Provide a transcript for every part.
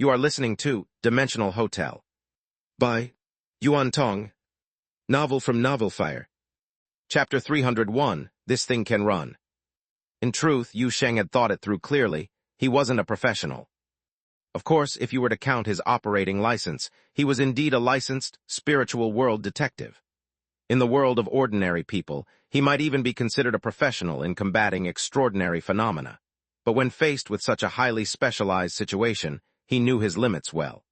You are listening to Dimensional Hotel by Yuan Tong, novel from Novelfire. Chapter 301, This Thing Can Run. In truth, Yu Sheng had thought it through clearly. He wasn't a professional. Of course, if you were to count his operating license, he was indeed a licensed, spiritual world detective. In the world of ordinary people, he might even be considered a professional in combating extraordinary phenomena. But when faced with such a highly specialized situation, he knew his limits well.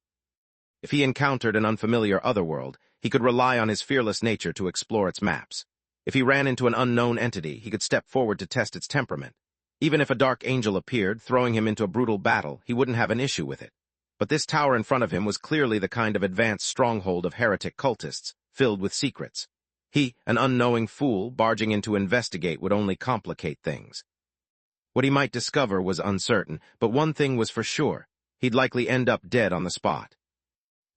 If he encountered an unfamiliar otherworld, he could rely on his fearless nature to explore its maps. If he ran into an unknown entity, he could step forward to test its temperament. Even if a dark angel appeared, throwing him into a brutal battle, he wouldn't have an issue with it. But this tower in front of him was clearly the kind of advanced stronghold of heretic cultists, filled with secrets. He, an unknowing fool, barging in to investigate would only complicate things. What he might discover was uncertain, but one thing was for sure. He'd likely end up dead on the spot.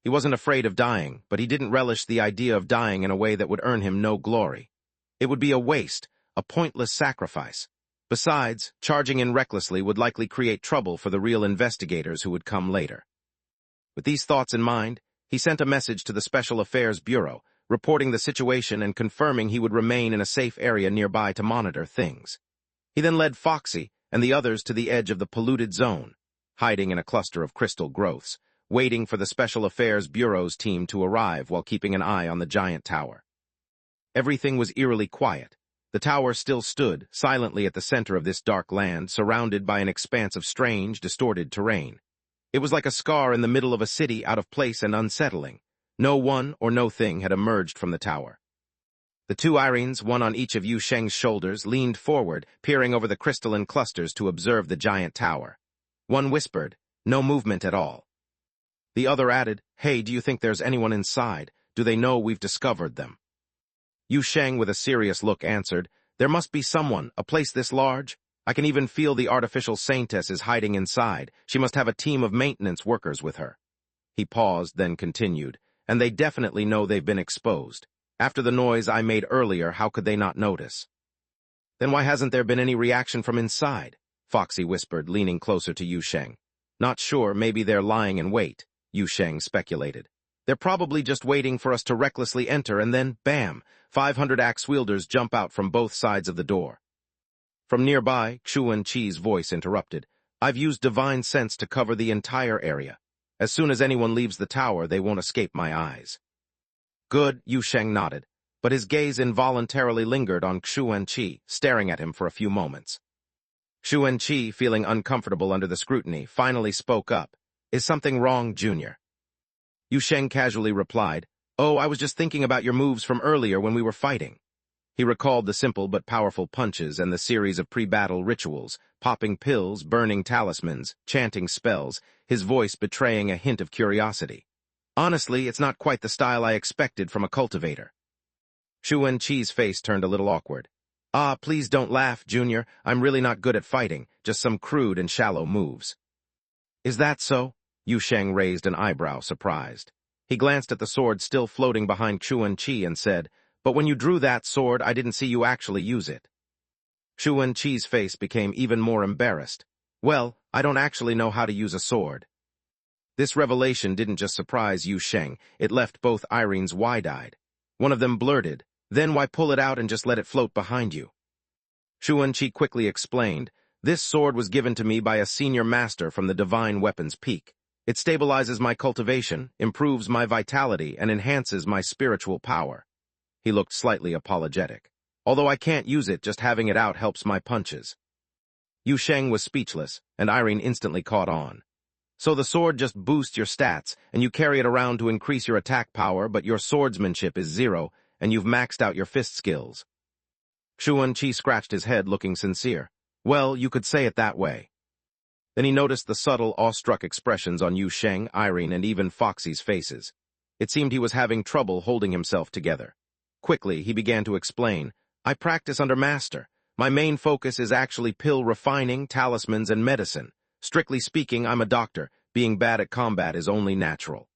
He wasn't afraid of dying, but he didn't relish the idea of dying in a way that would earn him no glory. It would be a waste, a pointless sacrifice. Besides, charging in recklessly would likely create trouble for the real investigators who would come later. With these thoughts in mind, he sent a message to the Special Affairs Bureau, reporting the situation and confirming he would remain in a safe area nearby to monitor things. He then led Foxy and the others to the edge of the polluted zone, hiding in a cluster of crystal growths, waiting for the Special Affairs Bureau's team to arrive while keeping an eye on the giant tower. Everything was eerily quiet. The tower still stood, silently at the center of this dark land, surrounded by an expanse of strange, distorted terrain. It was like a scar in the middle of a city, out of place and unsettling. No one or no thing had emerged from the tower. The two Irines, one on each of Yu Sheng's shoulders, leaned forward, peering over the crystalline clusters to observe the giant tower. One whispered, "No movement at all." The other added, "Hey, do you think there's anyone inside? Do they know we've discovered them?" Yu Sheng, with a serious look, answered, "There must be someone, a place this large. I can even feel the artificial saintess is hiding inside. She must have a team of maintenance workers with her." He paused, then continued, "And they definitely know they've been exposed. After the noise I made earlier, how could they not notice?" "Then why hasn't there been any reaction from inside?" Foxy whispered, leaning closer to Yu Sheng. "Not sure, maybe they're lying in wait," Yu Sheng speculated. "They're probably just waiting for us to recklessly enter and then, bam, 500 axe-wielders jump out from both sides of the door." From nearby, Xuan Qi's voice interrupted. "I've used divine sense to cover the entire area. As soon as anyone leaves the tower, they won't escape my eyes." "Good," Yu Sheng nodded, but his gaze involuntarily lingered on Xuan Qi, staring at him for a few moments. Xuan Qi, feeling uncomfortable under the scrutiny, finally spoke up. "Is something wrong, Junior?" Yu Sheng casually replied, "Oh, I was just thinking about your moves from earlier when we were fighting." He recalled the simple but powerful punches and the series of pre-battle rituals, popping pills, burning talismans, chanting spells, his voice betraying a hint of curiosity. "Honestly, it's not quite the style I expected from a cultivator." Xuan Qi's face turned a little awkward. "Ah, please don't laugh, Junior. I'm really not good at fighting, just some crude and shallow moves." "Is that so?" Yu Sheng raised an eyebrow, surprised. He glanced at the sword still floating behind Xuan Qi and said, "But when you drew that sword, I didn't see you actually use it." Xuan Qi's face became even more embarrassed. "Well, I don't actually know how to use a sword." This revelation didn't just surprise Yu Sheng, it left both Irines wide-eyed. One of them blurted, "Then why pull it out and just let it float behind you?" Xuan Qi quickly explained, "This sword was given to me by a senior master from the Divine Weapons Peak. It stabilizes my cultivation, improves my vitality, and enhances my spiritual power." He looked slightly apologetic. "Although I can't use it, just having it out helps my punches." Yu Sheng was speechless, and Irene instantly caught on. "So the sword just boosts your stats, and you carry it around to increase your attack power, but your swordsmanship is 0, and you've maxed out your fist skills." Xuan Qi scratched his head, looking sincere. "Well, you could say it that way." Then he noticed the subtle, awestruck expressions on Yu Sheng, Irene, and even Foxy's faces. It seemed he was having trouble holding himself together. Quickly, he began to explain, "I practice under master. My main focus is actually pill refining, talismans, and medicine. Strictly speaking, I'm a doctor. Being bad at combat is only natural."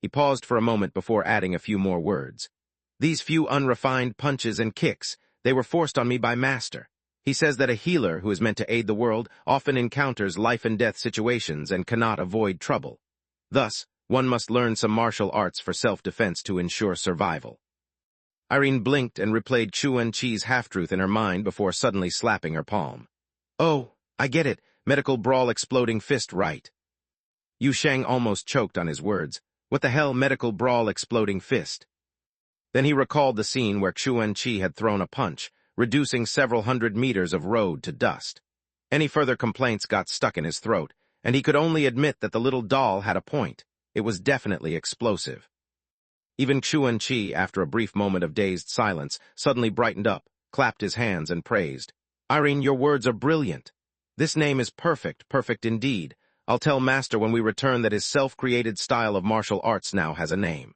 He paused for a moment before adding a few more words. "These few unrefined punches and kicks, they were forced on me by master. He says that a healer who is meant to aid the world often encounters life-and-death situations and cannot avoid trouble. Thus, one must learn some martial arts for self-defense to ensure survival. Irene blinked and replayed Yuan Chi's half-truth in her mind before suddenly slapping her palm. "Oh, I get it. Medical brawl exploding fist, right?" Yu Sheng almost choked on his words. What the hell, medical brawl exploding fist? Then he recalled the scene where Yuan Chi had thrown a punch, reducing several hundred meters of road to dust. Any further complaints got stuck in his throat, and he could only admit that the little doll had a point. It was definitely explosive. Even Yuan Chi, after a brief moment of dazed silence, suddenly brightened up, clapped his hands, and praised. "Irene, your words are brilliant. This name is perfect, perfect indeed. I'll tell Master when we return that his self-created style of martial arts now has a name."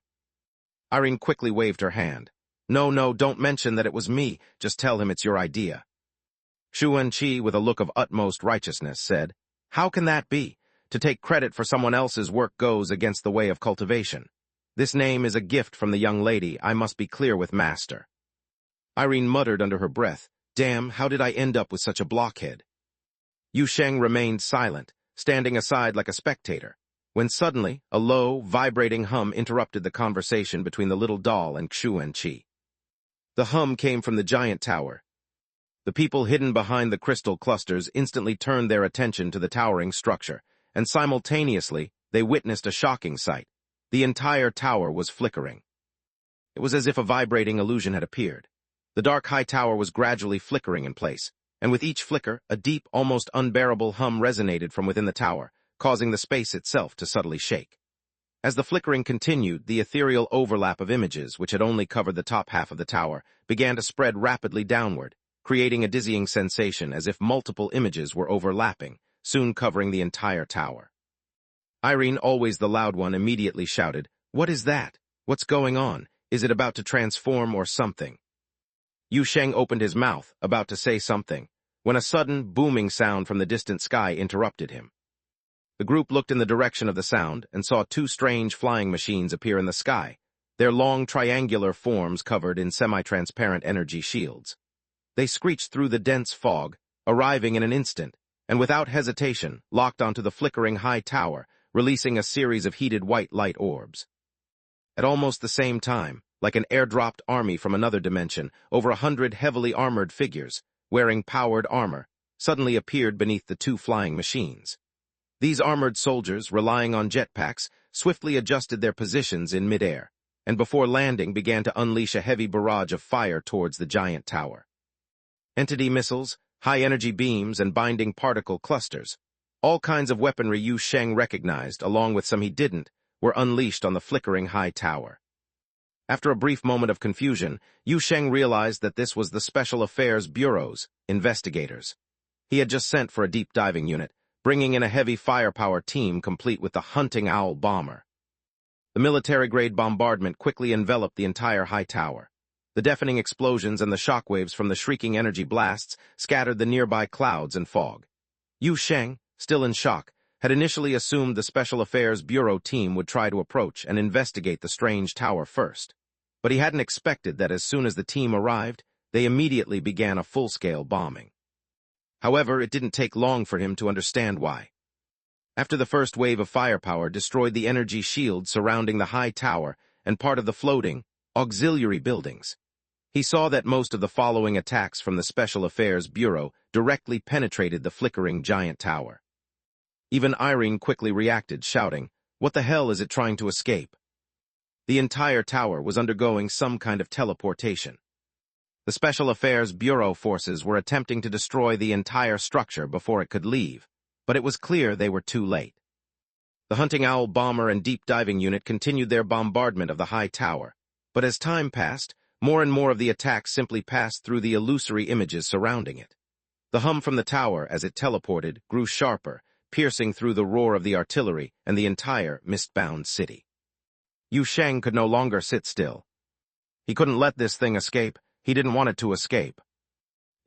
Irene quickly waved her hand. No, don't mention that it was me. Just tell him it's your idea." Yuan Chi, with a look of utmost righteousness, said, "How can that be? To take credit for someone else's work goes against the way of cultivation. This name is a gift from the young lady. I must be clear with Master." Irene muttered under her breath, "Damn, how did I end up with such a blockhead?" Yu Sheng remained silent, standing aside like a spectator, when suddenly a low, vibrating hum interrupted the conversation between the little doll and Yuan Chi. The hum came from the giant tower. The people hidden behind the crystal clusters instantly turned their attention to the towering structure, and simultaneously they witnessed a shocking sight. The entire tower was flickering. It was as if a vibrating illusion had appeared. The dark high tower was gradually flickering in place, and with each flicker, a deep, almost unbearable hum resonated from within the tower, causing the space itself to subtly shake. As the flickering continued, the ethereal overlap of images, which had only covered the top half of the tower, began to spread rapidly downward, creating a dizzying sensation as if multiple images were overlapping, soon covering the entire tower. Irene, always the loud one, immediately shouted, "What is that? What's going on? Is it about to transform or something?" Yu Sheng opened his mouth, about to say something, when a sudden, booming sound from the distant sky interrupted him. The group looked in the direction of the sound and saw two strange flying machines appear in the sky, their long triangular forms covered in semi-transparent energy shields. They screeched through the dense fog, arriving in an instant, and without hesitation locked onto the flickering high tower, releasing a series of heated white light orbs. At almost the same time, like an airdropped army from another dimension, over 100 heavily armored figures, wearing powered armor, suddenly appeared beneath the two flying machines. These armored soldiers, relying on jetpacks, swiftly adjusted their positions in midair, and before landing began to unleash a heavy barrage of fire towards the giant tower. Entity missiles, high-energy beams, and binding particle clusters, all kinds of weaponry Yu Sheng recognized, along with some he didn't, were unleashed on the flickering high tower. After a brief moment of confusion, Yu Sheng realized that this was the Special Affairs Bureau's investigators. He had just sent for a deep diving unit, bringing in a heavy firepower team complete with the Hunting Owl bomber. The military-grade bombardment quickly enveloped the entire high tower. The deafening explosions and the shockwaves from the shrieking energy blasts scattered the nearby clouds and fog. Yu Sheng, still in shock, had initially assumed the Special Affairs Bureau team would try to approach and investigate the strange tower first. But he hadn't expected that as soon as the team arrived, they immediately began a full-scale bombing. However, it didn't take long for him to understand why. After the first wave of firepower destroyed the energy shield surrounding the high tower and part of the floating, auxiliary buildings, he saw that most of the following attacks from the Special Affairs Bureau directly penetrated the flickering giant tower. Even Irene quickly reacted, shouting, "What the hell is it trying to escape?" The entire tower was undergoing some kind of teleportation. The Special Affairs Bureau forces were attempting to destroy the entire structure before it could leave, but it was clear they were too late. The Hunting Owl bomber and deep diving unit continued their bombardment of the high tower, but as time passed, more and more of the attacks simply passed through the illusory images surrounding it. The hum from the tower, as it teleported, grew sharper, piercing through the roar of the artillery and the entire mist-bound city. Yu Sheng could no longer sit still. He couldn't let this thing escape. He didn't want it to escape.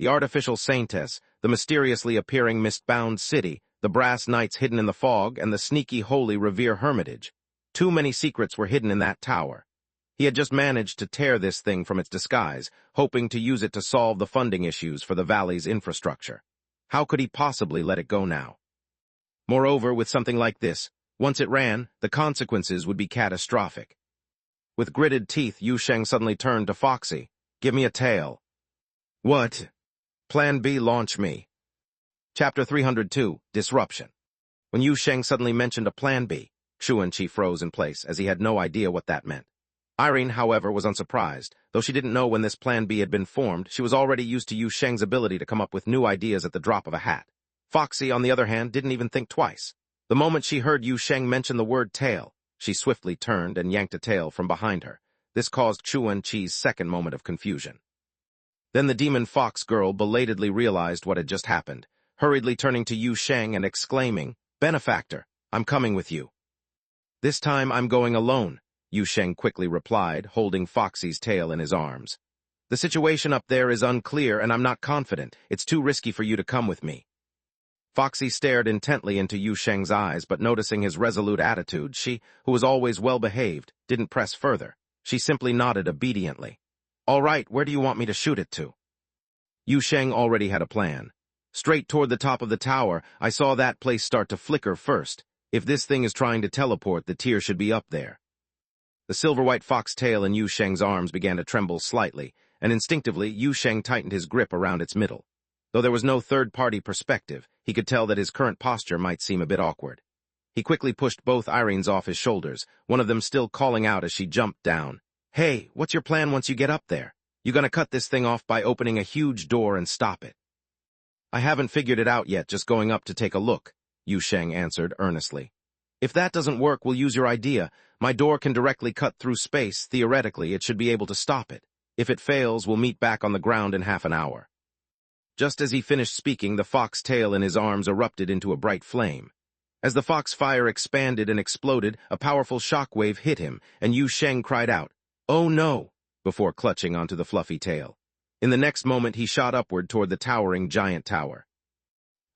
The artificial saintess, the mysteriously appearing mist-bound city, the brass knights hidden in the fog, and the sneaky holy Revere hermitage. Too many secrets were hidden in that tower. He had just managed to tear this thing from its disguise, hoping to use it to solve the funding issues for the valley's infrastructure. How could he possibly let it go now? Moreover, with something like this, once it ran, the consequences would be catastrophic. With gritted teeth, Yu Sheng suddenly turned to Foxy. "Give me a tail." "What?" "Plan B, launch me." Chapter 302, Disruption. When Yu Sheng suddenly mentioned a Plan B, Xuanqi froze in place, as he had no idea what that meant. Irene, however, was unsurprised. Though she didn't know when this Plan B had been formed, she was already used to Yu Sheng's ability to come up with new ideas at the drop of a hat. Foxy, on the other hand, didn't even think twice. The moment she heard Yu Sheng mention the word tail, she swiftly turned and yanked a tail from behind her. This caused Xuanqi's second moment of confusion. Then the demon fox girl belatedly realized what had just happened, hurriedly turning to Yu Sheng and exclaiming, "Benefactor, I'm coming with you." "This time I'm going alone," Yu Sheng quickly replied, holding Foxy's tail in his arms. "The situation up there is unclear and I'm not confident. It's too risky for you to come with me." Foxy stared intently into Yu Sheng's eyes, but noticing his resolute attitude, she, who was always well-behaved, didn't press further. She simply nodded obediently. "All right, where do you want me to shoot it to?" Yu Sheng already had a plan. "Straight toward the top of the tower. I saw that place start to flicker first. If this thing is trying to teleport, the tier should be up there." The silver-white fox tail in Yu Sheng's arms began to tremble slightly, and instinctively Yu Sheng tightened his grip around its middle. Though there was no third-party perspective, he could tell that his current posture might seem a bit awkward. He quickly pushed both Irenes off his shoulders, one of them still calling out as she jumped down. "Hey, what's your plan once you get up there? You gonna cut this thing off by opening a huge door and stop it?" "I haven't figured it out yet, just going up to take a look," Yu Sheng answered earnestly. "If that doesn't work, we'll use your idea. My door can directly cut through space. Theoretically, it should be able to stop it. If it fails, we'll meet back on the ground in half an hour." Just as he finished speaking, the fox tail in his arms erupted into a bright flame. As the fox fire expanded and exploded, a powerful shockwave hit him, and Yu Sheng cried out, "Oh no!" before clutching onto the fluffy tail. In the next moment, he shot upward toward the towering giant tower.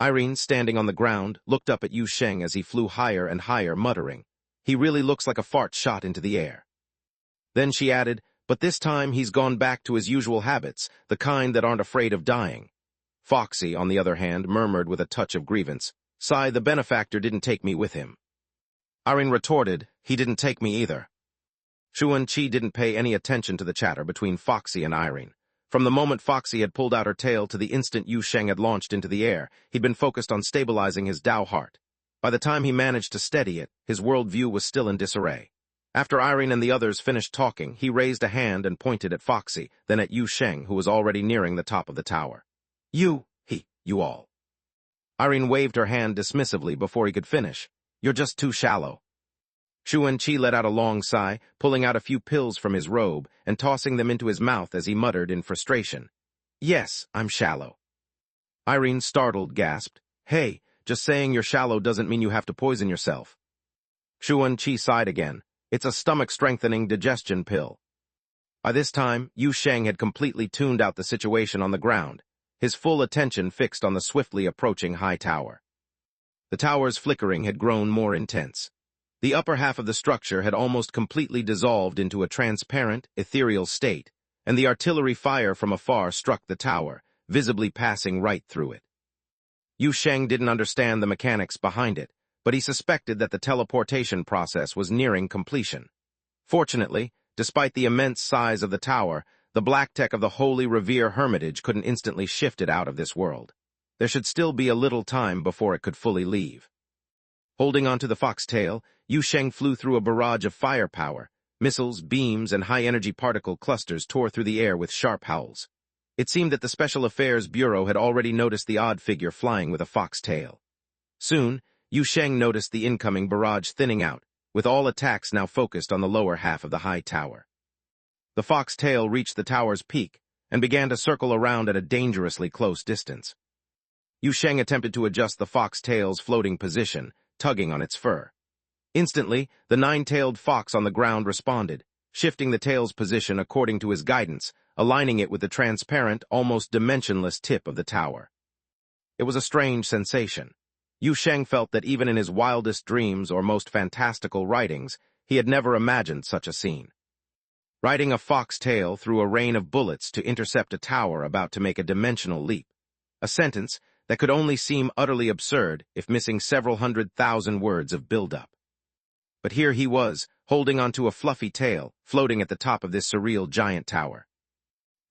Irene, standing on the ground, looked up at Yu Sheng as he flew higher and higher, muttering, "He really looks like a fart shot into the air." Then she added, "But this time he's gone back to his usual habits, the kind that aren't afraid of dying." Foxy, on the other hand, murmured with a touch of grievance, "Sigh, the benefactor didn't take me with him." Irene retorted, "He didn't take me either." Xuanqi didn't pay any attention to the chatter between Foxy and Irene. From the moment Foxy had pulled out her tail to the instant Yu Sheng had launched into the air, he'd been focused on stabilizing his Dao heart. By the time he managed to steady it, his worldview was still in disarray. After Irene and the others finished talking, he raised a hand and pointed at Foxy, then at Yu Sheng, who was already nearing the top of the tower. You all." Irene waved her hand dismissively before he could finish. "You're just too shallow." Xuanqi let out a long sigh, pulling out a few pills from his robe and tossing them into his mouth as he muttered in frustration, "Yes, I'm shallow." Irene, startled, gasped, "Hey, just saying you're shallow doesn't mean you have to poison yourself." Xuanqi sighed again. "It's a stomach-strengthening digestion pill." By this time, Yu Sheng had completely tuned out the situation on the ground, his full attention fixed on the swiftly approaching high tower. The tower's flickering had grown more intense. The upper half of the structure had almost completely dissolved into a transparent, ethereal state, and the artillery fire from afar struck the tower, visibly passing right through it. Yu Sheng didn't understand the mechanics behind it, but he suspected that the teleportation process was nearing completion. Fortunately, despite the immense size of the tower, the black tech of the Holy Revere Hermitage couldn't instantly shift it out of this world. There should still be a little time before it could fully leave. Holding onto the fox tail, Yu Sheng flew through a barrage of firepower. Missiles, beams, and high-energy particle clusters tore through the air with sharp howls. It seemed that the Special Affairs Bureau had already noticed the odd figure flying with a fox tail. Soon, Yu Sheng noticed the incoming barrage thinning out, with all attacks now focused on the lower half of the high tower. The fox tail reached the tower's peak and began to circle around at a dangerously close distance. Yu Sheng attempted to adjust the fox tail's floating position, tugging on its fur. Instantly, the nine-tailed fox on the ground responded, shifting the tail's position according to his guidance, aligning it with the transparent, almost dimensionless tip of the tower. It was a strange sensation. Yu Sheng felt that even in his wildest dreams or most fantastical writings, he had never imagined such a scene. riding a foxtail through a rain of bullets to intercept a tower about to make a dimensional leap. A sentence that could only seem utterly absurd if missing several 100,000 words of build-up. But here he was, holding onto a fluffy tail, floating at the top of this surreal giant tower.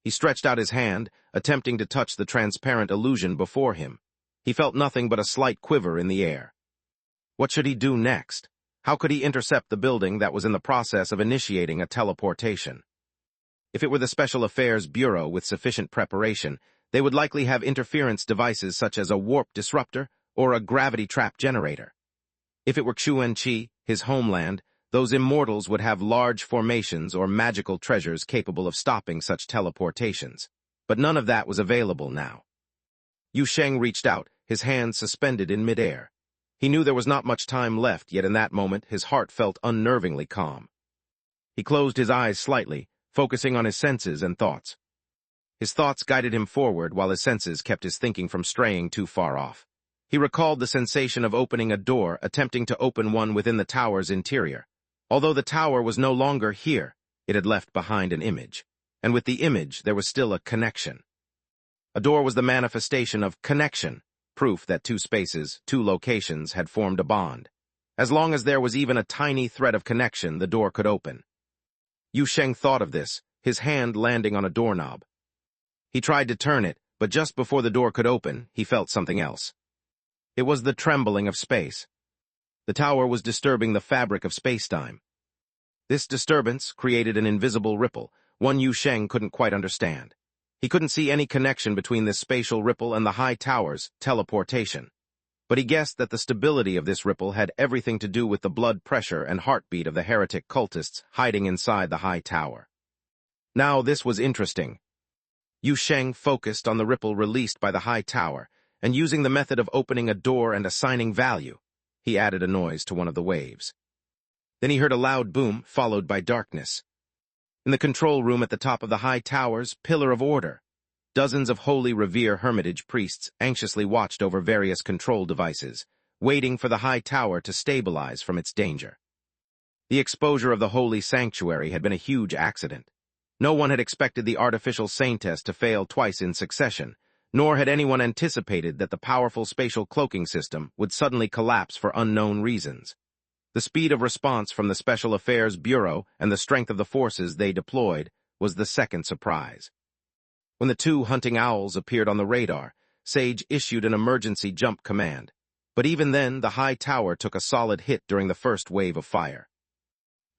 He stretched out his hand, attempting to touch the transparent illusion before him. He felt nothing but a slight quiver in the air. What should he do next? How could he intercept the building that was in the process of initiating a teleportation? If it were the Special Affairs Bureau with sufficient preparation, they would likely have interference devices such as a warp disruptor or a gravity trap generator. If it were Chuan-Chi, his homeland, those immortals would have large formations or magical treasures capable of stopping such teleportations. But none of that was available now. Yu Sheng reached out, his hands suspended in midair. He knew there was not much time left, yet in that moment his heart felt unnervingly calm. He closed his eyes slightly, focusing on his senses and thoughts. His thoughts guided him forward while his senses kept his thinking from straying too far off. He recalled the sensation of opening a door, attempting to open one within the tower's interior. Although the tower was no longer here, it had left behind an image. And with the image, there was still a connection. A door was the manifestation of connection, proof that two spaces, two locations, had formed a bond. As long as there was even a tiny thread of connection, the door could open. Yu Sheng thought of this, his hand landing on a doorknob. He tried to turn it, but just before the door could open, he felt something else. It was the trembling of space. The tower was disturbing the fabric of space-time. This disturbance created an invisible ripple, one Yu Sheng couldn't quite understand. He couldn't see any connection between this spatial ripple and the high tower's teleportation. But he guessed that the stability of this ripple had everything to do with the blood pressure and heartbeat of the heretic cultists hiding inside the high tower. Now this was interesting. Yu Sheng focused on the ripple released by the high tower, and using the method of opening a door and assigning value, he added a noise to one of the waves. Then he heard a loud boom, followed by darkness. In the control room at the top of the high tower's pillar of order, dozens of Holy Revere Hermitage priests anxiously watched over various control devices, waiting for the high tower to stabilize from its danger. The exposure of the holy sanctuary had been a huge accident. No one had expected the artificial saintess to fail twice in succession, nor had anyone anticipated that the powerful spatial cloaking system would suddenly collapse for unknown reasons. The speed of response from the Special Affairs Bureau and the strength of the forces they deployed was the second surprise. When the two hunting owls appeared on the radar, Sage issued an emergency jump command. But even then, the high tower took a solid hit during the first wave of fire.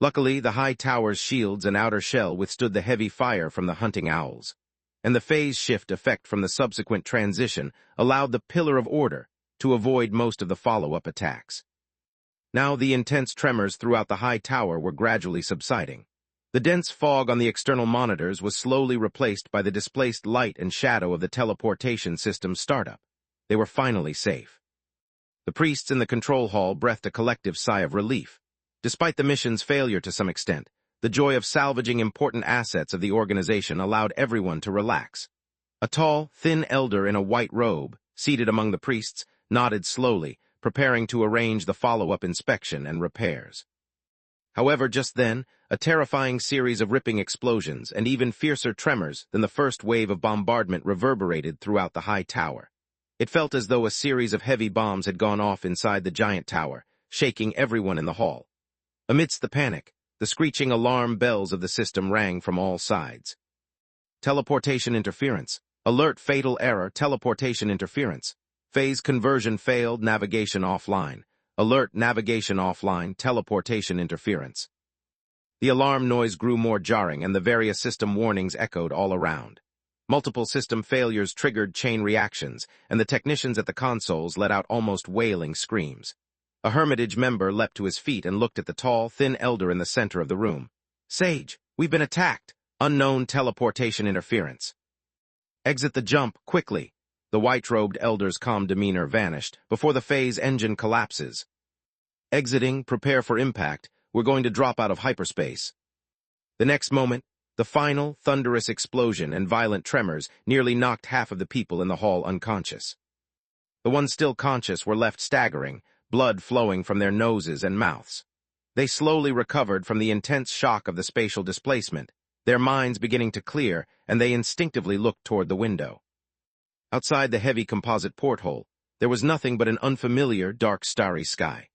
Luckily, the high tower's shields and outer shell withstood the heavy fire from the hunting owls, and the phase shift effect from the subsequent transition allowed the Pillar of Order to avoid most of the follow-up attacks. Now the intense tremors throughout the high tower were gradually subsiding. The dense fog on the external monitors was slowly replaced by the displaced light and shadow of the teleportation system's startup. They were finally safe. The priests in the control hall breathed a collective sigh of relief. Despite the mission's failure to some extent, the joy of salvaging important assets of the organization allowed everyone to relax. A tall, thin elder in a white robe, seated among the priests, nodded slowly, preparing to arrange the follow-up inspection and repairs. However, just then, a terrifying series of ripping explosions and even fiercer tremors than the first wave of bombardment reverberated throughout the high tower. It felt as though a series of heavy bombs had gone off inside the giant tower, shaking everyone in the hall. Amidst the panic, the screeching alarm bells of the system rang from all sides. Teleportation interference. Alert, fatal error, teleportation interference. Phase conversion failed, navigation offline. Alert, navigation offline, teleportation interference. The alarm noise grew more jarring and the various system warnings echoed all around. Multiple system failures triggered chain reactions, and the technicians at the consoles let out almost wailing screams. A Hermitage member leapt to his feet and looked at the tall, thin elder in the center of the room. "Sage, we've been attacked. Unknown teleportation interference." "Exit the jump, quickly." The white-robed elder's calm demeanor vanished before the phase engine collapses. "Exiting, prepare for impact. We're going to drop out of hyperspace." The next moment, the final, thunderous explosion and violent tremors nearly knocked half of the people in the hall unconscious. The ones still conscious were left staggering, blood flowing from their noses and mouths. They slowly recovered from the intense shock of the spatial displacement, their minds beginning to clear, and they instinctively looked toward the window. Outside the heavy composite porthole, there was nothing but an unfamiliar, dark, starry sky.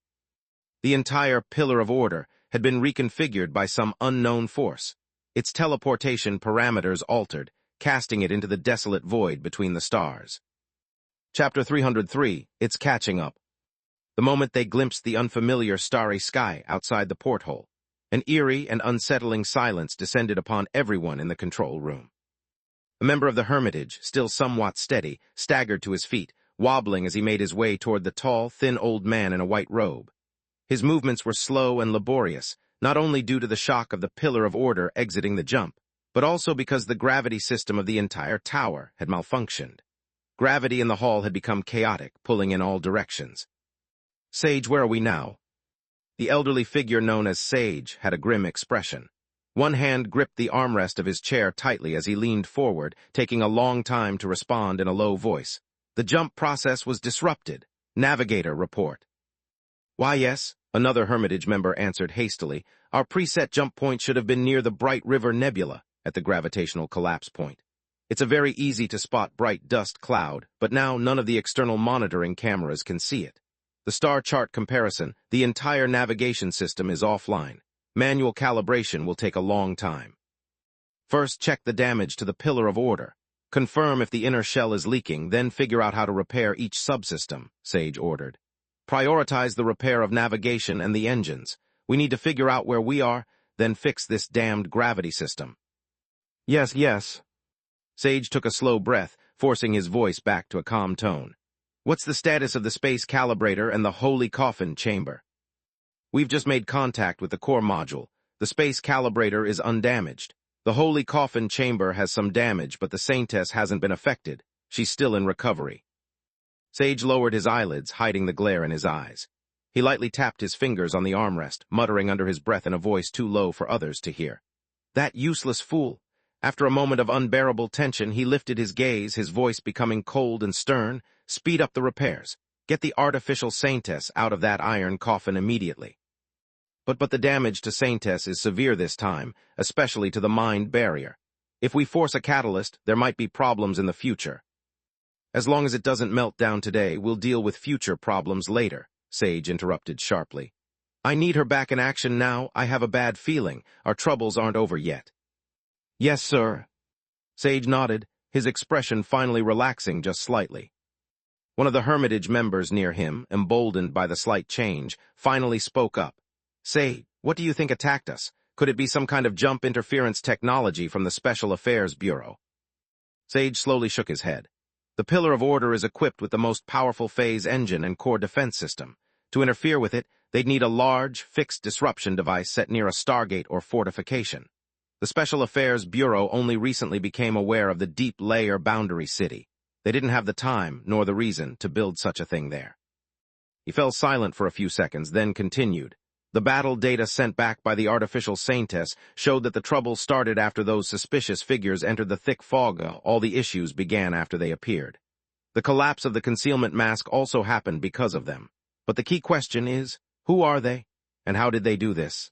The entire pillar of order had been reconfigured by some unknown force, its teleportation parameters altered, casting it into the desolate void between the stars. Chapter 303, It's Catching Up. The moment they glimpsed the unfamiliar starry sky outside the porthole, an eerie and unsettling silence descended upon everyone in the control room. A member of the Hermitage, still somewhat steady, staggered to his feet, wobbling as he made his way toward the tall, thin old man in a white robe. His movements were slow and laborious, not only due to the shock of the pillar of order exiting the jump, but also because the gravity system of the entire tower had malfunctioned. Gravity in the hall had become chaotic, pulling in all directions. "Sage, where are we now?" The elderly figure known as Sage had a grim expression. One hand gripped the armrest of his chair tightly as he leaned forward, taking a long time to respond in a low voice. "The jump process was disrupted. Navigator, report." "Why, yes," another Hermitage member answered hastily. "Our preset jump point should have been near the Bright River Nebula at the gravitational collapse point. It's a very easy-to-spot bright dust cloud, but now none of the external monitoring cameras can see it. The star chart comparison, the entire navigation system is offline. Manual calibration will take a long time. First, check the damage to the pillar of order. Confirm if the inner shell is leaking, then figure out how to repair each subsystem," Sage ordered. "Prioritize the repair of navigation and the engines. We need to figure out where we are, then fix this damned gravity system." "Yes, yes." Sage took a slow breath, forcing his voice back to a calm tone. "What's the status of the space calibrator and the holy coffin chamber?" "We've just made contact with the core module. The space calibrator is undamaged. The holy coffin chamber has some damage, but the Saintess hasn't been affected. She's still in recovery." Sage lowered his eyelids, hiding the glare in his eyes. He lightly tapped his fingers on the armrest, muttering under his breath in a voice too low for others to hear. "That useless fool." After a moment of unbearable tension, he lifted his gaze, his voice becoming cold and stern. "Speed up the repairs. Get the artificial Saintess out of that iron coffin immediately." But the damage to Saintess is severe this time, especially to the mind barrier. If we force a catalyst, there might be problems in the future. "As long as it doesn't melt down today, we'll deal with future problems later," Sage interrupted sharply. "I need her back in action now. I have a bad feeling. Our troubles aren't over yet." "Yes, sir." Sage nodded, his expression finally relaxing just slightly. One of the Hermitage members near him, emboldened by the slight change, finally spoke up. "Say, what do you think attacked us? Could it be some kind of jump interference technology from the Special Affairs Bureau?" Sage slowly shook his head. "The Pillar of Order is equipped with the most powerful phase engine and core defense system. To interfere with it, they'd need a large, fixed disruption device set near a stargate or fortification. The Special Affairs Bureau only recently became aware of the deep layer boundary city. They didn't have the time, nor the reason, to build such a thing there." He fell silent for a few seconds, then continued. "The battle data sent back by the artificial Saintess showed that the trouble started after those suspicious figures entered the thick fog. All the issues began after they appeared. The collapse of the concealment mask also happened because of them. But the key question is, who are they, and how did they do this?"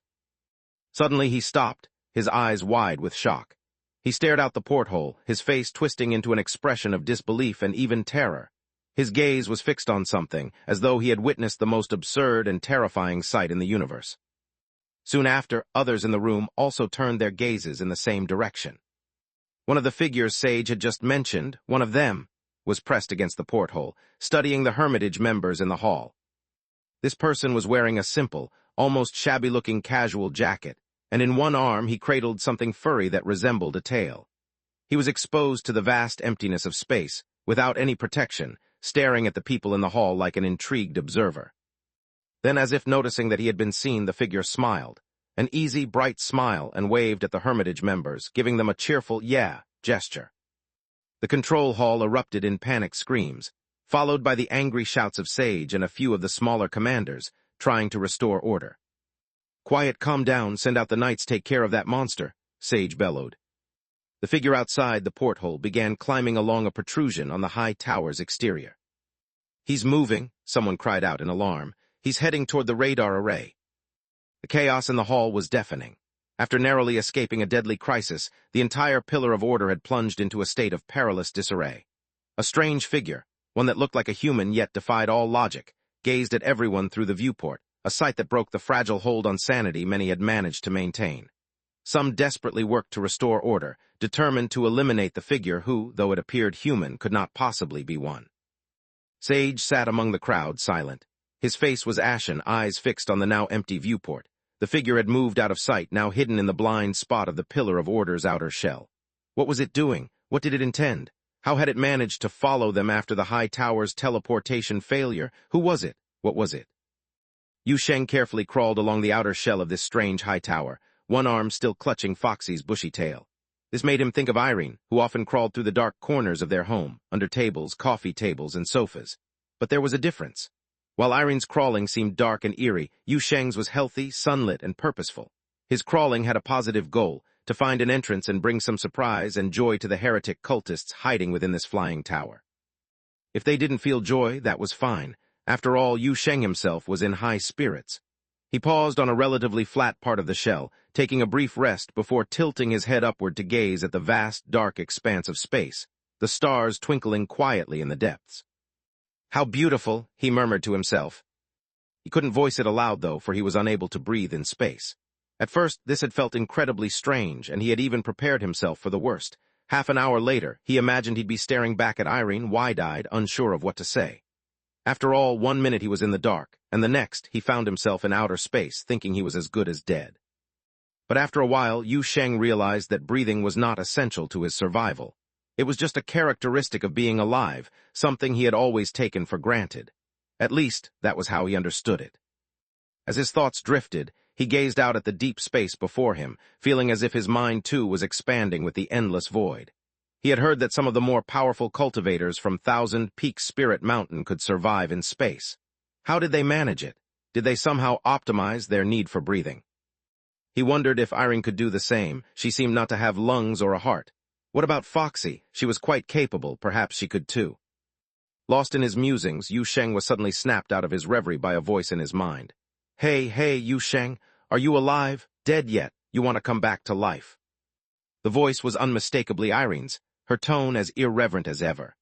Suddenly he stopped, his eyes wide with shock. He stared out the porthole, his face twisting into an expression of disbelief and even terror. His gaze was fixed on something, as though he had witnessed the most absurd and terrifying sight in the universe. Soon after, others in the room also turned their gazes in the same direction. One of the figures Sage had just mentioned, one of them, was pressed against the porthole, studying the Hermitage members in the hall. This person was wearing a simple, almost shabby-looking casual jacket, and in one arm he cradled something furry that resembled a tail. He was exposed to the vast emptiness of space, without any protection, staring at the people in the hall like an intrigued observer. Then, as if noticing that he had been seen, the figure smiled, an easy, bright smile, and waved at the Hermitage members, giving them a cheerful "yeah" gesture. The control hall erupted in panic screams, followed by the angry shouts of Sage and a few of the smaller commanders, trying to restore order. "Quiet, calm down, send out the knights, take care of that monster," Sage bellowed. The figure outside the porthole began climbing along a protrusion on the high tower's exterior. "He's moving," someone cried out in alarm. "He's heading toward the radar array." The chaos in the hall was deafening. After narrowly escaping a deadly crisis, the entire pillar of order had plunged into a state of perilous disarray. A strange figure, one that looked like a human yet defied all logic, gazed at everyone through the viewport, a sight that broke the fragile hold on sanity many had managed to maintain. Some desperately worked to restore order, determined to eliminate the figure who, though it appeared human, could not possibly be one. Sage sat among the crowd, silent. His face was ashen, eyes fixed on the now empty viewport. The figure had moved out of sight, now hidden in the blind spot of the pillar of order's outer shell. What was it doing? What did it intend? How had it managed to follow them after the high tower's teleportation failure? Who was it? What was it? Yu Sheng carefully crawled along the outer shell of this strange high tower, one arm still clutching Foxy's bushy tail. This made him think of Irene, who often crawled through the dark corners of their home, under tables, coffee tables, and sofas. But there was a difference. While Irene's crawling seemed dark and eerie, Yu Sheng's was healthy, sunlit, and purposeful. His crawling had a positive goal, to find an entrance and bring some surprise and joy to the heretic cultists hiding within this flying tower. If they didn't feel joy, that was fine. After all, Yu Sheng himself was in high spirits. He paused on a relatively flat part of the shell, taking a brief rest before tilting his head upward to gaze at the vast, dark expanse of space, the stars twinkling quietly in the depths. "How beautiful," he murmured to himself. He couldn't voice it aloud, though, for he was unable to breathe in space. At first, this had felt incredibly strange, and he had even prepared himself for the worst. Half an hour later, he imagined he'd be staring back at Irene, wide-eyed, unsure of what to say. After all, 1 minute he was in the dark, and the next he found himself in outer space, thinking he was as good as dead. But after a while, Yu Sheng realized that breathing was not essential to his survival. It was just a characteristic of being alive, something he had always taken for granted. At least, that was how he understood it. As his thoughts drifted, he gazed out at the deep space before him, feeling as if his mind too was expanding with the endless void. He had heard that some of the more powerful cultivators from Thousand Peak Spirit Mountain could survive in space. How did they manage it? Did they somehow optimize their need for breathing? He wondered if Irene could do the same. She seemed not to have lungs or a heart. What about Foxy? She was quite capable. Perhaps she could too. Lost in his musings, Yu Sheng was suddenly snapped out of his reverie by a voice in his mind. Hey, Yu Sheng, are you alive? Dead yet? You want to come back to life?" The voice was unmistakably Irene's, her tone as irreverent as ever.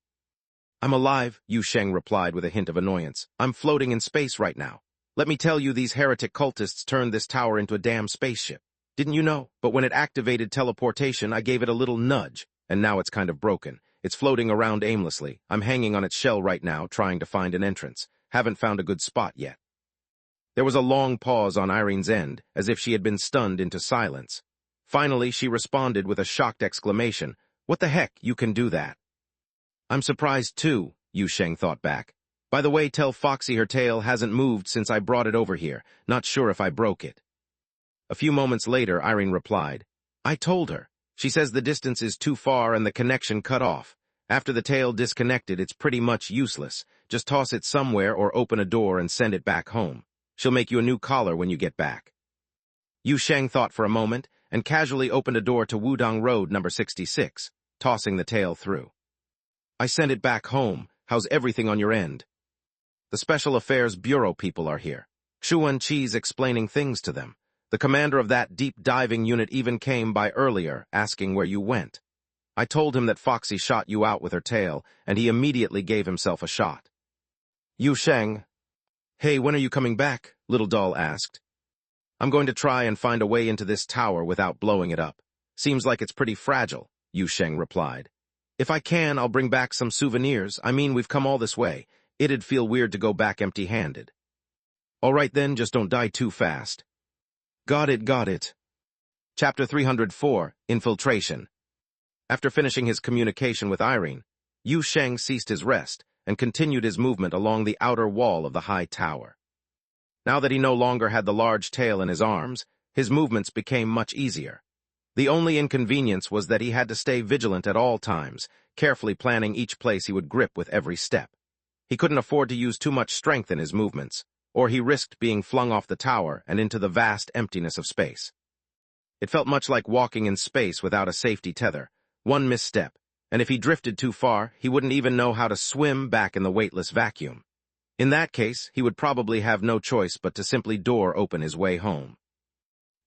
"I'm alive," Yu Sheng replied with a hint of annoyance. "I'm floating in space right now. Let me tell you, these heretic cultists turned this tower into a damn spaceship. Didn't you know? But when it activated teleportation, I gave it a little nudge, and now it's kind of broken. It's floating around aimlessly. I'm hanging on its shell right now, trying to find an entrance. Haven't found a good spot yet." There was a long pause on Irene's end, as if she had been stunned into silence. Finally, she responded with a shocked exclamation. "What the heck, you can do that?" "I'm surprised too," Yu Sheng thought back. "By the way, tell Foxy her tail hasn't moved since I brought it over here. Not sure if I broke it." A few moments later, Irene replied, "I told her. She says the distance is too far and the connection cut off. After the tail disconnected, it's pretty much useless. Just toss it somewhere or open a door and send it back home. She'll make you a new collar when you get back." Yu Sheng thought for a moment and casually opened a door to Wudong Road number 66, tossing the tail through. "I sent it back home. How's everything on your end?" "The Special Affairs Bureau people are here." Xuan Qi's explaining things to them. "The commander of that deep-diving unit even came by earlier, asking where you went. I told him that Foxy shot you out with her tail, and he immediately gave himself a shot." Yu Sheng. "Hey, when are you coming back?" Little Doll asked. "I'm going to try and find a way into this tower without blowing it up. Seems like it's pretty fragile," Yu Sheng replied. "If I can, I'll bring back some souvenirs. I mean, we've come all this way. It'd feel weird to go back empty-handed." "All right then, just don't die too fast." Got it. Chapter 304, Infiltration. After finishing his communication with Irene, Yu Sheng ceased his rest and continued his movement along the outer wall of the high tower. Now that he no longer had the large tail in his arms, his movements became much easier. The only inconvenience was that he had to stay vigilant at all times, carefully planning each place he would grip with every step. He couldn't afford to use too much strength in his movements, or he risked being flung off the tower and into the vast emptiness of space. It felt much like walking in space without a safety tether. One misstep, and if he drifted too far, he wouldn't even know how to swim back in the weightless vacuum. In that case, he would probably have no choice but to simply door open his way home.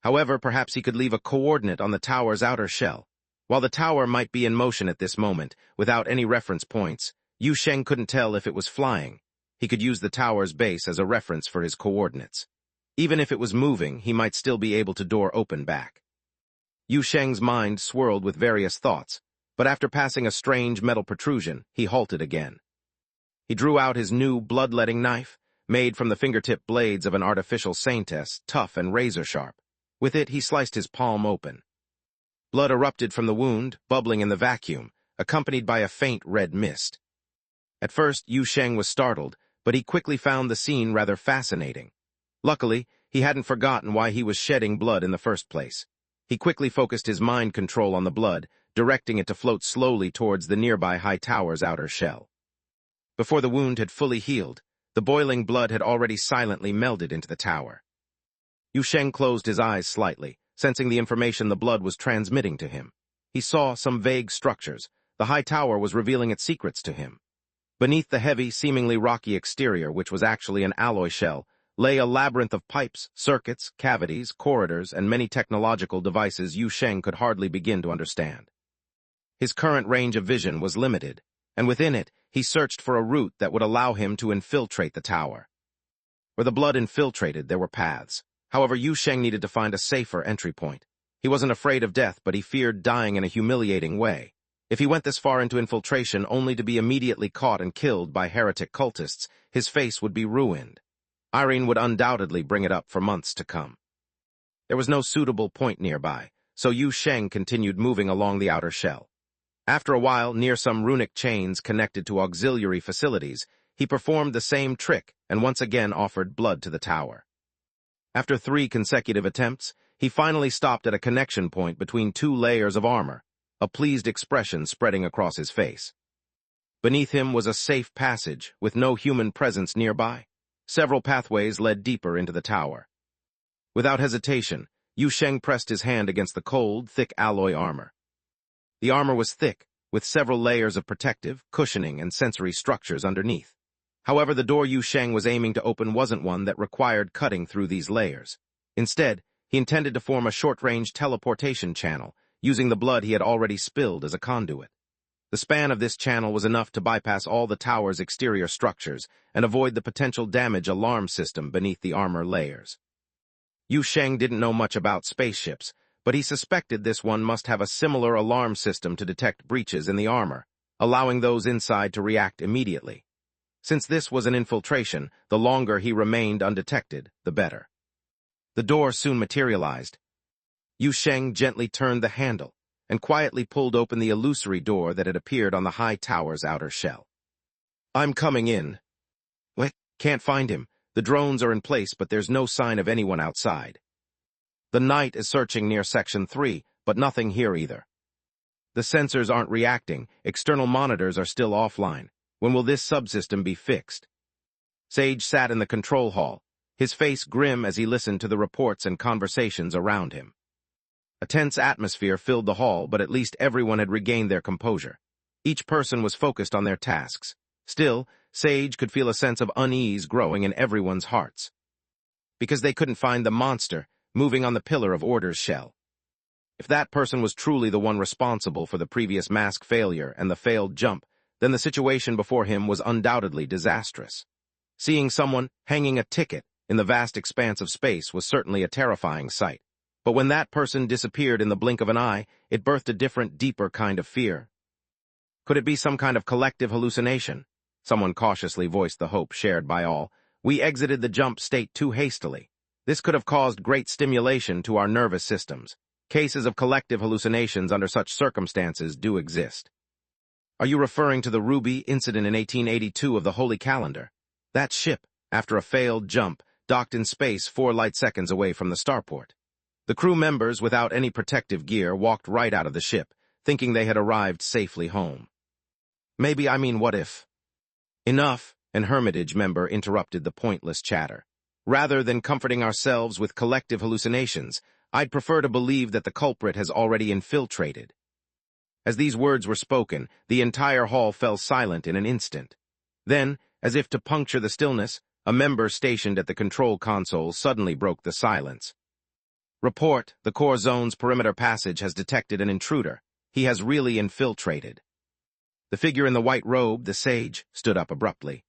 However, perhaps he could leave a coordinate on the tower's outer shell. While the tower might be in motion at this moment, without any reference points, Yu Sheng couldn't tell if it was flying. He could use the tower's base as a reference for his coordinates. Even if it was moving, he might still be able to door open back. Yu Sheng's mind swirled with various thoughts, but after passing a strange metal protrusion, he halted again. He drew out his new bloodletting knife, made from the fingertip blades of an artificial saintess, tough and razor-sharp. With it, he sliced his palm open. Blood erupted from the wound, bubbling in the vacuum, accompanied by a faint red mist. At first, Yu Sheng was startled, but he quickly found the scene rather fascinating. Luckily, he hadn't forgotten why he was shedding blood in the first place. He quickly focused his mind control on the blood, directing it to float slowly towards the nearby high tower's outer shell. Before the wound had fully healed, the boiling blood had already silently melded into the tower. Yu Sheng closed his eyes slightly, sensing the information the blood was transmitting to him. He saw some vague structures. The high tower was revealing its secrets to him. Beneath the heavy, seemingly rocky exterior, which was actually an alloy shell, lay a labyrinth of pipes, circuits, cavities, corridors, and many technological devices Yu Sheng could hardly begin to understand. His current range of vision was limited, and within it, he searched for a route that would allow him to infiltrate the tower. Where the blood infiltrated, there were paths. However, Yu Sheng needed to find a safer entry point. He wasn't afraid of death, but he feared dying in a humiliating way. If he went this far into infiltration only to be immediately caught and killed by heretic cultists, his face would be ruined. Irene would undoubtedly bring it up for months to come. There was no suitable point nearby, so Yu Sheng continued moving along the outer shell. After a while, near some runic chains connected to auxiliary facilities, he performed the same trick and once again offered blood to the tower. After 3 consecutive attempts, he finally stopped at a connection point between 2 layers of armor, a pleased expression spreading across his face. Beneath him was a safe passage with no human presence nearby. Several pathways led deeper into the tower. Without hesitation, Yu Sheng pressed his hand against the cold, thick alloy armor. The armor was thick, with several layers of protective, cushioning, and sensory structures underneath. However, the door Yu Sheng was aiming to open wasn't one that required cutting through these layers. Instead, he intended to form a short-range teleportation channel, using the blood he had already spilled as a conduit. The span of this channel was enough to bypass all the tower's exterior structures and avoid the potential damage alarm system beneath the armor layers. Yu Sheng didn't know much about spaceships, but he suspected this one must have a similar alarm system to detect breaches in the armor, allowing those inside to react immediately. Since this was an infiltration, the longer he remained undetected, the better. The door soon materialized. Yu Sheng gently turned the handle and quietly pulled open the illusory door that had appeared on the high tower's outer shell. "I'm coming in." "What? Can't find him. The drones are in place, but there's no sign of anyone outside." "The Knight is searching near Section 3, but nothing here either." "The sensors aren't reacting. External monitors are still offline. When will this subsystem be fixed?" Sage sat in the control hall, his face grim as he listened to the reports and conversations around him. A tense atmosphere filled the hall, but at least everyone had regained their composure. Each person was focused on their tasks. Still, Sage could feel a sense of unease growing in everyone's hearts. Because they couldn't find the monster moving on the Pillar of Order's shell. If that person was truly the one responsible for the previous mask failure and the failed jump, then the situation before him was undoubtedly disastrous. Seeing someone hanging a ticket in the vast expanse of space was certainly a terrifying sight. But when that person disappeared in the blink of an eye, it birthed a different, deeper kind of fear. Could it be some kind of collective hallucination? Someone cautiously voiced the hope shared by all. "We exited the jump state too hastily. This could have caused great stimulation to our nervous systems. Cases of collective hallucinations under such circumstances do exist." "Are you referring to the Ruby incident in 1882 of the Holy Calendar? That ship, after a failed jump, docked in space 4 light seconds away from the starport. The crew members, without any protective gear, walked right out of the ship, thinking they had arrived safely home." "Maybe I mean what if?" "Enough," an Hermitage member interrupted the pointless chatter. "Rather than comforting ourselves with collective hallucinations, I'd prefer to believe that the culprit has already infiltrated." As these words were spoken, the entire hall fell silent in an instant. Then, as if to puncture the stillness, a member stationed at the control console suddenly broke the silence. Report, the core zone's perimeter passage has detected an intruder. He has really infiltrated. The figure in the white robe, the sage, stood up abruptly.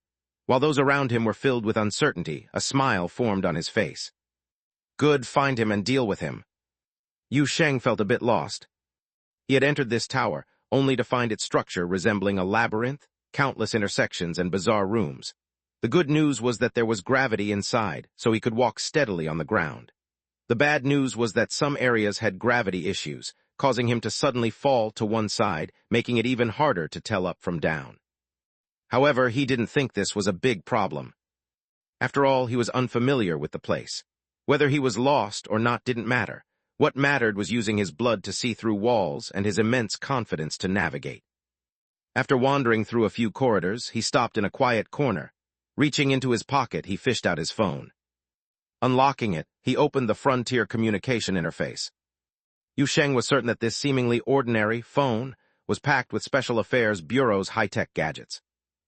While those around him were filled with uncertainty, a smile formed on his face. Good, find him and deal with him. Yu Sheng felt a bit lost. He had entered this tower, only to find its structure resembling a labyrinth, countless intersections and bizarre rooms. The good news was that there was gravity inside, so he could walk steadily on the ground. The bad news was that some areas had gravity issues, causing him to suddenly fall to one side, making it even harder to tell up from down. However, he didn't think this was a big problem. After all, he was unfamiliar with the place. Whether he was lost or not didn't matter. What mattered was using his blood to see through walls and his immense confidence to navigate. After wandering through a few corridors, he stopped in a quiet corner. Reaching into his pocket, he fished out his phone. Unlocking it, he opened the Frontier communication interface. Yu Sheng was certain that this seemingly ordinary phone was packed with Special Affairs Bureau's high-tech gadgets.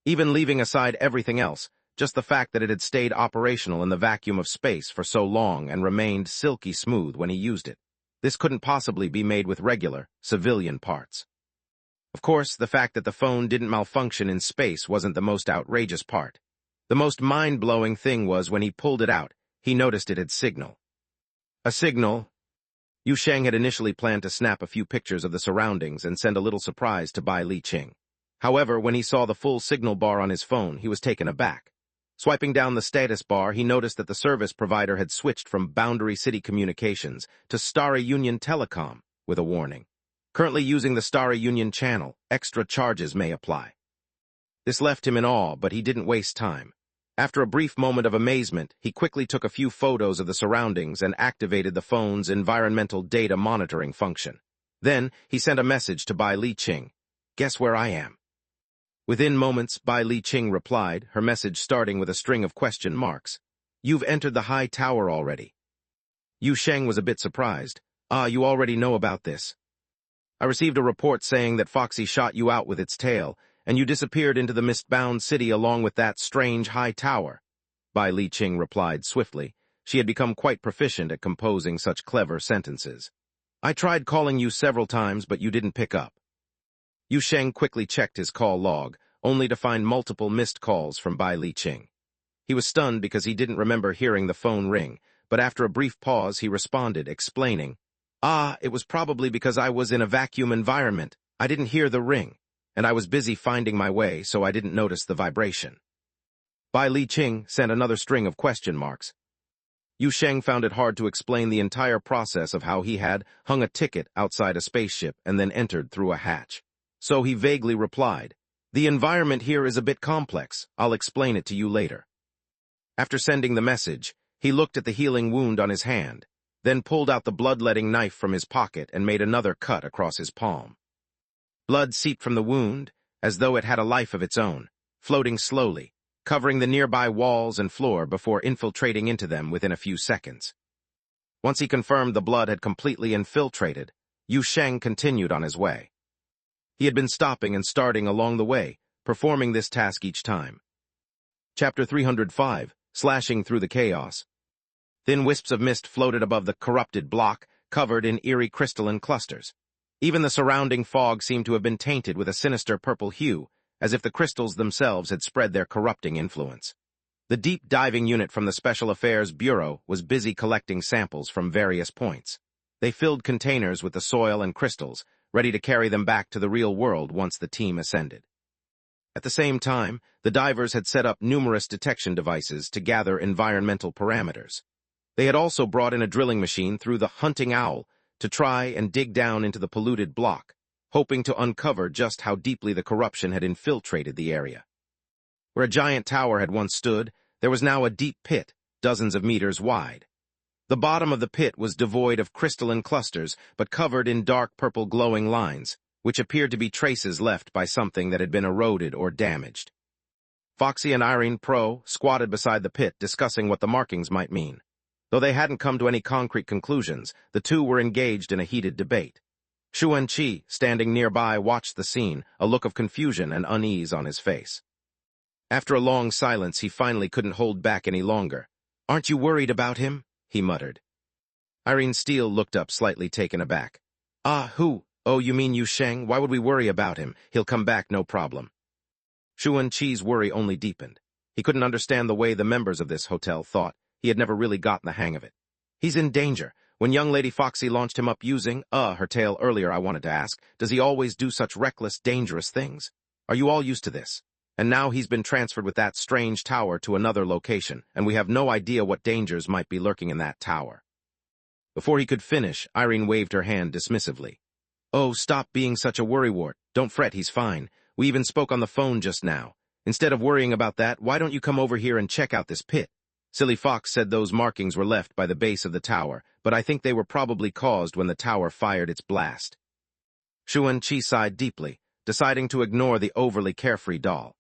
Even leaving aside everything else, just the fact that it had stayed operational in the vacuum of space for so long and remained silky smooth when he used it. This couldn't possibly be made with regular, civilian parts. Of course, the fact that the phone didn't malfunction in space wasn't the most outrageous part. The most mind-blowing thing was when he pulled it out, he noticed it had signal. A signal. Yu Sheng had initially planned to snap a few pictures of the surroundings and send a little surprise to Bai Li Qing. However, when he saw the full signal bar on his phone, he was taken aback. Swiping down the status bar, he noticed that the service provider had switched from Boundary City Communications to Starry Union Telecom, with a warning. Currently using the Starry Union channel, extra charges may apply. This left him in awe, but he didn't waste time. After a brief moment of amazement, he quickly took a few photos of the surroundings and activated the phone's environmental data monitoring function. Then, he sent a message to Bai Li Qing. Guess where I am? Within moments, Bai Li Qing replied, her message starting with a string of question marks. You've entered the high tower already. Yu Sheng was a bit surprised. Ah, you already know about this. I received a report saying that Foxy shot you out with its tail, and you disappeared into the mist-bound city along with that strange high tower. Bai Li Qing replied swiftly. She had become quite proficient at composing such clever sentences. I tried calling you several times, but you didn't pick up. Yu Sheng quickly checked his call log, only to find multiple missed calls from Bai Li Qing. He was stunned because he didn't remember hearing the phone ring, but after a brief pause he responded, explaining, Ah, it was probably because I was in a vacuum environment. I didn't hear the ring, and I was busy finding my way, so I didn't notice the vibration. Bai Li Qing sent another string of question marks. Yu Sheng found it hard to explain the entire process of how he had hung a ticket outside a spaceship and then entered through a hatch. So he vaguely replied, The environment here is a bit complex. I'll explain it to you later. After sending the message, he looked at the healing wound on his hand, then pulled out the bloodletting knife from his pocket and made another cut across his palm. Blood seeped from the wound, as though it had a life of its own, floating slowly, covering the nearby walls and floor before infiltrating into them within a few seconds. Once he confirmed the blood had completely infiltrated, Yu Sheng continued on his way. He had been stopping and starting along the way, performing this task each time. Chapter 305, Slashing Through the Chaos. Thin wisps of mist floated above the corrupted block, covered in eerie crystalline clusters. Even the surrounding fog seemed to have been tainted with a sinister purple hue, as if the crystals themselves had spread their corrupting influence. The deep diving unit from the Special Affairs Bureau was busy collecting samples from various points. They filled containers with the soil and crystals, ready to carry them back to the real world once the team ascended. At the same time, the divers had set up numerous detection devices to gather environmental parameters. They had also brought in a drilling machine through the hunting owl to try and dig down into the polluted block, hoping to uncover just how deeply the corruption had infiltrated the area. Where a giant tower had once stood, there was now a deep pit, dozens of meters wide. The bottom of the pit was devoid of crystalline clusters, but covered in dark purple glowing lines, which appeared to be traces left by something that had been eroded or damaged. Foxy and Irene Pro squatted beside the pit discussing what the markings might mean. Though they hadn't come to any concrete conclusions, the two were engaged in a heated debate. Xuan Qi, standing nearby, watched the scene, a look of confusion and unease on his face. After a long silence, he finally couldn't hold back any longer. Aren't you worried about him? He muttered. Irene Steele looked up, slightly taken aback. Ah, who? Oh, you mean Yu Sheng? Why would we worry about him? He'll come back, no problem. Xuan Qi's worry only deepened. He couldn't understand the way the members of this hotel thought. He had never really gotten the hang of it. He's in danger. When young Lady Foxy launched him up using, her tail earlier, I wanted to ask, does he always do such reckless, dangerous things? Are you all used to this? And now he's been transferred with that strange tower to another location, and we have no idea what dangers might be lurking in that tower. Before he could finish, Irene waved her hand dismissively. Oh, stop being such a worrywart. Don't fret, he's fine. We even spoke on the phone just now. Instead of worrying about that, why don't you come over here and check out this pit? Silly Fox said those markings were left by the base of the tower, but I think they were probably caused when the tower fired its blast. Xuan Qi sighed deeply, deciding to ignore the overly carefree doll.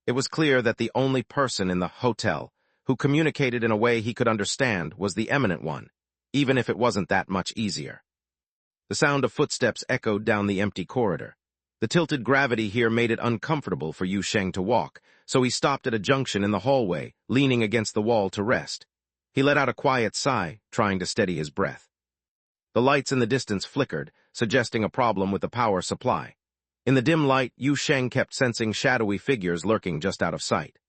It was clear that the only person in the hotel who communicated in a way he could understand was the eminent one, even if it wasn't that much easier. The sound of footsteps echoed down the empty corridor. The tilted gravity here made it uncomfortable for Yu Sheng to walk, so he stopped at a junction in the hallway, leaning against the wall to rest. He let out a quiet sigh, trying to steady his breath. The lights in the distance flickered, suggesting a problem with the power supply. In the dim light, Yu Sheng kept sensing shadowy figures lurking just out of sight.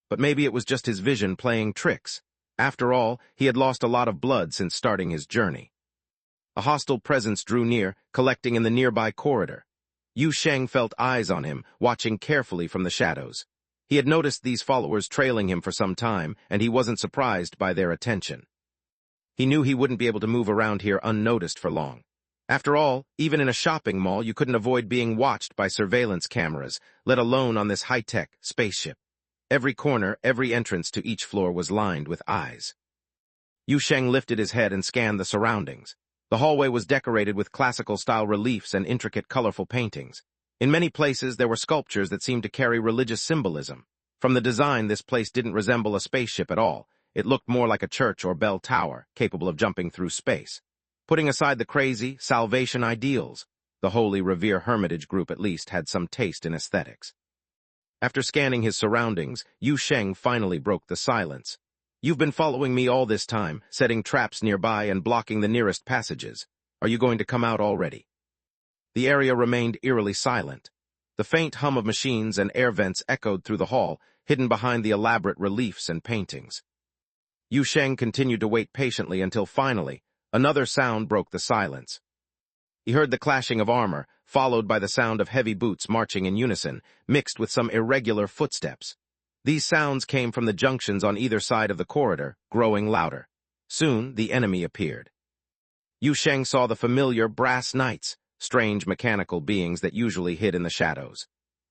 But maybe it was just his vision playing tricks. After all, he had lost a lot of blood since starting his journey. A hostile presence drew near, collecting in the nearby corridor. Yu Sheng felt eyes on him, watching carefully from the shadows. He had noticed these followers trailing him for some time, and he wasn't surprised by their attention. He knew he wouldn't be able to move around here unnoticed for long. After all, even in a shopping mall, you couldn't avoid being watched by surveillance cameras, let alone on this high-tech spaceship. Every corner, every entrance to each floor was lined with eyes. Yu Sheng lifted his head and scanned the surroundings. The hallway was decorated with classical-style reliefs and intricate, colorful paintings. In many places, there were sculptures that seemed to carry religious symbolism. From the design, this place didn't resemble a spaceship at all. It looked more like a church or bell tower, capable of jumping through space. Putting aside the crazy, Salvation ideals, the Holy Revere Hermitage group at least had some taste in aesthetics. After scanning his surroundings, Yu Sheng finally broke the silence. You've been following me all this time, setting traps nearby and blocking the nearest passages. Are you going to come out already? The area remained eerily silent. The faint hum of machines and air vents echoed through the hall, hidden behind the elaborate reliefs and paintings. Yu Sheng continued to wait patiently until finally, another sound broke the silence. He heard the clashing of armor, followed by the sound of heavy boots marching in unison, mixed with some irregular footsteps. These sounds came from the junctions on either side of the corridor, growing louder. Soon, the enemy appeared. Yu Sheng saw the familiar brass knights, strange mechanical beings that usually hid in the shadows.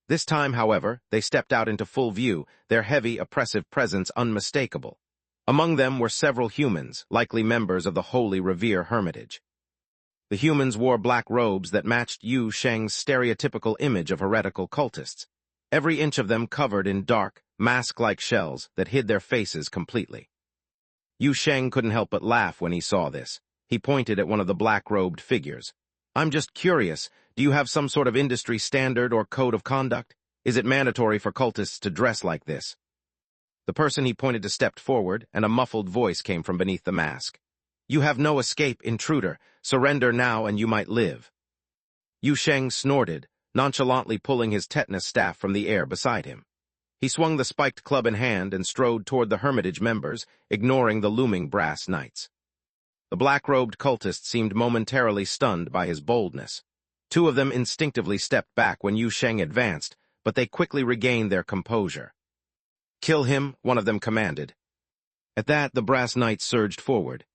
This time, however, they stepped out into full view, their heavy, oppressive presence unmistakable. Among them were several humans, likely members of the Holy Revere Hermitage. The humans wore black robes that matched Yu Sheng's stereotypical image of heretical cultists, every inch of them covered in dark, mask-like shells that hid their faces completely. Yu Sheng couldn't help but laugh when he saw this. He pointed at one of the black-robed figures. I'm just curious, do you have some sort of industry standard or code of conduct? Is it mandatory for cultists to dress like this? The person he pointed to stepped forward, and a muffled voice came from beneath the mask. You have no escape, intruder. Surrender now and you might live. Yu Sheng snorted, nonchalantly pulling his tetanus staff from the air beside him. He swung the spiked club in hand and strode toward the Hermitage members, ignoring the looming brass knights. The black-robed cultists seemed momentarily stunned by his boldness. Two of them instinctively stepped back when Yu Sheng advanced, but they quickly regained their composure. Kill him, one of them commanded. At that, the brass knights surged forward.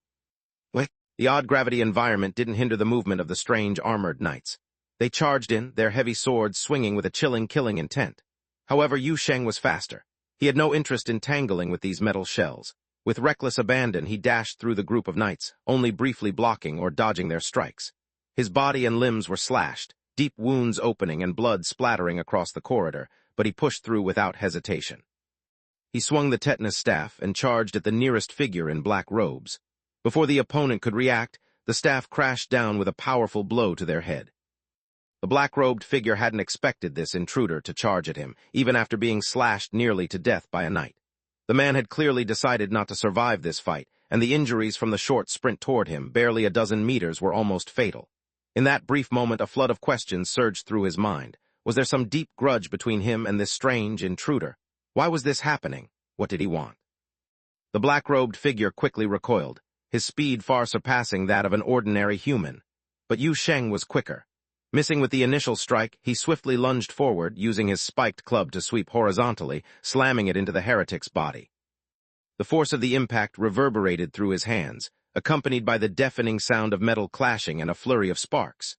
The odd-gravity environment didn't hinder the movement of the strange armored knights. They charged in, their heavy swords swinging with a chilling killing intent. However, Yu Sheng was faster. He had no interest in tangling with these metal shells. With reckless abandon, he dashed through the group of knights, only briefly blocking or dodging their strikes. His body and limbs were slashed, deep wounds opening and blood splattering across the corridor, but he pushed through without hesitation. He swung the tetanus staff and charged at the nearest figure in black robes. Before the opponent could react, the staff crashed down with a powerful blow to their head. The black-robed figure hadn't expected this intruder to charge at him, even after being slashed nearly to death by a knight. The man had clearly decided not to survive this fight, and the injuries from the short sprint toward him, barely a dozen meters, were almost fatal. In that brief moment, a flood of questions surged through his mind. Was there some deep grudge between him and this strange intruder? Why was this happening? What did he want? The black-robed figure quickly recoiled, his speed far surpassing that of an ordinary human. But Yu Sheng was quicker. Missing with the initial strike, he swiftly lunged forward, using his spiked club to sweep horizontally, slamming it into the heretic's body. The force of the impact reverberated through his hands, accompanied by the deafening sound of metal clashing and a flurry of sparks.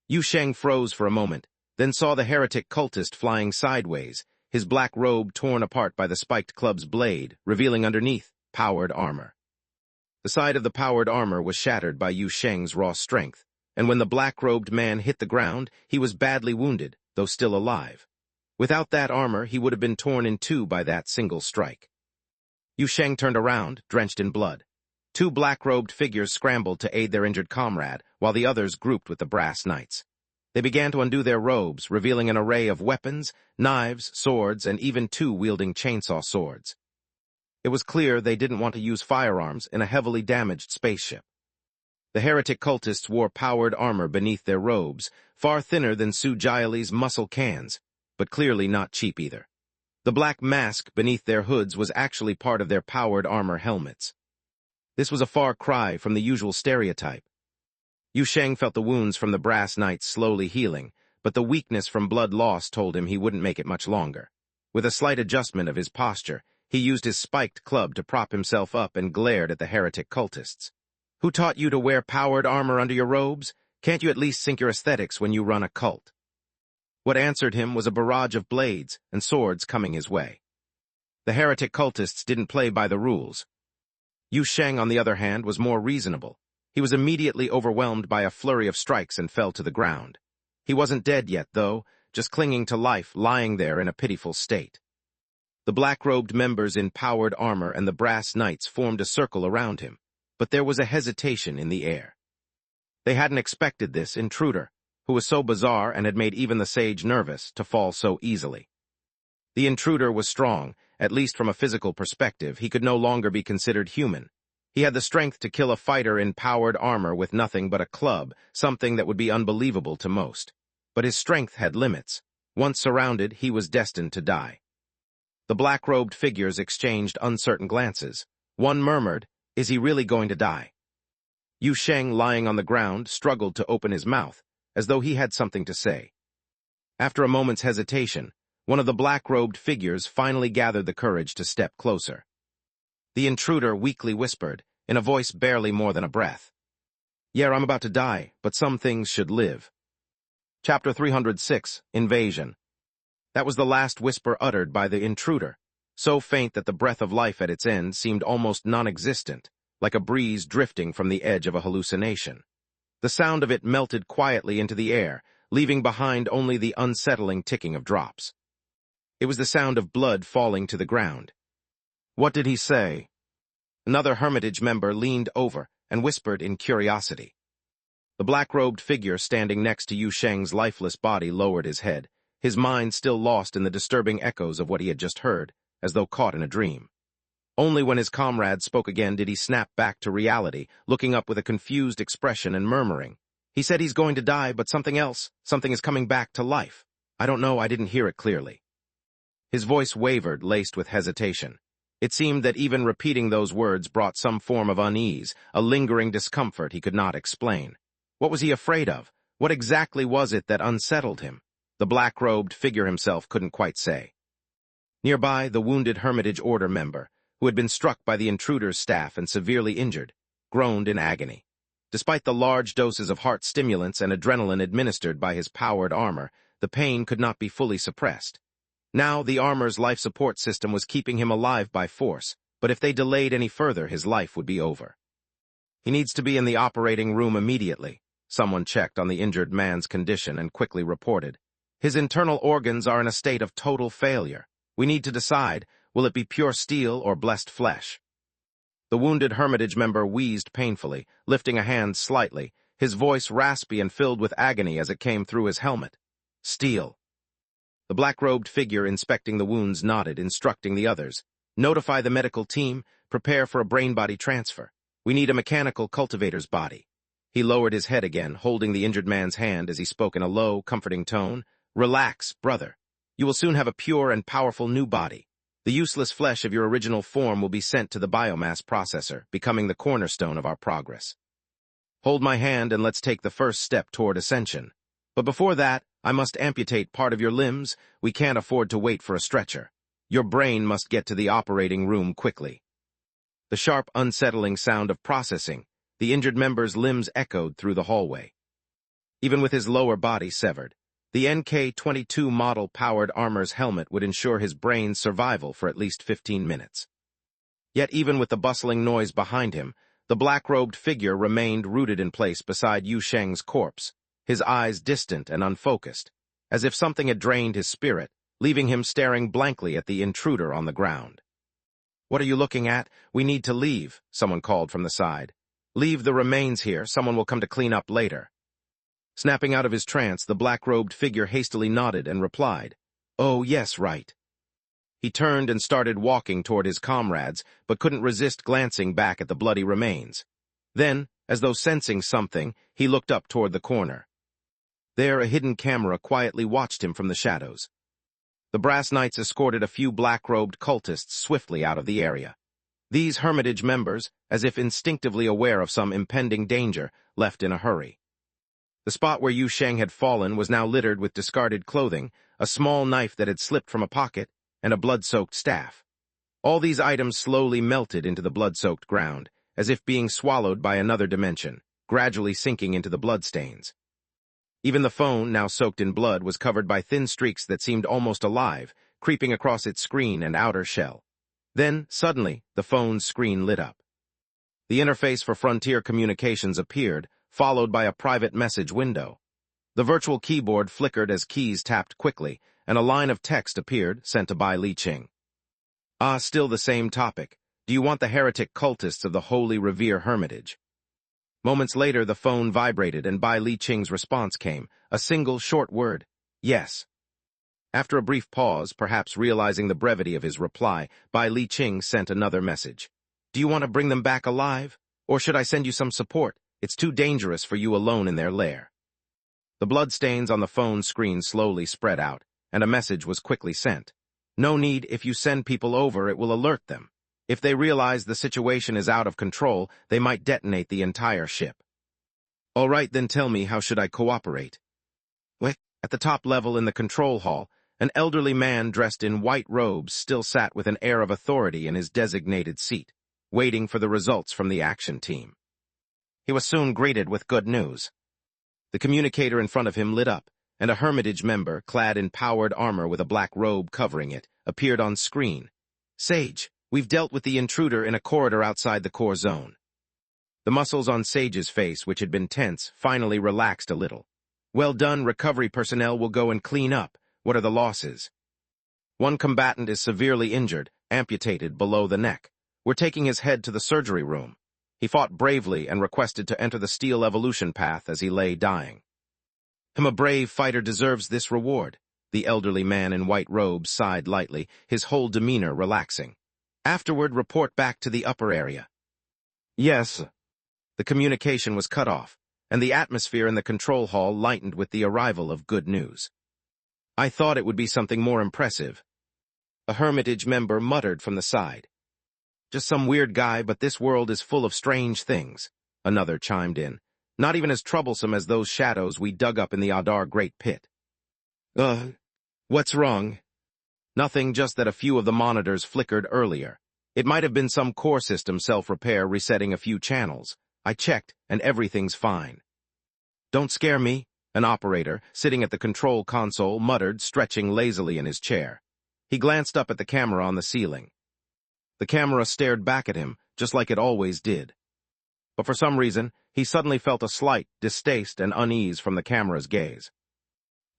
Yu Sheng froze for a moment, then saw the heretic cultist flying sideways, his black robe torn apart by the spiked club's blade, revealing underneath powered armor. The side of the powered armor was shattered by Yu Sheng's raw strength, and when the black-robed man hit the ground, he was badly wounded, though still alive. Without that armor, he would have been torn in two by that single strike. Yu Sheng turned around, drenched in blood. Two black-robed figures scrambled to aid their injured comrade, while the others grouped with the brass knights. They began to undo their robes, revealing an array of weapons, knives, swords, and even two wielding chainsaw swords. It was clear they didn't want to use firearms in a heavily damaged spaceship. The heretic cultists wore powered armor beneath their robes, far thinner than Su Jiali's muscle cans, but clearly not cheap either. The black mask beneath their hoods was actually part of their powered armor helmets. This was a far cry from the usual stereotype. Yu Sheng felt the wounds from the brass knights slowly healing, but the weakness from blood loss told him he wouldn't make it much longer. With a slight adjustment of his posture, he used his spiked club to prop himself up and glared at the heretic cultists. Who taught you to wear powered armor under your robes? Can't you at least sync your aesthetics when you run a cult? What answered him was a barrage of blades and swords coming his way. The heretic cultists didn't play by the rules. Yu Sheng, on the other hand, was more reasonable. He was immediately overwhelmed by a flurry of strikes and fell to the ground. He wasn't dead yet, though, just clinging to life, lying there in a pitiful state. The black-robed members in powered armor and the brass knights formed a circle around him, but there was a hesitation in the air. They hadn't expected this intruder, who was so bizarre and had made even the sage nervous, to fall so easily. The intruder was strong, at least from a physical perspective. He could no longer be considered human. He had the strength to kill a fighter in powered armor with nothing but a club, something that would be unbelievable to most. But his strength had limits. Once surrounded, he was destined to die. The black-robed figures exchanged uncertain glances. One murmured, "Is he really going to die?" Yu Sheng, lying on the ground, struggled to open his mouth, as though he had something to say. After a moment's hesitation, one of the black-robed figures finally gathered the courage to step closer. The intruder weakly whispered, in a voice barely more than a breath, "Yeah, I'm about to die, but some things should live." Chapter 306, Invasion. That was the last whisper uttered by the intruder, so faint that the breath of life at its end seemed almost non-existent, like a breeze drifting from the edge of a hallucination. The sound of it melted quietly into the air, leaving behind only the unsettling ticking of drops. It was the sound of blood falling to the ground. "What did he say?" Another Hermitage member leaned over and whispered in curiosity. The black-robed figure standing next to Yu Sheng's lifeless body lowered his head, his mind still lost in the disturbing echoes of what he had just heard, as though caught in a dream. Only when his comrade spoke again did he snap back to reality, looking up with a confused expression and murmuring, "He said he's going to die, but something else, something is coming back to life. I don't know, I didn't hear it clearly." His voice wavered, laced with hesitation. It seemed that even repeating those words brought some form of unease, a lingering discomfort he could not explain. What was he afraid of? What exactly was it that unsettled him? The black-robed figure himself couldn't quite say. Nearby, the wounded Hermitage Order member, who had been struck by the intruder's staff and severely injured, groaned in agony. Despite the large doses of heart stimulants and adrenaline administered by his powered armor, the pain could not be fully suppressed. Now the armor's life support system was keeping him alive by force, but if they delayed any further, his life would be over. "He needs to be in the operating room immediately." Someone checked on the injured man's condition and quickly reported, "His internal organs are in a state of total failure. We need to decide, will it be pure steel or blessed flesh?" The wounded Hermitage member wheezed painfully, lifting a hand slightly, his voice raspy and filled with agony as it came through his helmet. "Steel." The black-robed figure inspecting the wounds nodded, instructing the others, "Notify the medical team, prepare for a brain-body transfer." We need a mechanical cultivator's body. He lowered his head again, holding the injured man's hand as he spoke in a low, comforting tone. Relax, brother. You will soon have a pure and powerful new body. The useless flesh of your original form will be sent to the biomass processor, becoming the cornerstone of our progress. Hold my hand and let's take the first step toward ascension. But before that, I must amputate part of your limbs. We can't afford to wait for a stretcher. Your brain must get to the operating room quickly. The sharp, unsettling sound of processing, the injured member's limbs echoed through the hallway. Even with his lower body severed, the NK-22 model-powered armor's helmet would ensure his brain's survival for at least 15 minutes. Yet even with the bustling noise behind him, the black-robed figure remained rooted in place beside Yu Sheng's corpse, his eyes distant and unfocused, as if something had drained his spirit, leaving him staring blankly at the intruder on the ground. "What are you looking at? We need to leave," someone called from the side. "Leave the remains here. Someone will come to clean up later." Snapping out of his trance, the black-robed figure hastily nodded and replied, "Oh, yes, right." He turned and started walking toward his comrades, but couldn't resist glancing back at the bloody remains. Then, as though sensing something, he looked up toward the corner. There, a hidden camera quietly watched him from the shadows. The brass knights escorted a few black-robed cultists swiftly out of the area. These Hermitage members, as if instinctively aware of some impending danger, left in a hurry. The spot where Yu Sheng had fallen was now littered with discarded clothing, a small knife that had slipped from a pocket, and a blood-soaked staff. All these items slowly melted into the blood-soaked ground, as if being swallowed by another dimension, gradually sinking into the bloodstains. Even the phone, now soaked in blood, was covered by thin streaks that seemed almost alive, creeping across its screen and outer shell. Then, suddenly, the phone's screen lit up. The interface for Frontier Communications appeared, followed by a private message window. The virtual keyboard flickered as keys tapped quickly, and a line of text appeared, sent to Bai Li Qing. "Ah, still the same topic. Do you want the heretic cultists of the Holy Revere Hermitage?" Moments later, the phone vibrated and Bai Li Qing's response came, a single short word, "Yes." After a brief pause, perhaps realizing the brevity of his reply, Bai Li Qing sent another message. "Do you want to bring them back alive? Or should I send you some support? It's too dangerous for you alone in their lair." The bloodstains on the phone screen slowly spread out, and a message was quickly sent. "No need. If you send people over, it will alert them. If they realize the situation is out of control, they might detonate the entire ship." "All right, then tell me, how should I cooperate?" At the top level in the control hall, an elderly man dressed in white robes still sat with an air of authority in his designated seat, waiting for the results from the action team. He was soon greeted with good news. The communicator in front of him lit up, and a Hermitage member, clad in powered armor with a black robe covering it, appeared on screen. "Sage, we've dealt with the intruder in a corridor outside the core zone." The muscles on Sage's face, which had been tense, finally relaxed a little. "Well done, recovery personnel will go and clean up. What are the losses?" "One combatant is severely injured, amputated below the neck. We're taking his head to the surgery room. He fought bravely and requested to enter the steel evolution path as he lay dying." "A brave fighter deserves this reward." The elderly man in white robes sighed lightly, his whole demeanor relaxing. "Afterward, report back to the upper area." "Yes." The communication was cut off, and the atmosphere in the control hall lightened with the arrival of good news. "I thought it would be something more impressive," a Hermitage member muttered from the side. "Just some weird guy, but this world is full of strange things," another chimed in. "Not even as troublesome as those shadows we dug up in the Adar Great Pit." What's wrong?" "Nothing, just that a few of the monitors flickered earlier. It might have been some core system self-repair resetting a few channels. I checked, and everything's fine." "Don't scare me," an operator, sitting at the control console, muttered, stretching lazily in his chair. He glanced up at the camera on the ceiling. The camera stared back at him, just like it always did. But for some reason, he suddenly felt a slight distaste and unease from the camera's gaze.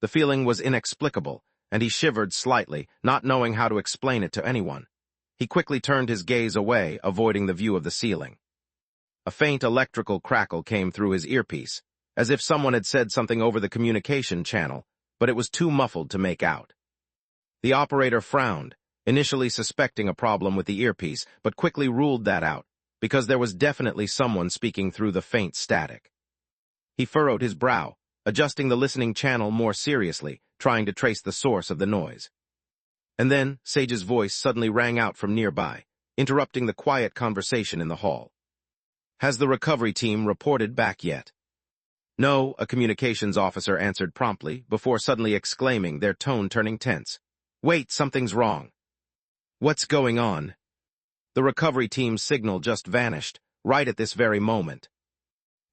The feeling was inexplicable, and he shivered slightly, not knowing how to explain it to anyone. He quickly turned his gaze away, avoiding the view of the ceiling. A faint electrical crackle came through his earpiece, as if someone had said something over the communication channel, but it was too muffled to make out. The operator frowned, initially suspecting a problem with the earpiece, but quickly ruled that out. because there was definitely someone speaking through the faint static. He furrowed his brow, adjusting the listening channel more seriously, trying to trace the source of the noise. And then Sage's voice suddenly rang out from nearby, interrupting the quiet conversation in the hall. "Has the recovery team reported back yet?" "No," a communications officer answered promptly, before suddenly exclaiming, their tone turning tense. "Wait, something's wrong." "What's going on?" The recovery team's signal just vanished, right at this very moment.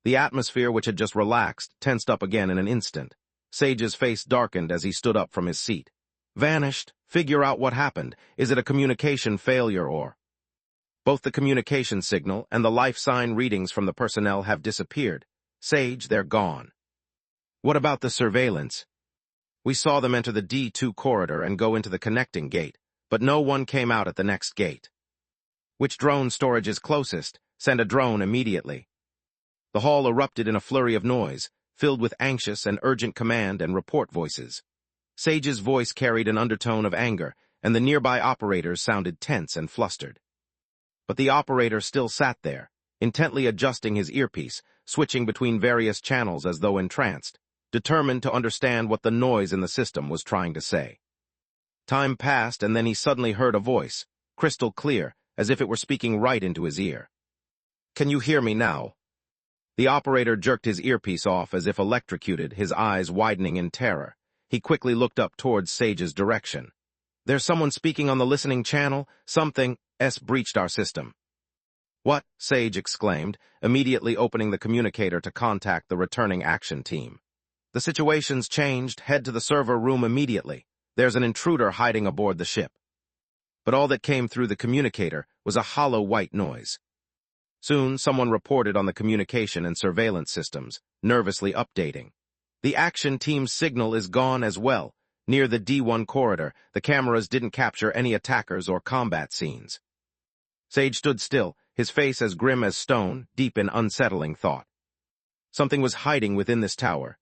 The atmosphere, which had just relaxed, tensed up again in an instant. Sage's face darkened as he stood up from his seat. "Vanished? Figure out what happened. Is it a communication failure or—" "Both the communication signal and the life sign readings from the personnel have disappeared. Sage, they're gone." "What about the surveillance?" "We saw them enter the D2 corridor and go into the connecting gate, but no one came out at the next gate." "Which drone storage is closest? Send a drone immediately." The hall erupted in a flurry of noise, filled with anxious and urgent command and report voices. Sage's voice carried an undertone of anger, and the nearby operators sounded tense and flustered. But the operator still sat there, intently adjusting his earpiece, switching between various channels as though entranced, determined to understand what the noise in the system was trying to say. Time passed, and then he suddenly heard a voice, crystal clear, as if it were speaking right into his ear. "Can you hear me now?" The operator jerked his earpiece off as if electrocuted, his eyes widening in terror. He quickly looked up towards Sage's direction. "There's someone speaking on the listening channel. Something S breached our system." "What?" Sage exclaimed, immediately opening the communicator to contact the returning action team. "The situation's changed. Head to the server room immediately. There's an intruder hiding aboard the ship." But all that came through the communicator was a hollow white noise. Soon, someone reported on the communication and surveillance systems, nervously updating. "The action team's signal is gone as well. Near the D1 corridor, the cameras didn't capture any attackers or combat scenes." Sage stood still, his face as grim as stone, deep in unsettling thought. Something was hiding within this tower.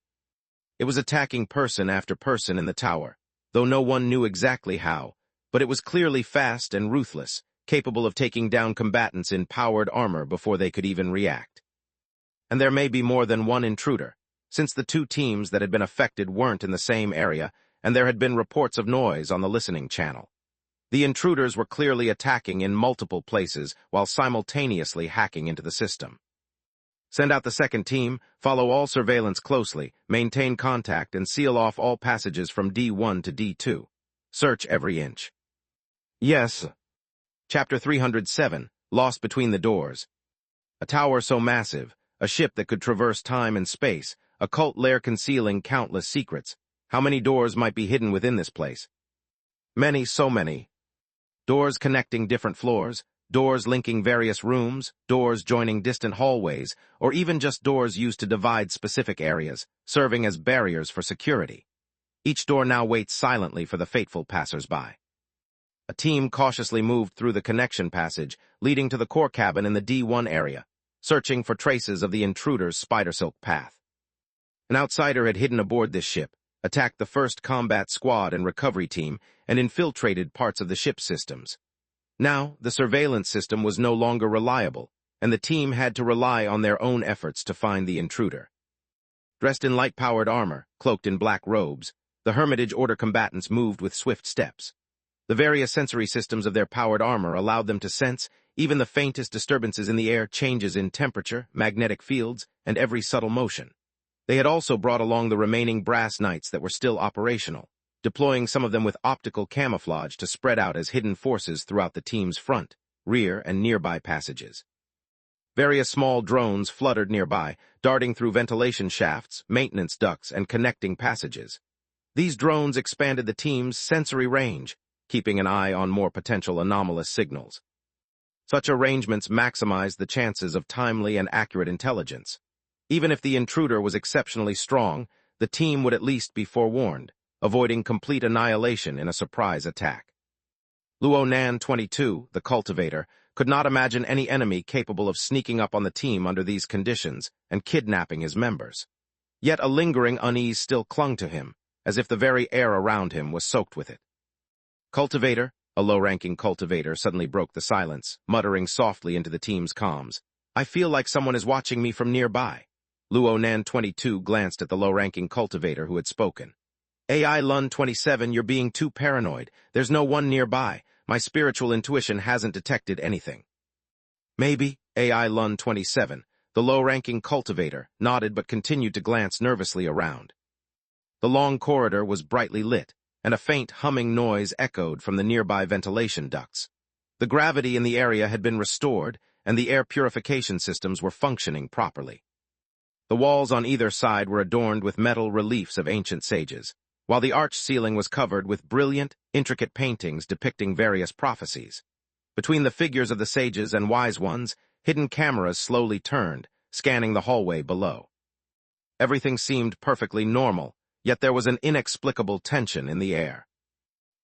It was attacking person after person in the tower, though no one knew exactly how, but it was clearly fast and ruthless, capable of taking down combatants in powered armor before they could even react. And there may be more than one intruder, since the two teams that had been affected weren't in the same area, and there had been reports of noise on the listening channel. The intruders were clearly attacking in multiple places while simultaneously hacking into the system. "Send out the second team, follow all surveillance closely, maintain contact, and seal off all passages from D1 to D2. Search every inch." "Yes." Chapter 307, Lost Between the Doors. A tower so massive, a ship that could traverse time and space, a cult lair concealing countless secrets. How many doors might be hidden within this place? Many, so many. Doors connecting different floors, doors linking various rooms, doors joining distant hallways, or even just doors used to divide specific areas, serving as barriers for security. Each door now waits silently for the fateful passers-by. A team cautiously moved through the connection passage, leading to the core cabin in the D1 area, searching for traces of the intruder's spider-silk path. An outsider had hidden aboard this ship, attacked the first combat squad and recovery team, and infiltrated parts of the ship's systems. Now, the surveillance system was no longer reliable, and the team had to rely on their own efforts to find the intruder. Dressed in light-powered armor, cloaked in black robes, the Hermitage Order combatants moved with swift steps. The various sensory systems of their powered armor allowed them to sense even the faintest disturbances in the air, changes in temperature, magnetic fields, and every subtle motion. They had also brought along the remaining brass knights that were still operational, deploying some of them with optical camouflage to spread out as hidden forces throughout the team's front, rear, and nearby passages. Various small drones fluttered nearby, darting through ventilation shafts, maintenance ducts, and connecting passages. These drones expanded the team's sensory range, keeping an eye on more potential anomalous signals. Such arrangements maximized the chances of timely and accurate intelligence. Even if the intruder was exceptionally strong, the team would at least be forewarned, avoiding complete annihilation in a surprise attack. Luo Nan 22, the cultivator, could not imagine any enemy capable of sneaking up on the team under these conditions and kidnapping his members. Yet a lingering unease still clung to him, as if the very air around him was soaked with it. "Cultivator, A low-ranking cultivator suddenly broke the silence, muttering softly into the team's comms. I feel like someone is watching me from nearby. Luonan 22 glanced at the low-ranking cultivator who had spoken. AI Lun 27, you're being too paranoid. There's no one nearby. My spiritual intuition hasn't detected anything. Maybe, AI Lun 27, the low-ranking cultivator, nodded but continued to glance nervously around. The long corridor was brightly lit, and a faint humming noise echoed from the nearby ventilation ducts. The gravity in the area had been restored, and the air purification systems were functioning properly. The walls on either side were adorned with metal reliefs of ancient sages, while the arched ceiling was covered with brilliant, intricate paintings depicting various prophecies. Between the figures of the sages and wise ones, hidden cameras slowly turned, scanning the hallway below. Everything seemed perfectly normal, yet there was an inexplicable tension in the air.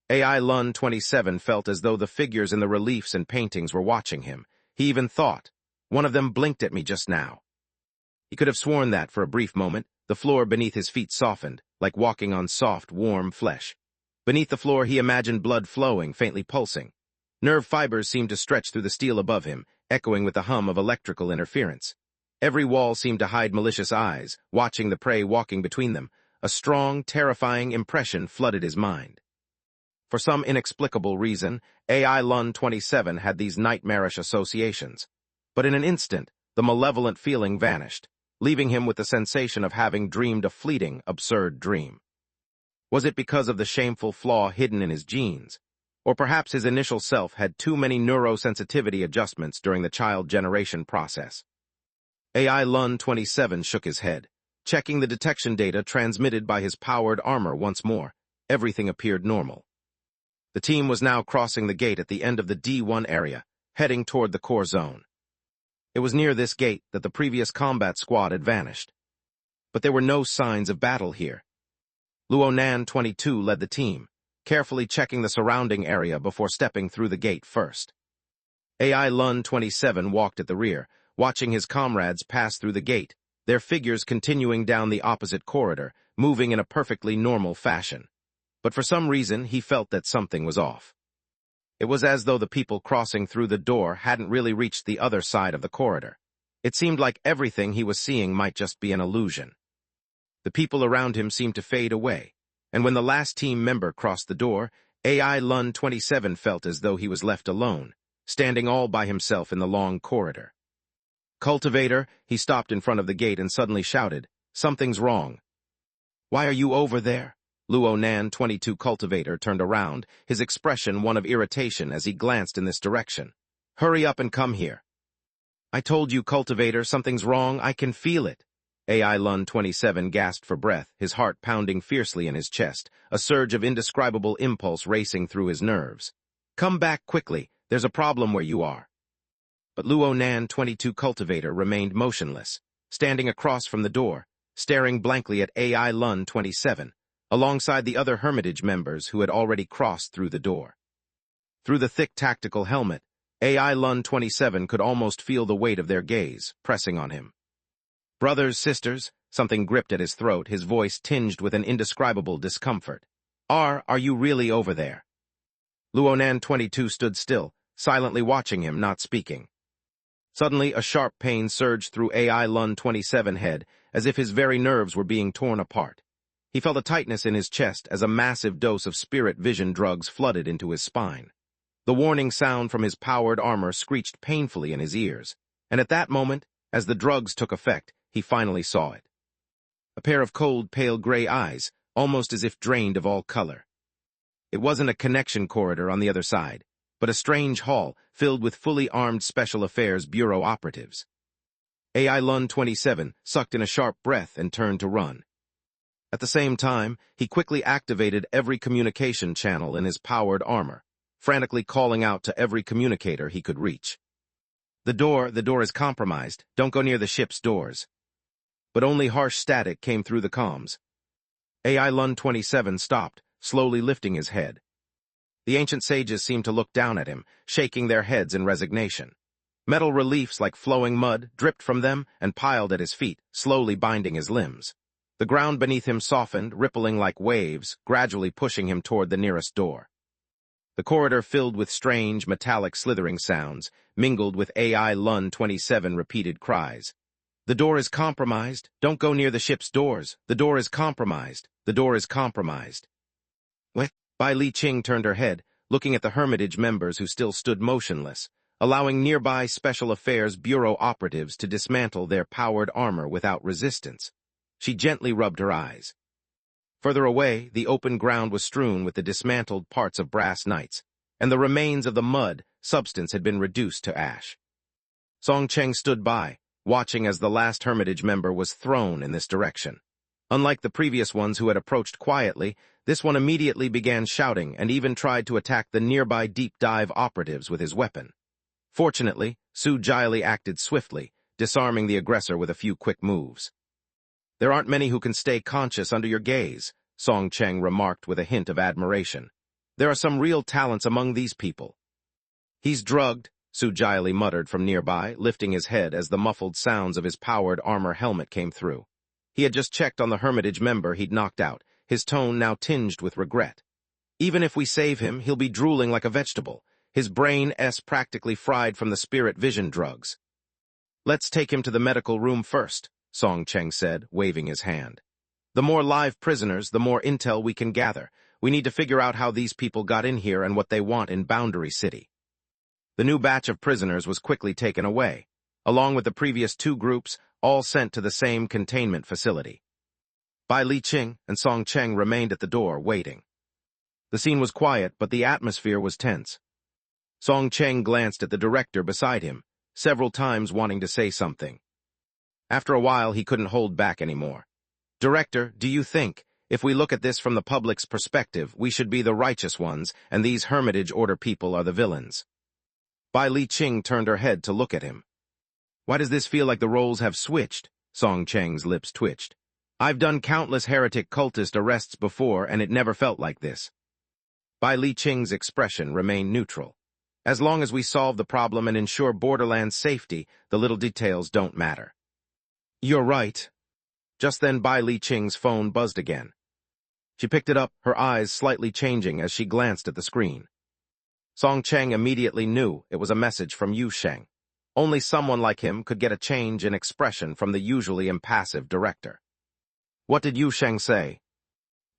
AI Lun 27 felt as though the figures in the reliefs and paintings were watching him. He even thought, one of them blinked at me just now. He could have sworn that for a brief moment, the floor beneath his feet softened, like walking on soft, warm flesh. Beneath the floor he imagined blood flowing, faintly pulsing. Nerve fibers seemed to stretch through the steel above him, echoing with the hum of electrical interference. Every wall seemed to hide malicious eyes, watching the prey walking between them. A strong, terrifying impression flooded his mind. For some inexplicable reason, AI Lun 27 had these nightmarish associations. But in an instant, the malevolent feeling vanished, leaving him with the sensation of having dreamed a fleeting, absurd dream. Was it because of the shameful flaw hidden in his genes? Or perhaps his initial self had too many neurosensitivity adjustments during the child generation process? AI Lun 27 shook his head. Checking the detection data transmitted by his powered armor once more, everything appeared normal. The team was now crossing the gate at the end of the D1 area, heading toward the core zone. It was near this gate that the previous combat squad had vanished. But there were no signs of battle here. Luonan 22 led the team, carefully checking the surrounding area before stepping through the gate first. AI Lun 27 walked at the rear, watching his comrades pass through the gate, their figures continuing down the opposite corridor, moving in a perfectly normal fashion. But for some reason, he felt that something was off. It was as though the people crossing through the door hadn't really reached the other side of the corridor. It seemed like everything he was seeing might just be an illusion. The people around him seemed to fade away, and when the last team member crossed the door, AI Lun 27 felt as though he was left alone, standing all by himself in the long corridor. Cultivator, he stopped in front of the gate and suddenly shouted, "Something's wrong." "Why are you over there?" Luonan 22 Cultivator turned around, his expression one of irritation as he glanced in this direction. "Hurry up and come here." "I told you, Cultivator, something's wrong. I can feel it." AI Lun 27 gasped for breath, his heart pounding fiercely in his chest, a surge of indescribable impulse racing through his nerves. "Come back quickly. There's a problem where you are." But Luonan 22 Cultivator remained motionless, standing across from the door, staring blankly at AI Lun 27, alongside the other Hermitage members who had already crossed through the door. Through the thick tactical helmet, AI Lun 27 could almost feel the weight of their gaze, pressing on him. "Brothers, sisters," something gripped at his throat, his voice tinged with an indescribable discomfort. Are you really over there?" Luonan 22 stood still, silently watching him, not speaking. Suddenly, a sharp pain surged through AI Lun 27 head, as if his very nerves were being torn apart. He felt a tightness in his chest as a massive dose of spirit vision drugs flooded into his spine. The warning sound from his powered armor screeched painfully in his ears, and at that moment, as the drugs took effect, he finally saw it. A pair of cold, pale gray eyes, almost as if drained of all color. It wasn't a connection corridor on the other side, but a strange hall filled with fully armed Special Affairs Bureau operatives. AI Lun 27 sucked in a sharp breath and turned to run. At the same time, he quickly activated every communication channel in his powered armor, frantically calling out to every communicator he could reach. The door is compromised. Don't go near the ship's doors." But only harsh static came through the comms. AI Lun 27 stopped, slowly lifting his head. The ancient sages seemed to look down at him, shaking their heads in resignation. Metal reliefs like flowing mud dripped from them and piled at his feet, slowly binding his limbs. The ground beneath him softened, rippling like waves, gradually pushing him toward the nearest door. The corridor filled with strange, metallic slithering sounds, mingled with AI Lun 27 repeated cries. The door is compromised. Don't go near the ship's doors. The door is compromised. The door is compromised. What? Bai Li Qing turned her head, looking at the Hermitage members who still stood motionless, allowing nearby Special Affairs Bureau operatives to dismantle their powered armor without resistance. She gently rubbed her eyes. Further away, the open ground was strewn with the dismantled parts of brass knights, and the remains of the mud substance had been reduced to ash. Song Cheng stood by, watching as the last Hermitage member was thrown in this direction. Unlike the previous ones who had approached quietly, this one immediately began shouting and even tried to attack the nearby deep-dive operatives with his weapon. Fortunately, Su Jiali acted swiftly, disarming the aggressor with a few quick moves. "There aren't many who can stay conscious under your gaze," Song Cheng remarked with a hint of admiration. "There are some real talents among these people." "He's drugged," Su Jiali muttered from nearby, lifting his head as the muffled sounds of his powered armor helmet came through. He had just checked on the Hermitage member he'd knocked out, his tone now tinged with regret. "Even if we save him, he'll be drooling like a vegetable, his brain practically fried from the spirit vision drugs." "Let's take him to the medical room first," Song Cheng said, waving his hand. "The more live prisoners, the more intel we can gather. We need to figure out how these people got in here and what they want in Boundary City." The new batch of prisoners was quickly taken away, along with the previous two groups, all sent to the same containment facility. Bai Li Qing and Song Cheng remained at the door, waiting. The scene was quiet, but the atmosphere was tense. Song Cheng glanced at the director beside him, several times wanting to say something. After a while, he couldn't hold back anymore. "Director, do you think, if we look at this from the public's perspective, we should be the righteous ones, and these Hermitage Order people are the villains?" Bai Li Qing turned her head to look at him. "Why does this feel like the roles have switched?" Song Cheng's lips twitched. "I've done countless heretic cultist arrests before, and it never felt like this." Bai Li Qing's expression remained neutral. "As long as we solve the problem and ensure Borderlands' safety, the little details don't matter." "You're right." Just then Bai Li Qing's phone buzzed again. She picked it up, her eyes slightly changing as she glanced at the screen. Song Cheng immediately knew it was a message from Yu Sheng. Only someone like him could get a change in expression from the usually impassive director. "What did Yu Sheng say?"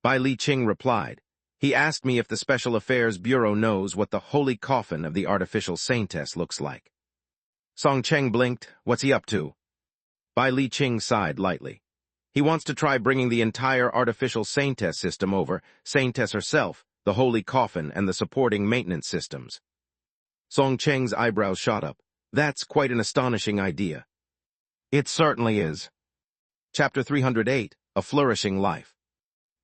Bai Li Qing replied. "He asked me if the Special Affairs Bureau knows what the holy coffin of the artificial saintess looks like." Song Cheng blinked. "What's he up to?" Bai Li Qing sighed lightly. "He wants to try bringing the entire artificial saintess system over, saintess herself, the holy coffin, and the supporting maintenance systems." Song Cheng's eyebrows shot up. "That's quite an astonishing idea." "It certainly is." Chapter 308, A Flourishing Life.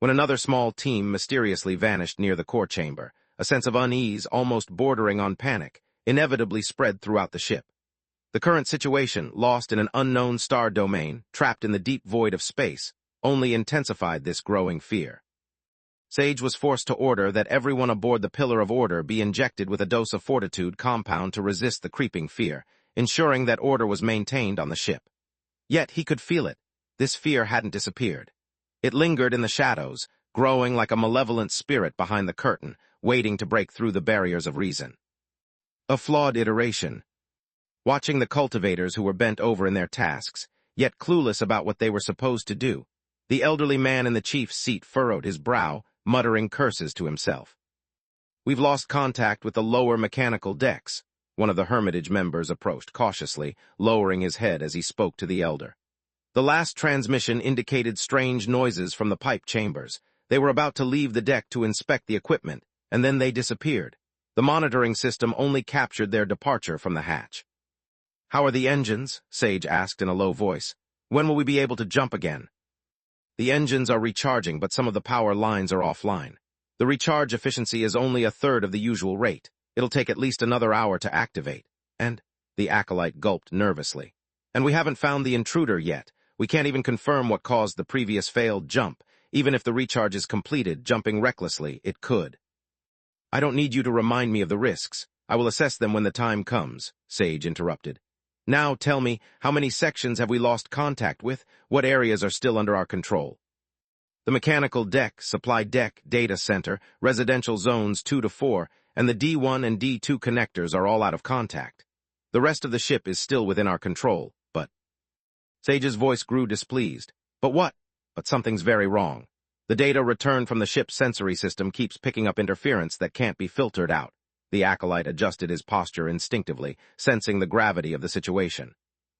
When another small team mysteriously vanished near the core chamber, a sense of unease, almost bordering on panic, inevitably spread throughout the ship. The current situation, lost in an unknown star domain, trapped in the deep void of space, only intensified this growing fear. Sage was forced to order that everyone aboard the Pillar of Order be injected with a dose of fortitude compound to resist the creeping fear, ensuring that order was maintained on the ship. Yet he could feel it. This fear hadn't disappeared. It lingered in the shadows, growing like a malevolent spirit behind the curtain, waiting to break through the barriers of reason. A flawed iteration. Watching the cultivators who were bent over in their tasks, yet clueless about what they were supposed to do, the elderly man in the chief's seat furrowed his brow, muttering curses to himself. "We've lost contact with the lower mechanical decks," one of the Hermitage members approached cautiously, lowering his head as he spoke to the elder. "The last transmission indicated strange noises from the pipe chambers. They were about to leave the deck to inspect the equipment, and then they disappeared. The monitoring system only captured their departure from the hatch." "How are the engines?" Sage asked in a low voice. "When will we be able to jump again?" "The engines are recharging, but some of the power lines are offline. The recharge efficiency is only a third of the usual rate. It'll take at least another hour to activate." "And?" The acolyte gulped nervously. "And we haven't found the intruder yet. We can't even confirm what caused the previous failed jump. Even if the recharge is completed, jumping recklessly, it could." "I don't need you to remind me of the risks. I will assess them when the time comes," Sage interrupted. "Now tell me, how many sections have we lost contact with? What areas are still under our control?" "The mechanical deck, supply deck, data center, residential zones 2 to 4, and the D1 and D2 connectors are all out of contact. The rest of the ship is still within our control, but... Sage's voice grew displeased. But what? But something's very wrong. The data returned from the ship's sensory system keeps picking up interference that can't be filtered out. The acolyte adjusted his posture instinctively, sensing the gravity of the situation.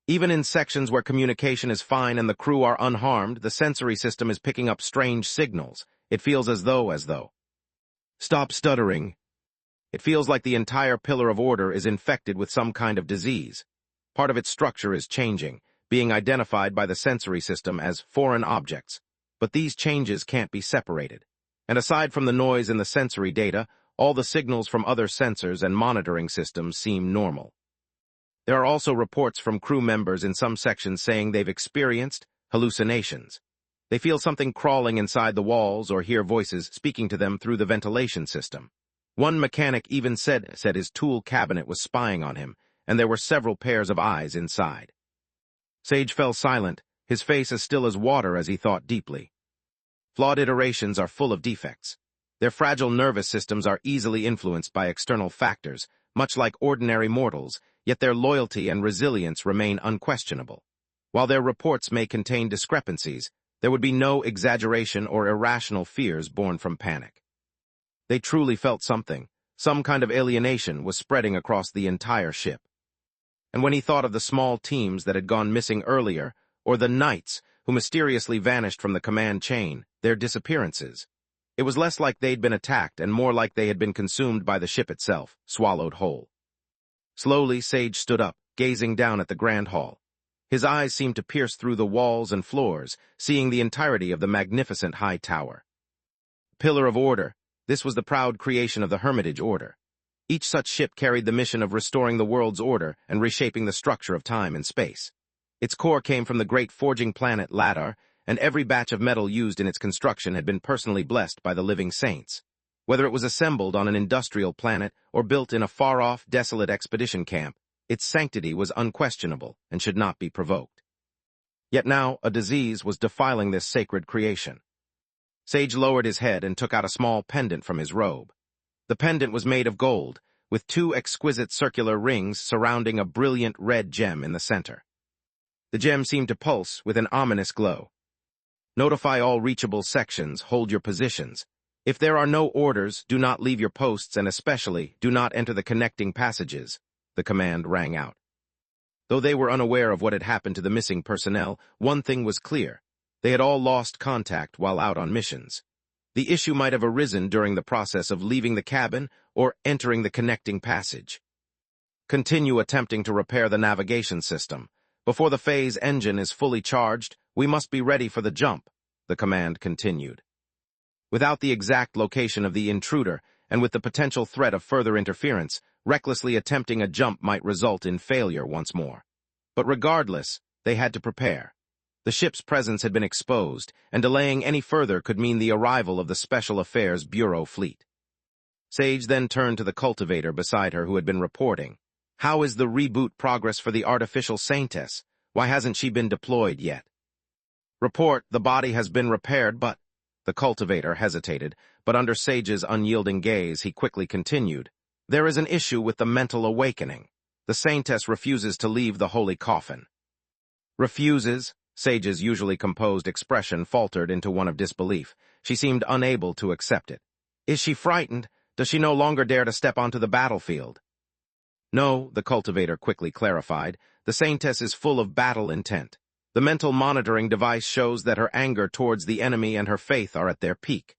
Even in sections where communication is fine and the crew are unharmed, the sensory system is picking up strange signals. It feels as though... Stop stuttering. It feels like the entire pillar of order is infected with some kind of disease. Part of its structure is changing, being identified by the sensory system as foreign objects. But these changes can't be separated. And aside from the noise in the sensory data, all the signals from other sensors and monitoring systems seem normal. There are also reports from crew members in some sections saying they've experienced hallucinations. They feel something crawling inside the walls or hear voices speaking to them through the ventilation system. One mechanic even said his tool cabinet was spying on him, and there were several pairs of eyes inside. Sage fell silent, his face as still as water as he thought deeply. Flawed iterations are full of defects. Their fragile nervous systems are easily influenced by external factors, much like ordinary mortals, yet their loyalty and resilience remain unquestionable. While their reports may contain discrepancies, there would be no exaggeration or irrational fears born from panic. They truly felt something. Some kind of alienation was spreading across the entire ship. And when he thought of the small teams that had gone missing earlier, or the knights who mysteriously vanished from the command chain, their disappearances, it was less like they'd been attacked and more like they had been consumed by the ship itself, swallowed whole. Slowly, Sage stood up, gazing down at the grand hall. His eyes seemed to pierce through the walls and floors, seeing the entirety of the magnificent high tower. Pillar of Order, this was the proud creation of the Hermitage Order. Each such ship carried the mission of restoring the world's order and reshaping the structure of time and space. Its core came from the great forging planet Ladar, and every batch of metal used in its construction had been personally blessed by the living saints. Whether it was assembled on an industrial planet or built in a far-off, desolate expedition camp, its sanctity was unquestionable and should not be provoked. Yet now a disease was defiling this sacred creation. Sage lowered his head and took out a small pendant from his robe. The pendant was made of gold, with two exquisite circular rings surrounding a brilliant red gem in the center. The gem seemed to pulse with an ominous glow. Notify all reachable sections, hold your positions. If there are no orders, do not leave your posts and especially do not enter the connecting passages, the command rang out. Though they were unaware of what had happened to the missing personnel, one thing was clear. They had all lost contact while out on missions. The issue might have arisen during the process of leaving the cabin or entering the connecting passage. Continue attempting to repair the navigation system. Before the phase engine is fully charged, we must be ready for the jump, the command continued. Without the exact location of the intruder, and with the potential threat of further interference, recklessly attempting a jump might result in failure once more. But regardless, they had to prepare. The ship's presence had been exposed, and delaying any further could mean the arrival of the Special Affairs Bureau fleet. Sage then turned to the cultivator beside her who had been reporting. How is the reboot progress for the artificial saintess? Why hasn't she been deployed yet? Report, the body has been repaired, but... The cultivator hesitated, but under Sage's unyielding gaze, he quickly continued. There is an issue with the mental awakening. The saintess refuses to leave the holy coffin. Refuses? Sage's usually composed expression faltered into one of disbelief. She seemed unable to accept it. Is she frightened? Does she no longer dare to step onto the battlefield? No, the cultivator quickly clarified. The saintess is full of battle intent. The mental monitoring device shows that her anger towards the enemy and her faith are at their peak.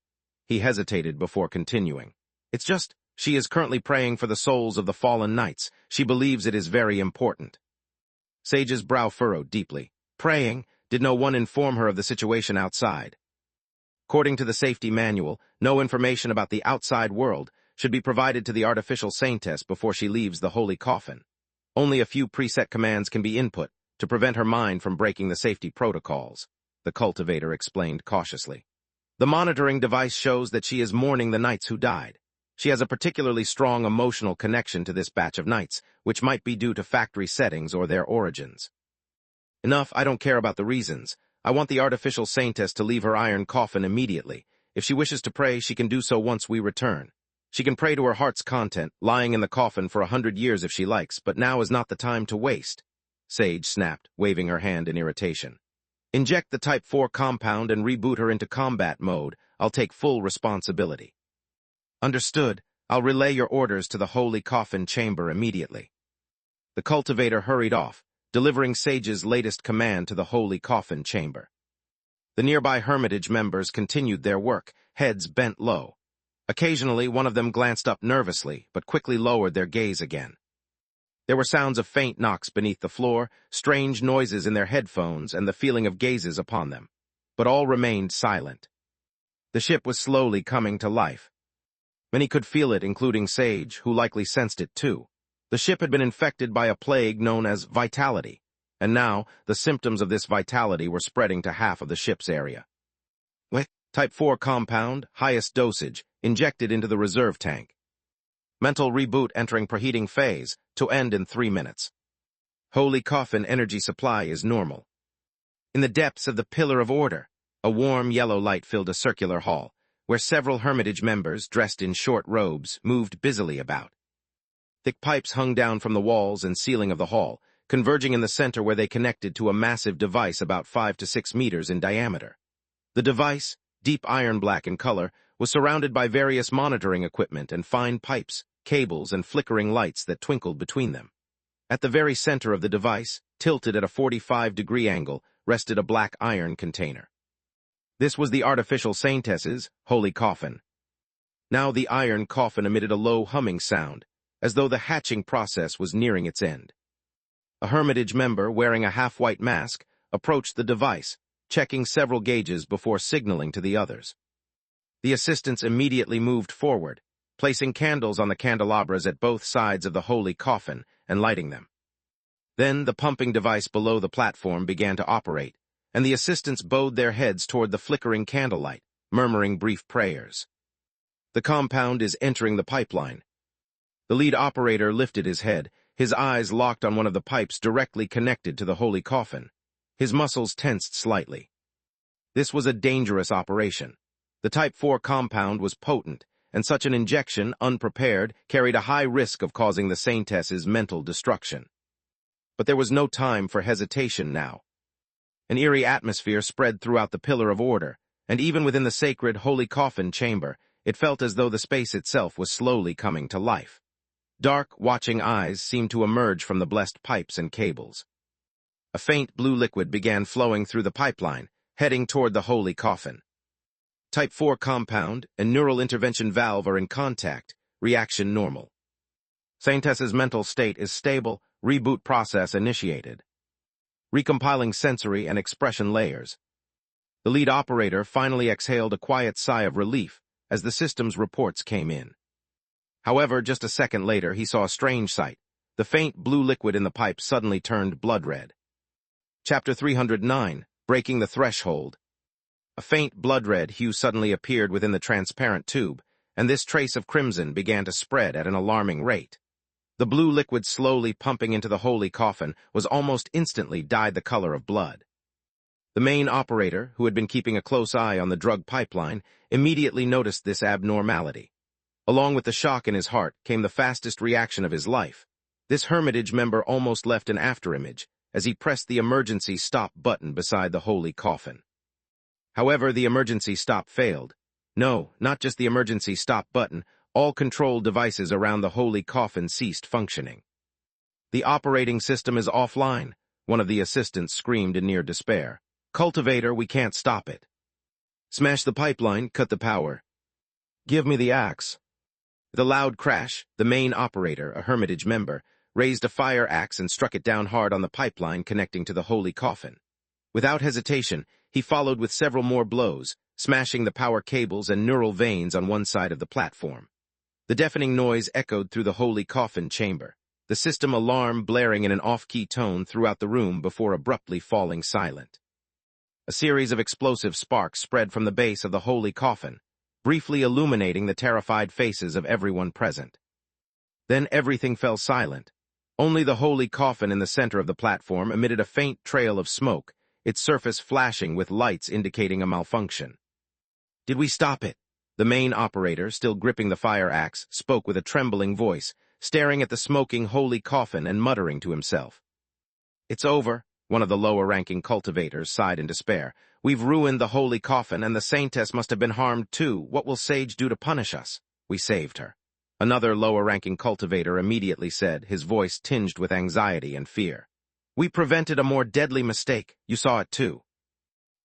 He hesitated before continuing. It's just, she is currently praying for the souls of the fallen knights. She believes it is very important. Sage's brow furrowed deeply. Praying? Did no one inform her of the situation outside? According to the safety manual, no information about the outside world should be provided to the artificial saintess before she leaves the holy coffin. Only a few preset commands can be input to prevent her mind from breaking the safety protocols, the cultivator explained cautiously. The monitoring device shows that she is mourning the knights who died. She has a particularly strong emotional connection to this batch of knights, which might be due to factory settings or their origins. Enough, I don't care about the reasons. I want the artificial saintess to leave her iron coffin immediately. If she wishes to pray, she can do so once we return. She can pray to her heart's content, lying in the coffin for 100 years if she likes, but now is not the time to waste. Sage snapped, waving her hand in irritation. Inject the Type 4 compound and reboot her into combat mode. I'll take full responsibility. Understood. I'll relay your orders to the holy coffin chamber immediately. The cultivator hurried off, delivering Sage's latest command to the holy coffin chamber. The nearby hermitage members continued their work, heads bent low. Occasionally, one of them glanced up nervously, but quickly lowered their gaze again. There were sounds of faint knocks beneath the floor, strange noises in their headphones, and the feeling of gazes upon them. But all remained silent. The ship was slowly coming to life. Many could feel it, including Sage, who likely sensed it too. The ship had been infected by a plague known as vitality, and now the symptoms of this vitality were spreading to half of the ship's area. Type 4 compound, highest dosage, injected into the reserve tank. Mental reboot entering preheating phase, to end in 3 minutes. Holy coffin energy supply is normal. In the depths of the Pillar of Order, a warm yellow light filled a circular hall, where several hermitage members, dressed in short robes, moved busily about. Thick pipes hung down from the walls and ceiling of the hall, converging in the center where they connected to a massive device about 5 to 6 meters in diameter. The device, deep iron black in color, was surrounded by various monitoring equipment and fine pipes, cables, and flickering lights that twinkled between them. At the very center of the device, tilted at a 45-degree angle, rested a black iron container. This was the artificial saintess's holy coffin. Now the iron coffin emitted a low humming sound, as though the hatching process was nearing its end. A hermitage member wearing a half-white mask approached the device, checking several gauges before signaling to the others. The assistants immediately moved forward, placing candles on the candelabras at both sides of the holy coffin and lighting them. Then the pumping device below the platform began to operate, and the assistants bowed their heads toward the flickering candlelight, murmuring brief prayers. The compound is entering the pipeline. The lead operator lifted his head, his eyes locked on one of the pipes directly connected to the holy coffin. His muscles tensed slightly. This was a dangerous operation. The Type 4 compound was potent, and such an injection, unprepared, carried a high risk of causing the saintess's mental destruction. But there was no time for hesitation now. An eerie atmosphere spread throughout the Pillar of Order, and even within the sacred holy coffin chamber, it felt as though the space itself was slowly coming to life. Dark, watching eyes seemed to emerge from the blessed pipes and cables. A faint blue liquid began flowing through the pipeline, heading toward the holy coffin. Type 4 compound and neural intervention valve are in contact, reaction normal. Saintess's mental state is stable, reboot process initiated. Recompiling sensory and expression layers. The lead operator finally exhaled a quiet sigh of relief as the system's reports came in. However, just a second later, he saw a strange sight. The faint blue liquid in the pipe suddenly turned blood red. Chapter 309, Breaking the Threshold. A faint blood red hue suddenly appeared within the transparent tube, and this trace of crimson began to spread at an alarming rate. The blue liquid slowly pumping into the holy coffin was almost instantly dyed the color of blood. The main operator, who had been keeping a close eye on the drug pipeline, immediately noticed this abnormality. Along with the shock in his heart came the fastest reaction of his life. This hermitage member almost left an afterimage as he pressed the emergency stop button beside the holy coffin. However, the emergency stop failed. No, not just the emergency stop button, all control devices around the holy coffin ceased functioning. "The operating system is offline," one of the assistants screamed in near despair. "Cultivator, we can't stop it." "Smash the pipeline, cut the power." "Give me the axe." With a loud crash, the main operator, a hermitage member, raised a fire axe and struck it down hard on the pipeline connecting to the holy coffin. Without hesitation, he followed with several more blows, smashing the power cables and neural veins on one side of the platform. The deafening noise echoed through the holy coffin chamber, the system alarm blaring in an off-key tone throughout the room before abruptly falling silent. A series of explosive sparks spread from the base of the holy coffin, briefly illuminating the terrified faces of everyone present. Then everything fell silent. Only the holy coffin in the center of the platform emitted a faint trail of smoke, its surface flashing with lights indicating a malfunction. "Did we stop it?" The main operator, still gripping the fire axe, spoke with a trembling voice, staring at the smoking holy coffin and muttering to himself. "It's over," one of the lower-ranking cultivators sighed in despair. "We've ruined the holy coffin, and the saintess must have been harmed too. What will Sage do to punish us?" "We saved her," another lower-ranking cultivator immediately said, his voice tinged with anxiety and fear. "We prevented a more deadly mistake. You saw it too."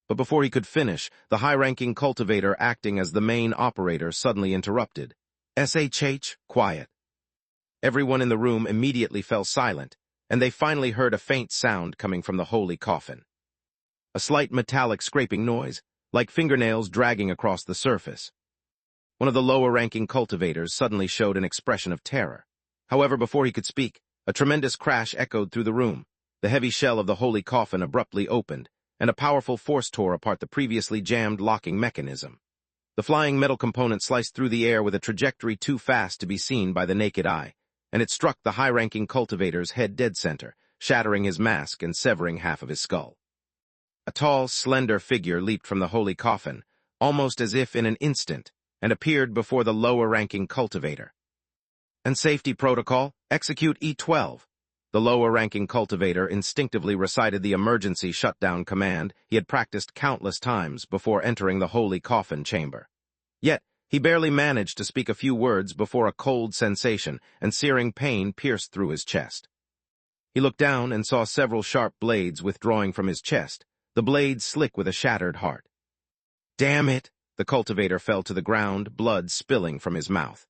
But before he could finish, the high-ranking cultivator acting as the main operator suddenly interrupted. "SHH, quiet." Everyone in the room immediately fell silent, and they finally heard a faint sound coming from the holy coffin. A slight metallic scraping noise, like fingernails dragging across the surface. One of the lower-ranking cultivators suddenly showed an expression of terror. However, before he could speak, a tremendous crash echoed through the room. The heavy shell of the holy coffin abruptly opened, and a powerful force tore apart the previously jammed locking mechanism. The flying metal component sliced through the air with a trajectory too fast to be seen by the naked eye, and it struck the high-ranking cultivator's head dead center, shattering his mask and severing half of his skull. A tall, slender figure leaped from the holy coffin, almost as if in an instant, and appeared before the lower-ranking cultivator. "And safety protocol, execute E12. The lower-ranking cultivator instinctively recited the emergency shutdown command he had practiced countless times before entering the holy coffin chamber. Yet, he barely managed to speak a few words before a cold sensation and searing pain pierced through his chest. He looked down and saw several sharp blades withdrawing from his chest, the blades slick with a shattered heart. "Damn it!" The cultivator fell to the ground, blood spilling from his mouth.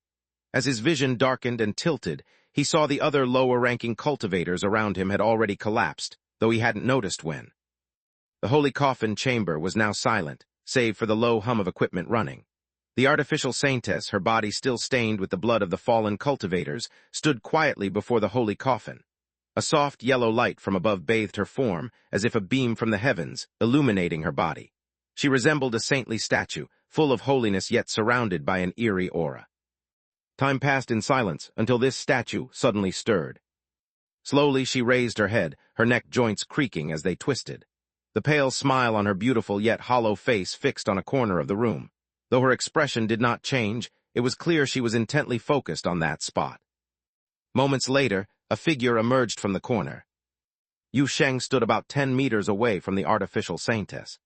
As his vision darkened and tilted, he saw the other lower-ranking cultivators around him had already collapsed, though he hadn't noticed when. The holy coffin chamber was now silent, save for the low hum of equipment running. The artificial saintess, her body still stained with the blood of the fallen cultivators, stood quietly before the holy coffin. A soft yellow light from above bathed her form, as if a beam from the heavens, illuminating her body. She resembled a saintly statue, full of holiness yet surrounded by an eerie aura. Time passed in silence until this statue suddenly stirred. Slowly she raised her head, her neck joints creaking as they twisted. The pale smile on her beautiful yet hollow face fixed on a corner of the room. Though her expression did not change, it was clear she was intently focused on that spot. Moments later, a figure emerged from the corner. Yu Sheng stood about 10 meters away from the artificial saintess.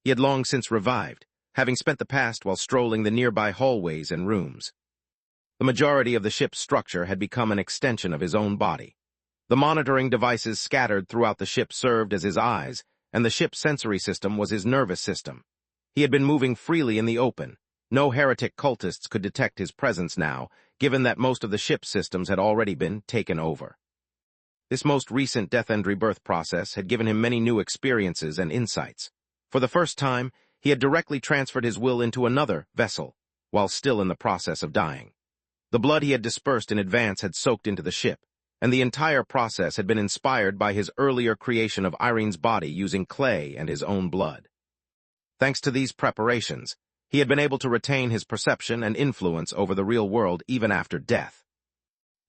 He had long since revived, having spent the past while strolling the nearby hallways and rooms. The majority of the ship's structure had become an extension of his own body. The monitoring devices scattered throughout the ship served as his eyes, and the ship's sensory system was his nervous system. He had been moving freely in the open. No heretic cultists could detect his presence now, given that most of the ship's systems had already been taken over. This most recent death and rebirth process had given him many new experiences and insights. For the first time, he had directly transferred his will into another vessel, while still in the process of dying. The blood he had dispersed in advance had soaked into the ship, and the entire process had been inspired by his earlier creation of Irene's body using clay and his own blood. Thanks to these preparations, he had been able to retain his perception and influence over the real world even after death.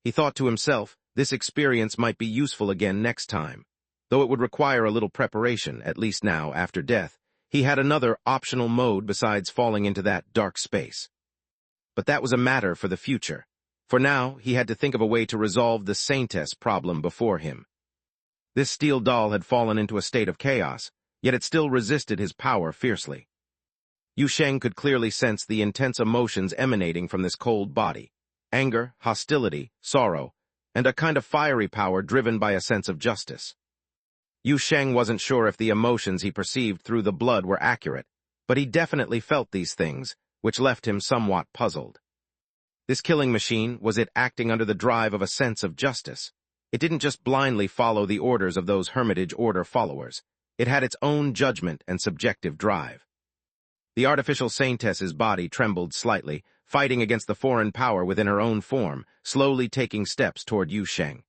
He thought to himself, this experience might be useful again next time. Though it would require a little preparation, at least now, after death, he had another optional mode besides falling into that dark space. But that was a matter for the future. For now, he had to think of a way to resolve the saintess problem before him. This steel doll had fallen into a state of chaos, yet it still resisted his power fiercely. Yu Sheng could clearly sense the intense emotions emanating from this cold body: anger, hostility, sorrow, and a kind of fiery power driven by a sense of justice. Yu Sheng wasn't sure if the emotions he perceived through the blood were accurate, but he definitely felt these things, which left him somewhat puzzled. This killing machine, was it acting under the drive of a sense of justice? It didn't just blindly follow the orders of those Hermitage Order followers. It had its own judgment and subjective drive. The artificial saintess's body trembled slightly, fighting against the foreign power within her own form, slowly taking steps toward Yu Sheng.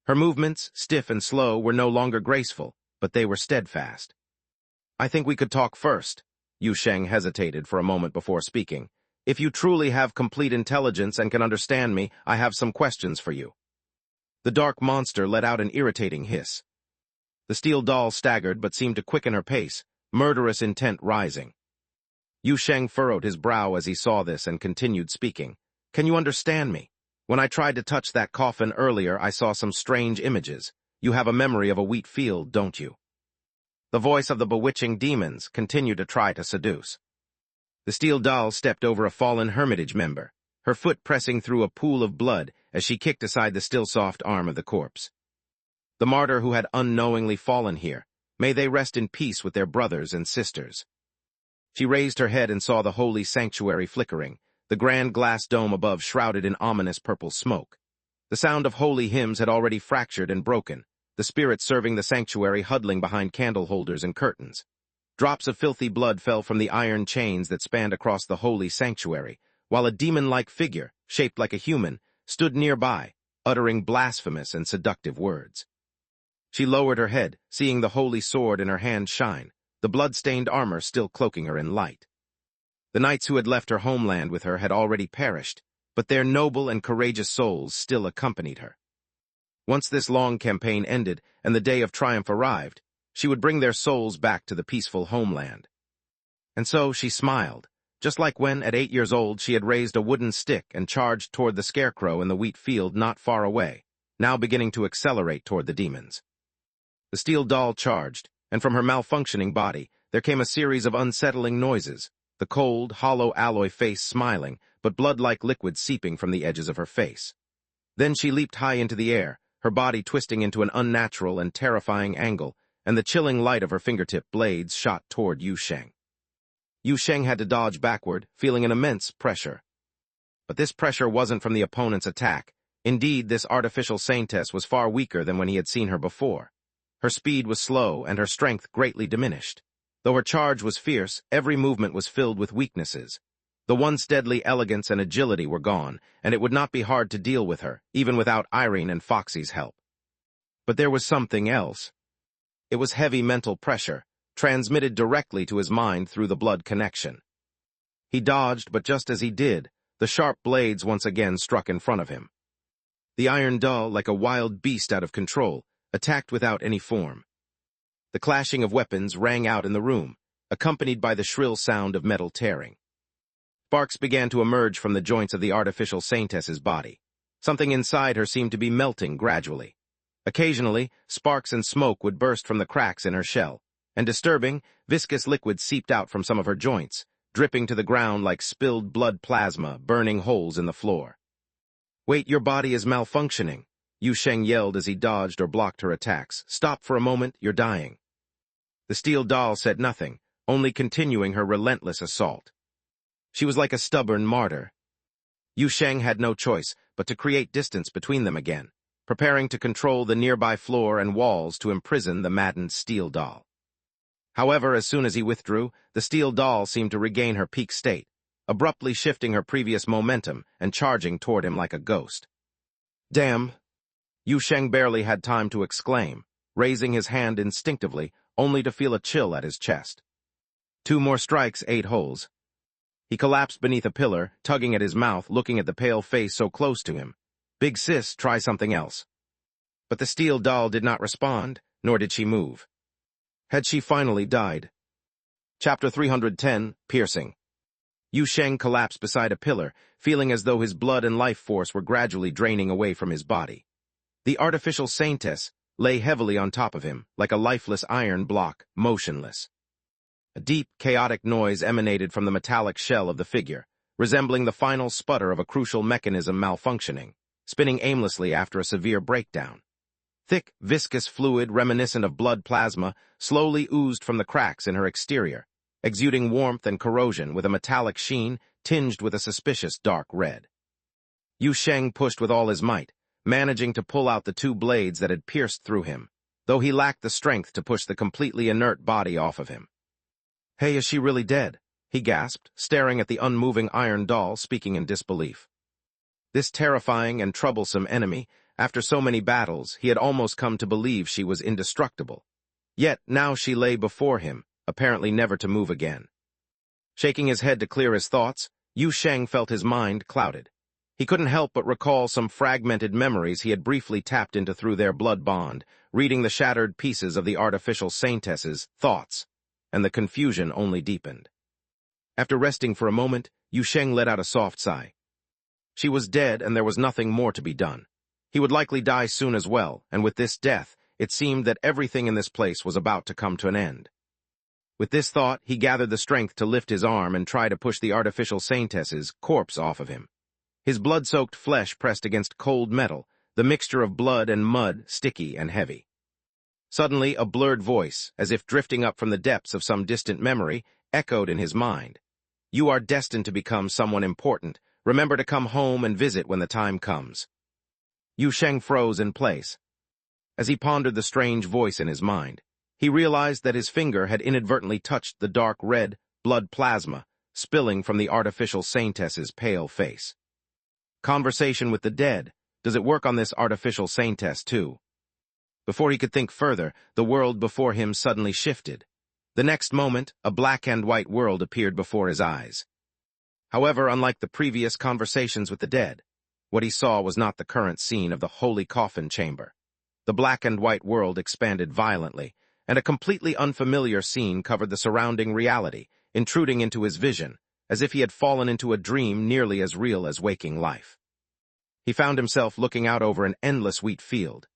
Her movements, stiff and slow, were no longer graceful, but they were steadfast. "I think we could talk first." Yu Sheng hesitated for a moment before speaking. "If you truly have complete intelligence and can understand me, I have some questions for you." The dark monster let out an irritating hiss. The steel doll staggered but seemed to quicken her pace, murderous intent rising. Yu Sheng furrowed his brow as he saw this and continued speaking. Can you understand me? When I tried to touch that coffin earlier, I saw some strange images. You have a memory of a wheat field, don't you? The voice of the bewitching demons continued to try to seduce. The steel doll stepped over a fallen hermitage member, her foot pressing through a pool of blood as she kicked aside the still soft arm of the corpse. The martyr who had unknowingly fallen here, may they rest in peace with their brothers and sisters. She raised her head and saw the holy sanctuary flickering, the grand glass dome above shrouded in ominous purple smoke. The sound of holy hymns had already fractured and broken, the spirits serving the sanctuary huddling behind candle holders and curtains. Drops of filthy blood fell from the iron chains that spanned across the holy sanctuary, while a demon-like figure, shaped like a human, stood nearby, uttering blasphemous and seductive words. She lowered her head, seeing the holy sword in her hand shine, the blood-stained armor still cloaking her in light. The knights who had left her homeland with her had already perished, but their noble and courageous souls still accompanied her. Once this long campaign ended and the day of triumph arrived, she would bring their souls back to the peaceful homeland. And so she smiled, just like when, at 8 years old, she had raised a wooden stick and charged toward the scarecrow in the wheat field not far away, now beginning to accelerate toward the demons. The steel doll charged, and from her malfunctioning body, there came a series of unsettling noises, the cold, hollow alloy face smiling, but blood-like liquid seeping from the edges of her face. Then she leaped high into the air, her body twisting into an unnatural and terrifying angle, and the chilling light of her fingertip blades shot toward Yu Sheng. Yu Sheng had to dodge backward, feeling an immense pressure. But this pressure wasn't from the opponent's attack. Indeed, this artificial saintess was far weaker than when he had seen her before. Her speed was slow and her strength greatly diminished. Though her charge was fierce, every movement was filled with weaknesses. The once deadly elegance and agility were gone, and it would not be hard to deal with her, even without Irene and Foxy's help. But there was something else. It was heavy mental pressure, transmitted directly to his mind through the blood connection. He dodged, but just as he did, the sharp blades once again struck in front of him. The iron doll, like a wild beast out of control, attacked without any form. The clashing of weapons rang out in the room, accompanied by the shrill sound of metal tearing. Sparks began to emerge from the joints of the artificial saintess's body. Something inside her seemed to be melting gradually. Occasionally, sparks and smoke would burst from the cracks in her shell, and disturbing, viscous liquid seeped out from some of her joints, dripping to the ground like spilled blood plasma, burning holes in the floor. "Wait, your body is malfunctioning," Yu Sheng yelled as he dodged or blocked her attacks. "Stop for a moment, you're dying." The steel doll said nothing, only continuing her relentless assault. She was like a stubborn martyr. Yu Sheng had no choice but to create distance between them again, preparing to control the nearby floor and walls to imprison the maddened steel doll. However, as soon as he withdrew, the steel doll seemed to regain her peak state, abruptly shifting her previous momentum and charging toward him like a ghost. "Damn!" Yu Sheng barely had time to exclaim, raising his hand instinctively, only to feel a chill at his chest. 2 more strikes, 8 holes. He collapsed beneath a pillar, tugging at his mouth, looking at the pale face so close to him. "Big sis, try something else." But the steel doll did not respond, nor did she move. Had she finally died? Chapter 310, Piercing. Yu Sheng collapsed beside a pillar, feeling as though his blood and life force were gradually draining away from his body. The artificial saintess lay heavily on top of him, like a lifeless iron block, motionless. A deep, chaotic noise emanated from the metallic shell of the figure, resembling the final sputter of a crucial mechanism malfunctioning, spinning aimlessly after a severe breakdown. Thick, viscous fluid reminiscent of blood plasma slowly oozed from the cracks in her exterior, exuding warmth and corrosion with a metallic sheen tinged with a suspicious dark red. Yu Sheng pushed with all his might, managing to pull out the 2 blades that had pierced through him, though he lacked the strength to push the completely inert body off of him. "Hey, is she really dead?" he gasped, staring at the unmoving iron doll, speaking in disbelief. This terrifying and troublesome enemy, after so many battles, he had almost come to believe she was indestructible. Yet now she lay before him, apparently never to move again. Shaking his head to clear his thoughts, Yu Sheng felt his mind clouded. He couldn't help but recall some fragmented memories he had briefly tapped into through their blood bond, reading the shattered pieces of the artificial saintess's thoughts, and the confusion only deepened. After resting for a moment, Yu Sheng let out a soft sigh. She was dead, and there was nothing more to be done. He would likely die soon as well, and with this death, it seemed that everything in this place was about to come to an end. With this thought, he gathered the strength to lift his arm and try to push the artificial saintess's corpse off of him. His blood-soaked flesh pressed against cold metal, the mixture of blood and mud sticky and heavy. Suddenly, a blurred voice, as if drifting up from the depths of some distant memory, echoed in his mind. "You are destined to become someone important. Remember to come home and visit when the time comes." Yu Sheng froze in place. As he pondered the strange voice in his mind, he realized that his finger had inadvertently touched the dark red blood plasma spilling from the artificial saintess's pale face. Conversation with the dead. Does it work on this artificial saintess too? Before he could think further, the world before him suddenly shifted. The next moment, a black and white world appeared before his eyes. However, unlike the previous conversations with the dead, what he saw was not the current scene of the holy coffin chamber. The black and white world expanded violently, and a completely unfamiliar scene covered the surrounding reality, intruding into his vision, as if he had fallen into a dream nearly as real as waking life. He found himself looking out over an endless wheat field.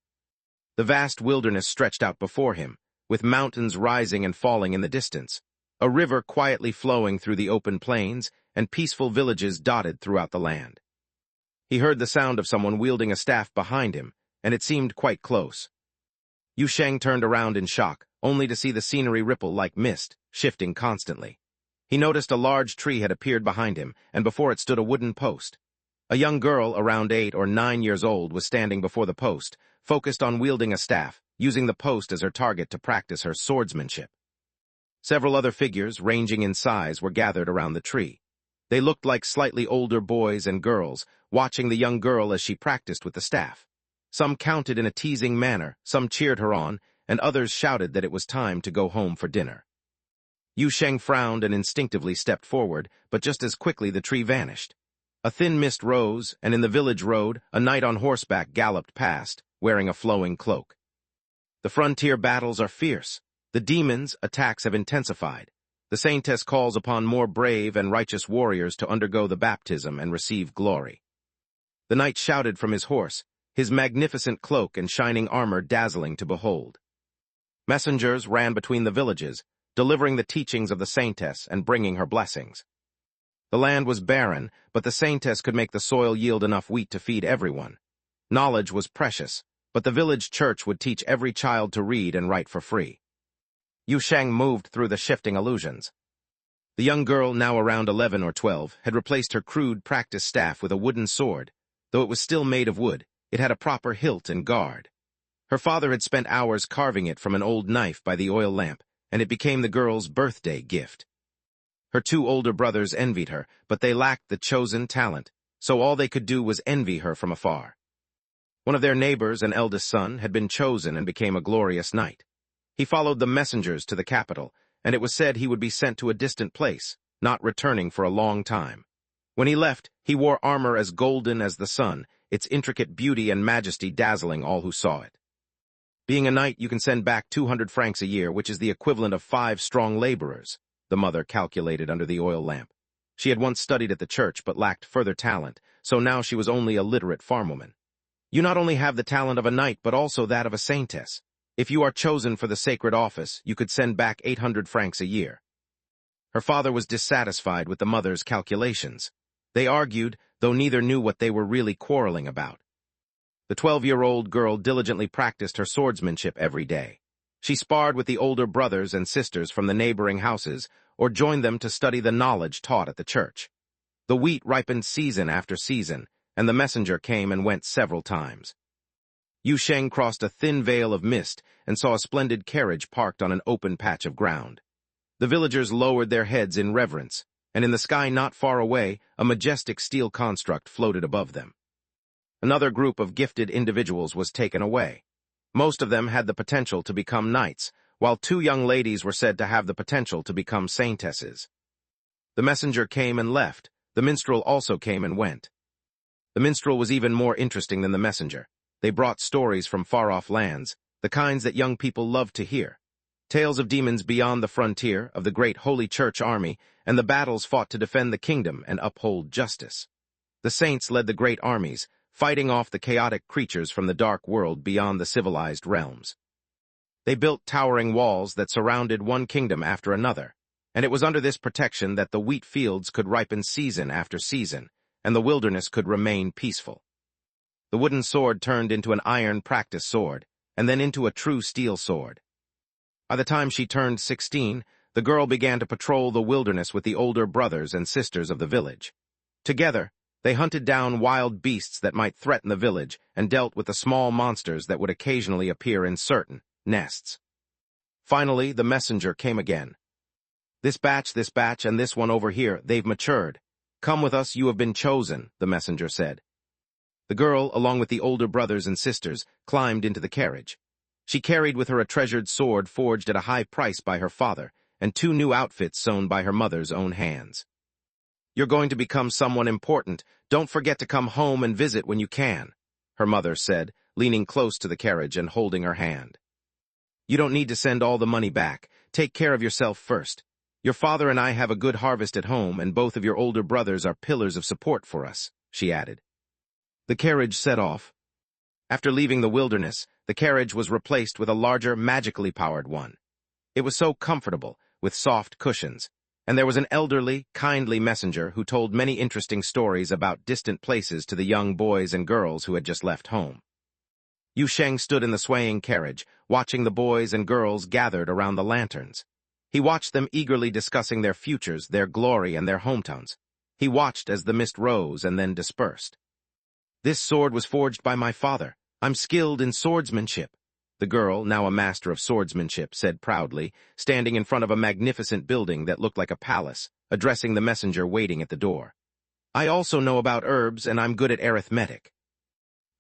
The vast wilderness stretched out before him, with mountains rising and falling in the distance, a river quietly flowing through the open plains, and peaceful villages dotted throughout the land. He heard the sound of someone wielding a staff behind him, and it seemed quite close. Yu Sheng turned around in shock, only to see the scenery ripple like mist, shifting constantly. He noticed a large tree had appeared behind him, and before it stood a wooden post. A young girl, around 8 or 9 years old, was standing before the post, focused on wielding a staff, using the post as her target to practice her swordsmanship. Several other figures, ranging in size, were gathered around the tree. They looked like slightly older boys and girls, watching the young girl as she practiced with the staff. Some counted in a teasing manner, some cheered her on, and others shouted that it was time to go home for dinner. Yu Sheng frowned and instinctively stepped forward, but just as quickly the tree vanished. A thin mist rose, and in the village road, a knight on horseback galloped past, wearing a flowing cloak. The frontier battles are fierce. The demons' attacks have intensified. The saintess calls upon more brave and righteous warriors to undergo the baptism and receive glory. The knight shouted from his horse, his magnificent cloak and shining armor dazzling to behold. Messengers ran between the villages, delivering the teachings of the saintess and bringing her blessings. The land was barren, but the saintess could make the soil yield enough wheat to feed everyone. Knowledge was precious, but the village church would teach every child to read and write for free. Yu Sheng moved through the shifting illusions. The young girl, now around 11 or 12, had replaced her crude practice staff with a wooden sword. Though it was still made of wood, it had a proper hilt and guard. Her father had spent hours carving it from an old knife by the oil lamp, and it became the girl's birthday gift. Her 2 older brothers envied her, but they lacked the chosen talent, so all they could do was envy her from afar. One of their neighbors, an eldest son, had been chosen and became a glorious knight. He followed the messengers to the capital, and it was said he would be sent to a distant place, not returning for a long time. When he left, he wore armor as golden as the sun, its intricate beauty and majesty dazzling all who saw it. Being a knight, you can send back 200 francs a year, which is the equivalent of 5 strong laborers, the mother calculated under the oil lamp. She had once studied at the church but lacked further talent, so now she was only a literate farmwoman. You not only have the talent of a knight, but also that of a saintess. If you are chosen for the sacred office, you could send back 800 francs a year. Her father was dissatisfied with the mother's calculations. They argued, though neither knew what they were really quarreling about. The 12-year-old girl diligently practiced her swordsmanship every day. She sparred with the older brothers and sisters from the neighboring houses, or joined them to study the knowledge taught at the church. The wheat ripened season after season, and the messenger came and went several times. Yu Sheng crossed a thin veil of mist and saw a splendid carriage parked on an open patch of ground. The villagers lowered their heads in reverence, and in the sky not far away, a majestic steel construct floated above them. Another group of gifted individuals was taken away. Most of them had the potential to become knights, while 2 young ladies were said to have the potential to become saintesses. The messenger came and left. The minstrel also came and went. The minstrel was even more interesting than the messenger. They brought stories from far-off lands, the kinds that young people loved to hear. Tales of demons beyond the frontier, of the great Holy Church army, and the battles fought to defend the kingdom and uphold justice. The saints led the great armies, fighting off the chaotic creatures from the dark world beyond the civilized realms. They built towering walls that surrounded one kingdom after another, and it was under this protection that the wheat fields could ripen season after season, and the wilderness could remain peaceful. The wooden sword turned into an iron practice sword, and then into a true steel sword. By the time she turned 16, the girl began to patrol the wilderness with the older brothers and sisters of the village. Together, they hunted down wild beasts that might threaten the village and dealt with the small monsters that would occasionally appear in certain nests. Finally, the messenger came again. This batch, and this one over here, they've matured. Come with us, you have been chosen, the messenger said. The girl, along with the older brothers and sisters, climbed into the carriage. She carried with her a treasured sword forged at a high price by her father, and 2 new outfits sewn by her mother's own hands. You're going to become someone important. Don't forget to come home and visit when you can, her mother said, leaning close to the carriage and holding her hand. You don't need to send all the money back. Take care of yourself first. Your father and I have a good harvest at home, and both of your older brothers are pillars of support for us, she added. The carriage set off. After leaving the wilderness, the carriage was replaced with a larger, magically powered one. It was so comfortable, with soft cushions, and there was an elderly, kindly messenger who told many interesting stories about distant places to the young boys and girls who had just left home. Yu Sheng stood in the swaying carriage, watching the boys and girls gathered around the lanterns. He watched them eagerly discussing their futures, their glory, and their hometowns. He watched as the mist rose and then dispersed. This sword was forged by my father. I'm skilled in swordsmanship, the girl, now a master of swordsmanship, said proudly, standing in front of a magnificent building that looked like a palace, addressing the messenger waiting at the door. I also know about herbs, and I'm good at arithmetic.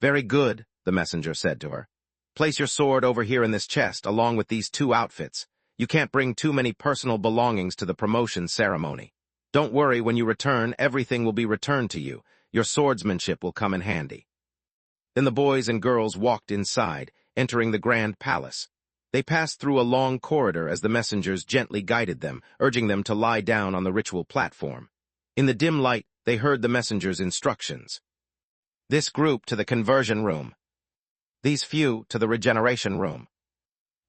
Very good, the messenger said to her. Place your sword over here in this chest, along with these 2 outfits. You can't bring too many personal belongings to the promotion ceremony. Don't worry, when you return, everything will be returned to you. Your swordsmanship will come in handy. Then the boys and girls walked inside, entering the grand palace. They passed through a long corridor as the messengers gently guided them, urging them to lie down on the ritual platform. In the dim light, they heard the messenger's instructions. This group to the conversion room. These few to the regeneration room.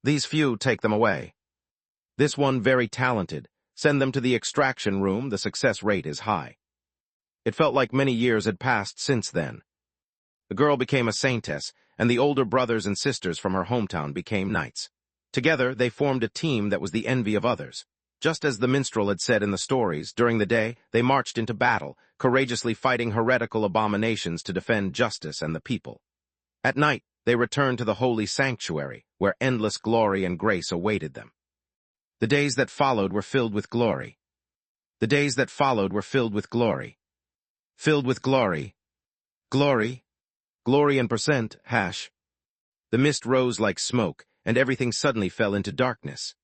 These few take them away. This one very talented. Send them to the extraction room. The success rate is high. It felt like many years had passed since then. The girl became a saintess, and the older brothers and sisters from her hometown became knights. Together, they formed a team that was the envy of others. Just as the minstrel had said in the stories, during the day, they marched into battle, courageously fighting heretical abominations to defend justice and the people. At night, they returned to the holy sanctuary, where endless glory and grace awaited them. The days that followed were filled with glory. The days that followed were filled with glory. Filled with glory. Glory. Glory and percent, hash. The mist rose like smoke, and everything suddenly fell into darkness.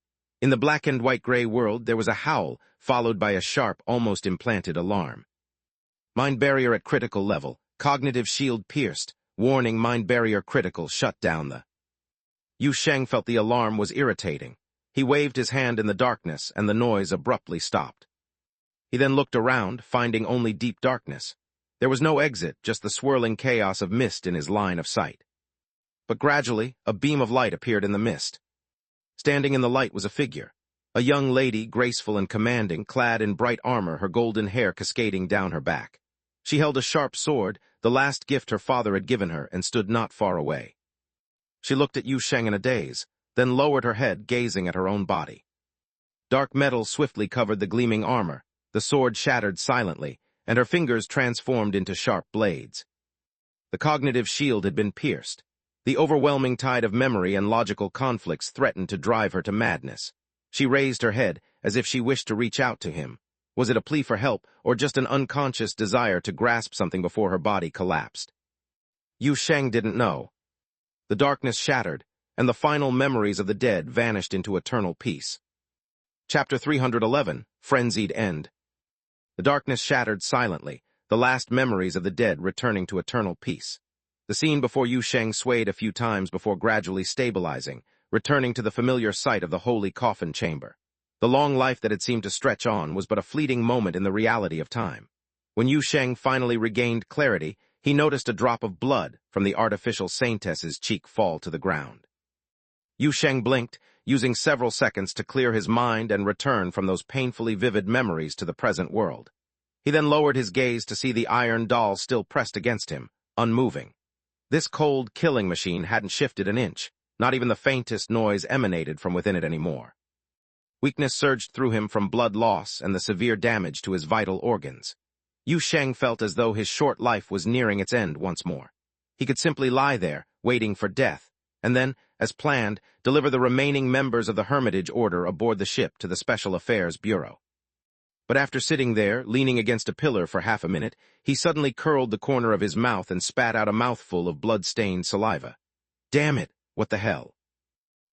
In the black and white-gray world, there was a howl, followed by a sharp, almost implanted alarm. Mind barrier at critical level, cognitive shield pierced, warning mind barrier critical, shut down the... Yu Sheng felt the alarm was irritating. He waved his hand in the darkness, and the noise abruptly stopped. He then looked around, finding only deep darkness. There was no exit, just the swirling chaos of mist in his line of sight. But gradually, a beam of light appeared in the mist. Standing in the light was a figure. A young lady, graceful and commanding, clad in bright armor, her golden hair cascading down her back. She held a sharp sword, the last gift her father had given her, and stood not far away. She looked at Yu Sheng in a daze, then lowered her head, gazing at her own body. Dark metal swiftly covered the gleaming armor, the sword shattered silently, and her fingers transformed into sharp blades. The cognitive shield had been pierced. The overwhelming tide of memory and logical conflicts threatened to drive her to madness. She raised her head, as if she wished to reach out to him. Was it a plea for help, or just an unconscious desire to grasp something before her body collapsed? Yu Sheng didn't know. The darkness shattered, and the final memories of the dead vanished into eternal peace. Chapter 311, Frenzied End. The darkness shattered silently, the last memories of the dead returning to eternal peace. The scene before Yu Sheng swayed a few times before gradually stabilizing, returning to the familiar sight of the holy coffin chamber. The long life that had seemed to stretch on was but a fleeting moment in the reality of time. When Yu Sheng finally regained clarity, he noticed a drop of blood from the artificial saintess's cheek fall to the ground. Yu Sheng blinked, using several seconds to clear his mind and return from those painfully vivid memories to the present world. He then lowered his gaze to see the iron doll still pressed against him, unmoving. This cold killing machine hadn't shifted an inch. Not even the faintest noise emanated from within it anymore. Weakness surged through him from blood loss and the severe damage to his vital organs. Yu Sheng felt as though his short life was nearing its end once more. He could simply lie there, waiting for death, and then, as planned, deliver the remaining members of the Hermitage Order aboard the ship to the Special Affairs Bureau. But after sitting there, leaning against a pillar for half a minute, he suddenly curled the corner of his mouth and spat out a mouthful of blood-stained saliva. Damn it! What the hell?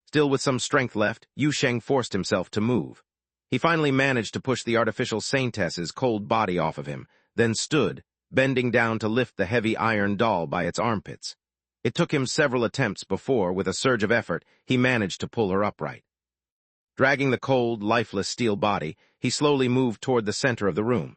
Still with some strength left, Yu Sheng forced himself to move. He finally managed to push the artificial saintess's cold body off of him, then stood, bending down to lift the heavy iron doll by its armpits. It took him several attempts before, with a surge of effort, he managed to pull her upright. Dragging the cold, lifeless steel body, he slowly moved toward the center of the room.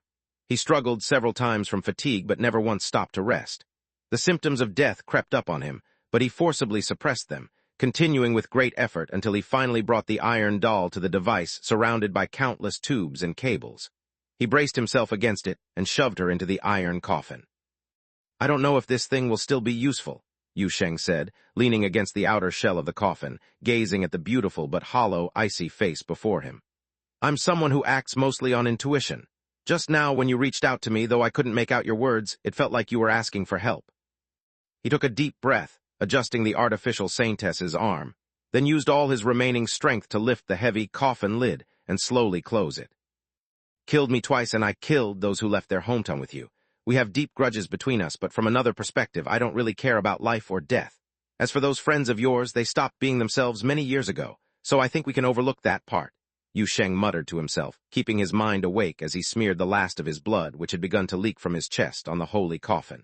He struggled several times from fatigue but never once stopped to rest. The symptoms of death crept up on him, but he forcibly suppressed them, continuing with great effort until he finally brought the iron doll to the device surrounded by countless tubes and cables. He braced himself against it and shoved her into the iron coffin. I don't know if this thing will still be useful, Yu Sheng said, leaning against the outer shell of the coffin, gazing at the beautiful but hollow, icy face before him. I'm someone who acts mostly on intuition. Just now, when you reached out to me, though I couldn't make out your words, it felt like you were asking for help. He took a deep breath, adjusting the artificial saintess's arm, then used all his remaining strength to lift the heavy coffin lid and slowly close it. Killed me twice and I killed those who left their hometown with you. We have deep grudges between us, but from another perspective, I don't really care about life or death. As for those friends of yours, they stopped being themselves many years ago, so I think we can overlook that part, Yu Sheng muttered to himself, keeping his mind awake as he smeared the last of his blood, which had begun to leak from his chest, on the holy coffin.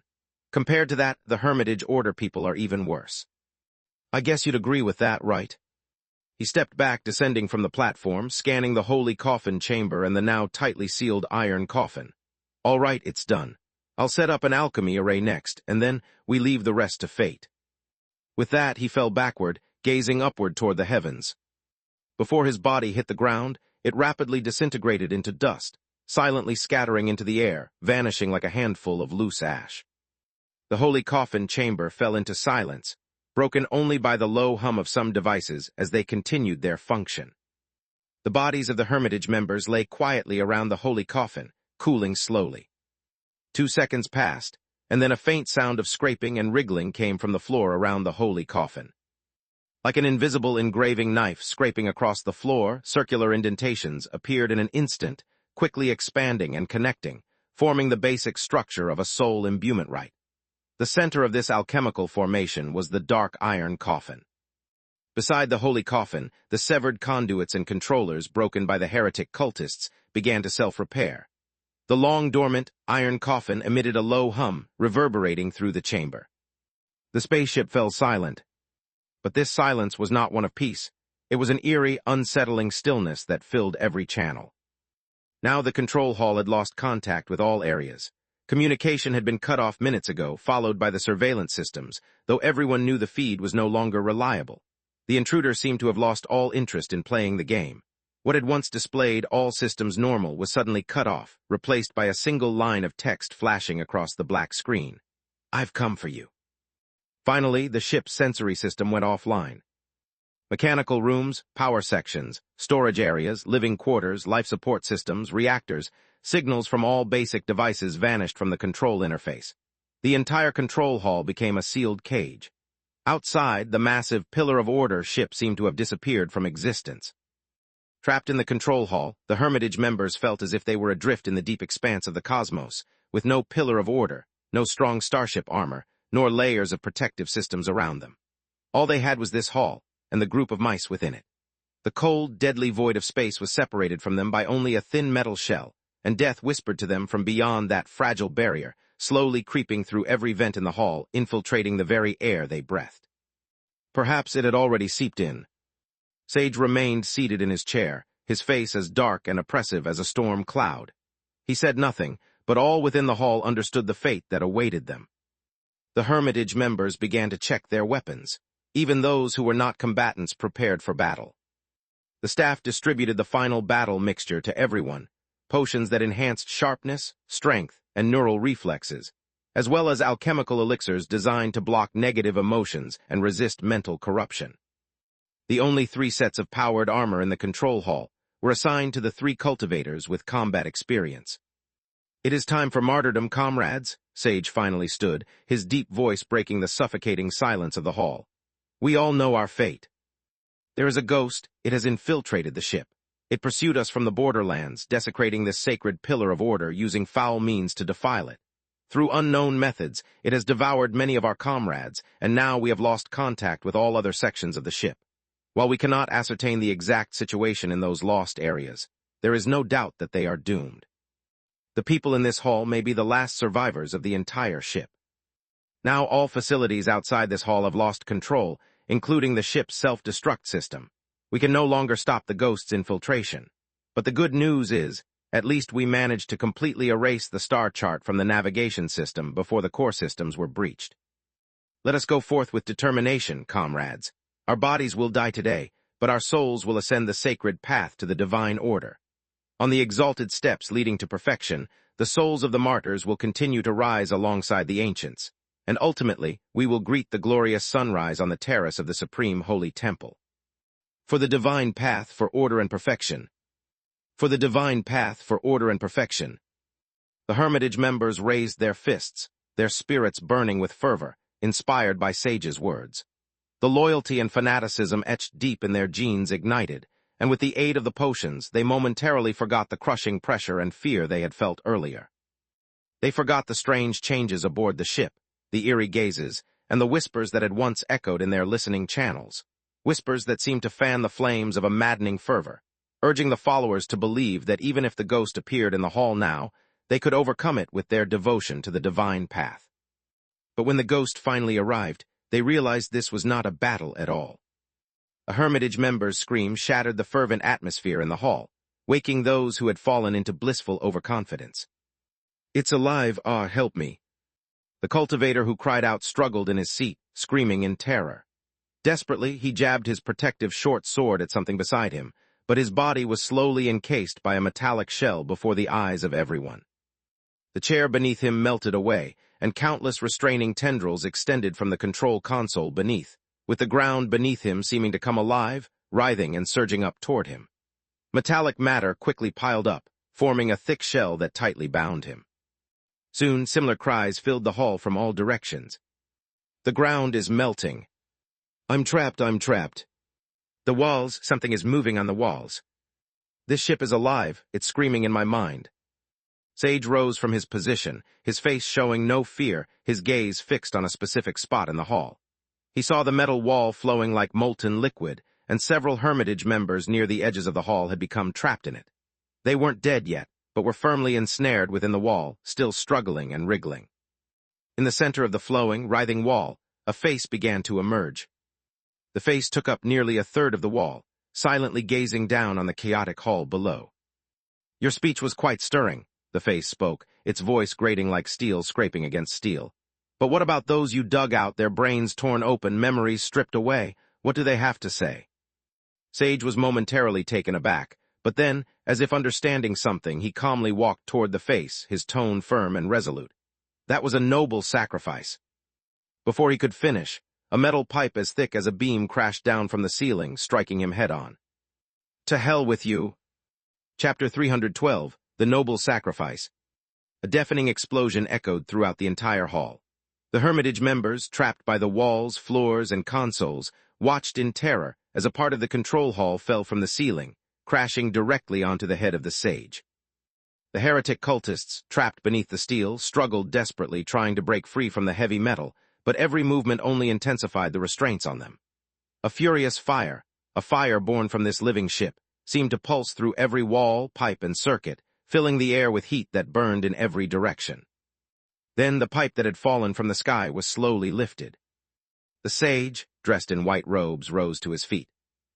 Compared to that, the Hermitage Order people are even worse. I guess you'd agree with that, right? He stepped back, descending from the platform, scanning the holy coffin chamber and the now tightly sealed iron coffin. All right, it's done. I'll set up an alchemy array next, and then we leave the rest to fate. With that, he fell backward, gazing upward toward the heavens. Before his body hit the ground, it rapidly disintegrated into dust, silently scattering into the air, vanishing like a handful of loose ash. The holy coffin chamber fell into silence, broken only by the low hum of some devices as they continued their function. The bodies of the Hermitage members lay quietly around the holy coffin, cooling slowly. 2 seconds passed, and then a faint sound of scraping and wriggling came from the floor around the holy coffin. Like an invisible engraving knife scraping across the floor, circular indentations appeared in an instant, quickly expanding and connecting, forming the basic structure of a soul imbuement rite. The center of this alchemical formation was the dark iron coffin. Beside the holy coffin, the severed conduits and controllers broken by the heretic cultists began to self-repair. The long-dormant iron coffin emitted a low hum, reverberating through the chamber. The spaceship fell silent. But this silence was not one of peace. It was an eerie, unsettling stillness that filled every channel. Now the control hall had lost contact with all areas. Communication had been cut off minutes ago, followed by the surveillance systems, though everyone knew the feed was no longer reliable. The intruder seemed to have lost all interest in playing the game. What had once displayed all systems normal was suddenly cut off, replaced by a single line of text flashing across the black screen. I've come for you. Finally, the ship's sensory system went offline. Mechanical rooms, power sections, storage areas, living quarters, life support systems, reactors, signals from all basic devices vanished from the control interface. The entire control hall became a sealed cage. Outside, the massive Pillar of Order ship seemed to have disappeared from existence. Trapped in the control hall, the Hermitage members felt as if they were adrift in the deep expanse of the cosmos, with no Pillar of Order, no strong starship armor, nor layers of protective systems around them. All they had was this hall, and the group of mice within it. The cold, deadly void of space was separated from them by only a thin metal shell, and death whispered to them from beyond that fragile barrier, slowly creeping through every vent in the hall, infiltrating the very air they breathed. Perhaps it had already seeped in, Sage remained seated in his chair, his face as dark and oppressive as a storm cloud. He said nothing, but all within the hall understood the fate that awaited them. The Hermitage members began to check their weapons, even those who were not combatants prepared for battle. The staff distributed the final battle mixture to everyone, potions that enhanced sharpness, strength, and neural reflexes, as well as alchemical elixirs designed to block negative emotions and resist mental corruption. The only 3 sets of powered armor in the control hall were assigned to the 3 cultivators with combat experience. "It is time for martyrdom, comrades," Sage finally stood, his deep voice breaking the suffocating silence of the hall. "We all know our fate. There is a ghost. It has infiltrated the ship. It pursued us from the borderlands, desecrating this sacred pillar of order, using foul means to defile it. Through unknown methods, it has devoured many of our comrades, and now we have lost contact with all other sections of the ship. While we cannot ascertain the exact situation in those lost areas, there is no doubt that they are doomed. The people in this hall may be the last survivors of the entire ship. Now all facilities outside this hall have lost control, including the ship's self-destruct system. We can no longer stop the ghost's infiltration. But the good news is, at least we managed to completely erase the star chart from the navigation system before the core systems were breached. Let us go forth with determination, comrades. Our bodies will die today, but our souls will ascend the sacred path to the divine order. On the exalted steps leading to perfection, the souls of the martyrs will continue to rise alongside the ancients, and ultimately we will greet the glorious sunrise on the terrace of the supreme holy temple. For the divine path for order and perfection. For the divine path for order and perfection. The Hermitage members raised their fists, their spirits burning with fervor, inspired by Sage's words. The loyalty and fanaticism etched deep in their genes ignited, and with the aid of the potions, they momentarily forgot the crushing pressure and fear they had felt earlier. They forgot the strange changes aboard the ship, the eerie gazes, and the whispers that had once echoed in their listening channels, whispers that seemed to fan the flames of a maddening fervor, urging the followers to believe that even if the ghost appeared in the hall now, they could overcome it with their devotion to the divine path. But when the ghost finally arrived, they realized this was not a battle at all. A Hermitage member's scream shattered the fervent atmosphere in the hall, waking those who had fallen into blissful overconfidence. "It's alive, ah, help me." The cultivator who cried out struggled in his seat, screaming in terror. Desperately, he jabbed his protective short sword at something beside him, but his body was slowly encased by a metallic shell before the eyes of everyone. The chair beneath him melted away, and countless restraining tendrils extended from the control console beneath, with the ground beneath him seeming to come alive, writhing and surging up toward him. Metallic matter quickly piled up, forming a thick shell that tightly bound him. Soon, similar cries filled the hall from all directions. "The ground is melting. I'm trapped, I'm trapped. The walls, something is moving on the walls. This ship is alive, it's screaming in my mind." Sage rose from his position, his face showing no fear, his gaze fixed on a specific spot in the hall. He saw the metal wall flowing like molten liquid, and several Hermitage members near the edges of the hall had become trapped in it. They weren't dead yet, but were firmly ensnared within the wall, still struggling and wriggling. In the center of the flowing, writhing wall, a face began to emerge. The face took up nearly a third of the wall, silently gazing down on the chaotic hall below. "Your speech was quite stirring," the face spoke, its voice grating like steel scraping against steel. "But what about those you dug out, their brains torn open, memories stripped away? What do they have to say?" Sage was momentarily taken aback, but then, as if understanding something, he calmly walked toward the face, his tone firm and resolute. "That was a noble sacrifice." Before he could finish, a metal pipe as thick as a beam crashed down from the ceiling, striking him head-on. "To hell with you!" Chapter 312, The Noble Sacrifice. A deafening explosion echoed throughout the entire hall. The Hermitage members, trapped by the walls, floors, and consoles, watched in terror as a part of the control hall fell from the ceiling, crashing directly onto the head of the sage. The heretic cultists, trapped beneath the steel, struggled desperately trying to break free from the heavy metal, but every movement only intensified the restraints on them. A furious fire, a fire born from this living ship, seemed to pulse through every wall, pipe, and circuit, filling the air with heat that burned in every direction. Then the pipe that had fallen from the sky was slowly lifted. The sage, dressed in white robes, rose to his feet.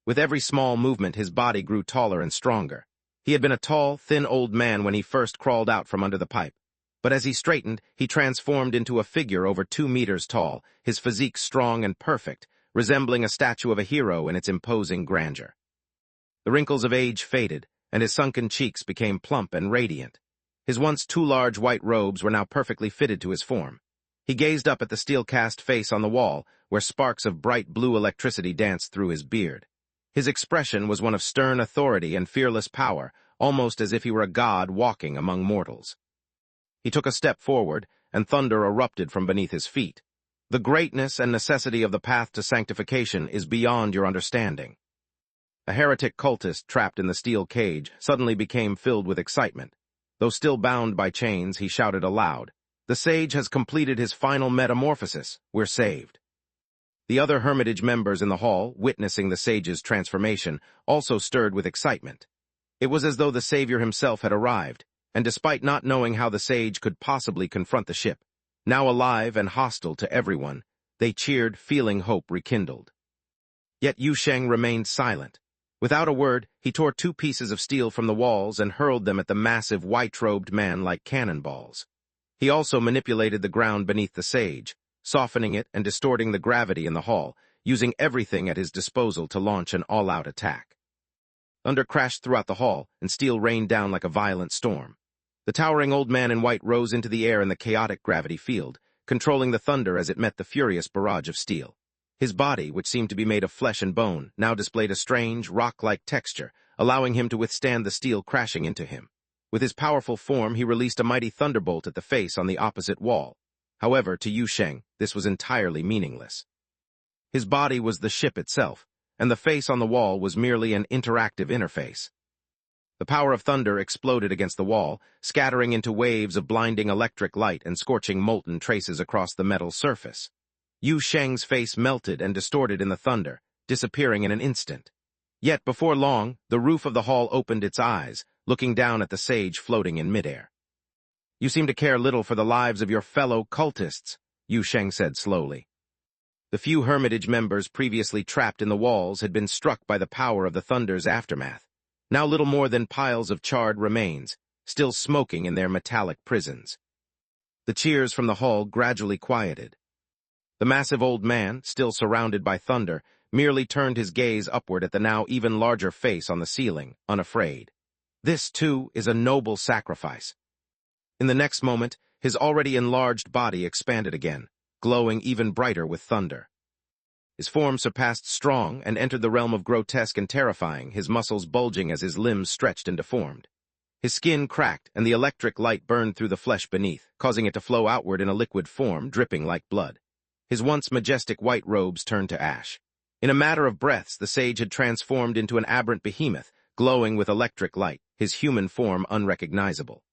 With every small movement, his body grew taller and stronger. He had been a tall, thin old man when he first crawled out from under the pipe. But as he straightened, he transformed into a figure over 2 meters tall, his physique strong and perfect, resembling a statue of a hero in its imposing grandeur. The wrinkles of age faded, and his sunken cheeks became plump and radiant. His once too large white robes were now perfectly fitted to his form. He gazed up at the steel-cast face on the wall, where sparks of bright blue electricity danced through his beard. His expression was one of stern authority and fearless power, almost as if he were a god walking among mortals. He took a step forward, and thunder erupted from beneath his feet. The greatness and necessity of the path to sanctification is beyond your understanding. A heretic cultist trapped in the steel cage suddenly became filled with excitement. Though still bound by chains, he shouted aloud, "The sage has completed his final metamorphosis. We're saved." The other hermitage members in the hall, witnessing the sage's transformation, also stirred with excitement. It was as though the savior himself had arrived, and despite not knowing how the sage could possibly confront the ship, now alive and hostile to everyone, they cheered, feeling hope rekindled. Yet Yu Sheng remained silent. Without a word, he tore 2 pieces of steel from the walls and hurled them at the massive, white-robed man like cannonballs. He also manipulated the ground beneath the sage, softening it and distorting the gravity in the hall, using everything at his disposal to launch an all-out attack. Thunder crashed throughout the hall, and steel rained down like a violent storm. The towering old man in white rose into the air in the chaotic gravity field, controlling the thunder as it met the furious barrage of steel. His body, which seemed to be made of flesh and bone, now displayed a strange, rock-like texture, allowing him to withstand the steel crashing into him. With his powerful form, he released a mighty thunderbolt at the face on the opposite wall. However, to Yu Sheng, this was entirely meaningless. His body was the ship itself, and the face on the wall was merely an interactive interface. The power of thunder exploded against the wall, scattering into waves of blinding electric light and scorching molten traces across the metal surface. Yu Sheng's face melted and distorted in the thunder, disappearing in an instant. Yet before long, the roof of the hall opened its eyes, looking down at the sage floating in midair. "You seem to care little for the lives of your fellow cultists," Yu Sheng said slowly. The few hermitage members previously trapped in the walls had been struck by the power of the thunder's aftermath, now little more than piles of charred remains, still smoking in their metallic prisons. The cheers from the hall gradually quieted. The massive old man, still surrounded by thunder, merely turned his gaze upward at the now even larger face on the ceiling, unafraid. This, too, is a noble sacrifice. In the next moment, his already enlarged body expanded again, glowing even brighter with thunder. His form surpassed strong and entered the realm of grotesque and terrifying, his muscles bulging as his limbs stretched and deformed. His skin cracked, and the electric light burned through the flesh beneath, causing it to flow outward in a liquid form, dripping like blood. His once majestic white robes turned to ash. In a matter of breaths, the sage had transformed into an aberrant behemoth, glowing with electric light, his human form unrecognizable.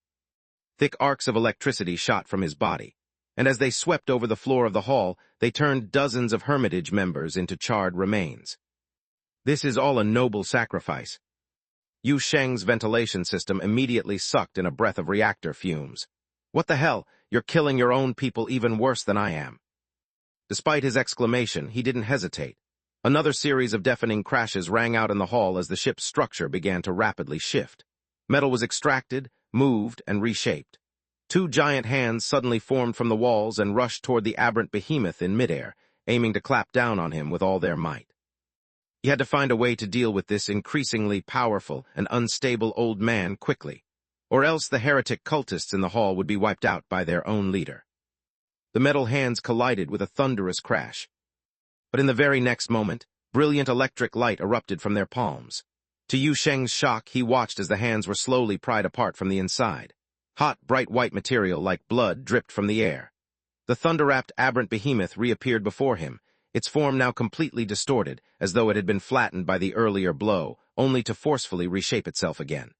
Thick arcs of electricity shot from his body, and as they swept over the floor of the hall, they turned dozens of hermitage members into charred remains. This is all a noble sacrifice. Yu Sheng's ventilation system immediately sucked in a breath of reactor fumes. "What the hell? You're killing your own people even worse than I am." Despite his exclamation, he didn't hesitate. Another series of deafening crashes rang out in the hall as the ship's structure began to rapidly shift. Metal was extracted, moved, and reshaped. 2 giant hands suddenly formed from the walls and rushed toward the aberrant behemoth in midair, aiming to clap down on him with all their might. He had to find a way to deal with this increasingly powerful and unstable old man quickly, or else the heretic cultists in the hall would be wiped out by their own leader. The metal hands collided with a thunderous crash. But in the very next moment, brilliant electric light erupted from their palms. To Yu Sheng's shock, he watched as the hands were slowly pried apart from the inside. Hot, bright white material like blood dripped from the air. The thunder-wrapped aberrant behemoth reappeared before him, its form now completely distorted, as though it had been flattened by the earlier blow, only to forcefully reshape itself again.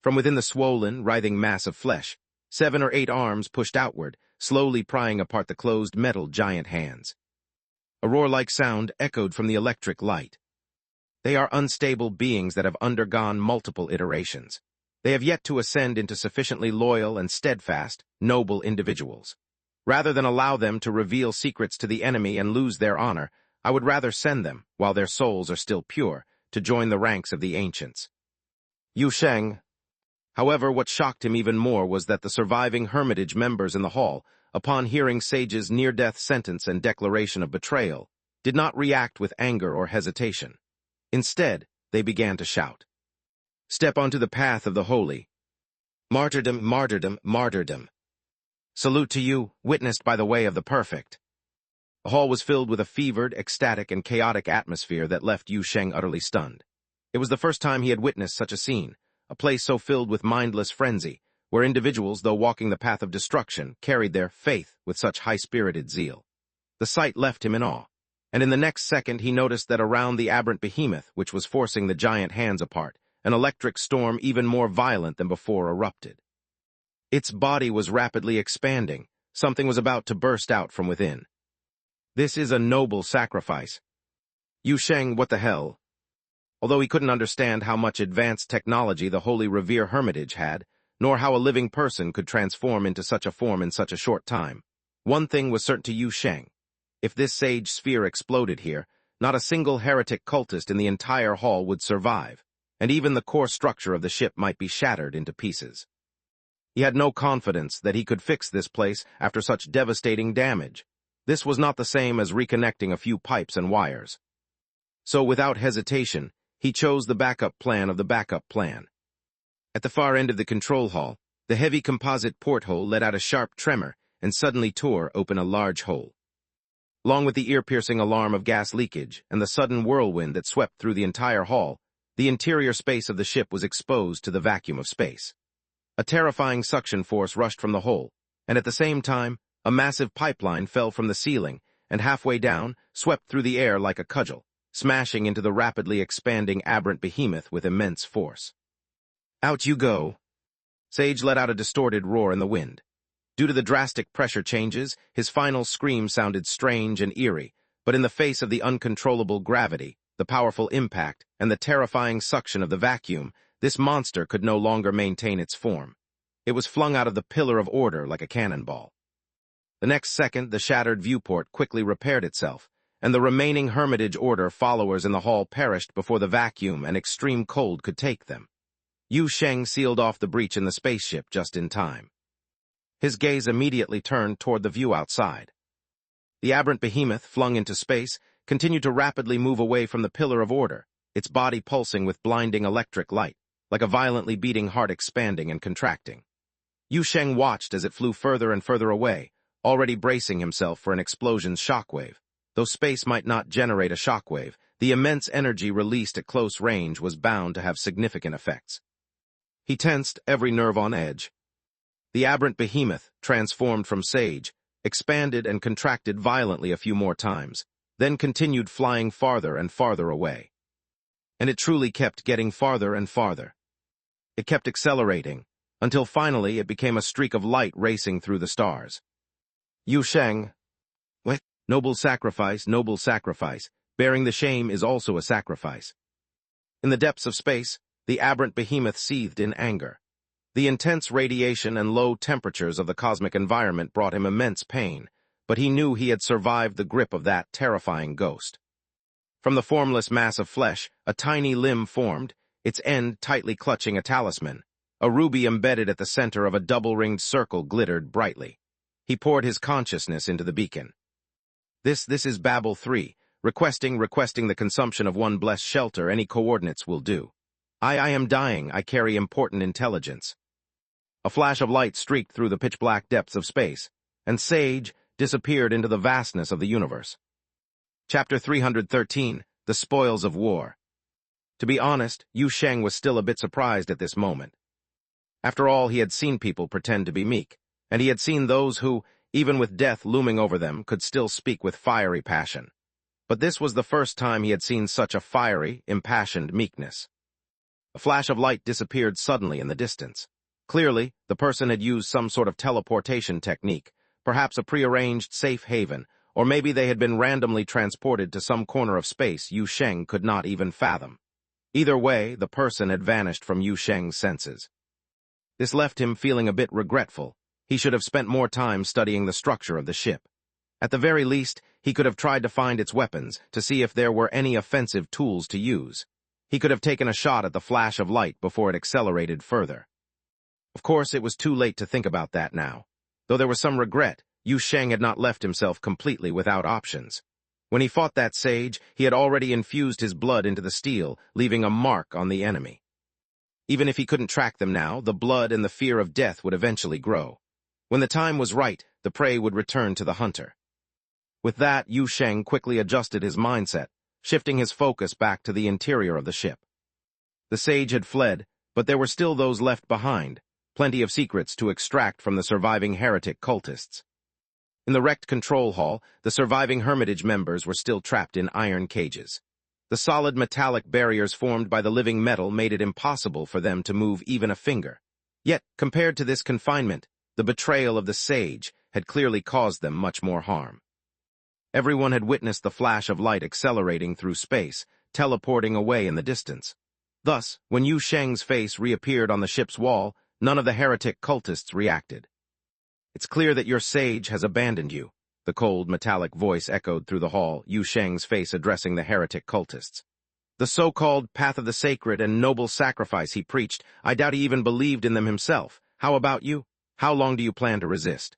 From within the swollen, writhing mass of flesh, 7 or 8 arms pushed outward, slowly prying apart the closed metal giant hands. A roar-like sound echoed from the electric light. They are unstable beings that have undergone multiple iterations. They have yet to ascend into sufficiently loyal and steadfast, noble individuals. Rather than allow them to reveal secrets to the enemy and lose their honor, I would rather send them, while their souls are still pure, to join the ranks of the ancients. Yu Sheng. However, what shocked him even more was that the surviving Hermitage members in the hall, upon hearing Sage's near-death sentence and declaration of betrayal, did not react with anger or hesitation. Instead, they began to shout, "Step onto the path of the holy. Martyrdom, martyrdom, martyrdom. Salute to you, witnessed by the way of the perfect." The hall was filled with a fevered, ecstatic, and chaotic atmosphere that left Yu Sheng utterly stunned. It was the first time he had witnessed such a scene, a place so filled with mindless frenzy, where individuals, though walking the path of destruction, carried their faith with such high-spirited zeal. The sight left him in awe, and in the next second he noticed that around the aberrant behemoth, which was forcing the giant hands apart, an electric storm even more violent than before erupted. Its body was rapidly expanding. Something was about to burst out from within. "This is a noble sacrifice. Yu Sheng, what the hell?" Although he couldn't understand how much advanced technology the Holy Revere Hermitage had, nor how a living person could transform into such a form in such a short time, one thing was certain to Yu Sheng. If this sage sphere exploded here, not a single heretic cultist in the entire hall would survive, and even the core structure of the ship might be shattered into pieces. He had no confidence that he could fix this place after such devastating damage. This was not the same as reconnecting a few pipes and wires. So without hesitation, he chose the backup plan of the backup plan. At the far end of the control hall, the heavy composite porthole let out a sharp tremor and suddenly tore open a large hole. Along with the ear-piercing alarm of gas leakage and the sudden whirlwind that swept through the entire hall, the interior space of the ship was exposed to the vacuum of space. A terrifying suction force rushed from the hole, and at the same time, a massive pipeline fell from the ceiling and halfway down, swept through the air like a cudgel, smashing into the rapidly expanding aberrant behemoth with immense force. "Out you go!" Sage let out a distorted roar in the wind. Due to the drastic pressure changes, his final scream sounded strange and eerie, but in the face of the uncontrollable gravity, the powerful impact, and the terrifying suction of the vacuum, this monster could no longer maintain its form. It was flung out of the pillar of order like a cannonball. The next second, the shattered viewport quickly repaired itself, and the remaining Hermitage Order followers in the hall perished before the vacuum and extreme cold could take them. Yu Sheng sealed off the breach in the spaceship just in time. His gaze immediately turned toward the view outside. The aberrant behemoth, flung into space, continued to rapidly move away from the pillar of order, its body pulsing with blinding electric light, like a violently beating heart expanding and contracting. Yu Sheng watched as it flew further and further away, already bracing himself for an explosion's shockwave. Though space might not generate a shockwave, the immense energy released at close range was bound to have significant effects. He tensed, every nerve on edge. The aberrant behemoth, transformed from sage, expanded and contracted violently a few more times, then continued flying farther and farther away. And it truly kept getting farther and farther. It kept accelerating, until finally it became a streak of light racing through the stars. Yu Sheng. What? Noble sacrifice, bearing the shame is also a sacrifice. In the depths of space, the aberrant behemoth seethed in anger. The intense radiation and low temperatures of the cosmic environment brought him immense pain, but he knew he had survived the grip of that terrifying ghost. From the formless mass of flesh, a tiny limb formed, its end tightly clutching a talisman. A ruby embedded at the center of a double-ringed circle glittered brightly. He poured his consciousness into the beacon. This is Babel 3, requesting the consumption of one blessed shelter. Any coordinates will do. I am dying. I carry important intelligence. A flash of light streaked through the pitch-black depths of space, and Sage disappeared into the vastness of the universe. Chapter 313, The Spoils of War. To be honest, Yu Sheng was still a bit surprised at this moment. After all, he had seen people pretend to be meek, and he had seen those who, even with death looming over them, could still speak with fiery passion. But this was the first time he had seen such a fiery, impassioned meekness. A flash of light disappeared suddenly in the distance. Clearly, the person had used some sort of teleportation technique, perhaps a prearranged safe haven, or maybe they had been randomly transported to some corner of space Yu Sheng could not even fathom. Either way, the person had vanished from Yu Sheng's senses. This left him feeling a bit regretful. He should have spent more time studying the structure of the ship. At the very least, he could have tried to find its weapons to see if there were any offensive tools to use. He could have taken a shot at the flash of light before it accelerated further. Of course, it was too late to think about that now. Though there was some regret, Yu Sheng had not left himself completely without options. When he fought that sage, he had already infused his blood into the steel, leaving a mark on the enemy. Even if he couldn't track them now, the blood and the fear of death would eventually grow. When the time was right, the prey would return to the hunter. With that, Yu Sheng quickly adjusted his mindset, shifting his focus back to the interior of the ship. The sage had fled, but there were still those left behind, plenty of secrets to extract from the surviving heretic cultists. In the wrecked control hall, the surviving Hermitage members were still trapped in iron cages. The solid metallic barriers formed by the living metal made it impossible for them to move even a finger. Yet, compared to this confinement, the betrayal of the sage had clearly caused them much more harm. Everyone had witnessed the flash of light accelerating through space, teleporting away in the distance. Thus, when Yu Sheng's face reappeared on the ship's wall, none of the heretic cultists reacted. "It's clear that your sage has abandoned you," the cold, metallic voice echoed through the hall, Yu Sheng's face addressing the heretic cultists. "The so-called path of the sacred and noble sacrifice he preached, I doubt he even believed in them himself. How about you? How long do you plan to resist?"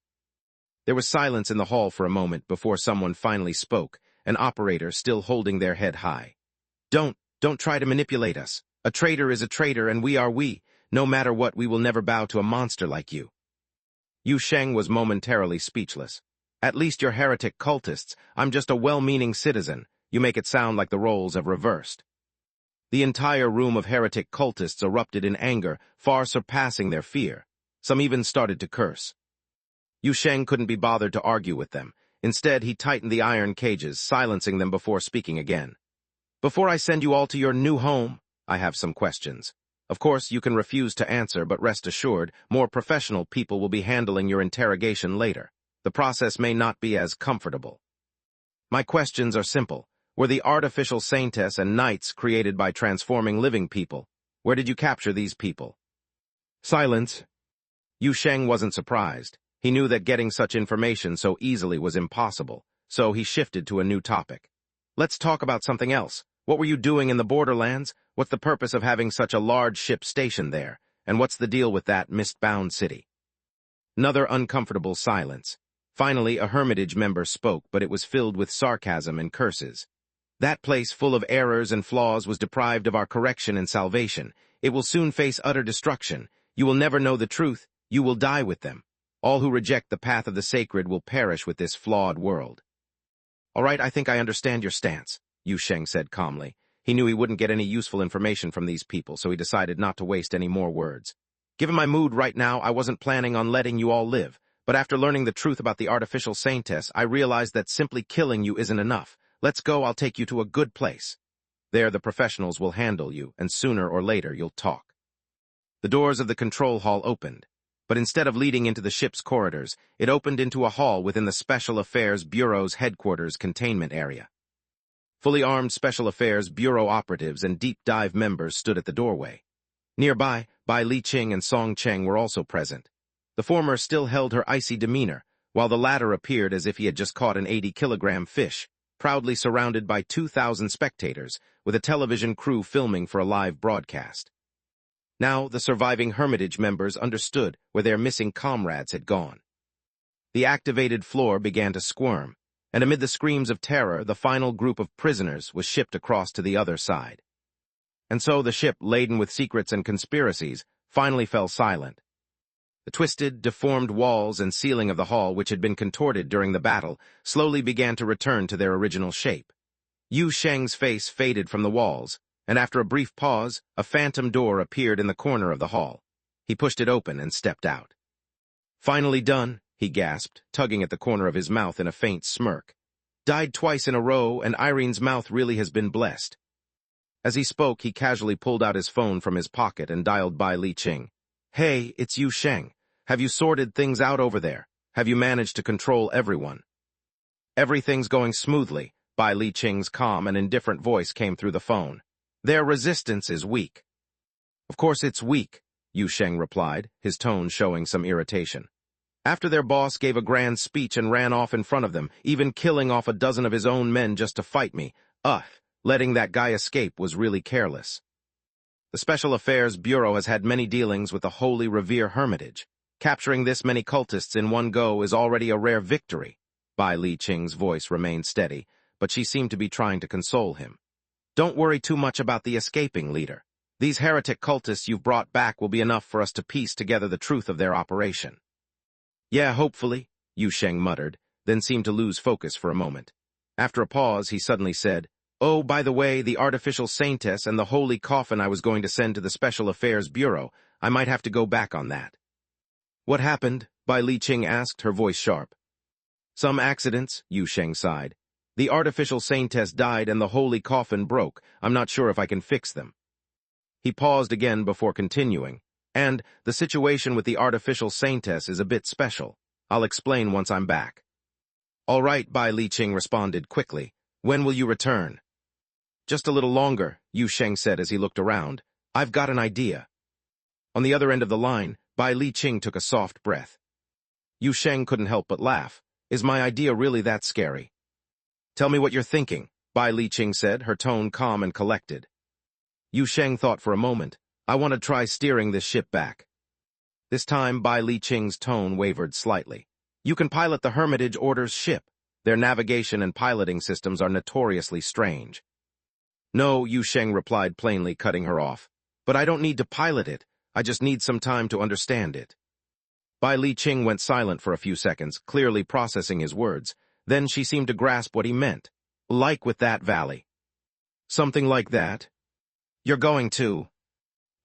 There was silence in the hall for a moment before someone finally spoke, an operator still holding their head high. Don't try to manipulate us. A traitor is a traitor and we are we. No matter what, we will never bow to a monster like you." Yu Sheng was momentarily speechless. "At least you're heretic cultists. I'm just a well-meaning citizen. You make it sound like the roles have reversed." The entire room of heretic cultists erupted in anger, far surpassing their fear. Some even started to curse. Yu Sheng couldn't be bothered to argue with them. Instead, he tightened the iron cages, silencing them before speaking again. "Before I send you all to your new home, I have some questions. Of course, you can refuse to answer, but rest assured, more professional people will be handling your interrogation later. The process may not be as comfortable. My questions are simple. Were the artificial saintess and knights created by transforming living people? Where did you capture these people?" Silence. Yu Sheng wasn't surprised. He knew that getting such information so easily was impossible, so he shifted to a new topic. "Let's talk about something else. What were you doing in the borderlands? What's the purpose of having such a large ship stationed there? And what's the deal with that mist-bound city?" Another uncomfortable silence. Finally, a Hermitage member spoke, but it was filled with sarcasm and curses. "That place full of errors and flaws was deprived of our correction and salvation. It will soon face utter destruction. You will never know the truth. You will die with them. All who reject the path of the sacred will perish with this flawed world." "All right, I think I understand your stance," Yu Sheng said calmly. He knew he wouldn't get any useful information from these people, so he decided not to waste any more words. "Given my mood right now, I wasn't planning on letting you all live, but after learning the truth about the artificial saintess, I realized that simply killing you isn't enough. Let's go, I'll take you to a good place. There the professionals will handle you, and sooner or later you'll talk." The doors of the control hall opened. But instead of leading into the ship's corridors, it opened into a hall within the Special Affairs Bureau's headquarters containment area. Fully armed Special Affairs Bureau operatives and deep dive members stood at the doorway. Nearby, Bai Li Qing and Song Cheng were also present. The former still held her icy demeanor, while the latter appeared as if he had just caught an 80-kilogram fish, proudly surrounded by 2,000 spectators, with a television crew filming for a live broadcast. Now, the surviving Hermitage members understood where their missing comrades had gone. The activated floor began to squirm, and amid the screams of terror, the final group of prisoners was shipped across to the other side. And so the ship, laden with secrets and conspiracies, finally fell silent. The twisted, deformed walls and ceiling of the hall, which had been contorted during the battle, slowly began to return to their original shape. Yu Sheng's face faded from the walls, and after a brief pause, a phantom door appeared in the corner of the hall. He pushed it open and stepped out. "Finally done," he gasped, tugging at the corner of his mouth in a faint smirk. "Died twice in a row, and Irene's mouth really has been blessed." As he spoke, he casually pulled out his phone from his pocket and dialed Bai Li Qing. "Hey, it's Yu Sheng. Have you sorted things out over there? Have you managed to control everyone?" "Everything's going smoothly," Bai Li Qing's calm and indifferent voice came through the phone. "Their resistance is weak." "Of course it's weak," Yu Sheng replied, his tone showing some irritation. After their boss gave a grand speech and ran off in front of them, even killing off a dozen of his own men just to fight me, letting that guy escape was really careless. The Special Affairs Bureau has had many dealings with the Holy Revere Hermitage. Capturing this many cultists in one go is already a rare victory. Bai Li Qing's voice remained steady, but she seemed to be trying to console him. Don't worry too much about the escaping leader. These heretic cultists you've brought back will be enough for us to piece together the truth of their operation. Yeah, hopefully, Yu Sheng muttered, then seemed to lose focus for a moment. After a pause, he suddenly said, "Oh, by the way, the artificial saintess and the holy coffin I was going to send to the Special Affairs Bureau, I might have to go back on that." What happened? Bai Li Qing asked, her voice sharp. Some accidents, Yu Sheng sighed. The artificial saintess died and the holy coffin broke. I'm not sure if I can fix them. He paused again before continuing. And the situation with the artificial saintess is a bit special. I'll explain once I'm back. All right, Bai Li Qing responded quickly. When will you return? Just a little longer, Yu Sheng said as he looked around. I've got an idea. On the other end of the line, Bai Li Qing took a soft breath. Yu Sheng couldn't help but laugh. Is my idea really that scary? Tell me what you're thinking, Bai Li Qing said, her tone calm and collected. Yu Sheng thought for a moment. I want to try steering this ship back. This time, Bai Li Qing's tone wavered slightly. You can pilot the Hermitage Order's ship. Their navigation and piloting systems are notoriously strange. No, Yu Sheng replied plainly, cutting her off. But I don't need to pilot it. I just need some time to understand it. Bai Li Qing went silent for a few seconds, clearly processing his words. Then she seemed to grasp what he meant. Like with that valley. Something like that? You're going to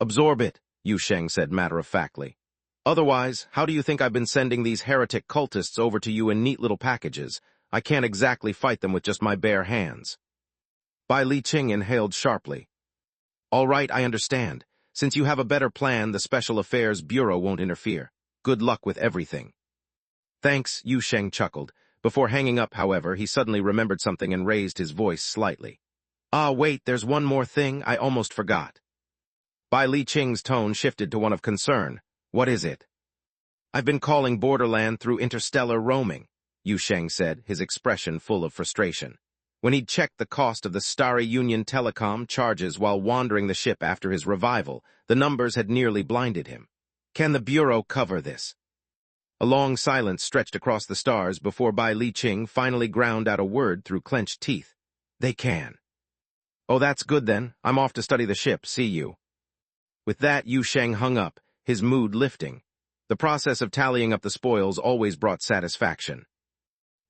absorb it, Yu Sheng said matter-of-factly. Otherwise, how do you think I've been sending these heretic cultists over to you in neat little packages? I can't exactly fight them with just my bare hands. Bai Li Qing inhaled sharply. All right, I understand. Since you have a better plan, the Special Affairs Bureau won't interfere. Good luck with everything. Thanks, Yu Sheng chuckled. Before hanging up, however, he suddenly remembered something and raised his voice slightly. Ah, wait, there's one more thing I almost forgot. Bai Li Qing's tone shifted to one of concern. What is it? I've been calling Borderland through interstellar roaming, Yu Sheng said, his expression full of frustration. When he'd checked the cost of the Starry Union Telecom charges while wandering the ship after his revival, the numbers had nearly blinded him. Can the Bureau cover this? A long silence stretched across the stars before Bai Li Qing finally ground out a word through clenched teeth. They can. Oh, that's good then. I'm off to study the ship. See you. With that, Yu Sheng hung up, his mood lifting. The process of tallying up the spoils always brought satisfaction.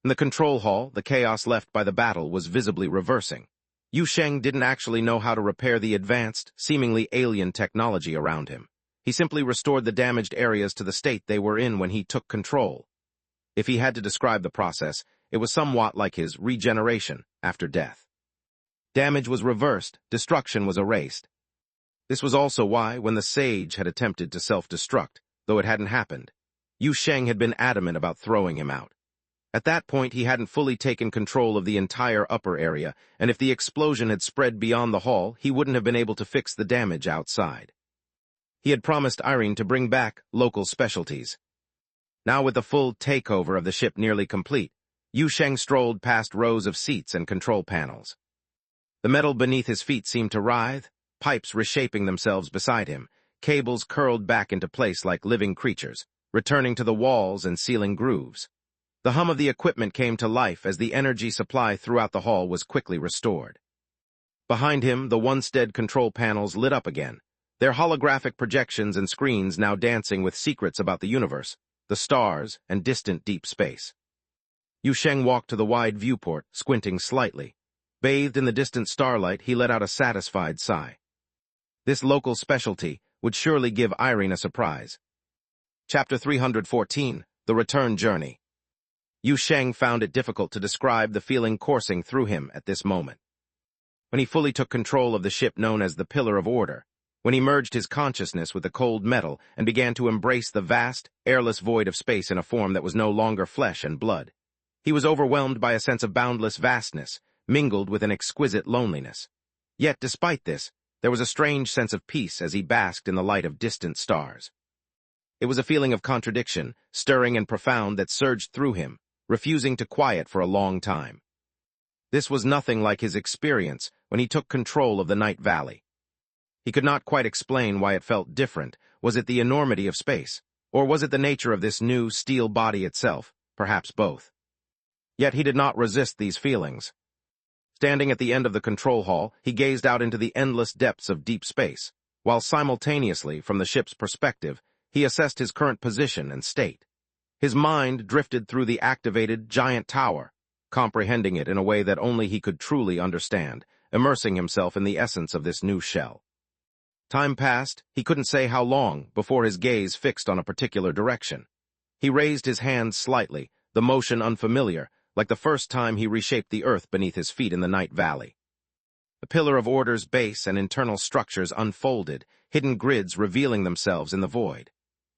In the control hall, the chaos left by the battle was visibly reversing. Yu Sheng didn't actually know how to repair the advanced, seemingly alien technology around him. He simply restored the damaged areas to the state they were in when he took control. If he had to describe the process, it was somewhat like his regeneration after death. Damage was reversed, destruction was erased. This was also why, when the sage had attempted to self-destruct, though it hadn't happened, Yu Sheng had been adamant about throwing him out. At that point, he hadn't fully taken control of the entire upper area, and if the explosion had spread beyond the hall, he wouldn't have been able to fix the damage outside. He had promised Irene to bring back local specialties. Now with the full takeover of the ship nearly complete, Yu Sheng strolled past rows of seats and control panels. The metal beneath his feet seemed to writhe, pipes reshaping themselves beside him, cables curled back into place like living creatures, returning to the walls and ceiling grooves. The hum of the equipment came to life as the energy supply throughout the hall was quickly restored. Behind him, the once dead control panels lit up again, their holographic projections and screens now dancing with secrets about the universe, the stars, and distant deep space. Yu Sheng walked to the wide viewport, squinting slightly. Bathed in the distant starlight, he let out a satisfied sigh. This local specialty would surely give Irene a surprise. Chapter 314, The Return Journey. Yu Sheng found it difficult to describe the feeling coursing through him at this moment. When he fully took control of the ship known as the Pillar of Order, when he merged his consciousness with the cold metal and began to embrace the vast, airless void of space in a form that was no longer flesh and blood, he was overwhelmed by a sense of boundless vastness, mingled with an exquisite loneliness. Yet, despite this, there was a strange sense of peace as he basked in the light of distant stars. It was a feeling of contradiction, stirring and profound, that surged through him, refusing to quiet for a long time. This was nothing like his experience when he took control of the Night Valley. He could not quite explain why it felt different. Was it the enormity of space? Or was it the nature of this new steel body itself? Perhaps both. Yet he did not resist these feelings. Standing at the end of the control hall, he gazed out into the endless depths of deep space, while simultaneously, from the ship's perspective, he assessed his current position and state. His mind drifted through the activated giant tower, comprehending it in a way that only he could truly understand, immersing himself in the essence of this new shell. Time passed, he couldn't say how long, before his gaze fixed on a particular direction. He raised his hands slightly, the motion unfamiliar, like the first time he reshaped the earth beneath his feet in the Night Valley. The pillar of order's base and internal structures unfolded, hidden grids revealing themselves in the void.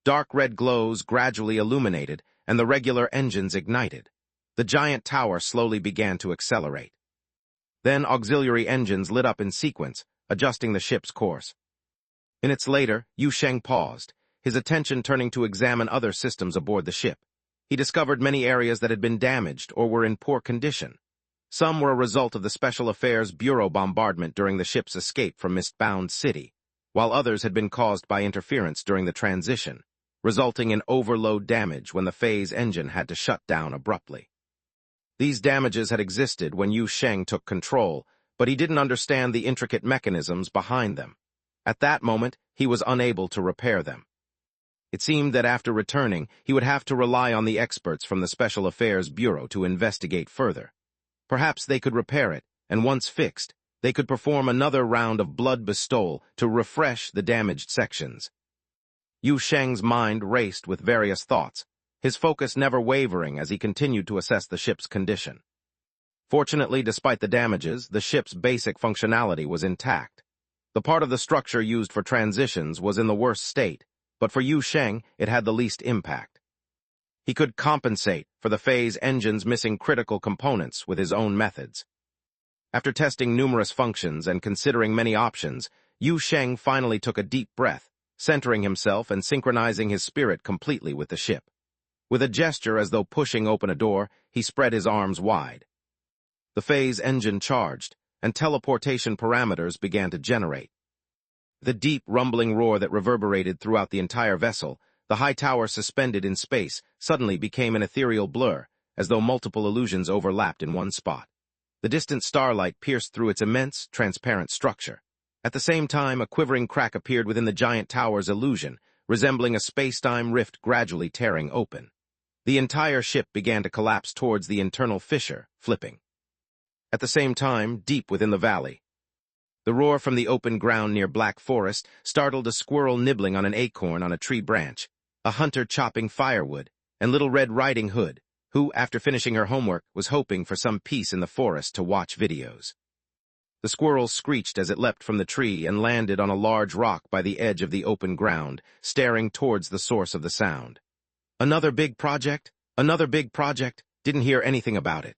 Dark red glows gradually illuminated, and the regular engines ignited. The giant tower slowly began to accelerate. Then auxiliary engines lit up in sequence, adjusting the ship's course. Minutes later, Yu Sheng paused, his attention turning to examine other systems aboard the ship. He discovered many areas that had been damaged or were in poor condition. Some were a result of the Special Affairs Bureau bombardment during the ship's escape from Mistbound City, while others had been caused by interference during the transition, resulting in overload damage when the phase engine had to shut down abruptly. These damages had existed when Yu Sheng took control, but he didn't understand the intricate mechanisms behind them. At that moment, he was unable to repair them. It seemed that after returning, he would have to rely on the experts from the Special Affairs Bureau to investigate further. Perhaps they could repair it, and once fixed, they could perform another round of blood bestowal to refresh the damaged sections. Yu Sheng's mind raced with various thoughts, his focus never wavering as he continued to assess the ship's condition. Fortunately, despite the damages, the ship's basic functionality was intact. The part of the structure used for transitions was in the worst state, but for Yu Sheng, it had the least impact. He could compensate for the phase engine's missing critical components with his own methods. After testing numerous functions and considering many options, Yu Sheng finally took a deep breath, centering himself and synchronizing his spirit completely with the ship. With a gesture as though pushing open a door, he spread his arms wide. The phase engine charged, and teleportation parameters began to generate. The deep, rumbling roar that reverberated throughout the entire vessel, the high tower suspended in space, suddenly became an ethereal blur, as though multiple illusions overlapped in one spot. The distant starlight pierced through its immense, transparent structure. At the same time, a quivering crack appeared within the giant tower's illusion, resembling a space-time rift gradually tearing open. The entire ship began to collapse towards the internal fissure, flipping. At the same time, deep within the valley, the roar from the open ground near Black Forest startled a squirrel nibbling on an acorn on a tree branch, a hunter chopping firewood, and Little Red Riding Hood, who, after finishing her homework, was hoping for some peace in the forest to watch videos. The squirrel screeched as it leapt from the tree and landed on a large rock by the edge of the open ground, staring towards the source of the sound. Another big project? Another big project? Didn't hear anything about it.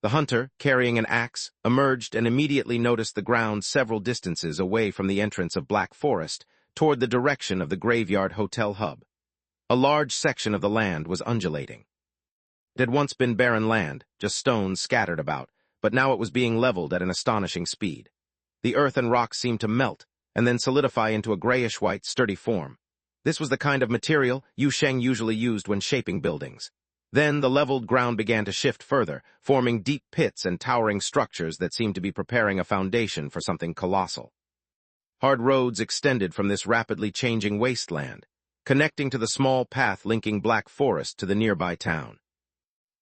The hunter, carrying an axe, emerged and immediately noticed the ground several distances away from the entrance of Black Forest, toward the direction of the Graveyard Hotel hub. A large section of the land was undulating. It had once been barren land, just stones scattered about, but now it was being leveled at an astonishing speed. The earth and rocks seemed to melt, and then solidify into a grayish-white, sturdy form. This was the kind of material Yu Sheng usually used when shaping buildings. Then the leveled ground began to shift further, forming deep pits and towering structures that seemed to be preparing a foundation for something colossal. Hard roads extended from this rapidly changing wasteland, connecting to the small path linking Black Forest to the nearby town.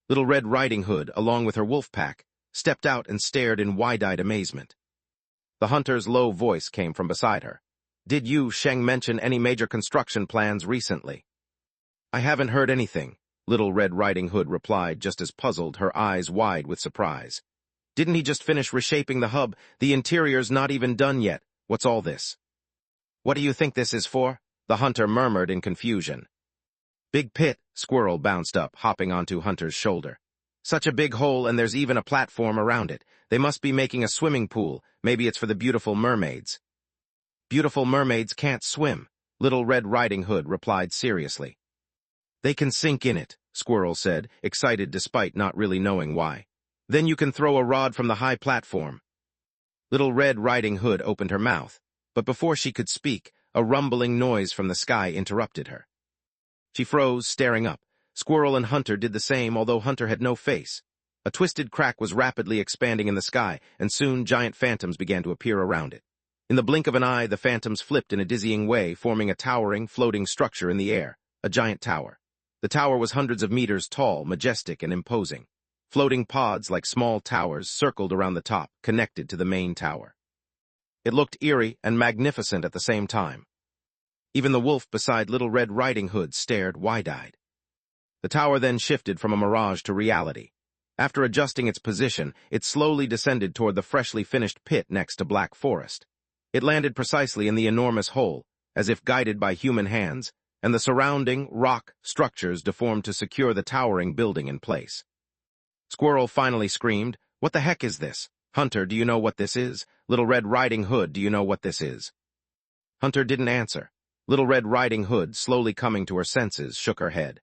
Little Red Riding Hood, along with her wolf pack, stepped out and stared in wide-eyed amazement. The hunter's low voice came from beside her. "Did Yu Sheng mention any major construction plans recently?" "I haven't heard anything," Little Red Riding Hood replied, just as puzzled, her eyes wide with surprise. "Didn't he just finish reshaping the hub? The interior's not even done yet. What's all this?" "What do you think this is for?" the hunter murmured in confusion. "Big pit," Squirrel bounced up, hopping onto Hunter's shoulder. "Such a big hole, and there's even a platform around it. They must be making a swimming pool. Maybe it's for the beautiful mermaids." "Beautiful mermaids can't swim," Little Red Riding Hood replied seriously. They can sink in it, Squirrel said, excited despite not really knowing why. Then you can throw a rod from the high platform. Little Red Riding Hood opened her mouth, but before she could speak, a rumbling noise from the sky interrupted her. She froze, staring up. Squirrel and Hunter did the same, although Hunter had no face. A twisted crack was rapidly expanding in the sky, and soon giant phantoms began to appear around it. In the blink of an eye, the phantoms flipped in a dizzying way, forming a towering, floating structure in the air, a giant tower. The tower was hundreds of meters tall, majestic, and imposing. Floating pods like small towers circled around the top, connected to the main tower. It looked eerie and magnificent at the same time. Even the wolf beside Little Red Riding Hood stared wide-eyed. The tower then shifted from a mirage to reality. After adjusting its position, it slowly descended toward the freshly finished pit next to Black Forest. It landed precisely in the enormous hole, as if guided by human hands, and the surrounding rock structures deformed to secure the towering building in place. Squirrel finally screamed, "What the heck is this? Hunter, do you know what this is? Little Red Riding Hood, do you know what this is?" Hunter didn't answer. Little Red Riding Hood, slowly coming to her senses, shook her head.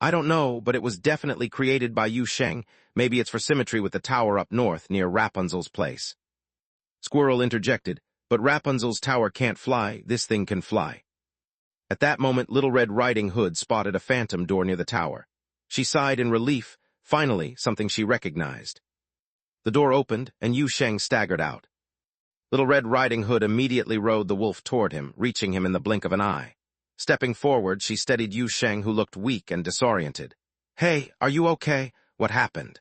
"I don't know, but it was definitely created by Yu Sheng. Maybe it's for symmetry with the tower up north near Rapunzel's place." Squirrel interjected, "But Rapunzel's tower can't fly, this thing can fly." At that moment, Little Red Riding Hood spotted a phantom door near the tower. She sighed in relief, finally something she recognized. The door opened, and Yu Sheng staggered out. Little Red Riding Hood immediately rode the wolf toward him, reaching him in the blink of an eye. Stepping forward, she steadied Yu Sheng, who looked weak and disoriented. "Hey, are you okay? What happened?"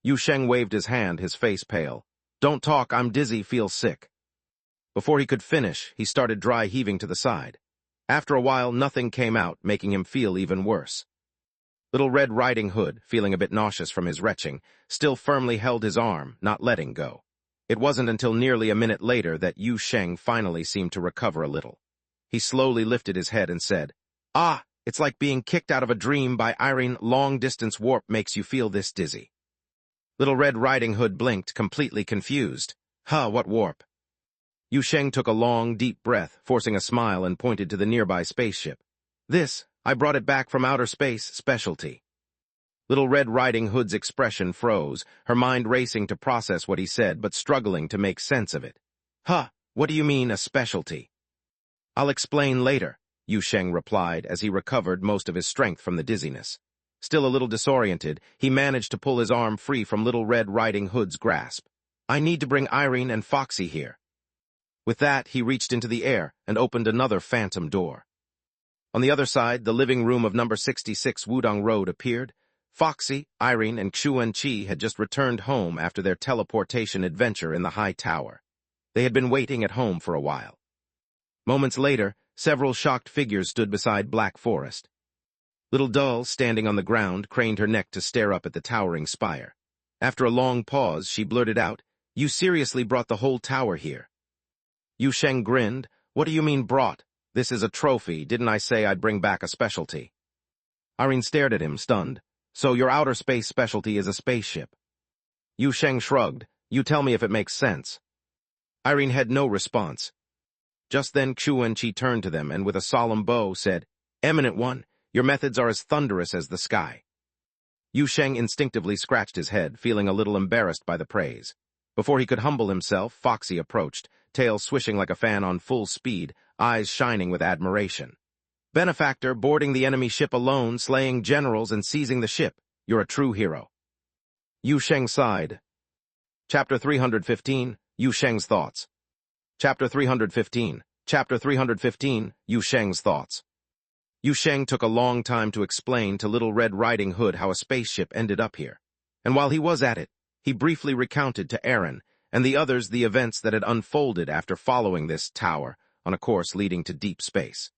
Yu Sheng waved his hand, his face pale. "Don't talk, I'm dizzy, feel sick." Before he could finish, he started dry heaving to the side. After a while, nothing came out, making him feel even worse. Little Red Riding Hood, feeling a bit nauseous from his retching, still firmly held his arm, not letting go. It wasn't until nearly a minute later that Yu Sheng finally seemed to recover a little. He slowly lifted his head and said, "Ah, it's like being kicked out of a dream by Irene. Long-distance warp makes you feel this dizzy." Little Red Riding Hood blinked, completely confused. "Huh, what warp?" Yu Sheng took a long, deep breath, forcing a smile, and pointed to the nearby spaceship. "This, I brought it back from outer space, specialty." Little Red Riding Hood's expression froze, her mind racing to process what he said, but struggling to make sense of it. "Huh, what do you mean, a specialty?" "I'll explain later," Yu Sheng replied as he recovered most of his strength from the dizziness. Still a little disoriented, he managed to pull his arm free from Little Red Riding Hood's grasp. "I need to bring Irene and Foxy here." With that, he reached into the air and opened another phantom door. On the other side, the living room of number 66 Wudong Road appeared. Foxy, Irene, and Xuan Qi had just returned home after their teleportation adventure in the high tower. They had been waiting at home for a while. Moments later, several shocked figures stood beside Black Forest. Little Dull, standing on the ground, craned her neck to stare up at the towering spire. After a long pause, she blurted out, "You seriously brought the whole tower here?" Yu Sheng grinned. "What do you mean brought? This is a trophy. Didn't I say I'd bring back a specialty?" Irene stared at him, stunned. "So your outer space specialty is a spaceship?" Yu Sheng shrugged. "You tell me if it makes sense." Irene had no response. Just then Xuan Qi turned to them and with a solemn bow said, "Eminent One, your methods are as thunderous as the sky." Yu Sheng instinctively scratched his head, feeling a little embarrassed by the praise. Before he could humble himself, Foxy approached, tail swishing like a fan on full speed, eyes shining with admiration. "Benefactor, boarding the enemy ship alone, slaying generals and seizing the ship. You're a true hero." Yu Sheng sighed. Chapter 315, Yu Sheng's Thoughts. Chapter 315, Yu Sheng's Thoughts. Yu Sheng took a long time to explain to Little Red Riding Hood how a spaceship ended up here. And while he was at it, he briefly recounted to Aaron and the others the events that had unfolded after following this tower on a course leading to deep space.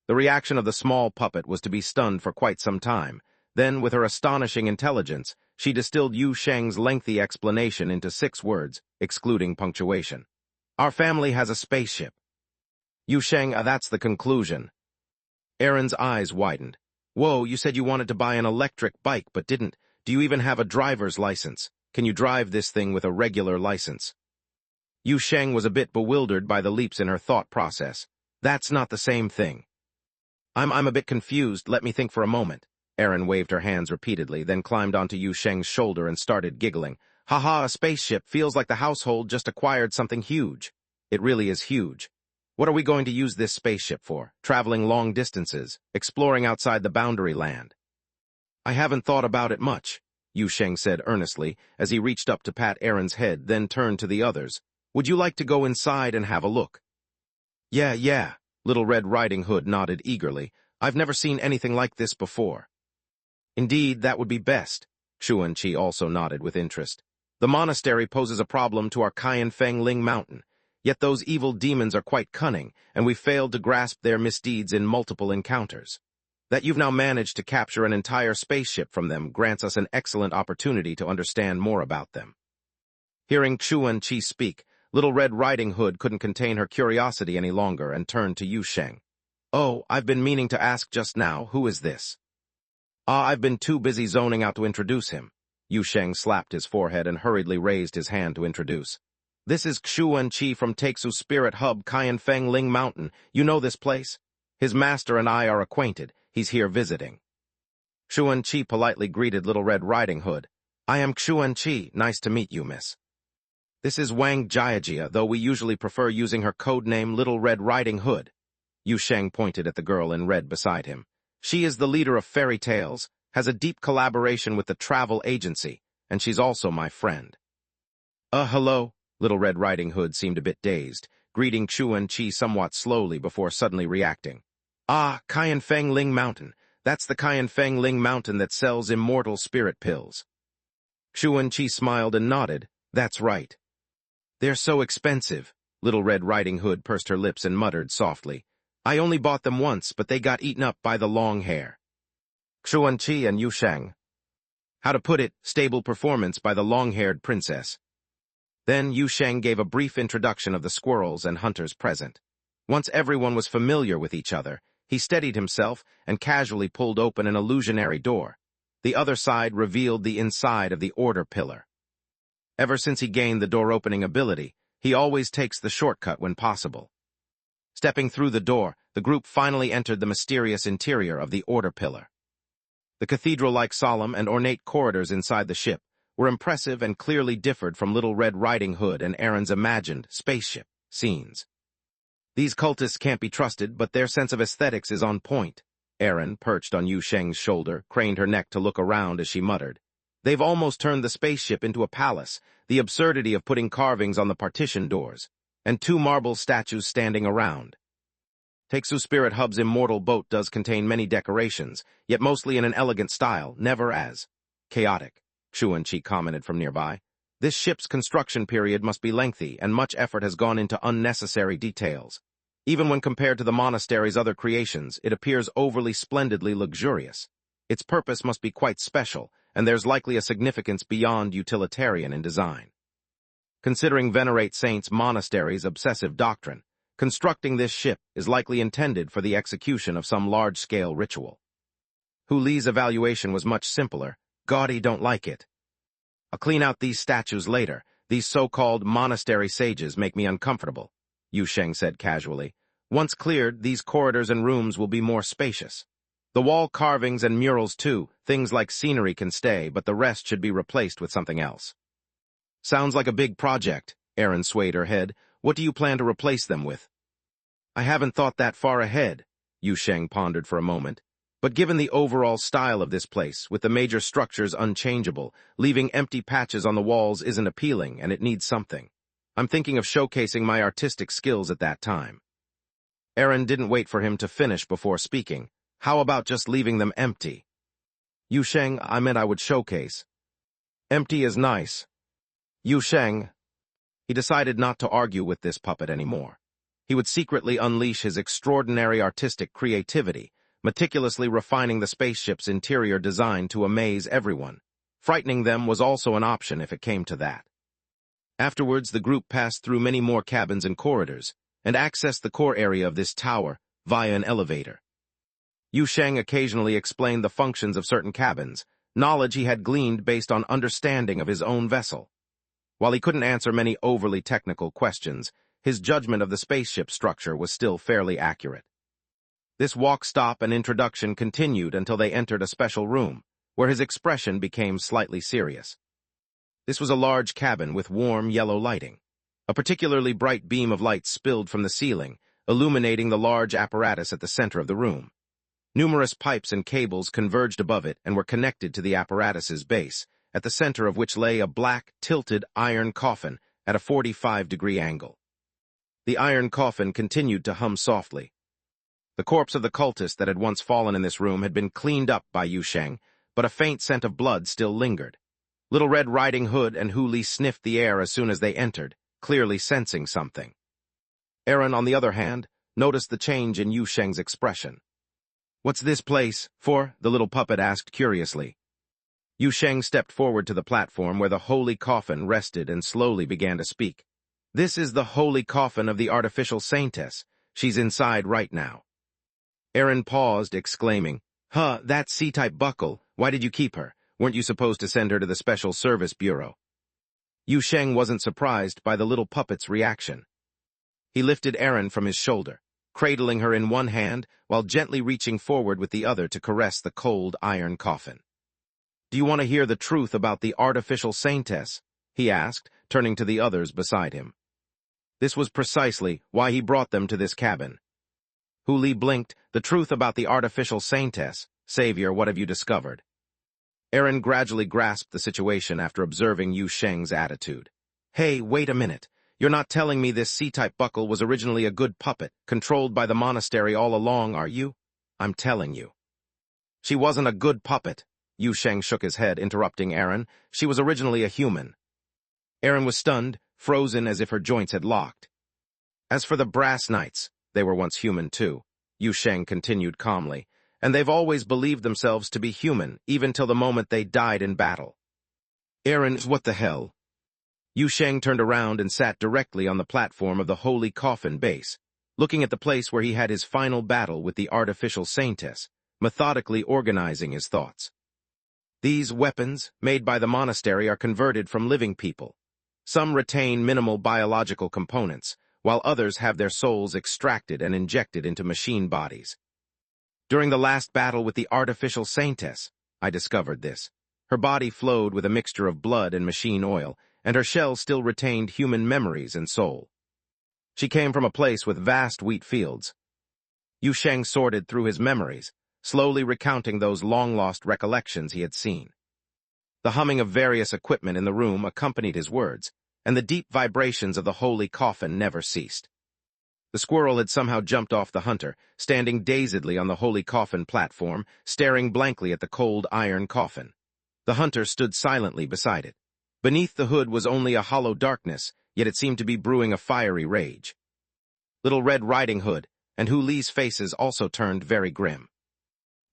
The reaction of the small puppet was to be stunned for quite some time. Then, with her astonishing intelligence, she distilled Yu Sheng's lengthy explanation into 6 words, excluding punctuation. "Our family has a spaceship." Yu Sheng, that's the conclusion. Aaron's eyes widened. "Whoa, you said you wanted to buy an electric bike but didn't. Do you even have a driver's license? Can you drive this thing with a regular license?" Yu Sheng was a bit bewildered by the leaps in her thought process. That's not the same thing. I'm a bit confused. Let me think for a moment. Erin waved her hands repeatedly, then climbed onto Yu Sheng's shoulder and started giggling. Haha, a spaceship feels like the household just acquired something huge. It really is huge. What are we going to use this spaceship for? Traveling long distances, exploring outside the boundary land. I haven't thought about it much, Yu Sheng said earnestly as he reached up to pat Erin's head, then turned to the others. Would you like to go inside and have a look? Yeah, Little Red Riding Hood nodded eagerly. I've never seen anything like this before. Indeed, that would be best. Xuan Qi also nodded with interest. The monastery poses a problem to our Cayenne Feng Ling Mountain, yet those evil demons are quite cunning, and we failed to grasp their misdeeds in multiple encounters. That you've now managed to capture an entire spaceship from them grants us an excellent opportunity to understand more about them. Hearing Xuan Qi speak, Little Red Riding Hood couldn't contain her curiosity any longer and turned to Yu Sheng. Oh, I've been meaning to ask just now, who is this? I've been too busy zoning out to introduce him. Yu Sheng slapped his forehead and hurriedly raised his hand to introduce. This is Xuan Qi from Texu Spirit Hub, Cayenne Feng Ling Mountain. You know this place? His master and I are acquainted. He's here visiting. Xuan Qi politely greeted Little Red Riding Hood. I am Xuan Qi. Nice to meet you, miss. This is Wang Jiajia, though we usually prefer using her code name Little Red Riding Hood. Yu Sheng pointed at the girl in red beside him. She is the leader of Fairy Tales, has a deep collaboration with the travel agency, and she's also my friend. Hello. Little Red Riding Hood seemed a bit dazed, greeting Xuan Qi somewhat slowly before suddenly reacting. Cayenne Feng Ling Mountain. That's the Cayenne Feng Ling Mountain that sells immortal spirit pills. Xuan Qi smiled and nodded. That's right. They're so expensive. Little Red Riding Hood pursed her lips and muttered softly. I only bought them once, but they got eaten up by the long hair. Xuan Qi and Yu Sheng. How to put it, stable performance by the long-haired princess. Then Yu Sheng gave a brief introduction of the squirrels and hunters present. Once everyone was familiar with each other, he steadied himself and casually pulled open an illusionary door. The other side revealed the inside of the order pillar. Ever since he gained the door-opening ability, he always takes the shortcut when possible. Stepping through the door, the group finally entered the mysterious interior of the order pillar. The cathedral-like solemn and ornate corridors inside the ship were impressive and clearly differed from Little Red Riding Hood and Erin's imagined spaceship scenes. These cultists can't be trusted, but their sense of aesthetics is on point. Erin, perched on Yu Sheng's shoulder, craned her neck to look around as she muttered. They've almost turned the spaceship into a palace, the absurdity of putting carvings on the partition doors, and 2 marble statues standing around. Texu Spirit Hub's immortal boat does contain many decorations, yet mostly in an elegant style, never as chaotic, Xuan Qi commented from nearby. This ship's construction period must be lengthy, and much effort has gone into unnecessary details. Even when compared to the monastery's other creations, it appears overly splendidly luxurious. Its purpose must be quite special, and there's likely a significance beyond utilitarian in design. Considering Venerate Saints' monastery's obsessive doctrine, constructing this ship is likely intended for the execution of some large-scale ritual. Hu Li's evaluation was much simpler. Gaudy don't like it. I'll clean out these statues later. These so-called monastery sages make me uncomfortable, Yu Sheng said casually. Once cleared, these corridors and rooms will be more spacious. The wall carvings and murals too, things like scenery can stay, but the rest should be replaced with something else. Sounds like a big project, Erin swayed her head. What do you plan to replace them with? I haven't thought that far ahead, Yu Sheng pondered for a moment. But given the overall style of this place, with the major structures unchangeable, leaving empty patches on the walls isn't appealing, and it needs something. I'm thinking of showcasing my artistic skills at that time. Erin didn't wait for him to finish before speaking. How about just leaving them empty? Yu Sheng, I meant I would showcase. Empty is nice. Yu Sheng. He decided not to argue with this puppet anymore. He would secretly unleash his extraordinary artistic creativity, meticulously refining the spaceship's interior design to amaze everyone. Frightening them was also an option if it came to that. Afterwards, the group passed through many more cabins and corridors, and accessed the core area of this tower via an elevator. Yu Sheng occasionally explained the functions of certain cabins, knowledge he had gleaned based on understanding of his own vessel. While he couldn't answer many overly technical questions, his judgment of the spaceship structure was still fairly accurate. This walk, stop, and introduction continued until they entered a special room, where his expression became slightly serious. This was a large cabin with warm yellow lighting. A particularly bright beam of light spilled from the ceiling, illuminating the large apparatus at the center of the room. Numerous pipes and cables converged above it and were connected to the apparatus's base, at the center of which lay a black, tilted iron coffin at a 45-degree angle. The iron coffin continued to hum softly. The corpse of the cultist that had once fallen in this room had been cleaned up by Yu Sheng, but a faint scent of blood still lingered. Little Red Riding Hood and Hu Li sniffed the air as soon as they entered, clearly sensing something. Aaron, on the other hand, noticed the change in Yu Sheng's expression. "What's this place for?" the little puppet asked curiously. Yu Sheng stepped forward to the platform where the holy coffin rested and slowly began to speak. "This is the holy coffin of the artificial saintess. She's inside right now." Aaron paused, exclaiming, "Huh, that C-type buckle. Why did you keep her? Weren't you supposed to send her to the Special Service Bureau?" Yu Sheng wasn't surprised by the little puppet's reaction. He lifted Aaron from his shoulder, cradling her in one hand while gently reaching forward with the other to caress the cold iron coffin. "Do you want to hear the truth about the artificial saintess?" he asked, turning to the others beside him. This was precisely why he brought them to this cabin. Hu Li blinked. "The truth about the artificial saintess. Savior, what have you discovered?" Aaron gradually grasped the situation after observing Yu Sheng's attitude. "Hey, wait a minute. You're not telling me this C-type buckle was originally a good puppet, controlled by the monastery all along, are you?" "I'm telling you." "She wasn't a good puppet." Yu Sheng shook his head, interrupting Aaron. "She was originally a human." Aaron was stunned, frozen as if her joints had locked. "As for the brass knights, they were once human too," Yu Sheng continued calmly, "and they've always believed themselves to be human, even till the moment they died in battle." "Aaron, what the hell?" Yu Sheng turned around and sat directly on the platform of the holy coffin base, looking at the place where he had his final battle with the artificial saintess, methodically organizing his thoughts. "These weapons, made by the monastery, are converted from living people. Some retain minimal biological components, while others have their souls extracted and injected into machine bodies. During the last battle with the artificial saintess, I discovered this. Her body flowed with a mixture of blood and machine oil, and her shell still retained human memories and soul. She came from a place with vast wheat fields." Yu Sheng sorted through his memories, slowly recounting those long-lost recollections he had seen. The humming of various equipment in the room accompanied his words, and the deep vibrations of the holy coffin never ceased. The squirrel had somehow jumped off the hunter, standing dazedly on the holy coffin platform, staring blankly at the cold iron coffin. The hunter stood silently beside it. Beneath the hood was only a hollow darkness, yet it seemed to be brewing a fiery rage. Little Red Riding Hood and Hu Li's faces also turned very grim.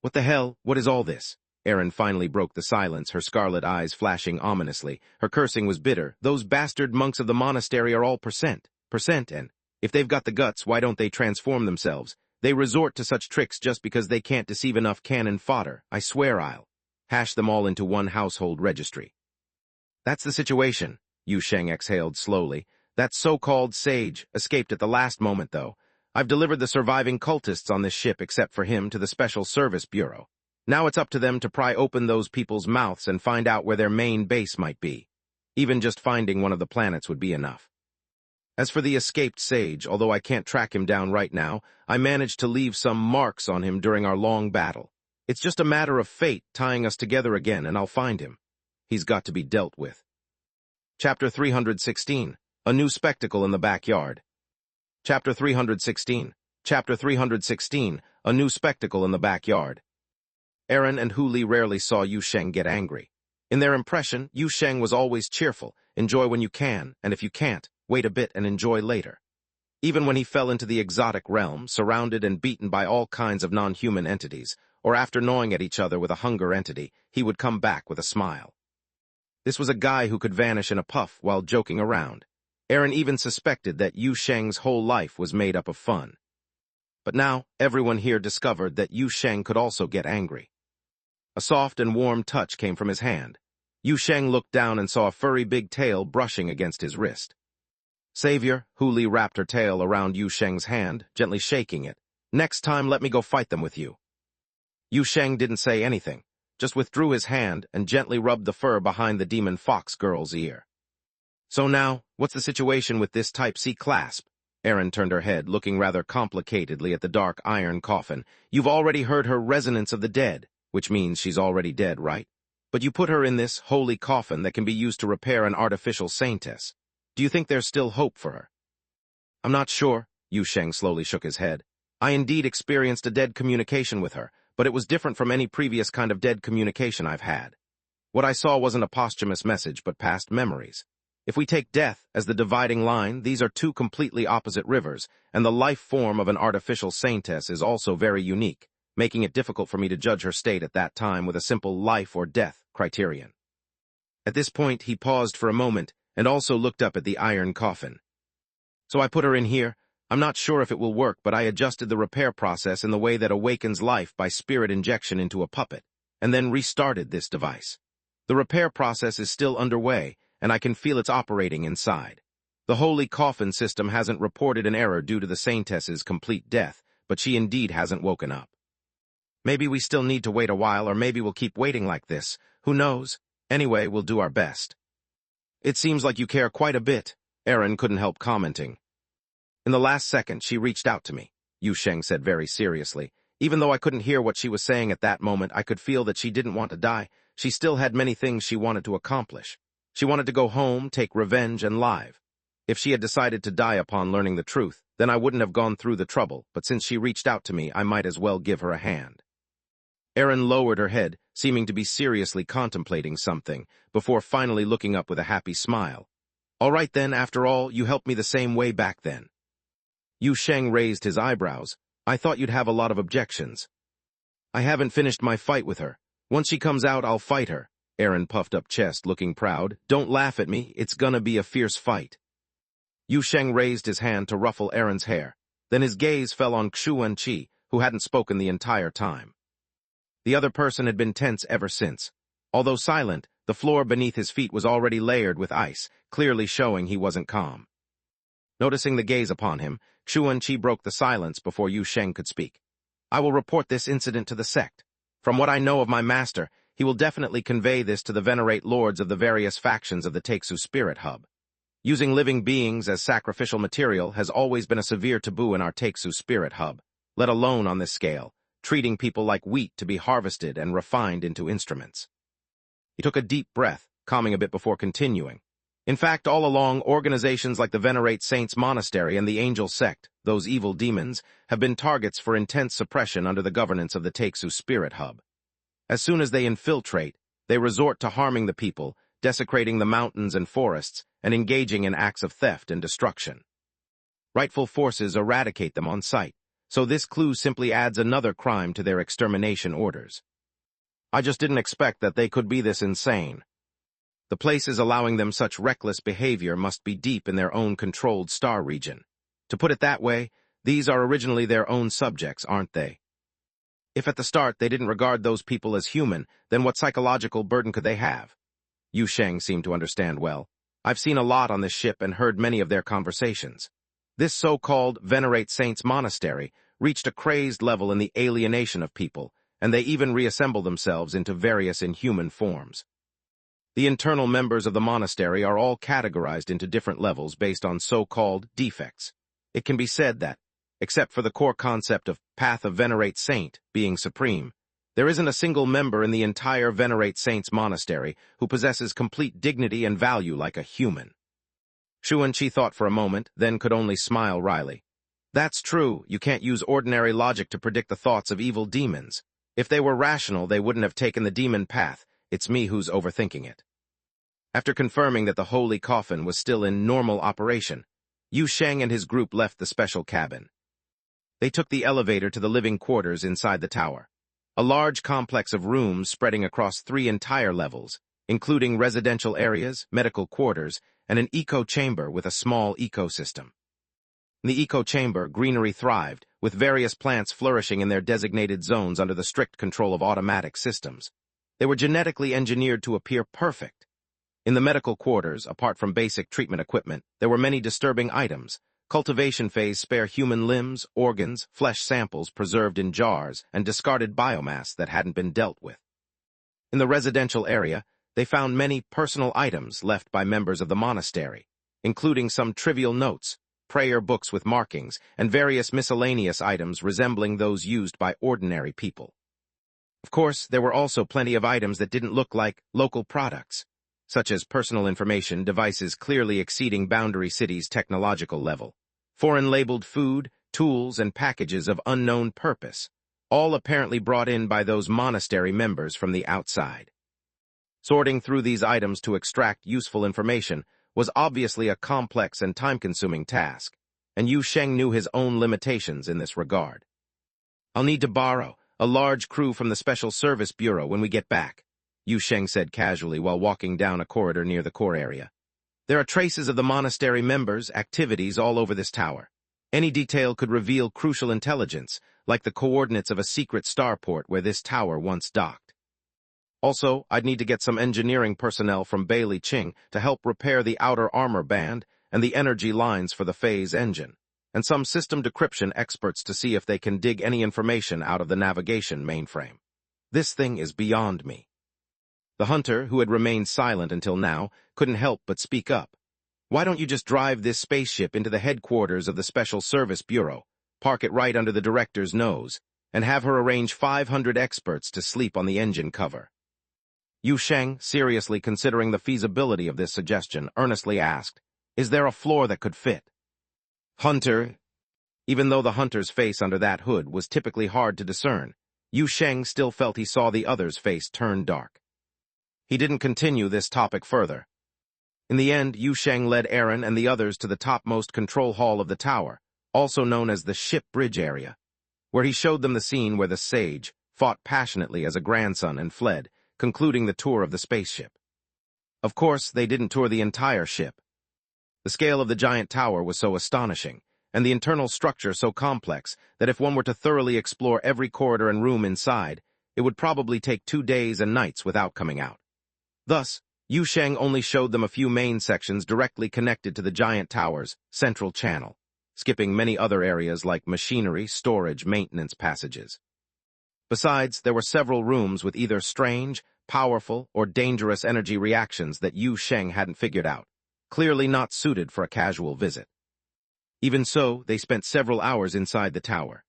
"What the hell? What is all this?" Aaron finally broke the silence, her scarlet eyes flashing ominously. Her cursing was bitter. "Those bastard monks of the monastery are all percent, and if they've got the guts, why don't they transform themselves? They resort to such tricks just because they can't deceive enough cannon fodder. I swear I'll hash them all into one household registry." "That's the situation," Yu Sheng exhaled slowly. "That so-called sage escaped at the last moment, though. I've delivered the surviving cultists on this ship except for him to the Special Service Bureau. Now it's up to them to pry open those people's mouths and find out where their main base might be. Even just finding one of the planets would be enough. As for the escaped sage, although I can't track him down right now, I managed to leave some marks on him during our long battle. It's just a matter of fate tying us together again, and I'll find him. He's got to be dealt with." Chapter 316, A New Spectacle in the Backyard. Chapter 316, A New Spectacle in the Backyard. Aaron and Hu Li rarely saw Yu Sheng get angry. In their impression, Yu Sheng was always cheerful, enjoy when you can, and if you can't, wait a bit and enjoy later. Even when he fell into the exotic realm, surrounded and beaten by all kinds of non-human entities, or after gnawing at each other with a hunger entity, he would come back with a smile. This was a guy who could vanish in a puff while joking around. Aaron even suspected that Yu Sheng's whole life was made up of fun. But now, everyone here discovered that Yu Sheng could also get angry. A soft and warm touch came from his hand. Yu Sheng looked down and saw a furry big tail brushing against his wrist. Savior, Huli wrapped her tail around Yu Sheng's hand, gently shaking it. Next time, let me go fight them with you. Yu Sheng didn't say anything, just withdrew his hand and gently rubbed the fur behind the demon fox girl's ear. So now, what's the situation with this Type C clasp? Erin turned her head, looking rather complicatedly at the dark iron coffin. You've already heard her resonance of the dead, which means she's already dead, right? But you put her in this holy coffin that can be used to repair an artificial saintess. Do you think there's still hope for her? I'm not sure, Yu Sheng slowly shook his head. I indeed experienced a dead communication with her, but it was different from any previous kind of dead communication I've had. What I saw wasn't a posthumous message, but past memories. If we take death as the dividing line, these are two completely opposite rivers, and the life form of an artificial saintess is also very unique, making it difficult for me to judge her state at that time with a simple life or death criterion. At this point, he paused for a moment and also looked up at the iron coffin. So I put her in here. I'm not sure if it will work, but I adjusted the repair process in the way that awakens life by spirit injection into a puppet, and then restarted this device. The repair process is still underway, and I can feel it's operating inside. The holy coffin system hasn't reported an error due to the saintess's complete death, but she indeed hasn't woken up. Maybe we still need to wait a while, or maybe we'll keep waiting like this. Who knows? Anyway, we'll do our best. It seems like you care quite a bit, Erin couldn't help commenting. In the last second, she reached out to me, Yu Sheng said very seriously. Even though I couldn't hear what she was saying at that moment, I could feel that she didn't want to die. She still had many things she wanted to accomplish. She wanted to go home, take revenge, and live. If she had decided to die upon learning the truth, then I wouldn't have gone through the trouble, but since she reached out to me, I might as well give her a hand. Erin lowered her head, seeming to be seriously contemplating something, before finally looking up with a happy smile. All right then, after all, you helped me the same way back then. Yu Sheng raised his eyebrows. I thought you'd have a lot of objections. I haven't finished my fight with her. Once she comes out, I'll fight her. Erin puffed up chest, looking proud. Don't laugh at me, it's gonna be a fierce fight. Yu Sheng raised his hand to ruffle Erin's hair. Then his gaze fell on Yuan Tong, who hadn't spoken the entire time. The other person had been tense ever since. Although silent, the floor beneath his feet was already layered with ice, clearly showing he wasn't calm. Noticing the gaze upon him, Yuan Tong broke the silence before Yu Sheng could speak. I will report this incident to the sect. From what I know of my master, he will definitely convey this to the venerate lords of the various factions of the Taixu Spirit Hub. Using living beings as sacrificial material has always been a severe taboo in our Taixu Spirit Hub, let alone on this scale, treating people like wheat to be harvested and refined into instruments. He took a deep breath, calming a bit before continuing. In fact, all along, organizations like the Venerate Saints Monastery and the Angel Sect, those evil demons, have been targets for intense suppression under the governance of the Taixu Spirit Hub. As soon as they infiltrate, they resort to harming the people, desecrating the mountains and forests, and engaging in acts of theft and destruction. Rightful forces eradicate them on sight, so this clue simply adds another crime to their extermination orders. I just didn't expect that they could be this insane. The places allowing them such reckless behavior must be deep in their own controlled star region. To put it that way, these are originally their own subjects, aren't they? If at the start they didn't regard those people as human, then what psychological burden could they have? Yu Sheng seemed to understand well. I've seen a lot on this ship and heard many of their conversations. This so-called Venerate Saints Monastery reached a crazed level in the alienation of people, and they even reassemble themselves into various inhuman forms. The internal members of the monastery are all categorized into different levels based on so-called defects. It can be said that, except for the core concept of Path of Venerate Saint being supreme, there isn't a single member in the entire Venerate Saints Monastery who possesses complete dignity and value like a human. Yuan Tong thought for a moment, then could only smile wryly. That's true, you can't use ordinary logic to predict the thoughts of evil demons. If they were rational, they wouldn't have taken the demon path. It's me who's overthinking it. After confirming that the holy coffin was still in normal operation, Yu Sheng and his group left the special cabin. They took the elevator to the living quarters inside the tower, a large complex of rooms spreading across 3 entire levels, including residential areas, medical quarters, and an eco-chamber with a small ecosystem. In the eco-chamber, greenery thrived, with various plants flourishing in their designated zones under the strict control of automatic systems. They were genetically engineered to appear perfect. In the medical quarters, apart from basic treatment equipment, there were many disturbing items. Cultivation phase spare human limbs, organs, flesh samples preserved in jars, and discarded biomass that hadn't been dealt with. In the residential area, they found many personal items left by members of the monastery, including some trivial notes, prayer books with markings, and various miscellaneous items resembling those used by ordinary people. Of course, there were also plenty of items that didn't look like local products, such as personal information devices clearly exceeding Boundary City's technological level, foreign-labeled food, tools, and packages of unknown purpose, all apparently brought in by those monastery members from the outside. Sorting through these items to extract useful information was obviously a complex and time-consuming task, and Yu Sheng knew his own limitations in this regard. "I'll need to borrow a large crew from the Special Service Bureau when we get back," Yu Sheng said casually while walking down a corridor near the core area. "There are traces of the monastery members' activities all over this tower. Any detail could reveal crucial intelligence, like the coordinates of a secret starport where this tower once docked. Also, I'd need to get some engineering personnel from Bailey Qing to help repair the outer armor band and the energy lines for the phase engine, and some system decryption experts to see if they can dig any information out of the navigation mainframe. This thing is beyond me." The hunter, who had remained silent until now, couldn't help but speak up. "Why don't you just drive this spaceship into the headquarters of the Special Service Bureau, park it right under the director's nose, and have her arrange 500 experts to sleep on the engine cover?" Yu Sheng, seriously considering the feasibility of this suggestion, earnestly asked, "Is there a floor that could fit?" "Hunter." Even though the hunter's face under that hood was typically hard to discern, Yu Sheng still felt he saw the other's face turn dark. He didn't continue this topic further. In the end, Yu Sheng led Aaron and the others to the topmost control hall of the tower, also known as the ship bridge area, where he showed them the scene where the sage fought passionately as a grandson and fled, concluding the tour of the spaceship. Of course, they didn't tour the entire ship. The scale of the giant tower was so astonishing, and the internal structure so complex, that if one were to thoroughly explore every corridor and room inside, it would probably take 2 days and nights without coming out. Thus, Yu Sheng only showed them a few main sections directly connected to the giant tower's central channel, skipping many other areas like machinery, storage, maintenance passages. Besides, there were several rooms with either strange, powerful, or dangerous energy reactions that Yu Sheng hadn't figured out, clearly not suited for a casual visit. Even so, they spent several hours inside the tower.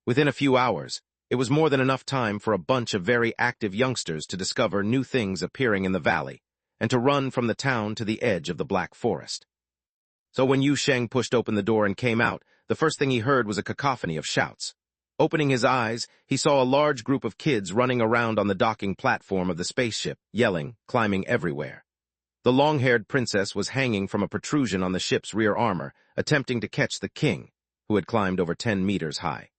Within a few hours, it was more than enough time for a bunch of very active youngsters to discover new things appearing in the valley, and to run from the town to the edge of the Black Forest. So when Yu Sheng pushed open the door and came out, the first thing he heard was a cacophony of shouts. Opening his eyes, he saw a large group of kids running around on the docking platform of the spaceship, yelling, climbing everywhere. The long-haired princess was hanging from a protrusion on the ship's rear armor, attempting to catch the king, who had climbed over 10 meters high.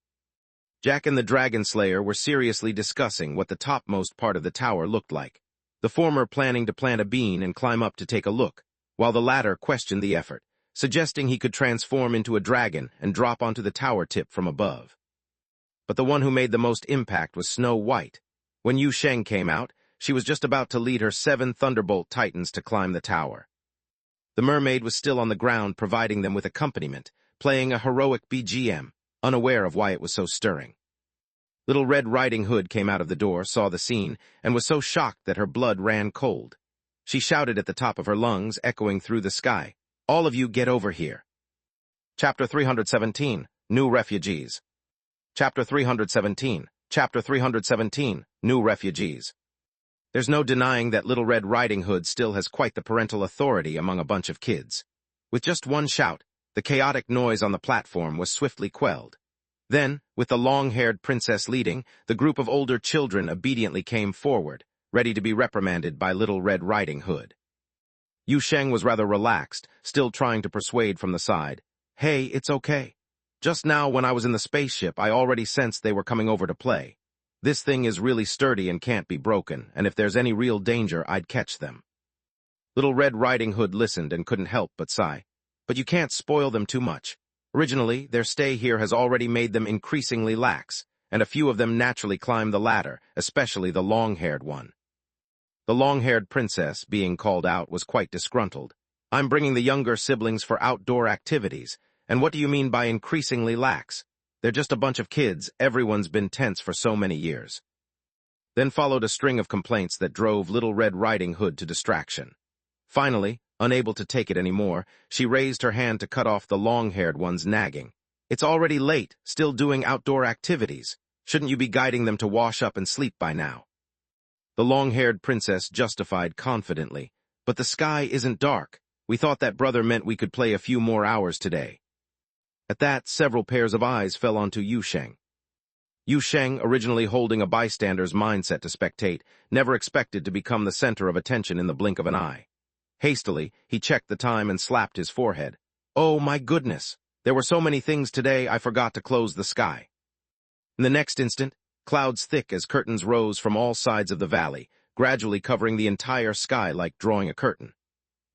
Jack and the Dragon Slayer were seriously discussing what the topmost part of the tower looked like, the former planning to plant a bean and climb up to take a look, while the latter questioned the effort, suggesting he could transform into a dragon and drop onto the tower tip from above. But the one who made the most impact was Snow White. When Yu Sheng came out, she was just about to lead her 7 Thunderbolt Titans to climb the tower. The mermaid was still on the ground providing them with accompaniment, playing a heroic BGM, unaware of why it was so stirring. Little Red Riding Hood came out of the door, saw the scene, and was so shocked that her blood ran cold. She shouted at the top of her lungs, echoing through the sky, "All of you get over here." Chapter 317, New Refugees. Chapter 317, New Refugees. There's no denying that Little Red Riding Hood still has quite the parental authority among a bunch of kids. With just one shout, the chaotic noise on the platform was swiftly quelled. Then, with the long-haired princess leading, the group of older children obediently came forward, ready to be reprimanded by Little Red Riding Hood. Yu Sheng was rather relaxed, still trying to persuade from the side. "Hey, it's okay. Just now when I was in the spaceship, I already sensed they were coming over to play. This thing is really sturdy and can't be broken, and if there's any real danger, I'd catch them." Little Red Riding Hood listened and couldn't help but sigh. "But you can't spoil them too much. Originally, their stay here has already made them increasingly lax, and a few of them naturally climb the ladder, especially the long-haired one." The long-haired princess, being called out, was quite disgruntled. I'm bringing the younger siblings for outdoor activities, and what do you mean by increasingly lax? They're just a bunch of kids, everyone's been tense for so many years. Then followed a string of complaints that drove Little Red Riding Hood to distraction. Finally, unable to take it anymore, she raised her hand to cut off the long-haired one's nagging. It's already late, still doing outdoor activities. Shouldn't you be guiding them to wash up and sleep by now? The long-haired princess justified confidently, but the sky isn't dark. We thought that brother meant we could play a few more hours today. At that, several pairs of eyes fell onto Yu Sheng. Yu Sheng, originally holding a bystander's mindset to spectate, never expected to become the center of attention in the blink of an eye. Hastily, he checked the time and slapped his forehead. Oh my goodness! There were so many things today I forgot to close the sky. In the next instant, clouds thick as curtains rose from all sides of the valley, gradually covering the entire sky like drawing a curtain.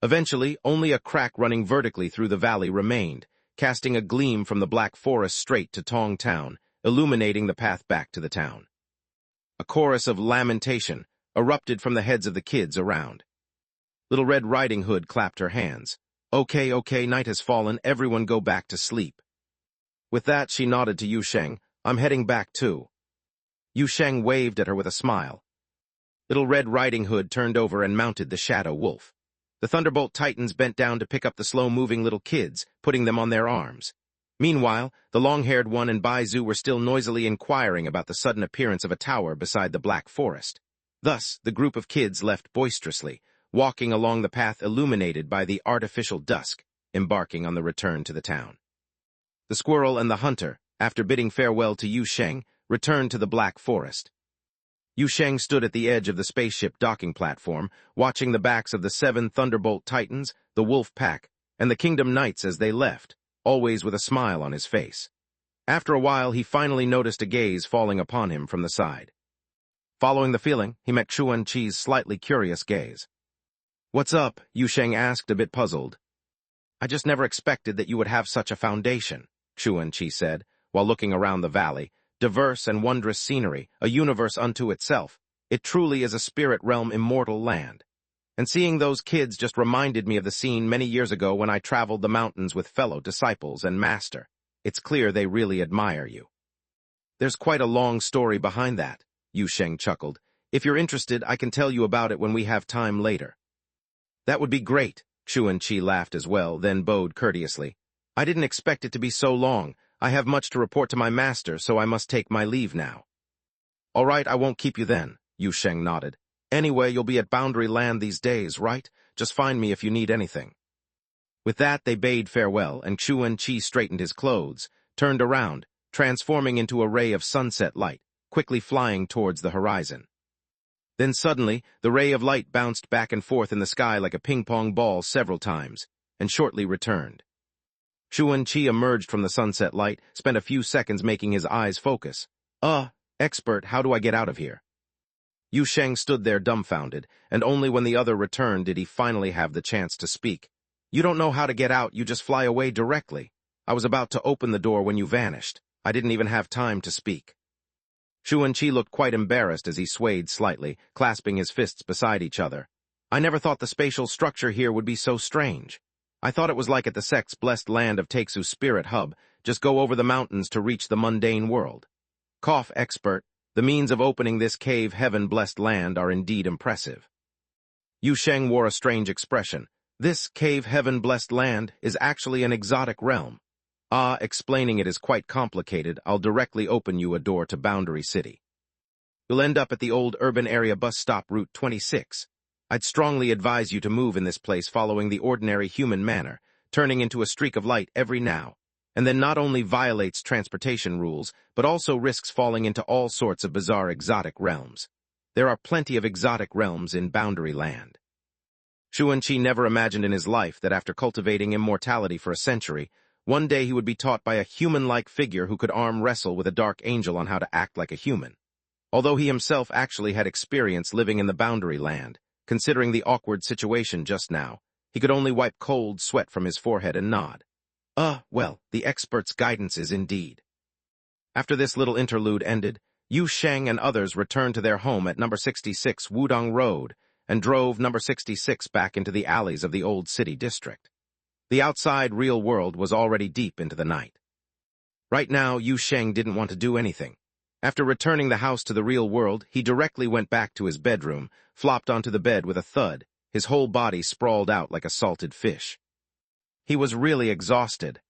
Eventually, only a crack running vertically through the valley remained, casting a gleam from the Black Forest straight to Tong Town, illuminating the path back to the town. A chorus of lamentation erupted from the heads of the kids around. Little Red Riding Hood clapped her hands. Okay, night has fallen, everyone go back to sleep. With that, she nodded to Yu Sheng. I'm heading back too. Yu Sheng waved at her with a smile. Little Red Riding Hood turned over and mounted the Shadow Wolf. The Thunderbolt Titans bent down to pick up the slow-moving little kids, putting them on their arms. Meanwhile, the long-haired one and Baizu were still noisily inquiring about the sudden appearance of a tower beside the Black Forest. Thus, the group of kids left boisterously, walking along the path illuminated by the artificial dusk, embarking on the return to the town. The squirrel and the hunter, after bidding farewell to Yu Sheng, returned to the Black Forest. Yu Sheng stood at the edge of the spaceship docking platform, watching the backs of the 7 Thunderbolt Titans, the Wolf Pack, and the Kingdom Knights as they left, always with a smile on his face. After a while, he finally noticed a gaze falling upon him from the side. Following the feeling, he met Yuan Chi's slightly curious gaze. What's up? Yu Sheng asked, a bit puzzled. I just never expected that you would have such a foundation, Yuan Chi said, while looking around the valley. Diverse and wondrous scenery, a universe unto itself. It truly is a spirit realm immortal land. And seeing those kids just reminded me of the scene many years ago when I traveled the mountains with fellow disciples and master. It's clear they really admire you. There's quite a long story behind that, Yu Sheng chuckled. If you're interested, I can tell you about it when we have time later. That would be great, Yuan Chi laughed as well, then bowed courteously. I didn't expect it to be so long. I have much to report to my master, so I must take my leave now. All right, I won't keep you then, Yu Sheng nodded. Anyway, you'll be at Boundary Land these days, right? Just find me if you need anything. With that, they bade farewell, and Yuan Chi straightened his clothes, turned around, transforming into a ray of sunset light, quickly flying towards the horizon. Then suddenly, the ray of light bounced back and forth in the sky like a ping-pong ball several times, and shortly returned. Yuan Chi emerged from the sunset light, spent a few seconds making his eyes focus. Expert, how do I get out of here? Yu Sheng stood there dumbfounded, and only when the other returned did he finally have the chance to speak. You don't know how to get out, you just fly away directly. I was about to open the door when you vanished. I didn't even have time to speak. Yuan Chi looked quite embarrassed as he swayed slightly, clasping his fists beside each other. I never thought the spatial structure here would be so strange. I thought it was like at the sect's blessed land of Texu's spirit hub, just go over the mountains to reach the mundane world. Cough, expert. The means of opening this cave heaven-blessed land are indeed impressive. Yu Sheng wore a strange expression. This cave heaven-blessed land is actually an exotic realm. Explaining it is quite complicated. I'll directly open you a door to Boundary City. You'll end up at the old urban area bus stop Route 26. I'd strongly advise you to move in this place following the ordinary human manner, turning into a streak of light every now, and then not only violates transportation rules, but also risks falling into all sorts of bizarre exotic realms. There are plenty of exotic realms in Boundary Land. Yuan Chi never imagined in his life that after cultivating immortality for a century, one day he would be taught by a human-like figure who could arm wrestle with a dark angel on how to act like a human. Although he himself actually had experience living in the Boundary Land, considering the awkward situation just now, he could only wipe cold sweat from his forehead and nod. Well, the expert's guidance is indeed. After this little interlude ended, Yu Sheng and others returned to their home at number 66 Wudong Road, and drove number 66 back into the alleys of the old city district. The outside real world was already deep into the night. Right now, Yu Sheng didn't want to do anything. After returning the house to the real world, he directly went back to his bedroom, flopped onto the bed with a thud, his whole body sprawled out like a salted fish. He was really exhausted.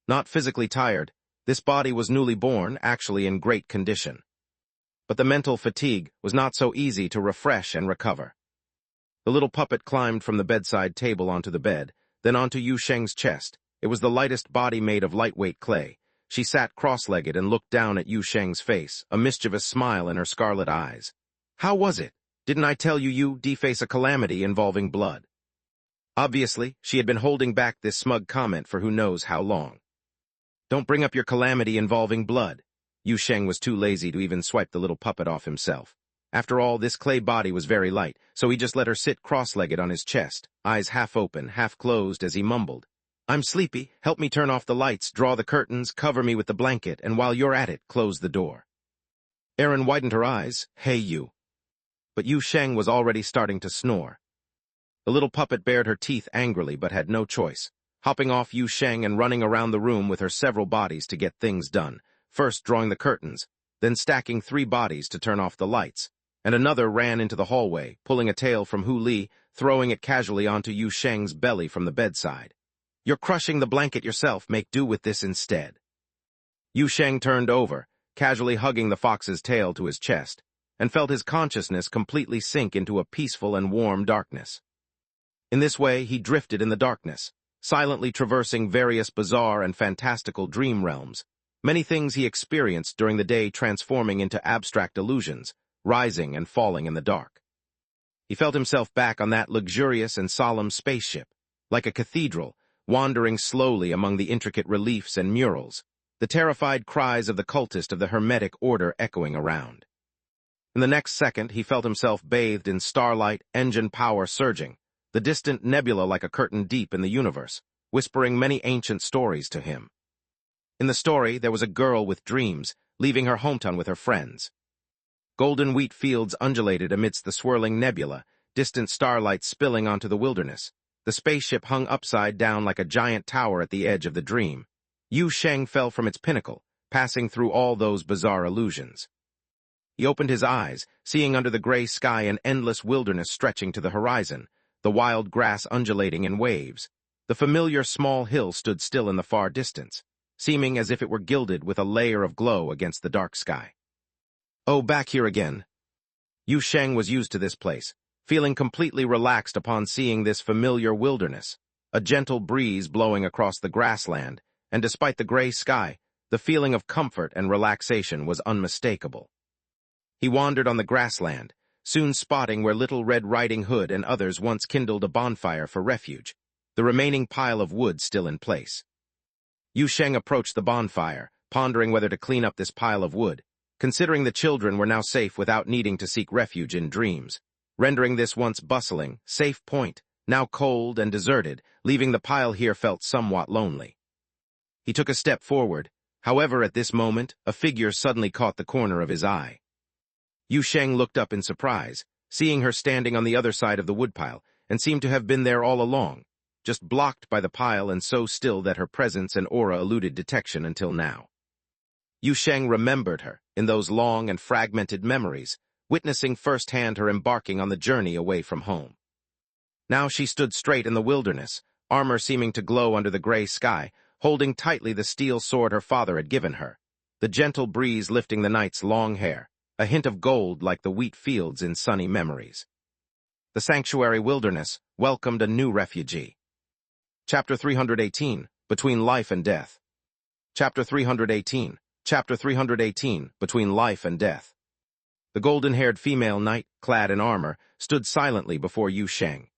Not physically tired, this body was newly born, actually in great condition. But the mental fatigue was not so easy to refresh and recover. The little puppet climbed from the bedside table onto the bed, then onto Yu Sheng's chest. It was the lightest body made of lightweight clay. She sat cross-legged and looked down at Yu Sheng's face, a mischievous smile in her scarlet eyes. "How was it? Didn't I tell you you deface a calamity involving blood?" Obviously, she had been holding back this smug comment for who knows how long. "Don't bring up your calamity involving blood." Yu Sheng was too lazy to even swipe the little puppet off himself. After all, this clay body was very light, so he just let her sit cross-legged on his chest, eyes half open, half closed as he mumbled, "I'm sleepy, help me turn off the lights, draw the curtains, cover me with the blanket, and while you're at it, close the door." Erin widened her eyes, "Hey, you." But Yu Sheng was already starting to snore. The little puppet bared her teeth angrily but had no choice, hopping off Yu Sheng and running around the room with her several bodies to get things done, first drawing the curtains, then stacking 3 bodies to turn off the lights, and another ran into the hallway, pulling a tail from Hu Li, throwing it casually onto Yu Sheng's belly from the bedside. "You're crushing the blanket yourself, make do with this instead." Yu Sheng turned over, casually hugging the fox's tail to his chest, and felt his consciousness completely sink into a peaceful and warm darkness. In this way, he drifted in the darkness, silently traversing various bizarre and fantastical dream realms, many things he experienced during the day transforming into abstract illusions, rising and falling in the dark. He felt himself back on that luxurious and solemn spaceship, like a cathedral, wandering slowly among the intricate reliefs and murals, the terrified cries of the cultist of the Hermetic Order echoing around. In the next second, he felt himself bathed in starlight, engine power surging, the distant nebula like a curtain deep in the universe, whispering many ancient stories to him. In the story, there was a girl with dreams, leaving her hometown with her friends. Golden wheat fields undulated amidst the swirling nebula, distant starlight spilling onto the wilderness. The spaceship hung upside down like a giant tower at the edge of the dream. Yu Sheng fell from its pinnacle, passing through all those bizarre illusions. He opened his eyes, seeing under the gray sky an endless wilderness stretching to the horizon, the wild grass undulating in waves. The familiar small hill stood still in the far distance, seeming as if it were gilded with a layer of glow against the dark sky. "Oh, back here again." Yu Sheng was used to this place, feeling completely relaxed upon seeing this familiar wilderness, a gentle breeze blowing across the grassland, and despite the gray sky, the feeling of comfort and relaxation was unmistakable. He wandered on the grassland, soon spotting where Little Red Riding Hood and others once kindled a bonfire for refuge, the remaining pile of wood still in place. Yu Sheng approached the bonfire, pondering whether to clean up this pile of wood, considering the children were now safe without needing to seek refuge in dreams, rendering this once bustling, safe point, now cold and deserted, leaving the pile here felt somewhat lonely. He took a step forward, however at this moment, a figure suddenly caught the corner of his eye. Yu Sheng looked up in surprise, seeing her standing on the other side of the woodpile, and seemed to have been there all along, just blocked by the pile and so still that her presence and aura eluded detection until now. Yu Sheng remembered her, in those long and fragmented memories, witnessing firsthand her embarking on the journey away from home. Now she stood straight in the wilderness, armor seeming to glow under the gray sky, holding tightly the steel sword her father had given her, the gentle breeze lifting the knight's long hair, a hint of gold like the wheat fields in sunny memories. The sanctuary wilderness welcomed a new refugee. Chapter 318, Between Life and Death. Chapter 318, Between Life and Death. The golden-haired female knight, clad in armor, stood silently before Yu Sheng.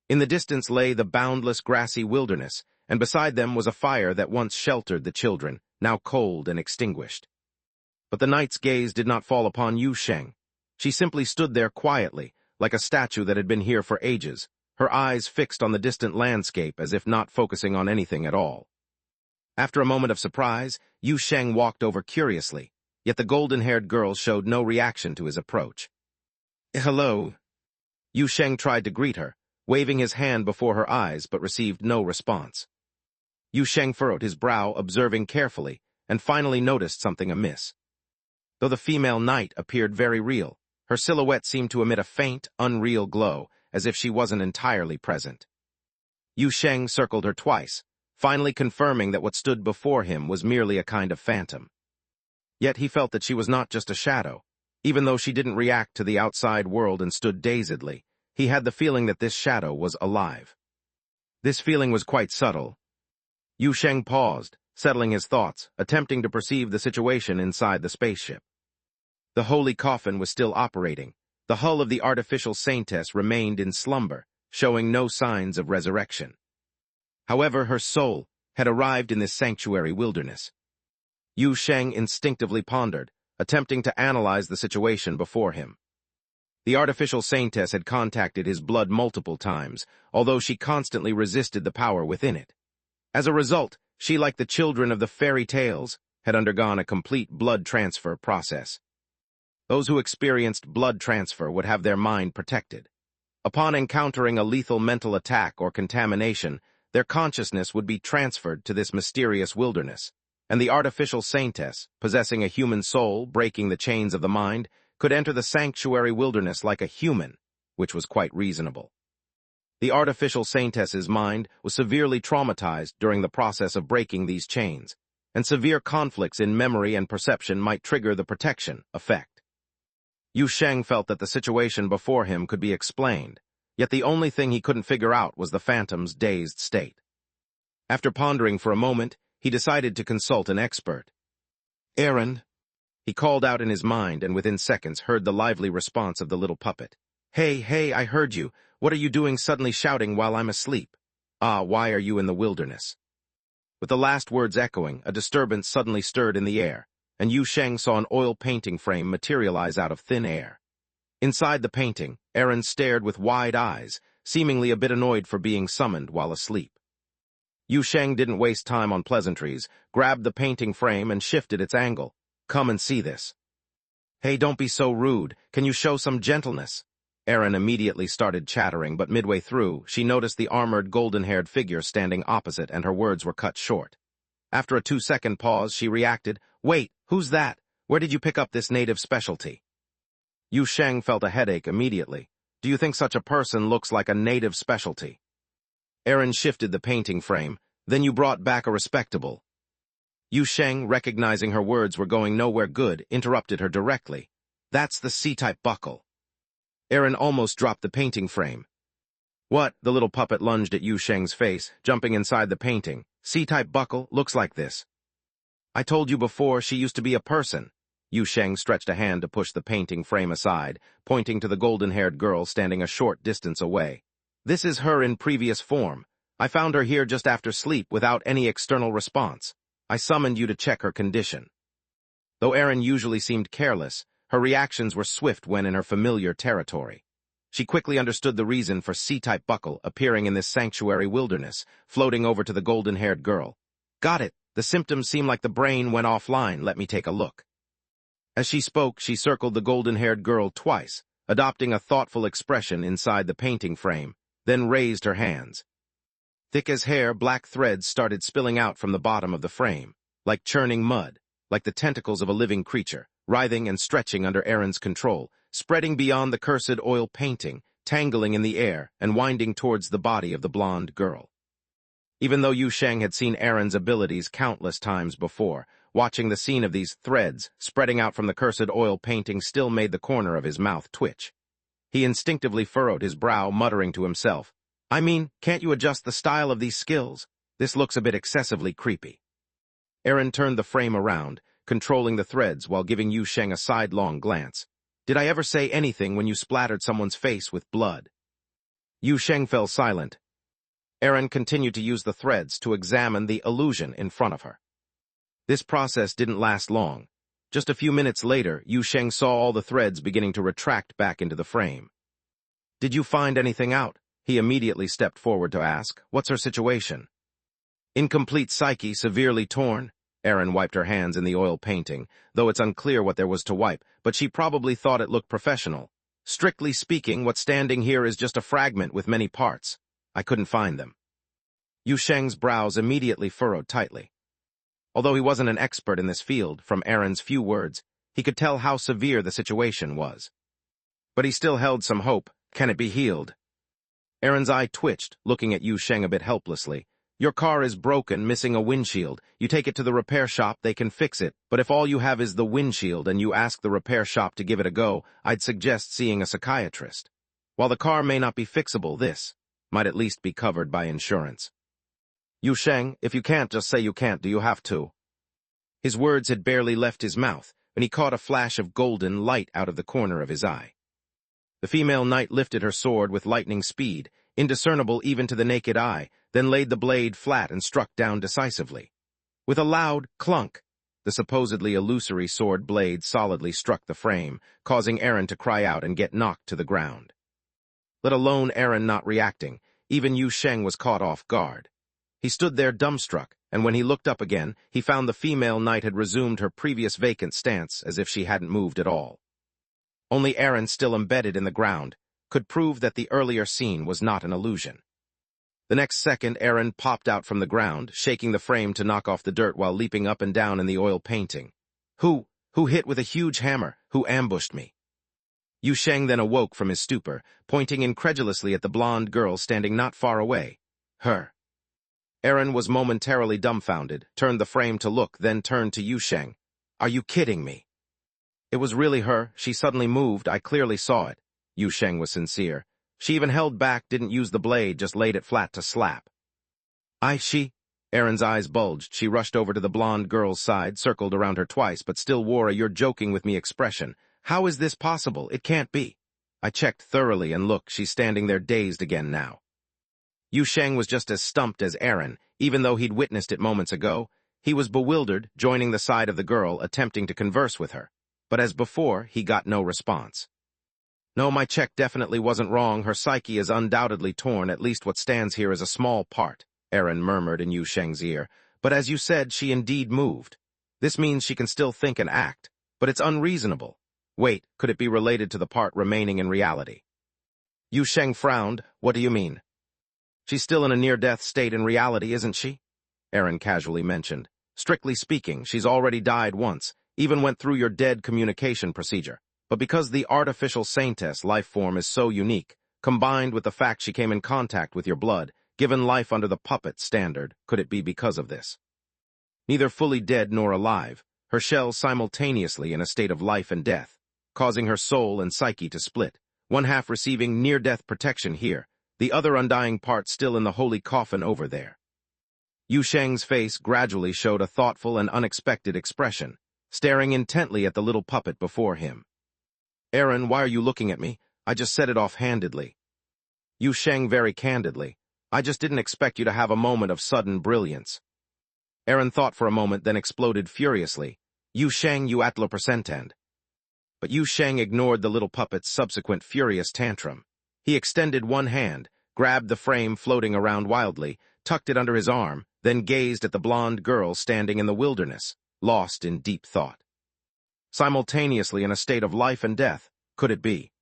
In the distance lay the boundless grassy wilderness, and beside them was a fire that once sheltered the children, now cold and extinguished. But the knight's gaze did not fall upon Yu Sheng. She simply stood there quietly, like a statue that had been here for ages, her eyes fixed on the distant landscape as if not focusing on anything at all. After a moment of surprise, Yu Sheng walked over curiously, yet the golden-haired girl showed no reaction to his approach. "Hello." Yu Sheng tried to greet her, waving his hand before her eyes but received no response. Yu Sheng furrowed his brow, observing carefully, and finally noticed something amiss. Though the female knight appeared very real, her silhouette seemed to emit a faint, unreal glow, as if she wasn't entirely present. Yu Sheng circled her twice, finally confirming that what stood before him was merely a kind of phantom. Yet he felt that she was not just a shadow. Even though she didn't react to the outside world and stood dazedly, he had the feeling that this shadow was alive. This feeling was quite subtle. Yu Sheng paused, settling his thoughts, attempting to perceive the situation inside the spaceship. The holy coffin was still operating. The hull of the artificial saintess remained in slumber, showing no signs of resurrection. However, her soul had arrived in this sanctuary wilderness. Yu Sheng instinctively pondered, attempting to analyze the situation before him. The artificial saintess had contacted his blood multiple times, although she constantly resisted the power within it. As a result, she, like the children of the fairy tales, had undergone a complete blood transfer process. Those who experienced blood transfer would have their mind protected. Upon encountering a lethal mental attack or contamination, their consciousness would be transferred to this mysterious wilderness, and the artificial saintess, possessing a human soul, breaking the chains of the mind, could enter the sanctuary wilderness like a human, which was quite reasonable. The artificial saintess's mind was severely traumatized during the process of breaking these chains, and severe conflicts in memory and perception might trigger the protection effect. Yu Sheng felt that the situation before him could be explained, yet the only thing he couldn't figure out was the phantom's dazed state. After pondering for a moment, he decided to consult an expert. "Aaron," he called out in his mind, and within seconds heard the lively response of the little puppet. Hey, I heard you. What are you doing suddenly shouting while I'm asleep? Why are you in the wilderness?" With the last words echoing, a disturbance suddenly stirred in the air, and Yu Sheng saw an oil painting frame materialize out of thin air. Inside the painting, Aaron stared with wide eyes, seemingly a bit annoyed for being summoned while asleep. Yu Sheng didn't waste time on pleasantries, grabbed the painting frame and shifted its angle. "Come and see this." "Hey, don't be so rude. Can you show some gentleness?" Aaron immediately started chattering, but midway through, she noticed the armored golden-haired figure standing opposite, and her words were cut short. After a 2-second pause, she reacted, "Wait, who's that? Where did you pick up this native specialty?" Yu Sheng felt a headache immediately. "Do you think such a person looks like a native specialty?" Aaron shifted the painting frame. "Then you brought back a respectable." Yu Sheng, recognizing her words were going nowhere good, interrupted her directly. "That's the C-type buckle." Aaron almost dropped the painting frame. "What?" The little puppet lunged at Yu Sheng's face, jumping inside the painting. "C-type buckle looks like this." "I told you before, she used to be a person." Yu Sheng stretched a hand to push the painting frame aside, pointing to the golden-haired girl standing a short distance away. "This is her in previous form. I found her here just after sleep without any external response. I summoned you to check her condition." Though Aaron usually seemed careless, her reactions were swift when in her familiar territory. She quickly understood the reason for C-type buckle appearing in this sanctuary wilderness, floating over to the golden-haired girl. "Got it. The symptoms seem like the brain went offline. Let me take a look." As she spoke, she circled the golden-haired girl twice, adopting a thoughtful expression inside the painting frame, then raised her hands. Thick as hair, black threads started spilling out from the bottom of the frame, like churning mud, like the tentacles of a living creature, writhing and stretching under Aaron's control, spreading beyond the cursed oil painting, tangling in the air, and winding towards the body of the blonde girl. Even though Yu Sheng had seen Aaron's abilities countless times before, watching the scene of these threads spreading out from the cursed oil painting still made the corner of his mouth twitch. He instinctively furrowed his brow, muttering to himself, "I mean, can't you adjust the style of these skills? This looks a bit excessively creepy." Aaron turned the frame around, controlling the threads while giving Yu Sheng a sidelong glance. "Did I ever say anything when you splattered someone's face with blood?" Yu Sheng fell silent. Aaron continued to use the threads to examine the illusion in front of her. This process didn't last long. Just a few minutes later, Yu Sheng saw all the threads beginning to retract back into the frame. "Did you find anything out?" He immediately stepped forward to ask. "What's her situation?" "Incomplete psyche, severely torn." Aaron wiped her hands in the oil painting, though it's unclear what there was to wipe, but she probably thought it looked professional. Strictly speaking, what's standing here is just a fragment with many parts. I couldn't find them. Yu Sheng's brows immediately furrowed tightly. Although he wasn't an expert in this field, from Aaron's few words, he could tell how severe the situation was. But he still held some hope. Can it be healed? Aaron's eye twitched, looking at Yu Sheng a bit helplessly. Your car is broken, missing a windshield. You take it to the repair shop, they can fix it. But if all you have is the windshield and you ask the repair shop to give it a go, I'd suggest seeing a psychiatrist. While the car may not be fixable, this might at least be covered by insurance. Yu Sheng, if you can't, just say you can't. Do you have to? His words had barely left his mouth when he caught a flash of golden light out of the corner of his eye. The female knight lifted her sword with lightning speed, indiscernible even to the naked eye, then laid the blade flat and struck down decisively. With a loud clunk, the supposedly illusory sword blade solidly struck the frame, causing Aaron to cry out and get knocked to the ground. Let alone Aaron not reacting, even Yu Sheng was caught off guard. He stood there dumbstruck, and when he looked up again, he found the female knight had resumed her previous vacant stance as if she hadn't moved at all. Only Aaron, still embedded in the ground, could prove that the earlier scene was not an illusion. The next second, Aaron popped out from the ground, shaking the frame to knock off the dirt while leaping up and down in the oil painting. Who hit with a huge hammer? Who ambushed me? Yu Sheng then awoke from his stupor, pointing incredulously at the blonde girl standing not far away. Her. Aaron was momentarily dumbfounded, turned the frame to look, then turned to Yu Sheng. Are you kidding me? It was really her. She suddenly moved. I clearly saw it. Yu Sheng was sincere. She even held back, didn't use the blade, just laid it flat to slap. She? Aaron's eyes bulged. She rushed over to the blonde girl's side, circled around her twice, but still wore a "you're joking with me" expression. How is this possible? It can't be. I checked thoroughly, and look, she's standing there dazed again now. Yu Sheng was just as stumped as Aaron, even though he'd witnessed it moments ago. He was bewildered, joining the side of the girl, attempting to converse with her. But as before, he got no response. No, my check definitely wasn't wrong. Her psyche is undoubtedly torn. At least what stands here is a small part, Aaron murmured in Yu Sheng's ear. But as you said, she indeed moved. This means she can still think and act. But it's unreasonable. Wait, could it be related to the part remaining in reality? Yu Sheng frowned. What do you mean? She's still in a near-death state in reality, isn't she? Aaron casually mentioned. Strictly speaking, she's already died once, even went through your dead communication procedure. But because the artificial saintess life form is so unique, combined with the fact she came in contact with your blood, given life under the puppet standard, could it be because of this? Neither fully dead nor alive, her shell simultaneously in a state of life and death, causing her soul and psyche to split, one half receiving near-death protection here, the other undying part still in the holy coffin over there. Yu Sheng's face gradually showed a thoughtful and unexpected expression, staring intently at the little puppet before him. Aaron, why are you looking at me? I just said it offhandedly. Yu Sheng very candidly. I just didn't expect you to have a moment of sudden brilliance. Aaron thought for a moment, then exploded furiously. Yu Sheng, you at le percentend. But Yu Sheng ignored the little puppet's subsequent furious tantrum. He extended one hand, grabbed the frame floating around wildly, tucked it under his arm, then gazed at the blonde girl standing in the wilderness, lost in deep thought. Simultaneously in a state of life and death, could it be?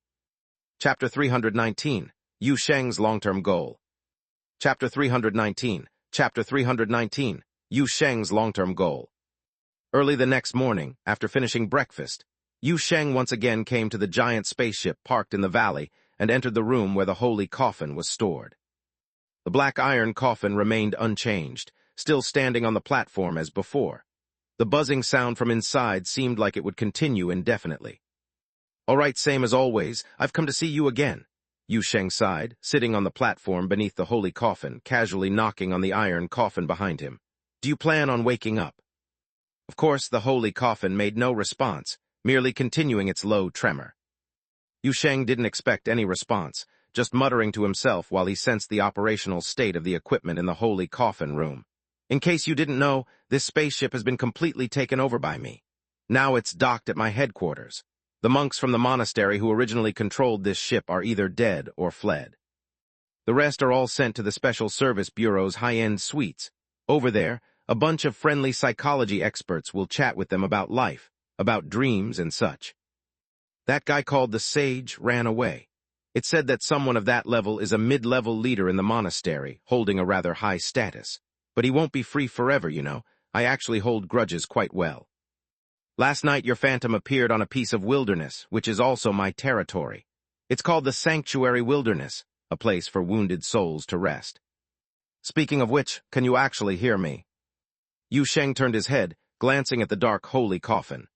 Chapter 319, Yu Sheng's long-term goal. Chapter 319, Yu Sheng's long-term goal. Early the next morning, after finishing breakfast, Yu Sheng once again came to the giant spaceship parked in the valley and entered the room where the holy coffin was stored. The black iron coffin remained unchanged, still standing on the platform as before. The buzzing sound from inside seemed like it would continue indefinitely. All right, same as always, I've come to see you again. Yu Sheng sighed, sitting on the platform beneath the holy coffin, casually knocking on the iron coffin behind him. Do you plan on waking up? Of course, the holy coffin made no response, merely continuing its low tremor. Yu Sheng didn't expect any response, just muttering to himself while he sensed the operational state of the equipment in the holy coffin room. In case you didn't know, this spaceship has been completely taken over by me. Now it's docked at my headquarters. The monks from the monastery who originally controlled this ship are either dead or fled. The rest are all sent to the Special Service Bureau's high-end suites. Over there, a bunch of friendly psychology experts will chat with them about life, about dreams and such. That guy called the Sage ran away. It said that someone of that level is a mid-level leader in the monastery, holding a rather high status. But he won't be free forever, you know. I actually hold grudges quite well. Last night your phantom appeared on a piece of wilderness, which is also my territory. It's called the Sanctuary Wilderness, a place for wounded souls to rest. Speaking of which, can you actually hear me? Yu Sheng turned his head, glancing at the dark holy coffin.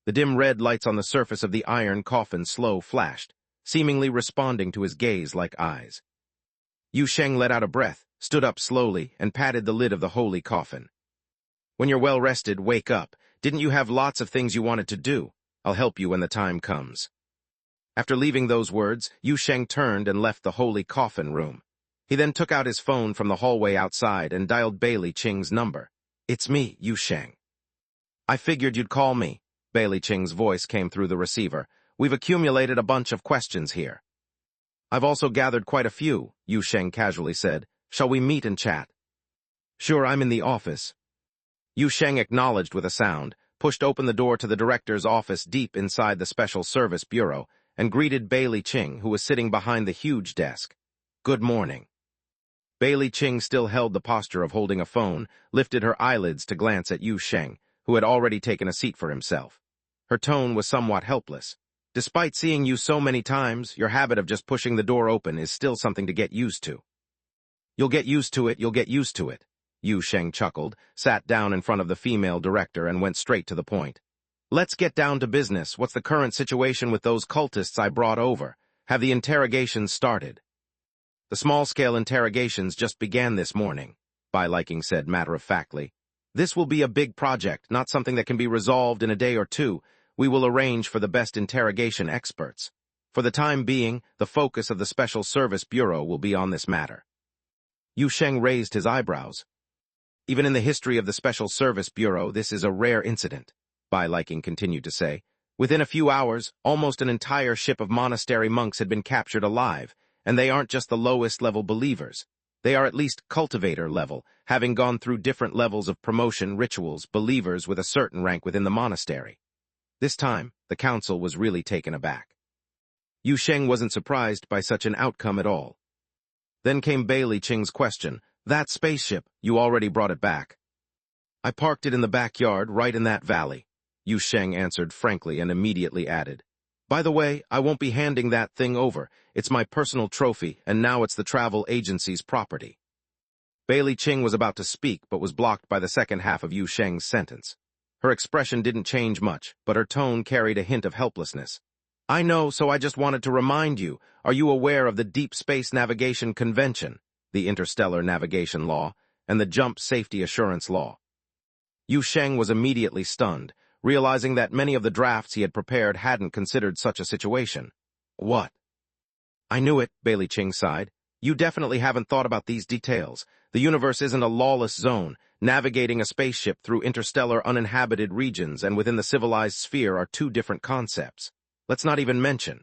The dim red lights on the surface of the iron coffin slow flashed, seemingly responding to his gaze like eyes. Yu Sheng let out a breath, stood up slowly, and patted the lid of the holy coffin. When you're well rested, wake up. Didn't you have lots of things you wanted to do? I'll help you when the time comes. After leaving those words, Yu Sheng turned and left the holy coffin room. He then took out his phone from the hallway outside and dialed Bailey Qing's number. It's me, Yu Sheng. I figured you'd call me. Bailey Qing's voice came through the receiver. We've accumulated a bunch of questions here. I've also gathered quite a few, Yu Sheng casually said. Shall we meet and chat? Sure, I'm in the office. Yu Sheng acknowledged with a sound, pushed open the door to the director's office deep inside the Special Service Bureau, and greeted Bailey Qing, who was sitting behind the huge desk. Good morning. Bailey Qing still held the posture of holding a phone, lifted her eyelids to glance at Yu Sheng, who had already taken a seat for himself. Her tone was somewhat helpless. Despite seeing you so many times, your habit of just pushing the door open is still something to get used to. You'll get used to it, you'll get used to it. Yu Sheng chuckled, sat down in front of the female director and went straight to the point. Let's get down to business. What's the current situation with those cultists I brought over? Have the interrogations started? The small-scale interrogations just began this morning, Bai Liking said matter-of-factly. This will be a big project, not something that can be resolved in a day or two. We will arrange for the best interrogation experts. For the time being, the focus of the Special Service Bureau will be on this matter. Yu Sheng raised his eyebrows. Even in the history of the Special Service Bureau, this is a rare incident, Bai Liking continued to say. Within a few hours, almost an entire ship of monastery monks had been captured alive, and they aren't just the lowest-level believers. They are at least cultivator level, having gone through different levels of promotion rituals, believers with a certain rank within the monastery. This time, the council was really taken aback. Yu Sheng wasn't surprised by such an outcome at all. Then came Bailey Qing's question. That spaceship, you already brought it back. I parked it in the backyard, right in that valley, Yu Sheng answered frankly and immediately added. By the way, I won't be handing that thing over. It's my personal trophy, and now it's the travel agency's property. Bailey Qing was about to speak, but was blocked by the second half of Yu Sheng's sentence. Her expression didn't change much, but her tone carried a hint of helplessness. I know, so I just wanted to remind you. Are you aware of the Deep Space Navigation Convention, the Interstellar Navigation Law, and the Jump Safety Assurance Law? Yu Sheng was immediately stunned, realizing that many of the drafts he had prepared hadn't considered such a situation. What? I knew it, Bailey Qing sighed. You definitely haven't thought about these details. The universe isn't a lawless zone. Navigating a spaceship through interstellar uninhabited regions and within the civilized sphere are two different concepts. Let's not even mention.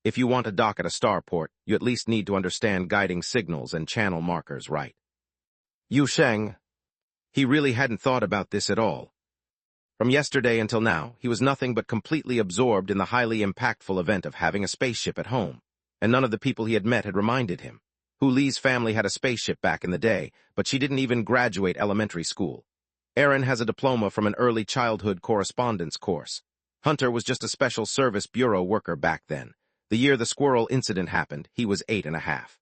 If you want to dock at a starport, you at least need to understand guiding signals and channel markers, right? Yu Sheng, he really hadn't thought about this at all. From yesterday until now, he was nothing but completely absorbed in the highly impactful event of having a spaceship at home, and none of the people he had met had reminded him. Hu Li's family had a spaceship back in the day, but she didn't even graduate elementary school. Aaron has a diploma from an early childhood correspondence course. Hunter was just a Special Service Bureau worker back then. The year the squirrel incident happened, he was 8.5.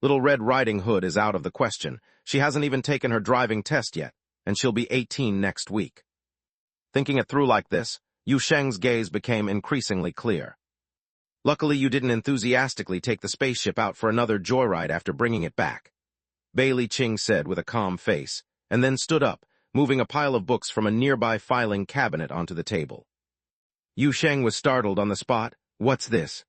Little Red Riding Hood is out of the question. She hasn't even taken her driving test yet, and she'll be 18 next week. Thinking it through like this, Yu Sheng's gaze became increasingly clear. Luckily, you didn't enthusiastically take the spaceship out for another joyride after bringing it back, Bailey Qing said with a calm face, and then stood up, moving a pile of books from a nearby filing cabinet onto the table. Yu Sheng was startled on the spot. What's this?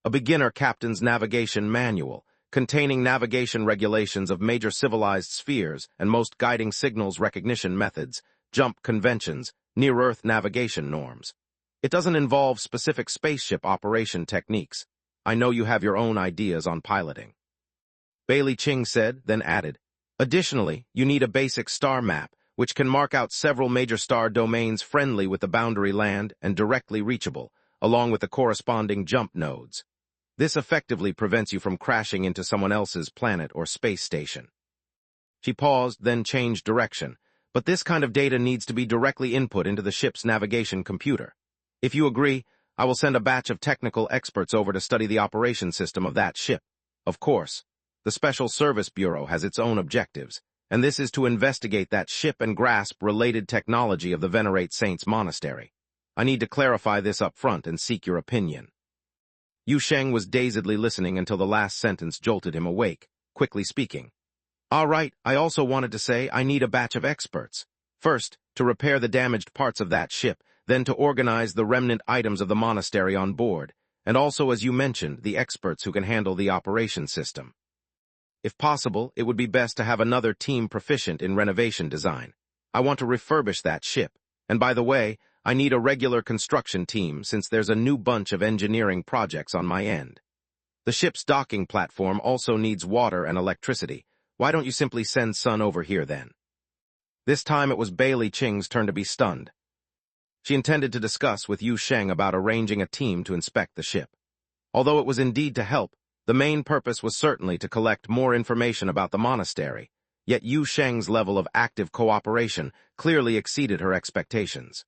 A beginner captain's navigation manual, containing navigation regulations of major civilized spheres and most guiding signals recognition methods, jump conventions, near-Earth navigation norms. It doesn't involve specific spaceship operation techniques. I know you have your own ideas on piloting. Bailey Qing said, then added, additionally, you need a basic star map, which can mark out several major star domains friendly with the boundary land and directly reachable, along with the corresponding jump nodes. This effectively prevents you from crashing into someone else's planet or space station. She paused, then changed direction, but this kind of data needs to be directly input into the ship's navigation computer. If you agree, I will send a batch of technical experts over to study the operation system of that ship. Of course, the Special Service Bureau has its own objectives, and this is to investigate that ship and grasp related technology of the Venerate Saints Monastery. I need to clarify this up front and seek your opinion. Yu Sheng was dazedly listening until the last sentence jolted him awake, quickly speaking. All right, I also wanted to say I need a batch of experts. First, to repair the damaged parts of that ship, then to organize the remnant items of the monastery on board, and also, as you mentioned, the experts who can handle the operation system. If possible, it would be best to have another team proficient in renovation design. I want to refurbish that ship, and by the way, I need a regular construction team since there's a new bunch of engineering projects on my end. The ship's docking platform also needs water and electricity. Why don't you simply send Sun over here then? This time it was Bailey Ching's turn to be stunned. She intended to discuss with Yu Sheng about arranging a team to inspect the ship. Although it was indeed to help, the main purpose was certainly to collect more information about the monastery, yet Yu Sheng's level of active cooperation clearly exceeded her expectations.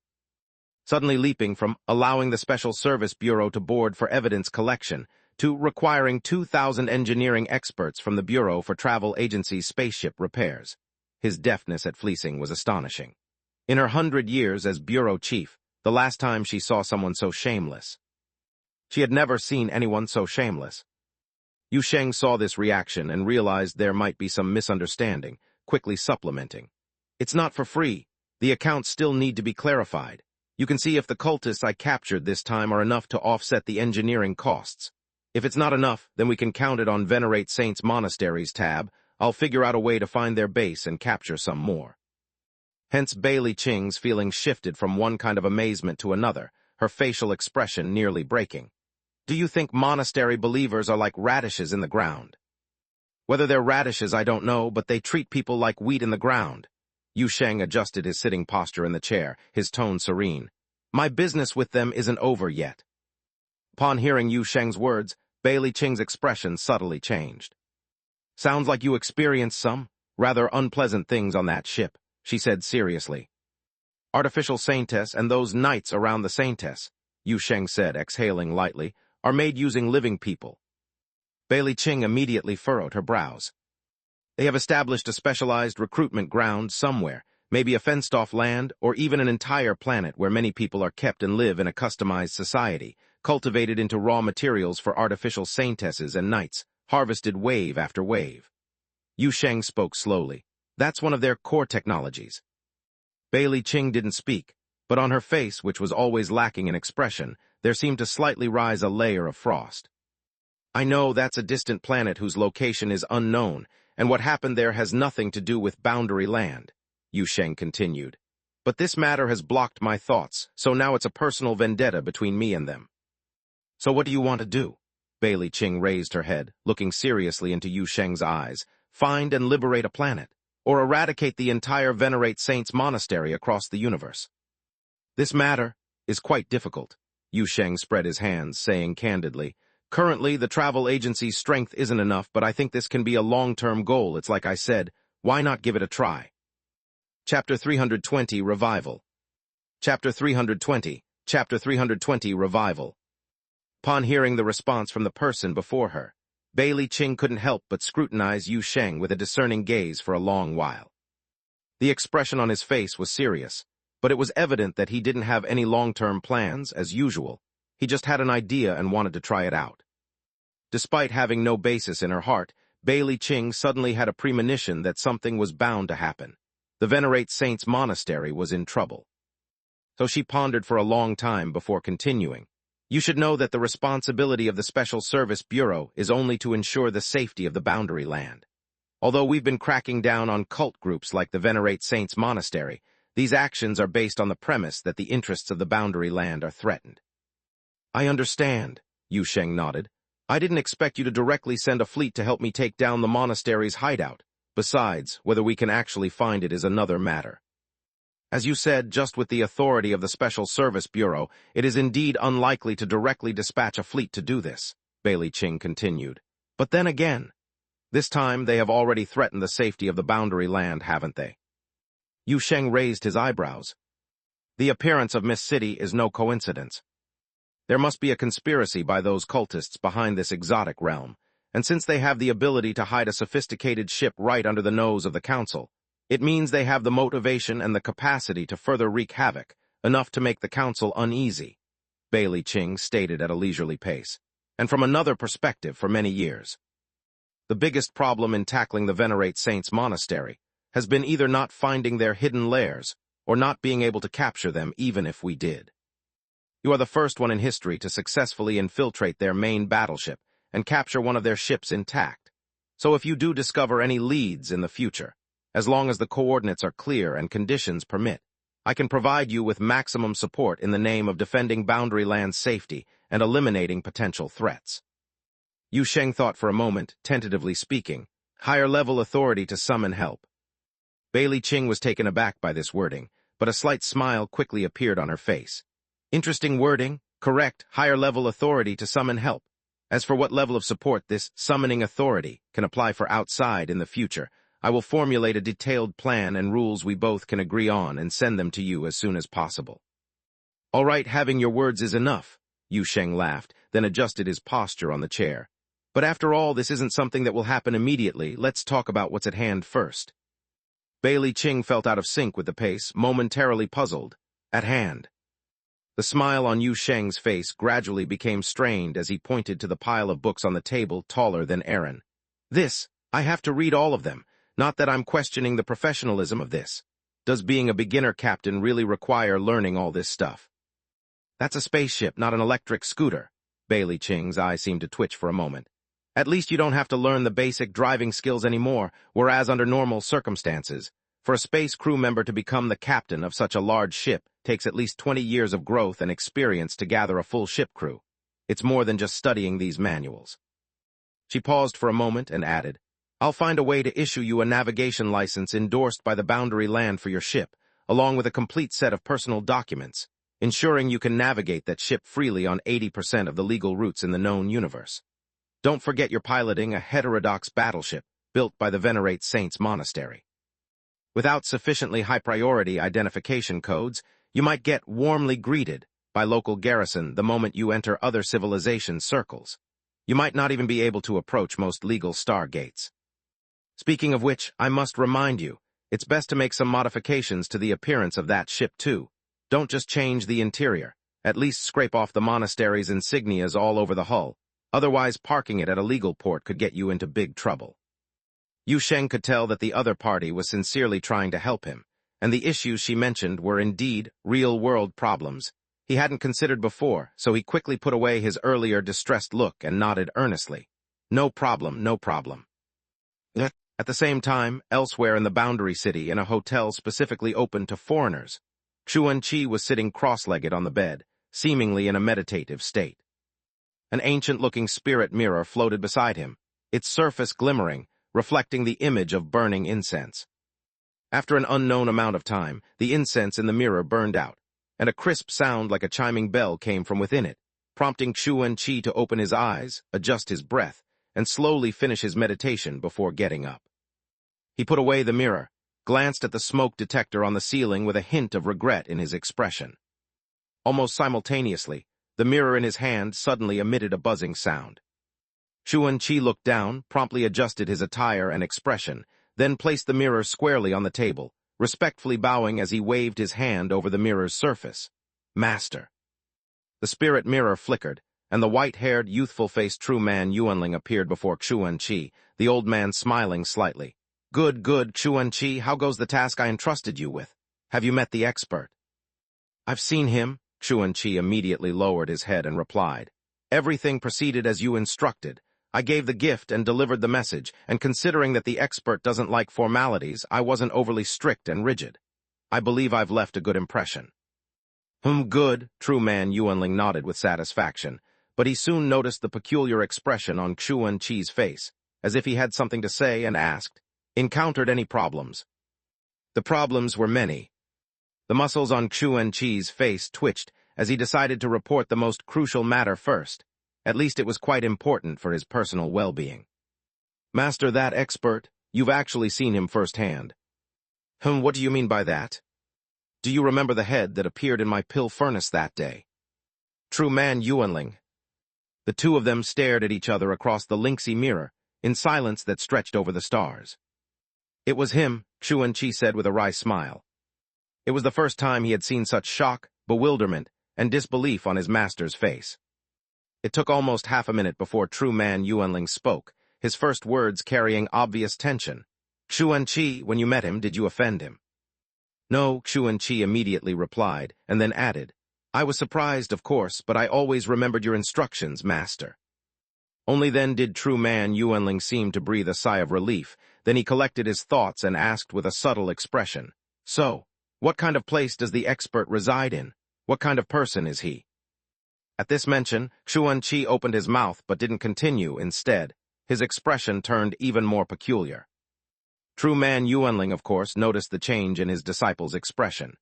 Suddenly leaping from allowing the Special Service Bureau to board for evidence collection to requiring 2,000 engineering experts from the Bureau for Travel Agency's spaceship repairs. His deftness at fleecing was astonishing. In her 100 years as Bureau Chief, the last time she saw someone so shameless. She had never seen anyone so shameless. Yu Sheng saw this reaction and realized there might be some misunderstanding, quickly supplementing. It's not for free. The accounts still need to be clarified. You can see if the cultists I captured this time are enough to offset the engineering costs. If it's not enough, then we can count it on Venerate Saints Monastery's tab. I'll figure out a way to find their base and capture some more. Hence Bailey Ching's feelings shifted from one kind of amazement to another, her facial expression nearly breaking. Do you think monastery believers are like radishes in the ground? Whether they're radishes I don't know, but they treat people like wheat in the ground. Yu Sheng adjusted his sitting posture in the chair, his tone serene. My business with them isn't over yet. Upon hearing Yu Sheng's words, Bailey Ching's expression subtly changed. Sounds like you experienced some rather unpleasant things on that ship, she said seriously. Artificial saintess and those knights around the saintess, Yu Sheng said, exhaling lightly, are made using living people. Bailey Ching immediately furrowed her brows. They have established a specialized recruitment ground somewhere, maybe a fenced-off land, or even an entire planet where many people are kept and live in a customized society, cultivated into raw materials for artificial saintesses and knights, harvested wave after wave. Yu Sheng spoke slowly. That's one of their core technologies. Bailey Ching didn't speak, but on her face, which was always lacking in expression, there seemed to slightly rise a layer of frost. I know that's a distant planet whose location is unknown, and what happened there has nothing to do with boundary land, Yu Sheng continued. But this matter has blocked my thoughts, so now it's a personal vendetta between me and them. So what do you want to do? Bailey Ching raised her head, looking seriously into Yu Sheng's eyes. Find and liberate a planet, or eradicate the entire Venerate Saints Monastery across the universe. This matter is quite difficult, Yu Sheng spread his hands, saying candidly, currently the travel agency's strength isn't enough, but I think this can be a long-term goal. It's like I said, why not give it a try? Chapter 320, Revival. Chapter 320, Revival. Upon hearing the response from the person before her, Bailey Ching couldn't help but scrutinize Yu Sheng with a discerning gaze for a long while. The expression on his face was serious, but it was evident that he didn't have any long-term plans, as usual. He just had an idea and wanted to try it out. Despite having no basis in her heart, Bailey Ching suddenly had a premonition that something was bound to happen. The Venerate Saints Monastery was in trouble. So she pondered for a long time before continuing. You should know that the responsibility of the Special Service Bureau is only to ensure the safety of the boundary land. Although we've been cracking down on cult groups like the Venerate Saints Monastery, these actions are based on the premise that the interests of the boundary land are threatened. I understand, Yu Sheng nodded. I didn't expect you to directly send a fleet to help me take down the monastery's hideout. Besides, whether we can actually find it is another matter. As you said, just with the authority of the Special Service Bureau, it is indeed unlikely to directly dispatch a fleet to do this, Bailey Ching continued. But then again, this time they have already threatened the safety of the boundary land, haven't they? Yu Sheng raised his eyebrows. The appearance of Miss City is no coincidence. There must be a conspiracy by those cultists behind this exotic realm, and since they have the ability to hide a sophisticated ship right under the nose of the Council, it means they have the motivation and the capacity to further wreak havoc, enough to make the Council uneasy, Bailey Ching stated at a leisurely pace, and from another perspective for many years. The biggest problem in tackling the Venerate Saints Monastery has been either not finding their hidden lairs or not being able to capture them even if we did. You are the first one in history to successfully infiltrate their main battleship and capture one of their ships intact. So if you do discover any leads in the future, as long as the coordinates are clear and conditions permit, I can provide you with maximum support in the name of defending boundary land safety and eliminating potential threats. Yu Sheng thought for a moment, tentatively speaking, higher-level authority to summon help. Bailey Ching was taken aback by this wording, but a slight smile quickly appeared on her face. Interesting wording, correct, higher-level authority to summon help. As for what level of support this summoning authority can apply for outside in the future, I will formulate a detailed plan and rules we both can agree on and send them to you as soon as possible. All right, having your words is enough, Yu Sheng laughed, then adjusted his posture on the chair. But after all, this isn't something that will happen immediately. Let's talk about what's at hand first. Bailey Ching felt out of sync with the pace, momentarily puzzled. At hand. The smile on Yu Sheng's face gradually became strained as he pointed to the pile of books on the table taller than Aaron. I have to read all of them. Not that I'm questioning the professionalism of this. Does being a beginner captain really require learning all this stuff? That's a spaceship, not an electric scooter. Bailey Ching's eye seemed to twitch for a moment. At least you don't have to learn the basic driving skills anymore, whereas under normal circumstances, for a space crew member to become the captain of such a large ship takes at least 20 years of growth and experience to gather a full ship crew. It's more than just studying these manuals. She paused for a moment and added, I'll find a way to issue you a navigation license endorsed by the boundary land for your ship, along with a complete set of personal documents, ensuring you can navigate that ship freely on 80% of the legal routes in the known universe. Don't forget you're piloting a heterodox battleship built by the Venerate Saints Monastery. Without sufficiently high-priority identification codes, you might get warmly greeted by local garrison the moment you enter other civilization circles. You might not even be able to approach most legal stargates. Speaking of which, I must remind you, it's best to make some modifications to the appearance of that ship too. Don't just change the interior, at least scrape off the monastery's insignias all over the hull. Otherwise, parking it at a legal port could get you into big trouble. Yu Sheng could tell that the other party was sincerely trying to help him, and the issues she mentioned were indeed real-world problems he hadn't considered before, so he quickly put away his earlier distressed look and nodded earnestly. No problem, no problem. At the same time, elsewhere in the Boundary City, in a hotel specifically open to foreigners, Yuan Chi was sitting cross-legged on the bed, seemingly in a meditative state. An ancient-looking spirit mirror floated beside him, its surface glimmering, reflecting the image of burning incense. After an unknown amount of time, the incense in the mirror burned out, and a crisp sound like a chiming bell came from within it, prompting Yuan Chi to open his eyes, adjust his breath, and slowly finish his meditation before getting up. He put away the mirror, glanced at the smoke detector on the ceiling with a hint of regret in his expression. Almost simultaneously, the mirror in his hand suddenly emitted a buzzing sound. Yuan Chi looked down, promptly adjusted his attire and expression, then placed the mirror squarely on the table, respectfully bowing as he waved his hand over the mirror's surface. Master. The spirit mirror flickered, and the white-haired, youthful-faced true man Yuanling appeared before Yuan Chi, the old man smiling slightly. Good, Yuan Chi, how goes the task I entrusted you with? Have you met the expert? I've seen him, Yuan Chi immediately lowered his head and replied. Everything proceeded as you instructed. I gave the gift and delivered the message, and considering that the expert doesn't like formalities, I wasn't overly strict and rigid. I believe I've left a good impression. Good, true man Yuanling nodded with satisfaction, but he soon noticed the peculiar expression on Yuan Chi's face, as if he had something to say, and asked, encountered any problems? The problems were many. The muscles on Yuan Chi's face twitched as he decided to report the most crucial matter first. At least it was quite important for his personal well-being. Master, that expert, you've actually seen him firsthand. What do you mean by that? Do you remember the head that appeared in my pill furnace that day? True man Yuanling. The two of them stared at each other across the lynxy mirror, in silence that stretched over the stars. It was him, Yuan Chi said with a wry smile. It was the first time he had seen such shock, bewilderment, and disbelief on his master's face. It took almost half a minute before true man Yuanling spoke, his first words carrying obvious tension. Yuan Chi, when you met him, did you offend him? No, Yuan Chi immediately replied, and then added, I was surprised, of course, but I always remembered your instructions, master. Only then did true man Yuanling seem to breathe a sigh of relief. Then he collected his thoughts and asked with a subtle expression, So, what kind of place does the expert reside in? What kind of person is he? At this mention, Yuan Chi opened his mouth but didn't continue. Instead, his expression turned even more peculiar. True man Yuanling, of course, noticed the change in his disciple's expression.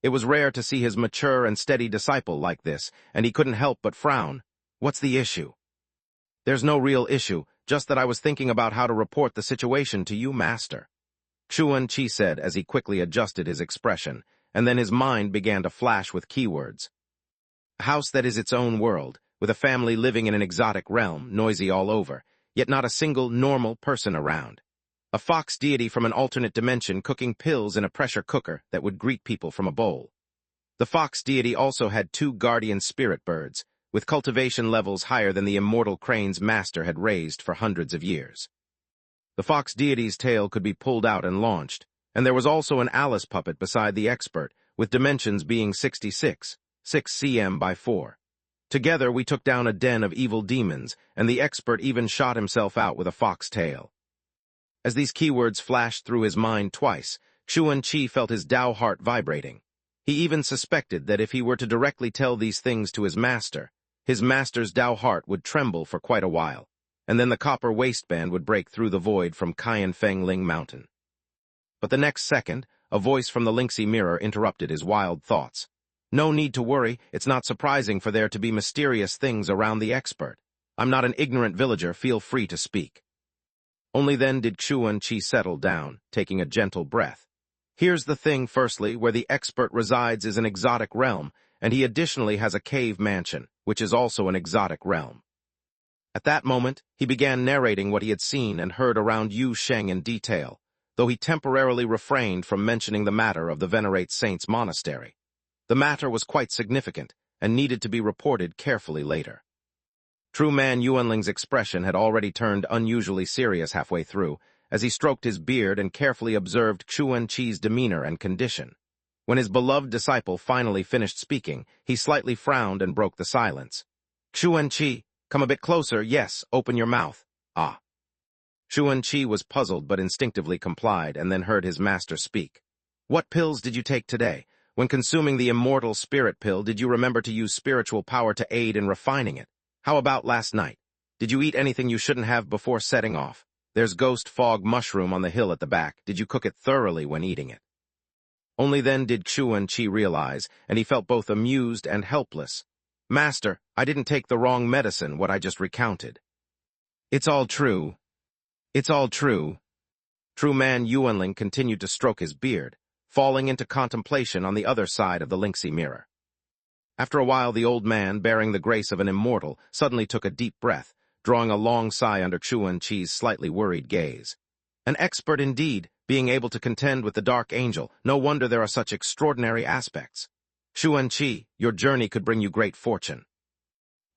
It was rare to see his mature and steady disciple like this, and he couldn't help but frown. What's the issue? There's no real issue, just that I was thinking about how to report the situation to you, master. Yuan Chi said as he quickly adjusted his expression, and then his mind began to flash with keywords. A house that is its own world, with a family living in an exotic realm, noisy all over, yet not a single normal person around. A fox deity from an alternate dimension cooking pills in a pressure cooker that would greet people from a bowl. The fox deity also had 2 guardian spirit birds, with cultivation levels higher than the immortal crane's master had raised for hundreds of years. The fox deity's tail could be pulled out and launched, and there was also an Alice puppet beside the expert, with dimensions being 66, 6 cm by 4. Together we took down a den of evil demons, and the expert even shot himself out with a fox tail. As these keywords flashed through his mind twice, Yuan Chi felt his Tao heart vibrating. He even suspected that if he were to directly tell these things to his master's Tao heart would tremble for quite a while, and then the copper waistband would break through the void from Qianfeng Ling Mountain. But the next second, a voice from the lynxy mirror interrupted his wild thoughts. No need to worry, it's not surprising for there to be mysterious things around the expert. I'm not an ignorant villager, feel free to speak. Only then did Yuan Chi settle down, taking a gentle breath. Here's the thing, firstly, where the expert resides is an exotic realm, and he additionally has a cave mansion, which is also an exotic realm. At that moment, he began narrating what he had seen and heard around Yu Sheng in detail, though he temporarily refrained from mentioning the matter of the Venerate Saints Monastery. The matter was quite significant, and needed to be reported carefully later. True man Yuanling's expression had already turned unusually serious halfway through, as he stroked his beard and carefully observed Yuan Chi's demeanor and condition. When his beloved disciple finally finished speaking, he slightly frowned and broke the silence. Yuan Chi, come a bit closer, yes, open your mouth. Ah. Yuan Chi was puzzled but instinctively complied and then heard his master speak. What pills did you take today? When consuming the immortal spirit pill, did you remember to use spiritual power to aid in refining it? How about last night? Did you eat anything you shouldn't have before setting off? There's ghost fog mushroom on the hill at the back. Did you cook it thoroughly when eating it? Only then did Yuan Chi realize, and he felt both amused and helpless. Master, I didn't take the wrong medicine, what I just recounted. It's all true. It's all true. True man Yuanling continued to stroke his beard, falling into contemplation on the other side of the lynxy mirror. After a while, the old man, bearing the grace of an immortal, suddenly took a deep breath, drawing a long sigh under Yuan Chi's slightly worried gaze. An expert indeed, being able to contend with the dark angel. No wonder there are such extraordinary aspects. Yuan Chi, your journey could bring you great fortune.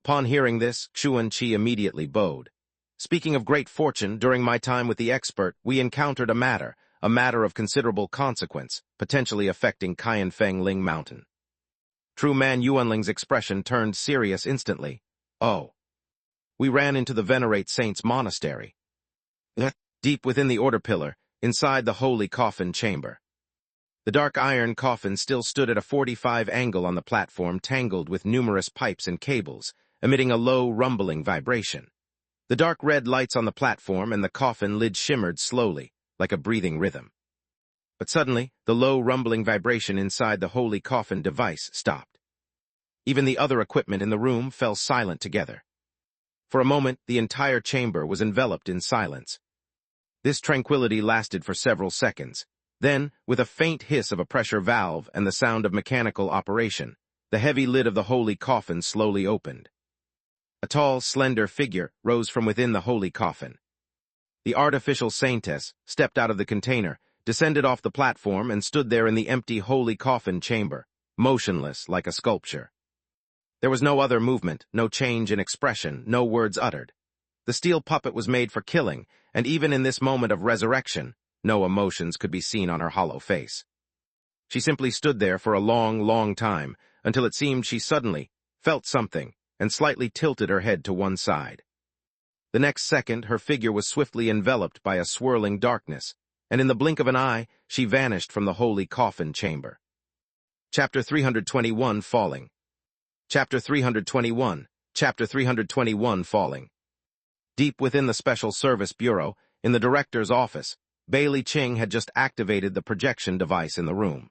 Upon hearing this, Yuan Chi immediately bowed. Speaking of great fortune, during my time with the expert, we encountered a matter of considerable consequence, potentially affecting Qianfeng Ling Mountain. True man Yuanling's expression turned serious instantly. Oh. We ran into the Venerate Saints Monastery. Deep within the order pillar, inside the holy coffin chamber. The dark iron coffin still stood at a 45 angle on the platform, tangled with numerous pipes and cables, emitting a low, rumbling vibration. The dark red lights on the platform and the coffin lid shimmered slowly, like a breathing rhythm. But suddenly, the low rumbling vibration inside the holy coffin device stopped. Even the other equipment in the room fell silent together. For a moment, the entire chamber was enveloped in silence. This tranquility lasted for several seconds. Then, with a faint hiss of a pressure valve and the sound of mechanical operation, the heavy lid of the holy coffin slowly opened. A tall, slender figure rose from within the holy coffin. The artificial saintess stepped out of the container, descended off the platform, and stood there in the empty holy coffin chamber, motionless like a sculpture. There was no other movement, no change in expression, no words uttered. The steel puppet was made for killing, and even in this moment of resurrection, no emotions could be seen on her hollow face. She simply stood there for a long, long time, until it seemed she suddenly felt something and slightly tilted her head to one side. The next second, her figure was swiftly enveloped by a swirling darkness, and in the blink of an eye, she vanished from the holy coffin chamber. Chapter 321, Falling. Chapter 321, Chapter 321, Falling. Deep within the Special Service Bureau, in the director's office, Bailey Ching had just activated the projection device in the room.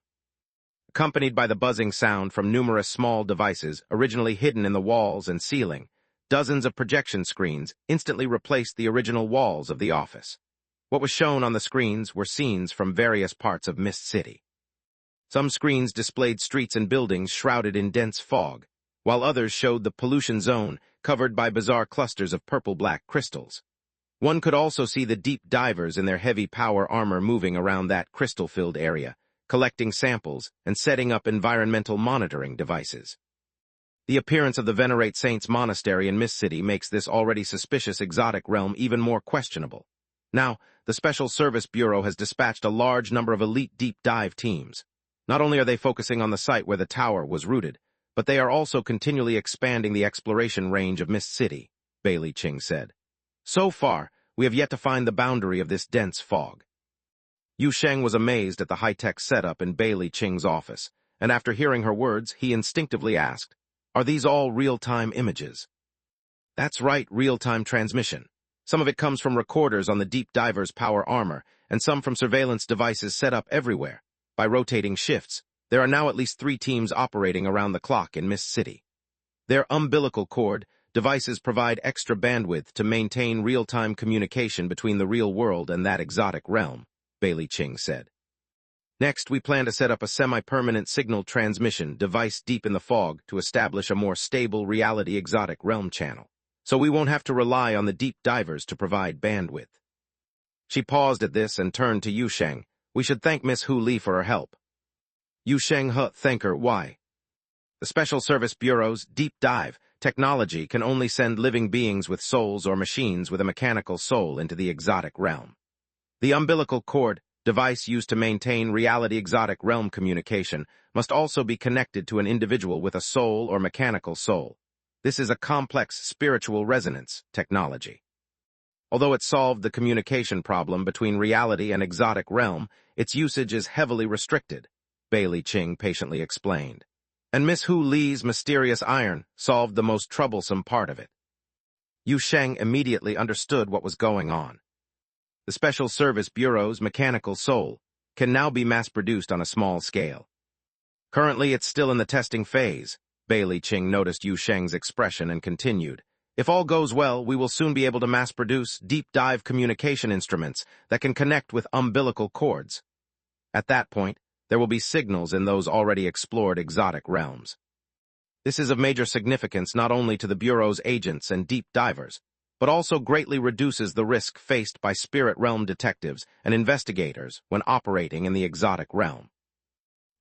Accompanied by the buzzing sound from numerous small devices originally hidden in the walls and ceiling, dozens of projection screens instantly replaced the original walls of the office. What was shown on the screens were scenes from various parts of Mist City. Some screens displayed streets and buildings shrouded in dense fog, while others showed the pollution zone covered by bizarre clusters of purple-black crystals. One could also see the deep divers in their heavy power armor moving around that crystal-filled area, collecting samples and setting up environmental monitoring devices. The appearance of the Venerate Saints Monastery in Mist City makes this already suspicious exotic realm even more questionable. Now, the Special Service Bureau has dispatched a large number of elite deep dive teams. Not only are they focusing on the site where the tower was rooted, but they are also continually expanding the exploration range of Mist City, Bailey Ching said. So far, we have yet to find the boundary of this dense fog. Yu Sheng was amazed at the high-tech setup in Bailey Ching's office, and after hearing her words, he instinctively asked, "Are these all real-time images?" "That's right, real-time transmission. Some of it comes from recorders on the deep diver's power armor, and some from surveillance devices set up everywhere. By rotating shifts, there are now at least 3 teams operating around the clock in Mist City. Their umbilical cord devices provide extra bandwidth to maintain real-time communication between the real world and that exotic realm," Bailey Ching said. "Next, we plan to set up a semi-permanent signal transmission device deep in the fog to establish a more stable reality exotic realm channel, so we won't have to rely on the deep divers to provide bandwidth." She paused at this and turned to Yu Sheng. "We should thank Miss Hu Li for her help." Yu Sheng thank her, why? The Special Service Bureau's deep dive technology can only send living beings with souls or machines with a mechanical soul into the exotic realm. The umbilical cord device used to maintain reality exotic realm communication must also be connected to an individual with a soul or mechanical soul. This is a complex spiritual resonance technology. Although it solved the communication problem between reality and exotic realm, its usage is heavily restricted, Bailey Ching patiently explained. And Miss Hu Li's mysterious iron solved the most troublesome part of it. Yu Sheng immediately understood what was going on. The Special Service Bureau's mechanical soul can now be mass-produced on a small scale. Currently, it's still in the testing phase. Bailey Ching noticed Yu Sheng's expression and continued. If all goes well, we will soon be able to mass-produce deep-dive communication instruments that can connect with umbilical cords. At that point, there will be signals in those already explored exotic realms. This is of major significance not only to the Bureau's agents and deep divers, but also greatly reduces the risk faced by spirit realm detectives and investigators when operating in the exotic realm.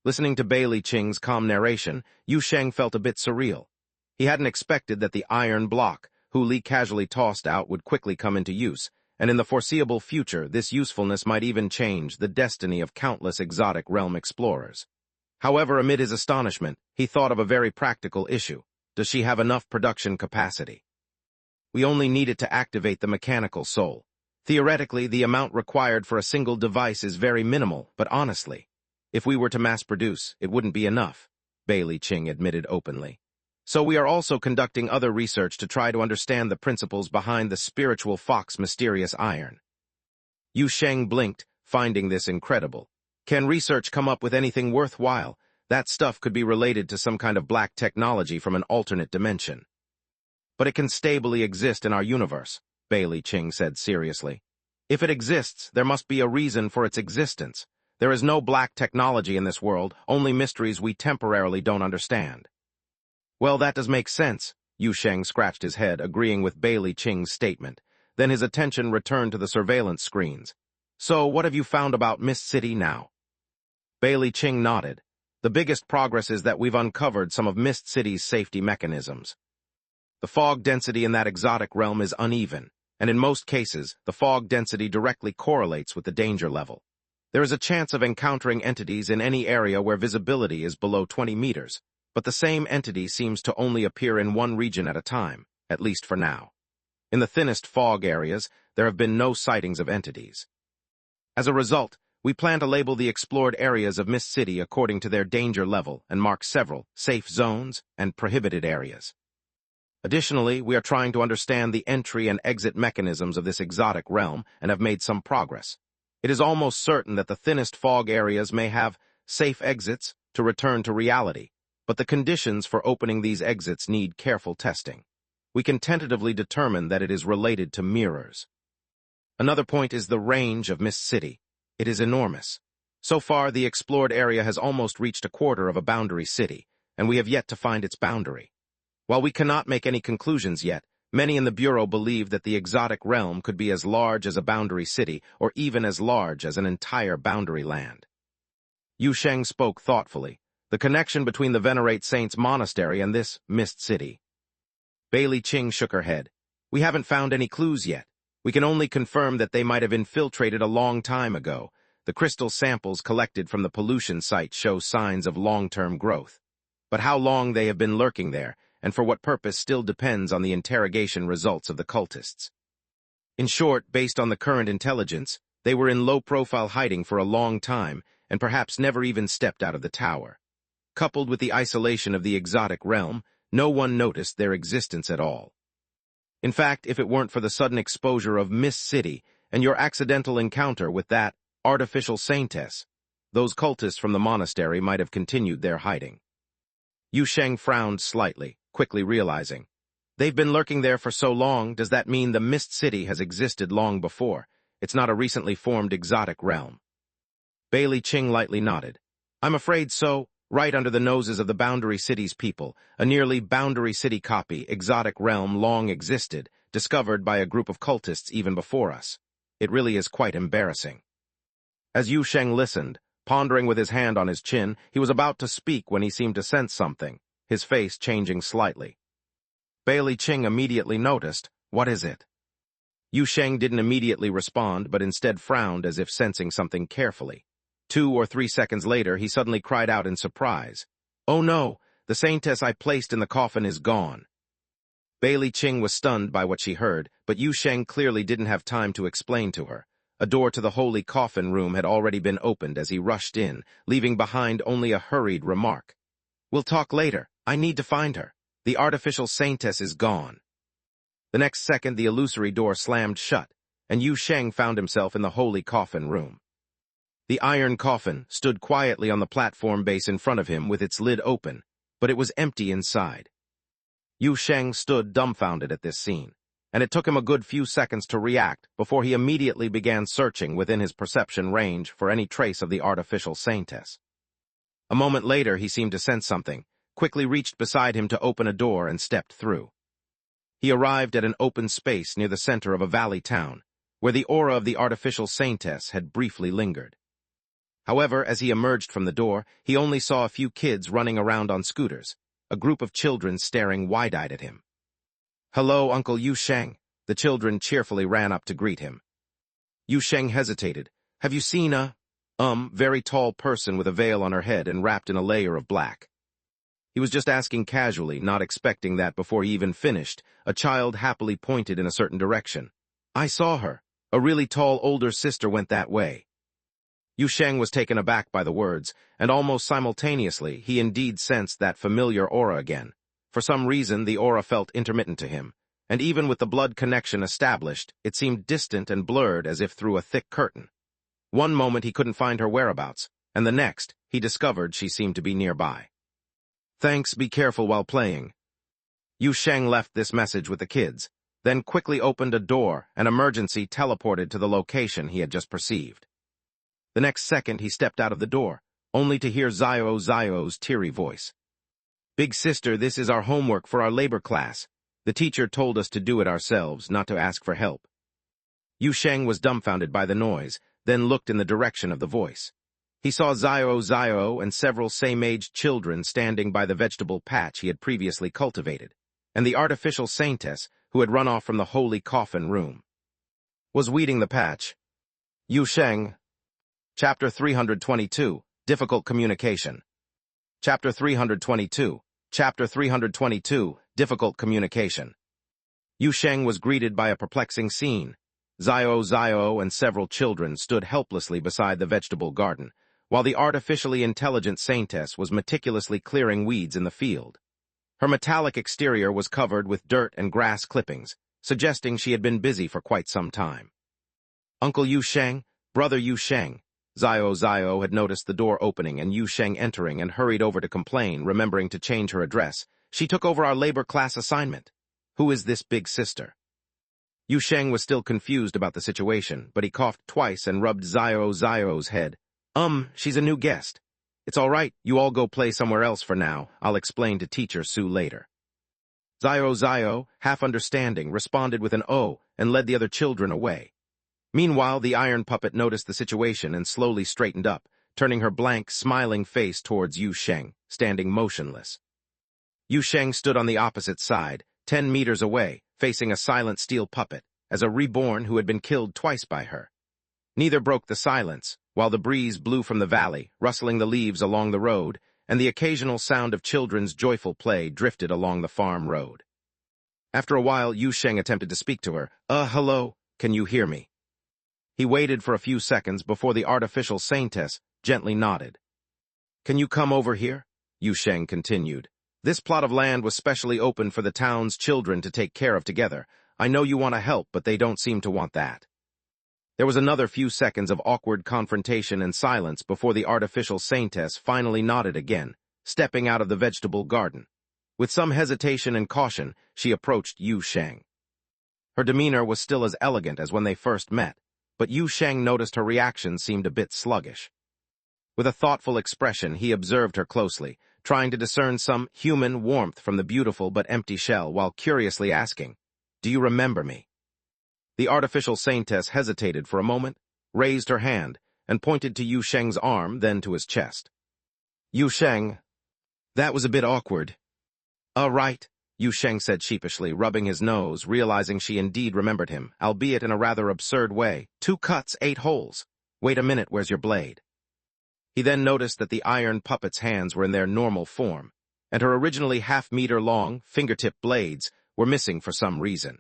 Listening to Bailey Ching's calm narration, Yu Sheng felt a bit surreal. He hadn't expected that the iron block Hu Li casually tossed out would quickly come into use, and in the foreseeable future this usefulness might even change the destiny of countless exotic realm explorers. However, amid his astonishment, he thought of a very practical issue. Does she have enough production capacity? We only needed to activate the mechanical soul. Theoretically, the amount required for a single device is very minimal, but honestly, if we were to mass-produce, it wouldn't be enough, Bailey Ching admitted openly. So we are also conducting other research to try to understand the principles behind the spiritual fox mysterious iron. Yu Sheng blinked, finding this incredible. Can research come up with anything worthwhile? That stuff could be related to some kind of black technology from an alternate dimension. But it can stably exist in our universe, Bailey Ching said seriously. If it exists, there must be a reason for its existence. There is no black technology in this world, only mysteries we temporarily don't understand. Well, that does make sense. Yu Sheng scratched his head, agreeing with Bailey Ching's statement. Then his attention returned to the surveillance screens. So, what have you found about Mist City now? Bailey Ching nodded. The biggest progress is that we've uncovered some of Mist City's safety mechanisms. The fog density in that exotic realm is uneven, and in most cases, the fog density directly correlates with the danger level. There is a chance of encountering entities in any area where visibility is below 20 meters, but the same entity seems to only appear in one region at a time, at least for now. In the thinnest fog areas, there have been no sightings of entities. As a result, we plan to label the explored areas of Mist City according to their danger level and mark several safe zones and prohibited areas. Additionally, we are trying to understand the entry and exit mechanisms of this exotic realm and have made some progress. It is almost certain that the thinnest fog areas may have safe exits to return to reality, but the conditions for opening these exits need careful testing. We can tentatively determine that it is related to mirrors. Another point is the range of Mist City. It is enormous. So far, the explored area has almost reached a quarter of a boundary city, and we have yet to find its boundary. While we cannot make any conclusions yet, many in the Bureau believe that the exotic realm could be as large as a boundary city or even as large as an entire boundary land. Yu Sheng spoke thoughtfully. The connection between the Venerate Saints Monastery and this Mist City. Bailey Ching shook her head. We haven't found any clues yet. We can only confirm that they might have infiltrated a long time ago. The crystal samples collected from the pollution site show signs of long-term growth. But how long they have been lurking there, and for what purpose still depends on the interrogation results of the cultists. In short, based on the current intelligence, they were in low-profile hiding for a long time and perhaps never even stepped out of the tower. Coupled with the isolation of the exotic realm, no one noticed their existence at all. In fact, if it weren't for the sudden exposure of Mist City and your accidental encounter with that artificial saintess, those cultists from the monastery might have continued their hiding. Yu Sheng frowned slightly, quickly realizing. They've been lurking there for so long, does that mean the Mist City has existed long before? It's not a recently formed exotic realm. Bailey Ching lightly nodded. I'm afraid so. Right under the noses of the Boundary City's people, a nearly Boundary City copy, exotic realm long existed, discovered by a group of cultists even before us. It really is quite embarrassing. As Yu Sheng listened, pondering with his hand on his chin, he was about to speak when he seemed to sense something, his face changing slightly. Bailey Ching immediately noticed, what is it? Yu Sheng didn't immediately respond, but instead frowned as if sensing something carefully. 2 or 3 seconds later, he suddenly cried out in surprise. Oh no, the saintess I placed in the coffin is gone. Bailey Ching was stunned by what she heard, but Yu Sheng clearly didn't have time to explain to her. A door to the holy coffin room had already been opened as he rushed in, leaving behind only a hurried remark. We'll talk later. I need to find her. The artificial saintess is gone. The next second, the illusory door slammed shut, and Yu Sheng found himself in the holy coffin room. The iron coffin stood quietly on the platform base in front of him with its lid open, but it was empty inside. Yu Sheng stood dumbfounded at this scene, and it took him a good few seconds to react before he immediately began searching within his perception range for any trace of the artificial saintess. A moment later, he seemed to sense something, quickly reached beside him to open a door and stepped through. He arrived at an open space near the center of a valley town, where the aura of the artificial saintess had briefly lingered. However, as he emerged from the door, he only saw a few kids running around on scooters, a group of children staring wide-eyed at him. Hello, Uncle Yu Sheng. The children cheerfully ran up to greet him. Yu Sheng hesitated. Have you seen a, very tall person with a veil on her head and wrapped in a layer of black? He was just asking casually, not expecting that before he even finished, a child happily pointed in a certain direction. I saw her. A really tall older sister went that way. Yu Sheng was taken aback by the words, and almost simultaneously he indeed sensed that familiar aura again. For some reason, the aura felt intermittent to him, and even with the blood connection established, it seemed distant and blurred as if through a thick curtain. One moment he couldn't find her whereabouts, and the next, he discovered she seemed to be nearby. Thanks, be careful while playing. Yu Sheng left this message with the kids, then quickly opened a door and emergency teleported to the location he had just perceived. The next second he stepped out of the door, only to hear Zio's teary voice. Big sister, this is our homework for our labor class. The teacher told us to do it ourselves, not to ask for help. Yu Sheng was dumbfounded by the noise, then looked in the direction of the voice. He saw Zio and several same-aged children standing by the vegetable patch he had previously cultivated, and the artificial saintess who had run off from the holy coffin room. Was weeding the patch. Yu Sheng. Chapter 322, Difficult Communication. Chapter 322, Difficult Communication. Yu Sheng was greeted by a perplexing scene. Zio and several children stood helplessly beside the vegetable garden, while the artificially intelligent saintess was meticulously clearing weeds in the field. Her metallic exterior was covered with dirt and grass clippings, suggesting she had been busy for quite some time. Uncle Yu Sheng, Brother Yu Sheng. Zio had noticed the door opening and Yu Sheng entering and hurried over to complain, remembering to change her address. She took over our labor class assignment. Who is this big sister? Yu Sheng was still confused about the situation, but he coughed twice and rubbed Zio's head. She's a new guest. It's all right, you all go play somewhere else for now. I'll explain to Teacher Sue later. Zio, half understanding, responded with an "oh" and led the other children away. Meanwhile, the iron puppet noticed the situation and slowly straightened up, turning her blank, smiling face towards Yu Sheng, standing motionless. Yu Sheng stood on the opposite side, 10 meters away, facing a silent steel puppet, as a reborn who had been killed twice by her. Neither broke the silence, while the breeze blew from the valley, rustling the leaves along the road, and the occasional sound of children's joyful play drifted along the farm road. After a while, Yu Sheng attempted to speak to her. Hello, can you hear me? He waited for a few seconds before the artificial saintess gently nodded. Can you come over here? Yu Sheng continued. This plot of land was specially opened for the town's children to take care of together. I know you want to help, but they don't seem to want that. There was another few seconds of awkward confrontation and silence before the artificial saintess finally nodded again, stepping out of the vegetable garden. With some hesitation and caution, she approached Yu Sheng. Her demeanor was still as elegant as when they first met, but Yu Sheng noticed her reaction seemed a bit sluggish. With a thoughtful expression, he observed her closely, trying to discern some human warmth from the beautiful but empty shell while curiously asking, "Do you remember me?" The artificial saintess hesitated for a moment, raised her hand, and pointed to Yu Sheng's arm, then to his chest. Yu Sheng. That was a bit awkward. Right, Yu Sheng said sheepishly, rubbing his nose, realizing she indeed remembered him, albeit in a rather absurd way. 2 cuts, 8 holes. Wait a minute, where's your blade? He then noticed that the iron puppet's hands were in their normal form, and her originally half-meter-long, fingertip blades were missing for some reason.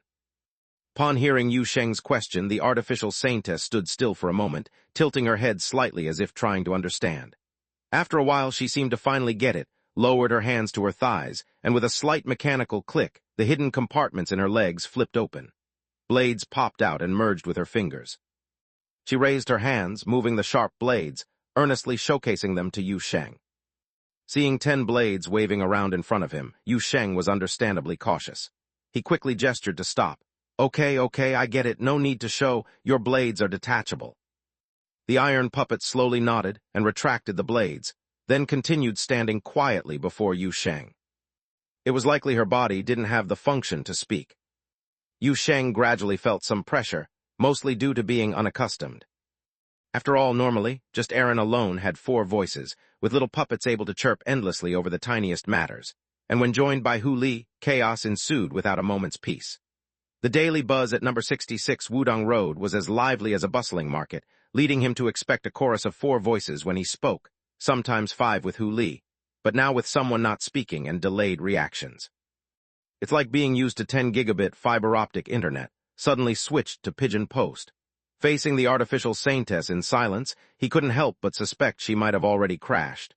Upon hearing Yu Sheng's question, the artificial saintess stood still for a moment, tilting her head slightly as if trying to understand. After a while, she seemed to finally get it, lowered her hands to her thighs, and with a slight mechanical click, the hidden compartments in her legs flipped open. Blades popped out and merged with her fingers. She raised her hands, moving the sharp blades, earnestly showcasing them to Yu Sheng. Seeing 10 blades waving around in front of him, Yu Sheng was understandably cautious. He quickly gestured to stop. Okay, I get it, no need to show, your blades are detachable. The iron puppet slowly nodded and retracted the blades, then continued standing quietly before Yu Sheng. It was likely her body didn't have the function to speak. Yu Sheng gradually felt some pressure, mostly due to being unaccustomed. After all, normally, just Aaron alone had 4 voices, with little puppets able to chirp endlessly over the tiniest matters, and when joined by Hu Li, chaos ensued without a moment's peace. The daily buzz at number 66 Wudong Road was as lively as a bustling market, leading him to expect a chorus of 4 voices when he spoke, sometimes 5 with Hu Li, but now with someone not speaking and delayed reactions. It's like being used to 10 gigabit fiber optic internet, suddenly switched to pigeon post. Facing the artificial saintess in silence, he couldn't help but suspect she might have already crashed.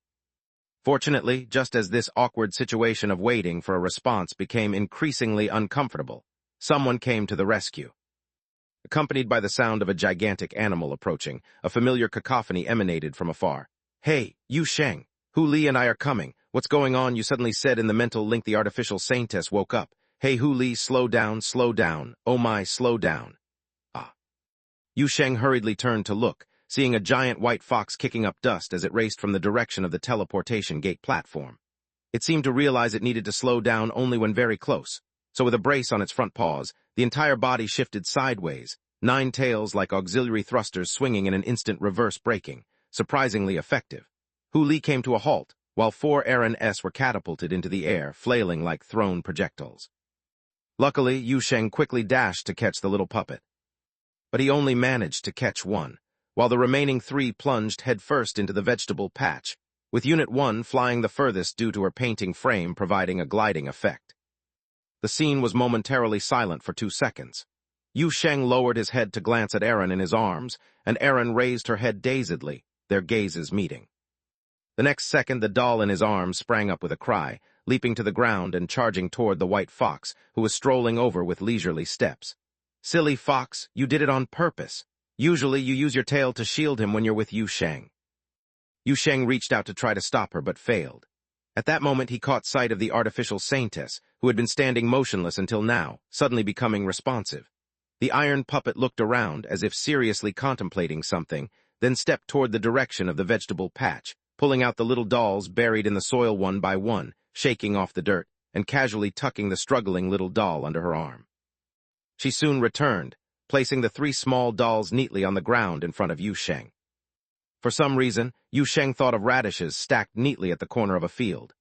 Fortunately, just as this awkward situation of waiting for a response became increasingly uncomfortable, someone came to the rescue. Accompanied by the sound of a gigantic animal approaching, a familiar cacophony emanated from afar. Hey, Yu Sheng, Hu Li and I are coming. What's going on? You suddenly said in the mental link. The artificial saintess woke up. Hey, Hu Li, slow down, slow down. Oh my, slow down. Ah. Yu Sheng hurriedly turned to look, seeing a giant white fox kicking up dust as it raced from the direction of the teleportation gate platform. It seemed to realize it needed to slow down only when very close, so with a brace on its front paws, the entire body shifted sideways, 9 tails like auxiliary thrusters swinging in an instant reverse braking, surprisingly effective. Hu Li came to a halt, while 4 Aaron S were catapulted into the air, flailing like thrown projectiles. Luckily, Yu Sheng quickly dashed to catch the little puppet. But he only managed to catch one, while the remaining 3 plunged headfirst into the vegetable patch, with Unit 1 flying the furthest due to her painting frame providing a gliding effect. The scene was momentarily silent for 2 seconds. Yu Sheng lowered his head to glance at Aaron in his arms, and Aaron raised her head dazedly, their gazes meeting. The next second, the doll in his arms sprang up with a cry, leaping to the ground and charging toward the white fox, who was strolling over with leisurely steps. Silly fox, you did it on purpose. Usually you use your tail to shield him when you're with Yu Sheng. Yu Sheng reached out to try to stop her but failed. At that moment he caught sight of the artificial saintess, who had been standing motionless until now, suddenly becoming responsive. The iron puppet looked around as if seriously contemplating something, then stepped toward the direction of the vegetable patch, pulling out the little dolls buried in the soil one by one, shaking off the dirt, and casually tucking the struggling little doll under her arm. She soon returned, placing the 3 small dolls neatly on the ground in front of Yu Sheng. For some reason, Yu Sheng thought of radishes stacked neatly at the corner of a field.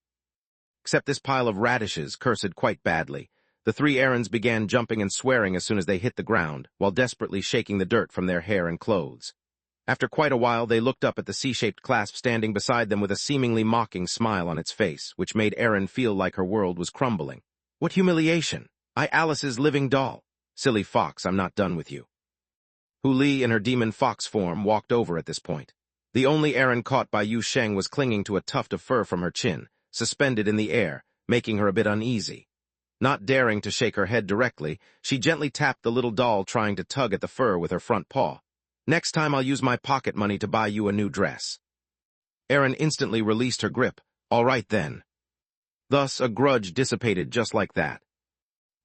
Except this pile of radishes cursed quite badly. The 3 errands began jumping and swearing as soon as they hit the ground, while desperately shaking the dirt from their hair and clothes. After quite a while, they looked up at the C-shaped clasp standing beside them with a seemingly mocking smile on its face, which made Aaron feel like her world was crumbling. What humiliation! Alice's living doll. Silly fox, I'm not done with you. Hu Li, in her demon fox form, walked over at this point. The only Aaron caught by Yu Sheng was clinging to a tuft of fur from her chin, suspended in the air, making her a bit uneasy. Not daring to shake her head directly, she gently tapped the little doll, trying to tug at the fur with her front paw. Next time I'll use my pocket money to buy you a new dress. Aaron instantly released her grip. All right then. Thus, a grudge dissipated just like that.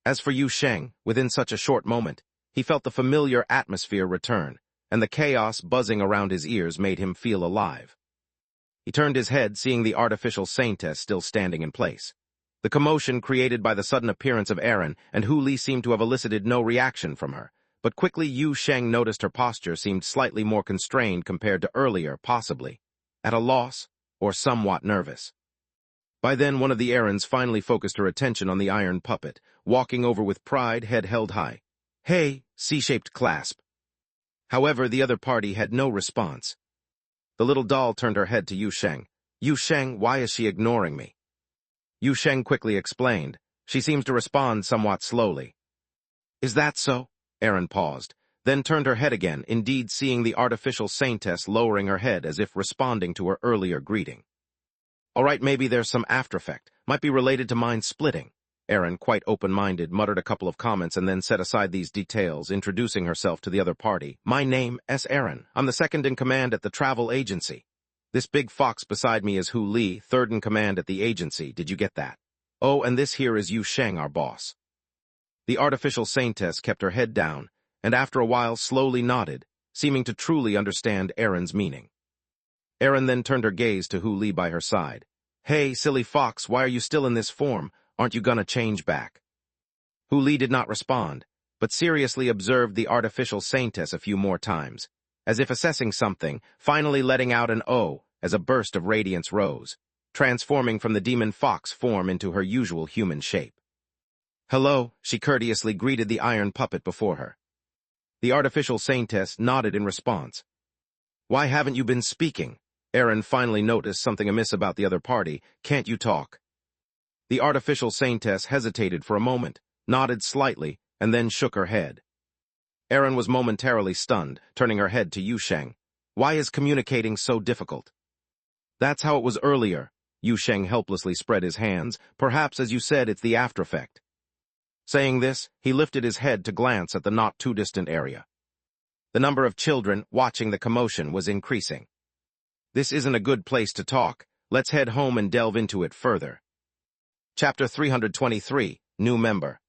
As for Yu Sheng, within such a short moment, he felt the familiar atmosphere return, and the chaos buzzing around his ears made him feel alive. He turned his head, seeing the artificial saintess still standing in place. The commotion created by the sudden appearance of Aaron and Hu Li seemed to have elicited no reaction from her, but quickly Yu Sheng noticed her posture seemed slightly more constrained compared to earlier, possibly at a loss or somewhat nervous. By then, one of the errands finally focused her attention on the iron puppet, walking over with pride, head held high. Hey, C-shaped clasp. However, the other party had no response. The little doll turned her head to Yu Sheng. Yu Sheng, why is she ignoring me? Yu Sheng quickly explained. She seems to respond somewhat slowly. Is that so? Aaron paused, then turned her head again, indeed seeing the artificial saintess lowering her head as if responding to her earlier greeting. All right, maybe there's some aftereffect. Might be related to mind splitting. Aaron, quite open-minded, muttered a couple of comments and then set aside these details, introducing herself to the other party. My name is Aaron. I'm the second in command at the travel agency. This big fox beside me is Hu Li, third in command at the agency. Did you get that? Oh, and this here is Yu Sheng, our boss. The artificial saintess kept her head down, and after a while slowly nodded, seeming to truly understand Aaron's meaning. Aaron then turned her gaze to Hu Li by her side. Hey, silly fox, why are you still in this form? Aren't you gonna change back? Hu Li did not respond, but seriously observed the artificial saintess a few more times, as if assessing something, finally letting out an "oh" as a burst of radiance rose, transforming from the demon fox form into her usual human shape. Hello, she courteously greeted the iron puppet before her. The artificial saintess nodded in response. Why haven't you been speaking? Aaron finally noticed something amiss about the other party. Can't you talk? The artificial saintess hesitated for a moment, nodded slightly, and then shook her head. Aaron was momentarily stunned, turning her head to Yu Sheng. Why is communicating so difficult? That's how it was earlier. Yu Sheng helplessly spread his hands. Perhaps, as you said, it's the aftereffect. Saying this, he lifted his head to glance at the not-too-distant area. The number of children watching the commotion was increasing. This isn't a good place to talk. Let's head home and delve into it further. Chapter 323, New Member.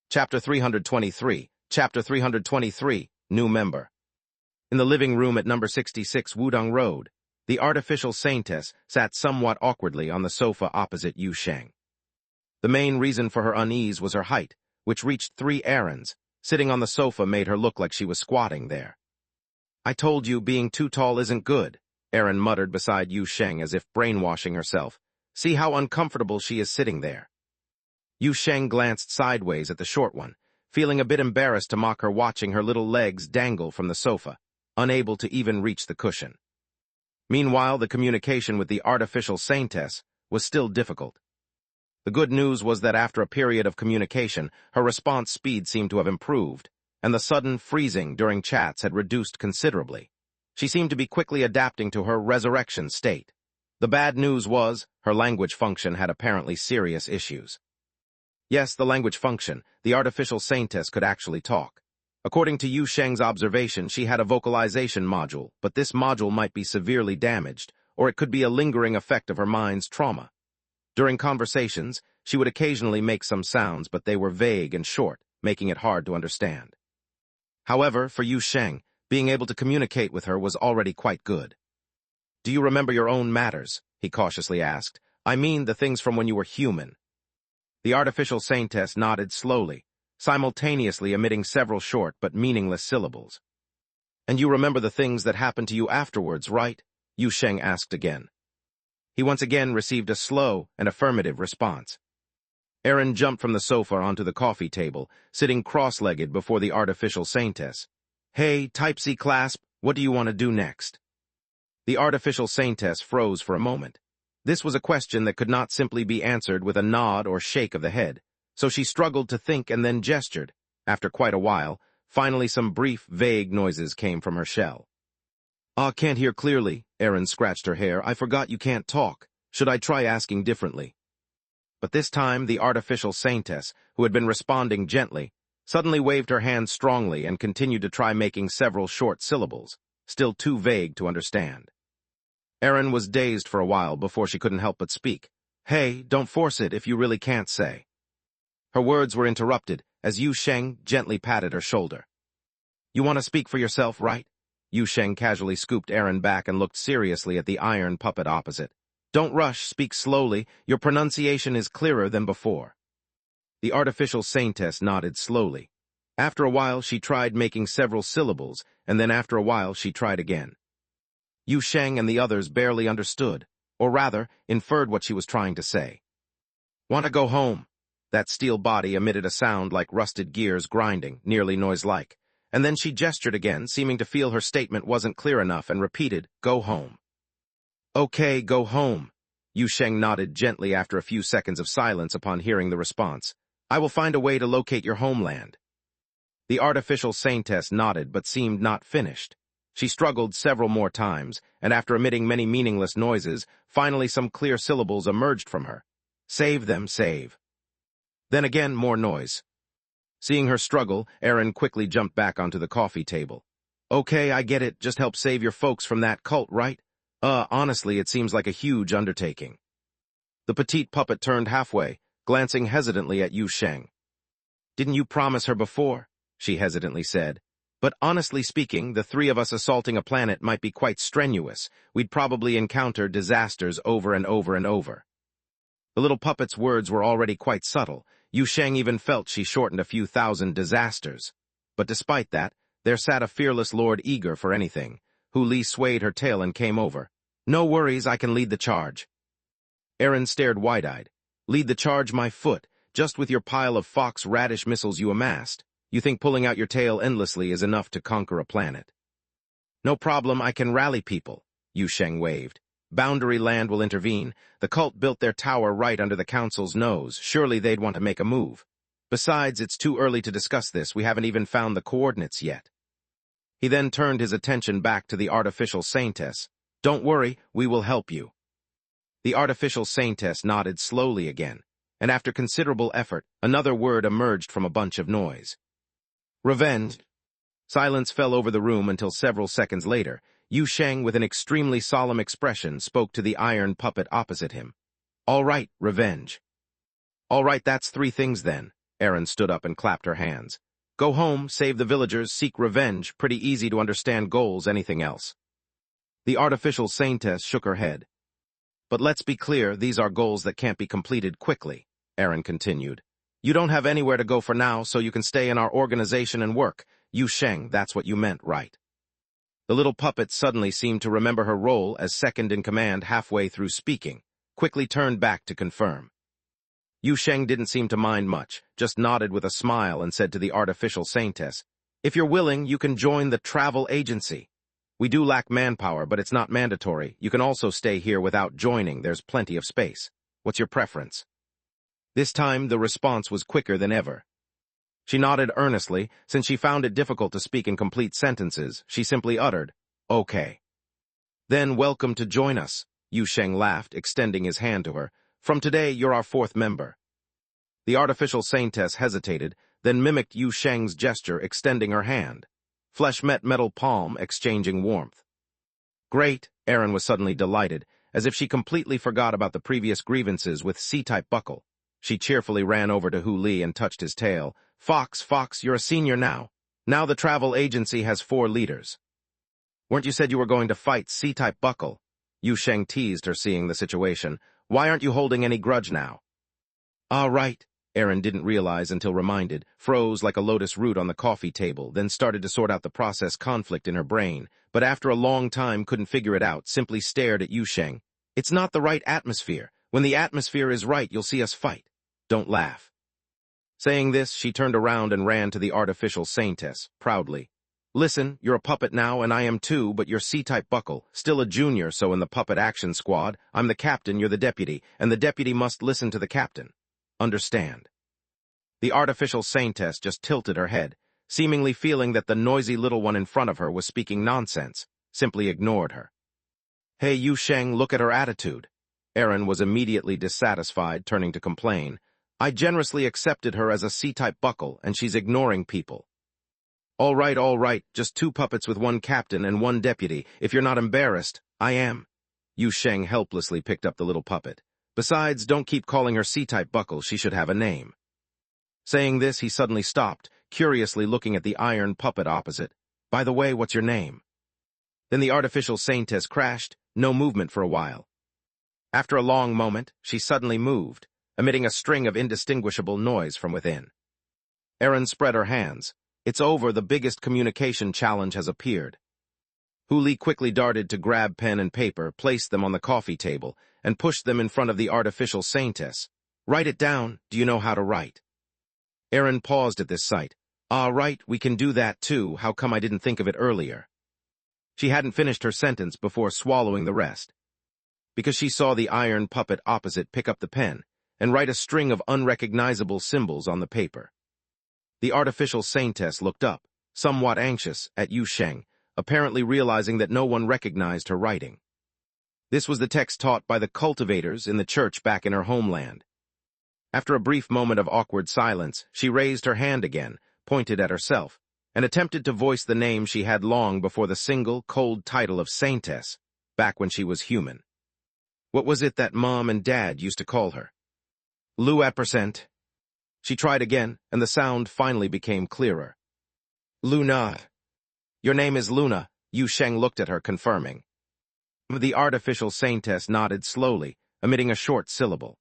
Chapter 323, New Member. In the living room at number 66 Wudong Road, the artificial saintess sat somewhat awkwardly on the sofa opposite Yu Sheng. The main reason for her unease was her height, which reached 3 errands. Sitting on the sofa made her look like she was squatting there. "I told you being too tall isn't good," Erin muttered beside Yu Sheng as if brainwashing herself. "See how uncomfortable she is sitting there." Yu Sheng glanced sideways at the short one, feeling a bit embarrassed to mock her, watching her little legs dangle from the sofa, unable to even reach the cushion. Meanwhile, the communication with the artificial saintess was still difficult. The good news was that after a period of communication, her response speed seemed to have improved, and the sudden freezing during chats had reduced considerably. She seemed to be quickly adapting to her resurrection state. The bad news was, her language function had apparently serious issues. Yes, the language function, the artificial saintess could actually talk. According to Yu Sheng's observation, she had a vocalization module, but this module might be severely damaged, or it could be a lingering effect of her mind's trauma. During conversations, she would occasionally make some sounds, but they were vague and short, making it hard to understand. However, for Yu Sheng, being able to communicate with her was already quite good. "Do you remember your own matters?" he cautiously asked. "I mean the things from when you were human." The artificial saintess nodded slowly, simultaneously emitting several short but meaningless syllables. "And you remember the things that happened to you afterwards, right?" Yu Sheng asked again. He once again received a slow and affirmative response. Erin jumped from the sofa onto the coffee table, sitting cross-legged before the artificial saintess. "Hey, Type C clasp, what do you want to do next?" The artificial saintess froze for a moment. This was a question that could not simply be answered with a nod or shake of the head, so she struggled to think and then gestured. After quite a while, finally some brief, vague noises came from her shell. Can't hear clearly," Erin scratched her hair. "I forgot you can't talk. Should I try asking differently?" But this time, the artificial saintess, who had been responding gently, suddenly waved her hand strongly and continued to try making several short syllables, still too vague to understand. Erin was dazed for a while before she couldn't help but speak. "Hey, don't force it if you really can't say." Her words were interrupted as Yu Sheng gently patted her shoulder. "You want to speak for yourself, right?" Yu Sheng casually scooped Erin back and looked seriously at the iron puppet opposite. "Don't rush, speak slowly. Your pronunciation is clearer than before." The artificial saintess nodded slowly. After a while, she tried making several syllables, and then after a while, she tried again. Yu Sheng and the others barely understood, or rather, inferred what she was trying to say. "Want to go home?" That steel body emitted a sound like rusted gears grinding, nearly noise-like. And then she gestured again, seeming to feel her statement wasn't clear enough, and repeated, "Go home." "Okay, go home." Yu Sheng nodded gently after a few seconds of silence upon hearing the response. "I will find a way to locate your homeland." The artificial saintess nodded but seemed not finished. She struggled several more times, and after emitting many meaningless noises, finally some clear syllables emerged from her. "Save them, save." Then again, more noise. Seeing her struggle, Erin quickly jumped back onto the coffee table. "Okay, I get it. Just help save your folks from that cult, right? Honestly, it seems like a huge undertaking." The petite puppet turned halfway, glancing hesitantly at Yu Sheng. "Didn't you promise her before?" she hesitantly said. "But honestly speaking, the 3 of us assaulting a planet might be quite strenuous. We'd probably encounter disasters over and over and over." The little puppet's words were already quite subtle. Yu Sheng even felt she shortened a few thousand disasters. But despite that, there sat a fearless lord eager for anything. Hu Li swayed her tail and came over. "No worries, I can lead the charge." Erin stared wide-eyed. "Lead the charge, my foot, just with your pile of fox radish missiles you amassed. You think pulling out your tail endlessly is enough to conquer a planet?" "No problem, I can rally people," Yu Sheng waved. "Boundary land will intervene. The cult built their tower right under the council's nose. Surely they'd want to make a move. Besides, it's too early to discuss this. We haven't even found the coordinates yet." He then turned his attention back to the artificial saintess. "Don't worry, we will help you." The artificial saintess nodded slowly again, and after considerable effort, another word emerged from a bunch of noise. "Revenge." Silence fell over the room until several seconds later, Yu Sheng, with an extremely solemn expression, spoke to the iron puppet opposite him. All right, revenge. All right, that's three things then. Aaron stood up and clapped her hands. Go home, save the villagers, seek revenge, pretty easy to understand goals, anything else. The artificial saintess shook her head. But let's be clear, these are goals that can't be completed quickly, Aaron continued. You don't have anywhere to go for now, so you can stay in our organization and work. Yu Sheng, that's what you meant, right? The little puppet suddenly seemed to remember her role as second in command halfway through speaking, quickly turned back to confirm. Yu Sheng didn't seem to mind much, just nodded with a smile and said to the artificial saintess, If you're willing, you can join the travel agency. We do lack manpower, but it's not mandatory. You can also stay here without joining. There's plenty of space. What's your preference? This time, the response was quicker than ever. She nodded earnestly. Since she found it difficult to speak in complete sentences, she simply uttered, Okay. Then welcome to join us, Yu Sheng laughed, extending his hand to her. From today, you're our fourth member. The artificial saintess hesitated, then mimicked Yu Sheng's gesture, extending her hand. Flesh met metal palm, exchanging warmth. Great, Aaron was suddenly delighted, as if she completely forgot about the previous grievances with C-type buckle. She cheerfully ran over to Hu Li and touched his tail. Fox, you're a senior now. Now the travel agency has 4 leaders. Weren't you said you were going to fight C-type buckle? Yu Sheng teased her, seeing the situation. Why aren't you holding any grudge now? Ah, right. Aaron didn't realize until reminded, froze like a lotus root on the coffee table, then started to sort out the process conflict in her brain, but after a long time couldn't figure it out, simply stared at Yu Sheng. It's not the right atmosphere. When the atmosphere is right, you'll see us fight. Don't laugh. Saying this, she turned around and ran to the artificial saintess, proudly. Listen, you're a puppet now, and I am too, but you're C-type buckle, still a junior, so in the puppet action squad, I'm the captain, you're the deputy, and the deputy must listen to the captain. Understand. The artificial saintess just tilted her head, seemingly feeling that the noisy little one in front of her was speaking nonsense, simply ignored her. Hey, Yu Sheng, look at her attitude. Aaron was immediately dissatisfied, turning to complain. I generously accepted her as a C-type buckle, and she's ignoring people. All right, just 2 puppets with 1 captain and 1 deputy. If you're not embarrassed, I am. Yu Sheng helplessly picked up the little puppet. Besides, don't keep calling her C-type buckle, she should have a name. Saying this, he suddenly stopped, curiously looking at the iron puppet opposite. By the way, what's your name? Then the artificial saintess crashed, no movement for a while. After a long moment, she suddenly moved, emitting a string of indistinguishable noise from within. Aaron spread her hands. It's over, the biggest communication challenge has appeared. Hu Li quickly darted to grab pen and paper, placed them on the coffee table, and pushed them in front of the artificial saintess. Write it down. Do you know how to write? Aaron paused at this sight. Ah, right, we can do that too. How come I didn't think of it earlier? She hadn't finished her sentence before swallowing the rest. Because she saw the iron puppet opposite pick up the pen and write a string of unrecognizable symbols on the paper. The artificial saintess looked up, somewhat anxious, at Yu Sheng, apparently realizing that no one recognized her writing. This was the text taught by the cultivators in the church back in her homeland. After a brief moment of awkward silence, she raised her hand again, pointed at herself, and attempted to voice the name she had long before the single, cold title of Saintess, back when she was human. What was it that Mom and Dad used to call her? Lu at percent. She tried again, and the sound finally became clearer. Luna. Your name is Luna. Yu Sheng looked at her, confirming. The artificial saintess nodded slowly, emitting a short syllable.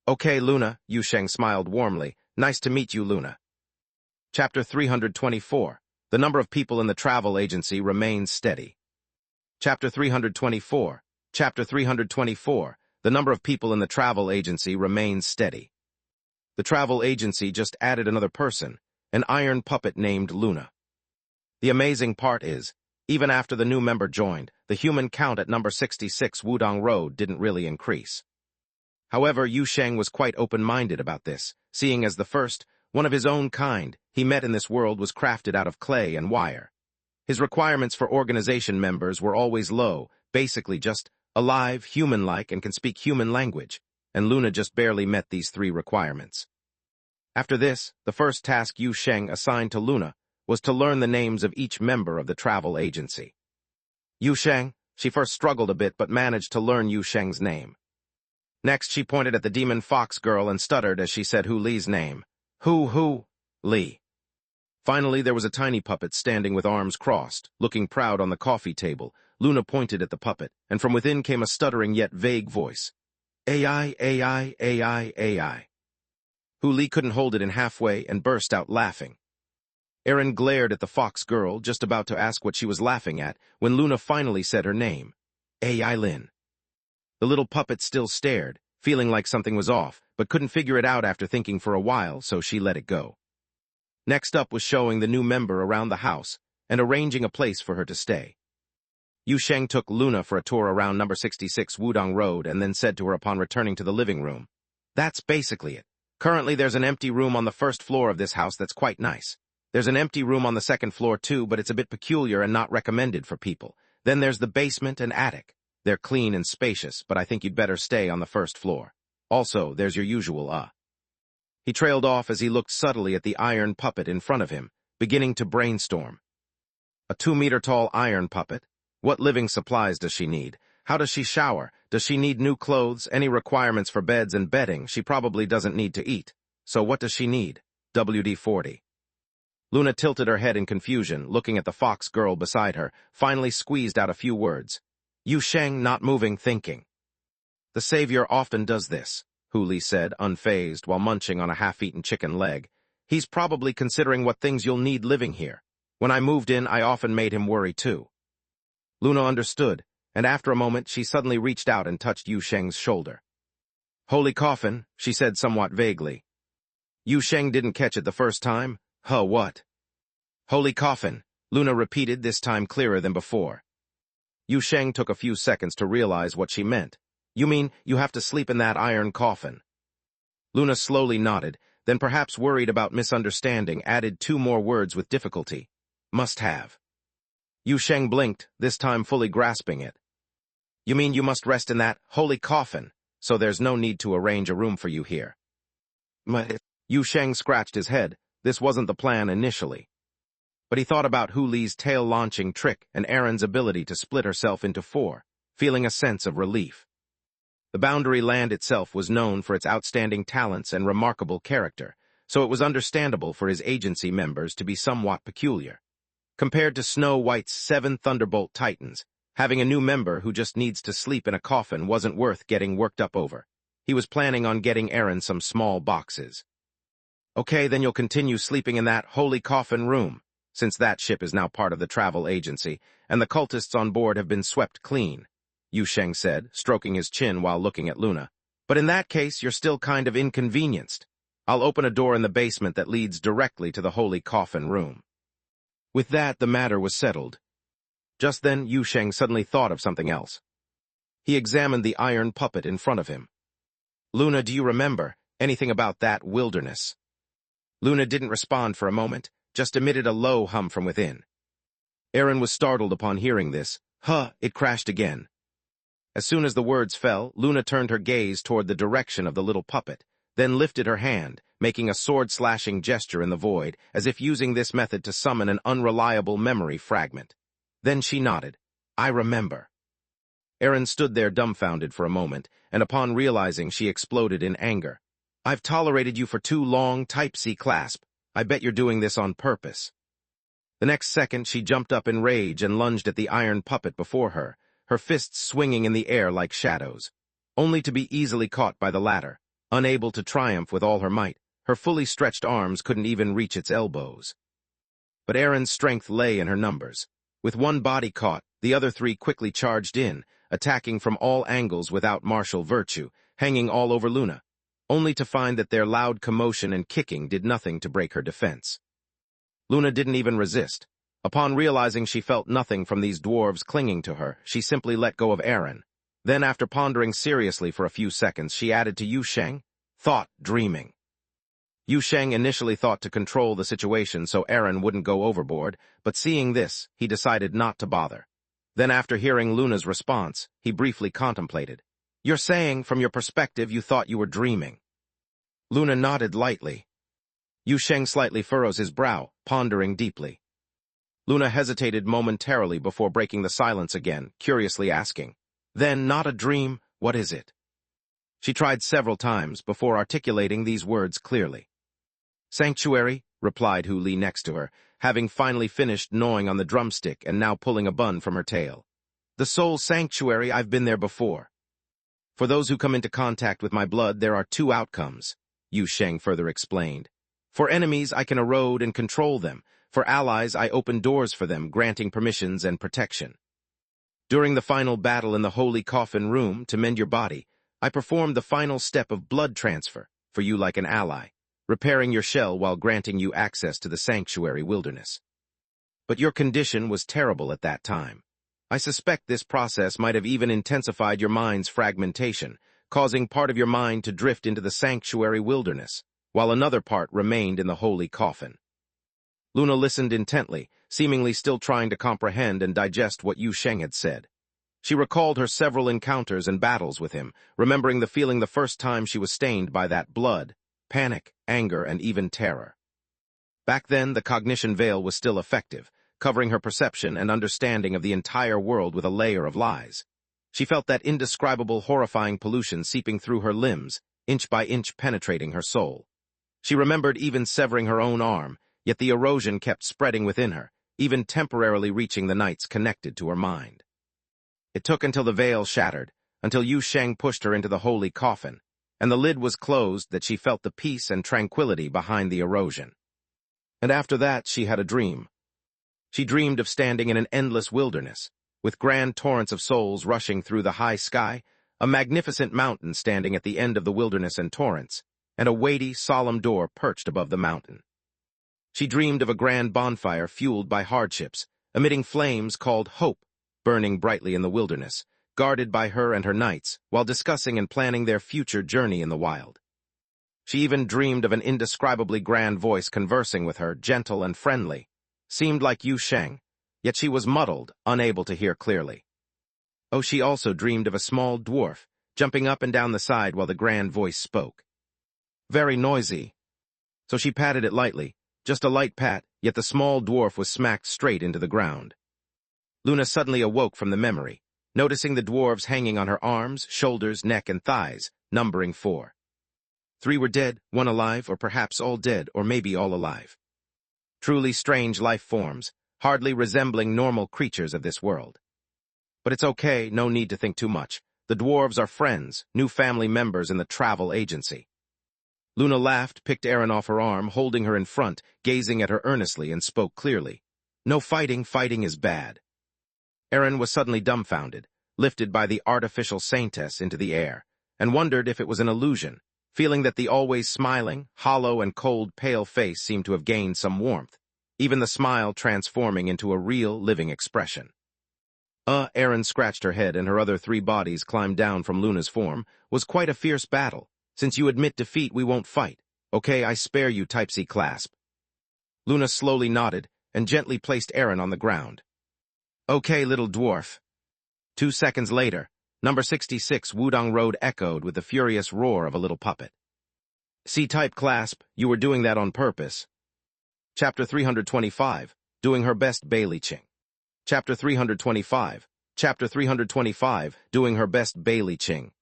Okay, Luna, Yu Sheng smiled warmly. Nice to meet you, Luna. Chapter 324. The number of people in the travel agency remains steady. Chapter 324. Chapter 324. The number of people in the travel agency remains steady. The travel agency just added another person, an iron puppet named Luna. The amazing part is, even after the new member joined, the human count at number 66 Wudong Road didn't really increase. However, Yu Sheng was quite open-minded about this, seeing as the first, one of his own kind, he met in this world was crafted out of clay and wire. His requirements for organization members were always low, basically just alive, human-like, and can speak human language, and Luna just barely met these 3 requirements. After this, the first task Yu Sheng assigned to Luna was to learn the names of each member of the travel agency. Yu Sheng. She first struggled a bit but managed to learn Yu Sheng's name. Next, she pointed at the demon fox girl and stuttered as she said Hu Li's name. Hu Li. Finally, there was a tiny puppet standing with arms crossed, looking proud on the coffee table. Luna pointed at the puppet, and from within came a stuttering yet vague voice. AI, AI, AI, AI. Hu Li couldn't hold it in halfway and burst out laughing. Aaron glared at the fox girl, just about to ask what she was laughing at, when Luna finally said her name. AI Lin. The little puppet still stared, feeling like something was off, but couldn't figure it out after thinking for a while, so she let it go. Next up was showing the new member around the house and arranging a place for her to stay. Yu Sheng took Luna for a tour around number 66 Wudong Road and then said to her upon returning to the living room, "That's basically it. Currently there's an empty room on the first floor of this house that's quite nice. There's an empty room on the second floor too, but it's a bit peculiar and not recommended for people. Then there's the basement and attic. They're clean and spacious, but I think you'd better stay on the first floor. Also, there's your usual, He trailed off as he looked subtly at the iron puppet in front of him, beginning to brainstorm. A 2-meter-tall iron puppet? What living supplies does she need? How does she shower? Does she need new clothes? Any requirements for beds and bedding? She probably doesn't need to eat. So what does she need? WD-40. Luna tilted her head in confusion, looking at the fox girl beside her, finally squeezed out a few words. Yu Sheng, not moving, thinking. The savior often does this, Hu Li said, unfazed, while munching on a half-eaten chicken leg. He's probably considering what things you'll need living here. When I moved in, I often made him worry too. Luna understood, and after a moment she suddenly reached out and touched Yu Sheng's shoulder. Holy coffin, she said somewhat vaguely. Yu Sheng didn't catch it the first time. Huh, what? Holy coffin, Luna repeated, this time clearer than before. Yu Sheng took a few seconds to realize what she meant. You mean you have to sleep in that iron coffin? Luna slowly nodded, then perhaps worried about misunderstanding, added 2 more words with difficulty. Must have. Yu Sheng blinked, this time fully grasping it. You mean you must rest in that holy coffin, so there's no need to arrange a room for you here? Yu Sheng scratched his head. This wasn't the plan initially. But he thought about Hu Li's tail-launching trick and Aaron's ability to split herself into 4, feeling a sense of relief. The Boundary Land itself was known for its outstanding talents and remarkable character, so it was understandable for his agency members to be somewhat peculiar. Compared to Snow White's 7 Thunderbolt Titans, having a new member who just needs to sleep in a coffin wasn't worth getting worked up over. He was planning on getting Aaron some small boxes. Okay, then you'll continue sleeping in that holy coffin room, since that ship is now part of the travel agency, and the cultists on board have been swept clean, Yu Sheng said, stroking his chin while looking at Luna. But in that case, you're still kind of inconvenienced. I'll open a door in the basement that leads directly to the holy coffin room. With that, the matter was settled. Just then, Yu Sheng suddenly thought of something else. He examined the iron puppet in front of him. Luna, do you remember anything about that wilderness? Luna didn't respond for a moment, just emitted a low hum from within. Aaron was startled upon hearing this. It crashed again. As soon as the words fell, Luna turned her gaze toward the direction of the little puppet, then lifted her hand, making a sword-slashing gesture in the void, as if using this method to summon an unreliable memory fragment. Then she nodded. I remember. Aaron stood there dumbfounded for a moment, and upon realizing she exploded in anger. I've tolerated you for too long, Type C clasp. I bet you're doing this on purpose. The next second, she jumped up in rage and lunged at the iron puppet before her, her fists swinging in the air like shadows, only to be easily caught by the latter. Unable to triumph with all her might, her fully stretched arms couldn't even reach its elbows. But Aaron's strength lay in her numbers. With one body caught, the other 3 quickly charged in, attacking from all angles without martial virtue, hanging all over Luna, only to find that their loud commotion and kicking did nothing to break her defense. Luna didn't even resist. Upon realizing she felt nothing from these dwarves clinging to her, she simply let go of Aaron. Then, after pondering seriously for a few seconds, she added to Yu Sheng, thought, dreaming. Yu Sheng initially thought to control the situation so Aaron wouldn't go overboard, but seeing this, he decided not to bother. Then, after hearing Luna's response, he briefly contemplated. You're saying, from your perspective, you thought you were dreaming. Luna nodded lightly. Yu Sheng slightly furrows his brow, pondering deeply. Luna hesitated momentarily before breaking the silence again, curiously asking, "Then, not a dream, what is it?" She tried several times before articulating these words clearly. "Sanctuary," replied Hu Li next to her, having finally finished gnawing on the drumstick and now pulling a bun from her tail. "The soul sanctuary, I've been there before. For those who come into contact with my blood, there are two outcomes," Yu Sheng further explained. "For enemies, I can erode and control them. For allies, I open doors for them, granting permissions and protection. During the final battle in the Holy Coffin Room, to mend your body, I performed the final step of blood transfer, for you like an ally, repairing your shell while granting you access to the sanctuary wilderness. But your condition was terrible at that time. I suspect this process might have even intensified your mind's fragmentation, causing part of your mind to drift into the sanctuary wilderness, while another part remained in the holy coffin." Luna listened intently, seemingly still trying to comprehend and digest what Yu Sheng had said. She recalled her several encounters and battles with him, remembering the feeling the first time she was stained by that blood, panic, anger, and even terror. Back then, the cognition veil was still effective, covering her perception and understanding of the entire world with a layer of lies. She felt that indescribable, horrifying pollution seeping through her limbs, inch by inch penetrating her soul. She remembered even severing her own arm, yet the erosion kept spreading within her, even temporarily reaching the nights connected to her mind. It took until the veil shattered, until Yu Sheng pushed her into the holy coffin, and the lid was closed that she felt the peace and tranquility behind the erosion. And after that, she had a dream. She dreamed of standing in an endless wilderness, with grand torrents of souls rushing through the high sky, a magnificent mountain standing at the end of the wilderness and torrents, and a weighty, solemn door perched above the mountain. She dreamed of a grand bonfire fueled by hardships, emitting flames called hope, burning brightly in the wilderness, guarded by her and her knights, while discussing and planning their future journey in the wild. She even dreamed of an indescribably grand voice conversing with her, gentle and friendly. Seemed like Yu Sheng, yet she was muddled, unable to hear clearly. Oh, she also dreamed of a small dwarf, jumping up and down the side while the grand voice spoke. Very noisy. So she patted it lightly, just a light pat, yet the small dwarf was smacked straight into the ground. Luna suddenly awoke from the memory, noticing the dwarves hanging on her arms, shoulders, neck, and thighs, numbering 4. 3 were dead, 1 alive, or perhaps all dead, or maybe all alive. Truly strange life forms, hardly resembling normal creatures of this world. But it's okay, no need to think too much. The dwarves are friends, new family members in the travel agency. Luna laughed, picked Aaron off her arm, holding her in front, gazing at her earnestly, and spoke clearly. "No fighting, fighting is bad." Aaron was suddenly dumbfounded, lifted by the artificial saintess into the air, and wondered if it was an illusion, feeling that the always smiling, hollow and cold pale face seemed to have gained some warmth, even the smile transforming into a real, living expression. Aaron scratched her head and her other 3 bodies climbed down from Luna's form. "Was quite a fierce battle. Since you admit defeat, we won't fight. Okay, I spare you, Type-C clasp." Luna slowly nodded and gently placed Aaron on the ground. "Okay, little dwarf." 2 seconds later, number 66 Wudong Road echoed with the furious roar of a little puppet. "C-type clasp, you were doing that on purpose." Chapter 325, Doing Her Best Bailey Ching. Chapter 325, Doing Her Best Bailey Ching.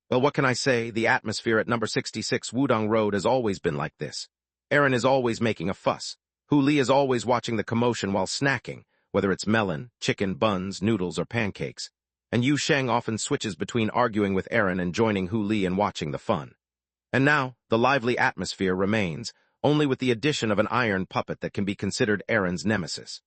Well, what can I say? The atmosphere at number 66 Wudong Road has always been like this. Aaron is always making a fuss. Hu Li is always watching the commotion while snacking, whether it's melon, chicken, buns, noodles, or pancakes. And Yu Sheng often switches between arguing with Aaron and joining Hu Li and watching the fun. And now, the lively atmosphere remains, only with the addition of an iron puppet that can be considered Aaron's nemesis.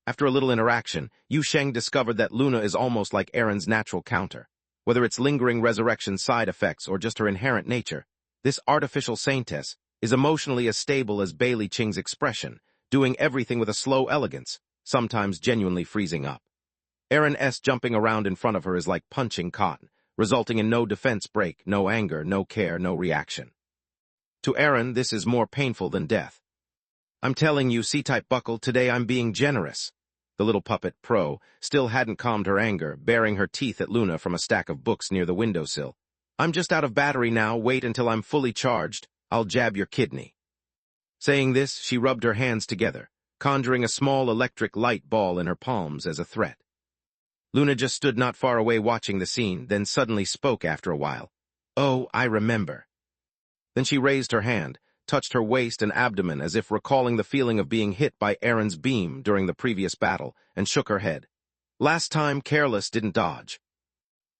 After a little interaction, Yu Sheng discovered that Luna is almost like Aaron's natural counter. Whether it's lingering resurrection side effects or just her inherent nature, this artificial saintess is emotionally as stable as Bailey Ching's expression, doing everything with a slow elegance, sometimes genuinely freezing up. Aaron-S jumping around in front of her is like punching cotton, resulting in no defense break, no anger, no care, no reaction. To Aaron, this is more painful than death. "I'm telling you, C-type buckle, today I'm being generous." The little puppet, Pro, still hadn't calmed her anger, baring her teeth at Luna from a stack of books near the windowsill. "I'm just out of battery now, wait until I'm fully charged. I'll jab your kidney." Saying this, she rubbed her hands together, conjuring a small electric light ball in her palms as a threat. Luna just stood not far away watching the scene, then suddenly spoke after a while. "Oh, I remember." Then she raised her hand, touched her waist and abdomen as if recalling the feeling of being hit by Aaron's beam during the previous battle, and shook her head. "Last time, careless, didn't dodge.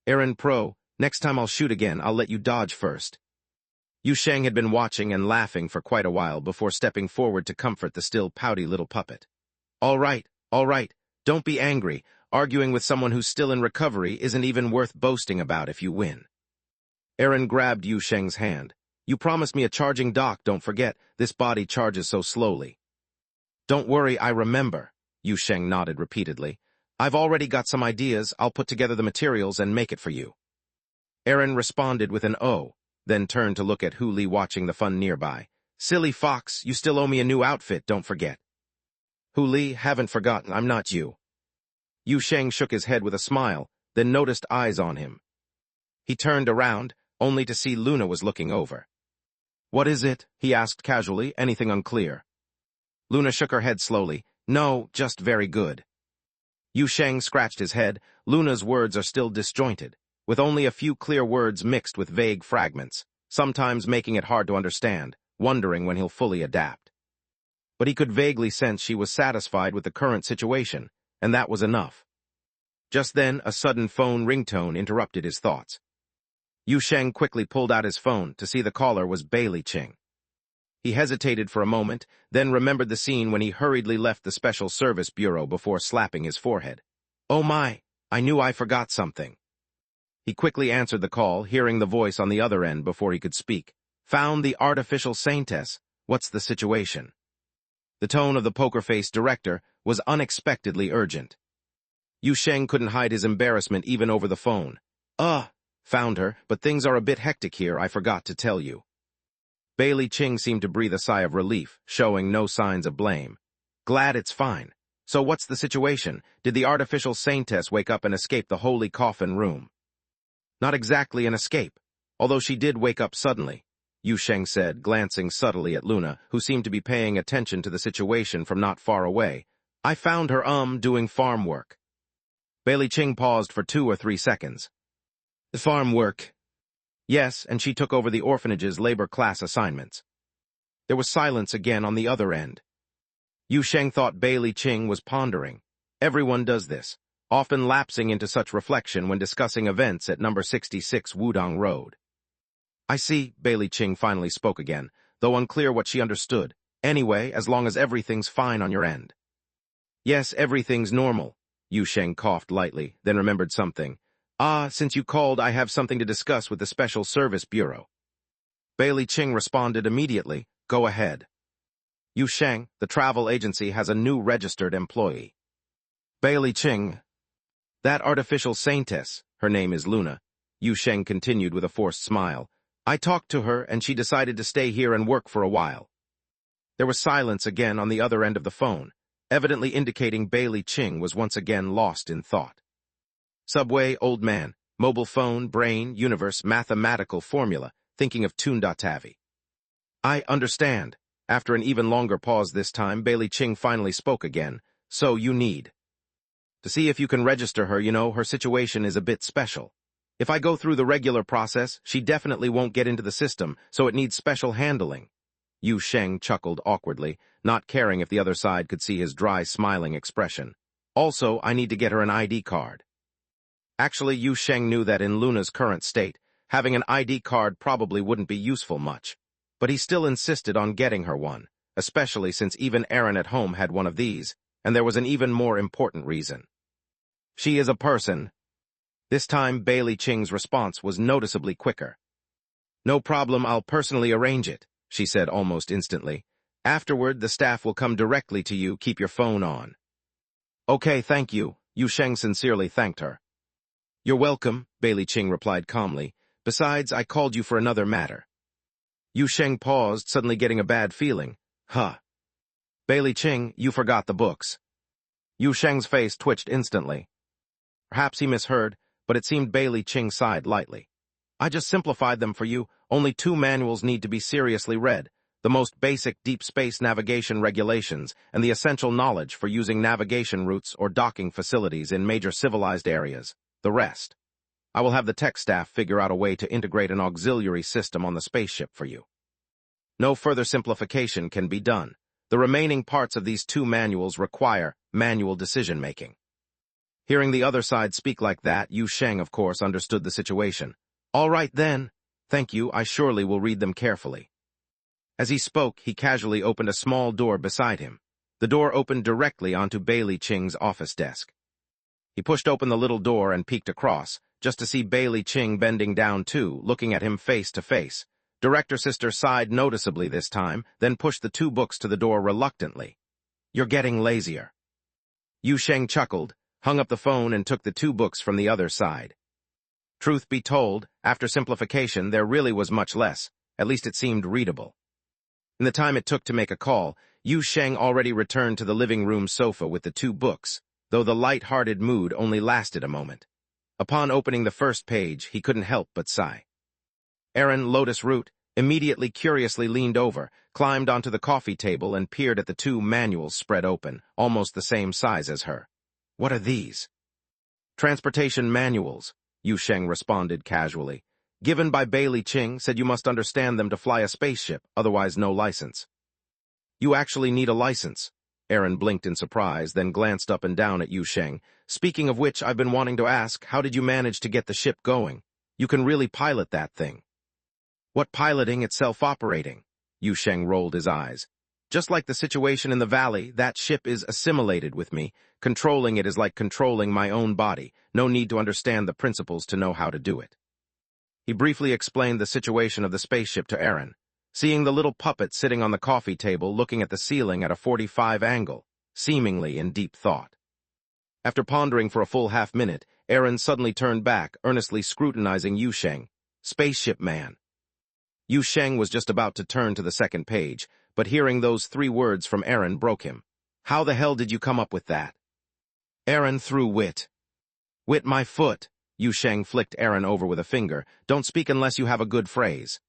Aaron Pro, next time I'll shoot again, I'll let you dodge first." Yu Sheng had been watching and laughing for quite a while before stepping forward to comfort the still pouty little puppet. All right, don't be angry. Arguing with someone who's still in recovery isn't even worth boasting about if you win." Aaron grabbed Yu Sheng's hand. "You promised me a charging dock, don't forget. This body charges so slowly." "Don't worry, I remember," Yu Sheng nodded repeatedly. "I've already got some ideas. I'll put together the materials and make it for you." Aaron responded with an "oh," then turned to look at Hu Li watching the fun nearby. "Silly fox, you still owe me a new outfit, don't forget." "Hu Li, haven't forgotten, I'm not you." Yu Sheng shook his head with a smile, then noticed eyes on him. He turned around, only to see Luna was looking over. "What is it?" he asked casually, anything unclear. Luna shook her head slowly. "No, just very good." Yu Sheng scratched his head. Luna's words are still disjointed, with only a few clear words mixed with vague fragments, sometimes making it hard to understand, wondering when he'll fully adapt. But he could vaguely sense she was satisfied with the current situation, and that was enough. Just then, a sudden phone ringtone interrupted his thoughts. Yu Sheng quickly pulled out his phone to see the caller was Bailey Ching. He hesitated for a moment, then remembered the scene when he hurriedly left the Special Service Bureau before slapping his forehead. "Oh my, I knew I forgot something." He quickly answered the call, hearing the voice on the other end before he could speak. "Found the artificial saintess. What's the situation?" The tone of the poker-faced director was unexpectedly urgent. Yu Sheng couldn't hide his embarrassment even over the phone. Found her, but things are a bit hectic here, I forgot to tell you." Bailey Ching seemed to breathe a sigh of relief, showing no signs of blame. "Glad it's fine. So what's the situation? Did the artificial saintess wake up and escape the holy coffin room?" "Not exactly an escape, although she did wake up suddenly," Yu Sheng said, glancing subtly at Luna, who seemed to be paying attention to the situation from not far away. "I found her, doing farm work." Bailey Ching paused for 2 or 3 seconds. "The farm work?" "Yes, and she took over the orphanage's labor class assignments." There was silence again on the other end. Yu Sheng thought Bailey Ching was pondering. Everyone does this, often lapsing into such reflection when discussing events at number 66 Wudong Road. "I see," Bailey Ching finally spoke again, though unclear what she understood. "Anyway, as long as everything's fine on your end." "Yes, everything's normal," Yu Sheng coughed lightly, then remembered something. Since you called, I have something to discuss with the Special Service Bureau." Bailey Ching responded immediately, "Go ahead." "Yu Sheng, the travel agency has a new registered employee." Bailey Ching. "That artificial saintess, her name is Luna," Yu Sheng continued with a forced smile. "I talked to her and she decided to stay here and work for a while." There was silence again on the other end of the phone, evidently indicating Bailey Ching was once again lost in thought. Subway, old man, mobile phone, brain, universe, mathematical formula, thinking of Toon.Tavi. "I understand." After an even longer pause this time, Bailey Ching finally spoke again. "So you need to see if you can register her, her situation is a bit special. If I go through the regular process, she definitely won't get into the system, so it needs special handling." Yu Sheng chuckled awkwardly, not caring if the other side could see his dry, smiling expression. "Also, I need to get her an ID card." Actually, Yu Sheng knew that in Luna's current state, having an ID card probably wouldn't be useful much, but he still insisted on getting her one, especially since even Aaron at home had one of these, and there was an even more important reason. "She is a person." This time, Bailey Ching's response was noticeably quicker. "No problem, I'll personally arrange it," she said almost instantly. "Afterward, the staff will come directly to you, keep your phone on." "Okay, thank you," Yu Sheng sincerely thanked her. "You're welcome," Bailey Ching replied calmly. "Besides, I called you for another matter." Yu Sheng paused, suddenly getting a bad feeling. "Bailey Ching, you forgot the books." Yu Sheng's face twitched instantly. Perhaps he misheard, but it seemed Bailey Ching sighed lightly. "I just simplified them for you. Only 2 manuals need to be seriously read. the most basic deep space navigation regulations, and the essential knowledge for using navigation routes or docking facilities in major civilized areas. The rest. I will have the tech staff figure out a way to integrate an auxiliary system on the spaceship for you. No further simplification can be done. The remaining parts of these two manuals require manual decision-making. Hearing the other side speak like that, Yu Sheng, of course, understood the situation. All right, then. Thank you, I surely will read them carefully. As he spoke, he casually opened a small door beside him. The door opened directly onto Bailey Ching's office desk. He pushed open the little door and peeked across, just to see Bailey Ching bending down too, looking at him face to face. Director Sister sighed noticeably this time, then pushed the two books to the door reluctantly. You're getting lazier. Yu Sheng chuckled, hung up the phone and took the two books from the other side. Truth be told, after simplification there really was much less, at least it seemed readable. In the time it took to make a call, Yu Sheng already returned to the living room sofa with the two books, though the light-hearted mood only lasted a moment. Upon opening the first page, he couldn't help but sigh. Aaron Lotus Root immediately curiously leaned over, climbed onto the coffee table and peered at the two manuals spread open, almost the same size as her. What are these? Transportation manuals, Yu Sheng responded casually. Given by Bailey Ching, said you must understand them to fly a spaceship, otherwise no license. You actually need a license. Aaron blinked in surprise, then glanced up and down at Yu Sheng. Speaking of which, I've been wanting to ask, how did you manage to get the ship going? You can really pilot that thing. What piloting? It's self-operating. Yu Sheng rolled his eyes. Just like the situation in the valley, that ship is assimilated with me. Controlling it is like controlling my own body. No need to understand the principles to know how to do it. He briefly explained the situation of the spaceship to Aaron, seeing the little puppet sitting on the coffee table looking at the ceiling at a 45 angle, seemingly in deep thought. After pondering for a full half-minute, Aaron suddenly turned back, earnestly scrutinizing Yu Sheng. Spaceship man. Yu Sheng was just about to turn to the second page, but hearing those three words from Aaron broke him. How the hell did you come up with that? Aaron threw wit. Wit my foot. Yu Sheng flicked Aaron over with a finger. Don't speak unless you have a good phrase.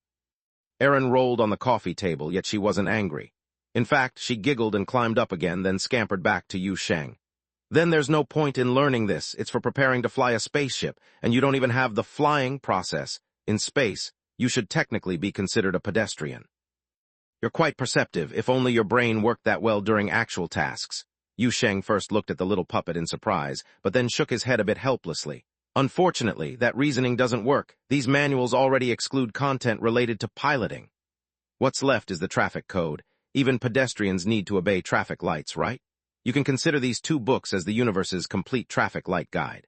Aaron rolled on the coffee table, yet she wasn't angry. In fact, she giggled and climbed up again, then scampered back to Yu Sheng. Then there's no point in learning this. It's for preparing to fly a spaceship, and you don't even have the flying process. In space, you should technically be considered a pedestrian. You're quite perceptive, if only your brain worked that well during actual tasks. Yu Sheng first looked at the little puppet in surprise, but then shook his head a bit helplessly. Unfortunately, that reasoning doesn't work. These manuals already exclude content related to piloting. What's left is the traffic code. Even pedestrians need to obey traffic lights, right? You can consider these two books as the universe's complete traffic light guide.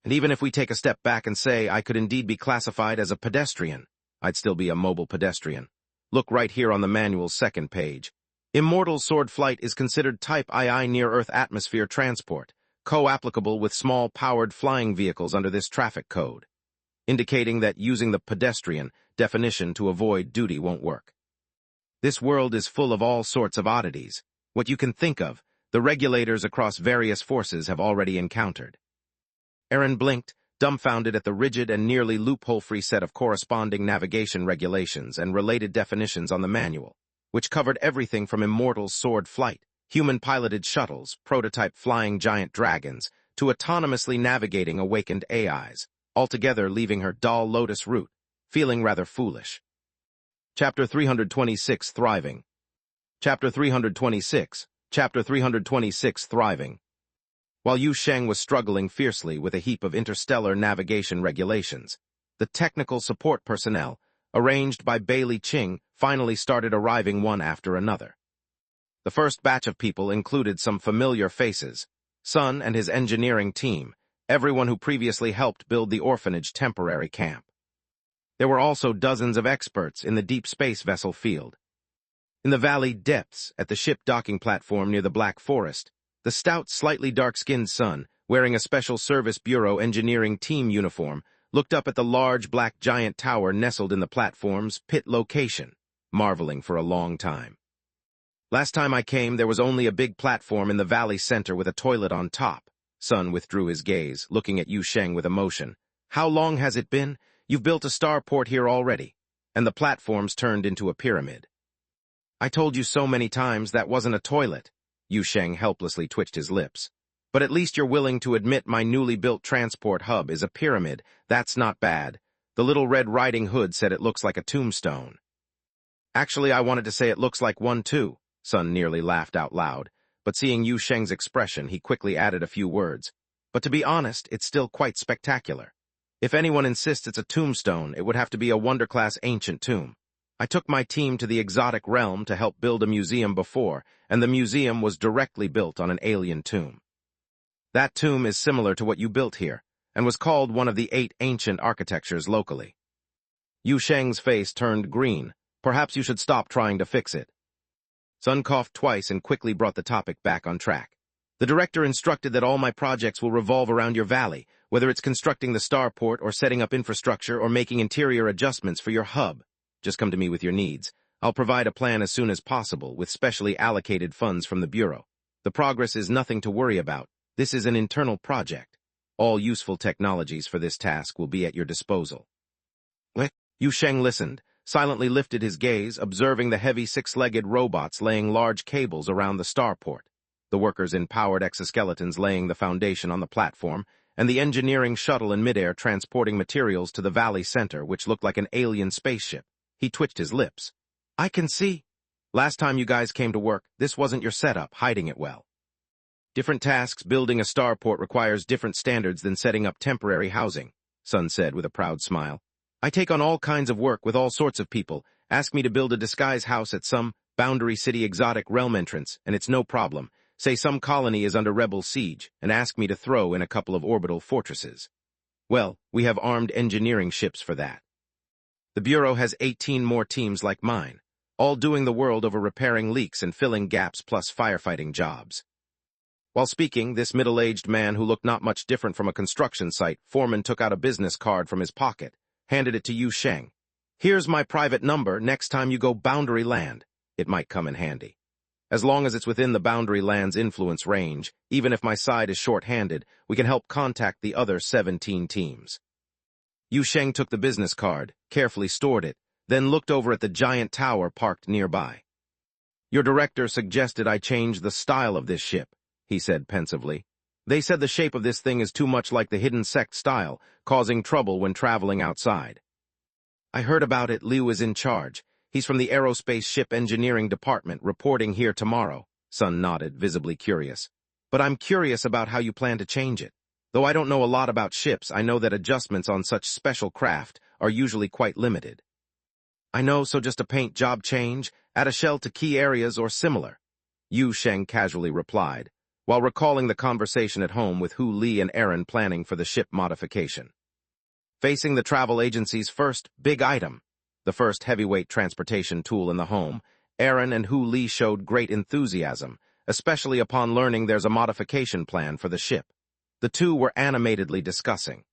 And even if we take a step back and say I could indeed be classified as a pedestrian, I'd still be a mobile pedestrian. Look right here on the manual's second page. Immortal sword flight is considered Type II near-Earth atmosphere transport, co-applicable with small-powered flying vehicles under this traffic code, indicating that using the pedestrian definition to avoid duty won't work. This world is full of all sorts of oddities. What you can think of, the regulators across various forces have already encountered. Aaron blinked, dumbfounded at the rigid and nearly loophole-free set of corresponding navigation regulations and related definitions on the manual, which covered everything from immortal sword flight, human-piloted shuttles, prototype flying giant dragons, to autonomously navigating awakened AIs, altogether leaving her dull Lotus Root, feeling rather foolish. Chapter 326, Thriving. Chapter 326, Thriving. While Yu Sheng was struggling fiercely with a heap of interstellar navigation regulations, the technical support personnel, arranged by Bailey Ching, finally started arriving one after another. The first batch of people included some familiar faces, Sun and his engineering team, everyone who previously helped build the orphanage temporary camp. There were also dozens of experts in the deep space vessel field. In the valley depths, at the ship docking platform near the Black Forest, the stout, slightly dark-skinned Sun, wearing a Special Service Bureau engineering team uniform, looked up at the large black giant tower nestled in the platform's pit location, marveling for a long time. Last time I came, there was only a big platform in the valley center with a toilet on top. Sun withdrew his gaze, looking at Yu Sheng with emotion. How long has it been? You've built a starport here already, and the platform's turned into a pyramid. I told you so many times that wasn't a toilet. Yu Sheng helplessly twitched his lips. But at least you're willing to admit my newly built transport hub is a pyramid. That's not bad. The little Red Riding Hood said it looks like a tombstone. Actually, I wanted to say it looks like one too. Sun nearly laughed out loud, but seeing Yu Sheng's expression, he quickly added a few words. But to be honest, it's still quite spectacular. If anyone insists it's a tombstone, it would have to be a Wonder-class ancient tomb. I took my team to the exotic realm to help build a museum before, and the museum was directly built on an alien tomb. That tomb is similar to what you built here, and was called one of the 8 ancient architectures locally. Yu Sheng's face turned green. Perhaps you should stop trying to fix it. Sun coughed twice and quickly brought the topic back on track. The director instructed that all my projects will revolve around your valley, whether it's constructing the starport or setting up infrastructure or making interior adjustments for your hub. Just come to me with your needs. I'll provide a plan as soon as possible with specially allocated funds from the Bureau. The progress is nothing to worry about. This is an internal project. All useful technologies for this task will be at your disposal. Yu Sheng listened, silently lifted his gaze, observing the heavy 6-legged robots laying large cables around the starport, the workers in powered exoskeletons laying the foundation on the platform, and the engineering shuttle in midair transporting materials to the valley center, which looked like an alien spaceship. He twitched his lips. I can see. Last time you guys came to work, this wasn't your setup, hiding it well. Different tasks building a starport requires different standards than setting up temporary housing, Sun said with a proud smile. I take on all kinds of work with all sorts of people. Ask me to build a disguise house at some boundary city exotic realm entrance, and it's no problem. Say some colony is under rebel siege, and ask me to throw in a couple of orbital fortresses. Well, we have armed engineering ships for that. The Bureau has 18 more teams like mine, all doing the world over repairing leaks and filling gaps plus firefighting jobs. While speaking, this middle-aged man who looked not much different from a construction site, foreman took out a business card from his pocket, handed it to Yu Sheng. Here's my private number. Next time you go boundary land, it might come in handy. As long as it's within the boundary land's influence range, even if my side is short-handed, we can help contact the other 17 teams. Yu Sheng took the business card, carefully stored it, then looked over at the giant tower parked nearby. Your director suggested I change the style of this ship, he said pensively. They said the shape of this thing is too much like the hidden sect style, causing trouble when traveling outside. I heard about it. Liu is in charge. He's from the Aerospace Ship Engineering Department, reporting here tomorrow. Sun nodded, visibly curious. But I'm curious about how you plan to change it. Though I don't know a lot about ships, I know that adjustments on such special craft are usually quite limited. I know, so just a paint job change, add a shell to key areas or similar. Yu Sheng casually replied, while recalling the conversation at home with Hu Li and Aaron planning for the ship modification. Facing the travel agency's first big item, the first heavyweight transportation tool in the home, Aaron and Hu Li showed great enthusiasm, especially upon learning there's a modification plan for the ship. The two were animatedly discussing.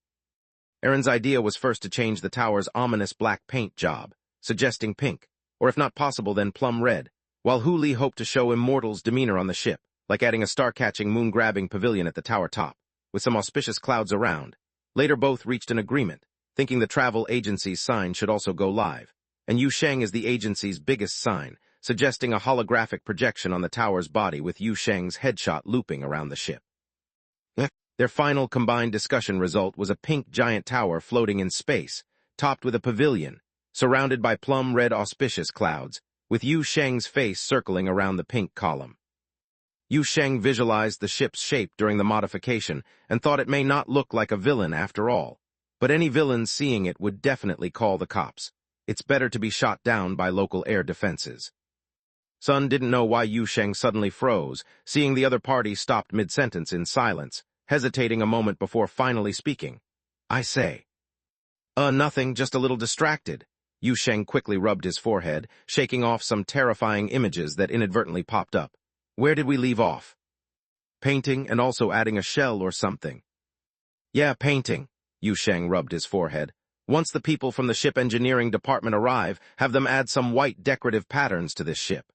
Aaron's idea was first to change the tower's ominous black paint job, suggesting pink, or if not possible then plum red, while Hu Li hoped to show Immortal's demeanor on the ship, like adding a star-catching, moon-grabbing pavilion at the tower top, with some auspicious clouds around. Later both reached an agreement, thinking the travel agency's sign should also go live, and Yu Sheng is the agency's biggest sign, suggesting a holographic projection on the tower's body with Yu Sheng's headshot looping around the ship. Their final combined discussion result was a pink giant tower floating in space, topped with a pavilion, surrounded by plum-red auspicious clouds, with Yu Sheng's face circling around the pink column. Yu Sheng visualized the ship's shape during the modification and thought it may not look like a villain after all, but any villains seeing it would definitely call the cops. It's better to be shot down by local air defenses. Sun didn't know why Yu Sheng suddenly froze, seeing the other party stopped mid-sentence in silence, hesitating a moment before finally speaking. I say. Nothing, just a little distracted. Yu Sheng quickly rubbed his forehead, shaking off some terrifying images that inadvertently popped up. Where did we leave off? Painting and also adding a shell or something. Yeah, painting. Yu Sheng rubbed his forehead. Once the people from the ship engineering department arrive, have them add some white decorative patterns to this ship.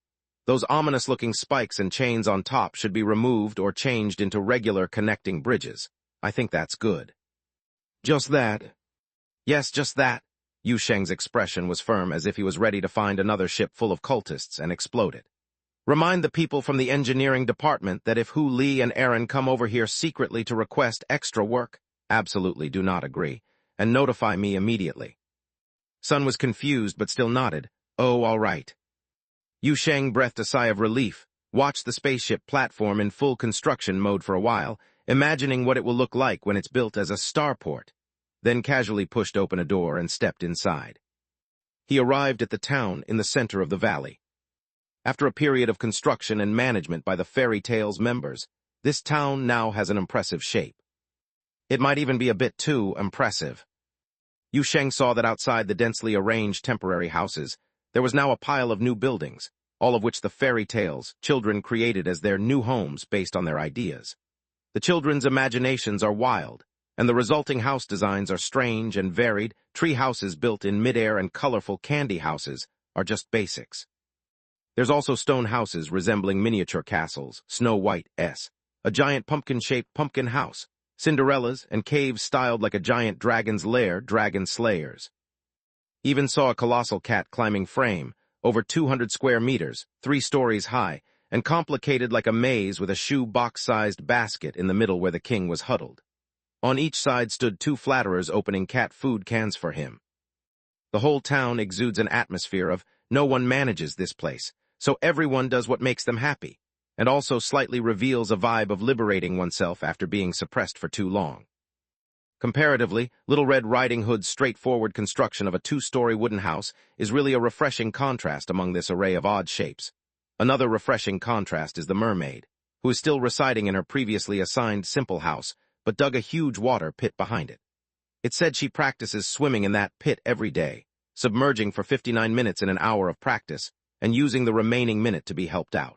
Those ominous-looking spikes and chains on top should be removed or changed into regular connecting bridges. I think that's good. Just that. Yes, just that. Yu Sheng's expression was firm, as if he was ready to find another ship full of cultists and explode it. Remind the people from the engineering department that if Hu Li and Aaron come over here secretly to request extra work, absolutely do not agree, and notify me immediately. Sun was confused but still nodded. Oh, all right. Yu Sheng breathed a sigh of relief, watched the spaceship platform in full construction mode for a while, imagining what it will look like when it's built as a starport, then casually pushed open a door and stepped inside. He arrived at the town in the center of the valley. After a period of construction and management by the Fairy Tales members, this town now has an impressive shape. It might even be a bit too impressive. Yu Sheng saw that outside the densely arranged temporary houses, there was now a pile of new buildings, all of which the Fairy Tales children created as their new homes based on their ideas. The children's imaginations are wild, and the resulting house designs are strange and varied. Tree houses built in midair and colorful candy houses are just basics. There's also stone houses resembling miniature castles, Snow White's, a giant pumpkin-shaped pumpkin house, Cinderella's, and caves styled like a giant dragon's lair, dragon slayers. Even saw a colossal cat climbing frame, over 200 square meters, 3 stories high, and complicated like a maze with a shoe box-sized basket in the middle where the king was huddled. On each side stood 2 flatterers opening cat food cans for him. The whole town exudes an atmosphere of no one manages this place, so everyone does what makes them happy, and also slightly reveals a vibe of liberating oneself after being suppressed for too long. Comparatively, Little Red Riding Hood's straightforward construction of a 2-story wooden house is really a refreshing contrast among this array of odd shapes. Another refreshing contrast is the mermaid, who is still residing in her previously assigned simple house, but dug a huge water pit behind it. It's said she practices swimming in that pit every day, submerging for 59 minutes in an hour of practice, and using the remaining minute to be helped out.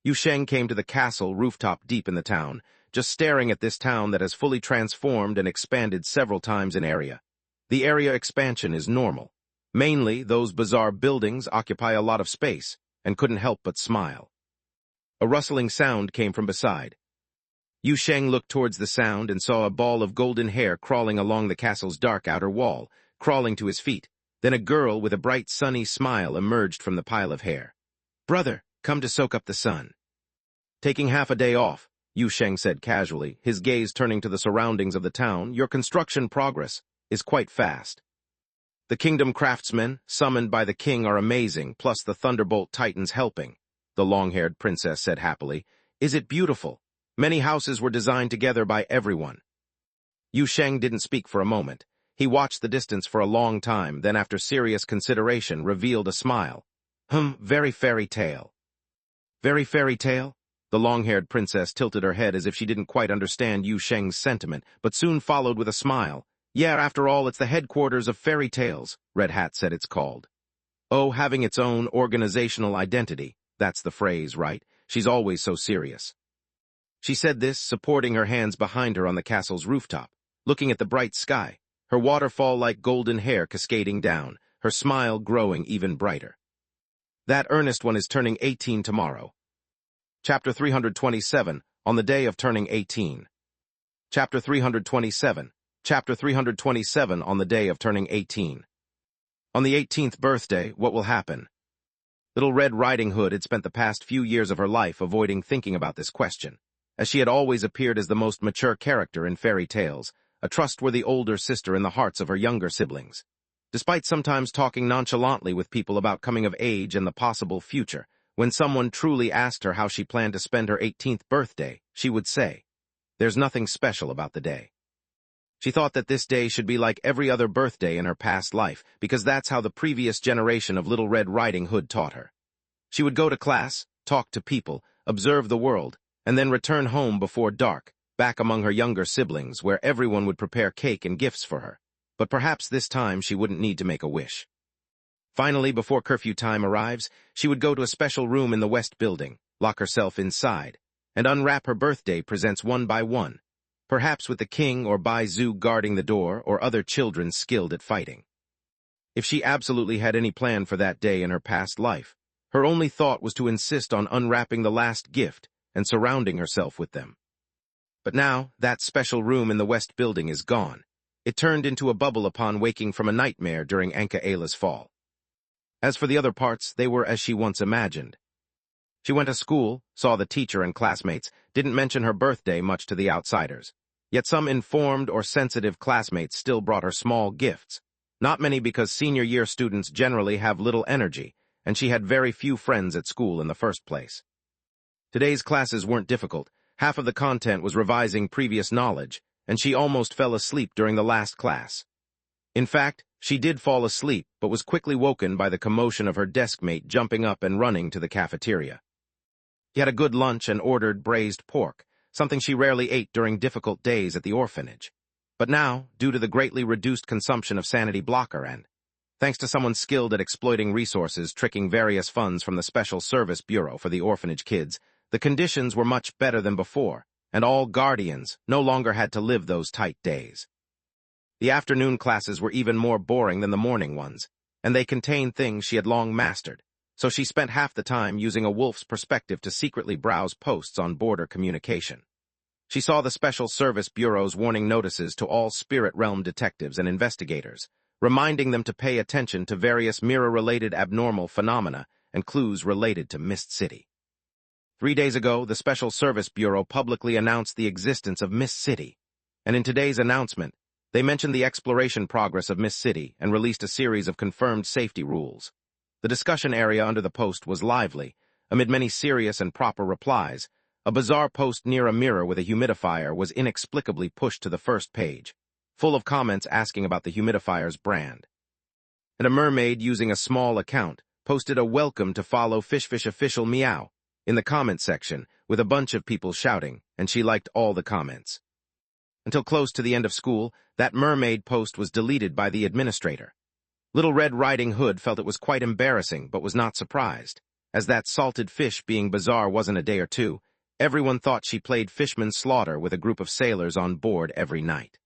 Yu Sheng came to the castle rooftop deep in the town, just staring at this town that has fully transformed and expanded several times in area. The area expansion is normal. Mainly, those bizarre buildings occupy a lot of space, and couldn't help but smile. A rustling sound came from beside. Yu Sheng looked towards the sound and saw a ball of golden hair crawling along the castle's dark outer wall, crawling to his feet. Then a girl with a bright sunny smile emerged from the pile of hair. "Brother, come to soak up the sun." "Taking half a day off," Yu Sheng said casually, his gaze turning to the surroundings of the town. "Your construction progress is quite fast. The kingdom craftsmen, summoned by the king, are amazing, plus the Thunderbolt Titans helping," the long-haired princess said happily. "Is it beautiful? Many houses were designed together by everyone." Yu Sheng didn't speak for a moment. He watched the distance for a long time, then after serious consideration revealed a smile. Very fairy tale." "Very fairy tale?" The long-haired princess tilted her head as if she didn't quite understand Yu Sheng's sentiment, but soon followed with a smile. "Yeah, after all, it's the headquarters of Fairy Tales," Red Hat said it's called. "Oh, having its own organizational identity. That's the phrase, right? She's always so serious." She said this, supporting her hands behind her on the castle's rooftop, looking at the bright sky, her waterfall-like golden hair cascading down, her smile growing even brighter. "That earnest one is turning 18 tomorrow." Chapter 327, on the day of turning 18. Chapter 327, Chapter 327, on the day of turning 18. On the 18th birthday, what will happen? Little Red Riding Hood had spent the past few years of her life avoiding thinking about this question, as she had always appeared as the most mature character in fairy tales, a trustworthy older sister in the hearts of her younger siblings. Despite sometimes talking nonchalantly with people about coming of age and the possible future, when someone truly asked her how she planned to spend her 18th birthday, she would say, "There's nothing special about the day." She thought that this day should be like every other birthday in her past life, because that's how the previous generation of Little Red Riding Hood taught her. She would go to class, talk to people, observe the world, and then return home before dark, back among her younger siblings, where everyone would prepare cake and gifts for her. But perhaps this time she wouldn't need to make a wish. Finally, before curfew time arrives, she would go to a special room in the West Building, lock herself inside, and unwrap her birthday presents one by one, perhaps with the king or Bai Zhu guarding the door or other children skilled at fighting. If she absolutely had any plan for that day in her past life, her only thought was to insist on unwrapping the last gift and surrounding herself with them. But now, that special room in the West Building is gone. It turned into a bubble upon waking from a nightmare during Anka Ayla's fall. As for the other parts, they were as she once imagined. She went to school, saw the teacher and classmates, didn't mention her birthday much to the outsiders. Yet some informed or sensitive classmates still brought her small gifts. Not many, because senior year students generally have little energy, and she had very few friends at school in the first place. Today's classes weren't difficult. Half of the content was revising previous knowledge, and she almost fell asleep during the last class. In fact, she did fall asleep, but was quickly woken by the commotion of her deskmate jumping up and running to the cafeteria. He had a good lunch and ordered braised pork, something she rarely ate during difficult days at the orphanage. But now, due to the greatly reduced consumption of sanity blocker and, thanks to someone skilled at exploiting resources, tricking various funds from the Special Service Bureau for the orphanage kids, the conditions were much better than before, and all guardians no longer had to live those tight days. The afternoon classes were even more boring than the morning ones, and they contained things she had long mastered, so she spent half the time using a wolf's perspective to secretly browse posts on border communication. She saw the Special Service Bureau's warning notices to all spirit realm detectives and investigators, reminding them to pay attention to various mirror-related abnormal phenomena and clues related to Mist City. 3 days ago, the Special Service Bureau publicly announced the existence of Mist City, and in today's announcement, they mentioned the exploration progress of Mist City and released a series of confirmed safety rules. The discussion area under the post was lively. Amid many serious and proper replies, a bizarre post near a mirror with a humidifier was inexplicably pushed to the first page, full of comments asking about the humidifier's brand. And a mermaid using a small account posted a welcome to follow Fishfish official meow in the comment section with a bunch of people shouting, and she liked all the comments. Until close to the end of school, that mermaid post was deleted by the administrator. Little Red Riding Hood felt it was quite embarrassing, but was not surprised. As that salted fish being bizarre wasn't a day or two, everyone thought she played Fishman Slaughter with a group of sailors on board every night.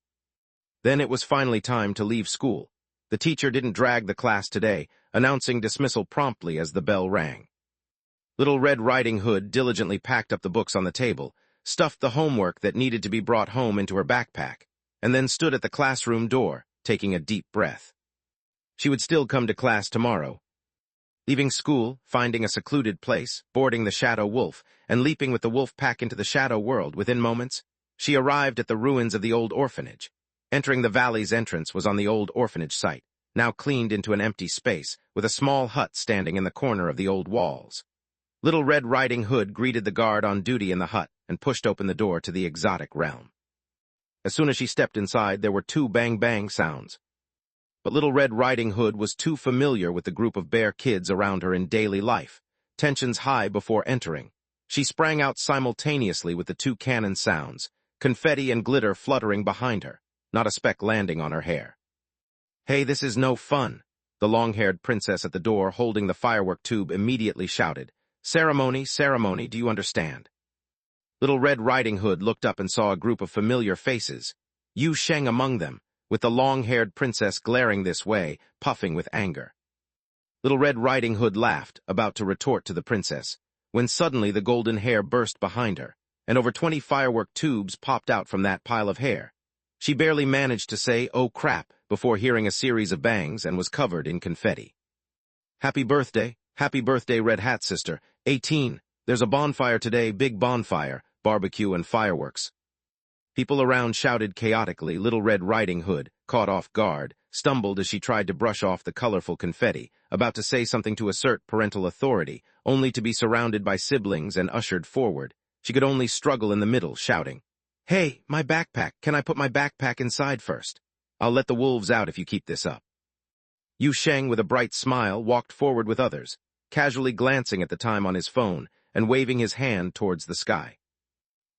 Then it was finally time to leave school. The teacher didn't drag the class today, announcing dismissal promptly as the bell rang. Little Red Riding Hood diligently packed up the books on the table, stuffed the homework that needed to be brought home into her backpack, and then stood at the classroom door, taking a deep breath. She would still come to class tomorrow. Leaving school, finding a secluded place, boarding the Shadow Wolf, and leaping with the wolf pack into the shadow world within moments, she arrived at the ruins of the old orphanage. Entering the valley's entrance was on the old orphanage site, now cleaned into an empty space, with a small hut standing in the corner of the old walls. Little Red Riding Hood greeted the guard on duty in the hut and pushed open the door to the exotic realm. As soon as she stepped inside, there were 2 bang-bang sounds. But Little Red Riding Hood was too familiar with the group of bear kids around her in daily life, tensions high before entering. She sprang out simultaneously with the 2 cannon sounds, confetti and glitter fluttering behind her, not a speck landing on her hair. "Hey, this is no fun," the long-haired princess at the door holding the firework tube immediately shouted. "Ceremony, ceremony, do you understand?" Little Red Riding Hood looked up and saw a group of familiar faces, Yu Sheng among them, with the long-haired princess glaring this way, puffing with anger. Little Red Riding Hood laughed, about to retort to the princess, when suddenly the golden hair burst behind her, and over 20 firework tubes popped out from that pile of hair. She barely managed to say, "Oh crap," before hearing a series of bangs and was covered in confetti. Happy birthday, Red Hat Sister, 18. There's a bonfire today, big bonfire, barbecue and fireworks. People around shouted chaotically. Little Red Riding Hood, caught off guard, stumbled as she tried to brush off the colorful confetti, about to say something to assert parental authority, only to be surrounded by siblings and ushered forward. She could only struggle in the middle, shouting, "Hey, my backpack, can I put my backpack inside first? I'll let the wolves out if you keep this up." Yu Sheng, with a bright smile, walked forward with others, casually glancing at the time on his phone and waving his hand towards the sky.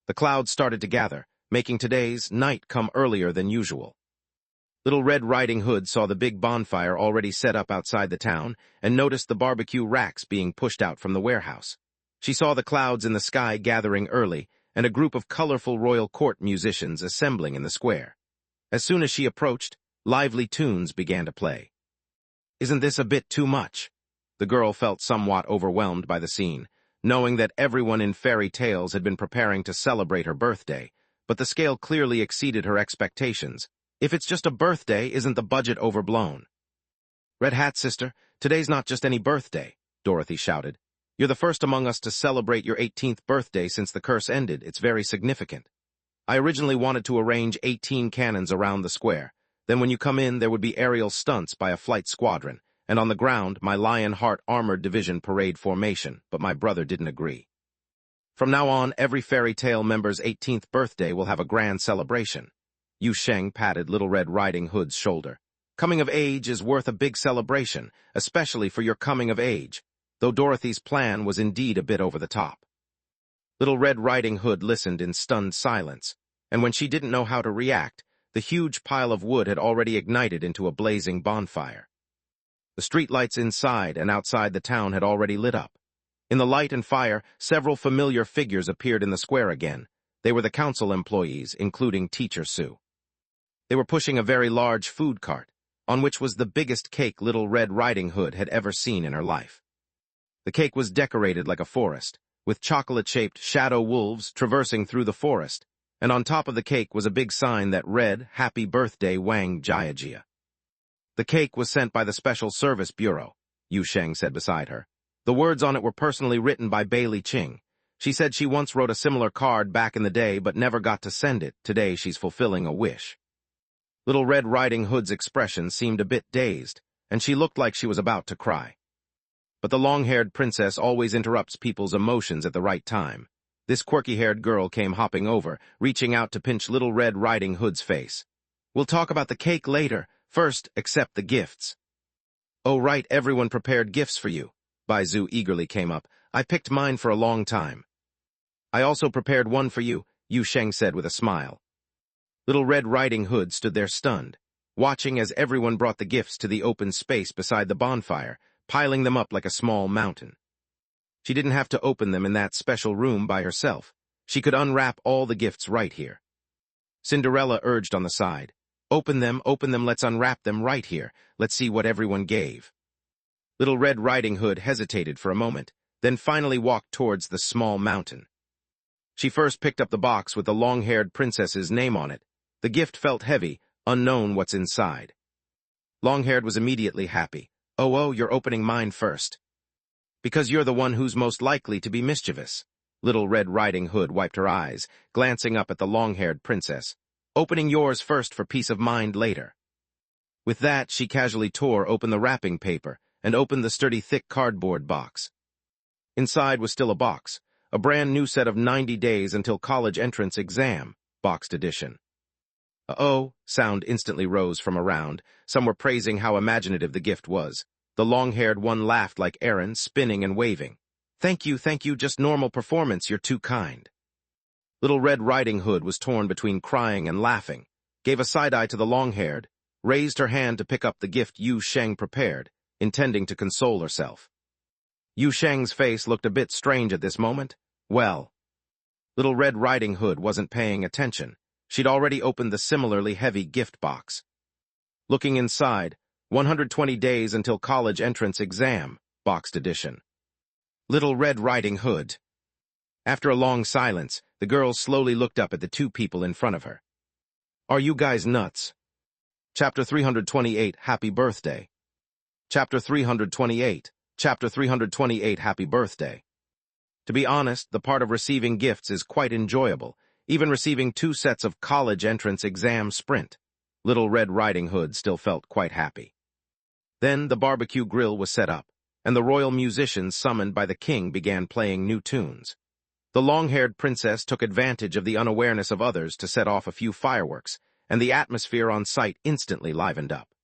The clouds started to gather, making today's night come earlier than usual. Little Red Riding Hood saw the big bonfire already set up outside the town and noticed the barbecue racks being pushed out from the warehouse. She saw the clouds in the sky gathering early and a group of colorful royal court musicians assembling in the square. As soon as she approached, lively tunes began to play. "Isn't this a bit too much?" The girl felt somewhat overwhelmed by the scene, knowing that everyone in fairy tales had been preparing to celebrate her birthday, but the scale clearly exceeded her expectations, If it's just a birthday, isn't the budget overblown? Red Hat sister, today's not just any birthday, Dorothy shouted. You're the first among us to celebrate your 18th birthday since the curse ended. It's very significant. I originally wanted to arrange 18 cannons around the square. Then when you come in, there would be aerial stunts by a flight squadron, and on the ground, my Lionheart Armored Division parade formation, but my brother didn't agree. From now on, every fairy tale member's 18th birthday will have a grand celebration. Yu Sheng patted Little Red Riding Hood's shoulder. Coming of age is worth a big celebration, especially for your coming of age, though Dorothy's plan was indeed a bit over the top. Little Red Riding Hood listened in stunned silence, and when she didn't know how to react, the huge pile of wood had already ignited into a blazing bonfire. The streetlights inside and outside the town had already lit up. In the light and fire, several familiar figures appeared in the square again. They were the council employees, including Teacher Sue. They were pushing a very large food cart, on which was the biggest cake Little Red Riding Hood had ever seen in her life. The cake was decorated like a forest, with chocolate-shaped shadow wolves traversing through the forest, and on top of the cake was a big sign that read, "Happy Birthday, Wang Jiajia." The cake was sent by the Special Service Bureau, Yu Sheng said beside her. The words on it were personally written by Bailey Ching. She said she once wrote a similar card back in the day but never got to send it. Today she's fulfilling a wish. Little Red Riding Hood's expression seemed a bit dazed, and she looked like she was about to cry. But the long-haired princess always interrupts people's emotions at the right time. This quirky-haired girl came hopping over, reaching out to pinch Little Red Riding Hood's face. "We'll talk about the cake later. First, accept the gifts." "Oh right, everyone prepared gifts for you." Bai Zhu eagerly came up. "I picked mine for a long time." "I also prepared one for you," Yu Sheng said with a smile. Little Red Riding Hood stood there stunned, watching as everyone brought the gifts to the open space beside the bonfire, piling them up like a small mountain. She didn't have to open them in that special room by herself. She could unwrap all the gifts right here. Cinderella urged on the side. Open them, let's unwrap them right here. Let's see what everyone gave." Little Red Riding Hood hesitated for a moment, then finally walked towards the small mountain. She first picked up the box with the long-haired princess's name on it. The gift felt heavy, unknown what's inside. Longhaired was immediately happy. Oh, you're opening mine first." "Because you're the one who's most likely to be mischievous." Little Red Riding Hood wiped her eyes, glancing up at the long-haired princess. "Opening yours first for peace of mind later." With that, she casually tore open the wrapping paper and opened the sturdy thick cardboard box. Inside was still a box, a brand new set of 90 Days Until College Entrance Exam, boxed edition. "Uh-oh," sound instantly rose from around. Some were praising how imaginative the gift was. The long-haired one laughed like Aaron, spinning and waving. Thank you, just normal performance, you're too kind." Little Red Riding Hood was torn between crying and laughing, gave a side-eye to the long-haired, raised her hand to pick up the gift Yu Sheng prepared, intending to console herself. Yu Sheng's face looked a bit strange at this moment. Well, Little Red Riding Hood wasn't paying attention. She'd already opened the similarly heavy gift box. Looking inside, 120 Days Until College Entrance Exam, boxed edition. Little Red Riding Hood. After a long silence, the girl slowly looked up at the two people in front of her. "Are you guys nuts?" Chapter 328, Happy Birthday. Chapter 328, Happy Birthday. To be honest, the part of receiving gifts is quite enjoyable, even receiving 2 sets of college entrance exam sprint. Little Red Riding Hood still felt quite happy. Then the barbecue grill was set up, and the royal musicians summoned by the king began playing new tunes. The long-haired princess took advantage of the unawareness of others to set off a few fireworks, and the atmosphere on site instantly livened up.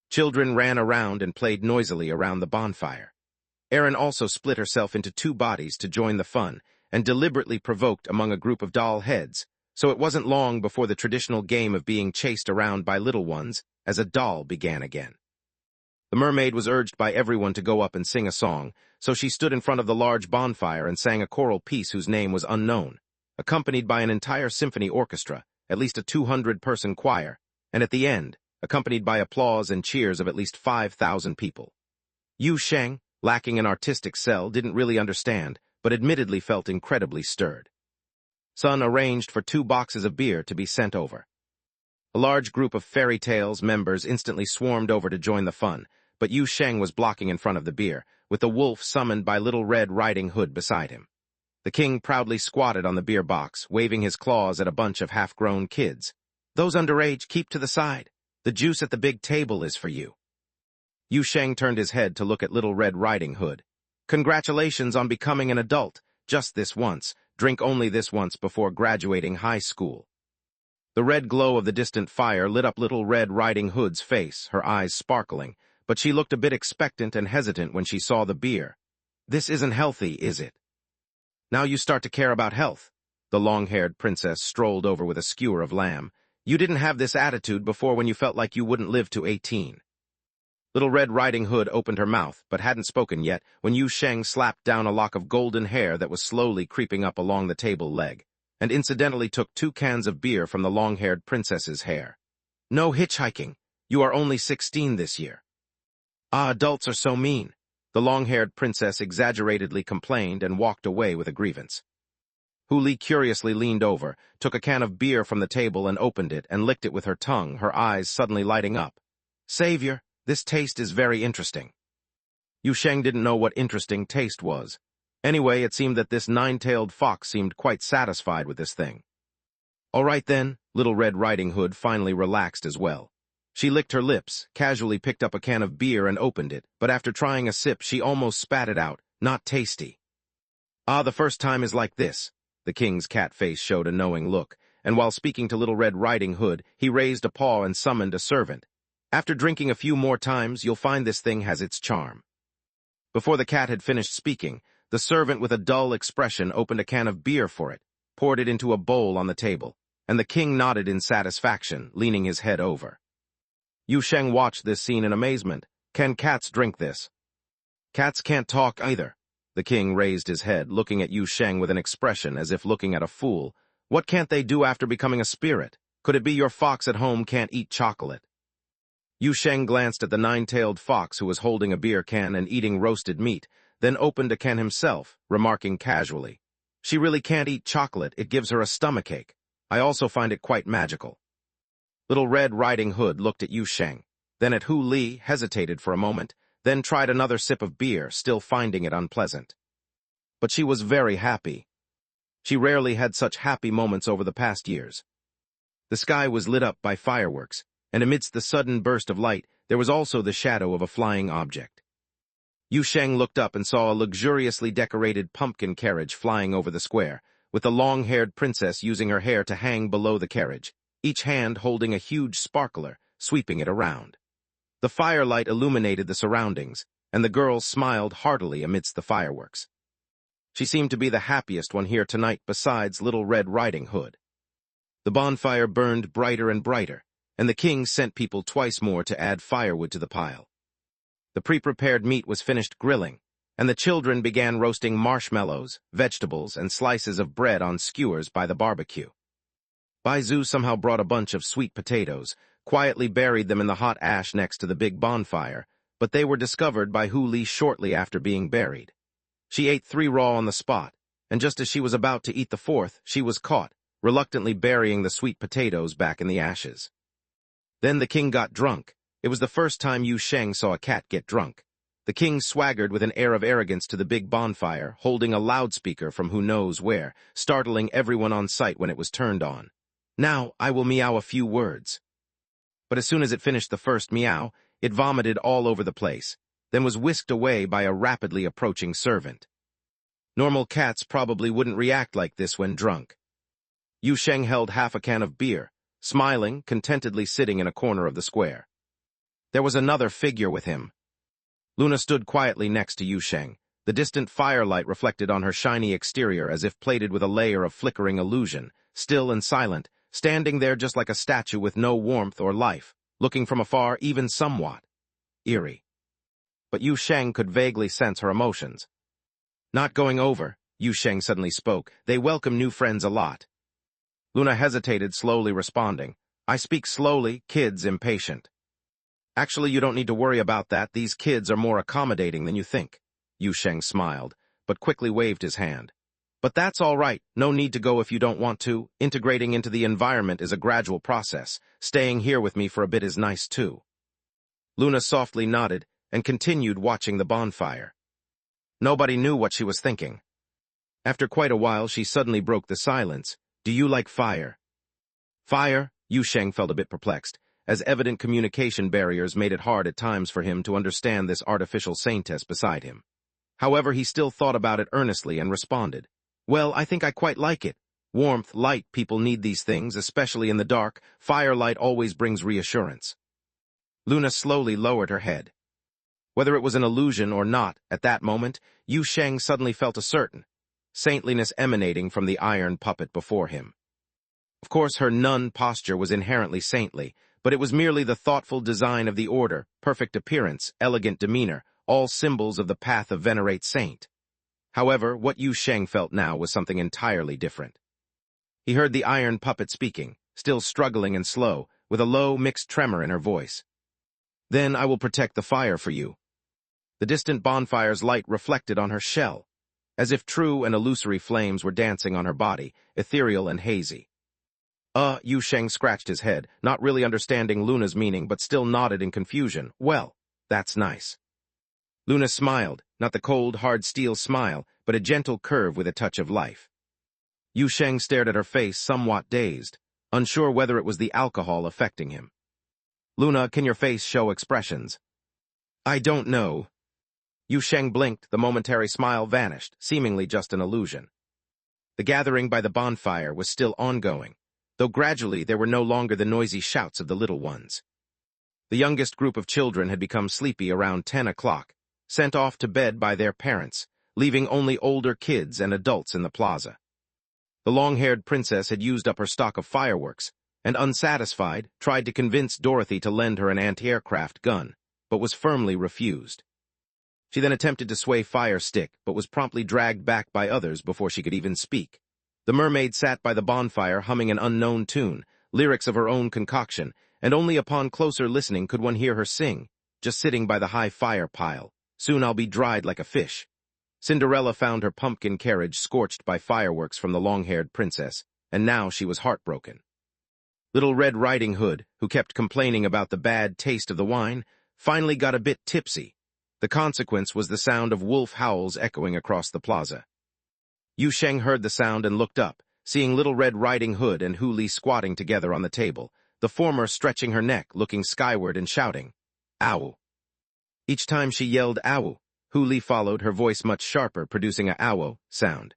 Children ran around and played noisily around the bonfire. Erin also split herself into 2 bodies to join the fun, and deliberately provoked among a group of doll heads, so it wasn't long before the traditional game of being chased around by little ones as a doll began again. The mermaid was urged by everyone to go up and sing a song, so she stood in front of the large bonfire and sang a choral piece whose name was unknown, accompanied by an entire symphony orchestra, at least a 200-person choir, and at the end, accompanied by applause and cheers of at least 5,000 people. Yu Sheng, lacking an artistic cell, didn't really understand, but admittedly felt incredibly stirred. Sun arranged for 2 boxes of beer to be sent over. A large group of Fairy Tales members instantly swarmed over to join the fun, but Yu Sheng was blocking in front of the beer, with the wolf summoned by Little Red Riding Hood beside him. The king proudly squatted on the beer box, waving his claws at a bunch of half-grown kids. "Those underage, keep to the side. The juice at the big table is for you." Yu Sheng turned his head to look at Little Red Riding Hood. "Congratulations on becoming an adult. Just this once. Drink only this once before graduating high school." The red glow of the distant fire lit up Little Red Riding Hood's face, her eyes sparkling, but she looked a bit expectant and hesitant when she saw the beer. "This isn't healthy, is it?" "Now you start to care about health." The long-haired princess strolled over with a skewer of lamb. "You didn't have this attitude before when you felt like you wouldn't live to 18. Little Red Riding Hood opened her mouth, but hadn't spoken yet, when Yu Sheng slapped down a lock of golden hair that was slowly creeping up along the table leg, and incidentally took 2 cans of beer from the long-haired princess's hair. "No hitchhiking. You are only 16 this year." "Ah, adults are so mean," the long-haired princess exaggeratedly complained and walked away with a grievance. Hu Li curiously leaned over, took a can of beer from the table and opened it and licked it with her tongue, her eyes suddenly lighting up. "Savior, this taste is very interesting." Yu Sheng didn't know what interesting taste was. Anyway, it seemed that this 9-tailed fox seemed quite satisfied with this thing. "All right then," Little Red Riding Hood finally relaxed as well. She licked her lips, casually picked up a can of beer and opened it, but after trying a sip she almost spat it out. "Not tasty." "Ah, the first time is like this." The king's cat face showed a knowing look, and while speaking to Little Red Riding Hood, he raised a paw and summoned a servant. "After drinking a few more times, you'll find this thing has its charm." Before the cat had finished speaking, the servant with a dull expression opened a can of beer for it, poured it into a bowl on the table, and the king nodded in satisfaction, leaning his head over. Yu Sheng watched this scene in amazement. "Can cats drink this?" "Cats can't talk either." The king raised his head, looking at Yu Sheng with an expression as if looking at a fool. "What can't they do after becoming a spirit? Could it be your fox at home can't eat chocolate?" Yu Sheng glanced at the 9-tailed fox who was holding a beer can and eating roasted meat, then opened a can himself, remarking casually, "She really can't eat chocolate, it gives her a stomachache. I also find it quite magical." Little Red Riding Hood looked at Yu Sheng, then at Hu Li, hesitated for a moment, then tried another sip of beer, still finding it unpleasant. But she was very happy. She rarely had such happy moments over the past years. The sky was lit up by fireworks, and amidst the sudden burst of light, there was also the shadow of a flying object. Yu Sheng looked up and saw a luxuriously decorated pumpkin carriage flying over the square, with the long-haired princess using her hair to hang below the carriage, each hand holding a huge sparkler, sweeping it around. The firelight illuminated the surroundings, and the girl smiled heartily amidst the fireworks. She seemed to be the happiest one here tonight besides Little Red Riding Hood. The bonfire burned brighter and brighter, and the king sent people twice more to add firewood to the pile. The pre-prepared meat was finished grilling, and the children began roasting marshmallows, vegetables, and slices of bread on skewers by the barbecue. Bai Zhu somehow brought a bunch of sweet potatoes, quietly buried them in the hot ash next to the big bonfire, but they were discovered by Hu Li shortly after being buried. She ate 3 raw on the spot, and just as she was about to eat the 4th, she was caught, reluctantly burying the sweet potatoes back in the ashes. Then the king got drunk. It was the first time Yu Sheng saw a cat get drunk. The king swaggered with an air of arrogance to the big bonfire, holding a loudspeaker from who knows where, startling everyone on sight when it was turned on. "Now I will meow a few words." But as soon as it finished the first meow, it vomited all over the place, then was whisked away by a rapidly approaching servant. Normal cats probably wouldn't react like this when drunk. Yu Sheng held half a can of beer, smiling, contentedly sitting in a corner of the square. There was another figure with him. Luna stood quietly next to Yu Sheng, the distant firelight reflected on her shiny exterior as if plated with a layer of flickering illusion, still and silent, standing there just like a statue with no warmth or life, looking from afar even somewhat eerie. But Yu Sheng could vaguely sense her emotions. "Not going over," Yu Sheng suddenly spoke. "They welcome new friends a lot." Luna hesitated, slowly responding. "I speak slowly, kids impatient." "Actually, you don't need to worry about that. These kids are more accommodating than you think." Yu Sheng smiled, but quickly waved his hand. But that's all right. No need to go if you don't want to. Integrating into the environment is a gradual process. Staying here with me for a bit is nice too. Luna softly nodded and continued watching the bonfire. Nobody knew what she was thinking. After quite a while, she suddenly broke the silence. Do you like fire? Fire? Yu Sheng felt a bit perplexed, as evident communication barriers made it hard at times for him to understand this artificial saintess beside him. However, he still thought about it earnestly and responded. Well, I think I quite like it. Warmth, light, people need these things, especially in the dark. Firelight always brings reassurance. Luna slowly lowered her head. Whether it was an illusion or not, at that moment, Yu Sheng suddenly felt a certain saintliness emanating from the iron puppet before him. Of course, her nun posture was inherently saintly, but it was merely the thoughtful design of the order, perfect appearance, elegant demeanor, all symbols of the path of venerate saint. However, what Yu Sheng felt now was something entirely different. He heard the iron puppet speaking, still struggling and slow, with a low, mixed tremor in her voice. Then I will protect the fire for you. The distant bonfire's light reflected on her shell, as if true and illusory flames were dancing on her body, ethereal and hazy. Yu Sheng scratched his head, not really understanding Luna's meaning, but still nodded in confusion. Well, that's nice. Luna smiled, not the cold, hard steel smile, but a gentle curve with a touch of life. Yu Sheng stared at her face, somewhat dazed, unsure whether it was the alcohol affecting him. Luna, can your face show expressions? I don't know. Yu Sheng blinked, the momentary smile vanished, seemingly just an illusion. The gathering by the bonfire was still ongoing, though gradually there were no longer the noisy shouts of the little ones. The youngest group of children had become sleepy around 10 o'clock, sent off to bed by their parents, leaving only older kids and adults in the plaza. The long-haired princess had used up her stock of fireworks, and unsatisfied, tried to convince Dorothy to lend her an anti-aircraft gun, but was firmly refused. She then attempted to sway Fire Stick, but was promptly dragged back by others before she could even speak. The mermaid sat by the bonfire humming an unknown tune, lyrics of her own concoction, and only upon closer listening could one hear her sing, just sitting by the high fire pile. Soon I'll be dried like a fish. Cinderella found her pumpkin carriage scorched by fireworks from the long-haired princess, and now she was heartbroken. Little Red Riding Hood, who kept complaining about the bad taste of the wine, finally got a bit tipsy. The consequence was the sound of wolf howls echoing across the plaza. Yu Sheng heard the sound and looked up, seeing Little Red Riding Hood and Hu Li squatting together on the table, the former stretching her neck, looking skyward and shouting, "Ow!" Each time she yelled "Ow!" Hu Li followed, her voice much sharper, producing a "ow" sound.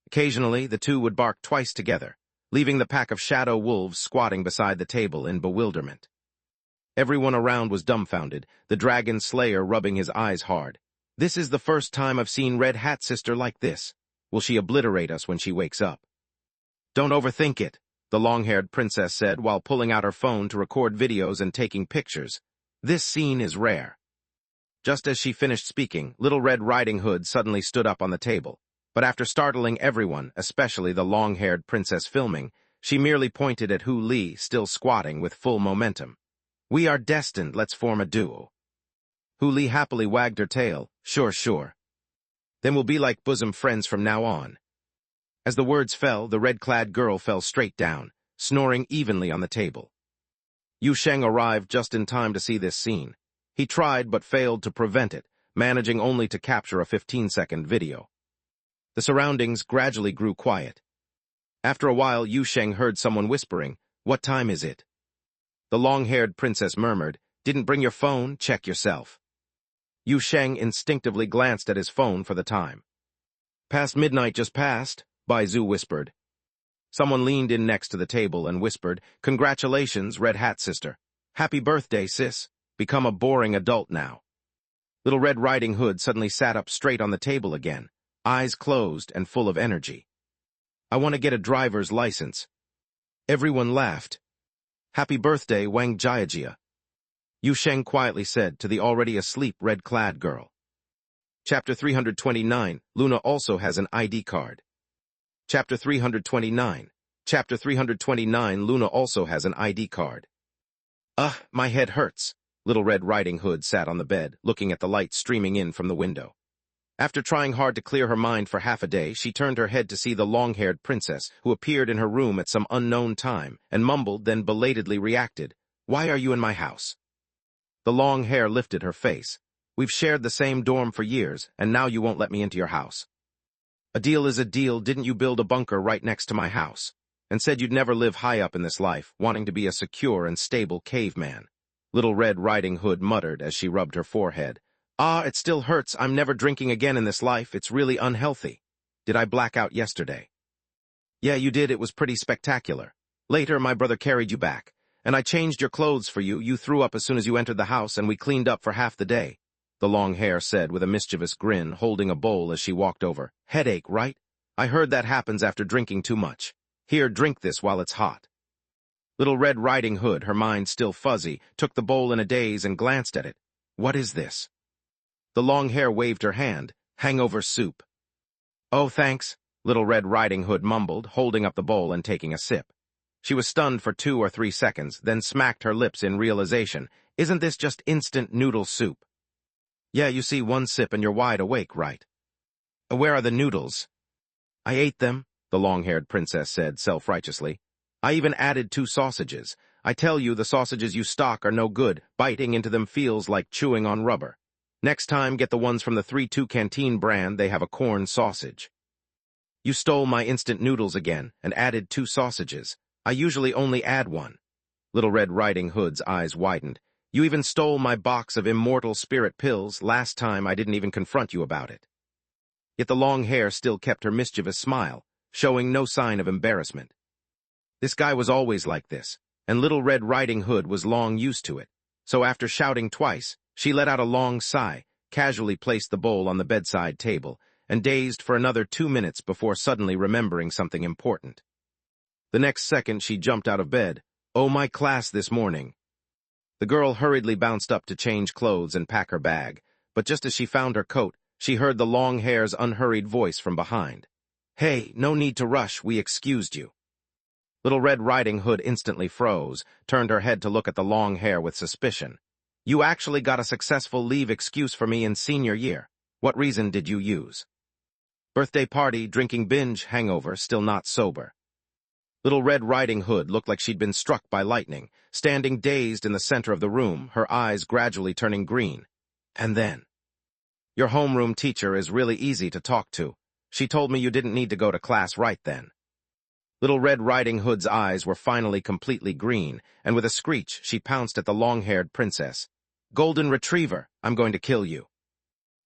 Occasionally, the two would bark twice together, leaving the pack of shadow wolves squatting beside the table in bewilderment. Everyone around was dumbfounded, the dragon slayer rubbing his eyes hard. This is the first time I've seen Red Hat Sister like this. Will she obliterate us when she wakes up? Don't overthink it, the long-haired princess said while pulling out her phone to record videos and taking pictures. This scene is rare. Just as she finished speaking, Little Red Riding Hood suddenly stood up on the table, but after startling everyone, especially the long-haired princess filming, she merely pointed at Hu Li, still squatting with full momentum. We are destined, let's form a duo. Hu Li happily wagged her tail. Sure, sure. Then we'll be like bosom friends from now on. As the words fell, the red-clad girl fell straight down, snoring evenly on the table. Yu Sheng arrived just in time to see this scene. He tried but failed to prevent it, managing only to capture a 15-second video. The surroundings gradually grew quiet. After a while, Yu Sheng heard someone whispering, "What time is it?" The long-haired princess murmured, "Didn't bring your phone? Check yourself." Yu Sheng instinctively glanced at his phone for the time. "Past midnight just passed," Bai Zhu whispered. Someone leaned in next to the table and whispered, "Congratulations, Red Hat Sister. Happy birthday, sis. Become a boring adult now." Little Red Riding Hood suddenly sat up straight on the table again, eyes closed and full of energy. "I want to get a driver's license." Everyone laughed. "Happy birthday, Wang Jiajia," Yu Sheng quietly said to the already asleep red-clad girl. Chapter 329, Luna also has an ID card. Chapter 329, Luna also has an ID card. My head hurts. Little Red Riding Hood sat on the bed, looking at the light streaming in from the window. After trying hard to clear her mind for half a day, she turned her head to see the long-haired princess, who appeared in her room at some unknown time, and mumbled, then belatedly reacted, "Why are you in my house?" The long hair lifted her face. "We've shared the same dorm for years, and now you won't let me into your house." "A deal is a deal. Didn't you build a bunker right next to my house? And said you'd never live high up in this life, wanting to be a secure and stable caveman?" Little Red Riding Hood muttered as she rubbed her forehead. "Ah, it still hurts. I'm never drinking again in this life. It's really unhealthy. Did I black out yesterday?" "Yeah, you did. It was pretty spectacular. Later, my brother carried you back. And I changed your clothes for you. You threw up as soon as you entered the house, and we cleaned up for half the day," the long hair said with a mischievous grin, holding a bowl as she walked over. "Headache, right? I heard that happens after drinking too much. Here, drink this while it's hot." Little Red Riding Hood, her mind still fuzzy, took the bowl in a daze and glanced at it. "What is this?" The long hair waved her hand. "Hangover soup." "Oh, thanks," Little Red Riding Hood mumbled, holding up the bowl and taking a sip. She was stunned for 2 or 3 seconds, then smacked her lips in realization. "Isn't this just instant noodle soup?" "Yeah, you see, 1 sip and you're wide awake, right?" "Where are the noodles?" "I ate them," the long-haired princess said self-righteously. "I even added 2 sausages. I tell you, the sausages you stock are no good. Biting into them feels like chewing on rubber. Next time, get the ones from the 3-2 Canteen brand. They have a corn sausage." "You stole my instant noodles again and added 2 sausages. I usually only add 1. Little Red Riding Hood's eyes widened. "You even stole my box of immortal spirit pills. Last time I didn't even confront you about it." Yet the long hair still kept her mischievous smile, showing no sign of embarrassment. This guy was always like this, and Little Red Riding Hood was long used to it. So after shouting twice, she let out a long sigh, casually placed the bowl on the bedside table, and dazed for another 2 minutes before suddenly remembering something important. The next second she jumped out of bed. "Oh, my class this morning." The girl hurriedly bounced up to change clothes and pack her bag, but just as she found her coat, she heard the long hair's unhurried voice from behind. "Hey, no need to rush, we excused you." Little Red Riding Hood instantly froze, turned her head to look at the long hair with suspicion. "You actually got a successful leave excuse for me in senior year. What reason did you use?" "Birthday party, drinking binge, hangover, still not sober." Little Red Riding Hood looked like she'd been struck by lightning, standing dazed in the center of the room, her eyes gradually turning green. And then, "Your homeroom teacher is really easy to talk to. She told me you didn't need to go to class right then." Little Red Riding Hood's eyes were finally completely green, and with a screech, she pounced at the long-haired princess. "Golden Retriever, I'm going to kill you."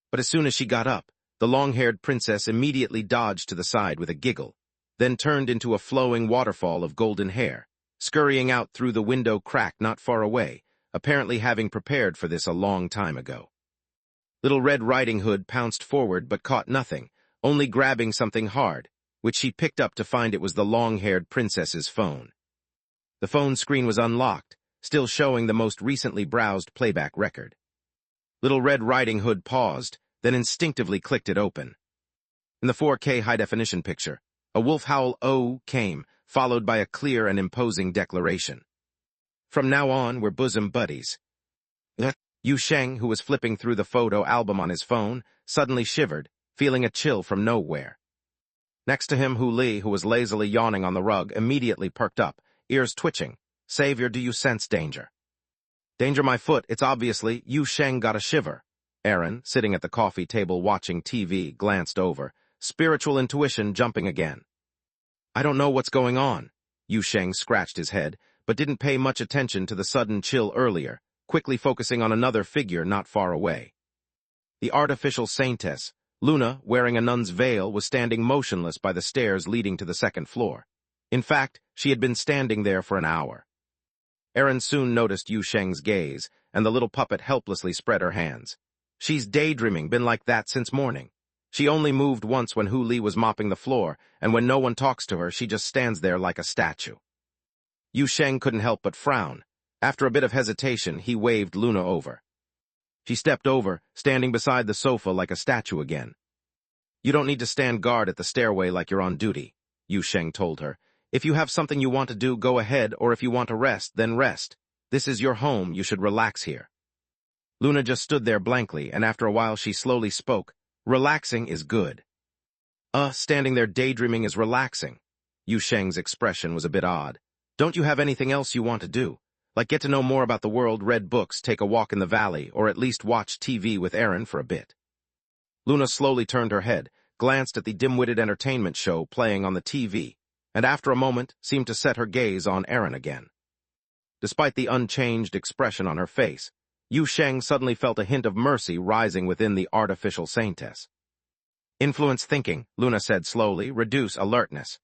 But as soon as she got up, the long-haired princess immediately dodged to the side with a giggle, then turned into a flowing waterfall of golden hair, scurrying out through the window crack not far away, apparently having prepared for this a long time ago. Little Red Riding Hood pounced forward but caught nothing, only grabbing something hard, which she picked up to find it was the long-haired princess's phone. The phone screen was unlocked, still showing the most recently browsed playback record. Little Red Riding Hood paused, then instinctively clicked it open. In the 4K high-definition picture, a wolf howl "oh" came, followed by a clear and imposing declaration. "From now on, we're bosom buddies." Yu Sheng, who was flipping through the photo album on his phone, suddenly shivered, feeling a chill from nowhere. Next to him, Hu Li, who was lazily yawning on the rug, immediately perked up, ears twitching. "Savior, do you sense danger?" "Danger, my foot, it's obviously." Yu Sheng got a shiver. Aaron, sitting at the coffee table watching TV, glanced over, spiritual intuition jumping again. "I don't know what's going on." Yu Sheng scratched his head, but didn't pay much attention to the sudden chill earlier, quickly focusing on another figure not far away. The artificial saintess, Luna, wearing a nun's veil, was standing motionless by the stairs leading to the 2nd floor. In fact, she had been standing there for an hour. Aaron soon noticed Yu Sheng's gaze, and the little puppet helplessly spread her hands. "She's daydreaming, been like that since morning. She only moved once when Hu Li was mopping the floor, and when no one talks to her, she just stands there like a statue." Yu Sheng couldn't help but frown. After a bit of hesitation, he waved Luna over. She stepped over, standing beside the sofa like a statue again. "You don't need to stand guard at the stairway like you're on duty," Yu Sheng told her. "If you have something you want to do, go ahead, or if you want to rest, then rest. This is your home, you should relax here." Luna just stood there blankly, and after a while she slowly spoke. Relaxing is good. Standing there daydreaming is relaxing. Yu Sheng's expression was a bit odd. Don't you have anything else you want to do? Like get to know more about the world, read books, take a walk in the valley, or at least watch TV with Aaron for a bit. Luna slowly turned her head, glanced at the dim-witted entertainment show playing on the TV, and after a moment seemed to set her gaze on Aaron again. Despite the unchanged expression on her face, Yu Sheng suddenly felt a hint of mercy rising within the artificial saintess. Influence thinking, Luna said slowly, reduce alertness.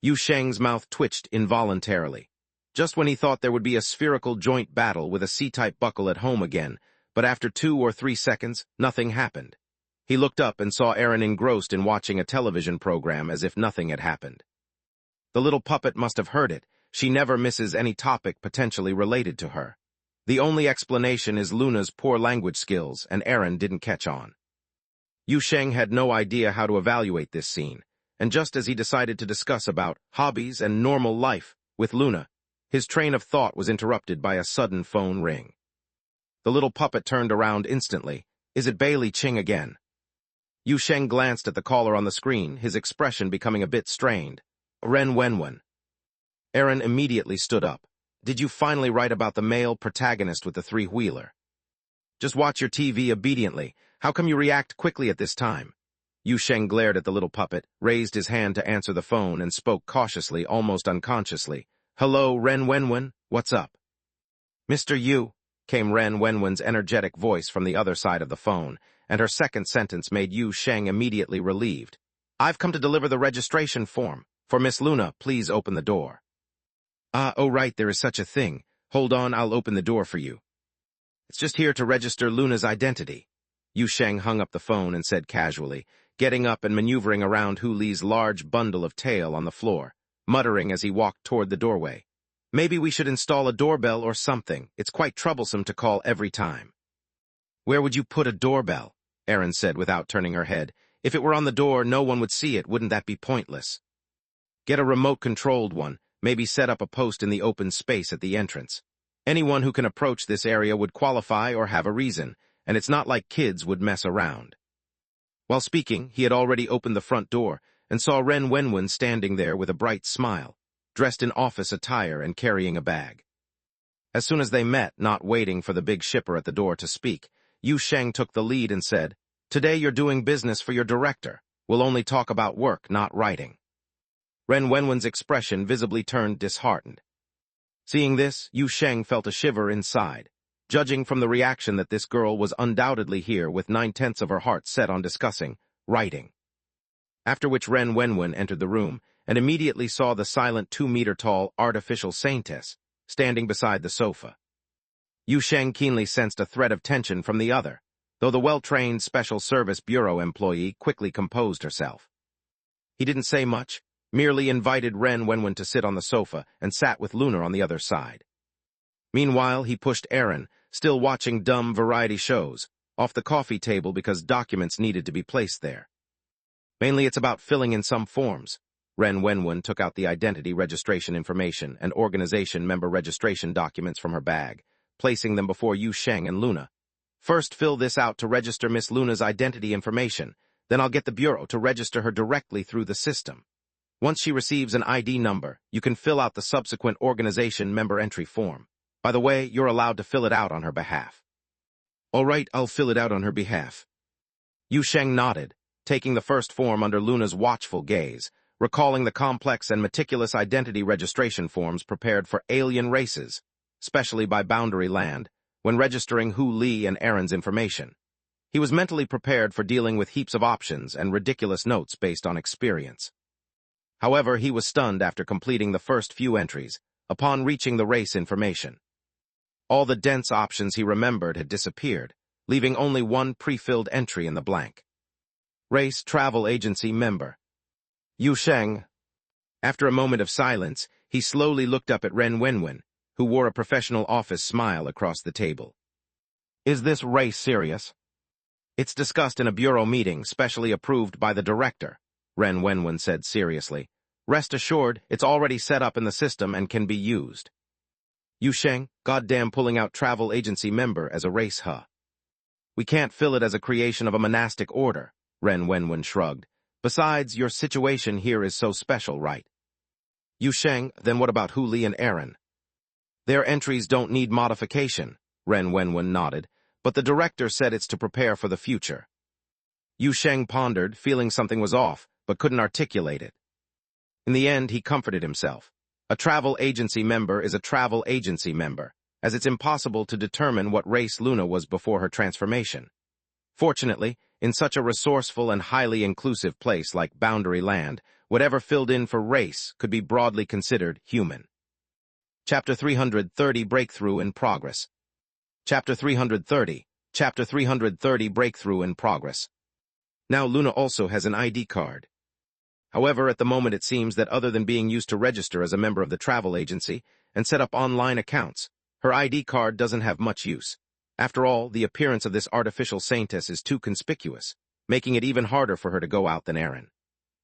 Yu Sheng's mouth twitched involuntarily. Just when he thought there would be a spherical joint battle with a C-type buckle at home again, but after 2 or 3 seconds, nothing happened. He looked up and saw Aaron engrossed in watching a television program as if nothing had happened. The little puppet must have heard it. She never misses any topic potentially related to her. The only explanation is Luna's poor language skills, and Aaron didn't catch on. Yu Sheng had no idea how to evaluate this scene, and just as he decided to discuss about hobbies and normal life with Luna, his train of thought was interrupted by a sudden phone ring. The little puppet turned around instantly. Is it Bailey Ching again? Yu Sheng glanced at the caller on the screen, his expression becoming a bit strained. Ren Wenwen. Aaron immediately stood up. Did you finally write about the male protagonist with the 3-wheeler? Just watch your TV obediently. How come you react quickly at this time? Yu Sheng glared at the little puppet, raised his hand to answer the phone, and spoke cautiously, almost unconsciously. Hello, Ren Wenwen, what's up? Mr. Yu, came Ren Wenwen's energetic voice from the other side of the phone, and her second sentence made Yu Sheng immediately relieved. I've come to deliver the registration form. For Miss Luna, please open the door. Oh right, there is such a thing. Hold on, I'll open the door for you. It's just here to register Luna's identity. Yu Sheng hung up the phone and said casually, getting up and maneuvering around Hu Li's large bundle of tail on the floor, muttering as he walked toward the doorway. Maybe we should install a doorbell or something. It's quite troublesome to call every time. Where would you put a doorbell? Aaron said without turning her head. If it were on the door, no one would see it. Wouldn't that be pointless? Get a remote-controlled one. Maybe set up a post in the open space at the entrance. Anyone who can approach this area would qualify or have a reason, and it's not like kids would mess around. While speaking, he had already opened the front door and saw Ren Wenwen standing there with a bright smile, dressed in office attire and carrying a bag. As soon as they met, not waiting for the big shipper at the door to speak, Yu Sheng took the lead and said, Today you're doing business for your director. We'll only talk about work, not writing. Ren Wenwen's expression visibly turned disheartened. Seeing this, Yu Sheng felt a shiver inside, judging from the reaction that this girl was undoubtedly here with 9/10 of her heart set on discussing writing. After which Ren Wenwen entered the room and immediately saw the silent 2-meter-tall artificial saintess standing beside the sofa. Yu Sheng keenly sensed a thread of tension from the other, though the well-trained Special Service Bureau employee quickly composed herself. He didn't say much, merely invited Ren Wenwen to sit on the sofa and sat with Luna on the other side. Meanwhile, he pushed Aaron, still watching dumb variety shows, off the coffee table because documents needed to be placed there. Mainly it's about filling in some forms. Ren Wenwen took out the identity registration information and organization member registration documents from her bag, placing them before Yu Sheng and Luna. First, fill this out to register Miss Luna's identity information, then I'll get the Bureau to register her directly through the system. Once she receives an ID number, you can fill out the subsequent organization member entry form. By the way, you're allowed to fill it out on her behalf. All right, I'll fill it out on her behalf. Yu Sheng nodded, taking the first form under Luna's watchful gaze, recalling the complex and meticulous identity registration forms prepared for alien races, especially by Boundary Land, when registering Hu Li and Aaron's information. He was mentally prepared for dealing with heaps of options and ridiculous notes based on experience. However, he was stunned after completing the first few entries, upon reaching the race information. All the dense options he remembered had disappeared, leaving only one pre-filled entry in the blank. Race Travel Agency Member. Yu Sheng. After a moment of silence, he slowly looked up at Ren Wenwen, who wore a professional office smile across the table. Is this race serious? It's discussed in a bureau meeting, specially approved by the director, Ren Wenwen said seriously. Rest assured, it's already set up in the system and can be used. Yu Sheng, goddamn pulling out travel agency member as a race, huh? We can't fill it as a creation of a monastic order, Ren Wenwen shrugged. Besides, your situation here is so special, right? Yu Sheng, then what about Hu Li and Aaron? Their entries don't need modification, Ren Wenwen nodded, but the director said it's to prepare for the future. Yu Sheng pondered, feeling something was off, but couldn't articulate it. In the end, he comforted himself. A travel agency member is a travel agency member, as it's impossible to determine what race Luna was before her transformation. Fortunately, in such a resourceful and highly inclusive place like Boundary Land, whatever filled in for race could be broadly considered human. Chapter 330 Breakthrough in Progress. Chapter 330 Breakthrough in Progress. Now Luna also has an ID card. However, at the moment it seems that other than being used to register as a member of the travel agency and set up online accounts, her ID card doesn't have much use. After all, the appearance of this artificial saintess is too conspicuous, making it even harder for her to go out than Aaron.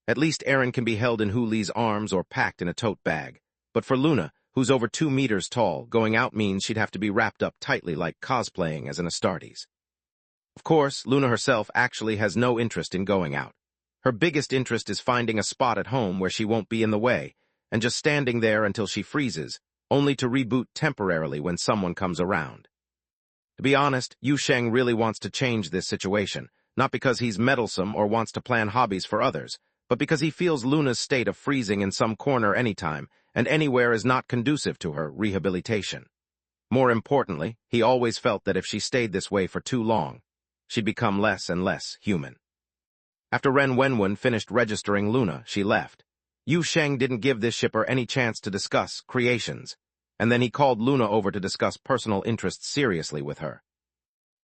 At least Aaron can be held in Hu Li's arms or packed in a tote bag. But for Luna, who's over 2 meters tall, going out means she'd have to be wrapped up tightly like cosplaying as an Astartes. Of course, Luna herself actually has no interest in going out. Her biggest interest is finding a spot at home where she won't be in the way, and just standing there until she freezes, only to reboot temporarily when someone comes around. To be honest, Yu Sheng really wants to change this situation, not because he's meddlesome or wants to plan hobbies for others, but because he feels Luna's state of freezing in some corner anytime and anywhere is not conducive to her rehabilitation. More importantly, he always felt that if she stayed this way for too long, she'd become less and less human. After Ren Wenwen finished registering Luna, she left. Yu Sheng didn't give this shipper any chance to discuss creations, and then he called Luna over to discuss personal interests seriously with her.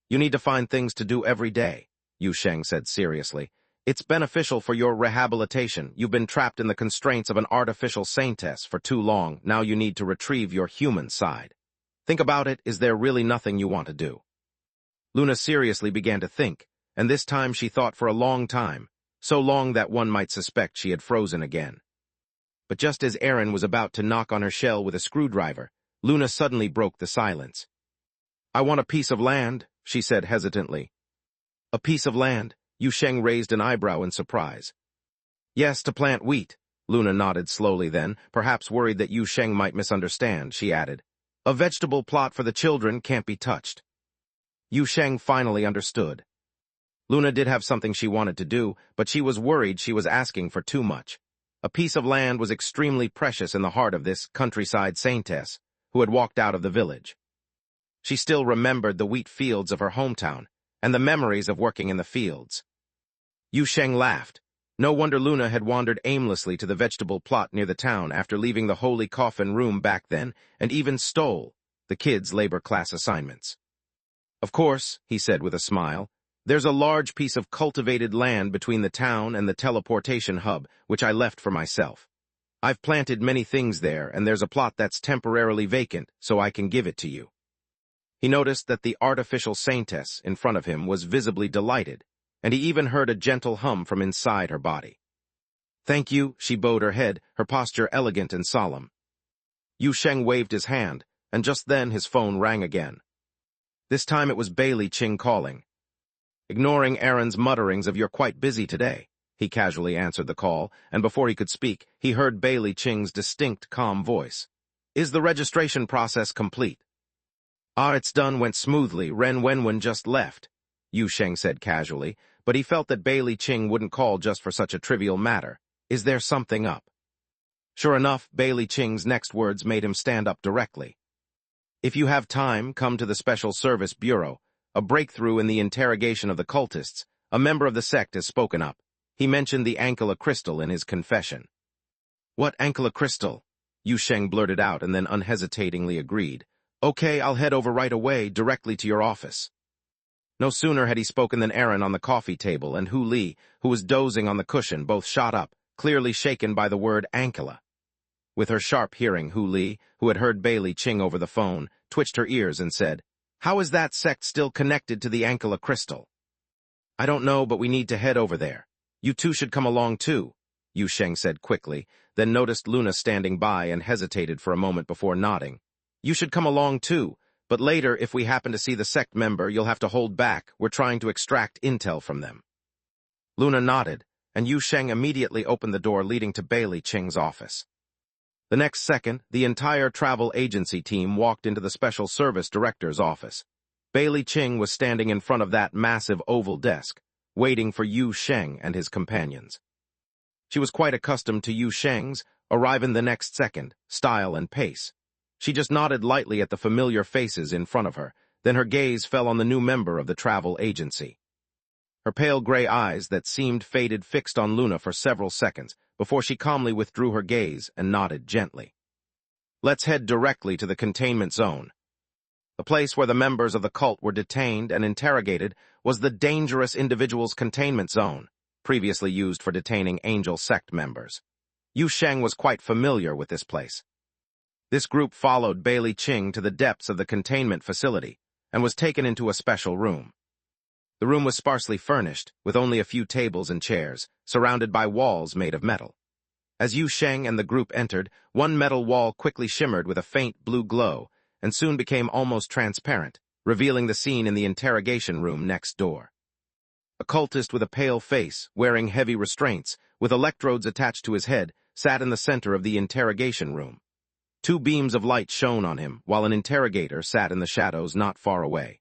You need to find things to do every day, Yu Sheng said seriously. It's beneficial for your rehabilitation. You've been trapped in the constraints of an artificial saintess for too long. Now you need to retrieve your human side. Think about it. Is there really nothing you want to do? Luna seriously began to think, and this time she thought for a long time, so long that one might suspect she had frozen again. But just as Aaron was about to knock on her shell with a screwdriver, Luna suddenly broke the silence. I want a piece of land, she said hesitantly. A piece of land? Yu Sheng raised an eyebrow in surprise. Yes, to plant wheat, Luna nodded slowly then, perhaps worried that Yu Sheng might misunderstand, she added. A vegetable plot for the children can't be touched. Yu Sheng finally understood. Luna did have something she wanted to do, but she was worried she was asking for too much. A piece of land was extremely precious in the heart of this countryside saintess, who had walked out of the village. She still remembered the wheat fields of her hometown, and the memories of working in the fields. Yu Sheng laughed. No wonder Luna had wandered aimlessly to the vegetable plot near the town after leaving the holy coffin room back then, and even stole the kids' labor class assignments. Of course, he said with a smile, there's a large piece of cultivated land between the town and the teleportation hub, which I left for myself. I've planted many things there, and there's a plot that's temporarily vacant, so I can give it to you. He noticed that the artificial saintess in front of him was visibly delighted, and he even heard a gentle hum from inside her body. Thank you, she bowed her head, her posture elegant and solemn. Yu Sheng waved his hand, and just then his phone rang again. This time it was Bailey Ching calling. Ignoring Aaron's mutterings of "You're quite busy today," he casually answered the call, and before he could speak, he heard Bailey Ching's distinct, calm voice. Is the registration process complete? It's done, went smoothly. Ren Wenwen just left, Yu Sheng said casually, but he felt that Bailey Ching wouldn't call just for such a trivial matter. Is there something up? Sure enough, Bailey Ching's next words made him stand up directly. If you have time, come to the Special Service Bureau. A breakthrough in the interrogation of the cultists. A member of the sect has spoken up. He mentioned the Ankela crystal in his confession. What Ankela crystal? Yu Sheng blurted out and then unhesitatingly agreed. Okay, I'll head over right away, directly to your office. No sooner had he spoken than Aaron on the coffee table and Hu Li, who was dozing on the cushion, both shot up, clearly shaken by the word Ankela. With her sharp hearing, Hu Li, who had heard Bailey Ching over the phone, twitched her ears and said, How is that sect still connected to the Ankela crystal? I don't know, but we need to head over there. You two should come along too, Yu Sheng said quickly, then noticed Luna standing by and hesitated for a moment before nodding. You should come along too, But later, if we happen to see the sect member, you'll have to hold back. We're trying to extract intel from them." Luna nodded, and Yu Sheng immediately opened the door leading to Bailey Qing's office. The next second, the entire travel agency team walked into the Special Service Director's office. Bailey Qing was standing in front of that massive oval desk, waiting for Yu Sheng and his companions. She was quite accustomed to Yu Sheng's arriving the next second, style and pace. She just nodded lightly at the familiar faces in front of her, then her gaze fell on the new member of the travel agency. Her pale gray eyes that seemed faded fixed on Luna for several seconds before she calmly withdrew her gaze and nodded gently. "Let's head directly to the containment zone." The place where the members of the cult were detained and interrogated was the Dangerous Individuals Containment Zone, previously used for detaining Angel Sect members. Yu Sheng was quite familiar with this place. This group followed Bailey Qing to the depths of the containment facility and was taken into a special room. The room was sparsely furnished, with only a few tables and chairs, surrounded by walls made of metal. As Yu Sheng and the group entered, one metal wall quickly shimmered with a faint blue glow and soon became almost transparent, revealing the scene in the interrogation room next door. A cultist with a pale face, wearing heavy restraints, with electrodes attached to his head, sat in the center of the interrogation room. Two beams of light shone on him, while an interrogator sat in the shadows not far away.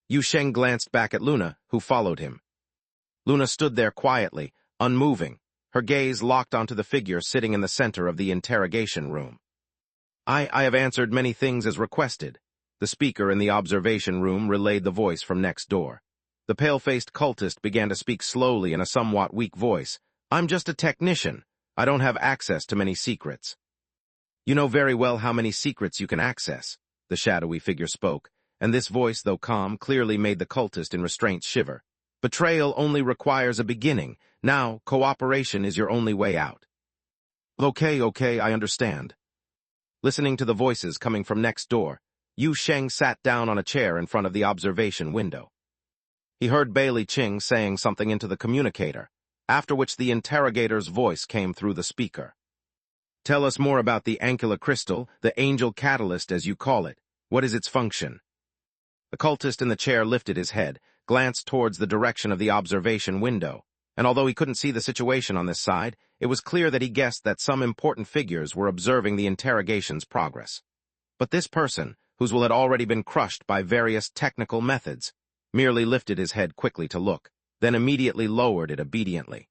Yu Sheng glanced back at Luna, who followed him. Luna stood there quietly, unmoving, her gaze locked onto the figure sitting in the center of the interrogation room. I have answered many things as requested," the speaker in the observation room relayed the voice from next door. The pale-faced cultist began to speak slowly in a somewhat weak voice. "I'm just a technician. I don't have access to many secrets." "You know very well how many secrets you can access," the shadowy figure spoke, and this voice, though calm, clearly made the cultist in restraints shiver. "Betrayal only requires a beginning. Now, cooperation is your only way out." Okay, I understand." Listening to the voices coming from next door, Yu Sheng sat down on a chair in front of the observation window. He heard Bailey Qing saying something into the communicator, after which the interrogator's voice came through the speaker. "Tell us more about the Ankula crystal, the angel catalyst as you call it. What is its function?" The cultist in the chair lifted his head, glanced towards the direction of the observation window, and although he couldn't see the situation on this side, it was clear that he guessed that some important figures were observing the interrogation's progress. But this person, whose will had already been crushed by various technical methods, merely lifted his head quickly to look, then immediately lowered it obediently.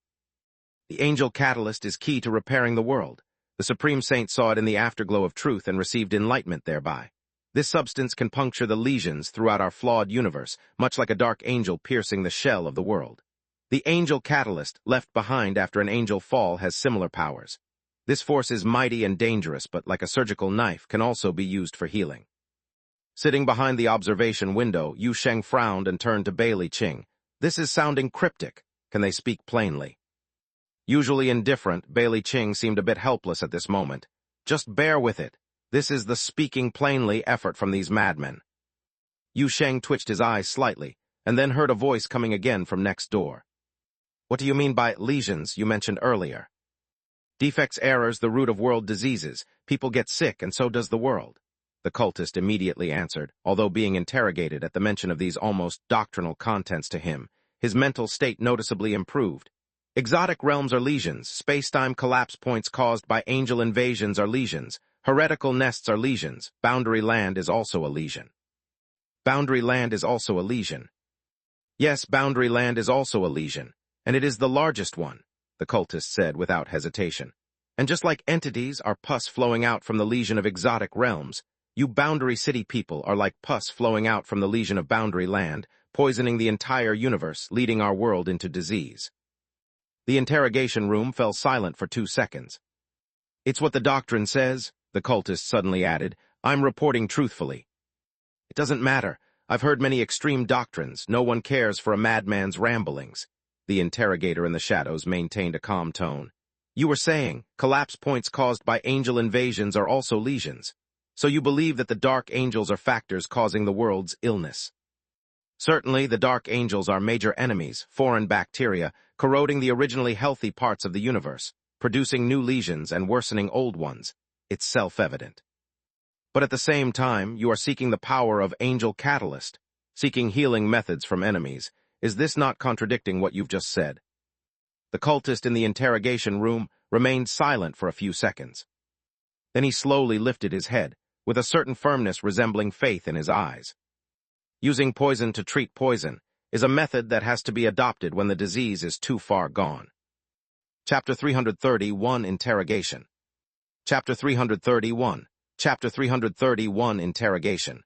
"The angel catalyst is key to repairing the world. The Supreme Saint saw it in the afterglow of truth and received enlightenment thereby. This substance can puncture the lesions throughout our flawed universe, much like a dark angel piercing the shell of the world. The angel catalyst, left behind after an angel fall, has similar powers. This force is mighty and dangerous, but like a surgical knife, can also be used for healing." Sitting behind the observation window, Yu Sheng frowned and turned to Bailey Qing. "This is sounding cryptic. Can they speak plainly?" Usually indifferent, Bailey Qing seemed a bit helpless at this moment. "Just bear with it. This is the speaking plainly effort from these madmen." Yu Sheng twitched his eyes slightly, and then heard a voice coming again from next door. "What do you mean by lesions you mentioned earlier?" "Defects, errors, the root of world diseases. People get sick, and so does the world," the cultist immediately answered, although being interrogated at the mention of these almost doctrinal contents to him, his mental state noticeably improved. "Exotic realms are lesions, space-time collapse points caused by angel invasions are lesions, heretical nests are lesions, boundary land is also a lesion." "Boundary land is also a lesion." "Yes, boundary land is also a lesion, and it is the largest one," the cultist said without hesitation. "And just like entities are pus flowing out from the lesion of exotic realms, you Boundary City people are like pus flowing out from the lesion of boundary land, poisoning the entire universe, leading our world into disease." The interrogation room fell silent for 2 seconds. "It's what the doctrine says," the cultist suddenly added. "I'm reporting truthfully." "It doesn't matter. I've heard many extreme doctrines. No one cares for a madman's ramblings." The interrogator in the shadows maintained a calm tone. "You were saying, collapse points caused by angel invasions are also lesions. So you believe that the dark angels are factors causing the world's illness?" "Certainly, the dark angels are major enemies, foreign bacteria, corroding the originally healthy parts of the universe, producing new lesions and worsening old ones. It's self-evident." But at the same time, you are seeking the power of angel catalyst, seeking healing methods from enemies. Is this not contradicting what you've just said? The cultist in the interrogation room remained silent for a few seconds. Then he slowly lifted his head, with a certain firmness resembling faith in his eyes. Using poison to treat poison is a method that has to be adopted when the disease is too far gone. Chapter 331, Interrogation. Chapter 331. Chapter 331, Interrogation.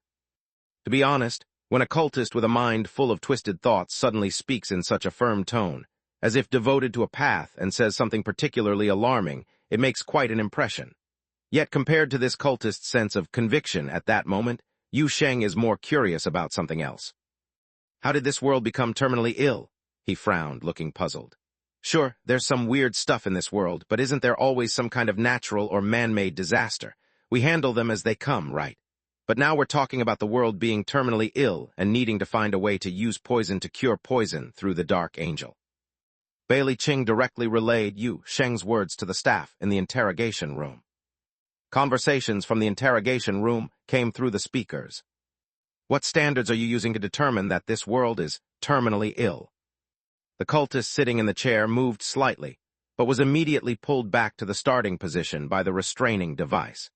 To be honest, when a cultist with a mind full of twisted thoughts suddenly speaks in such a firm tone, as if devoted to a path, and says something particularly alarming, it makes quite an impression. Yet compared to this cultist's sense of conviction at that moment, Yu Sheng is more curious about something else. How did this world become terminally ill? He frowned, looking puzzled. Sure, there's some weird stuff in this world, but isn't there always some kind of natural or man-made disaster? We handle them as they come, right? But now we're talking about the world being terminally ill and needing to find a way to use poison to cure poison through the Dark Angel. Bailey Qing directly relayed Yu Sheng's words to the staff in the interrogation room. Conversations from the interrogation room came through the speakers. What standards are you using to determine that this world is terminally ill? The cultist sitting in the chair moved slightly, but was immediately pulled back to the starting position by the restraining device.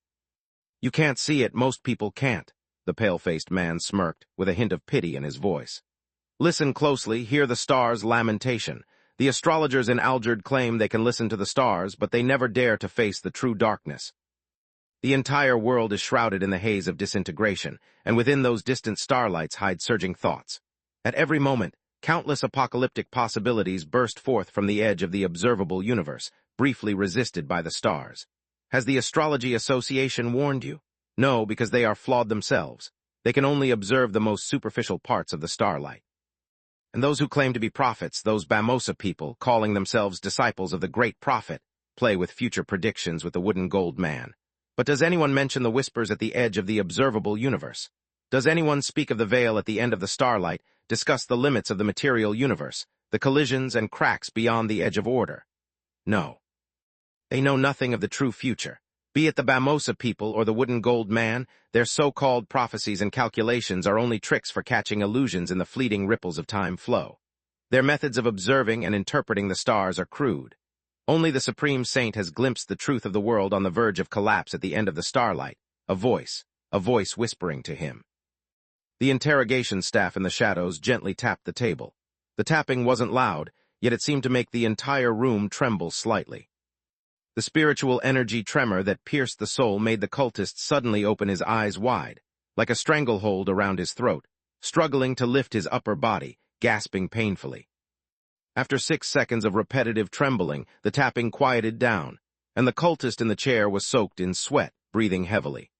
You can't see it, most people can't, the pale-faced man smirked, with a hint of pity in his voice. Listen closely, hear the stars' lamentation. The astrologers in Algierd claim they can listen to the stars, but they never dare to face the true darkness. The entire world is shrouded in the haze of disintegration, and within those distant starlights hide surging thoughts. At every moment, countless apocalyptic possibilities burst forth from the edge of the observable universe, briefly resisted by the stars. Has the Astrology Association warned you? No, because they are flawed themselves. They can only observe the most superficial parts of the starlight. And those who claim to be prophets, those Bamosa people, calling themselves disciples of the great prophet, play with future predictions with the wooden gold man. But does anyone mention the whispers at the edge of the observable universe? Does anyone speak of the veil at the end of the starlight, discuss the limits of the material universe, the collisions and cracks beyond the edge of order? No. They know nothing of the true future. Be it the Bamosa people or the wooden gold man, their so-called prophecies and calculations are only tricks for catching illusions in the fleeting ripples of time flow. Their methods of observing and interpreting the stars are crude. Only the Supreme Saint has glimpsed the truth of the world on the verge of collapse at the end of the starlight, a voice whispering to him. The interrogation staff in the shadows gently tapped the table. The tapping wasn't loud, yet it seemed to make the entire room tremble slightly. The spiritual energy tremor that pierced the soul made the cultist suddenly open his eyes wide, like a stranglehold around his throat, struggling to lift his upper body, gasping painfully. After 6 seconds of repetitive trembling, the tapping quieted down, and the cultist in the chair was soaked in sweat, breathing heavily.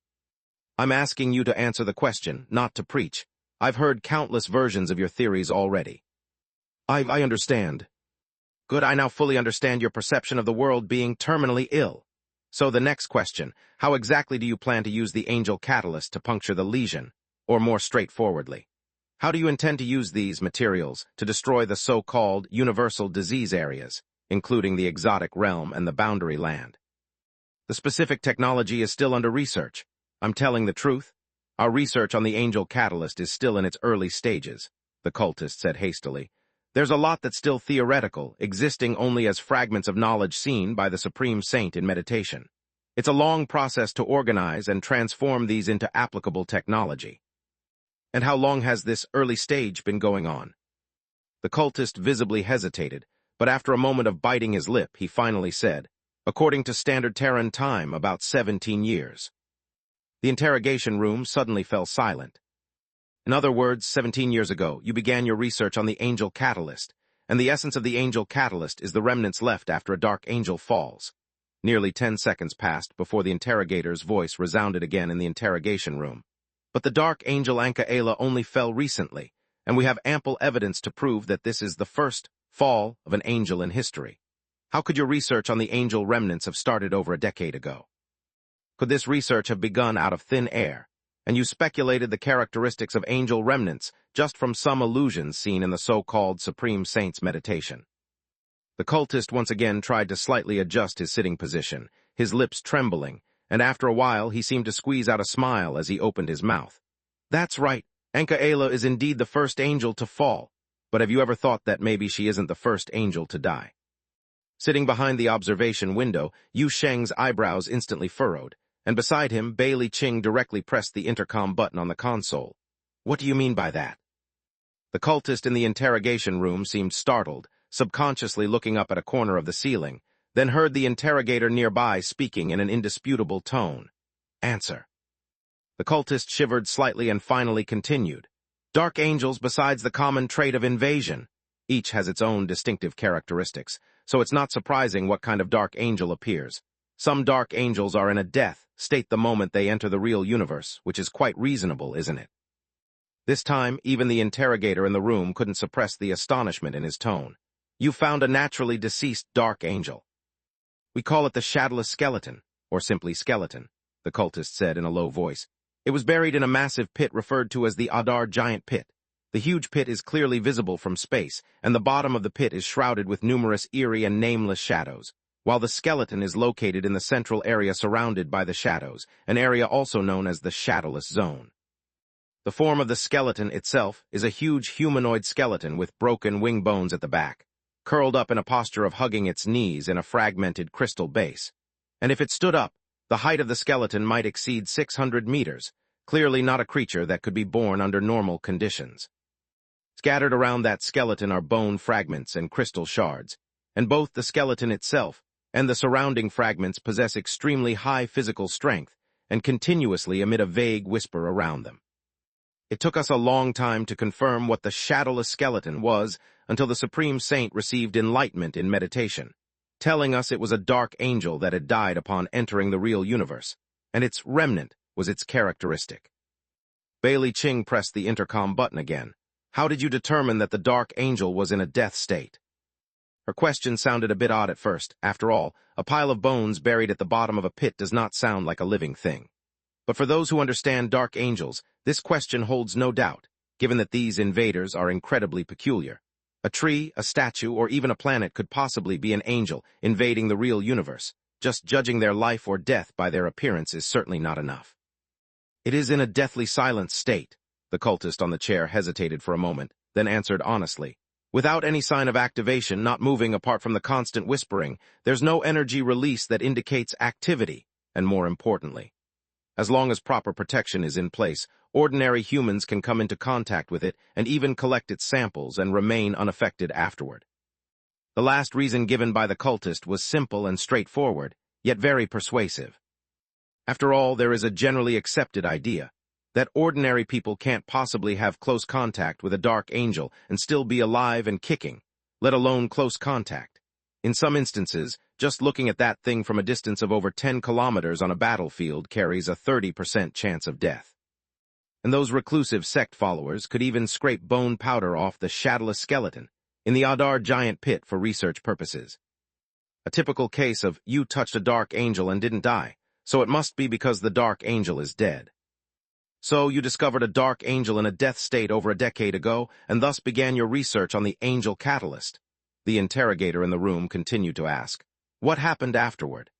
I'm asking you to answer the question, not to preach. I've heard countless versions of your theories already. I understand. Good, I now fully understand your perception of the world being terminally ill. So the next question, how exactly do you plan to use the angel catalyst to puncture the lesion? Or more straightforwardly, how do you intend to use these materials to destroy the so-called universal disease areas, including the exotic realm and the boundary land? The specific technology is still under research. I'm telling the truth. Our research on the angel catalyst is still in its early stages, the cultist said hastily. There's a lot that's still theoretical, existing only as fragments of knowledge seen by the Supreme Saint in meditation. It's a long process to organize and transform these into applicable technology. And how long has this early stage been going on? The cultist visibly hesitated, but after a moment of biting his lip, he finally said, according to standard Terran time, about 17 years. The interrogation room suddenly fell silent. In other words, 17 years ago, you began your research on the angel catalyst, and the essence of the angel catalyst is the remnants left after a dark angel falls. Nearly 10 seconds passed before the interrogator's voice resounded again in the interrogation room. But the dark angel Anka Ayla only fell recently, and we have ample evidence to prove that this is the first fall of an angel in history. How could your research on the angel remnants have started over a decade ago? Could this research have begun out of thin air, and you speculated the characteristics of angel remnants just from some illusions seen in the so-called Supreme Saint's meditation? The cultist once again tried to slightly adjust his sitting position, his lips trembling, and after a while he seemed to squeeze out a smile as he opened his mouth. That's right, Enka is indeed the first angel to fall, but have you ever thought that maybe she isn't the first angel to die? Sitting behind the observation window, Yu Sheng's eyebrows instantly furrowed, and beside him, Bailey Ching directly pressed the intercom button on the console. What do you mean by that? The cultist in the interrogation room seemed startled, subconsciously looking up at a corner of the ceiling, then heard the interrogator nearby speaking in an indisputable tone. Answer. The cultist shivered slightly and finally continued. Dark angels, besides the common trait of invasion, each has its own distinctive characteristics, so it's not surprising what kind of dark angel appears. Some dark angels are in a death state the moment they enter the real universe, which is quite reasonable, isn't it? This time, even the interrogator in the room couldn't suppress the astonishment in his tone. You found a naturally deceased dark angel. We call it the shadowless skeleton, or simply skeleton, the cultist said in a low voice. It was buried in a massive pit referred to as the Adar Giant Pit. The huge pit is clearly visible from space, and the bottom of the pit is shrouded with numerous eerie and nameless shadows, while the skeleton is located in the central area surrounded by the shadows, an area also known as the shadowless zone. The form of the skeleton itself is a huge humanoid skeleton with broken wing bones at the back, curled up in a posture of hugging its knees in a fragmented crystal base. And if it stood up, the height of the skeleton might exceed 600 meters, clearly not a creature that could be born under normal conditions. Scattered around that skeleton are bone fragments and crystal shards, and both the skeleton itself and the surrounding fragments possess extremely high physical strength and continuously emit a vague whisper around them. It took us a long time to confirm what the shadowless skeleton was until the Supreme Saint received enlightenment in meditation, telling us it was a dark angel that had died upon entering the real universe, and its remnant was its characteristic. Bailey Ching pressed the intercom button again. How did you determine that the dark angel was in a death state? Her question sounded a bit odd at first. After all, a pile of bones buried at the bottom of a pit does not sound like a living thing. But for those who understand dark angels, this question holds no doubt, given that these invaders are incredibly peculiar. A tree, a statue, or even a planet could possibly be an angel invading the real universe. Just judging their life or death by their appearance is certainly not enough. It is in a deathly silent state. The cultist on the chair hesitated for a moment, then answered honestly. Without any sign of activation, not moving apart from the constant whispering, there's no energy release that indicates activity, and more importantly, as long as proper protection is in place, ordinary humans can come into contact with it and even collect its samples and remain unaffected afterward. The last reason given by the cultist was simple and straightforward, yet very persuasive. After all, there is a generally accepted idea that ordinary people can't possibly have close contact with a dark angel and still be alive and kicking, let alone close contact. In some instances, just looking at that thing from a distance of over 10 kilometers on a battlefield carries a 30% chance of death. And those reclusive sect followers could even scrape bone powder off the shadowless skeleton in the Adar Giant Pit for research purposes. A typical case of, you touched a dark angel and didn't die, so it must be because the dark angel is dead. So you discovered a dark angel in a death state over a decade ago, and thus began your research on the angel catalyst. The interrogator in the room continued to ask, what happened afterward?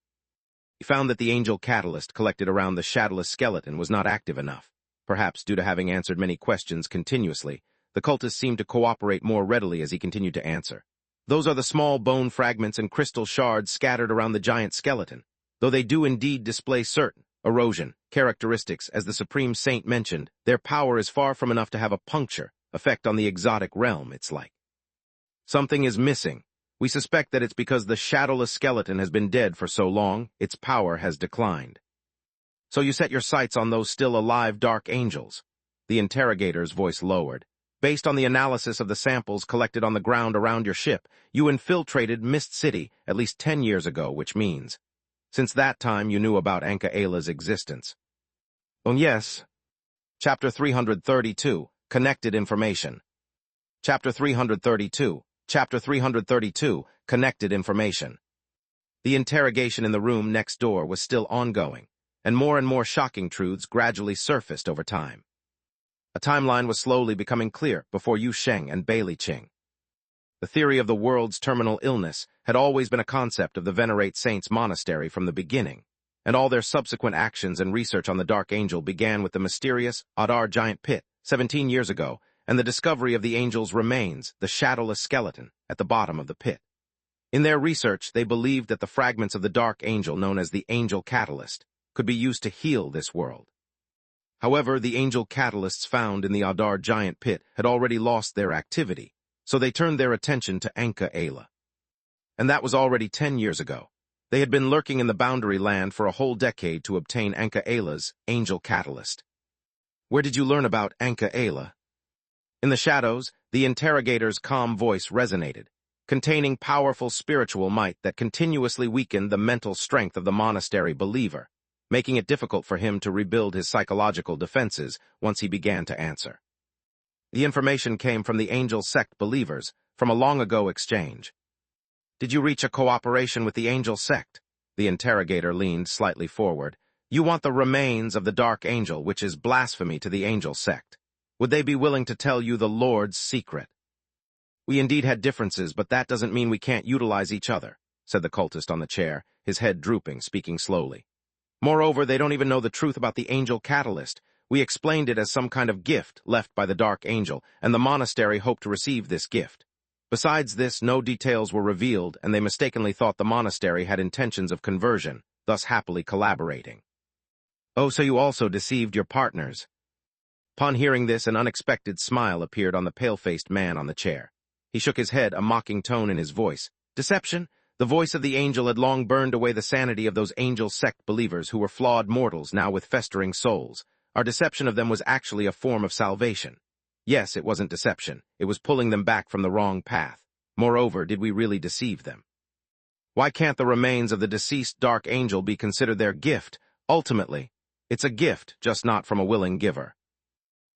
He found that the angel catalyst collected around the shadowless skeleton was not active enough. Perhaps due to having answered many questions continuously, the cultist seemed to cooperate more readily as he continued to answer. Those are the small bone fragments and crystal shards scattered around the giant skeleton, though they do indeed display certain erosion characteristics, as the Supreme Saint mentioned. Their power is far from enough to have a puncture effect on the exotic realm. It's like something is missing. We suspect that it's because the shadowless skeleton has been dead for so long, its power has declined. So you set your sights on those still alive dark angels? The interrogator's voice lowered. Based on the analysis of the samples collected on the ground around your ship, you infiltrated Mist City at least 10 years ago, which means, since that time you knew about Enka existence. Oh yes. Chapter 332, Connected Information. Chapter 332, Connected Information. The interrogation in the room next door was still ongoing, and more shocking truths gradually surfaced over time. A timeline was slowly becoming clear before Yu Sheng and Bailey Ching. The theory of the world's terminal illness had always been a concept of the Venerate Saints Monastery from the beginning, and all their subsequent actions and research on the Dark Angel began with the mysterious Adar giant pit 17 years ago and the discovery of the angel's remains, the shadowless skeleton, at the bottom of the pit. In their research, they believed that the fragments of the Dark Angel, known as the Angel Catalyst, could be used to heal this world. However, the Angel Catalysts found in the Adar giant pit had already lost their activity, so they turned their attention to Anka Ayla. And that was already 10 years ago. They had been lurking in the boundary land for a whole decade to obtain Anka Ayla's Angel Catalyst. Where did you learn about Anka Ayla? In the shadows, the interrogator's calm voice resonated, containing powerful spiritual might that continuously weakened the mental strength of the monastery believer, making it difficult for him to rebuild his psychological defenses once he began to answer. The information came from the Angel Sect believers, from a long-ago exchange. Did you reach a cooperation with the Angel Sect? The interrogator leaned slightly forward. You want the remains of the Dark Angel, which is blasphemy to the Angel Sect. Would they be willing to tell you the Lord's secret? We indeed had differences, but that doesn't mean we can't utilize each other, said the cultist on the chair, his head drooping, speaking slowly. Moreover, they don't even know the truth about the Angel Catalyst. We explained it as some kind of gift left by the Dark Angel, and the monastery hoped to receive this gift. Besides this, no details were revealed, and they mistakenly thought the monastery had intentions of conversion, thus happily collaborating. Oh, so you also deceived your partners. Upon hearing this, an unexpected smile appeared on the pale-faced man on the chair. He shook his head, a mocking tone in his voice. Deception? The voice of the angel had long burned away the sanity of those Angel Sect believers who were flawed mortals now with festering souls. Our deception of them was actually a form of salvation. Yes, it wasn't deception. It was pulling them back from the wrong path. Moreover, did we really deceive them? Why can't the remains of the deceased Dark Angel be considered their gift? Ultimately, it's a gift, just not from a willing giver.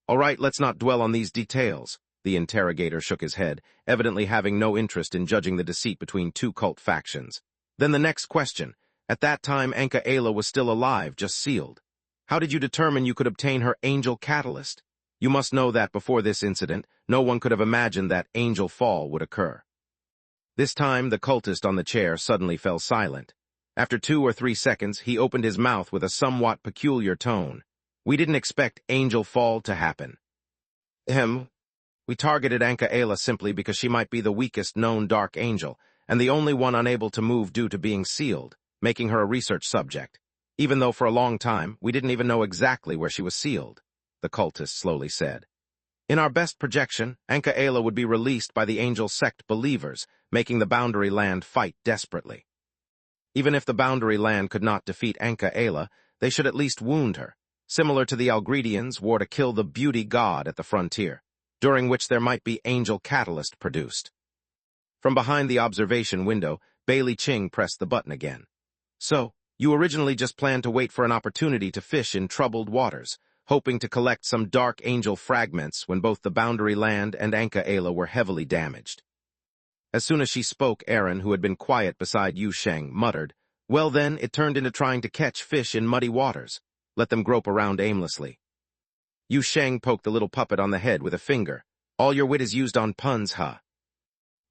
All right, let's not dwell on these details. The interrogator shook his head, evidently having no interest in judging the deceit between two cult factions. Then the next question. At that time, Anka Ayla was still alive, just sealed. How did you determine you could obtain her Angel Catalyst? You must know that before this incident, no one could have imagined that Angel Fall would occur. This time, the cultist on the chair suddenly fell silent. After 2 or 3 seconds, he opened his mouth with a somewhat peculiar tone. We didn't expect Angel Fall to happen. We targeted Anka Ayla simply because she might be the weakest known Dark Angel, and the only one unable to move due to being sealed, making her a research subject, even though for a long time we didn't even know exactly where she was sealed, the cultist slowly said. In our best projection, Anka Ayla would be released by the Angel Sect believers, making the Boundary Land fight desperately. Even if the Boundary Land could not defeat Anka Ayla, they should at least wound her, similar to the Algredians wore to kill the beauty god at the frontier, during which there might be Angel Catalyst produced. From behind the observation window, Bailey Ching pressed the button again. So, you originally just planned to wait for an opportunity to fish in troubled waters, hoping to collect some Dark Angel fragments when both the Boundary Land and Anka Ayla were heavily damaged. As soon as she spoke, Aaron, who had been quiet beside Yu Sheng, muttered, Well then, it turned into trying to catch fish in muddy waters. Let them grope around aimlessly. Yu Sheng poked the little puppet on the head with a finger. All your wit is used on puns, huh?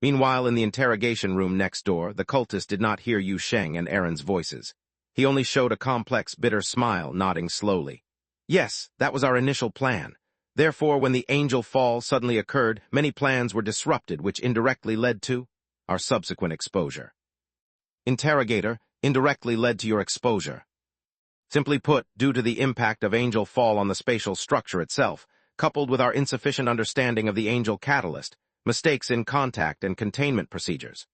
Meanwhile, in the interrogation room next door, the cultist did not hear Yu Sheng and Aaron's voices. He only showed a complex, bitter smile, nodding slowly. Yes, that was our initial plan. Therefore, when the Angel Fall suddenly occurred, many plans were disrupted, which indirectly led to our subsequent exposure. Interrogator, indirectly led to your exposure. Simply put, due to the impact of Angel Fall on the spatial structure itself, coupled with our insufficient understanding of the Angel Catalyst, mistakes in contact and containment procedures.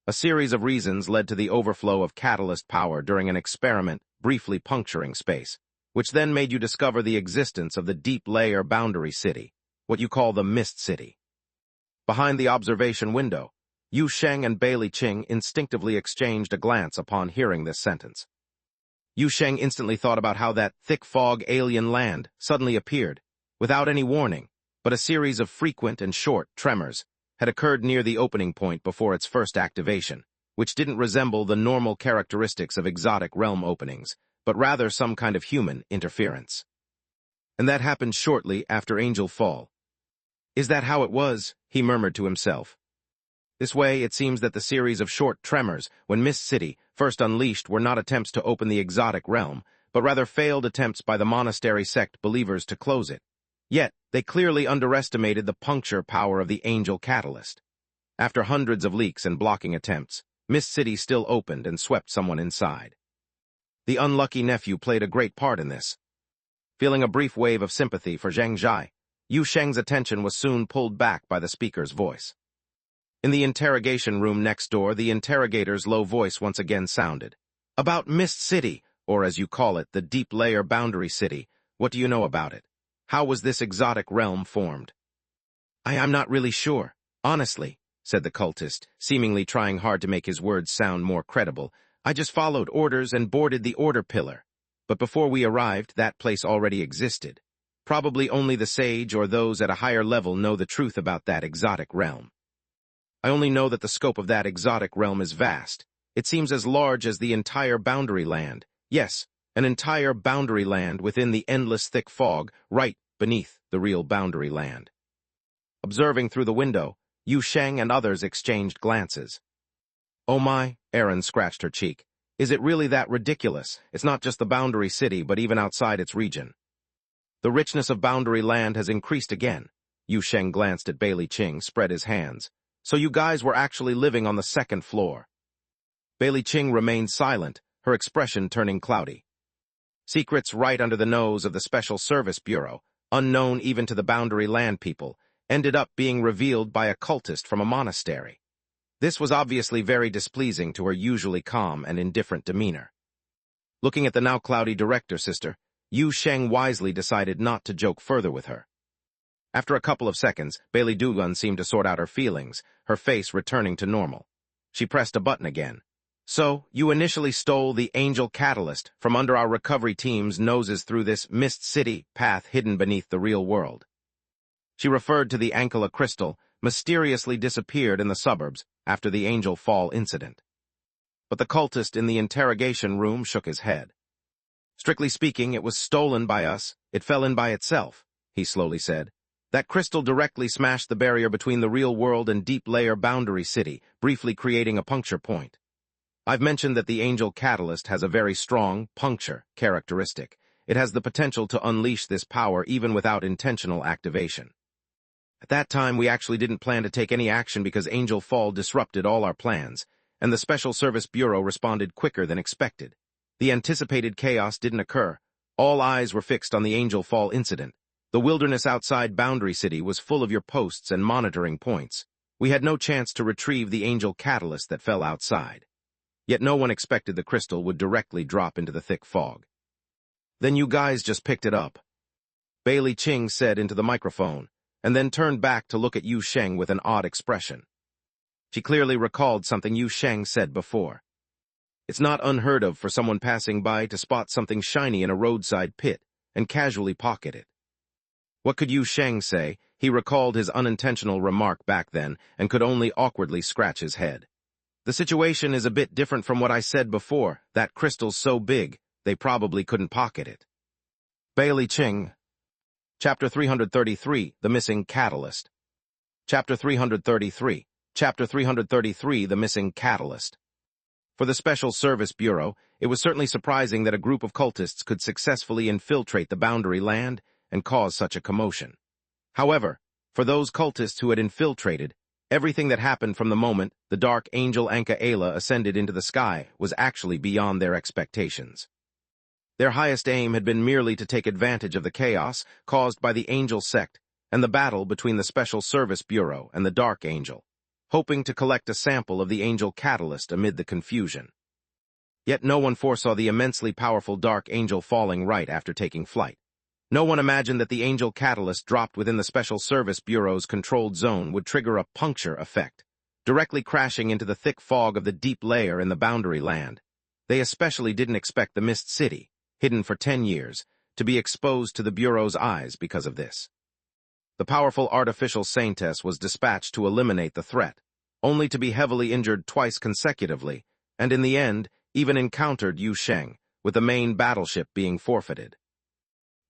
A series of reasons led to the overflow of catalyst power during an experiment, briefly puncturing space, which then made you discover the existence of the deep layer boundary city, what you call the Mist City. Behind the observation window, Yu Sheng and Bailey Ching instinctively exchanged a glance upon hearing this sentence. Yu Sheng instantly thought about how that thick fog alien land suddenly appeared, without any warning, but a series of frequent and short tremors had occurred near the opening point before its first activation, which didn't resemble the normal characteristics of exotic realm openings, but rather some kind of human interference. And that happened shortly after Angel Fall. Is that how it was? He murmured to himself. This way, it seems that the series of short tremors when Mist City first unleashed were not attempts to open the exotic realm, but rather failed attempts by the monastery sect believers to close it. Yet, they clearly underestimated the puncture power of the angel catalyst. After hundreds of leaks and blocking attempts, Mist City still opened and swept someone inside. The unlucky nephew played a great part in this. Feeling a brief wave of sympathy for Zheng Zhai, Yu Sheng's attention was soon pulled back by the speaker's voice. In the interrogation room next door, the interrogator's low voice once again sounded. "About Mist City, or as you call it, the Deep Layer Boundary City, what do you know about it? How was this exotic realm formed?" I'm not really sure, honestly," said the cultist, seemingly trying hard to make his words sound more credible. "I just followed orders and boarded the order pillar. But before we arrived, that place already existed. Probably only the sage or those at a higher level know the truth about that exotic realm. I only know that the scope of that exotic realm is vast. It seems as large as the entire boundary land. Yes, an entire boundary land within the endless thick fog, right beneath the real boundary land." Observing through the window, Yu Sheng and others exchanged glances. "Oh my," Erin scratched her cheek. "Is it really that ridiculous? It's not just the boundary city, but even outside its region." "The richness of boundary land has increased again." Yu Sheng glanced at Bailey Ching, spread his hands. "So you guys were actually living on the second floor." Bailey Ching remained silent, her expression turning cloudy. Secrets right under the nose of the Special Service Bureau, unknown even to the boundary land people, ended up being revealed by a cultist from a monastery. This was obviously very displeasing to her usually calm and indifferent demeanor. Looking at the now cloudy director sister, Yu Sheng wisely decided not to joke further with her. After a couple of seconds, Bailey Dugan seemed to sort out her feelings, her face returning to normal. She pressed a button again. "So, you initially stole the Angel Catalyst from under our recovery team's noses through this Mist City path hidden beneath the real world." She referred to the Ankala crystal, mysteriously disappeared in the suburbs after the Angel Fall incident. But the cultist in the interrogation room shook his head. "Strictly speaking, it was stolen by us. It fell in by itself," he slowly said. "That crystal directly smashed the barrier between the real world and Deep Layer Boundary City, briefly creating a puncture point. I've mentioned that the Angel Catalyst has a very strong puncture characteristic. It has the potential to unleash this power even without intentional activation. At that time, we actually didn't plan to take any action because Angel Fall disrupted all our plans, and the Special Service Bureau responded quicker than expected. The anticipated chaos didn't occur. All eyes were fixed on the Angel Fall incident. The wilderness outside Boundary City was full of your posts and monitoring points. We had no chance to retrieve the Angel Catalyst that fell outside. Yet no one expected the crystal would directly drop into the thick fog. Then you guys just picked it up," Bailey Ching said into the microphone, and then turned back to look at Yu Sheng with an odd expression. She clearly recalled something Yu Sheng said before. It's not unheard of for someone passing by to spot something shiny in a roadside pit and casually pocket it. What could Yu Sheng say? He recalled his unintentional remark back then and could only awkwardly scratch his head. "The situation is a bit different from what I said before. That crystal's so big, they probably couldn't pocket it." Bailey Ching. Chapter 333, The Missing Catalyst. Chapter 333. Chapter 333, The Missing Catalyst. For the Special Service Bureau, it was certainly surprising that a group of cultists could successfully infiltrate the boundary land and cause such a commotion. However, for those cultists who had infiltrated, everything that happened from the moment the dark angel Anka Ayla ascended into the sky was actually beyond their expectations. Their highest aim had been merely to take advantage of the chaos caused by the Angel sect and the battle between the Special Service Bureau and the Dark Angel, hoping to collect a sample of the Angel Catalyst amid the confusion. Yet no one foresaw the immensely powerful Dark Angel falling right after taking flight. No one imagined that the Angel Catalyst dropped within the Special Service Bureau's controlled zone would trigger a puncture effect, directly crashing into the thick fog of the deep layer in the boundary land. They especially didn't expect the Mist City, hidden for 10 years, to be exposed to the Bureau's eyes because of this. The powerful artificial saintess was dispatched to eliminate the threat, only to be heavily injured twice consecutively, and in the end, even encountered Yu Sheng, with the main battleship being forfeited.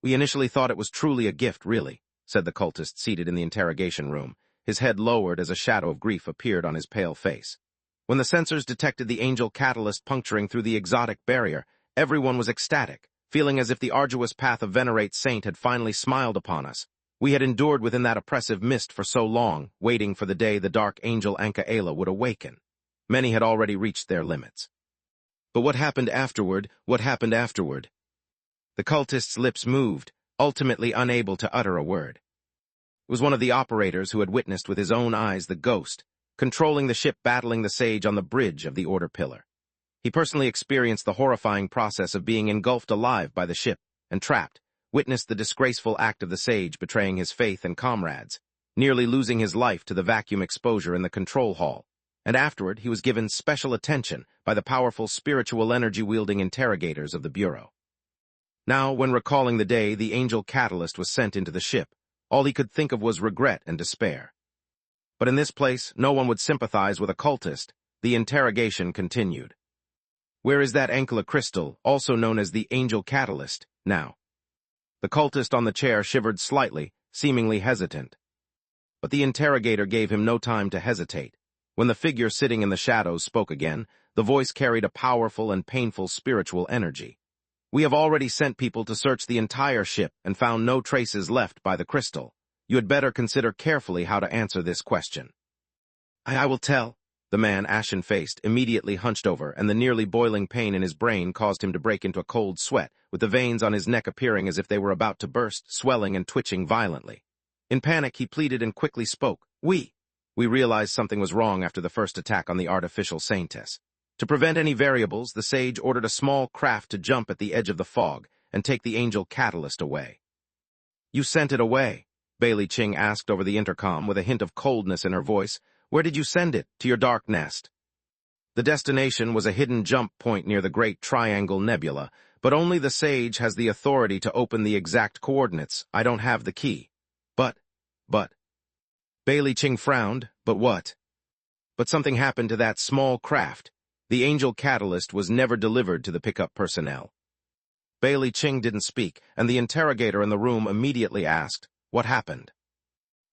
"We initially thought it was truly a gift, really," said the cultist seated in the interrogation room, his head lowered as a shadow of grief appeared on his pale face. When the sensors detected the angel catalyst puncturing through the exotic barrier, everyone was ecstatic, feeling as if the arduous path of Venerate Saint had finally smiled upon us. We had endured within that oppressive mist for so long, waiting for the day the dark angel Anka-Ela would awaken. Many had already reached their limits. But what happened afterward? What happened afterward? The cultist's lips moved, ultimately unable to utter a word. It was one of the operators who had witnessed with his own eyes the ghost, controlling the ship battling the sage on the bridge of the Order Pillar. He personally experienced the horrifying process of being engulfed alive by the ship and trapped, witnessed the disgraceful act of the sage betraying his faith and comrades, nearly losing his life to the vacuum exposure in the control hall, and afterward he was given special attention by the powerful spiritual energy-wielding interrogators of the Bureau. Now, when recalling the day the angel catalyst was sent into the ship, all he could think of was regret and despair. But in this place, no one would sympathize with a cultist. The interrogation continued. Where is that Ankela crystal, also known as the angel catalyst, now? The cultist on the chair shivered slightly, seemingly hesitant. But the interrogator gave him no time to hesitate. When the figure sitting in the shadows spoke again, the voice carried a powerful and painful spiritual energy. We have already sent people to search the entire ship and found no traces left by the crystal. You had better consider carefully how to answer this question. I will tell. The man, ashen-faced, immediately hunched over, and the nearly boiling pain in his brain caused him to break into a cold sweat, with the veins on his neck appearing as if they were about to burst, swelling and twitching violently. In panic, he pleaded and quickly spoke. We realized something was wrong after the first attack on the artificial saintess. To prevent any variables, the sage ordered a small craft to jump at the edge of the fog and take the angel catalyst away. You sent it away? Bailey Ching asked over the intercom with a hint of coldness in her voice. Where did you send it? To your dark nest? The destination was a hidden jump point near the Great Triangle Nebula, but only the sage has the authority to open the exact coordinates. I don't have the key. But. Bailey Ching frowned. But what? But something happened to that small craft. The angel catalyst was never delivered to the pickup personnel. Bailey Ching didn't speak, and the interrogator in the room immediately asked, What happened?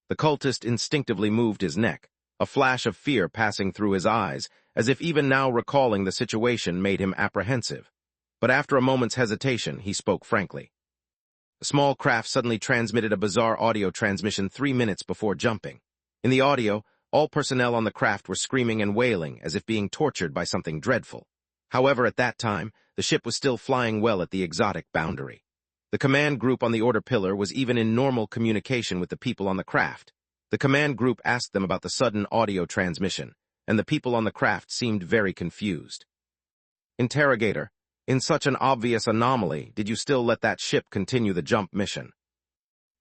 The cultist instinctively moved his neck, a flash of fear passing through his eyes, as if even now recalling the situation made him apprehensive. But after a moment's hesitation, he spoke frankly. The small craft suddenly transmitted a bizarre audio transmission 3 minutes before jumping. In the audio, all personnel on the craft were screaming and wailing as if being tortured by something dreadful. However, at that time, the ship was still flying well at the exotic boundary. The command group on the Order Pillar was even in normal communication with the people on the craft. The command group asked them about the sudden audio transmission, and the people on the craft seemed very confused. Interrogator, in such an obvious anomaly, did you still let that ship continue the jump mission?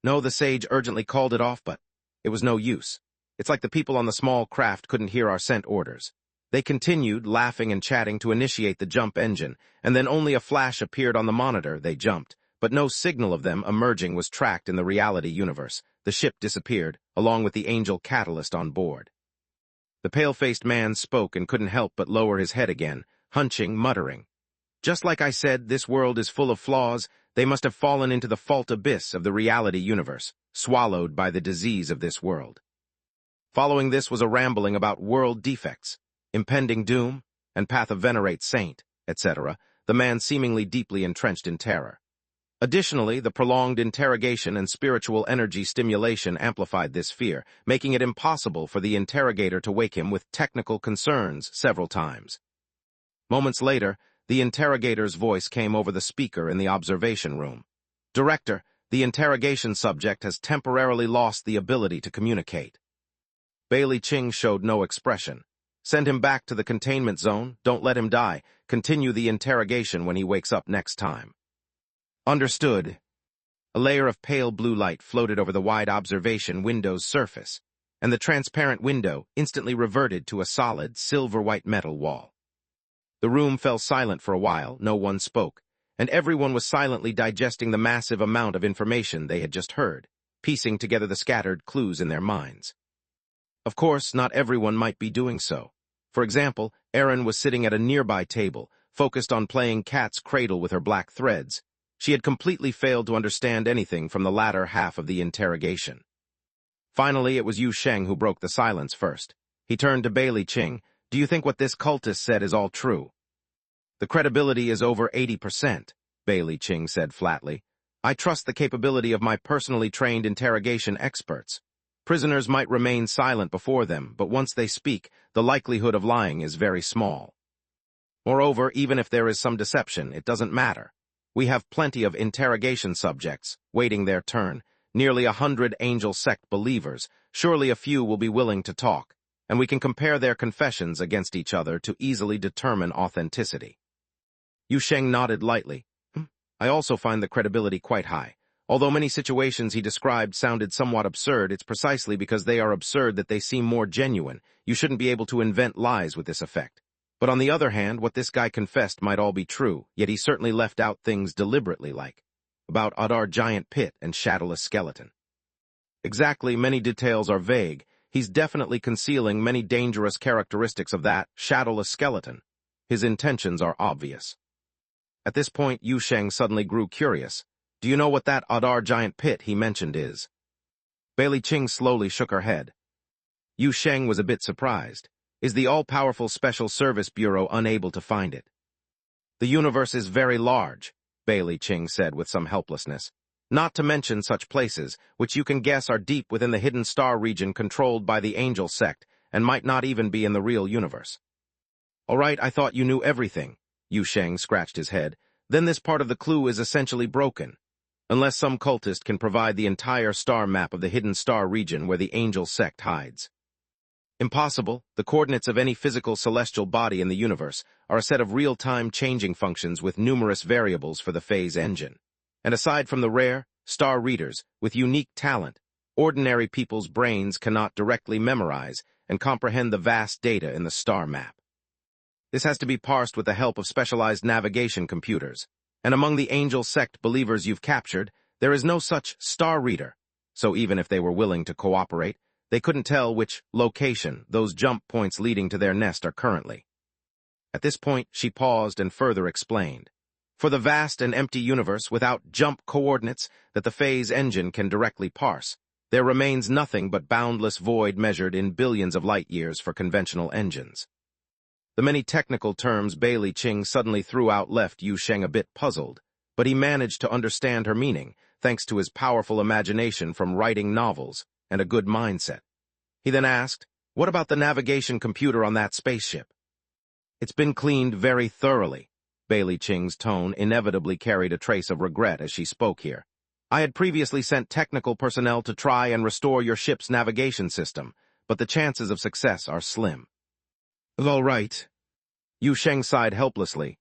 No, the sage urgently called it off, but it was no use. It's like the people on the small craft couldn't hear our sent orders. They continued, laughing and chatting, to initiate the jump engine, and then only a flash appeared on the monitor. They jumped, but no signal of them emerging was tracked in the reality universe. The ship disappeared, along with the angel catalyst on board. The pale-faced man spoke and couldn't help but lower his head again, hunching, muttering. Just like I said, this world is full of flaws. They must have fallen into the fault abyss of the reality universe, swallowed by the disease of this world. Following this was a rambling about world defects, impending doom, and path of Venerate Saint, etc., the man seemingly deeply entrenched in terror. Additionally, the prolonged interrogation and spiritual energy stimulation amplified this fear, making it impossible for the interrogator to wake him with technical concerns several times. Moments later, the interrogator's voice came over the speaker in the observation room. Director, the interrogation subject has temporarily lost the ability to communicate. Bailey Ching showed no expression. Send him back to the containment zone. Don't let him die. Continue the interrogation when he wakes up next time. Understood. A layer of pale blue light floated over the wide observation window's surface, and the transparent window instantly reverted to a solid, silver-white metal wall. The room fell silent for a while. No one spoke, and everyone was silently digesting the massive amount of information they had just heard, piecing together the scattered clues in their minds. Of course, not everyone might be doing so. For example, Erin was sitting at a nearby table, focused on playing cat's cradle with her black threads. She had completely failed to understand anything from the latter half of the interrogation. Finally, it was Yu Sheng who broke the silence first. He turned to Bailey Ching. Do you think what this cultist said is all true? The credibility is over 80%, Bailey Ching said flatly. I trust the capability of my personally trained interrogation experts. Prisoners might remain silent before them, but once they speak, the likelihood of lying is very small. Moreover, even if there is some deception, it doesn't matter. We have plenty of interrogation subjects, waiting their turn, nearly 100 angel sect believers. Surely a few will be willing to talk, and we can compare their confessions against each other to easily determine authenticity. Yu Sheng nodded lightly. I also find the credibility quite high. Although many situations he described sounded somewhat absurd, it's precisely because they are absurd that they seem more genuine. You shouldn't be able to invent lies with this effect. But on the other hand, what this guy confessed might all be true, yet he certainly left out things deliberately, like about Adar giant pit and shadowless skeleton. Exactly, many details are vague. He's definitely concealing many dangerous characteristics of that shadowless skeleton. His intentions are obvious. At this point, Yu Sheng suddenly grew curious. Do you know what that Adar giant pit he mentioned is? Bailey Ching slowly shook her head. Yu Sheng was a bit surprised. Is the all-powerful Special Service Bureau unable to find it? The universe is very large, Bailey Ching said with some helplessness. Not to mention such places, which you can guess are deep within the hidden star region controlled by the angel sect, and might not even be in the real universe. All right, I thought you knew everything. Yu Sheng scratched his head. Then this part of the clue is essentially broken. Unless some cultist can provide the entire star map of the hidden star region where the angel sect hides. Impossible. The coordinates of any physical celestial body in the universe are a set of real-time changing functions with numerous variables for the phase engine. And aside from the rare, star readers with unique talent, ordinary people's brains cannot directly memorize and comprehend the vast data in the star map. This has to be parsed with the help of specialized navigation computers. And among the angel sect believers you've captured, there is no such star reader. So even if they were willing to cooperate, they couldn't tell which location those jump points leading to their nest are currently. At this point, she paused and further explained. For the vast and empty universe without jump coordinates that the phase engine can directly parse, there remains nothing but boundless void measured in billions of light years for conventional engines. The many technical terms Bailey Ching suddenly threw out left Yu Sheng a bit puzzled, but he managed to understand her meaning, thanks to his powerful imagination from writing novels and a good mindset. He then asked, what about the navigation computer on that spaceship? It's been cleaned very thoroughly. Bailey Ching's tone inevitably carried a trace of regret as she spoke here. I had previously sent technical personnel to try and restore your ship's navigation system, but the chances of success are slim. All right. Yu Sheng sighed helplessly.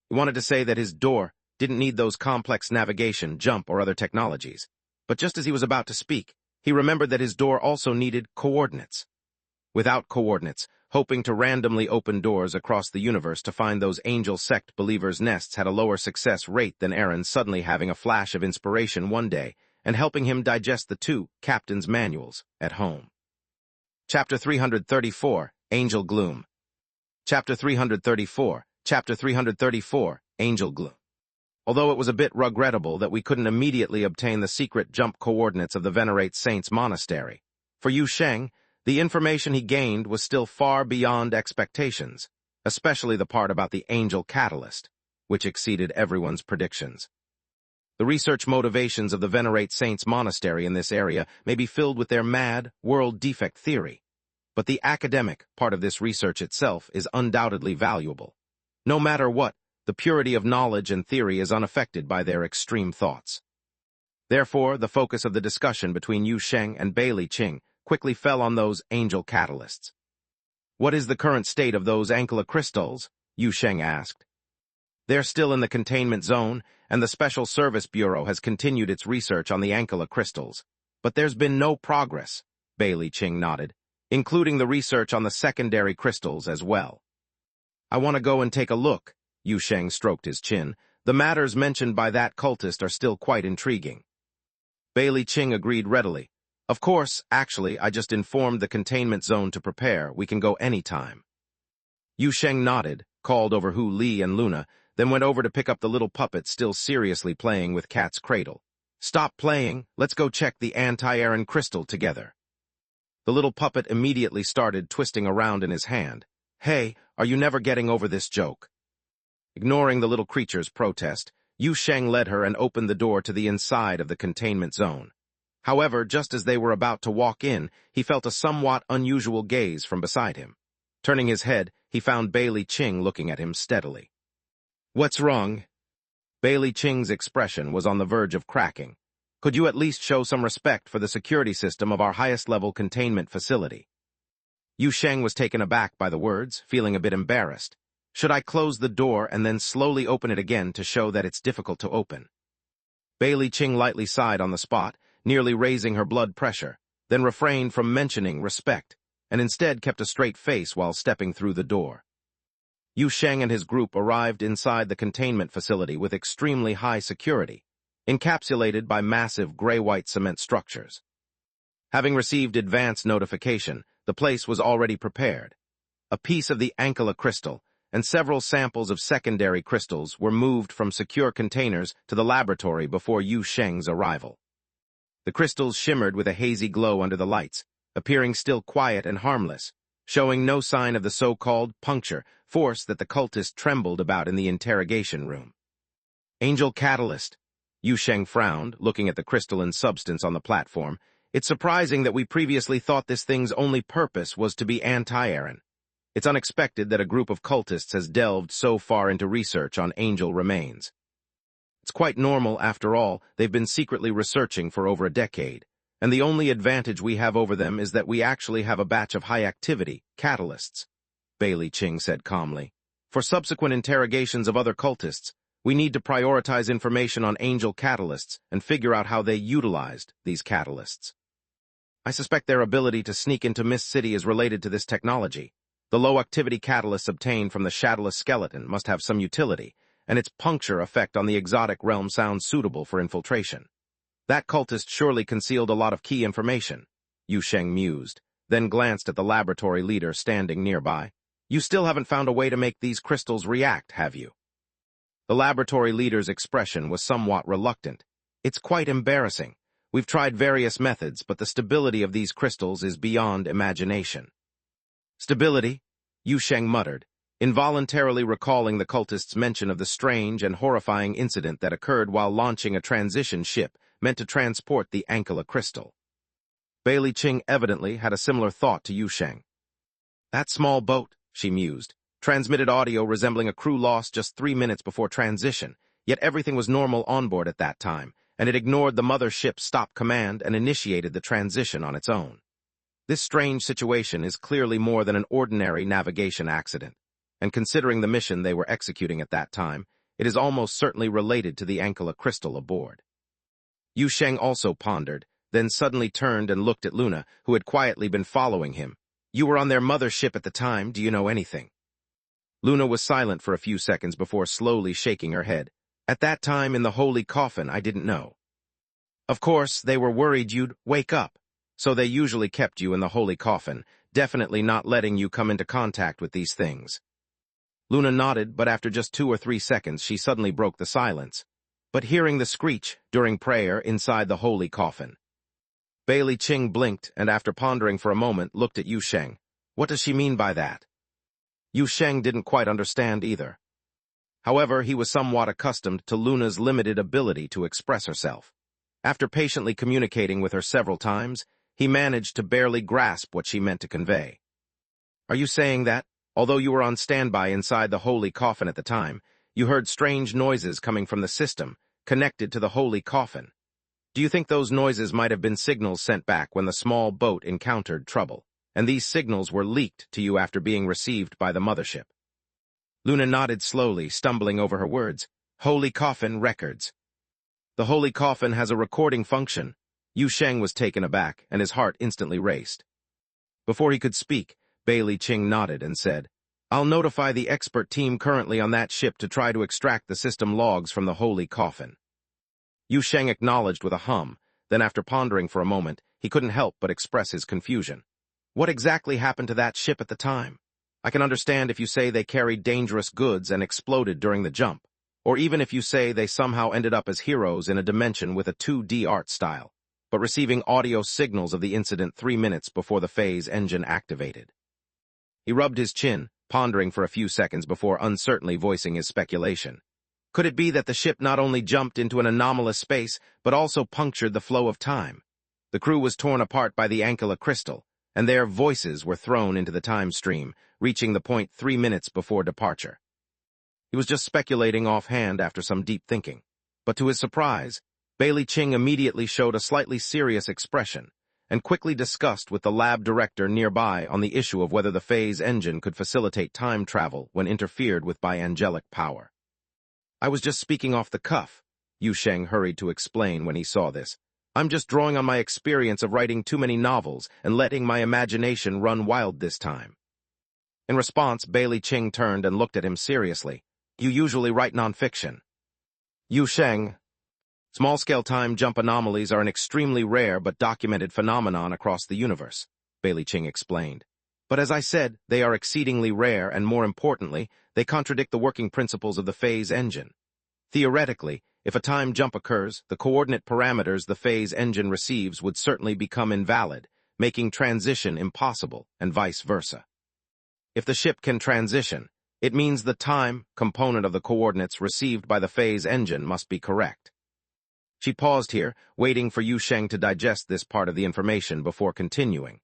He wanted to say that his door didn't need those complex navigation, jump, or other technologies. But just as he was about to speak, he remembered that his door also needed coordinates. Without coordinates, hoping to randomly open doors across the universe to find those angel sect believers' nests had a lower success rate than Aaron suddenly having a flash of inspiration one day and helping him digest the two captain's manuals at home. Chapter 334, Angel Gloom. Chapter 334, Angel Gloom. Although it was a bit regrettable that we couldn't immediately obtain the secret jump coordinates of the Venerate Saints Monastery, for Yu Sheng, the information he gained was still far beyond expectations, especially the part about the angel catalyst, which exceeded everyone's predictions. The research motivations of the Venerate Saints Monastery in this area may be filled with their mad, world defect theory, but the academic part of this research itself is undoubtedly valuable. No matter what, the purity of knowledge and theory is unaffected by their extreme thoughts. Therefore, the focus of the discussion between Yu Sheng and Bailey Ching quickly fell on those angel catalysts. What is the current state of those Ankela crystals? Yu Sheng asked. They're still in the containment zone, and the Special Service Bureau has continued its research on the Ankela crystals. But there's been no progress, Bailey Ching nodded, including the research on the secondary crystals as well. I want to go and take a look, Yu Sheng stroked his chin. The matters mentioned by that cultist are still quite intriguing. Bailey Ching agreed readily. Of course, actually, I just informed the containment zone to prepare. We can go anytime. Yu Sheng nodded, called over Hu Li and Luna, then went over to pick up the little puppet still seriously playing with Cat's cradle. Stop playing, let's go check the anti-Aaron crystal together. The little puppet immediately started twisting around in his hand. Hey, are you never getting over this joke? Ignoring the little creature's protest, Yu Sheng led her and opened the door to the inside of the containment zone. However, just as they were about to walk in, he felt a somewhat unusual gaze from beside him. Turning his head, he found Bailey Ching looking at him steadily. What's wrong? Bailey Ching's expression was on the verge of cracking. Could you at least show some respect for the security system of our highest-level containment facility? Yu Sheng was taken aback by the words, feeling a bit embarrassed. Should I close the door and then slowly open it again to show that it's difficult to open? Bailey Ching lightly sighed on the spot, nearly raising her blood pressure, then refrained from mentioning respect, and instead kept a straight face while stepping through the door. Yu Sheng and his group arrived inside the containment facility with extremely high security, encapsulated by massive gray-white cement structures. Having received advance notification, the place was already prepared. A piece of the Ankala crystal and several samples of secondary crystals were moved from secure containers to the laboratory before Yu Sheng's arrival. The crystals shimmered with a hazy glow under the lights, appearing still quiet and harmless, showing no sign of the so-called puncture force that the cultist trembled about in the interrogation room. Angel Catalyst. Yu Sheng frowned, looking at the crystalline substance on the platform. It's surprising that we previously thought this thing's only purpose was to be anti-Aaron. It's unexpected that a group of cultists has delved so far into research on angel remains. It's quite normal, after all, they've been secretly researching for over a decade, and the only advantage we have over them is that we actually have a batch of high-activity catalysts, Bailey Ching said calmly. For subsequent interrogations of other cultists, we need to prioritize information on angel catalysts and figure out how they utilized these catalysts. I suspect their ability to sneak into Mist City is related to this technology. The low-activity catalysts obtained from the shadowless skeleton must have some utility, and its puncture effect on the exotic realm sounds suitable for infiltration. That cultist surely concealed a lot of key information, Yu Sheng mused, then glanced at the laboratory leader standing nearby. You still haven't found a way to make these crystals react, have you? The laboratory leader's expression was somewhat reluctant. It's quite embarrassing. We've tried various methods, but the stability of these crystals is beyond imagination. Stability? Yu Sheng muttered, involuntarily recalling the cultist's mention of the strange and horrifying incident that occurred while launching a transition ship meant to transport the Ankala crystal. Bailey Ching evidently had a similar thought to Yu Sheng. That small boat, she mused, transmitted audio resembling a crew lost just 3 minutes before transition, yet everything was normal on board at that time, and it ignored the mother ship's stop command and initiated the transition on its own. This strange situation is clearly more than an ordinary navigation accident, and considering the mission they were executing at that time, it is almost certainly related to the Ankala crystal aboard. Yu Sheng also pondered, then suddenly turned and looked at Luna, who had quietly been following him. You were on their mother ship at the time, do you know anything? Luna was silent for a few seconds before slowly shaking her head. At that time in the holy coffin, I didn't know. Of course, they were worried you'd wake up, so they usually kept you in the holy coffin, definitely not letting you come into contact with these things. Luna nodded, but after just 2 or 3 seconds, she suddenly broke the silence. But hearing the screech during prayer inside the holy coffin. Bailey Ching blinked and after pondering for a moment looked at Yu Sheng. What does she mean by that? Yu Sheng didn't quite understand either. However, he was somewhat accustomed to Luna's limited ability to express herself. After patiently communicating with her several times, he managed to barely grasp what she meant to convey. Are you saying that, although you were on standby inside the holy coffin at the time, you heard strange noises coming from the system connected to the holy coffin? Do you think those noises might have been signals sent back when the small boat encountered trouble, and these signals were leaked to you after being received by the mothership? Luna nodded slowly, stumbling over her words. Holy coffin records. The holy coffin has a recording function. Yu Sheng was taken aback, and his heart instantly raced. Before he could speak, Bailey Ching nodded and said, I'll notify the expert team currently on that ship to try to extract the system logs from the holy coffin. Yu Sheng acknowledged with a hum, then after pondering for a moment, he couldn't help but express his confusion. What exactly happened to that ship at the time? I can understand if you say they carried dangerous goods and exploded during the jump, or even if you say they somehow ended up as heroes in a dimension with a 2D art style, but receiving audio signals of the incident 3 minutes before the phase engine activated. He rubbed his chin, pondering for a few seconds before uncertainly voicing his speculation. Could it be that the ship not only jumped into an anomalous space, but also punctured the flow of time? The crew was torn apart by the Ancilla crystal, and their voices were thrown into the time stream, reaching the point 3 minutes before departure. He was just speculating offhand after some deep thinking, but to his surprise, Bailey Ching immediately showed a slightly serious expression and quickly discussed with the lab director nearby on the issue of whether the phase engine could facilitate time travel when interfered with by angelic power. I was just speaking off the cuff, Yu Sheng hurried to explain when he saw this. I'm just drawing on my experience of writing too many novels and letting my imagination run wild this time. In response, Bailey Ching turned and looked at him seriously. You usually write nonfiction. Yu Sheng. Small-scale time jump anomalies are an extremely rare but documented phenomenon across the universe, Bailey Ching explained. But as I said, they are exceedingly rare and, more importantly, they contradict the working principles of the phase engine. Theoretically, if a time jump occurs, the coordinate parameters the phase engine receives would certainly become invalid, making transition impossible, and vice versa. If the ship can transition, it means the time component of the coordinates received by the phase engine must be correct. She paused here, waiting for Yu Sheng to digest this part of the information before continuing.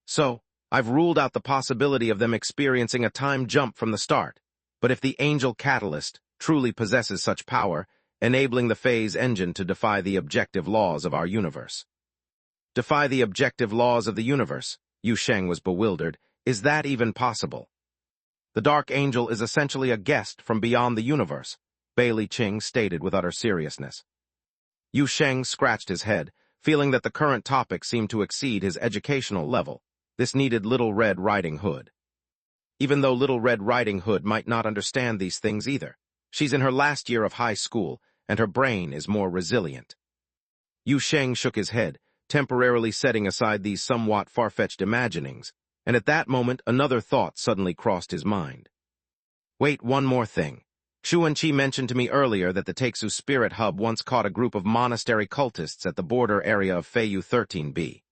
So, I've ruled out the possibility of them experiencing a time jump from the start, but if the angel catalyst truly possesses such power, enabling the phase engine to defy the objective laws of our universe. Defy the objective laws of the universe? Yu Sheng was bewildered. Is that even possible? The Dark Angel is essentially a guest from beyond the universe, Bailey Ching stated with utter seriousness. Yu Sheng scratched his head, feeling that the current topic seemed to exceed his educational level. This needed Little Red Riding Hood. Even though Little Red Riding Hood might not understand these things either, she's in her last year of high school, and her brain is more resilient. Yu Sheng shook his head, temporarily setting aside these somewhat far-fetched imaginings, and at that moment another thought suddenly crossed his mind. Wait, one more thing. Xuanqi mentioned to me earlier that the Taixu Spirit Hub once caught a group of monastery cultists at the border area of Feiyu 13B.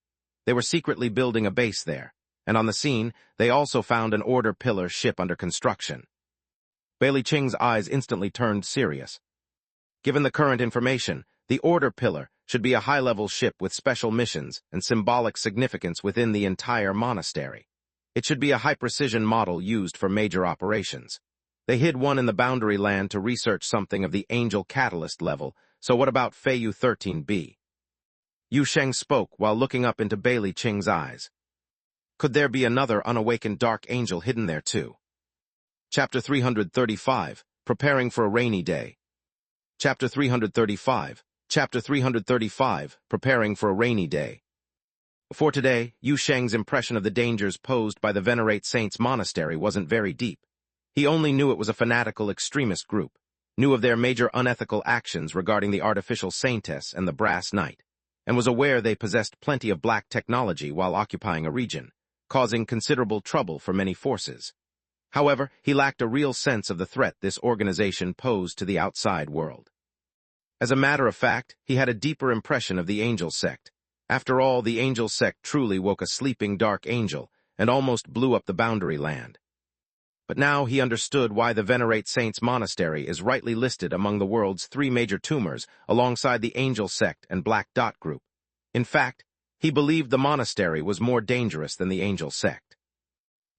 They were secretly building a base there, and on the scene, they also found an Order Pillar ship under construction. Bailey Ching's eyes instantly turned serious. Given the current information, the Order Pillar should be a high-level ship with special missions and symbolic significance within the entire monastery. It should be a high-precision model used for major operations. They hid one in the boundary land to research something of the Angel Catalyst level, so what about Feiyu 13B? Yu Sheng spoke while looking up into Bailey Ching's eyes. Could there be another unawakened Dark Angel hidden there too? Chapter 335, Preparing for a Rainy Day. Chapter 335, Preparing for a Rainy Day. For today, Yu Sheng's impression of the dangers posed by the Venerate Saints Monastery wasn't very deep. He only knew it was a fanatical extremist group, knew of their major unethical actions regarding the artificial saintess and the brass knight, and was aware they possessed plenty of black technology while occupying a region, causing considerable trouble for many forces. However, he lacked a real sense of the threat this organization posed to the outside world. As a matter of fact, he had a deeper impression of the Angel Sect. After all, the Angel Sect truly woke a sleeping Dark Angel and almost blew up the boundary land. But now he understood why the Venerate Saints Monastery is rightly listed among the world's 3 major tumors alongside the Angel Sect and Black Dot Group. In fact, he believed the monastery was more dangerous than the Angel Sect.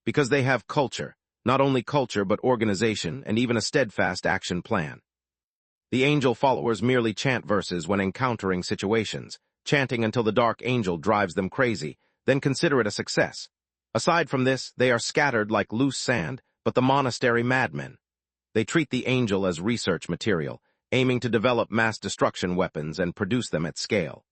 Because they have culture, not only culture but organization and even a steadfast action plan. The angel followers merely chant verses when encountering situations, chanting until the Dark Angel drives them crazy, then consider it a success. Aside from this, they are scattered like loose sand, but the monastery madmen. They treat the angel as research material, aiming to develop mass destruction weapons and produce them at scale.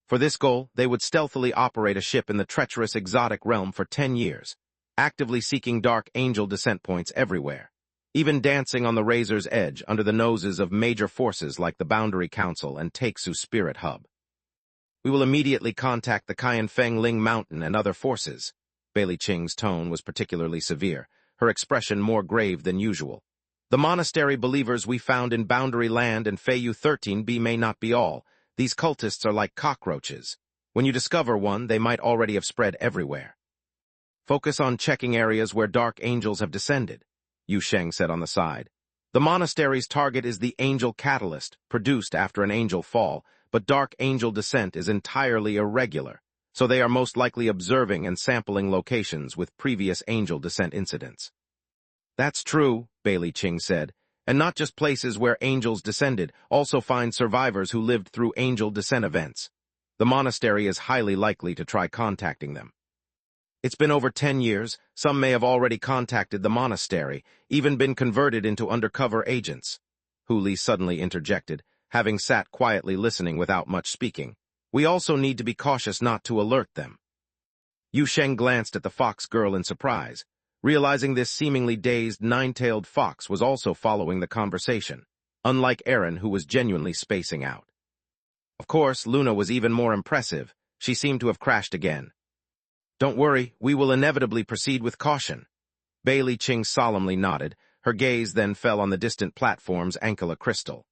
For this goal, they would stealthily operate a ship in the treacherous exotic realm for 10 years, actively seeking Dark Angel descent points everywhere, even dancing on the razor's edge under the noses of major forces like the Boundary Council and Taixu Spirit Hub. We will immediately contact the Qianfeng Ling Mountain and other forces. Bailey Ching's tone was particularly severe, her expression more grave than usual. The monastery believers we found in Boundary Land and Feiyu 13B may not be all. These cultists are like cockroaches. When you discover one, they might already have spread everywhere. Focus on checking areas where dark angels have descended, Yu Sheng said on the side. The monastery's target is the angel catalyst, produced after an angel fall, but dark angel descent is entirely irregular, so they are most likely observing and sampling locations with previous angel descent incidents. That's true, Bailey Ching said, and not just places where angels descended, also find survivors who lived through angel descent events. The monastery is highly likely to try contacting them. It's been over 10 years, some may have already contacted the monastery, even been converted into undercover agents. Hu Li suddenly interjected, having sat quietly listening without much speaking. We also need to be cautious not to alert them. Yu Sheng glanced at the fox girl in surprise, realizing this seemingly dazed nine-tailed fox was also following the conversation, unlike Aaron, who was genuinely spacing out. Of course, Luna was even more impressive. She seemed to have crashed again. Don't worry, we will inevitably proceed with caution. Bailey Ching solemnly nodded. Her gaze then fell on the distant platform's Ankela crystal.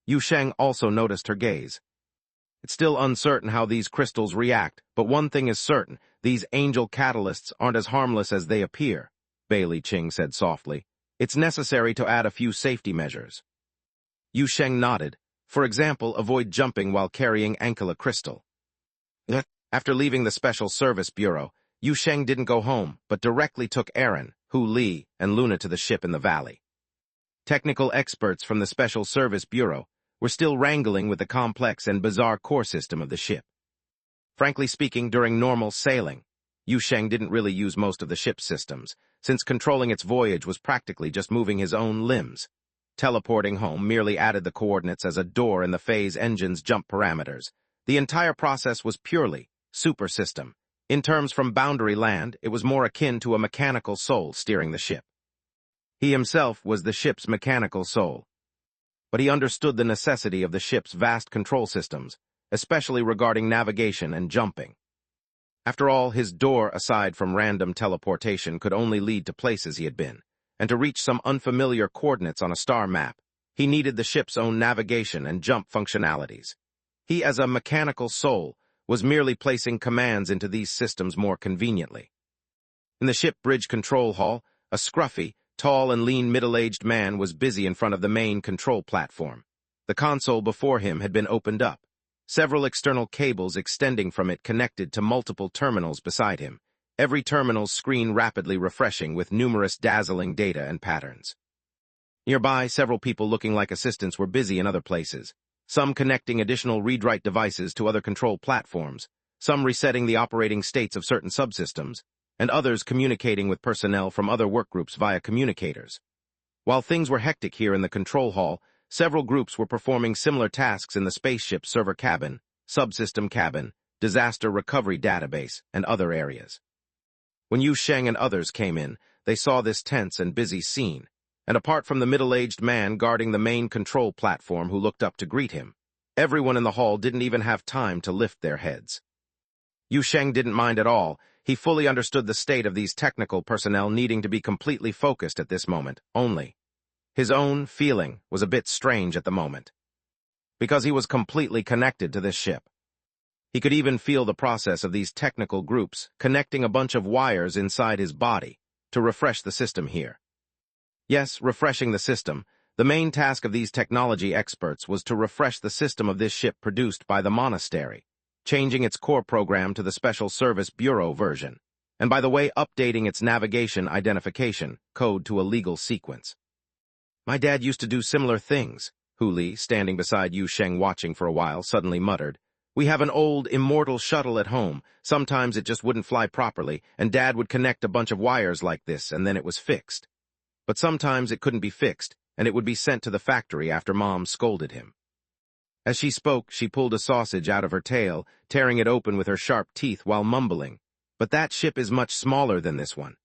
Yu Sheng also noticed her gaze. It's still uncertain how these crystals react, but one thing is certain, these angel catalysts aren't as harmless as they appear, Bailey Ching said softly. It's necessary to add a few safety measures. Yu Sheng nodded. For example, avoid jumping while carrying Ankela crystal. After leaving the Special Service Bureau, Yu Sheng didn't go home, but directly took Aaron, Hu Li, and Luna to the ship in the valley. Technical experts from the Special Service Bureau were still wrangling with the complex and bizarre core system of the ship. Frankly speaking, during normal sailing, Yu Sheng didn't really use most of the ship's systems, since controlling its voyage was practically just moving his own limbs. Teleporting home merely added the coordinates as a door in the phase engine's jump parameters. The entire process was purely super system. In terms from Boundary Land, it was more akin to a mechanical soul steering the ship. He himself was the ship's mechanical soul. But he understood the necessity of the ship's vast control systems, especially regarding navigation and jumping. After all, his door, aside from random teleportation, could only lead to places he had been, and to reach some unfamiliar coordinates on a star map, he needed the ship's own navigation and jump functionalities. He, as a mechanical soul, was merely placing commands into these systems more conveniently. In the ship bridge control hall, a scruffy, tall and lean middle-aged man was busy in front of the main control platform. The console before him had been opened up, several external cables extending from it connected to multiple terminals beside him, every terminal's screen rapidly refreshing with numerous dazzling data and patterns. Nearby, several people looking like assistants were busy in other places, some connecting additional read-write devices to other control platforms, some resetting the operating states of certain subsystems, and others communicating with personnel from other workgroups via communicators. While things were hectic here in the control hall, several groups were performing similar tasks in the spaceship server cabin, subsystem cabin, disaster recovery database, and other areas. When Yu Sheng and others came in, they saw this tense and busy scene, and apart from the middle-aged man guarding the main control platform who looked up to greet him, everyone in the hall didn't even have time to lift their heads. Yu Sheng didn't mind at all. He fully understood the state of these technical personnel needing to be completely focused at this moment, only. His own feeling was a bit strange at the moment, because he was completely connected to this ship. He could even feel the process of these technical groups connecting a bunch of wires inside his body to refresh the system here. Yes, refreshing the system. The main task of these technology experts was to refresh the system of this ship produced by the monastery, changing its core program to the Special Service Bureau version, and by the way, updating its navigation identification code to a legal sequence. My dad used to do similar things, Hu Li, standing beside Yu Sheng watching for a while, suddenly muttered. We have an old, immortal shuttle at home. Sometimes it just wouldn't fly properly, and Dad would connect a bunch of wires like this, and then it was fixed. But sometimes it couldn't be fixed, and it would be sent to the factory after Mom scolded him. As she spoke, she pulled a sausage out of her tail, tearing it open with her sharp teeth while mumbling, "But that ship is much smaller than this one."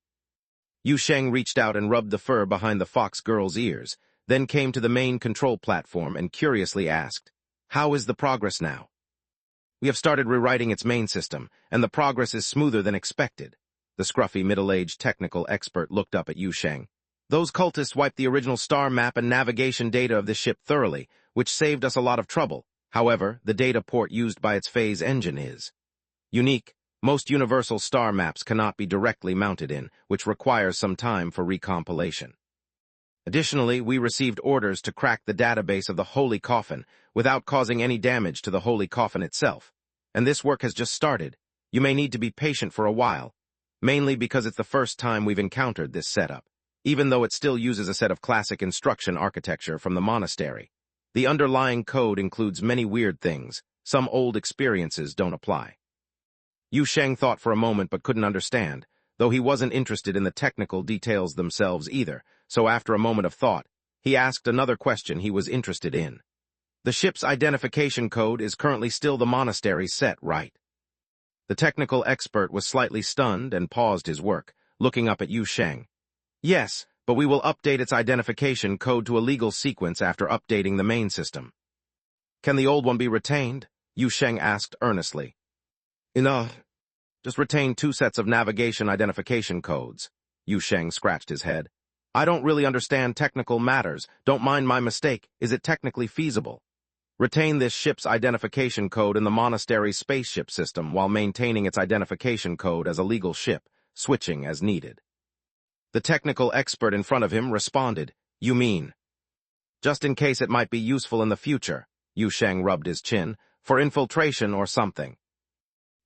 Yu Sheng reached out and rubbed the fur behind the fox girl's ears, then came to the main control platform and curiously asked, "How is the progress now?" "We have started rewriting its main system, and the progress is smoother than expected." The scruffy middle-aged technical expert looked up at Yu Sheng. Those cultists wiped the original star map and navigation data of the ship thoroughly, which saved us a lot of trouble. However, the data port used by its phase engine is unique. Most universal star maps cannot be directly mounted in, which requires some time for recompilation. Additionally, we received orders to crack the database of the Holy Coffin without causing any damage to the Holy Coffin itself. And this work has just started. You may need to be patient for a while, mainly because it's the first time we've encountered this setup, even though it still uses a set of classic instruction architecture from the monastery. The underlying code includes many weird things. Some old experiences don't apply. Yu Sheng thought for a moment but couldn't understand, though he wasn't interested in the technical details themselves either, so after a moment of thought, he asked another question he was interested in. The ship's identification code is currently still the monastery's set, right? The technical expert was slightly stunned and paused his work, looking up at Yu Sheng. Yes, but we will update its identification code to a legal sequence after updating the main system. Can the old one be retained? Yu Sheng asked earnestly. Enough. Just retain 2 sets of navigation identification codes. Yu Sheng scratched his head. I don't really understand technical matters. Don't mind my mistake. Is it technically feasible? Retain this ship's identification code in the monastery's spaceship system while maintaining its identification code as a legal ship, switching as needed. The technical expert in front of him responded, You mean? Just in case it might be useful in the future, Yu Sheng rubbed his chin, for infiltration or something.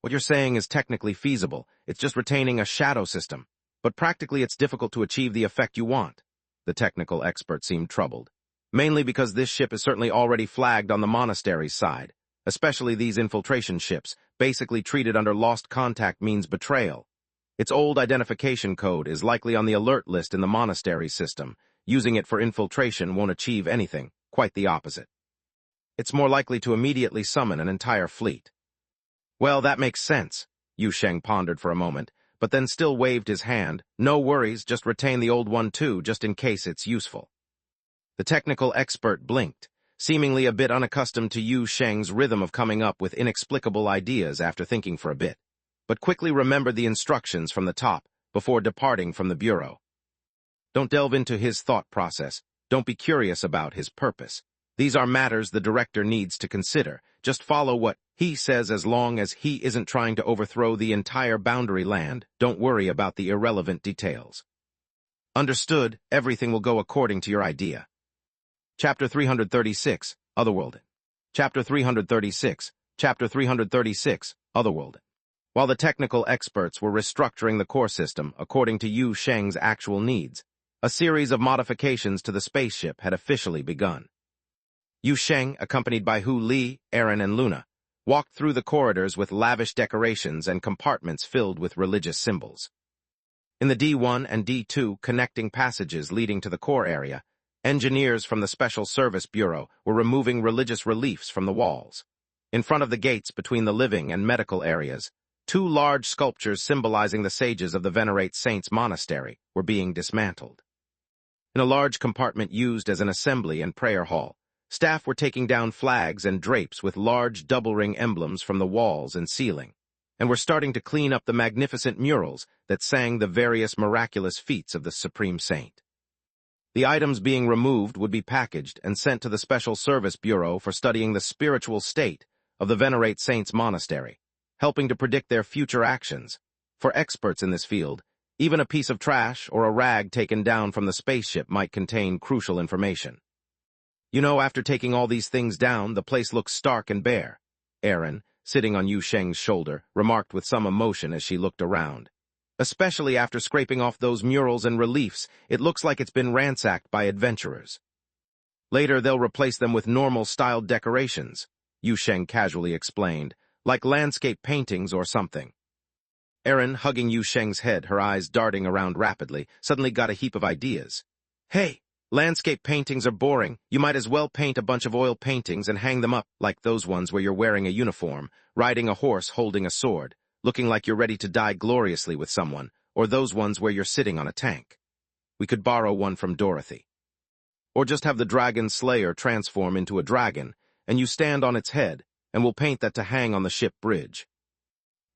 What you're saying is technically feasible. It's just retaining a shadow system. But practically it's difficult to achieve the effect you want. The technical expert seemed troubled. Mainly because this ship is certainly already flagged on the monastery's side. Especially these infiltration ships, basically treated under lost contact means betrayal. Its old identification code is likely on the alert list in the monastery's system. Using it for infiltration won't achieve anything, quite the opposite. It's more likely to immediately summon an entire fleet. Well, that makes sense, Yu Sheng pondered for a moment, but then still waved his hand. No worries, just retain the old one too, just in case it's useful. The technical expert blinked, seemingly a bit unaccustomed to Yu Sheng's rhythm of coming up with inexplicable ideas after thinking for a bit, but quickly remembered the instructions from the top before departing from the bureau. Don't delve into his thought process. Don't be curious about his purpose. These are matters the director needs to consider. Just follow what he says as long as he isn't trying to overthrow the entire boundary land. Don't worry about the irrelevant details. Understood, everything will go according to your idea. Chapter 336, Otherworld. Chapter 336, Otherworld. While the technical experts were restructuring the core system according to Yu Sheng's actual needs, a series of modifications to the spaceship had officially begun. Yu Sheng, accompanied by Hu Li, Aaron, and Luna, walked through the corridors with lavish decorations and compartments filled with religious symbols. In the D1 and D2 connecting passages leading to the core area, engineers from the Special Service Bureau were removing religious reliefs from the walls. In front of the gates between the living and medical areas, 2 large sculptures symbolizing the sages of the Venerate Saints Monastery were being dismantled. In a large compartment used as an assembly and prayer hall, staff were taking down flags and drapes with large double-ring emblems from the walls and ceiling, and were starting to clean up the magnificent murals that sang the various miraculous feats of the Supreme Saint. The items being removed would be packaged and sent to the Special Service Bureau for studying the spiritual state of the Venerate Saints Monastery, helping to predict their future actions. For experts in this field, even a piece of trash or a rag taken down from the spaceship might contain crucial information. You know, after taking all these things down, the place looks stark and bare. Aaron, sitting on Yu Sheng's shoulder, remarked with some emotion as she looked around. Especially after scraping off those murals and reliefs, it looks like it's been ransacked by adventurers. Later, they'll replace them with normal-styled decorations, Yu Sheng casually explained, like landscape paintings or something. Aaron, hugging Yu Sheng's head, her eyes darting around rapidly, suddenly got a heap of ideas. Hey! Landscape paintings are boring. You might as well paint a bunch of oil paintings and hang them up, like those ones where you're wearing a uniform, riding a horse holding a sword, looking like you're ready to die gloriously with someone, or those ones where you're sitting on a tank. We could borrow one from Dorothy. Or just have the dragon slayer transform into a dragon, and you stand on its head, and we'll paint that to hang on the ship bridge.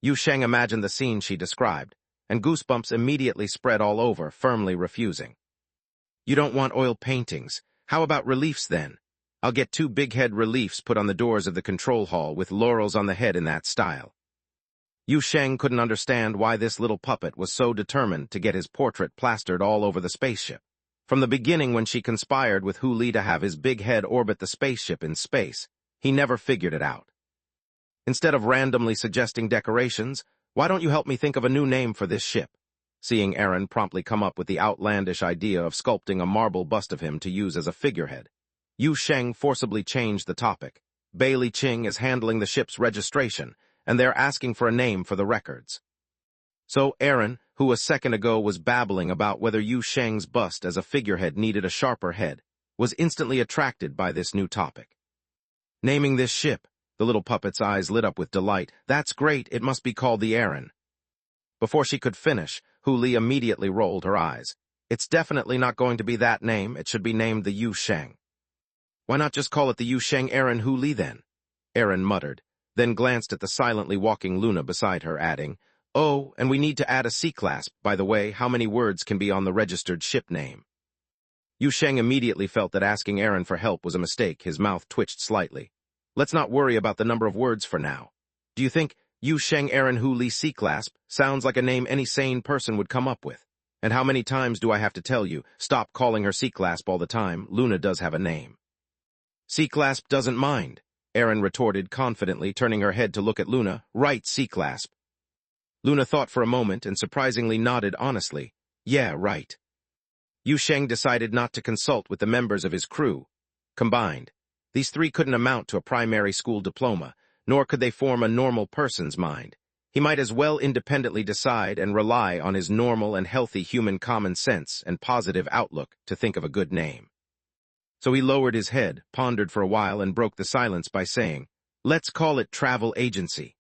Yu Sheng imagined the scene she described, and goosebumps immediately spread all over, firmly refusing. You don't want oil paintings. How about reliefs then? I'll get 2 big head reliefs put on the doors of the control hall with laurels on the head in that style. Yu Sheng couldn't understand why this little puppet was so determined to get his portrait plastered all over the spaceship. From the beginning when she conspired with Hu Li to have his big head orbit the spaceship in space, he never figured it out. Instead of randomly suggesting decorations, why don't you help me think of a new name for this ship? Seeing Aaron promptly come up with the outlandish idea of sculpting a marble bust of him to use as a figurehead, Yu Sheng forcibly changed the topic. Bailey Ching is handling the ship's registration, and they're asking for a name for the records. So Aaron, who a second ago was babbling about whether Yu Sheng's bust as a figurehead needed a sharper head, was instantly attracted by this new topic. Naming this ship, the little puppet's eyes lit up with delight. That's great, it must be called the Aaron. Before she could finish, Hu Li immediately rolled her eyes. It's definitely not going to be that name, it should be named the Yu Sheng. Why not just call it the Yu Sheng Aaron Hu Li then? Aaron muttered, then glanced at the silently walking Luna beside her, adding, Oh, and we need to add a C-clasp. By the way, how many words can be on the registered ship name? Yu Sheng immediately felt that asking Aaron for help was a mistake. His mouth twitched slightly. Let's not worry about the number of words for now. Do you think Yu Sheng Aaron Hu Li C-clasp sounds like a name any sane person would come up with? And how many times do I have to tell you, stop calling her C-clasp all the time, Luna does have a name. C-clasp doesn't mind, Aaron retorted confidently, turning her head to look at Luna. Right, C-clasp. Luna thought for a moment and surprisingly nodded honestly. Yeah, right. Yu Sheng decided not to consult with the members of his crew. Combined, these 3 couldn't amount to a primary school diploma, nor could they form a normal person's mind. He might as well independently decide and rely on his normal and healthy human common sense and positive outlook to think of a good name. So he lowered his head, pondered for a while, and broke the silence by saying, Let's call it Travel Agency.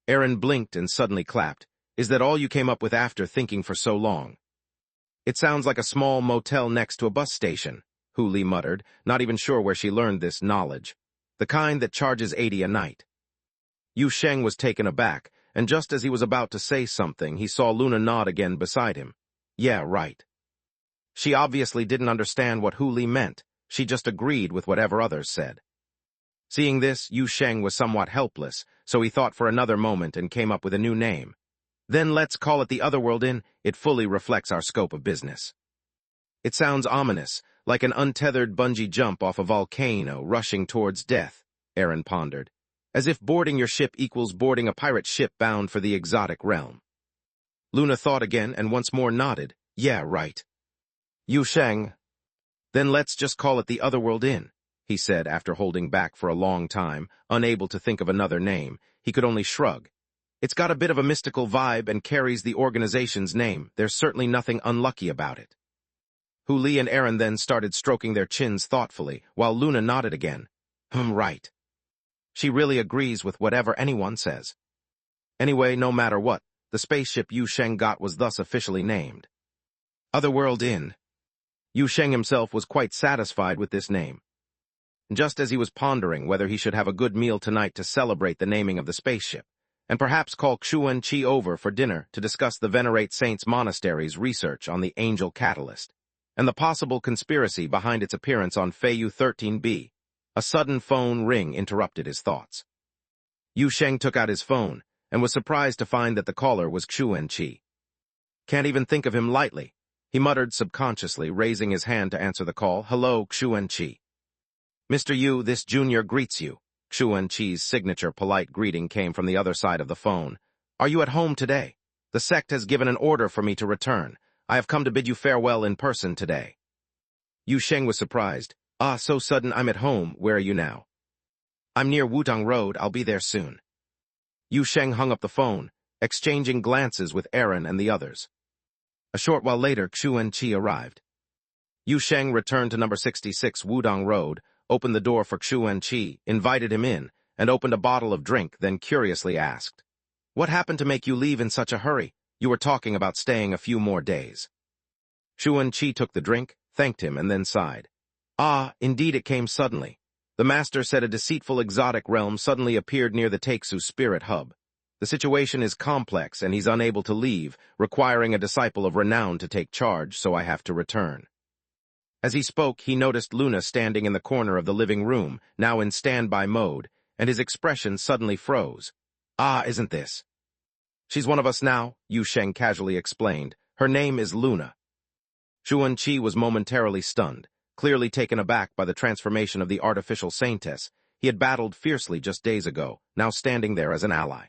Aaron blinked and suddenly clapped. Is that all you came up with after thinking for so long? It sounds like a small motel next to a bus station, Hu Li muttered, not even sure where she learned this knowledge. The kind that charges 80 a night. Yu Sheng was taken aback, and just as he was about to say something, he saw Luna nod again beside him. Yeah, right. She obviously didn't understand what Hu Li meant. She just agreed with whatever others said. Seeing this, Yu Sheng was somewhat helpless, so he thought for another moment and came up with a new name. Then let's call it the Otherworld Inn. It fully reflects our scope of business. It sounds ominous, like an untethered bungee jump off a volcano rushing towards death, Aaron pondered, as if boarding your ship equals boarding a pirate ship bound for the exotic realm. Luna thought again and once more nodded. Yeah, right. Yu Sheng. Then let's just call it the Otherworld Inn, he said after holding back for a long time, unable to think of another name. He could only shrug. It's got a bit of a mystical vibe and carries the organization's name. There's certainly nothing unlucky about it. Hu Li and Aaron then started stroking their chins thoughtfully, while Luna nodded again. Right. She really agrees with whatever anyone says. Anyway, no matter what, the spaceship Yu Sheng got was thus officially named Otherworld Inn. Yu Sheng himself was quite satisfied with this name. Just as he was pondering whether he should have a good meal tonight to celebrate the naming of the spaceship, and perhaps call Xuan Qi over for dinner to discuss the Venerate Saints Monastery's research on the Angel Catalyst, and the possible conspiracy behind its appearance on Feiyu 13B, a sudden phone ring interrupted his thoughts. Yu Sheng took out his phone, and was surprised to find that the caller was Xuan Qi. Can't even think of him lightly, he muttered subconsciously, raising his hand to answer the call. Hello, Xuan Qi. Mr. Yu, this junior greets you. Xuan Qi's signature polite greeting came from the other side of the phone. Are you at home today? The sect has given an order for me to return. I have come to bid you farewell in person today. Yu Sheng was surprised. Ah, so sudden. I'm at home. Where are you now? I'm near Wudong Road. I'll be there soon. Yu Sheng hung up the phone, exchanging glances with Aaron and the others. A short while later, Xuan Qi arrived. Yu Sheng returned to number 66 Wudong Road, opened the door for Xuan Qi, invited him in, and opened a bottle of drink, then curiously asked, What happened to make you leave in such a hurry? You were talking about staying a few more days. Xuan Qi took the drink, thanked him, and then sighed. Ah, indeed it came suddenly. The master said a deceitful exotic realm suddenly appeared near the Taixu spirit hub. The situation is complex, and he's unable to leave, requiring a disciple of renown to take charge, so I have to return. As he spoke, he noticed Luna standing in the corner of the living room, now in standby mode, and his expression suddenly froze. "Ah, isn't this? She's one of us now," Yu Sheng casually explained. "Her name is Luna." Xuan Qi was momentarily stunned, clearly taken aback by the transformation of the artificial saintess he had battled fiercely just days ago, now standing there as an ally.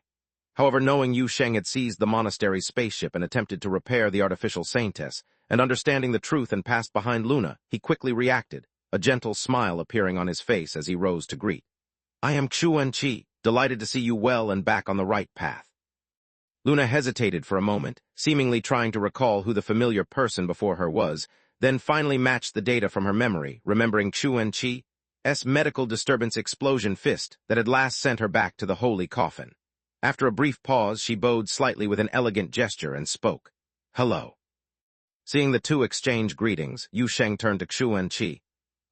However, knowing Yu Sheng had seized the monastery's spaceship and attempted to repair the artificial saintess, and understanding the truth and passed behind Luna, he quickly reacted, a gentle smile appearing on his face as he rose to greet. "I am Xuan Qi, delighted to see you well and back on the right path." Luna hesitated for a moment, seemingly trying to recall who the familiar person before her was, then finally matched the data from her memory, remembering Xuan Qi's medical disturbance explosion fist that had last sent her back to the holy coffin. After a brief pause, she bowed slightly with an elegant gesture and spoke. "Hello." Seeing the two exchange greetings, Yu Sheng turned to Xuan Qi.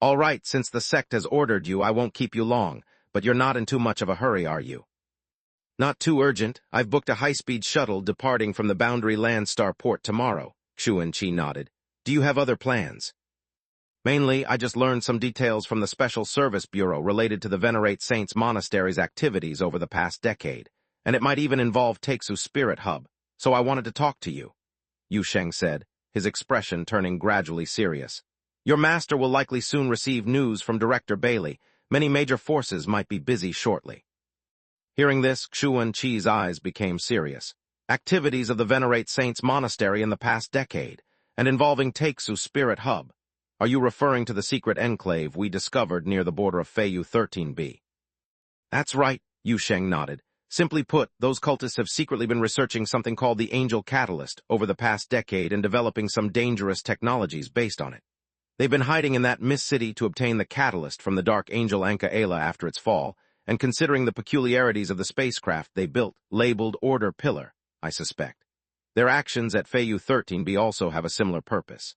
"All right, since the sect has ordered you, I won't keep you long, but you're not in too much of a hurry, are you?" "Not too urgent. I've booked a high-speed shuttle departing from the Boundary Landstar port tomorrow," Xuan Qi nodded. "Do you have other plans?" "Mainly, I just learned some details from the Special Service Bureau related to the Venerate Saints Monastery's activities over the past decade, and it might even involve Taixu's Spirit Hub, so I wanted to talk to you," Yu Sheng said, his expression turning gradually serious. "Your master will likely soon receive news from Director Bailey. Many major forces might be busy shortly." Hearing this, Xuan Qi's eyes became serious. Activities of the Venerate Saints Monastery in the past decade, and involving Taixu's Spirit Hub. Are you referring to the secret enclave we discovered near the border of Feiyu 13B? "That's right," Yu Sheng nodded. "Simply put, those cultists have secretly been researching something called the Angel Catalyst over the past decade and developing some dangerous technologies based on it. They've been hiding in that Mist City to obtain the catalyst from the Dark Angel Anka-Ela after its fall, and considering the peculiarities of the spacecraft they built, labeled Order Pillar, I suspect. Their actions at Feiyu 13B also have a similar purpose."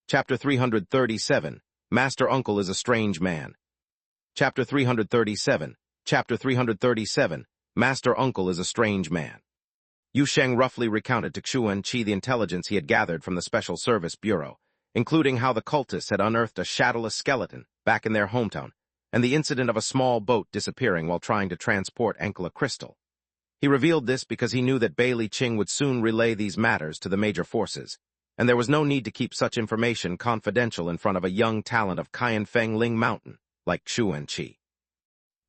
Chapter 337, Master Uncle is a Strange Man. Chapter 337, Master Uncle is a Strange Man. Yu Sheng roughly recounted to Xuan Qi the intelligence he had gathered from the Special Service Bureau, including how the cultists had unearthed a shadowless skeleton back in their hometown, and the incident of a small boat disappearing while trying to transport Ankla Crystal. He revealed this because he knew that Bailey Qing would soon relay these matters to the major forces, and there was no need to keep such information confidential in front of a young talent of Qianfeng Ling Mountain, like Xuan Qi.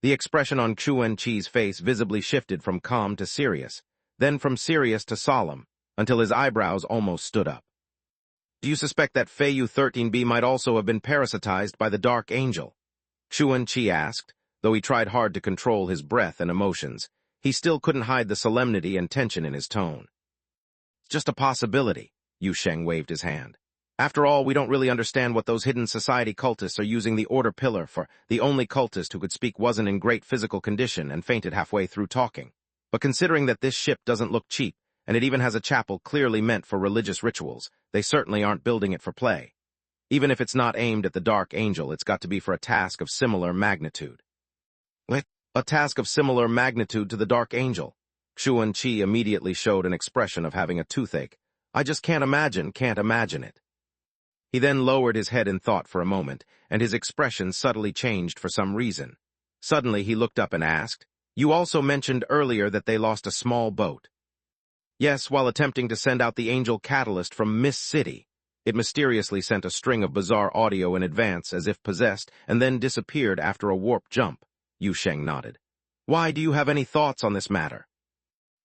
The expression on Xuan Qi's face visibly shifted from calm to serious, then from serious to solemn, until his eyebrows almost stood up. "Do you suspect that Feiyu 13B might also have been parasitized by the Dark Angel?" Xuan Qi asked, though he tried hard to control his breath and emotions. He still couldn't hide the solemnity and tension in his tone. "It's just a possibility," Yu Sheng waved his hand. "After all, we don't really understand what those hidden society cultists are using the Order Pillar for. The only cultist who could speak wasn't in great physical condition and fainted halfway through talking. But considering that this ship doesn't look cheap, and it even has a chapel clearly meant for religious rituals, they certainly aren't building it for play. Even if it's not aimed at the Dark Angel, it's got to be for a task of similar magnitude." "What? A task of similar magnitude to the Dark Angel?" Xuan Qi immediately showed an expression of having a toothache. "I just can't imagine it." He then lowered his head in thought for a moment, and his expression subtly changed for some reason. Suddenly he looked up and asked, "You also mentioned earlier that they lost a small boat." "Yes, while attempting to send out the Angel Catalyst from Mist City. It mysteriously sent a string of bizarre audio in advance as if possessed, and then disappeared after a warp jump," Yu Sheng nodded. "Why, do you have any thoughts on this matter?"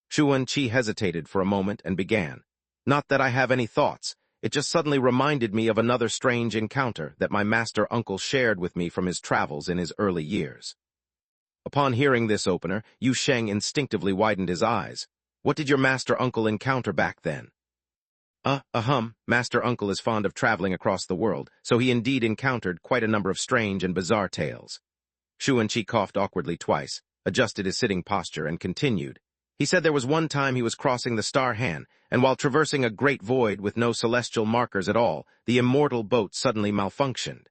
Xuan Qi hesitated for a moment and began. "Not that I have any thoughts. It just suddenly reminded me of another strange encounter that my master uncle shared with me from his travels in his early years." Upon hearing this opener, Yu Sheng instinctively widened his eyes. "What did your master uncle encounter back then?" Master Uncle is fond of traveling across the world, so he indeed encountered quite a number of strange and bizarre tales." Xuan Qi coughed awkwardly twice, adjusted his sitting posture, and continued. "He said there was one time he was crossing the Star Han, and while traversing a great void with no celestial markers at all, the immortal boat suddenly malfunctioned.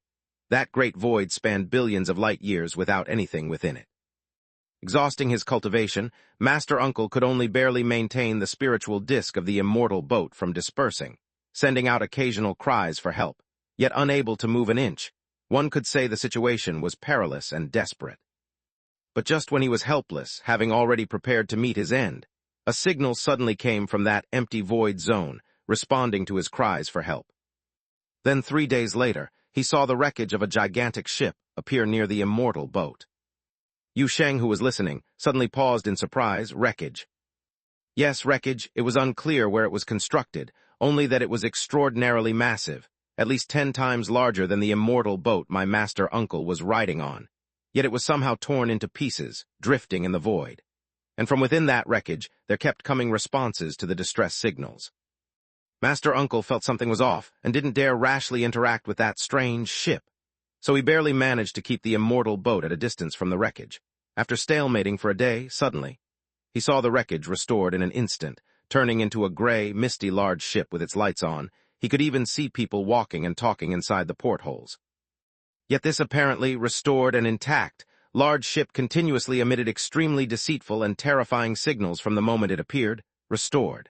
That great void spanned billions of light years without anything within it. Exhausting his cultivation, Master Uncle could only barely maintain the spiritual disk of the immortal boat from dispersing, sending out occasional cries for help. yet unable to move an inch. One could say the situation was perilous and desperate. But just when he was helpless, having already prepared to meet his end, a signal suddenly came from that empty void zone, responding to his cries for help. Then 3 days later, he saw the wreckage of a gigantic ship appear near the immortal boat. Yu Sheng, who was listening, suddenly paused in surprise. Wreckage. Yes, wreckage. It was unclear where it was constructed, only that it was extraordinarily massive, at least 10 times larger than the immortal boat my master uncle was riding on. Yet it was somehow torn into pieces, drifting in the void. And from within that wreckage, there kept coming responses to the distress signals. Master Uncle felt something was off and didn't dare rashly interact with that strange ship, so he barely managed to keep the immortal boat at a distance from the wreckage. After stalemating for a day, suddenly, he saw the wreckage restored in an instant, turning into a gray, misty large ship with its lights on. He could even see people walking and talking inside the portholes. Yet this apparently restored and intact, large ship continuously emitted extremely deceitful and terrifying signals from the moment it appeared, restored.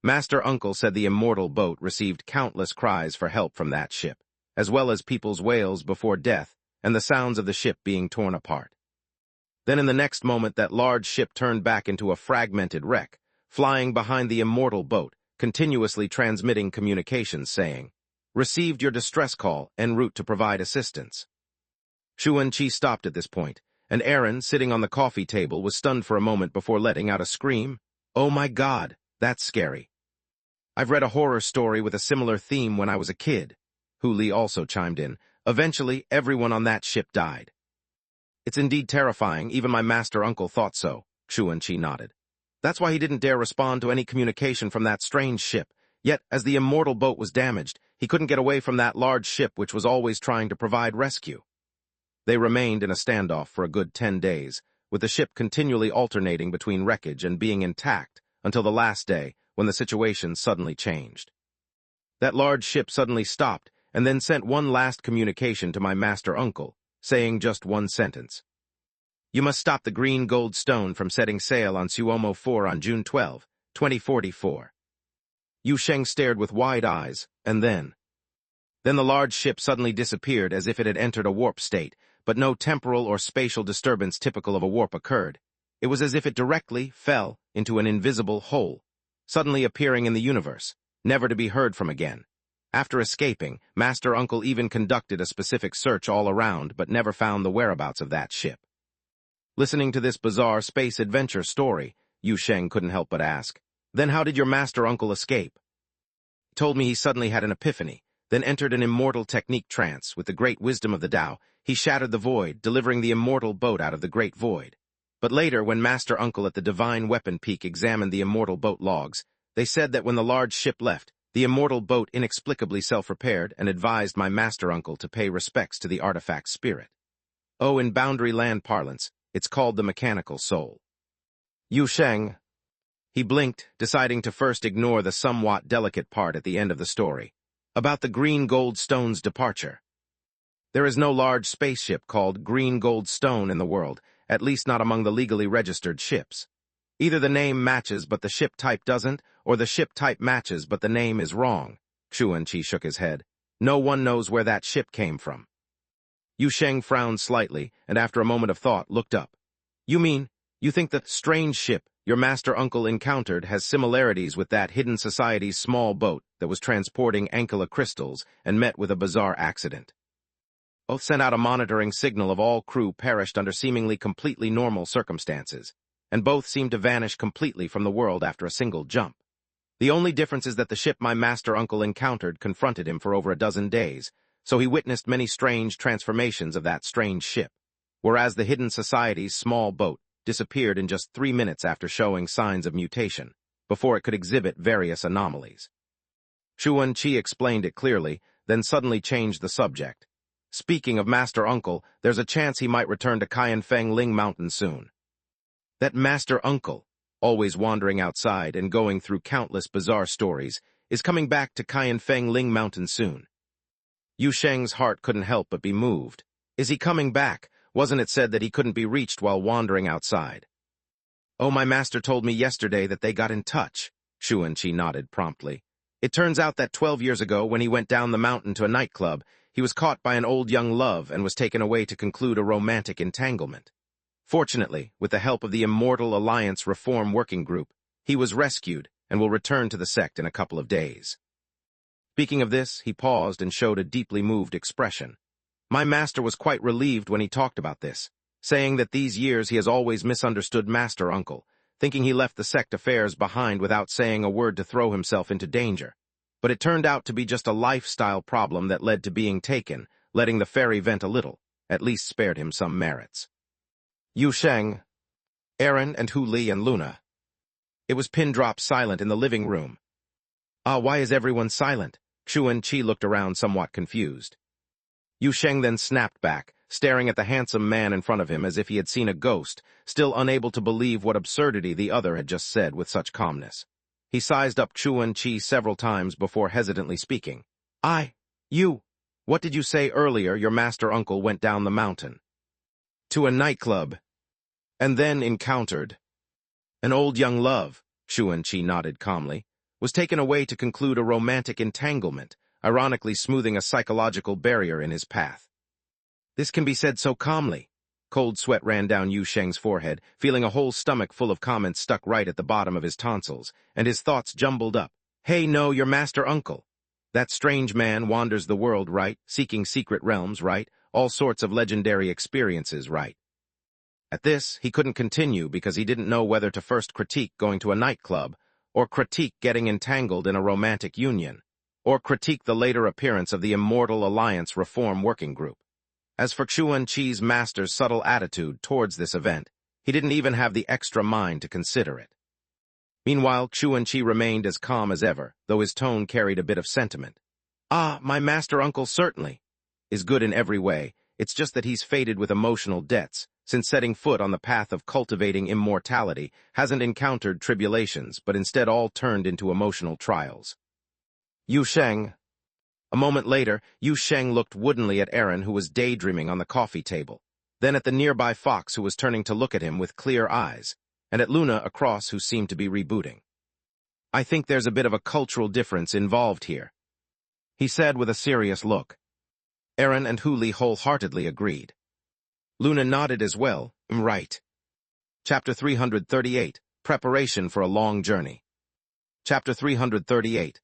Master Uncle said the immortal boat received countless cries for help from that ship, as well as people's wails before death and the sounds of the ship being torn apart. Then in the next moment that large ship turned back into a fragmented wreck, flying behind the immortal boat, continuously transmitting communications saying, "Received your distress call, en route to provide assistance." Xuan Qi stopped at this point, and Aaron, sitting on the coffee table, was stunned for a moment before letting out a scream. "Oh my God, that's scary. I've read a horror story with a similar theme when I was a kid." Hu Li also chimed in. "Eventually, everyone on that ship died." "It's indeed terrifying, even my master uncle thought so," Xuan Qi nodded. "That's why he didn't dare respond to any communication from that strange ship. Yet, as the immortal boat was damaged, he couldn't get away from that large ship which was always trying to provide rescue." They remained in a standoff for a good 10 days, with the ship continually alternating between wreckage and being intact, until the last day, when the situation suddenly changed. That large ship suddenly stopped, and then sent one last communication to my master uncle, saying just one sentence. "You must stop the green gold stone from setting sail on Suomo 4 on June 12, 2044. Yu Sheng stared with wide eyes, and then the large ship suddenly disappeared as if it had entered a warp state, but no temporal or spatial disturbance typical of a warp occurred. It was as if it directly fell into an invisible hole, suddenly appearing in the universe, never to be heard from again. After escaping, Master Uncle even conducted a specific search all around, but never found the whereabouts of that ship." Listening to this bizarre space adventure story, Yu Sheng couldn't help but ask, "Then how did your master uncle escape?" "He told me he suddenly had an epiphany, then entered an immortal technique trance. With the great wisdom of the Tao, he shattered the void, delivering the immortal boat out of the great void. But later, when Master Uncle at the Divine Weapon Peak examined the immortal boat logs, they said that when the large ship left, the immortal boat inexplicably self-repaired and advised my Master Uncle to pay respects to the artifact spirit. Oh, in Boundary Land parlance, it's called the mechanical soul." Yu Sheng. He blinked, deciding to first ignore the somewhat delicate part at the end of the story, about the Green Gold Stone's departure. There is no large spaceship called Green Gold Stone in the world, at least not among the legally registered ships. Either the name matches but the ship type doesn't, or the ship type matches but the name is wrong. Xuan Qi shook his head. No one knows where that ship came from. Yu Sheng frowned slightly, and after a moment of thought, looked up. "You mean, you think the strange ship your master uncle encountered has similarities with that hidden society's small boat that was transporting Ankela crystals and met with a bizarre accident? Both sent out a monitoring signal of all crew perished under seemingly completely normal circumstances, and both seemed to vanish completely from the world after a single jump. The only difference is that the ship my master uncle encountered confronted him for over a dozen days, so he witnessed many strange transformations of that strange ship, whereas the hidden society's small boat disappeared in just 3 minutes after showing signs of mutation, before it could exhibit various anomalies." Xuan Qi explained it clearly, then suddenly changed the subject. "Speaking of Master Uncle, there's a chance he might return to Qianfeng Ling Mountain soon." That Master Uncle, always wandering outside and going through countless bizarre stories, is coming back to Qianfeng Ling Mountain soon. Yu Sheng's heart couldn't help but be moved. Is he coming back? Wasn't it said that he couldn't be reached while wandering outside? "Oh, my master told me yesterday that they got in touch." Xuan Qi nodded promptly. It turns out that 12 years ago, when he went down the mountain to a nightclub, he was caught by an old young love and was taken away to conclude a romantic entanglement. Fortunately, with the help of the Immortal Alliance Reform Working Group, he was rescued and will return to the sect in a couple of days. Speaking of this, he paused and showed a deeply moved expression. My master was quite relieved when he talked about this, saying that these years he has always misunderstood Master Uncle, thinking he left the sect affairs behind without saying a word to throw himself into danger. But it turned out to be just a lifestyle problem that led to being taken, letting the fairy vent a little, at least spared him some merits. Yu Sheng, Aaron and Hu Li and Luna. It was pin-drop silent in the living room. Why is everyone silent? Xuan Qi looked around somewhat confused. Yu Sheng then snapped back, staring at the handsome man in front of him as if he had seen a ghost, still unable to believe what absurdity the other had just said with such calmness. He sized up Xuan Qi several times before hesitantly speaking. You, what did you say earlier your master uncle went down the mountain? To a nightclub, and then encountered an old young love, Xuan Qi nodded calmly, was taken away to conclude a romantic entanglement, ironically smoothing a psychological barrier in his path. This can be said so calmly. Cold sweat ran down Yu Sheng's forehead, feeling a whole stomach full of comments stuck right at the bottom of his tonsils, and his thoughts jumbled up. Hey, no, your master uncle. That strange man wanders the world, right? Seeking secret realms, right? All sorts of legendary experiences, right? At this, he couldn't continue because he didn't know whether to first critique going to a nightclub, or critique getting entangled in a romantic union, or critique the later appearance of the Immortal Alliance Reform Working Group. As for Xuan Qi's master's subtle attitude towards this event, he didn't even have the extra mind to consider it. Meanwhile, Xuan Qi remained as calm as ever, though his tone carried a bit of sentiment. My master uncle certainly is good in every way. It's just that he's fated with emotional debts, since setting foot on the path of cultivating immortality, hasn't encountered tribulations, but instead all turned into emotional trials. Yu Sheng. A moment later, Yu Sheng looked woodenly at Aaron, who was daydreaming on the coffee table, then at the nearby fox, who was turning to look at him with clear eyes, and at Luna across, who seemed to be rebooting. I think there's a bit of a cultural difference involved here, he said with a serious look. Aaron and Hu Li wholeheartedly agreed. Luna nodded as well. Right. Chapter 338, Preparation for a Long Journey. Chapter 338,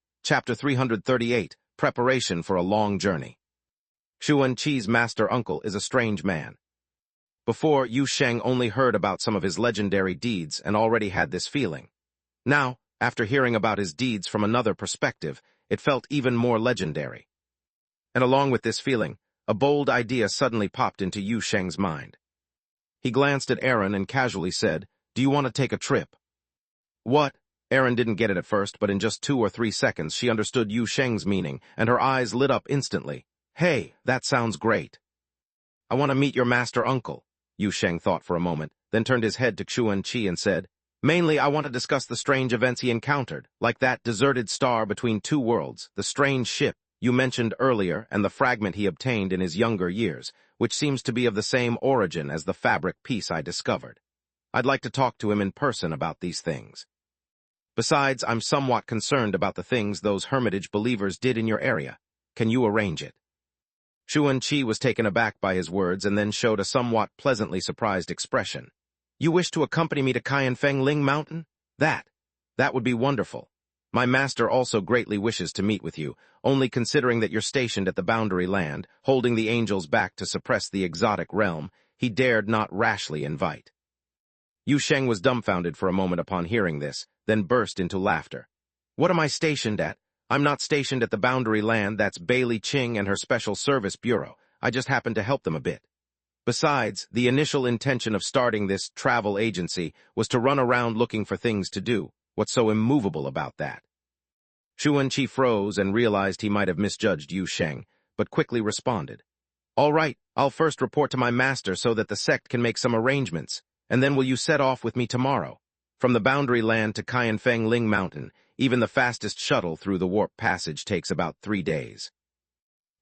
Preparation for a Long Journey. Xuan Qi's master uncle is a strange man. Before, Yu Sheng only heard about some of his legendary deeds and already had this feeling. Now, after hearing about his deeds from another perspective, it felt even more legendary. And along with this feeling, a bold idea suddenly popped into Yu Sheng's mind. He glanced at Aaron and casually said, "Do you want to take a trip?" What? Aaron didn't get it at first, but in just 2 or 3 seconds she understood Yu Sheng's meaning, and her eyes lit up instantly. Hey, that sounds great. I want to meet your master uncle. Yu Sheng thought for a moment, then turned his head to Xuan Qi and said, Mainly, I want to discuss the strange events he encountered, like that deserted star between two worlds, the strange ship you mentioned earlier, and the fragment he obtained in his younger years, which seems to be of the same origin as the fabric piece I discovered. I'd like to talk to him in person about these things. Besides, I'm somewhat concerned about the things those Hermitage believers did in your area. Can you arrange it? Xuan Qi was taken aback by his words and then showed a somewhat pleasantly surprised expression. You wish to accompany me to Qianfeng Ling Mountain? That would be wonderful. My master also greatly wishes to meet with you, only considering that you're stationed at the boundary land, holding the angels back to suppress the exotic realm, he dared not rashly invite. Yu Sheng was dumbfounded for a moment upon hearing this, then burst into laughter. What am I stationed at? I'm not stationed at the boundary land, that's Bailey Ching and her Special Service Bureau. I just happen to help them a bit. Besides, the initial intention of starting this travel agency was to run around looking for things to do. What's so immovable about that? Xuan Qi froze and realized he might have misjudged Yu Sheng, but quickly responded. All right, I'll first report to my master so that the sect can make some arrangements, and then will you set off with me tomorrow? From the boundary land to Qianfeng Ling Mountain, even the fastest shuttle through the warp passage takes about 3 days.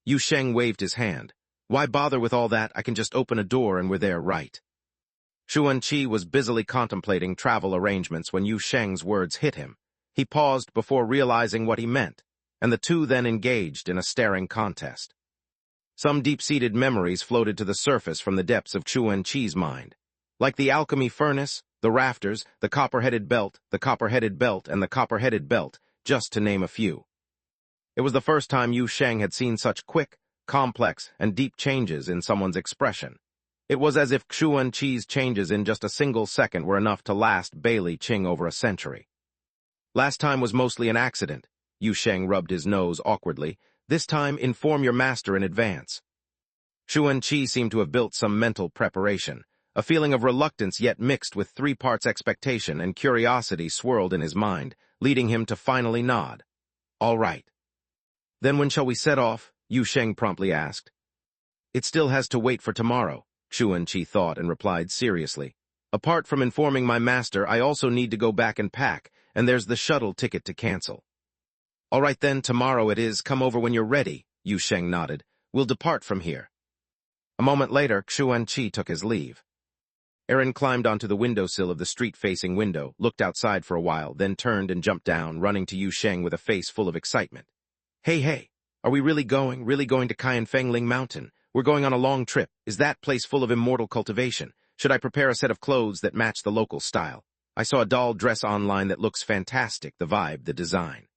Yu Sheng waved his hand. Why bother with all that? I can just open a door and we're there, right? Xuan Qi was busily contemplating travel arrangements when Yu Sheng's words hit him. He paused before realizing what he meant, and the two then engaged in a staring contest. Some deep-seated memories floated to the surface from the depths of Yuan Tong's mind. Like the alchemy furnace, the rafters, the copper-headed belt, the copper-headed belt, and the copper-headed belt, just to name a few. It was the first time Yu Sheng had seen such quick, complex, and deep changes in someone's expression. It was as if Yuan Tong's changes in just a single second were enough to last Bailey Qing over a century. Last time was mostly an accident. Yu Sheng rubbed his nose awkwardly. This time, inform your master in advance. Yuan Tong seemed to have built some mental preparation. A feeling of reluctance yet mixed with 3 parts expectation and curiosity swirled in his mind, leading him to finally nod. All right. Then when shall we set off? Yu Sheng promptly asked. It still has to wait for tomorrow, Yuan Tong thought and replied seriously. Apart from informing my master, I also need to go back and pack, and there's the shuttle ticket to cancel. All right then, tomorrow it is. Come over when you're ready, Yu Sheng nodded. We'll depart from here. A moment later, Yuan Tong took his leave. Aaron climbed onto the windowsill of the street-facing window, looked outside for a while, then turned and jumped down, running to Yu Sheng with a face full of excitement. Hey, are we really going to Qianfeng Mountain? We're going on a long trip. Is that place full of immortal cultivation? Should I prepare a set of clothes that match the local style? I saw a doll dress online that looks fantastic, the vibe, the design.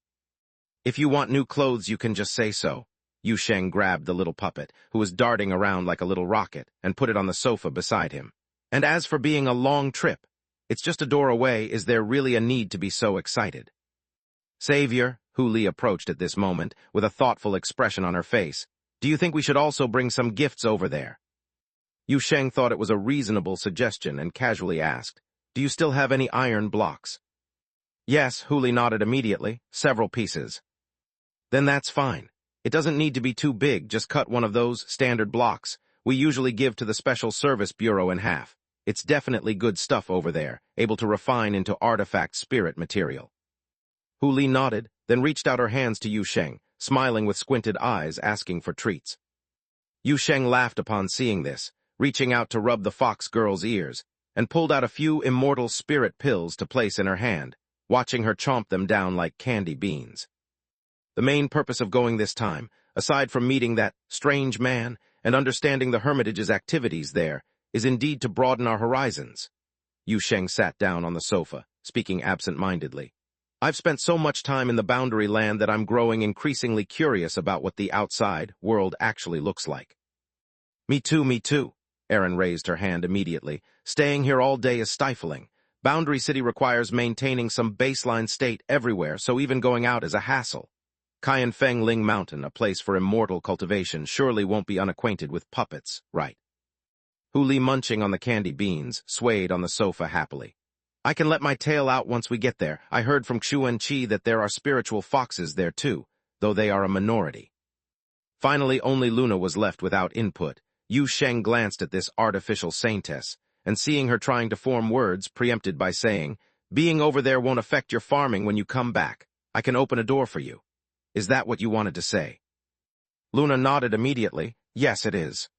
If you want new clothes, you can just say so. Yu Sheng grabbed the little puppet, who was darting around like a little rocket, and put it on the sofa beside him. And as for being a long trip, it's just a door away. Is there really a need to be so excited? Savior, Hu Li approached at this moment, with a thoughtful expression on her face. Do you think we should also bring some gifts over there? Yu Sheng thought it was a reasonable suggestion and casually asked, Do you still have any iron blocks? Yes, Hu Li nodded immediately, several pieces. Then that's fine. It doesn't need to be too big, just cut one of those standard blocks. We usually give to the Special Service Bureau in half. It's definitely good stuff over there, able to refine into artifact spirit material. Hu Li nodded, then reached out her hands to Yu Sheng, smiling with squinted eyes, asking for treats. Yu Sheng laughed upon seeing this, reaching out to rub the fox girl's ears, and pulled out a few immortal spirit pills to place in her hand, watching her chomp them down like candy beans. The main purpose of going this time, aside from meeting that strange man and understanding the Hermitage's activities there, is indeed to broaden our horizons. Yu Sheng sat down on the sofa, speaking absent-mindedly. I've spent so much time in the boundary land that I'm growing increasingly curious about what the outside world actually looks like. Me too. Erin raised her hand immediately. Staying here all day is stifling. Boundary City requires maintaining some baseline state everywhere, so even going out is a hassle. Qianfeng Mountain, a place for immortal cultivation, surely won't be unacquainted with puppets, right? Hu Li, munching on the candy beans, swayed on the sofa happily. I can let my tail out once we get there. I heard from Yuan Tong that there are spiritual foxes there too, though they are a minority. Finally, only Luna was left without input. Yu Sheng glanced at this artificial saintess, and seeing her trying to form words, preempted by saying, Being over there won't affect your farming when you come back. I can open a door for you. Is that what you wanted to say? Luna nodded immediately. Yes, it is.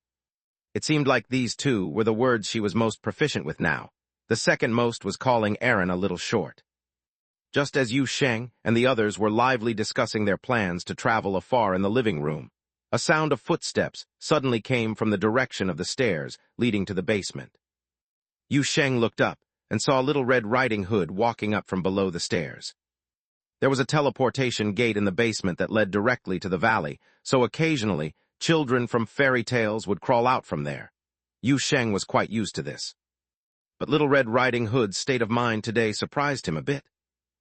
It seemed like these two were the words she was most proficient with now. The second most was calling Aaron a little short. Just as Yu Sheng and the others were lively discussing their plans to travel afar in the living room, a sound of footsteps suddenly came from the direction of the stairs leading to the basement. Yu Sheng looked up and saw Little Red Riding Hood walking up from below the stairs. There was a teleportation gate in the basement that led directly to the valley, so occasionally, children from fairy tales would crawl out from there. Yu Sheng was quite used to this. But Little Red Riding Hood's state of mind today surprised him a bit.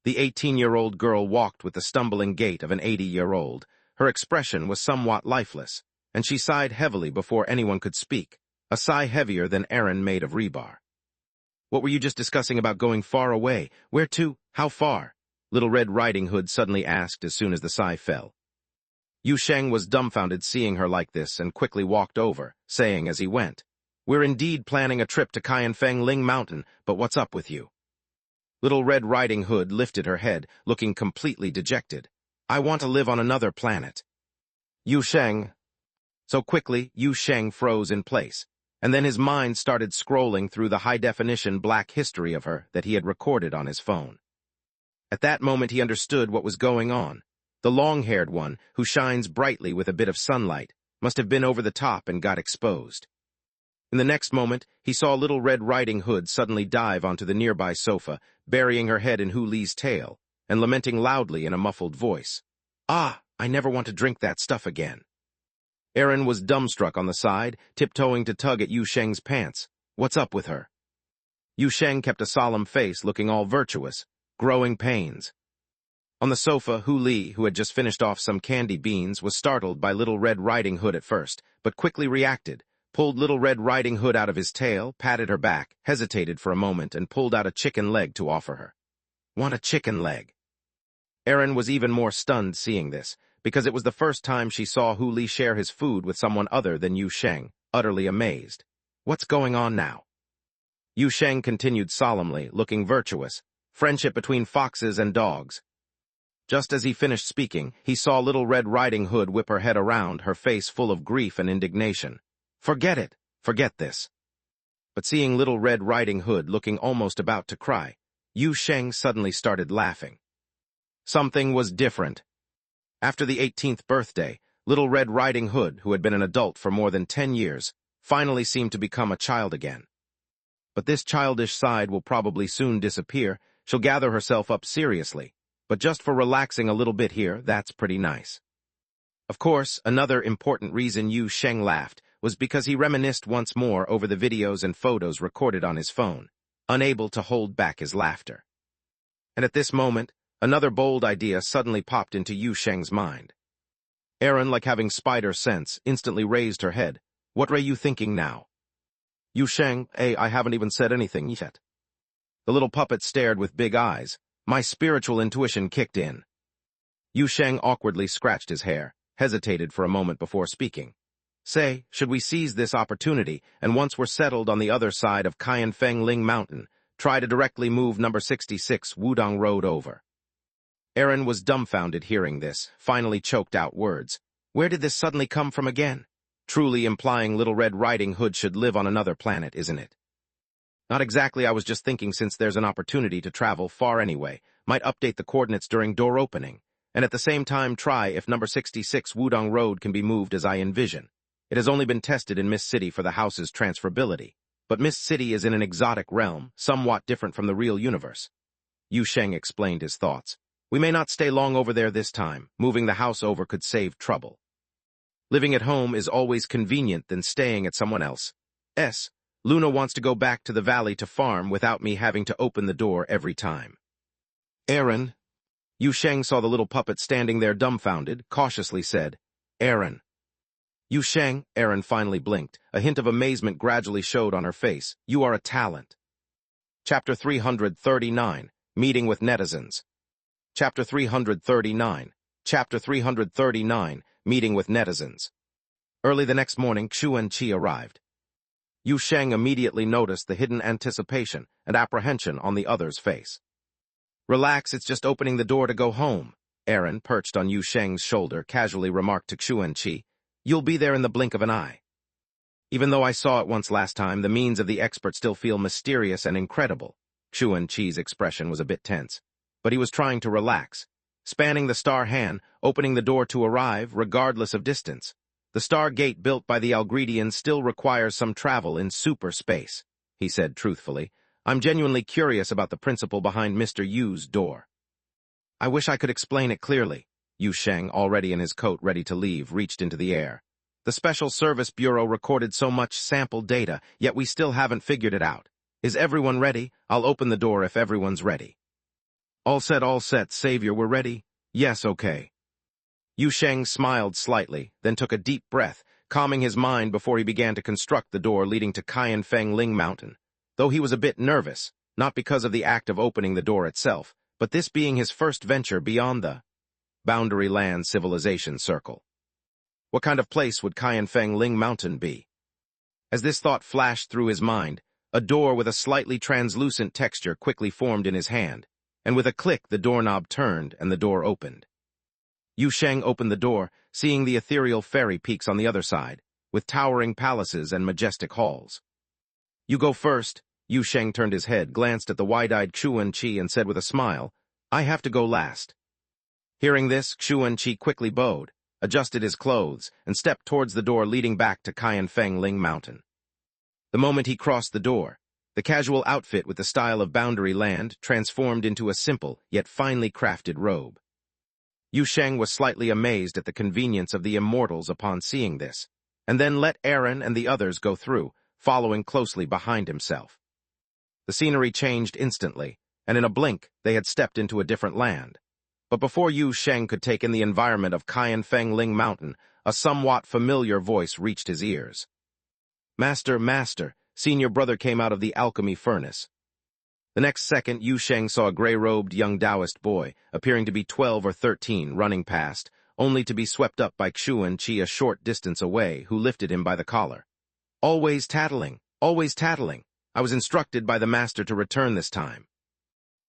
The 18-year-old girl walked with the stumbling gait of an 80-year-old. Her expression was somewhat lifeless, and she sighed heavily before anyone could speak, a sigh heavier than Aaron made of rebar. What were you just discussing about going far away? Where to? How far? Little Red Riding Hood suddenly asked as soon as the sigh fell. Yu Sheng was dumbfounded seeing her like this and quickly walked over, saying as he went, We're indeed planning a trip to Qianfeng Mountain, but what's up with you? Little Red Riding Hood lifted her head, looking completely dejected. I want to live on another planet. Yu Sheng. So quickly, Yu Sheng froze in place, and then his mind started scrolling through the high-definition black history of her that he had recorded on his phone. At that moment he understood what was going on. The long-haired one, who shines brightly with a bit of sunlight, must have been over the top and got exposed. In the next moment, he saw Little Red Riding Hood suddenly dive onto the nearby sofa, burying her head in Hu Li's tail, and lamenting loudly in a muffled voice. "Ah, I never want to drink that stuff again." Aaron was dumbstruck on the side, tiptoeing to tug at Yu Sheng's pants. "What's up with her?" Yu Sheng kept a solemn face, looking all virtuous. Growing pains. On the sofa, Hu Li, who had just finished off some candy beans, was startled by Little Red Riding Hood at first, but quickly reacted, pulled Little Red Riding Hood out of his tail, patted her back, hesitated for a moment, and pulled out a chicken leg to offer her. "Want a chicken leg?" Aaron was even more stunned seeing this, because it was the first time she saw Hu Li share his food with someone other than Yu Sheng, utterly amazed. "What's going on now?" Yu Sheng continued solemnly, looking virtuous. "Friendship between foxes and dogs." Just as he finished speaking, he saw Little Red Riding Hood whip her head around, her face full of grief and indignation. "Forget it! Forget this!" But seeing Little Red Riding Hood looking almost about to cry, Yu Sheng suddenly started laughing. Something was different. After the 18th birthday, Little Red Riding Hood, who had been an adult for more than 10 years, finally seemed to become a child again. But this childish side will probably soon disappear. She'll gather herself up seriously. But just for relaxing a little bit here, that's pretty nice. Of course, another important reason Yu Sheng laughed was because he reminisced once more over the videos and photos recorded on his phone, unable to hold back his laughter. And at this moment, another bold idea suddenly popped into Yu Sheng's mind. Aaron, like having spider sense, instantly raised her head. "What are you thinking now?" "Yu Sheng, I haven't even said anything yet." The little puppet stared with big eyes. "My spiritual intuition kicked in." Yu Sheng awkwardly scratched his hair, hesitated for a moment before speaking. "Say, should we seize this opportunity, and once we're settled on the other side of Feng Ling Mountain, try to directly move number 66 Wudong Road over?" Aaron was dumbfounded hearing this, finally choked out words. Where did this suddenly come from again? Truly implying Little Red Riding Hood should live on another planet, isn't it? "Not exactly, I was just thinking since there's an opportunity to travel far anyway, might update the coordinates during door opening, and at the same time try if number 66 Wudong Road can be moved as I envision. It has only been tested in Mist City for the house's transferability, but Mist City is in an exotic realm, somewhat different from the real universe." Yu Sheng explained his thoughts. "We may not stay long over there this time. Moving the house over could save trouble. Living at home is always convenient than staying at someone else's. Luna wants to go back to the valley to farm without me having to open the door every time." "Aaron." Yu Sheng saw the little puppet standing there dumbfounded, cautiously said, "Aaron." "Yu Sheng," Aaron finally blinked. A hint of amazement gradually showed on her face. "You are a talent." Chapter 339, Meeting with Netizens. Chapter 339, Meeting with Netizens. Early the next morning, Xuan Qi arrived. Yu Sheng immediately noticed the hidden anticipation and apprehension on the other's face. "Relax, it's just opening the door to go home," Aaron, perched on Yu Sheng's shoulder, casually remarked to Xuan Qi. "You'll be there in the blink of an eye." Even though I saw it once last time, the means of the expert still feel mysterious and incredible. Xuan Qi's expression was a bit tense, but he was trying to relax. Spanning the star Han, opening the door to arrive, regardless of distance. "The star gate built by the Algredians still requires some travel in super space," he said truthfully. "I'm genuinely curious about the principle behind Mr. Yu's door." "I wish I could explain it clearly." Yu Sheng, already in his coat ready to leave, reached into the air. "The Special Service Bureau recorded so much sample data, yet we still haven't figured it out. Is everyone ready? I'll open the door if everyone's ready." All set, Savior, we're ready." "Yes, okay." Yu Sheng smiled slightly, then took a deep breath, calming his mind before he began to construct the door leading to Feng Ling Mountain. Though he was a bit nervous, not because of the act of opening the door itself, but this being his first venture beyond the Boundary Land Civilization Circle. What kind of place would Feng Ling Mountain be? As this thought flashed through his mind, a door with a slightly translucent texture quickly formed in his hand, and with a click the doorknob turned and the door opened. Yu Sheng opened the door, seeing the ethereal fairy peaks on the other side, with towering palaces and majestic halls. "You go first." Yu Sheng turned his head, glanced at the wide-eyed Xuan Qi, and said with a smile, I have to go last. Hearing this, Xuanqi quickly bowed, adjusted his clothes, and stepped towards the door leading back to Qianfeng Ling Mountain. The moment he crossed the door, the casual outfit with the style of boundary land transformed into a simple yet finely crafted robe. Yu Sheng was slightly amazed at the convenience of the immortals upon seeing this, and then let Aaron and the others go through, following closely behind himself. The scenery changed instantly, and in a blink they had stepped into a different land. But before Yu Sheng could take in the environment of Qianfeng Ling Mountain, a somewhat familiar voice reached his ears. "Master, Master, senior brother came out of the alchemy furnace." The next second, Yu Sheng saw a gray-robed young Taoist boy, appearing to be 12 or 13, running past, only to be swept up by Xuanqi a short distance away, who lifted him by the collar. Always tattling. I was instructed by the master to return this time."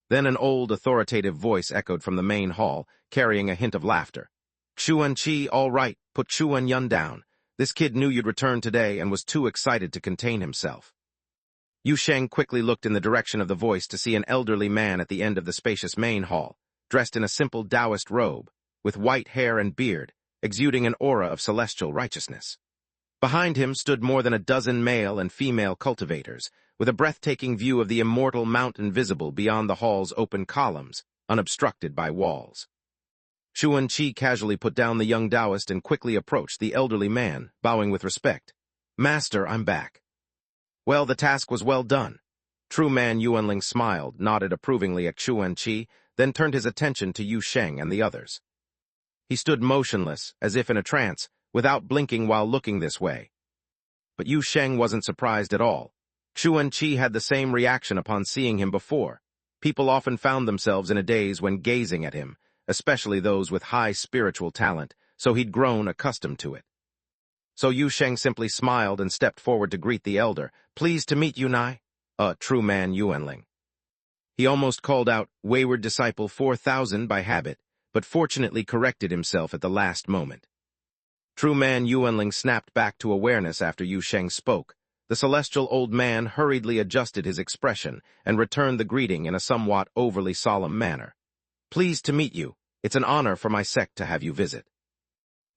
Then an old, authoritative voice echoed from the main hall, carrying a hint of laughter. "Xuanqi, all right, put Xuan Yun down. This kid knew you'd return today and was too excited to contain himself." Yu Sheng quickly looked in the direction of the voice to see an elderly man at the end of the spacious main hall, dressed in a simple Taoist robe, with white hair and beard, exuding an aura of celestial righteousness. Behind him stood more than a dozen male and female cultivators, with a breathtaking view of the immortal mountain visible beyond the hall's open columns, unobstructed by walls. Xuanqi casually put down the young Taoist and quickly approached the elderly man, bowing with respect. "Master, I'm back." "Well, the task was well done." True Man Yuanling smiled, nodded approvingly at Xuanqi, then turned his attention to Yu Sheng and the others. He stood motionless, as if in a trance, without blinking while looking this way. But Yu Sheng wasn't surprised at all. Xuanqi had the same reaction upon seeing him before. People often found themselves in a daze when gazing at him, especially those with high spiritual talent, so he'd grown accustomed to it. So Yu Sheng simply smiled and stepped forward to greet the elder. "Pleased to meet you, Nai." True Man Yuanling. He almost called out Wayward Disciple 4000 by habit, but fortunately corrected himself at the last moment. True Man Yuanling snapped back to awareness after Yu Sheng spoke. The celestial old man hurriedly adjusted his expression and returned the greeting in a somewhat overly solemn manner. "Pleased to meet you. It's an honor for my sect to have you visit."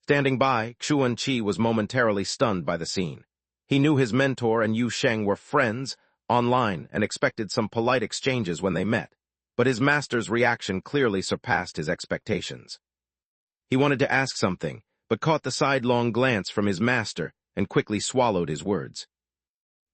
Standing by, Xuanqi was momentarily stunned by the scene. He knew his mentor and Yu Sheng were friends online and expected some polite exchanges when they met, but his master's reaction clearly surpassed his expectations. He wanted to ask something, but caught the sidelong glance from his master and quickly swallowed his words.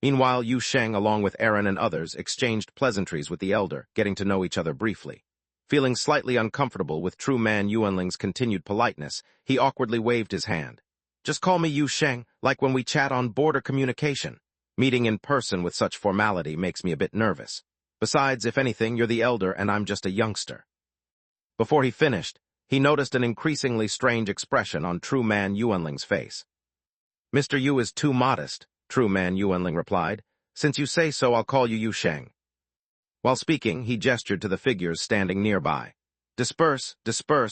Meanwhile, Yu Sheng, along with Aaron and others, exchanged pleasantries with the elder, getting to know each other briefly. Feeling slightly uncomfortable with True Man Yuanling's continued politeness, he awkwardly waved his hand. "Just call me Yu Sheng, like when we chat on border communication. Meeting in person with such formality makes me a bit nervous. Besides, if anything, you're the elder and I'm just a youngster." Before he finished, he noticed an increasingly strange expression on True Man Yuanling's face. "Mr. Yu is too modest," True Man Yuanling replied. "Since you say so, I'll call you Yu Sheng." While speaking, he gestured to the figures standing nearby. Disperse,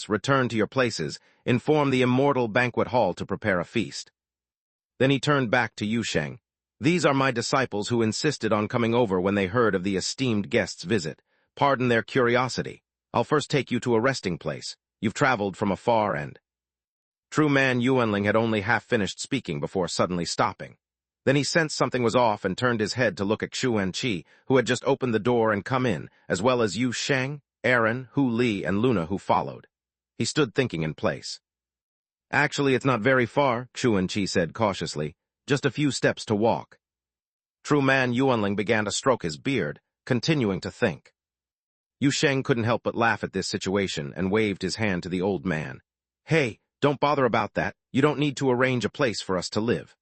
return to your places, inform the immortal banquet hall to prepare a feast." Then he turned back to Yu Sheng. "These are my disciples who insisted on coming over when they heard of the esteemed guest's visit. Pardon their curiosity. I'll first take you to a resting place. You've traveled from a far end." True Man Yuanling had only half finished speaking before suddenly stopping. Then he sensed something was off and turned his head to look at Xuanqi, who had just opened the door and come in, as well as Yu Sheng, Aaron, Hu Li, and Luna, who followed. He stood thinking in place. "Actually, it's not very far," Xuanqi said cautiously. "Just a few steps to walk." True Man Yuanling began to stroke his beard, continuing to think. Yu Sheng couldn't help but laugh at this situation and waved his hand to the old man. "Hey, don't bother about that. You don't need to arrange a place for us to live.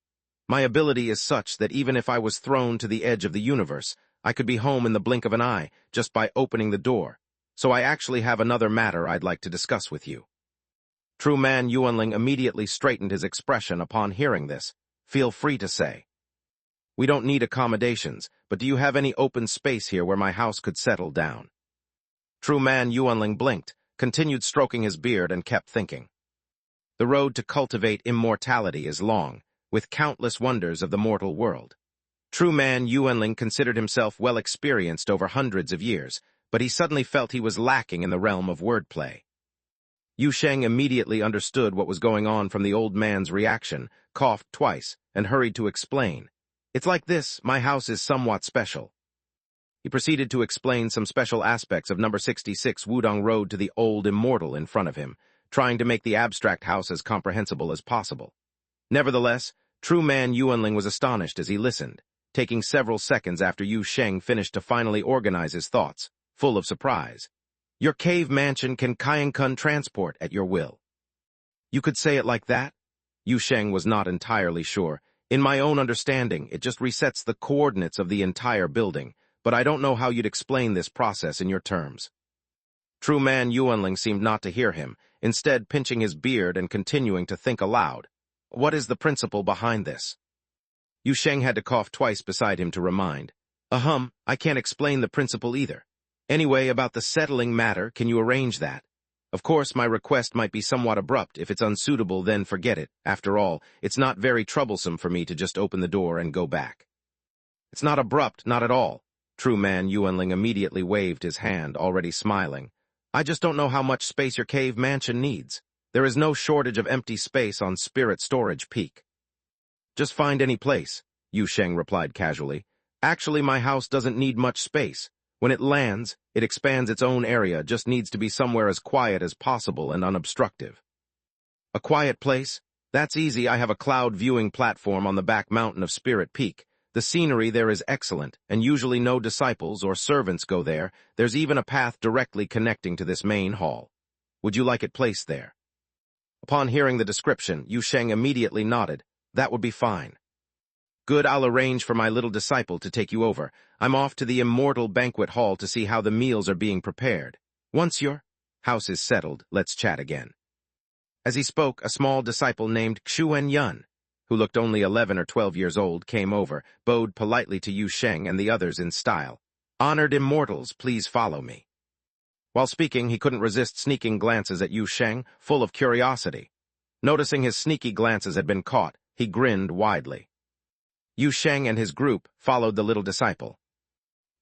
My ability is such that even if I was thrown to the edge of the universe, I could be home in the blink of an eye just by opening the door. So I actually have another matter I'd like to discuss with you." True Man Yuanling immediately straightened his expression upon hearing this. "Feel free to say." "We don't need accommodations, but do you have any open space here where my house could settle down?" True Man Yuanling blinked, continued stroking his beard, and kept thinking. The road to cultivate immortality is long, with countless wonders of the mortal world. True Man Yuanling considered himself well experienced over hundreds of years, but he suddenly felt he was lacking in the realm of wordplay. Yu Sheng immediately understood what was going on from the old man's reaction, coughed twice, and hurried to explain. "It's like this, my house is somewhat special." He proceeded to explain some special aspects of number 66 Wudong Road to the old immortal in front of him, trying to make the abstract house as comprehensible as possible. Nevertheless, true man Yuanling was astonished as he listened, taking several seconds after Yu Sheng finished to finally organize his thoughts, full of surprise. "Your cave mansion can Kainkun transport at your will." "You could say it like that?" Yu Sheng was not entirely sure. "In my own understanding, it just resets the coordinates of the entire building, but I don't know how you'd explain this process in your terms." True man Yuanling seemed not to hear him, instead pinching his beard and continuing to think aloud. "What is the principle behind this?" Yu Sheng had to cough twice beside him to remind. I can't explain the principle either. Anyway, about the settling matter, can you arrange that? Of course, my request might be somewhat abrupt. If it's unsuitable, then forget it. After all, it's not very troublesome for me to just open the door and go back." "It's not abrupt, not at all." True man Yuanling immediately waved his hand, already smiling. "I just don't know how much space your cave mansion needs. There is no shortage of empty space on Spirit Storage Peak." "Just find any place," Yu Sheng replied casually. "Actually, my house doesn't need much space. When it lands, it expands its own area, just needs to be somewhere as quiet as possible and unobstructive." "A quiet place? That's easy. I have a cloud viewing platform on the back mountain of Spirit Peak. The scenery there is excellent, and usually no disciples or servants go there. There's even a path directly connecting to this main hall. Would you like it placed there?" Upon hearing the description, Yu Sheng immediately nodded. "That would be fine." "Good, I'll arrange for my little disciple to take you over. I'm off to the Immortal Banquet Hall to see how the meals are being prepared. Once your house is settled, let's chat again." As he spoke, a small disciple named Xuan Yun, who looked only 11 or 12 years old, came over, bowed politely to Yu Sheng and the others in style. "Honored immortals, please follow me." While speaking, he couldn't resist sneaking glances at Yu Sheng, full of curiosity. Noticing his sneaky glances had been caught, he grinned widely. Yu Sheng and his group followed the little disciple.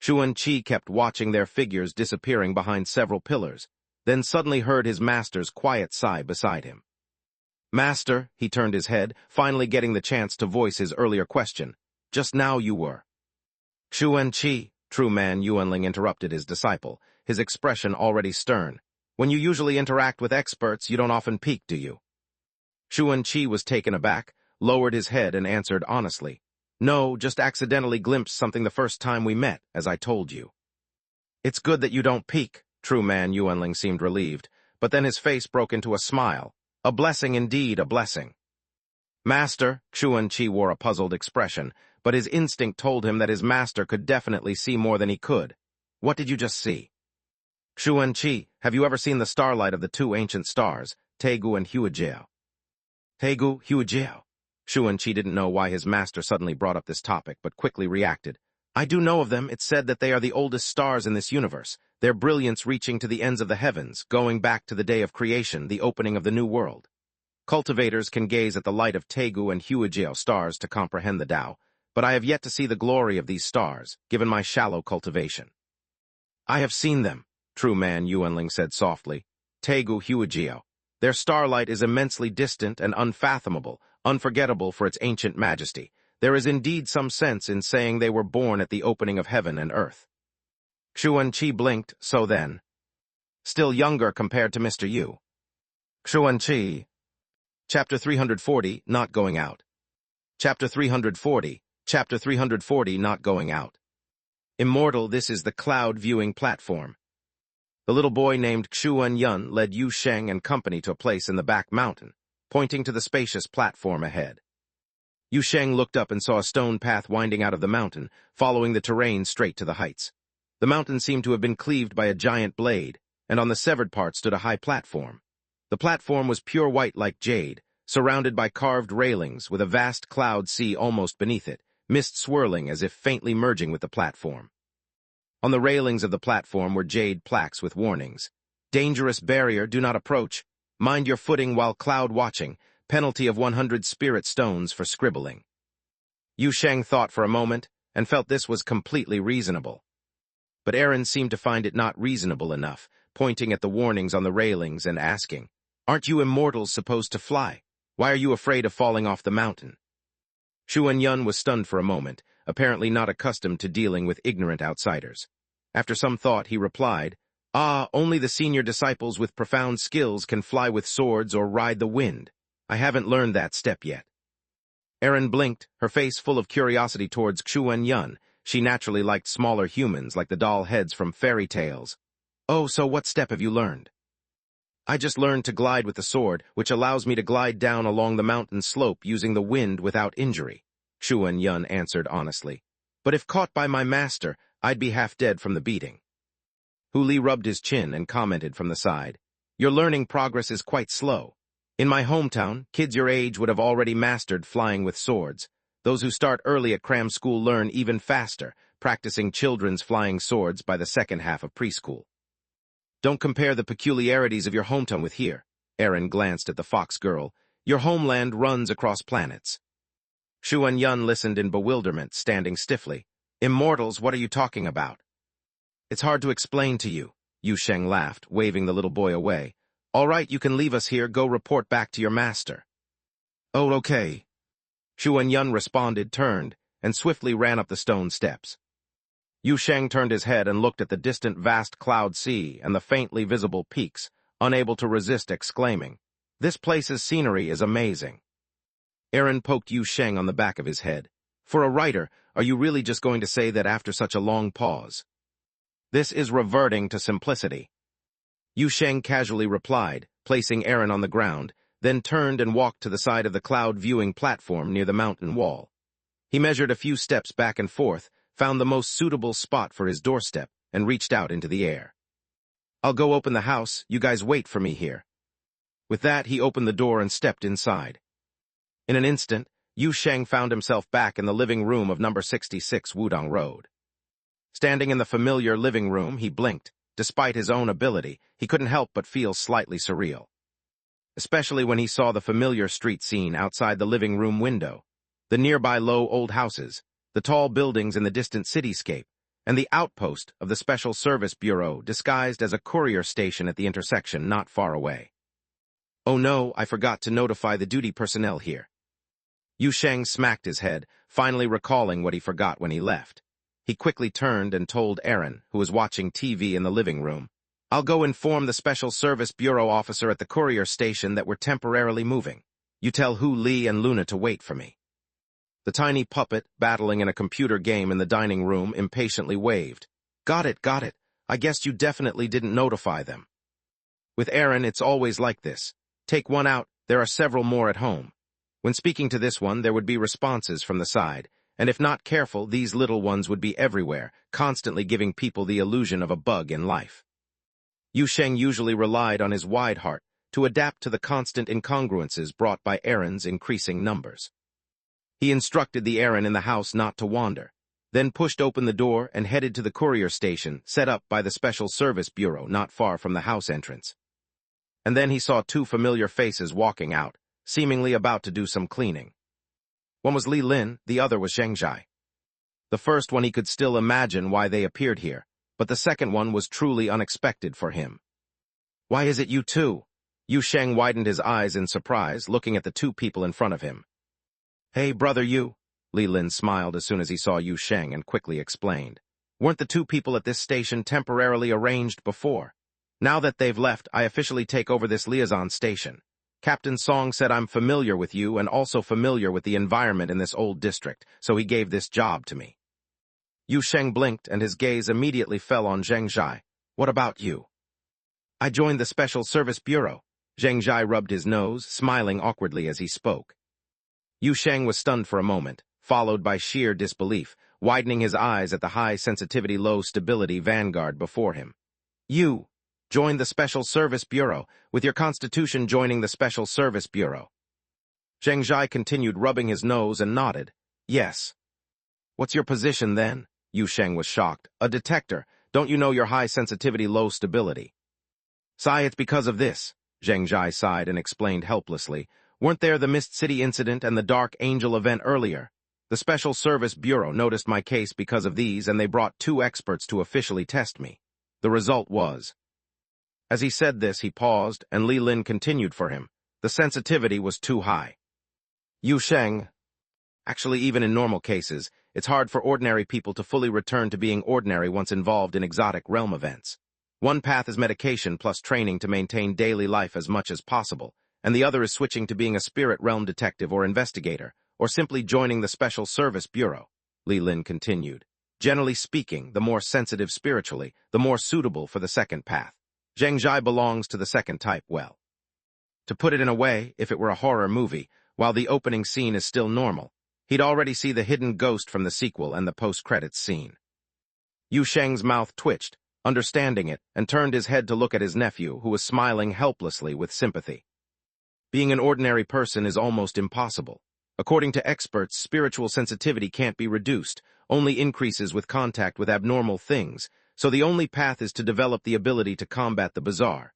Xuan Qi kept watching their figures disappearing behind several pillars, then suddenly heard his master's quiet sigh beside him. "Master," he turned his head, finally getting the chance to voice his earlier question. "Just now you were." "Xuan Qi," true man Yuanling interrupted his disciple, his expression already stern. "When you usually interact with experts, you don't often peek, do you?" Xuan Qi was taken aback, lowered his head and answered honestly. "No, just accidentally glimpsed something the first time we met, as I told you." "It's good that you don't peek," true man Yuanling seemed relieved, but then his face broke into a smile. "A blessing indeed, a blessing." "Master," Xuan Qi wore a puzzled expression, but his instinct told him that his master could definitely see more than he could. "What did you just see?" "Xuan Qi, have you ever seen the starlight of the two ancient stars, Tegu and Huijiao?" "Tegu, Huijiao?" Xuan Qi didn't know why his master suddenly brought up this topic, but quickly reacted. "I do know of them. It's said that they are the oldest stars in this universe, their brilliance reaching to the ends of the heavens, going back to the day of creation, the opening of the new world. Cultivators can gaze at the light of Tegu and Huijiao stars to comprehend the Tao, but I have yet to see the glory of these stars, given my shallow cultivation." "I have seen them," true man Yuanling said softly. "Tegu, Huijiao. Their starlight is immensely distant and unfathomable, unforgettable for its ancient majesty. There is indeed some sense in saying they were born at the opening of heaven and earth." Xuan Qi blinked, so then. "Still younger compared to Mr. Yu." Xuan Qi. Chapter 340, Not Going Out. Chapter 340, Chapter 340, Not Going Out. Immortal, this is the cloud viewing platform. The little boy named Xuan Yun led Yu Sheng and company to a place in the back mountain, pointing to the spacious platform ahead. Yu Sheng looked up and saw a stone path winding out of the mountain, following the terrain straight to the heights. The mountain seemed to have been cleaved by a giant blade, and on the severed part stood a high platform. The platform was pure white like jade, surrounded by carved railings with a vast cloud sea almost beneath it, mist swirling as if faintly merging with the platform. On the railings of the platform were jade plaques with warnings. "Dangerous barrier, do not approach. Mind your footing while cloud watching. Penalty of 100 spirit stones for scribbling." Yu Sheng thought for a moment and felt this was completely reasonable. but Aaron seemed to find it not reasonable enough, pointing at the warnings on the railings and asking, "Aren't you immortals supposed to fly? Why are you afraid of falling off the mountain?" Yuan was stunned for a moment, apparently not accustomed to dealing with ignorant outsiders. After some thought, he replied, Only the senior disciples with profound skills can fly with swords or ride the wind. I haven't learned that step yet." Aaron blinked, her face full of curiosity towards Yuan. She naturally liked smaller humans like the doll heads from fairy tales. "Oh, so what step have you learned?" "I just learned to glide with the sword, which allows me to glide down along the mountain slope using the wind without injury," Yuan answered honestly. "But if caught by my master, I'd be half dead from the beating." Li rubbed his chin and commented from the side, "Your learning progress is quite slow. In my hometown, kids your age would have already mastered flying with swords. Those who start early at cram school learn even faster, practicing children's flying swords by the second half of preschool." "Don't compare the peculiarities of your hometown with here." Aaron glanced at the fox girl. "Your homeland runs across planets." Yuan listened in bewilderment, standing stiffly. "Immortals, what are you talking about?" "It's hard to explain to you," Yu Sheng laughed, waving the little boy away. "All right, you can leave us here, go report back to your master." "Oh, okay." Yuan responded, turned, and swiftly ran up the stone steps. Yu Sheng turned his head and looked at the distant vast cloud sea and the faintly visible peaks, unable to resist exclaiming, "This place's scenery is amazing." Aaron poked Yu Sheng on the back of his head. "For a writer, are you really just going to say that after such a long pause?" "This is reverting to simplicity," Yu Sheng casually replied, placing Aaron on the ground, then turned and walked to the side of the cloud viewing platform near the mountain wall. He measured a few steps back and forth, found the most suitable spot for his doorstep, and reached out into the air. "I'll go open the house, you guys wait for me here." With that, he opened the door and stepped inside. In an instant, Yu Sheng found himself back in the living room of number 66 Wudong Road. Standing in the familiar living room, he blinked. Despite his own ability, he couldn't help but feel slightly surreal. Especially when he saw the familiar street scene outside the living room window, the nearby low old houses, the tall buildings in the distant cityscape, and the outpost of the Special Service Bureau disguised as a courier station at the intersection not far away. "Oh no, I forgot to notify the duty personnel here." Yu Sheng smacked his head, finally recalling what he forgot when he left. He quickly turned and told Aaron, who was watching TV in the living room, "I'll go inform the Special Service Bureau officer at the courier station that we're temporarily moving. You tell Li and Luna to wait for me." The tiny puppet, battling in a computer game in the dining room, impatiently waved. Got it. I guess you definitely didn't notify them." With Aaron, it's always like this. Take one out, there are several more at home. When speaking to this one, there would be responses from the side, and if not careful, these little ones would be everywhere, constantly giving people the illusion of a bug in life. Yu Sheng usually relied on his wide heart to adapt to the constant incongruences brought by Aaron's increasing numbers. He instructed the Aaron in the house not to wander, then pushed open the door and headed to the courier station set up by the Special Service Bureau not far from the house entrance. And then he saw two familiar faces walking out, seemingly about to do some cleaning. One was Li Lin, the other was Zheng Zhai. The first one he could still imagine why they appeared here, but the second one was truly unexpected for him. "Why is it you two?" Yu Sheng widened his eyes in surprise, looking at the two people in front of him. "Hey, brother Yu," Li Lin smiled as soon as he saw Yu Sheng and quickly explained. "Weren't the two people at this station temporarily arranged before? Now that they've left, I officially take over this liaison station. Captain Song said I'm familiar with you and also familiar with the environment in this old district, so he gave this job to me." Yu Sheng blinked and his gaze immediately fell on Zheng Zhai. "What about you?" "I joined the Special Service Bureau." Zheng Zhai rubbed his nose, smiling awkwardly as he spoke. Yu Sheng was stunned for a moment, followed by sheer disbelief, widening his eyes at the high-sensitivity, low-stability vanguard before him. "You joined the Special Service Bureau, with your constitution joining the Special Service Bureau." Zheng Zhai continued rubbing his nose and nodded. "Yes." "What's your position then?" Yu Sheng was shocked. "A detector. Don't you know your high-sensitivity, low-stability?" "Sai, it's because of this." Zheng Zhai sighed and explained helplessly. "Weren't there the Mist City incident and the Dark Angel event earlier? The Special Service Bureau noticed my case because of these, and they brought 2 experts to officially test me. The result was... As he said this, he paused, and Li Lin continued for him. The sensitivity was too high. Yu Sheng... Actually, even in normal cases, it's hard for ordinary people to fully return to being ordinary once involved in exotic realm events. One path is medication plus training to maintain daily life as much as possible, and the other is switching to being a spirit realm detective or investigator, or simply joining the Special Service Bureau, Li Lin continued. Generally speaking, the more sensitive spiritually, the more suitable for the second path. Zheng Zhai belongs to the second type well. To put it in a way, if it were a horror movie, while the opening scene is still normal, he'd already see the hidden ghost from the sequel and the post-credits scene. Yu Sheng's mouth twitched, understanding it, and turned his head to look at his nephew, who was smiling helplessly with sympathy. Being an ordinary person is almost impossible. According to experts, spiritual sensitivity can't be reduced, only increases with contact with abnormal things, so the only path is to develop the ability to combat the bizarre.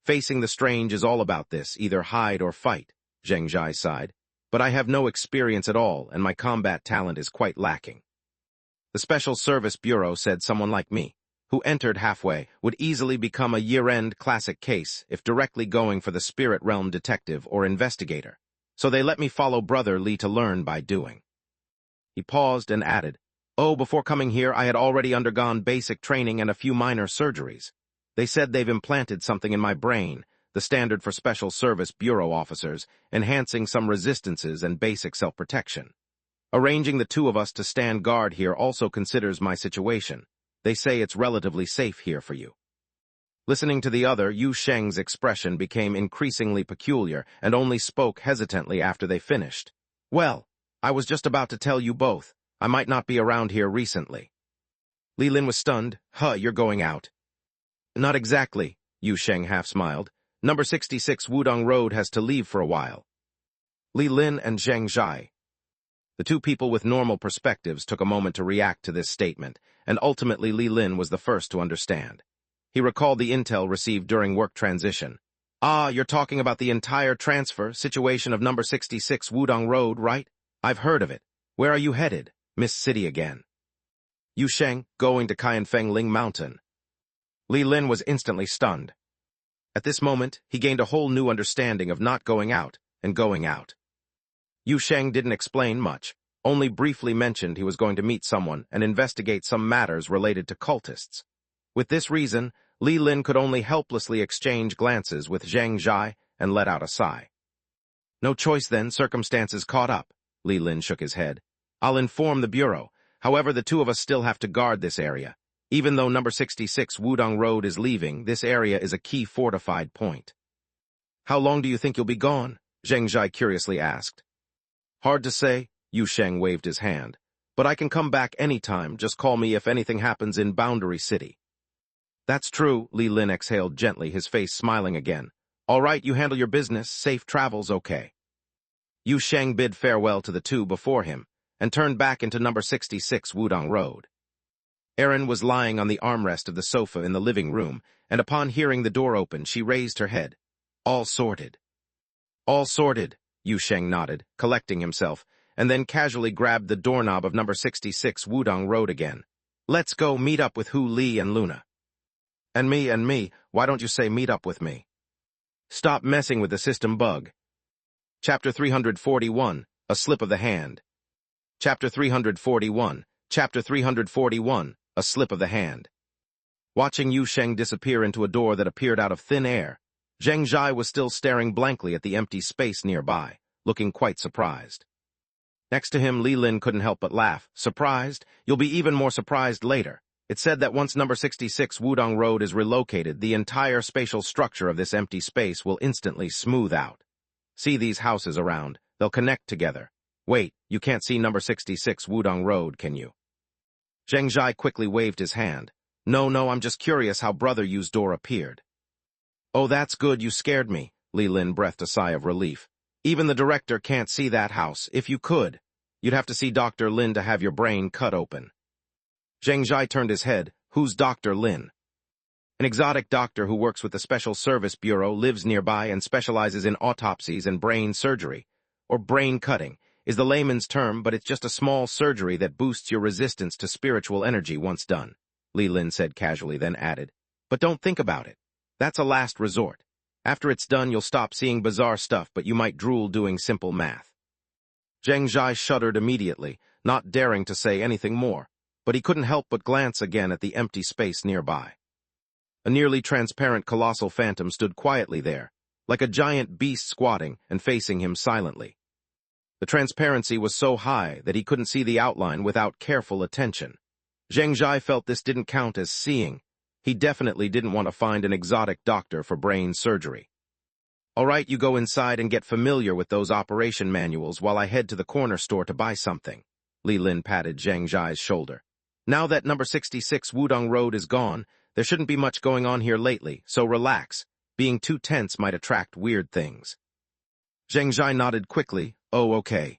Facing the strange is all about this, either hide or fight, Zheng Zhai sighed. But I have no experience at all, and my combat talent is quite lacking. The Special Service Bureau said someone like me, who entered halfway, would easily become a year-end classic case if directly going for the spirit realm detective or investigator. So they let me follow Brother Li to learn by doing. He paused and added, "Oh, before coming here, I had already undergone basic training and a few minor surgeries. They said they've implanted something in my brain, the standard for Special Service Bureau officers, enhancing some resistances and basic self-protection. Arranging the 2 of us to stand guard here also considers my situation. They say it's relatively safe here for you." Listening to the other, Yu Sheng's expression became increasingly peculiar and only spoke hesitantly after they finished. "Well, I was just about to tell you both. I might not be around here recently." Li Lin was stunned. You're going out." "Not exactly," Yu Sheng half smiled. "Number 66 Wudong Road has to leave for a while." Li Lin and Zheng Zhai. The 2 people with normal perspectives took a moment to react to this statement, and ultimately Li Lin was the first to understand. He recalled the intel received during work transition. You're talking about the entire transfer situation of number 66 Wudong Road, right? I've heard of it. Where are you headed? Miss City again." Yu Sheng, going to Qianfeng Ling Mountain. Li Lin was instantly stunned. At this moment, he gained a whole new understanding of not going out and going out. Yu Sheng didn't explain much, only briefly mentioned he was going to meet someone and investigate some matters related to cultists. With this reason, Li Lin could only helplessly exchange glances with Zheng Zhai and let out a sigh. "No choice then, circumstances caught up," Li Lin shook his head. "I'll inform the Bureau. However, the 2 of us still have to guard this area. Even though number 66 Wudong Road is leaving, this area is a key fortified point." "How long do you think you'll be gone?" Zheng Zhai curiously asked. "Hard to say," Yu Sheng waved his hand. "But I can come back any time. Just call me if anything happens in Boundary City." "That's true," Li Lin exhaled gently, his face smiling again. "All right, you handle your business. Safe travels, okay." Yu Sheng bid farewell to the 2 before him and turned back into number 66 Wudong Road. Erin was lying on the armrest of the sofa in the living room, and upon hearing the door open, she raised her head. "All sorted." "All sorted," Yu Sheng nodded, collecting himself, and then casually grabbed the doorknob of number 66 Wudong Road again. "Let's go meet up with Hu Li and Luna." And me, why don't you say meet up with me?" "Stop messing with the system bug." Chapter 341, A Slip of the Hand. Chapter 341, A Slip of the Hand. Watching Yu Sheng disappear into a door that appeared out of thin air, Zheng Zhai was still staring blankly at the empty space nearby, looking quite surprised. Next to him, Li Lin couldn't help but laugh. "Surprised? You'll be even more surprised later. It's said that once number 66 Wudong Road is relocated, the entire spatial structure of this empty space will instantly smooth out. See these houses around. They'll connect together. Wait, you can't see number 66 Wudong Road, can you?" Zheng Zhai quickly waved his hand. No, I'm just curious how Brother Yu's door appeared." "Oh, that's good, you scared me," Li Lin breathed a sigh of relief. "Even the director can't see that house. If you could, you'd have to see Dr. Lin to have your brain cut open." Zheng Zhai turned his head. "Who's Dr. Lin?" "An exotic doctor who works with the Special Service Bureau, lives nearby, and specializes in autopsies and brain surgery, or brain cutting. is the layman's term, but it's just a small surgery that boosts your resistance to spiritual energy once done, Li Lin said casually, then added. But don't think about it. That's a last resort. After it's done, you'll stop seeing bizarre stuff, but you might drool doing simple math. Zheng Zhai shuddered immediately, not daring to say anything more, but he couldn't help but glance again at the empty space nearby. A nearly transparent colossal phantom stood quietly there, like a giant beast squatting and facing him silently. The transparency was so high that he couldn't see the outline without careful attention. Zheng Zhai felt this didn't count as seeing. He definitely didn't want to find an exotic doctor for brain surgery. All right, you go inside and get familiar with those operation manuals while I head to the corner store to buy something. Li Lin patted Zheng Zhai's shoulder. Now that number 66 Wudong Road is gone, there shouldn't be much going on here lately, so relax. Being too tense might attract weird things. Zheng Zhai nodded quickly. Oh, okay.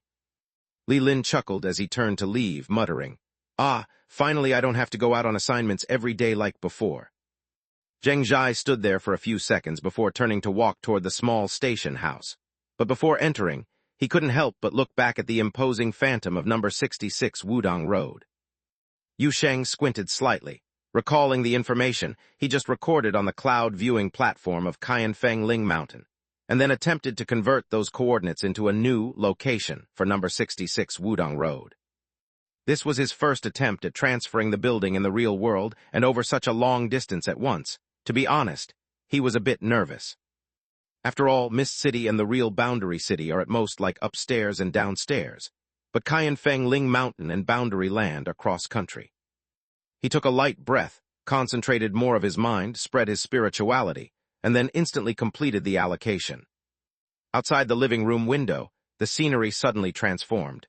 Li Lin chuckled as he turned to leave, muttering, Ah, finally I don't have to go out on assignments every day like before. Zheng Zhai stood there for a few seconds before turning to walk toward the small station house. But before entering, he couldn't help but look back at the imposing phantom of number 66 Wudong Road. Yu Sheng squinted slightly, recalling the information he just recorded on the cloud viewing platform of Qianfeng Ling Mountain, and then attempted to convert those coordinates into a new location for number 66 Wudong Road. This was his first attempt at transferring the building in the real world and over such a long distance at once. To be honest, he was a bit nervous. After all, Mist City and the real Boundary City are at most like upstairs and downstairs, but Qianfeng Ling Mountain and Boundary Land are cross-country. He took a light breath, concentrated more of his mind, spread his spirituality, and then instantly completed the allocation. Outside the living room window, the scenery suddenly transformed.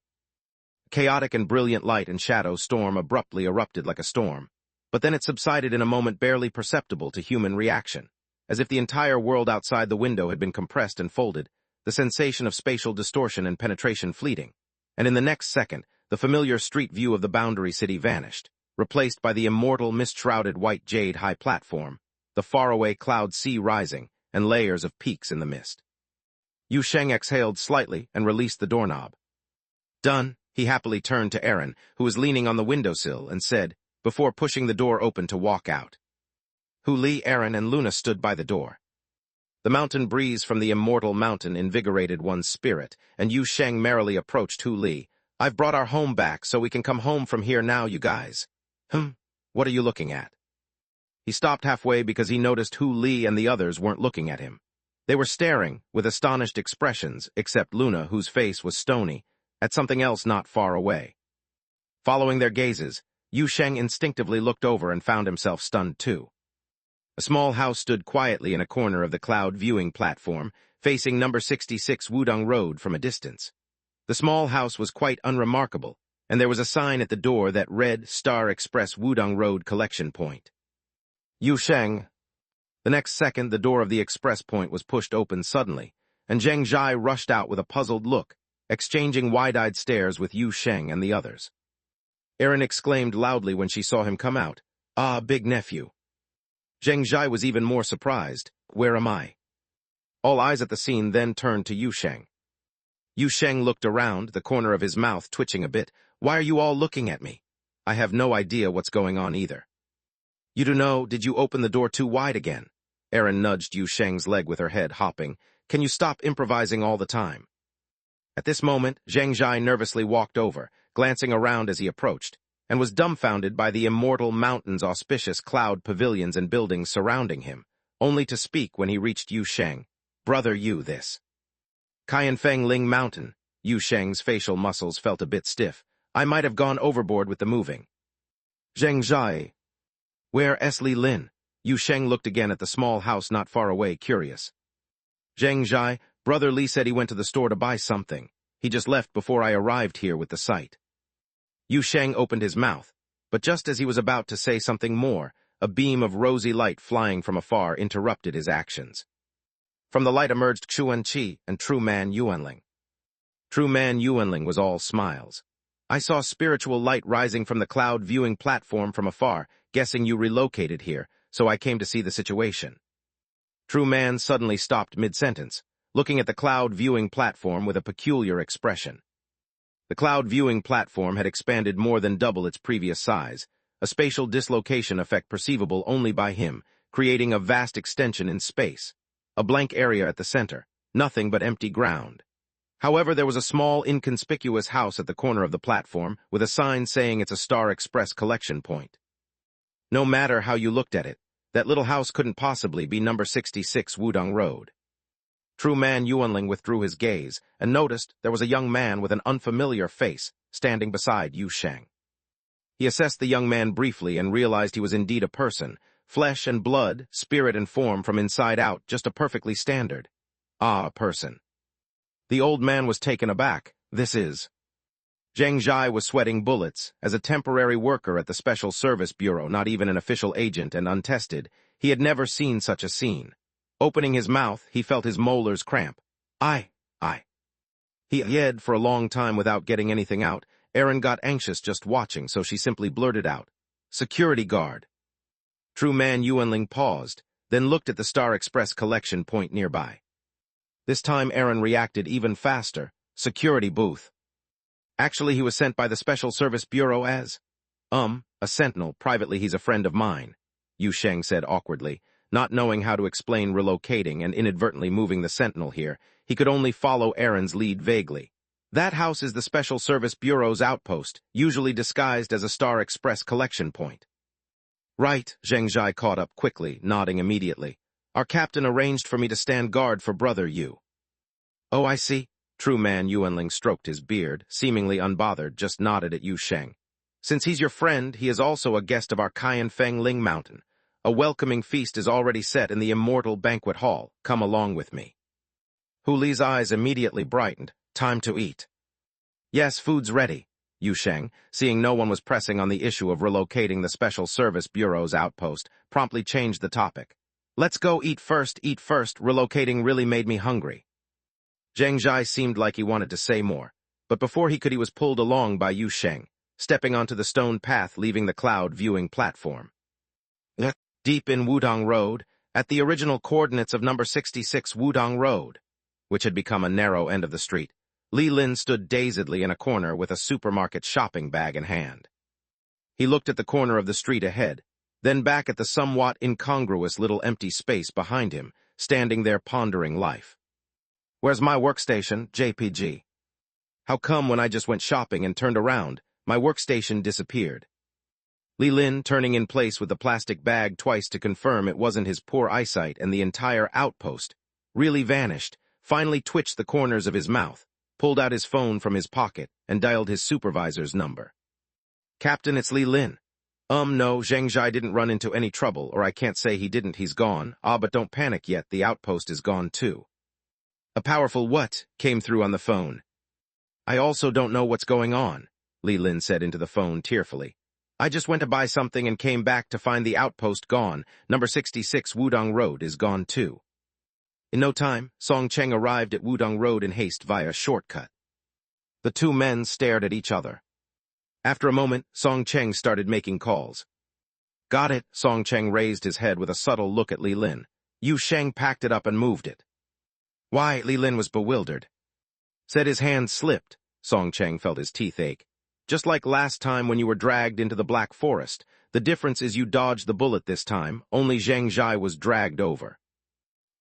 Chaotic and brilliant light and shadow storm abruptly erupted like a storm, but then it subsided in a moment barely perceptible to human reaction. As if the entire world outside the window had been compressed and folded, the sensation of spatial distortion and penetration fleeting, and in the next second, the familiar street view of the Boundary City vanished, replaced by the immortal mist-shrouded white jade high platform, the faraway cloud sea rising, and layers of peaks in the mist. Yu Sheng exhaled slightly and released the doorknob. Done, he happily turned to Aaron, who was leaning on the windowsill, and said, before pushing the door open to walk out. Hu Li, Aaron, and Luna stood by the door. The mountain breeze from the immortal mountain invigorated one's spirit, and Yu Sheng merrily approached Hu Li. I've brought our home back, so we can come home from here now, you guys. What are you looking at? He stopped halfway because he noticed Hu Li and the others weren't looking at him. They were staring, with astonished expressions, except Luna, whose face was stony, at something else not far away. Following their gazes, Yu Sheng instinctively looked over and found himself stunned too. A small house stood quietly in a corner of the cloud viewing platform, facing number 66 Wudong Road from a distance. The small house was quite unremarkable, and there was a sign at the door that read Star Express Wudong Road Collection Point. Yu Sheng. The next second, the door of the express point was pushed open suddenly, and Zheng Zhai rushed out with a puzzled look, exchanging wide-eyed stares with Yu Sheng and the others. Erin exclaimed loudly when she saw him come out. Ah, big nephew. Zheng Zhai was even more surprised. Where am I? All eyes at the scene then turned to Yu Sheng. Yu Sheng looked around, the corner of his mouth twitching a bit. Why are you all looking at me? I have no idea what's going on either. You do know, did you open the door too wide again? Erin nudged Yu Sheng's leg with her head hopping. Can you stop improvising all the time? At this moment, Zheng Zhai nervously walked over, glancing around as he approached, and was dumbfounded by the immortal mountain's auspicious cloud pavilions and buildings surrounding him, only to speak when he reached Yu Sheng. Brother Yu, this. Qianfeng Ling Mountain. Yu Sheng's facial muscles felt a bit stiff. I might have gone overboard with the moving. Zheng Zhai. Where is Li Lin? Yu Sheng looked again at the small house not far away, curious. Zheng Zhai, Brother Li said he went to the store to buy something. He just left before I arrived here with the site. Yu Sheng opened his mouth, but just as he was about to say something more, a beam of rosy light flying from afar interrupted his actions. From the light emerged Xuan Qi and True Man Yuanling. True Man Yuanling was all smiles. I saw spiritual light rising from the cloud viewing platform from afar, guessing you relocated here, so I came to see the situation. True Man suddenly stopped mid-sentence, looking at the cloud viewing platform with a peculiar expression. The cloud viewing platform had expanded more than double its previous size, a spatial dislocation effect perceivable only by him, creating a vast extension in space. A blank area at the center, nothing but empty ground. However, there was a small, inconspicuous house at the corner of the platform, with a sign saying it's a Star Express collection point. No matter how you looked at it, that little house couldn't possibly be number 66 Wudong Road. True Man Yuanling withdrew his gaze and noticed there was a young man with an unfamiliar face standing beside Yu Sheng. He assessed the young man briefly and realized he was indeed a person, flesh and blood, spirit and form from inside out, just a perfectly standard. A person. The old man was taken aback. This is... Zheng Zhai was sweating bullets. As a temporary worker at the Special Service Bureau, not even an official agent and untested, he had never seen such a scene. Opening his mouth, he felt his molars cramp. I. He yelled for a long time without getting anything out. Erin got anxious just watching, so she simply blurted out, "Security guard." True Man Yuanling paused, then looked at the Star Express collection point nearby. This time Erin reacted even faster. Security booth. Actually, he was sent by the Special Service Bureau as... a sentinel. Privately, he's a friend of mine, Yu Sheng said awkwardly. Not knowing how to explain relocating and inadvertently moving the sentinel here, he could only follow Erin's lead vaguely. That house is the Special Service Bureau's outpost, usually disguised as a Star Express collection point. Right, Zheng Zhai caught up quickly, nodding immediately. Our captain arranged for me to stand guard for Brother Yu. Oh, I see. True Man Yuanling stroked his beard, seemingly unbothered, just nodded at Yu Sheng. Since he's your friend, he is also a guest of our Kaiyan Feng Ling Mountain. A welcoming feast is already set in the immortal banquet hall. Come along with me. Hu Li's eyes immediately brightened. Time to eat. Yes, food's ready. Yu Sheng, seeing no one was pressing on the issue of relocating the Special Service Bureau's outpost, promptly changed the topic. Let's go eat first. Relocating really made me hungry. Zheng Zhai seemed like he wanted to say more, but before he was pulled along by Yu Sheng, stepping onto the stone path leaving the cloud viewing platform. Deep in Wudong Road, at the original coordinates of number 66 Wudong Road, which had become a narrow end of the street, Li Lin stood dazedly in a corner with a supermarket shopping bag in hand. He looked at the corner of the street ahead, then back at the somewhat incongruous little empty space behind him, standing there pondering life. Where's my workstation, JPG? How come when I just went shopping and turned around, my workstation disappeared? Li Lin, turning in place with the plastic bag twice to confirm it wasn't his poor eyesight and the entire outpost, really vanished, finally twitched the corners of his mouth, pulled out his phone from his pocket, and dialed his supervisor's number. Captain, it's Li Lin. No, Zheng Zhai didn't run into any trouble, or I can't say he didn't, he's gone. But don't panic yet, the outpost is gone too. A powerful what came through on the phone. I also don't know what's going on, Li Lin said into the phone tearfully. I just went to buy something and came back to find the outpost gone. Number 66 Wudong Road is gone too. In no time, Song Cheng arrived at Wudong Road in haste via shortcut. The two men stared at each other. After a moment, Song Cheng started making calls. Got it, Song Cheng raised his head with a subtle look at Li Lin. Yu Sheng packed it up and moved it. Why? Li Lin was bewildered. Said his hand slipped. Song Cheng felt his teeth ache. Just like last time when you were dragged into the Black Forest. The difference is you dodged the bullet this time, only Zheng Zhai was dragged over.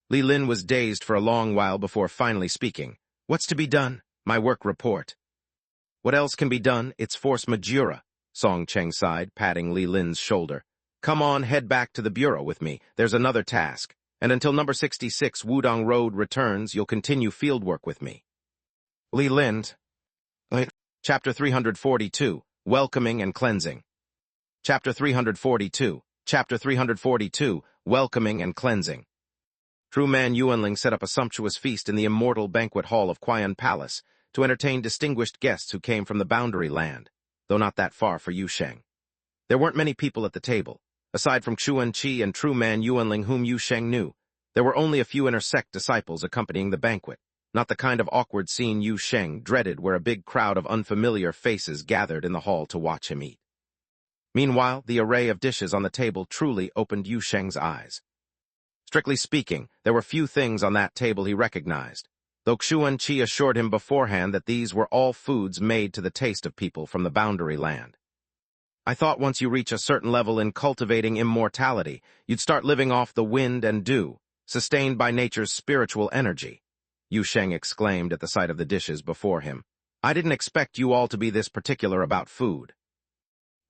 Li Lin was dazed for a long while before finally speaking. What's to be done? My work report. What else can be done? It's force majeure, Song Cheng sighed, patting Li Lin's shoulder. Come on, head back to the bureau with me. There's another task. And until number 66 Wudong Road returns, you'll continue field work with me. Li Lin. Chapter 342, Welcoming and Cleansing. Chapter 342, Welcoming and Cleansing. True Man Yuanling set up a sumptuous feast in the immortal banquet hall of Kaiyan Palace to entertain distinguished guests who came from the boundary land, though not that far for Yu Sheng. There weren't many people at the table. Aside from Chuan Qi and True Man Yuanling whom Yu Sheng knew, there were only a few inner sect disciples accompanying the banquet. Not the kind of awkward scene Yu Sheng dreaded where a big crowd of unfamiliar faces gathered in the hall to watch him eat. Meanwhile, the array of dishes on the table truly opened Yu Sheng's eyes. Strictly speaking, there were few things on that table he recognized. though Yuan Chi assured him beforehand that these were all foods made to the taste of people from the boundary land. I thought once you reach a certain level in cultivating immortality, you'd start living off the wind and dew, sustained by nature's spiritual energy, Yu Sheng exclaimed at the sight of the dishes before him. I didn't expect you all to be this particular about food.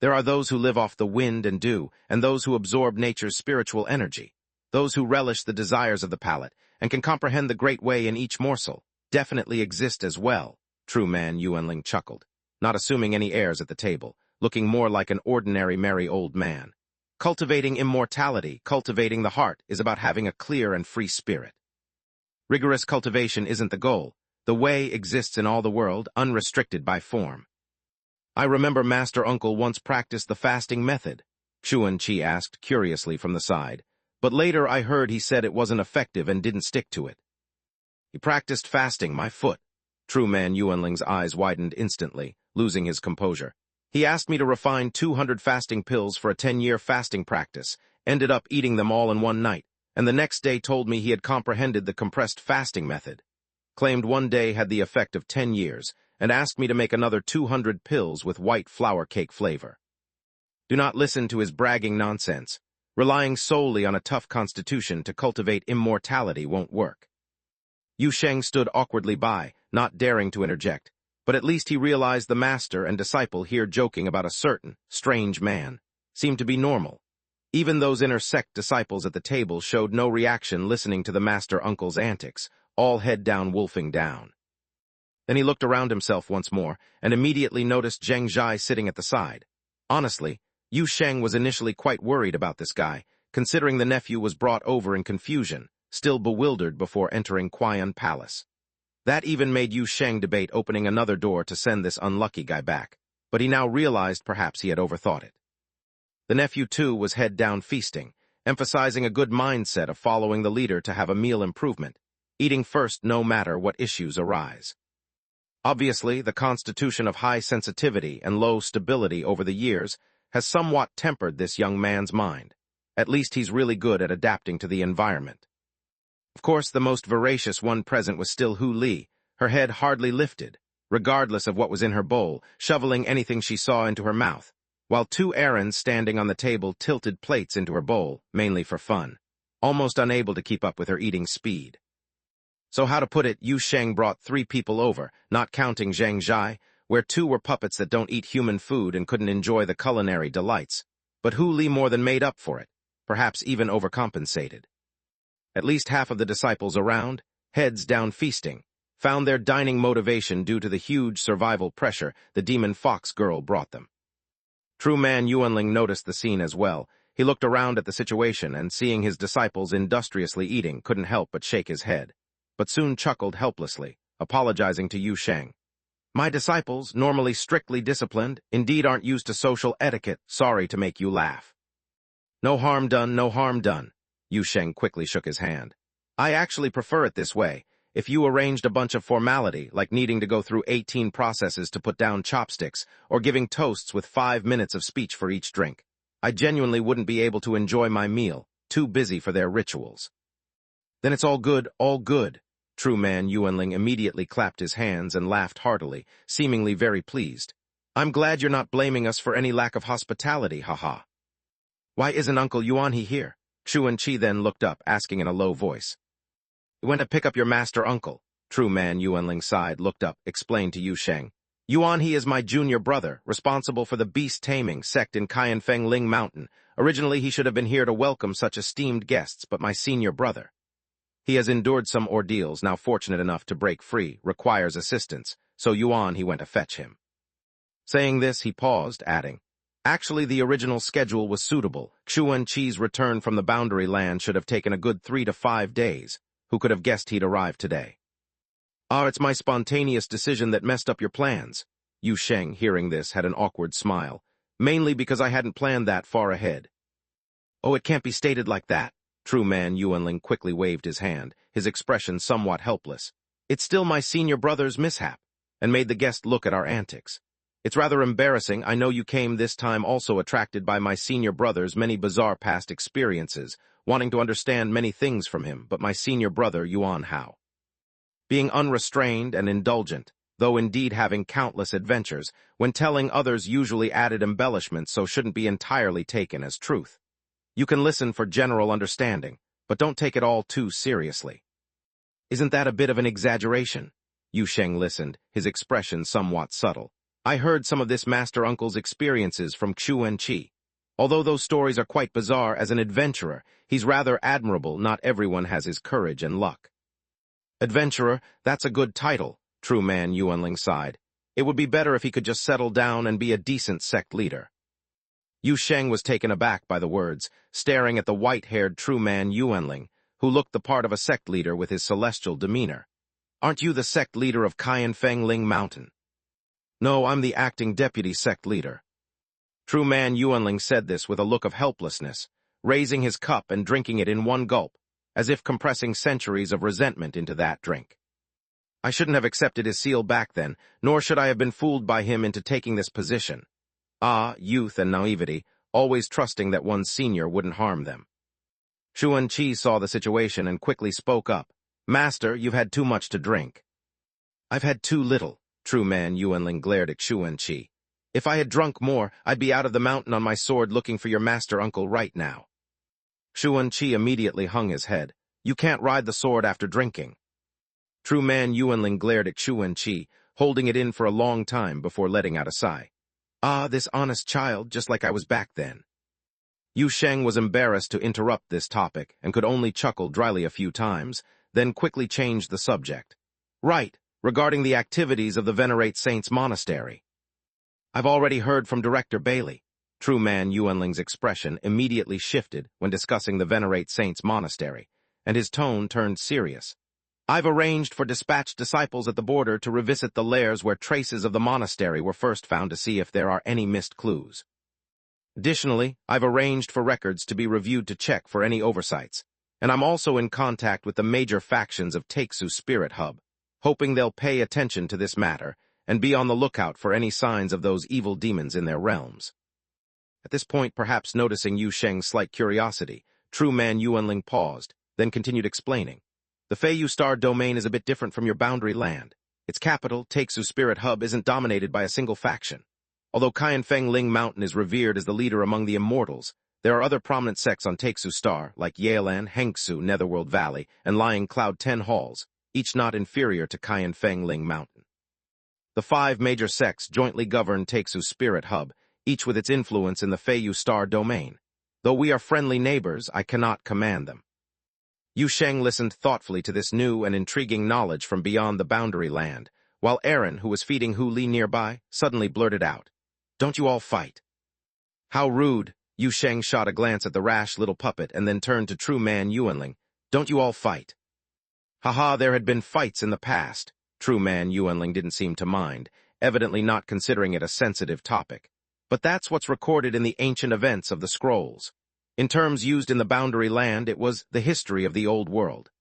There are those who live off the wind and dew, and those who absorb nature's spiritual energy. Those who relish the desires of the palate and can comprehend the great way in each morsel definitely exist as well, True Man Yuanling chuckled, not assuming any airs at the table, looking more like an ordinary merry old man. Cultivating immortality, cultivating the heart, is about having a clear and free spirit. Rigorous cultivation isn't the goal. The way exists in all the world, unrestricted by form. I remember Master Uncle once practiced the fasting method, Yuan Chi asked curiously from the side, but later I heard he said it wasn't effective and didn't stick to it. He practiced fasting, my foot. True Man Yuanling's eyes widened instantly, losing his composure. He asked me to refine 200 fasting pills for a 10-year fasting practice, ended up eating them all in one night, and the next day told me he had comprehended the compressed fasting method. Claimed one day had the effect of 10 years, and asked me to make another 200 pills with white flour cake flavor. Do not listen to his bragging nonsense. Relying solely on a tough constitution to cultivate immortality won't work. Yu Sheng stood awkwardly by, not daring to interject, but at least he realized the master and disciple here joking about a certain, strange man seemed to be normal. Even those inner sect disciples at the table showed no reaction listening to the master uncle's antics, all head down wolfing down. Then he looked around himself once more, and immediately noticed Zheng Zhai sitting at the side. Honestly, Yu Sheng was initially quite worried about this guy, considering the nephew was brought over in confusion, still bewildered before entering Qian Palace. That even made Yu Sheng debate opening another door to send this unlucky guy back, but he now realized perhaps he had overthought it. The nephew, too, was head down feasting, emphasizing a good mindset of following the leader to have a meal improvement, eating first no matter what issues arise. Obviously, the constitution of high sensitivity and low stability over the years has somewhat tempered this young man's mind. At least he's really good at adapting to the environment. Of course, the most voracious one present was still Hu Li, her head hardly lifted, regardless of what was in her bowl, shoveling anything she saw into her mouth, while two errands standing on the table tilted plates into her bowl, mainly for fun, almost unable to keep up with her eating speed. So how to put it, Yu Sheng brought 3 people over, not counting Zheng Zhai, where 2 were puppets that don't eat human food and couldn't enjoy the culinary delights. But Hu Li more than made up for it, perhaps even overcompensated. At least half of the disciples around, heads down feasting, found their dining motivation due to the huge survival pressure the demon fox girl brought them. True Man Yuanling noticed the scene as well. He looked around at the situation and, seeing his disciples industriously eating, couldn't help but shake his head, but soon chuckled helplessly, apologizing to Yu Sheng. My disciples, normally strictly disciplined, indeed aren't used to social etiquette. Sorry to make you laugh. No harm done, no harm done. Yu Sheng quickly shook his hand. I actually prefer it this way. If you arranged a bunch of formality, like needing to go through 18 processes to put down chopsticks, or giving toasts with 5 minutes of speech for each drink, I genuinely wouldn't be able to enjoy my meal, too busy for their rituals. Then it's all good, all good. True Man Yuanling immediately clapped his hands and laughed heartily, seemingly very pleased. I'm glad you're not blaming us for any lack of hospitality, haha. Why isn't Uncle Yuan here? Yuan Chi then looked up, asking in a low voice. You went to pick up your master uncle. True Man Yuanling sighed, looked up, explained to Yu Sheng. Yuan he is my junior brother, responsible for the beast taming sect in Qianfeng Ling Mountain. Originally he should have been here to welcome such esteemed guests, but my senior brother. He has endured some ordeals, now fortunate enough to break free, requires assistance, so Yuan he went to fetch him. Saying this, he paused, adding, actually the original schedule was suitable. Yuan Chi's return from the boundary land should have taken a good 3 to 5 days. Who could have guessed he'd arrive today? It's my spontaneous decision that messed up your plans. Yu Sheng, hearing this, had an awkward smile, mainly because I hadn't planned that far ahead. Oh, it can't be stated like that. True Man Yuanling quickly waved his hand, his expression somewhat helpless. It's still my senior brother's mishap, and made the guest look at our antics. It's rather embarrassing. I know you came this time also attracted by my senior brother's many bizarre past experiences, wanting to understand many things from him, but my senior brother, Yuan Hao. being unrestrained and indulgent, though indeed having countless adventures, when telling others usually added embellishments so shouldn't be entirely taken as truth. You can listen for general understanding, but don't take it all too seriously. Isn't that a bit of an exaggeration? Yu Sheng listened, his expression somewhat subtle. I heard some of this master uncle's experiences from Xuan Qi. Although those stories are quite bizarre, as an adventurer, he's rather admirable. Not everyone has his courage and luck. Adventurer, that's a good title, True Man Yuanling sighed. It would be better if he could just settle down and be a decent sect leader. Yu Sheng was taken aback by the words, staring at the white-haired True Man Yuanling, who looked the part of a sect leader with his celestial demeanor. Aren't you the sect leader of Qianfeng Ling Mountain? No, I'm the acting deputy sect leader. True Man Yuanling said this with a look of helplessness, raising his cup and drinking it in one gulp, as if compressing centuries of resentment into that drink. I shouldn't have accepted his seal back then, nor should I have been fooled by him into taking this position. Ah, youth and naivety, always trusting that one's senior wouldn't harm them. Xuan Qi saw the situation and quickly spoke up. Master, you've had too much to drink. I've had too little, True Man Yuanling glared at Xuan Qi. If I had drunk more, I'd be out of the mountain on my sword looking for your master uncle right now. Xuan Qi immediately hung his head. You can't ride the sword after drinking. True Man Yuanling glared at Xuan Qi, holding it in for a long time before letting out a sigh. Ah, this honest child, just like I was back then. Yu Sheng was embarrassed to interrupt this topic and could only chuckle dryly a few times, then quickly changed the subject. Right, regarding the activities of the Venerate Saints Monastery. I've already heard from Director Bailey. True Man Yuanling's expression immediately shifted when discussing the Venerate Saints Monastery, and his tone turned serious. I've arranged for dispatched disciples at the border to revisit the lairs where traces of the monastery were first found to see if there are any missed clues. Additionally, I've arranged for records to be reviewed to check for any oversights, and I'm also in contact with the major factions of Taixu's Spirit Hub, hoping they'll pay attention to this matter and be on the lookout for any signs of those evil demons in their realms. At this point, perhaps noticing Yu Sheng's slight curiosity, True Man Yuanling paused, then continued explaining. The Feiyu Star domain is a bit different from your boundary land. Its capital, Taixu Spirit Hub, isn't dominated by a single faction. Although Qianfeng Ling Mountain is revered as the leader among the immortals, there are other prominent sects on Taixu Star, like Yalan, Hengsu, Netherworld Valley, and Lying Cloud 10 Halls, each not inferior to Qianfeng Ling Mountain. The 5 major sects jointly govern Taixu Spirit Hub, each with its influence in the Feiyu Star domain. Though we are friendly neighbors, I cannot command them. Yu Sheng listened thoughtfully to this new and intriguing knowledge from beyond the boundary land, while Aaron, who was feeding Hu Li nearby, suddenly blurted out, Don't you all fight? How rude! Yu Sheng shot a glance at the rash little puppet and then turned to True Man Yuanling. Don't you all fight? Haha, there had been fights in the past. True Man Yuanling didn't seem to mind, evidently not considering it a sensitive topic. But that's what's recorded in the ancient events of the scrolls. In terms used in the boundary land, it was the history of the old world.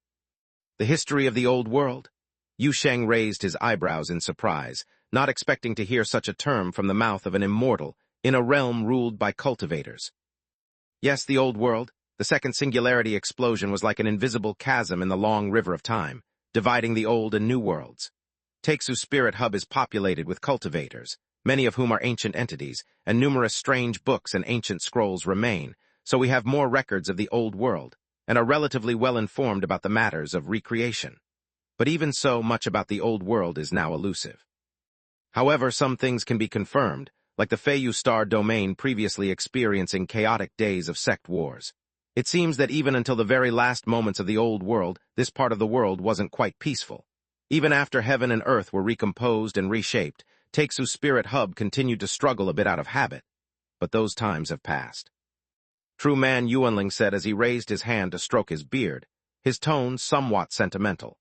The history of the old world? Yu Sheng raised his eyebrows in surprise, not expecting to hear such a term from the mouth of an immortal in a realm ruled by cultivators. Yes, the old world. The second singularity explosion was like an invisible chasm in the long river of time, dividing the old and new worlds. Taixu Spirit Hub is populated with cultivators, many of whom are ancient entities, and numerous strange books and ancient scrolls remain, so we have more records of the old world, and are relatively well informed about the matters of recreation. But even so, much about the old world is now elusive. However, some things can be confirmed, like the Feiyu Star domain previously experiencing chaotic days of sect wars. It seems that even until the very last moments of the old world, this part of the world wasn't quite peaceful. Even after heaven and earth were recomposed and reshaped, Taixu Spirit Hub continued to struggle a bit out of habit. But those times have passed. True Man Yuanling said as he raised his hand to stroke his beard, his tone somewhat sentimental.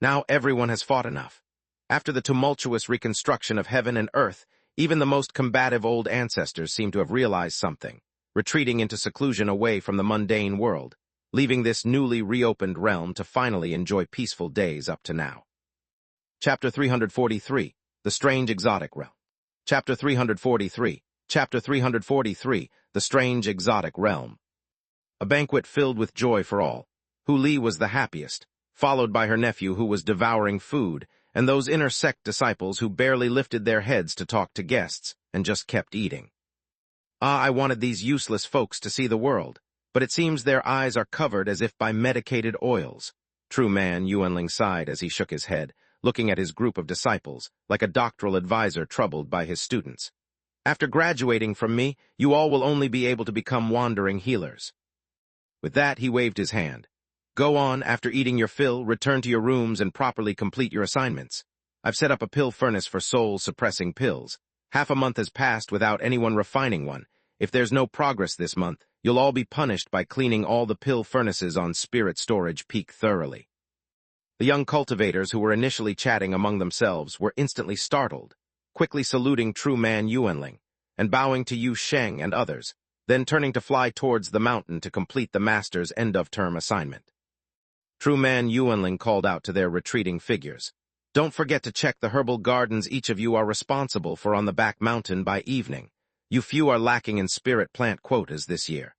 Now everyone has fought enough. After the tumultuous reconstruction of heaven and earth, even the most combative old ancestors seem to have realized something, retreating into seclusion away from the mundane world, leaving this newly reopened realm to finally enjoy peaceful days up to now. Chapter 343, The Strange Exotic Realm. Chapter 343, The Strange Exotic Realm. A banquet filled with joy for all. Hu Li was the happiest, followed by her nephew who was devouring food, and those inner sect disciples who barely lifted their heads to talk to guests, and just kept eating. Ah, I wanted these useless folks to see the world, but it seems their eyes are covered as if by medicated oils. True man, Yuanling sighed as he shook his head, looking at his group of disciples, like a doctoral advisor troubled by his students. After graduating from me, you all will only be able to become wandering healers. With that, he waved his hand. Go on, after eating your fill, return to your rooms and properly complete your assignments. I've set up a pill furnace for soul-suppressing pills. Half a month has passed without anyone refining one. If there's no progress this month, you'll all be punished by cleaning all the pill furnaces on Spirit Storage Peak thoroughly. The young cultivators who were initially chatting among themselves were instantly startled, quickly saluting True Man Yuanling, and bowing to Yu Sheng and others, then turning to fly towards the mountain to complete the master's end-of-term assignment. True Man Yuanling called out to their retreating figures. Don't forget to check the herbal gardens each of you are responsible for on the back mountain by evening. You few are lacking in spirit plant quotas this year.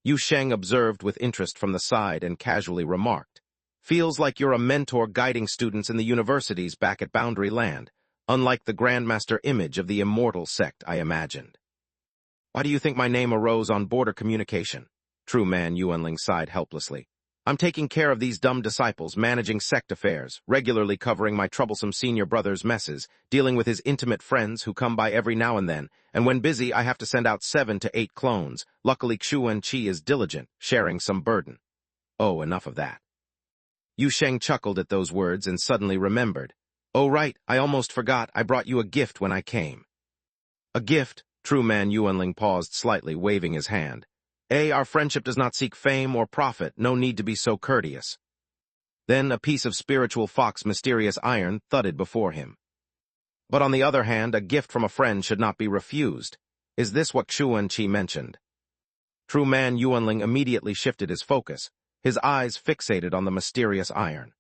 Yu Sheng observed with interest from the side and casually remarked, Feels like you're a mentor guiding students in the universities back at Boundary Land, unlike the Grandmaster image of the immortal sect I imagined. Why do you think my name arose on border communication? True Man Yuanling sighed helplessly. I'm taking care of these dumb disciples, managing sect affairs, regularly covering my troublesome senior brother's messes, dealing with his intimate friends who come by every now and then, and when busy I have to send out 7 to 8 clones. Luckily Xuan Qi is diligent, sharing some burden. Oh, enough of that. Yu Sheng chuckled at those words and suddenly remembered. Oh right, I almost forgot, I brought you a gift when I came. A gift? True Man Yuanling paused slightly, waving his hand. Our friendship does not seek fame or profit, no need to be so courteous. Then a piece of spiritual fox mysterious iron thudded before him. But on the other hand, a gift from a friend should not be refused. Is this what Xuan Qi mentioned? True Man Yuanling immediately shifted his focus, his eyes fixated on the mysterious iron.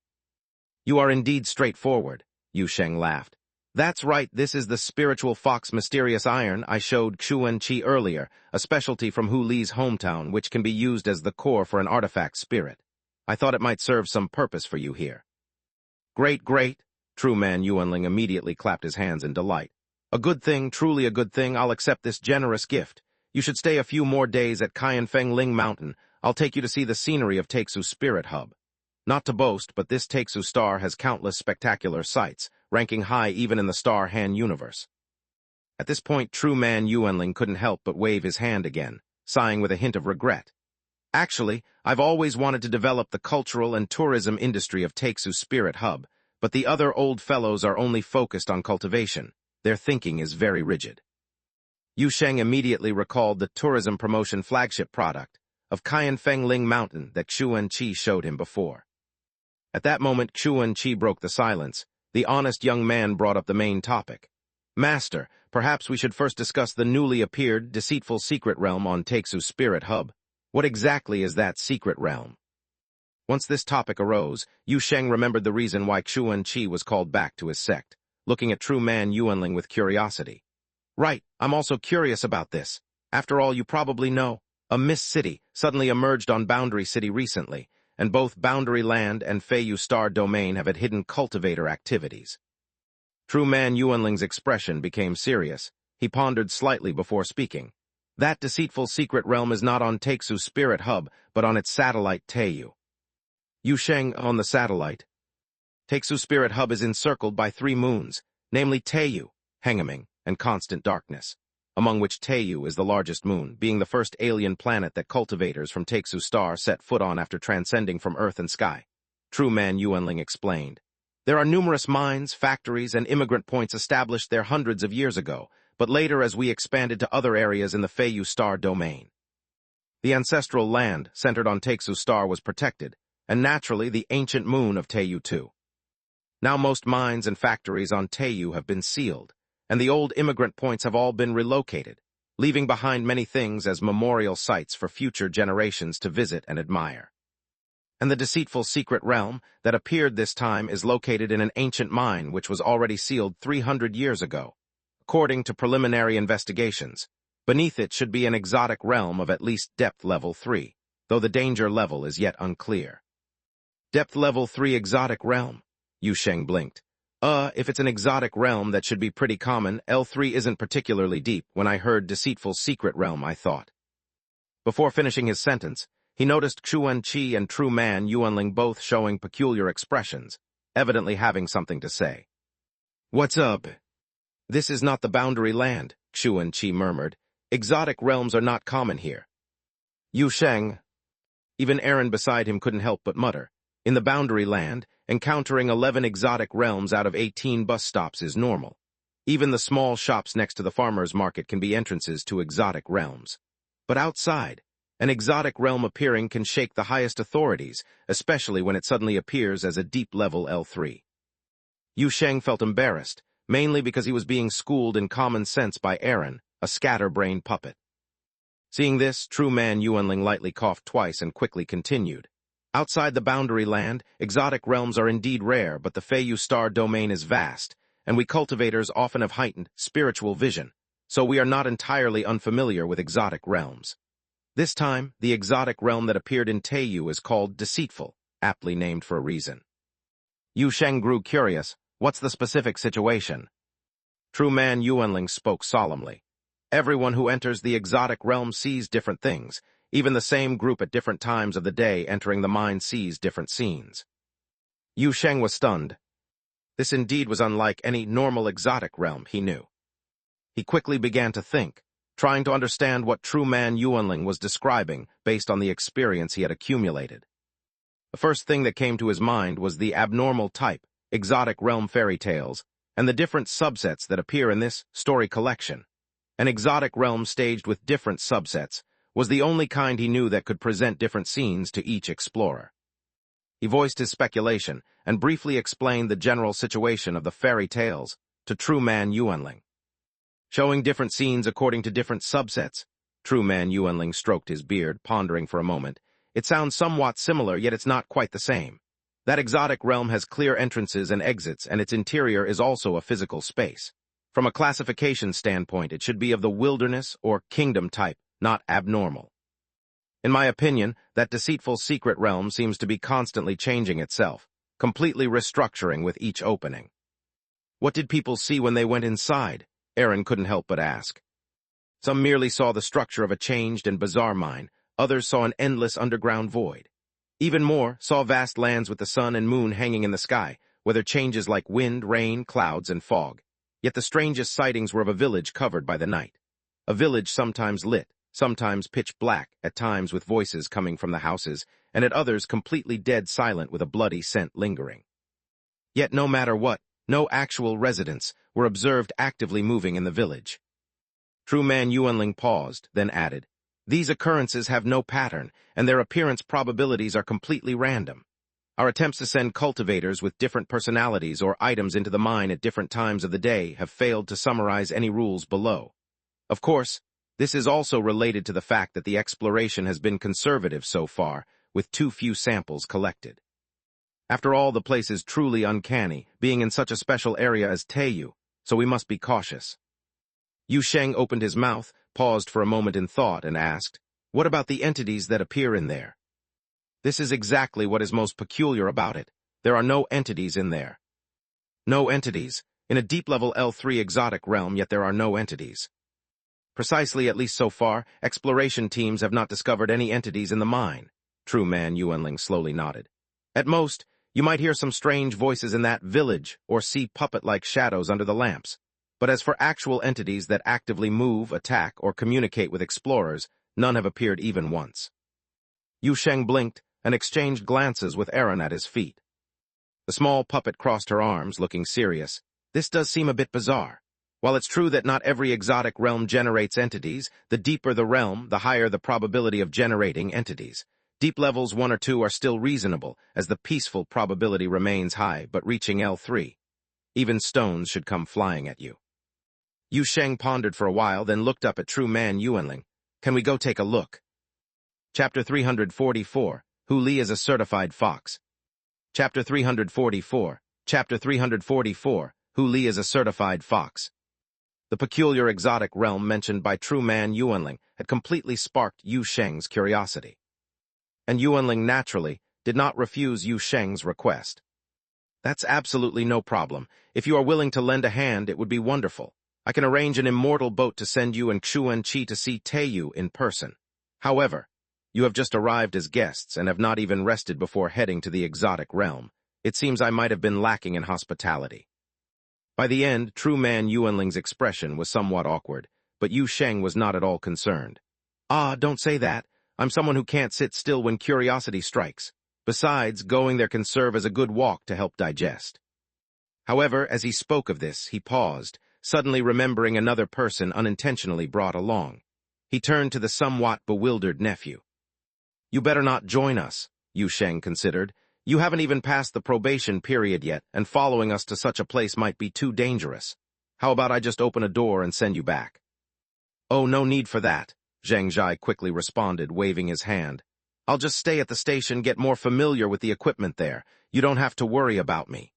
You are indeed straightforward, Yu Sheng laughed. That's right, this is the spiritual fox mysterious iron I showed Xuan Qi earlier, a specialty from Hu Li's hometown which can be used as the core for an artifact spirit. I thought it might serve some purpose for you here. Great, great, True Man Yuanling immediately clapped his hands in delight. A good thing, truly a good thing, I'll accept this generous gift. You should stay a few more days at Qianfeng Ling Mountain. I'll take you to see the scenery of Taixu Spirit Hub. Not to boast, but this Taixu star has countless spectacular sights, ranking high even in the Star Han universe. At this point, True Man Yuanling couldn't help but wave his hand again, sighing with a hint of regret. Actually, I've always wanted to develop the cultural and tourism industry of Taixu Spirit Hub, but the other old fellows are only focused on cultivation. Their thinking is very rigid. Yu Sheng immediately recalled the tourism promotion flagship product of Qianfeng Ling Mountain that Xuan Qi showed him before. At that moment, Xuan Qi broke the silence. The honest young man brought up the main topic. Master, perhaps we should first discuss the newly appeared deceitful secret realm on Taixu Spirit Hub. What exactly is that secret realm? Once this topic arose, Yu Sheng remembered the reason why Xuan Qi was called back to his sect, looking at True Man Yuanling with curiosity. Right, I'm also curious about this. After all, you probably know, a Mist City suddenly emerged on Boundary City recently, and both Boundary Land and Feiyu Star Domain have had hidden cultivator activities. True Man Yuanling's expression became serious. He pondered slightly before speaking. That deceitful secret realm is not on Taixu Spirit Hub, but on its satellite Teiyu. Yu Sheng, on the satellite. Taixu Spirit Hub is encircled by 3 moons, namely Teiyu, Hengaming, and Constant Darkness, among which Teiyu is the largest moon, being the first alien planet that cultivators from Taixu Star set foot on after transcending from Earth and sky. True Man Yuanling explained. There are numerous mines, factories, and immigrant points established there hundreds of years ago, but later as we expanded to other areas in the Feiyu Star domain. The ancestral land, centered on Taixu Star, was protected, and naturally the ancient moon of Teiyu too. Now most mines and factories on Teiyu have been sealed, and the old immigrant points have all been relocated, leaving behind many things as memorial sites for future generations to visit and admire. And the deceitful secret realm that appeared this time is located in an ancient mine which was already sealed 300 years ago. According to preliminary investigations, beneath it should be an exotic realm of at least depth level 3, though the danger level is yet unclear. Depth level 3 exotic realm. Yu Sheng blinked. If it's an exotic realm, that should be pretty common. L3 isn't particularly deep. When I heard deceitful secret realm, I thought. Before finishing his sentence, he noticed Xuan Qi and True Man Yuanling both showing peculiar expressions, evidently having something to say. What's up? This is not the boundary land, Xuan Qi murmured. Exotic realms are not common here. Yu Sheng. Even Aaron beside him couldn't help but mutter. In the boundary land, encountering 11 exotic realms out of 18 bus stops is normal. Even the small shops next to the farmer's market can be entrances to exotic realms. But outside, an exotic realm appearing can shake the highest authorities, especially when it suddenly appears as a deep-level L3. Yu Sheng felt embarrassed, mainly because he was being schooled in common sense by Aaron, a scatterbrained puppet. Seeing this, True Man Yuanling lightly coughed twice and quickly continued. Outside the boundary land, exotic realms are indeed rare, but the Feiyu star domain is vast, and we cultivators often have heightened spiritual vision, so we are not entirely unfamiliar with exotic realms. This time, the exotic realm that appeared in Teiyu is called Deceitful, aptly named for a reason. Yu Sheng grew curious. What's the specific situation? True Man Yuanling spoke solemnly. Everyone who enters the exotic realm sees different things. Even the same group at different times of the day entering the mind sees different scenes. Yu Sheng was stunned. This indeed was unlike any normal exotic realm he knew. He quickly began to think, trying to understand what True Man Yuanling was describing based on the experience he had accumulated. The first thing that came to his mind was the abnormal type, exotic realm fairy tales, and the different subsets that appear in this story collection. An exotic realm staged with different subsets was the only kind he knew that could present different scenes to each explorer. He voiced his speculation and briefly explained the general situation of the fairy tales to True Man Yuanling. Showing different scenes according to different subsets, True Man Yuanling stroked his beard, pondering for a moment. It sounds somewhat similar, yet it's not quite the same. That exotic realm has clear entrances and exits, and its interior is also a physical space. From a classification standpoint, it should be of the wilderness or kingdom type, not abnormal. In my opinion, that deceitful secret realm seems to be constantly changing itself, completely restructuring with each opening. What did people see when they went inside? Aaron couldn't help but ask. Some merely saw the structure of a changed and bizarre mine, others saw an endless underground void. Even more saw vast lands with the sun and moon hanging in the sky, whether changes like wind, rain, clouds, and fog. Yet the strangest sightings were of a village covered by the night. A village sometimes lit, sometimes pitch black, at times with voices coming from the houses, and at others completely dead silent with a bloody scent lingering. Yet no matter what, no actual residents were observed actively moving in the village. True Man Yuanling paused, then added, "These occurrences have no pattern, and their appearance probabilities are completely random. Our attempts to send cultivators with different personalities or items into the mine at different times of the day have failed to summarize any rules below. Of course, this is also related to the fact that the exploration has been conservative so far, with too few samples collected. After all, the place is truly uncanny, being in such a special area as Teiyu, so we must be cautious." Yu Sheng opened his mouth, paused for a moment in thought, and asked, "What about the entities that appear in there?" This is exactly what is most peculiar about it. There are no entities in there. No entities. In a deep-level L3 exotic realm, yet there are no entities. Precisely, at least so far, exploration teams have not discovered any entities in the mine. True Man Yuanling slowly nodded. At most, you might hear some strange voices in that village or see puppet-like shadows under the lamps. But as for actual entities that actively move, attack, or communicate with explorers, none have appeared even once. Yu Sheng blinked and exchanged glances with Aaron at his feet. The small puppet crossed her arms, looking serious. This does seem a bit bizarre. While it's true that not every exotic realm generates entities, the deeper the realm, the higher the probability of generating entities. Deep levels 1 or 2 are still reasonable, as the peaceful probability remains high, but reaching L3. Even stones should come flying at you. Yu Sheng pondered for a while, then looked up at True Man Yuanling. "Can we go take a look?" Chapter 344. Hu Li is a certified fox. Chapter 344. Chapter 344. Hu Li is a certified fox. The peculiar exotic realm mentioned by True Man Yuanling had completely sparked Yu Sheng's curiosity. And Yuanling naturally did not refuse Yu Sheng's request. That's absolutely no problem. If you are willing to lend a hand, it would be wonderful. I can arrange an immortal boat to send you and Xuanqi to see Teiyu in person. However, you have just arrived as guests and have not even rested before heading to the exotic realm. It seems I might have been lacking in hospitality. By the end, true man Yuanling's expression was somewhat awkward, but Yu Sheng was not at all concerned. Ah, don't say that. I'm someone who can't sit still when curiosity strikes. Besides, going there can serve as a good walk to help digest. However, as he spoke of this, he paused, suddenly remembering another person unintentionally brought along. He turned to the somewhat bewildered nephew. You better not join us, Yu Sheng considered. You haven't even passed the probation period yet, and following us to such a place might be too dangerous. How about I just open a door and send you back? Oh, no need for that, Zhang Zhai quickly responded, waving his hand. I'll just stay at the station, get more familiar with the equipment there. You don't have to worry about me.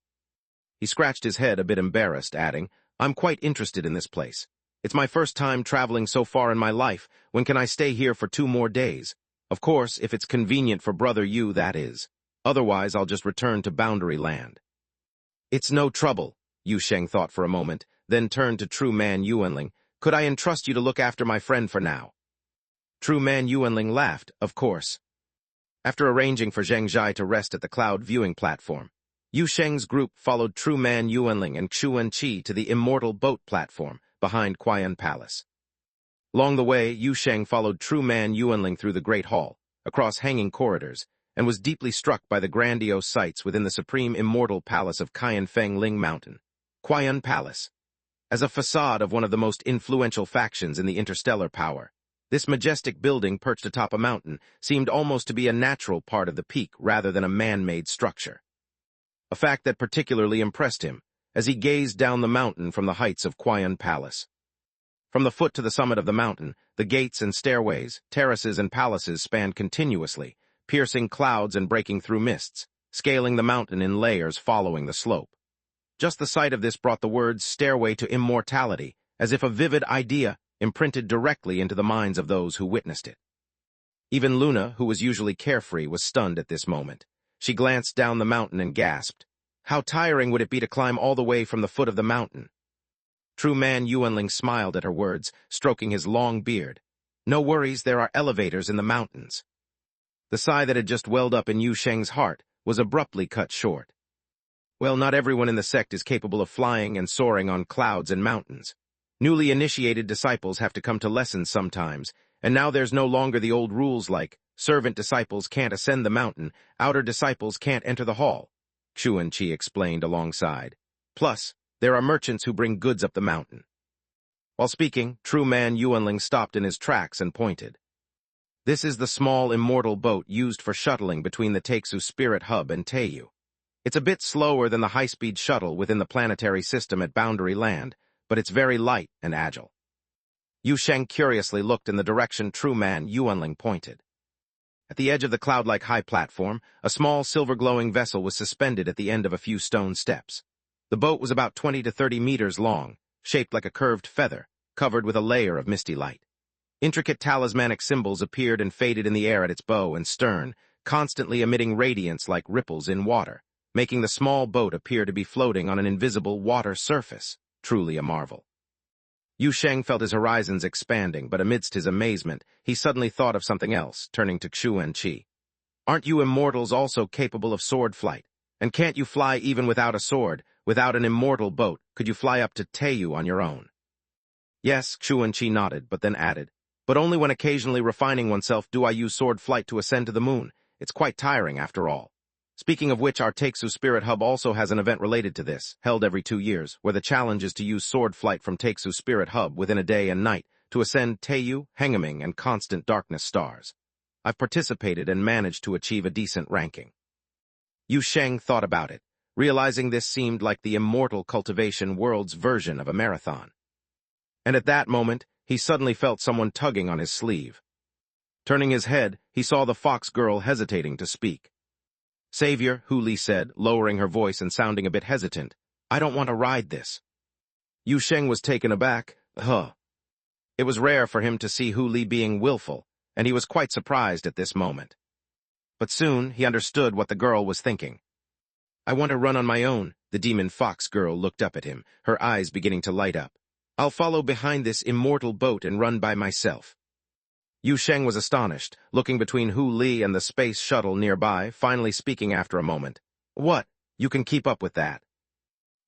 He scratched his head, a bit embarrassed, adding, I'm quite interested in this place. It's my first time traveling so far in my life. When can I stay here for 2 more days? Of course, if it's convenient for Brother Yu, that is. Otherwise, I'll just return to Boundary Land. It's no trouble, Yu Sheng thought for a moment, then turned to True Man Yuanling. Could I entrust you to look after my friend for now? True Man Yuanling laughed, of course. After arranging for Zheng Zhai to rest at the cloud viewing platform, Yu Sheng's group followed True Man Yuanling and Xuanqi to the immortal boat platform behind Qian Palace. Along the way, Yu Sheng followed True Man Yuanling through the Great Hall, across hanging corridors, and was deeply struck by the grandiose sights within the supreme immortal palace of Qianfeng Ling Mountain, Qian Palace. As a facade of one of the most influential factions in the interstellar power, this majestic building perched atop a mountain seemed almost to be a natural part of the peak rather than a man-made structure. A fact that particularly impressed him as he gazed down the mountain from the heights of Qian Palace. From the foot to the summit of the mountain, the gates and stairways, terraces and palaces spanned continuously, piercing clouds and breaking through mists, scaling the mountain in layers following the slope. Just the sight of this brought the words "stairway to immortality," as if a vivid idea imprinted directly into the minds of those who witnessed it. Even Luna, who was usually carefree, was stunned at this moment. She glanced down the mountain and gasped. How tiring would it be to climb all the way from the foot of the mountain? True Man Yuanling smiled at her words, stroking his long beard. No worries, there are elevators in the mountains. The sigh that had just welled up in Yu Sheng's heart was abruptly cut short. Well, not everyone in the sect is capable of flying and soaring on clouds and mountains. Newly initiated disciples have to come to lessons sometimes, and now there's no longer the old rules like, servant disciples can't ascend the mountain, outer disciples can't enter the hall, Xuanqi explained alongside. Plus, there are merchants who bring goods up the mountain. While speaking, True Man Yuanling stopped in his tracks and pointed. This is the small immortal boat used for shuttling between the Taixu Spirit Hub and Teiyu. It's a bit slower than the high-speed shuttle within the planetary system at Boundary Land, but it's very light and agile. Yu Sheng curiously looked in the direction True Man Yuanling pointed. At the edge of the cloud-like high platform, a small silver-glowing vessel was suspended at the end of a few stone steps. The boat was about 20 to 30 meters long, shaped like a curved feather, covered with a layer of misty light. Intricate talismanic symbols appeared and faded in the air at its bow and stern, constantly emitting radiance like ripples in water, making the small boat appear to be floating on an invisible water surface, truly a marvel. Yu Sheng felt his horizons expanding, but amidst his amazement, he suddenly thought of something else, turning to Xuanqi. Aren't you immortals also capable of sword flight? And can't you fly even without a sword, without an immortal boat? Could you fly up to Teiyu on your own? Yes, Xuanqi nodded, but then added, but only when occasionally refining oneself do I use sword flight to ascend to the moon. It's quite tiring after all. Speaking of which, our Taixu Spirit Hub also has an event related to this, held every 2 years, where the challenge is to use sword flight from Taixu Spirit Hub within a day and night to ascend Teiyu, Hengaming, and Constant Darkness stars. I've participated and managed to achieve a decent ranking. Yu Sheng thought about it, realizing this seemed like the immortal cultivation world's version of a marathon. And at that moment, he suddenly felt someone tugging on his sleeve. Turning his head, he saw the fox girl hesitating to speak. Savior, Hu Li said, lowering her voice and sounding a bit hesitant, I don't want to ride this. Yu Sheng was taken aback. It was rare for him to see Hu Li being willful, and he was quite surprised at this moment. But soon, he understood what the girl was thinking. I want to run on my own. The demon fox girl looked up at him, her eyes beginning to light up. I'll follow behind this immortal boat and run by myself. Yu Sheng was astonished, looking between Hu Li and the space shuttle nearby, finally speaking after a moment. What? You can keep up with that?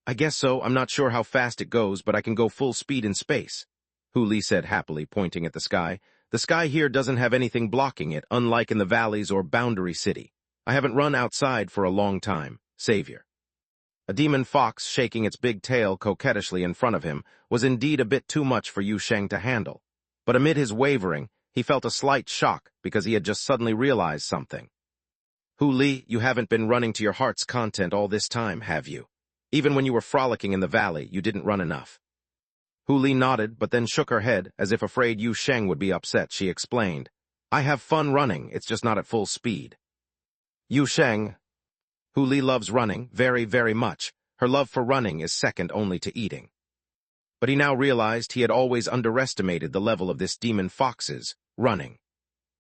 I guess so. I'm not sure how fast it goes, but I can go full speed in space. Hu Li said happily, pointing at the sky. The sky here doesn't have anything blocking it, unlike in the valleys or Boundary City. I haven't run outside for a long time. Savior. A demon fox shaking its big tail coquettishly in front of him was indeed a bit too much for Yu Sheng to handle. But amid his wavering, he felt a slight shock because he had just suddenly realized something. Hu Li, you haven't been running to your heart's content all this time, have you? Even when you were frolicking in the valley, you didn't run enough. Hu Li nodded, but then shook her head, as if afraid Yu Sheng would be upset. She explained, I have fun running, it's just not at full speed. Yu Sheng. Hu Li loves running, very, very much. Her love for running is second only to eating. But he now realized he had always underestimated the level of this demon fox's running.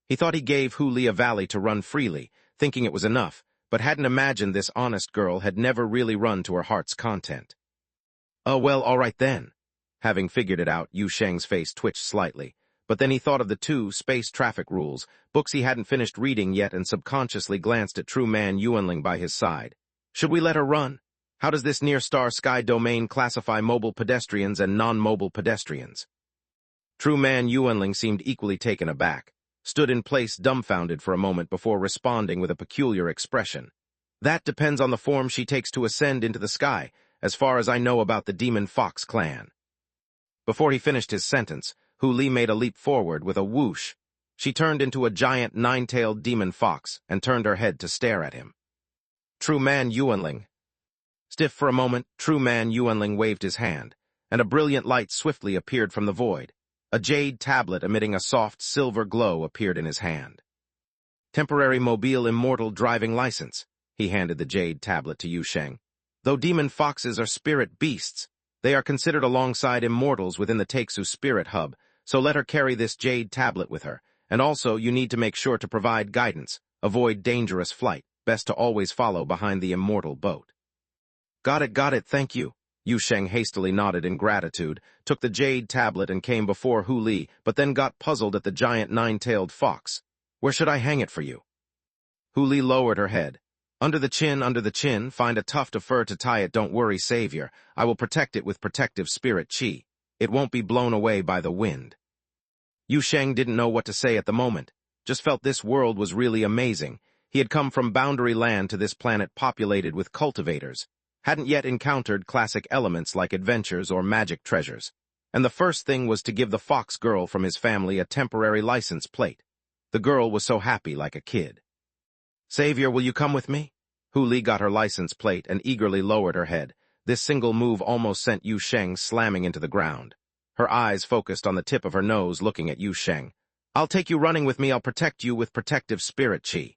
He thought he gave Hu Li a valley to run freely, thinking it was enough, but hadn't imagined this honest girl had never really run to her heart's content. Oh, well, all right then. Having figured it out, Yu Sheng's face twitched slightly, but then he thought of the 2 space traffic rules, books he hadn't finished reading yet, and subconsciously glanced at True Man Yuanling by his side. Should we let her run? How does this near-star sky domain classify mobile pedestrians and non-mobile pedestrians? True Man Yuanling seemed equally taken aback, stood in place dumbfounded for a moment before responding with a peculiar expression. That depends on the form she takes to ascend into the sky, as far as I know about the Demon Fox clan. Before he finished his sentence, Hu Li made a leap forward with a whoosh. She turned into a giant 9-tailed demon fox and turned her head to stare at him. True Man Yuanling. Stiff for a moment, True Man Yuanling waved his hand, and a brilliant light swiftly appeared from the void. A jade tablet emitting a soft silver glow appeared in his hand. Temporary Mobile Immortal Driving License. He handed the jade tablet to Yu Sheng. Though demon foxes are spirit beasts, they are considered alongside immortals within the Takesu Spirit Hub, so let her carry this jade tablet with her, and also you need to make sure to provide guidance, avoid dangerous flight, best to always follow behind the immortal boat. Got it, thank you. Yu Sheng hastily nodded in gratitude, took the jade tablet and came before Hu Li, but then got puzzled at the giant 9-tailed fox. Where should I hang it for you? Hu Li lowered her head. Under the chin, find a tuft of fur to tie it. Don't worry, Savior. I will protect it with protective spirit chi. It won't be blown away by the wind. Yu Sheng didn't know what to say at the moment, just felt this world was really amazing. He had come from boundary land to this planet populated with cultivators, hadn't yet encountered classic elements like adventures or magic treasures. And the first thing was to give the fox girl from his family a temporary license plate. The girl was so happy like a kid. Savior, will you come with me? Hu Li got her license plate and eagerly lowered her head. This single move almost sent Yu Sheng slamming into the ground. Her eyes focused on the tip of her nose looking at Yu Sheng. I'll take you running with me. I'll protect you with protective spirit chi.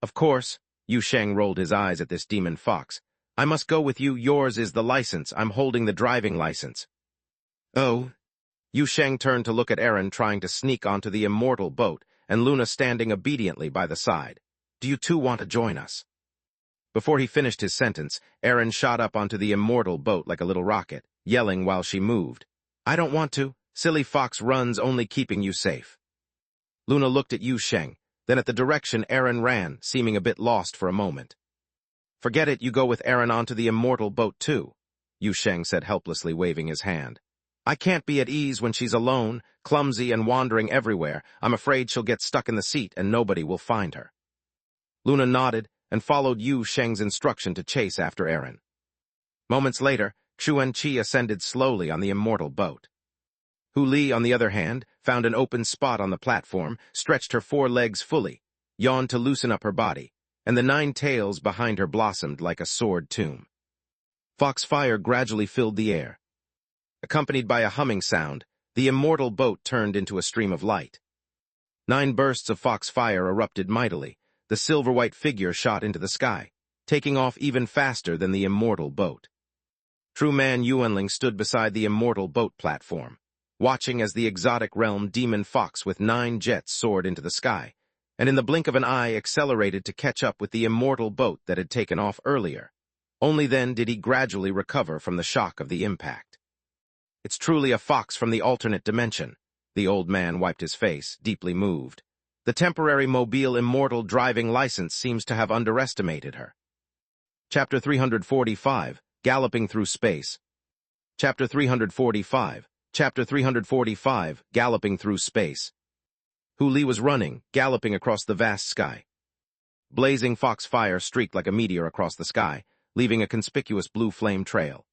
Of course, Yu Sheng rolled his eyes at this demon fox. I must go with you. Yours is the license. I'm holding the driving license. Oh. Yu Sheng turned to look at Aaron trying to sneak onto the immortal boat and Luna standing obediently by the side. Do you two want to join us? Before he finished his sentence, Aaron shot up onto the immortal boat like a little rocket, yelling while she moved. I don't want to. Silly fox runs only keeping you safe. Luna looked at Yu Sheng, then at the direction Aaron ran, seeming a bit lost for a moment. Forget it, you go with Aaron onto the immortal boat too, Yu Sheng said helplessly, waving his hand. I can't be at ease when she's alone, clumsy and wandering everywhere. I'm afraid she'll get stuck in the seat and nobody will find her. Luna nodded and followed Yu Sheng's instruction to chase after Aaron. Moments later, Xuan Qi ascended slowly on the immortal boat. Hu Li, on the other hand, found an open spot on the platform, stretched her 4 legs fully, yawned to loosen up her body, and the 9 tails behind her blossomed like a sword tomb. Foxfire gradually filled the air. Accompanied by a humming sound, the immortal boat turned into a stream of light. 9 bursts of foxfire erupted mightily. The silver-white figure shot into the sky, taking off even faster than the immortal boat. True Man Yuanling stood beside the immortal boat platform, watching as the exotic realm demon fox with 9 jets soared into the sky, and in the blink of an eye accelerated to catch up with the immortal boat that had taken off earlier. Only then did he gradually recover from the shock of the impact. "It's truly a fox from the alternate dimension." The old man wiped his face, deeply moved. The temporary mobile immortal driving license seems to have underestimated her. Chapter 345, Galloping Through Space. Chapter 345, Galloping Through Space. Hu Li was running, galloping across the vast sky. Blazing fox fire streaked like a meteor across the sky, leaving a conspicuous blue flame trail.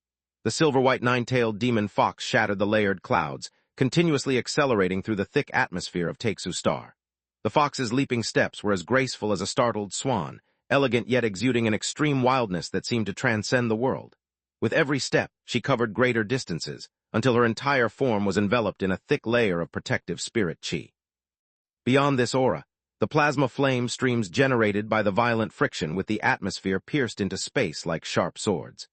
The silver-white nine-tailed demon fox shattered the layered clouds, continuously accelerating through the thick atmosphere of Taixu Star. The fox's leaping steps were as graceful as a startled swan, elegant yet exuding an extreme wildness that seemed to transcend the world. With every step, she covered greater distances, until her entire form was enveloped in a thick layer of protective spirit chi. Beyond this aura, the plasma flame streams generated by the violent friction with the atmosphere pierced into space like sharp swords.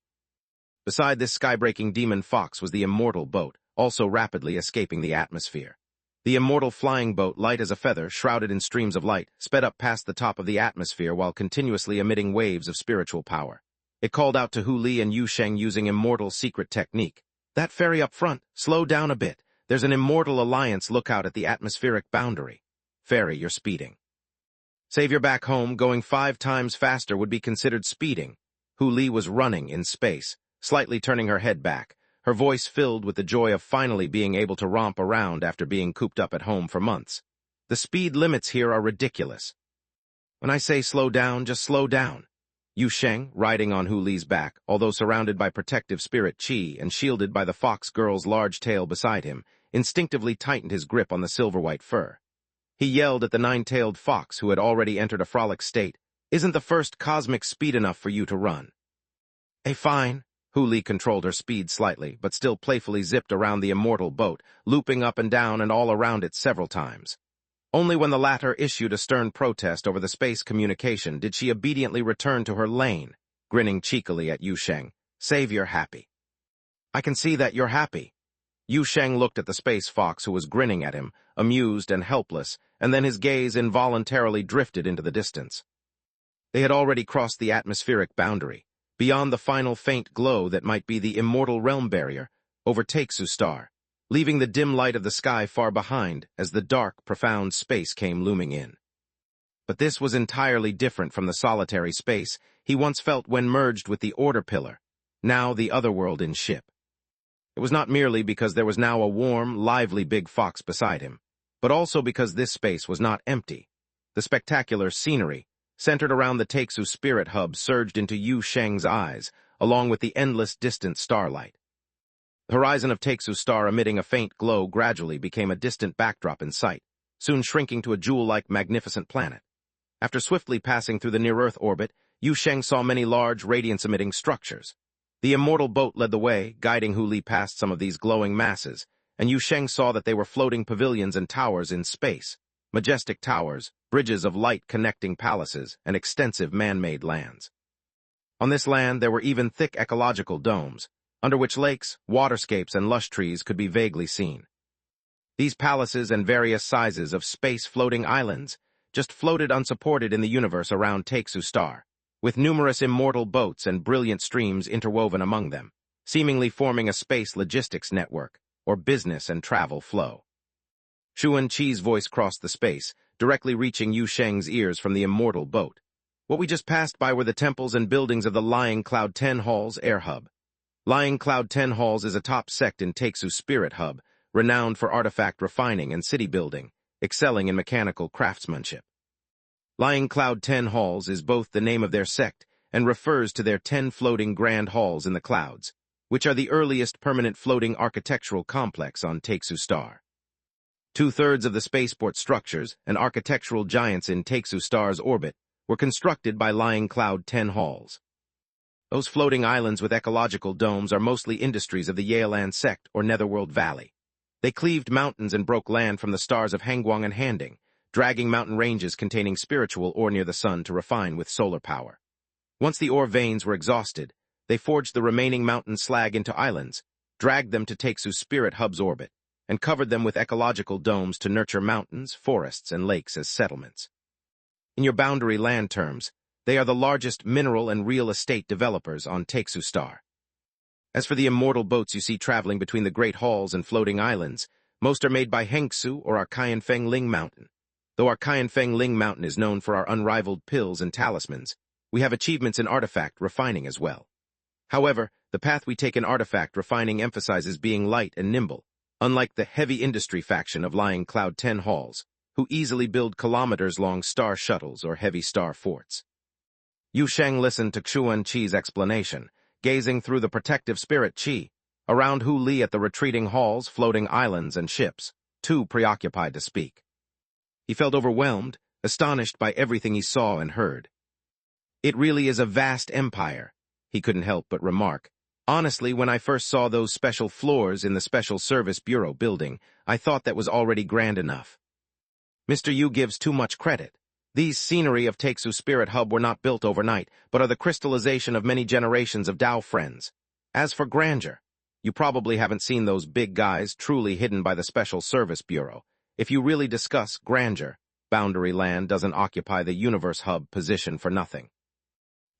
Beside this sky-breaking demon fox was the immortal boat, also rapidly escaping the atmosphere. The immortal flying boat, light as a feather, shrouded in streams of light, sped up past the top of the atmosphere while continuously emitting waves of spiritual power. It called out to Hu Li and Yu Sheng using immortal secret technique. "That ferry up front, slow down a bit. There's an immortal alliance lookout at the atmospheric boundary. Ferry, you're speeding." Savior back home, going 5 times faster would be considered speeding. Hu Li was running in space, slightly turning her head back, her voice filled with the joy of finally being able to romp around after being cooped up at home for months. "The speed limits here are ridiculous. When I say slow down, just slow down." Yu Sheng, riding on Hu Li's back, although surrounded by protective spirit chi and shielded by the fox girl's large tail beside him, instinctively tightened his grip on the silver-white fur. He yelled at the nine-tailed fox, who had already entered a frolic state, "Isn't the first cosmic speed enough for you to run?" Fine." Hu Li controlled her speed slightly, but still playfully zipped around the immortal boat, looping up and down and all around it several times. Only when the latter issued a stern protest over the space communication did she obediently return to her lane, grinning cheekily at Yu Sheng. "Savior happy." "I can see that you're happy." Yu Sheng looked at the space fox, who was grinning at him, amused and helpless, and then his gaze involuntarily drifted into the distance. They had already crossed the atmospheric boundary, beyond the final faint glow that might be the immortal realm barrier, over Taixu Star, leaving the dim light of the sky far behind as the dark, profound space came looming in. But this was entirely different from the solitary space he once felt when merged with the Order Pillar, now the otherworld in ship. It was not merely because there was now a warm, lively big fox beside him, but also because this space was not empty. The spectacular scenery, centered around the Taixu spirit hub, surged into Yu Sheng's eyes, along with the endless distant starlight. The horizon of Taixu Star, emitting a faint glow, gradually became a distant backdrop in sight, soon shrinking to a jewel-like magnificent planet. After swiftly passing through the near-Earth orbit, Yu Sheng saw many large, radiance-emitting structures. The immortal boat led the way, guiding Hu Li past some of these glowing masses, and Yu Sheng saw that they were floating pavilions and towers in space, majestic towers, bridges of light connecting palaces, and extensive man-made lands. On this land there were even thick ecological domes, under which lakes, waterscapes, and lush trees could be vaguely seen. These palaces and various sizes of space-floating islands just floated unsupported in the universe around Taixu Star, with numerous immortal boats and brilliant streams interwoven among them, seemingly forming a space logistics network, or business and travel flow. Shuan Qi's voice crossed the space, directly reaching Yu Sheng's ears from the immortal boat. What we just passed by were the temples and buildings of the Lying Cloud 10 Halls Air Hub. Lying Cloud 10 Halls is a top sect in Taixu Spirit Hub, renowned for artifact refining and city building, excelling in mechanical craftsmanship. Lying Cloud 10 Halls is both the name of their sect and refers to their 10 floating grand halls in the clouds, which are the earliest permanent floating architectural complex on Taixu Star. 2/3 of the spaceport structures and architectural giants in Taixu Star's orbit were constructed by Lying Cloud 10 Halls. Those floating islands with ecological domes are mostly industries of the Yaelan sect or Netherworld Valley. They cleaved mountains and broke land from the stars of Hangguang and Handing, dragging mountain ranges containing spiritual ore near the sun to refine with solar power. Once the ore veins were exhausted, they forged the remaining mountain slag into islands, dragged them to Taixu Spirit Hub's orbit, and covered them with ecological domes to nurture mountains, forests, and lakes as settlements. In your boundary land terms, they are the largest mineral and real estate developers on Taixu Star. As for the immortal boats you see traveling between the Great Halls and floating islands, most are made by Hengsu or our Feng Ling Mountain. Though our Feng Ling Mountain is known for our unrivaled pills and talismans, we have achievements in artifact refining as well. However, the path we take in artifact refining emphasizes being light and nimble, unlike the heavy industry faction of lying Cloud 10 halls, who easily build kilometers-long star shuttles or heavy star forts. Yu Sheng listened to Xuan Qi's explanation, gazing through the protective spirit Qi, around Hu Li at the retreating halls, floating islands, and ships, too preoccupied to speak. He felt overwhelmed, astonished by everything he saw and heard. It really is a vast empire, he couldn't help but remark. Honestly, when I first saw those special floors in the Special Service Bureau building, I thought that was already grand enough. Mr. Yu gives too much credit. These scenery of Taixu Spirit Hub were not built overnight, but are the crystallization of many generations of Dao friends. As for grandeur, you probably haven't seen those big guys truly hidden by the Special Service Bureau. If you really discuss grandeur, Boundary Land doesn't occupy the Universe Hub position for nothing.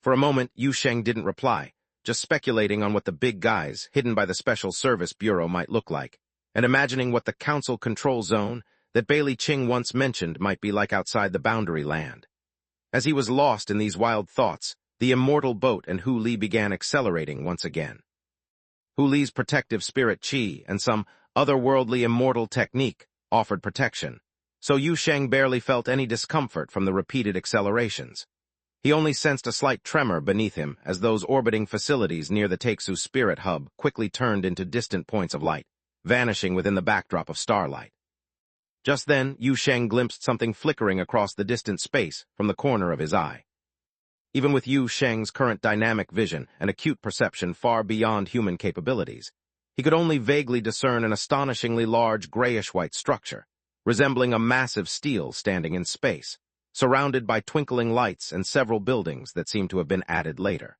For a moment, Yu Sheng didn't reply, just speculating on what the big guys hidden by the Special Service Bureau might look like, and imagining what the Council Control Zone that Bailey Qing once mentioned might be like outside the Boundary Land. As he was lost in these wild thoughts, the immortal boat and Hu Li began accelerating once again. Hu Li's protective spirit Qi and some otherworldly immortal technique offered protection, so Yu Sheng barely felt any discomfort from the repeated accelerations. He only sensed a slight tremor beneath him as those orbiting facilities near the Taixu Spirit Hub quickly turned into distant points of light, vanishing within the backdrop of starlight. Just then, Yu Sheng glimpsed something flickering across the distant space from the corner of his eye. Even with Yu Sheng's current dynamic vision and acute perception far beyond human capabilities, he could only vaguely discern an astonishingly large grayish-white structure, resembling a massive stele standing in space, surrounded by twinkling lights and several buildings that seemed to have been added later.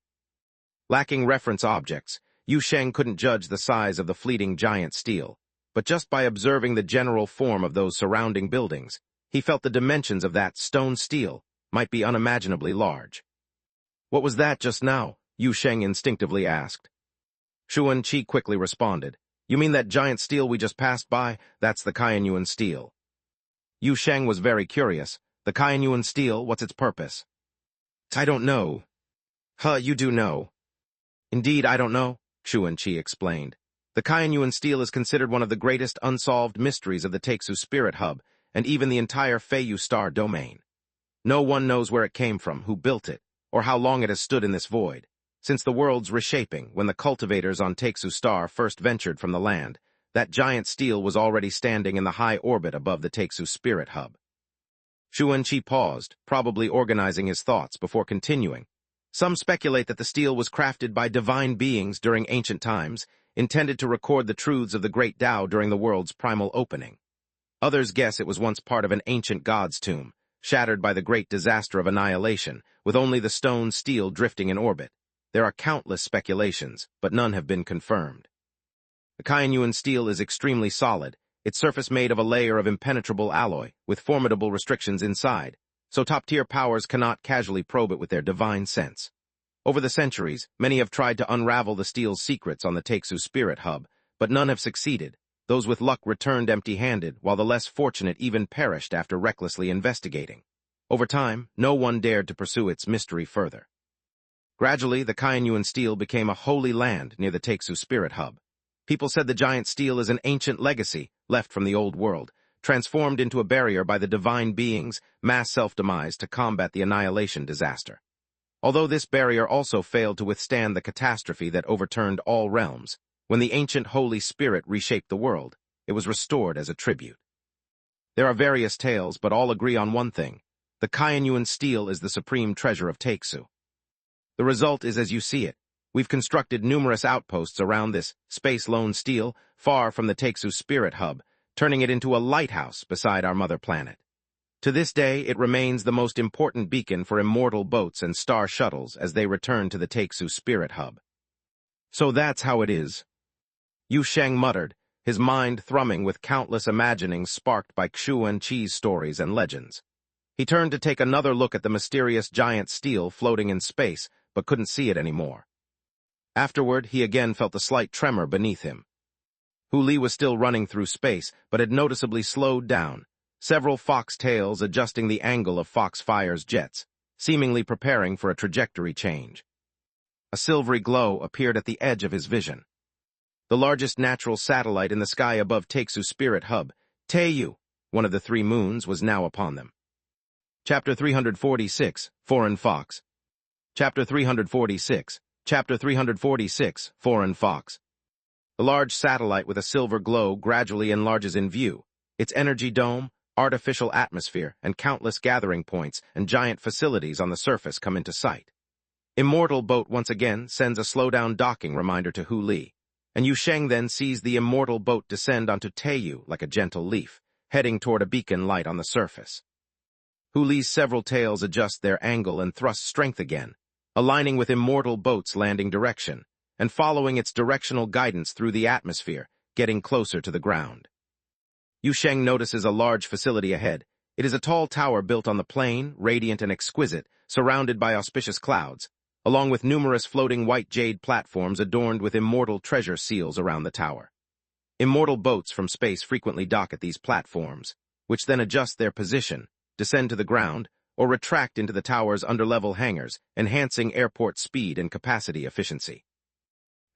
Lacking reference objects, Yu Sheng couldn't judge the size of the fleeting giant stele, but just by observing the general form of those surrounding buildings, he felt the dimensions of that stone stele might be unimaginably large. "What was that just now?" Yu Sheng instinctively asked. Xuan Qi quickly responded, "You mean that giant stele we just passed by? That's the Yuan stele." Yu Sheng was very curious. "The Yuan stele, what's its purpose?" "I don't know." You do know." "Indeed, I don't know," Xuan Qi explained. "The Yuan stele is considered one of the greatest unsolved mysteries of the Taixu Spirit Hub, and even the entire Feiyu Star domain. No one knows where it came from, who built it, or how long it has stood in this void. Since the world's reshaping, when the cultivators on Taixu Star first ventured from the land, that giant stele was already standing in the high orbit above the Taixu Spirit Hub." Xuan Qi paused, probably organizing his thoughts before continuing. "Some speculate that the stele was crafted by divine beings during ancient times, intended to record the truths of the great Tao during the world's primal opening. Others guess it was once part of an ancient god's tomb, shattered by the great disaster of annihilation, with only the stone stele drifting in orbit. There are countless speculations, but none have been confirmed. The Yuan stele is extremely solid, its surface made of a layer of impenetrable alloy, with formidable restrictions inside, so top-tier powers cannot casually probe it with their divine sense. Over the centuries, many have tried to unravel the stele's secrets on the Taixu Spirit Hub, but none have succeeded. Those with luck returned empty-handed, while the less fortunate even perished after recklessly investigating. Over time, no one dared to pursue its mystery further. Gradually, the Yuan stele became a holy land near the Taixu Spirit Hub. People said the giant stele is an ancient legacy left from the old world, transformed into a barrier by the divine beings' mass self-demise to combat the annihilation disaster. Although this barrier also failed to withstand the catastrophe that overturned all realms, when the ancient Holy Spirit reshaped the world, it was restored as a tribute. There are various tales, but all agree on one thing: the Yuan stele is the supreme treasure of Taixu. The result is as you see it. We've constructed numerous outposts around this space-lone stele, far from the Taixu Spirit Hub, turning it into a lighthouse beside our mother planet. To this day, it remains the most important beacon for immortal boats and star shuttles as they return to the Taixu Spirit Hub. "So that's how it is," Yu Sheng muttered, his mind thrumming with countless imaginings sparked by Xuan Qi's stories and legends. He turned to take another look at the mysterious giant steel floating in space, but couldn't see it anymore. Afterward, he again felt a slight tremor beneath him. Hu Li was still running through space, but had noticeably slowed down, several fox tails adjusting the angle of Foxfire's jets, seemingly preparing for a trajectory change. A silvery glow appeared at the edge of his vision. The largest natural satellite in the sky above Taixu's spirit hub, Teiyu, one of the 3 moons, was now upon them. Chapter 346, Foreign Fox. Chapter 346, Foreign Fox. The large satellite with a silver glow gradually enlarges in view. Its energy dome, artificial atmosphere, and countless gathering points and giant facilities on the surface come into sight. Immortal Boat once again sends a slow-down docking reminder to Hu Li, and Yu Sheng then sees the Immortal Boat descend onto Teiyu like a gentle leaf, heading toward a beacon light on the surface. Hu Li's several tails adjust their angle and thrust strength again, aligning with Immortal Boat's landing direction, and following its directional guidance through the atmosphere, getting closer to the ground. Yu Sheng notices a large facility ahead. It is a tall tower built on the plain, radiant and exquisite, surrounded by auspicious clouds, along with numerous floating white jade platforms adorned with immortal treasure seals around the tower. Immortal boats from space frequently dock at these platforms, which then adjust their position, descend to the ground, or retract into the tower's underlevel hangars, enhancing airport speed and capacity efficiency.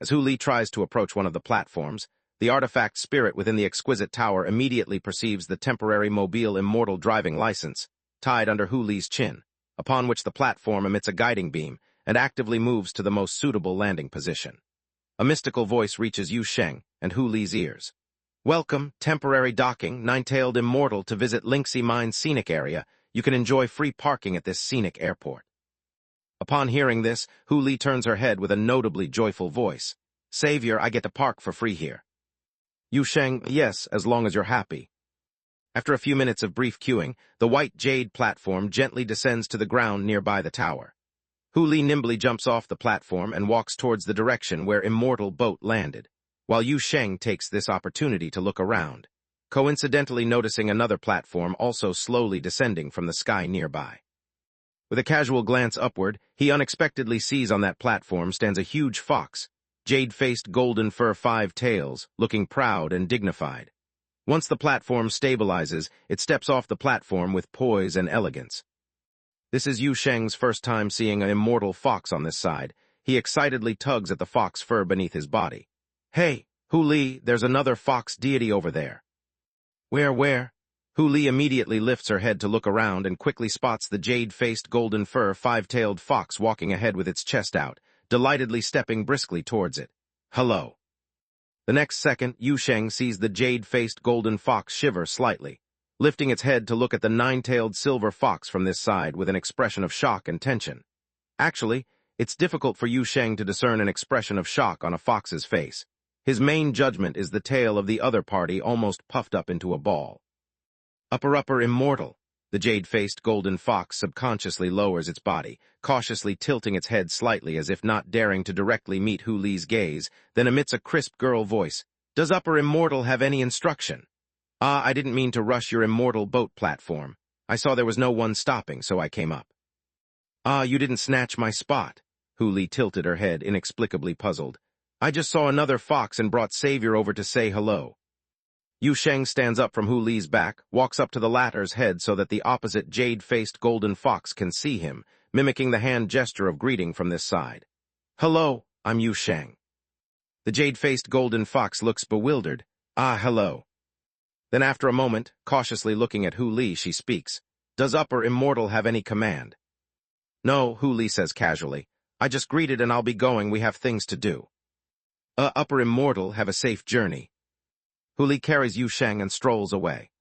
As Hu Li tries to approach one of the platforms, the artifact spirit within the exquisite tower immediately perceives the temporary mobile immortal driving license, tied under Hu Li's chin, upon which the platform emits a guiding beam and actively moves to the most suitable landing position. A mystical voice reaches Yu Sheng and Hu Li's ears. Welcome, temporary docking, 9-tailed immortal to visit Linksy Mine's scenic area. You can enjoy free parking at this scenic airport. Upon hearing this, Hu Li turns her head with a notably joyful voice. Savior, I get to park for free here. Yu Sheng, yes, as long as you're happy. After a few minutes of brief queuing, the white jade platform gently descends to the ground nearby the tower. Hu Li nimbly jumps off the platform and walks towards the direction where Immortal Boat landed, while Yu Sheng takes this opportunity to look around, coincidentally noticing another platform also slowly descending from the sky nearby. With a casual glance upward, he unexpectedly sees on that platform stands a huge fox, jade-faced golden fur 5 tails, looking proud and dignified. Once the platform stabilizes, it steps off the platform with poise and elegance. This is Yu Sheng's first time seeing an immortal fox on this side. He excitedly tugs at the fox fur beneath his body. Hey, Hu Li, there's another fox deity over there. Where? Hu Li immediately lifts her head to look around and quickly spots the jade-faced golden fur 5-tailed fox walking ahead with its chest out, delightedly stepping briskly towards it. Hello. The next second, Yu Sheng sees the jade-faced golden fox shiver slightly, lifting its head to look at the 9-tailed silver fox from this side with an expression of shock and tension. Actually, it's difficult for Yu Sheng to discern an expression of shock on a fox's face. His main judgment is the tail of the other party almost puffed up into a ball. Upper immortal. The jade-faced golden fox subconsciously lowers its body, cautiously tilting its head slightly as if not daring to directly meet Hu Li's gaze, then emits a crisp girl voice. Does upper immortal have any instruction? I didn't mean to rush your Immortal Boat platform. I saw there was no one stopping, so I came up. You didn't snatch my spot. Hu Li tilted her head, inexplicably puzzled. I just saw another fox and brought Savior over to say hello. Yu Sheng stands up from Hu Li's back, walks up to the latter's head so that the opposite jade-faced golden fox can see him, mimicking the hand gesture of greeting from this side. Hello, I'm Yu Sheng. The jade-faced golden fox looks bewildered. Hello. Then after a moment, cautiously looking at Hu Li, she speaks. Does upper immortal have any command? No, Hu Li says casually. I just greeted and I'll be going, we have things to do. Upper immortal, have a safe journey. Hu Li carries Yu Sheng and strolls away.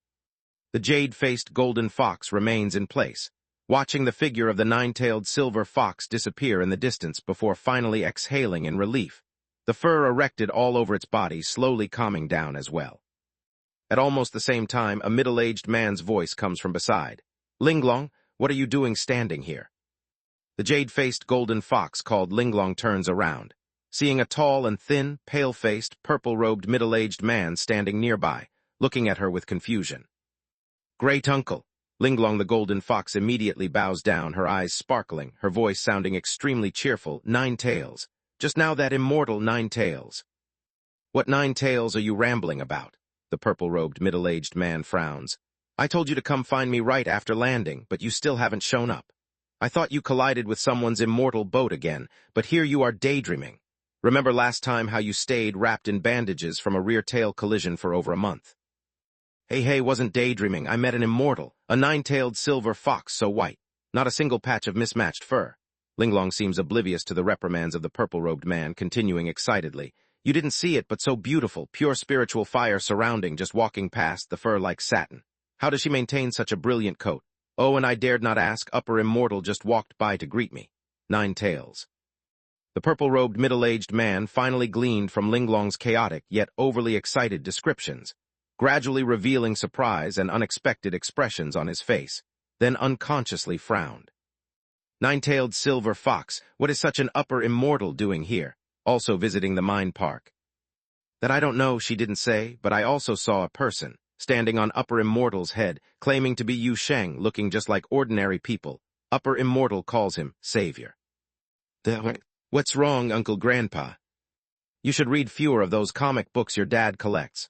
The jade-faced golden fox remains in place, watching the figure of the 9-tailed silver fox disappear in the distance before finally exhaling in relief, the fur erected all over its body slowly calming down as well. At almost the same time, a middle-aged man's voice comes from beside. Linglong, what are you doing standing here? The jade-faced golden fox called Linglong turns around, seeing a tall and thin, pale-faced, purple-robed middle-aged man standing nearby, looking at her with confusion. Great uncle, Linglong the golden fox immediately bows down, her eyes sparkling, her voice sounding extremely cheerful. 9 tails. Just now that immortal 9 tails. What 9 tails are you rambling about? The purple-robed middle-aged man frowns. I told you to come find me right after landing, but you still haven't shown up. I thought you collided with someone's immortal boat again, but here you are daydreaming. Remember last time how you stayed wrapped in bandages from a rear-tail collision for over a month? Hey, wasn't daydreaming. I met an immortal, a 9-tailed silver fox so white. Not a single patch of mismatched fur. Linglong seems oblivious to the reprimands of the purple-robed man, continuing excitedly. You didn't see it, but so beautiful, pure spiritual fire surrounding, just walking past, the fur like satin. How does she maintain such a brilliant coat? Oh, and I dared not ask, upper immortal just walked by to greet me. 9 tails. The purple-robed middle-aged man finally gleaned from Linglong's chaotic yet overly excited descriptions, gradually revealing surprise and unexpected expressions on his face, then unconsciously frowned. 9-tailed silver fox, what is such an upper immortal doing here, also visiting the mine park? That I don't know, she didn't say, but I also saw a person, standing on Upper Immortal's head, claiming to be Yu Sheng, looking just like ordinary people. Upper Immortal calls him Savior. What's wrong, Uncle Grandpa? You should read fewer of those comic books your dad collects.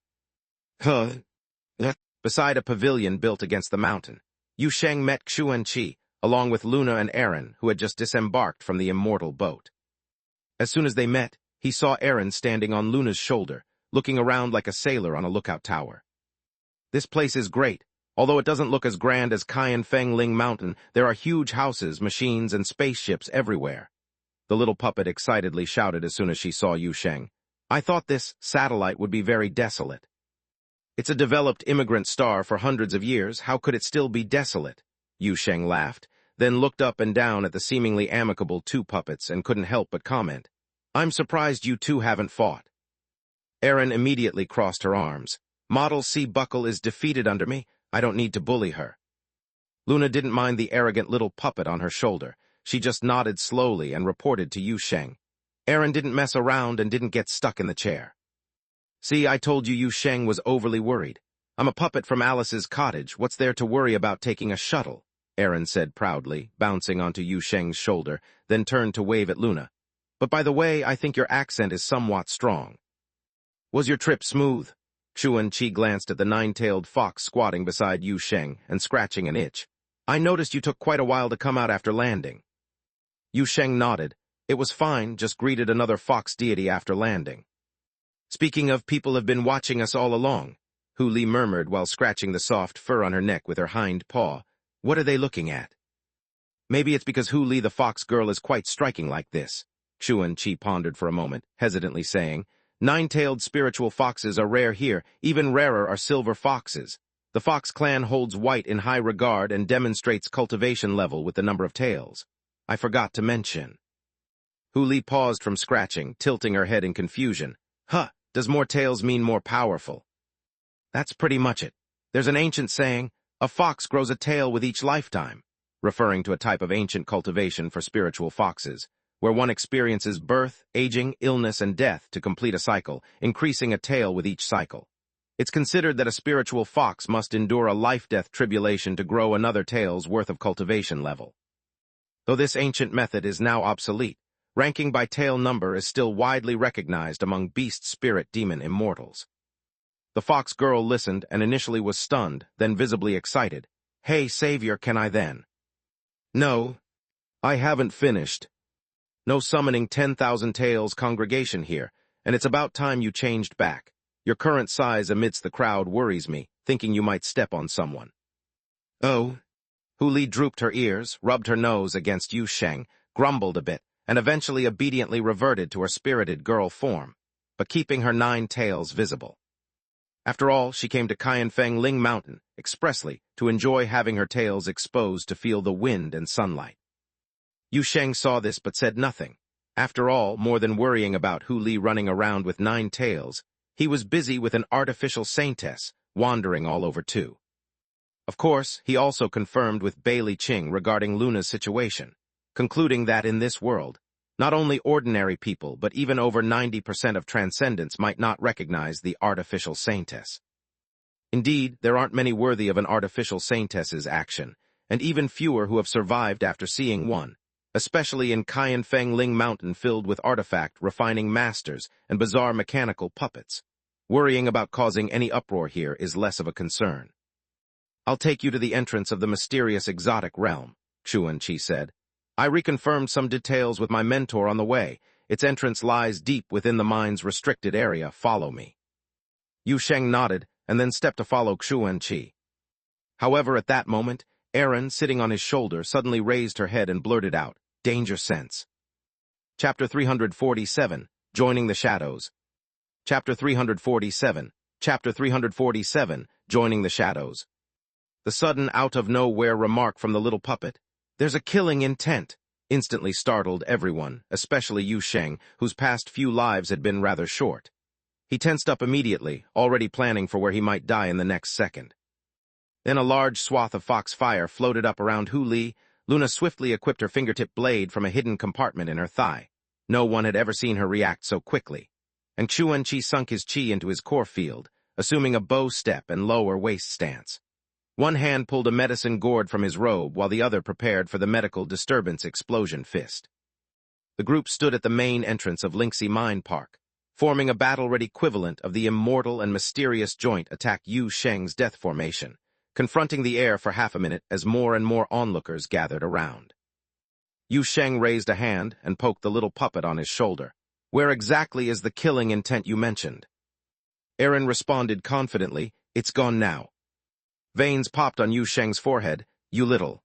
Beside a pavilion built against the mountain, Yu Sheng met Xuan Qi, along with Luna and Aaron, who had just disembarked from the immortal boat. As soon as they met, he saw Aaron standing on Luna's shoulder, looking around like a sailor on a lookout tower. This place is great. Although it doesn't look as grand as Cayenne Feng Ling Mountain, there are huge houses, machines, and spaceships everywhere. The little puppet excitedly shouted as soon as she saw Yu Sheng. I thought this satellite would be very desolate. It's a developed immigrant star for hundreds of years. How could it still be desolate? Yu Sheng laughed, then looked up and down at the seemingly amicable 2 puppets and couldn't help but comment. I'm surprised you 2 haven't fought. Aaron immediately crossed her arms. Model C Buckle is defeated under me. I don't need to bully her. Luna didn't mind the arrogant little puppet on her shoulder. She just nodded slowly and reported to Yu Sheng. Aaron didn't mess around and didn't get stuck in the chair. See, I told you Yu Sheng was overly worried. I'm a puppet from Alice's cottage. What's there to worry about taking a shuttle? Aaron said proudly, bouncing onto Yu Sheng's shoulder, then turned to wave at Luna. But by the way, I think your accent is somewhat strong. Was your trip smooth? Xuan Qi glanced at the 9-tailed fox squatting beside Yu Sheng and scratching an itch. I noticed you took quite a while to come out after landing. Yu Sheng nodded. It was fine, just greeted another fox deity after landing. Speaking of, people have been watching us all along, Hu Li murmured while scratching the soft fur on her neck with her hind paw. What are they looking at? Maybe it's because Hu Li the fox girl is quite striking like this. Xuan Qi pondered for a moment, hesitantly saying, 9-tailed spiritual foxes are rare here. Even rarer are silver foxes. The fox clan holds white in high regard and demonstrates cultivation level with the number of tails. I forgot to mention. Hu Li paused from scratching, tilting her head in confusion. Does more tails mean more powerful? That's pretty much it. There's an ancient saying, a fox grows a tail with each lifetime, referring to a type of ancient cultivation for spiritual foxes, where one experiences birth, aging, illness, and death to complete a cycle, increasing a tail with each cycle. It's considered that a spiritual fox must endure a life-death tribulation to grow another tail's worth of cultivation level. Though this ancient method is now obsolete, ranking by tail number is still widely recognized among beast spirit demon immortals. The fox girl listened and initially was stunned, then visibly excited. Hey, Savior, can I then? No, I haven't finished. No summoning 10,000 tails congregation here, and it's about time you changed back. Your current size amidst the crowd worries me, thinking you might step on someone. Oh. Hu Li drooped her ears, rubbed her nose against Yu Sheng, grumbled a bit, and eventually obediently reverted to her spirited girl form, but keeping her 9 tails visible. After all, she came to Cayenne Feng Ling Mountain expressly to enjoy having her tails exposed to feel the wind and sunlight. Yu Sheng saw this but said nothing. After all, more than worrying about Hu Li running around with 9 tails, he was busy with an artificial saintess, wandering all over too. Of course, he also confirmed with Bailey Ching regarding Luna's situation, concluding that in this world, not only ordinary people but even over 90% of transcendents might not recognize the artificial saintess. Indeed, there aren't many worthy of an artificial saintess's action, and even fewer who have survived after seeing one, especially in Cayenne Feng Ling Mountain filled with artifact refining masters and bizarre mechanical puppets. Worrying about causing any uproar here is less of a concern. I'll take you to the entrance of the mysterious exotic realm, Yuan Tong said. I reconfirmed some details with my mentor on the way. Its entrance lies deep within the mine's restricted area. Follow me. Yu Sheng nodded and then stepped to follow Yuan Tong. However, at that moment, Erin, sitting on his shoulder, suddenly raised her head and blurted out, "Danger sense." Chapter 347, Joining the Shadows. Chapter 347, Joining the Shadows. The sudden out-of-nowhere remark from the little puppet, "There's a killing intent," instantly startled everyone, especially Yu Sheng, whose past few lives had been rather short. He tensed up immediately, already planning for where he might die in the next second. Then a large swath of foxfire floated up around Hu Li. Luna swiftly equipped her fingertip blade from a hidden compartment in her thigh. No one had ever seen her react so quickly. And Yuan Tong sunk his chi into his core field, assuming a bow step and lower waist stance. One hand pulled a medicine gourd from his robe while the other prepared for the medical disturbance explosion fist. The group stood at the main entrance of Linksy Mine Park, forming a battle-ready equivalent of the immortal and mysterious joint attack Yu Sheng's death formation, confronting the air for half a minute as more and more onlookers gathered around. Yu Sheng raised a hand and poked the little puppet on his shoulder. "Where exactly is the killing intent you mentioned?" Erin responded confidently, "It's gone now." Veins popped on Yu Sheng's forehead. "You little."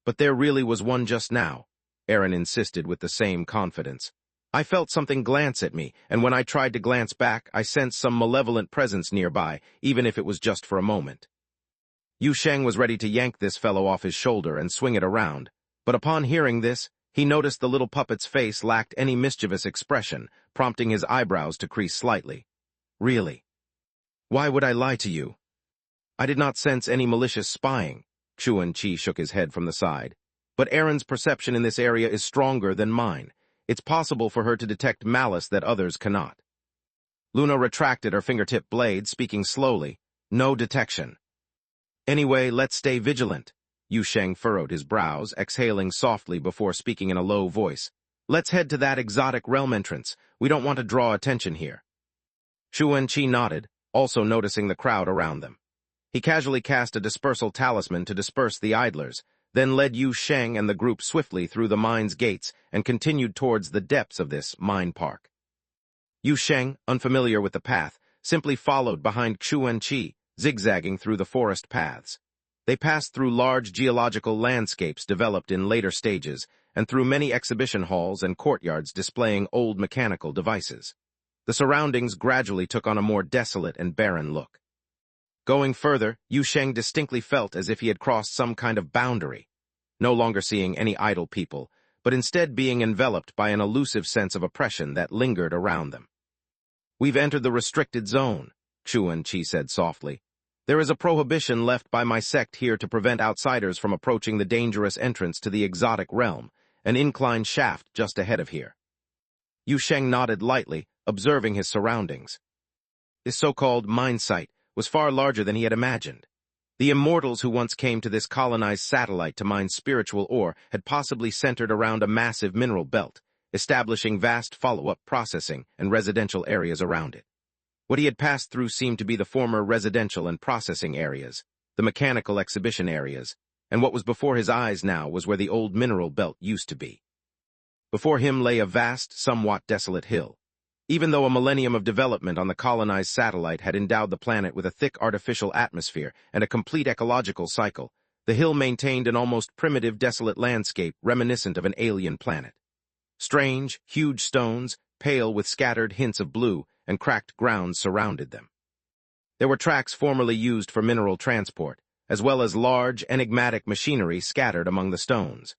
"But there really was one just now," Erin insisted with the same confidence. "I felt something glance at me, and when I tried to glance back, I sensed some malevolent presence nearby, even if it was just for a moment." Yu Sheng was ready to yank this fellow off his shoulder and swing it around, but upon hearing this, he noticed the little puppet's face lacked any mischievous expression, prompting his eyebrows to crease slightly. "Really? Why would I lie to you? I did not sense any malicious spying." Yuan Tong shook his head from the side. "But Erin's perception in this area is stronger than mine. It's possible for her to detect malice that others cannot." Luna retracted her fingertip blade, speaking slowly. "No detection." "Anyway, let's stay vigilant." Yu Sheng furrowed his brows, exhaling softly before speaking in a low voice. "Let's head to that exotic realm entrance. We don't want to draw attention here." Yuan Tong nodded, also noticing the crowd around them. He casually cast a dispersal talisman to disperse the idlers, then led Yu Sheng and the group swiftly through the mine's gates and continued towards the depths of this mine park. Yu Sheng, unfamiliar with the path, simply followed behind Yuan Tong, zigzagging through the forest paths. They passed through large geological landscapes developed in later stages and through many exhibition halls and courtyards displaying old mechanical devices. The surroundings gradually took on a more desolate and barren look. Going further, Yu Sheng distinctly felt as if he had crossed some kind of boundary, no longer seeing any idle people, but instead being enveloped by an elusive sense of oppression that lingered around them. "We've entered the restricted zone," Yuan Tong said softly. "There is a prohibition left by my sect here to prevent outsiders from approaching the dangerous entrance to the exotic realm, an inclined shaft just ahead of here." Yu Sheng nodded lightly, observing his surroundings. This so-called mine site was far larger than he had imagined. The immortals who once came to this colonized satellite to mine spiritual ore had possibly centered around a massive mineral belt, establishing vast follow-up processing and residential areas around it. What he had passed through seemed to be the former residential and processing areas, the mechanical exhibition areas, and what was before his eyes now was where the old mineral belt used to be. Before him lay a vast, somewhat desolate hill. Even though a millennium of development on the colonized satellite had endowed the planet with a thick artificial atmosphere and a complete ecological cycle, the hill maintained an almost primitive, desolate landscape reminiscent of an alien planet. Strange, huge stones, pale with scattered hints of blue, and cracked ground surrounded them. There were tracks formerly used for mineral transport, as well as large, enigmatic machinery scattered among the stones.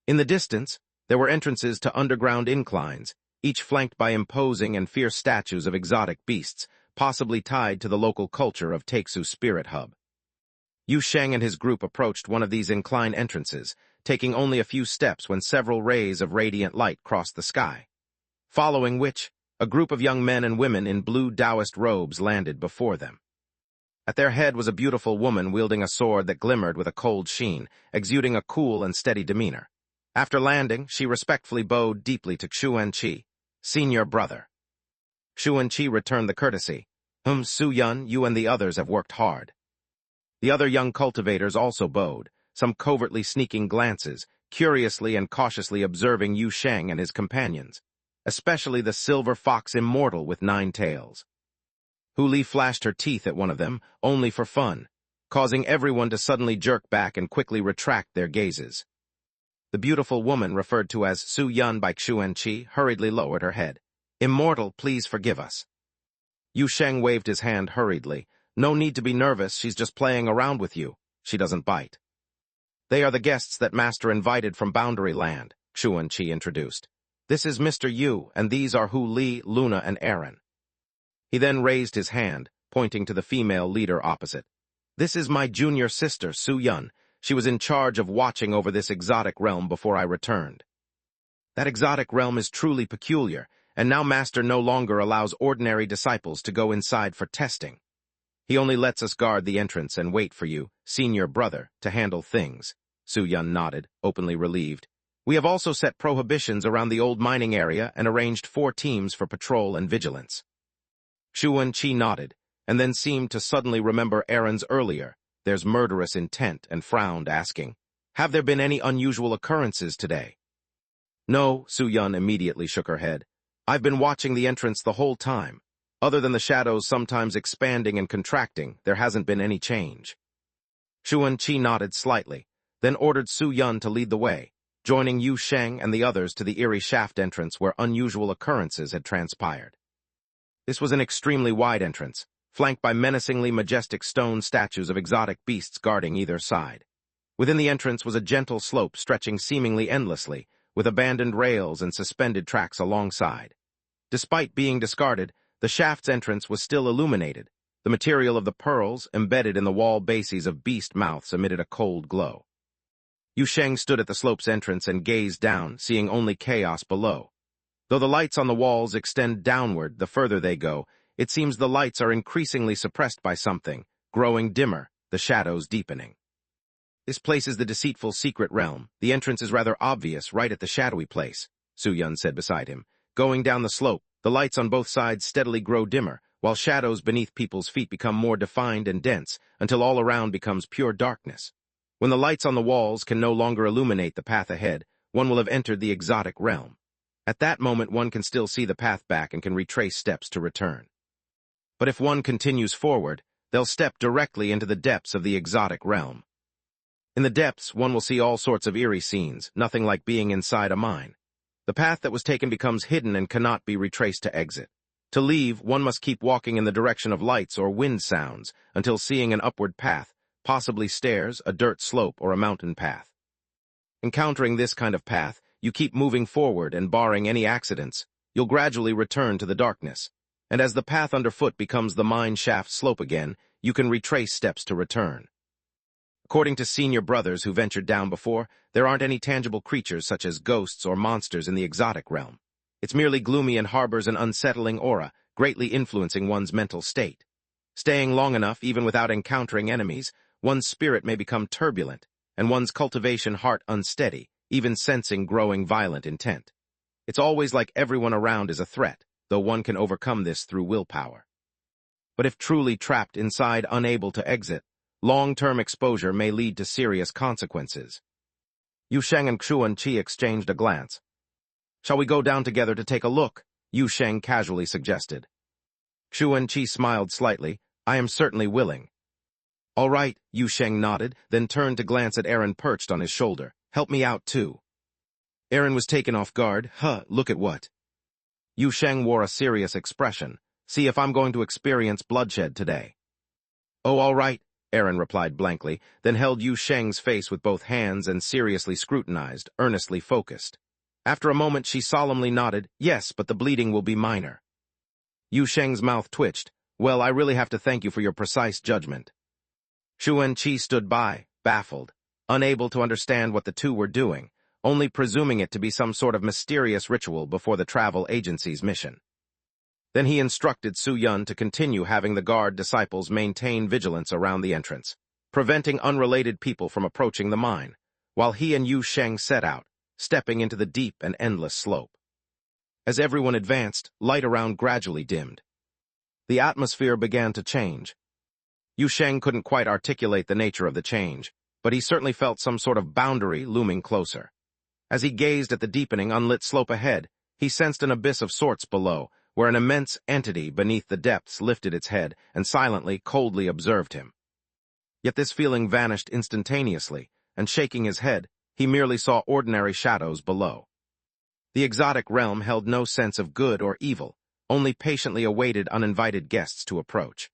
In the distance, there were entrances to underground inclines, each flanked by imposing and fierce statues of exotic beasts, possibly tied to the local culture of Taixu's spirit hub. Yu Sheng and his group approached one of these incline entrances, taking only a few steps when several rays of radiant light crossed the sky, following which, a group of young men and women in blue Taoist robes landed before them. At their head was a beautiful woman wielding a sword that glimmered with a cold sheen, exuding a cool and steady demeanor. After landing, she respectfully bowed deeply to Xuanqi, senior brother. Xuanqi returned the courtesy. Su Yun, you and the others have worked hard. The other young cultivators also bowed, some covertly sneaking glances, curiously and cautiously observing Yu Sheng and his companions, especially the silver fox immortal with 9 tails. Hu Li flashed her teeth at one of them, only for fun, causing everyone to suddenly jerk back and quickly retract their gazes. The beautiful woman referred to as Su Yun by Xuanqi hurriedly lowered her head. Immortal, please forgive us. Yu Sheng waved his hand hurriedly. No need to be nervous, she's just playing around with you. She doesn't bite. They are the guests that Master invited from Boundary Land, Xuanqi introduced. This is Mr. Yu, and these are Hu Li, Luna, and Aaron. He then raised his hand, pointing to the female leader opposite. This is my junior sister, Su Yun. She was in charge of watching over this exotic realm before I returned. That exotic realm is truly peculiar, and now Master no longer allows ordinary disciples to go inside for testing. He only lets us guard the entrance and wait for you, senior brother, to handle things. Su Yun nodded, openly relieved. We have also set prohibitions around the old mining area and arranged 4 teams for patrol and vigilance. Xuanqi nodded, and then seemed to suddenly remember Aaron's earlier, there's murderous intent, and frowned, asking, have there been any unusual occurrences today? No, Su Yun immediately shook her head. I've been watching the entrance the whole time. Other than the shadows sometimes expanding and contracting, there hasn't been any change. Xuanqi nodded slightly, then ordered Su Yun to lead the way, joining Yu Sheng and the others to the eerie shaft entrance where unusual occurrences had transpired. This was an extremely wide entrance, flanked by menacingly majestic stone statues of exotic beasts guarding either side. Within the entrance was a gentle slope stretching seemingly endlessly, with abandoned rails and suspended tracks alongside. Despite being discarded, the shaft's entrance was still illuminated. The material of the pearls, embedded in the wall bases of beast mouths, emitted a cold glow. Yu Sheng stood at the slope's entrance and gazed down, seeing only chaos below. Though the lights on the walls extend downward the further they go, it seems the lights are increasingly suppressed by something, growing dimmer, the shadows deepening. This place is the deceitful secret realm. The entrance is rather obvious right at the shadowy place, Su Yun said beside him. Going down the slope, the lights on both sides steadily grow dimmer, while shadows beneath people's feet become more defined and dense, until all around becomes pure darkness. When the lights on the walls can no longer illuminate the path ahead, one will have entered the exotic realm. At that moment one can still see the path back and can retrace steps to return. But if one continues forward, they'll step directly into the depths of the exotic realm. In the depths, one will see all sorts of eerie scenes, nothing like being inside a mine. The path that was taken becomes hidden and cannot be retraced to exit. To leave, one must keep walking in the direction of lights or wind sounds until seeing an upward path, possibly stairs, a dirt slope, or a mountain path. Encountering this kind of path, you keep moving forward and barring any accidents, you'll gradually return to the darkness. And as the path underfoot becomes the mine shaft slope again, you can retrace steps to return. According to senior brothers who ventured down before, there aren't any tangible creatures such as ghosts or monsters in the exotic realm. It's merely gloomy and harbors an unsettling aura, greatly influencing one's mental state. Staying long enough, even without encountering enemies, one's spirit may become turbulent, and one's cultivation heart unsteady, even sensing growing violent intent. It's always like everyone around is a threat, though one can overcome this through willpower. But if truly trapped inside, unable to exit, long-term exposure may lead to serious consequences. Yu Sheng and Xuanqi exchanged a glance. Shall we go down together to take a look? Yu Sheng casually suggested. Xuanqi smiled slightly. I am certainly willing. All right, Yu Sheng nodded, then turned to glance at Aaron perched on his shoulder. Help me out too. Aaron was taken off guard. Look at what? Yu Sheng wore a serious expression. See if I'm going to experience bloodshed today. Oh, all right, Aaron replied blankly, then held Yu Sheng's face with both hands and seriously scrutinized, earnestly focused. After a moment, she solemnly nodded. Yes, but the bleeding will be minor. Yu Sheng's mouth twitched. Well, I really have to thank you for your precise judgment. Xuanqi stood by, baffled, unable to understand what the two were doing, only presuming it to be some sort of mysterious ritual before the travel agency's mission. Then he instructed Su Yun to continue having the guard disciples maintain vigilance around the entrance, preventing unrelated people from approaching the mine, while he and Yu Sheng set out, stepping into the deep and endless slope. As everyone advanced, light around gradually dimmed. The atmosphere began to change. Yu Sheng couldn't quite articulate the nature of the change, but he certainly felt some sort of boundary looming closer. As he gazed at the deepening, unlit slope ahead, he sensed an abyss of sorts below, where an immense entity beneath the depths lifted its head and silently, coldly observed him. Yet this feeling vanished instantaneously, and shaking his head, he merely saw ordinary shadows below. The exotic realm held no sense of good or evil, only patiently awaited uninvited guests to approach.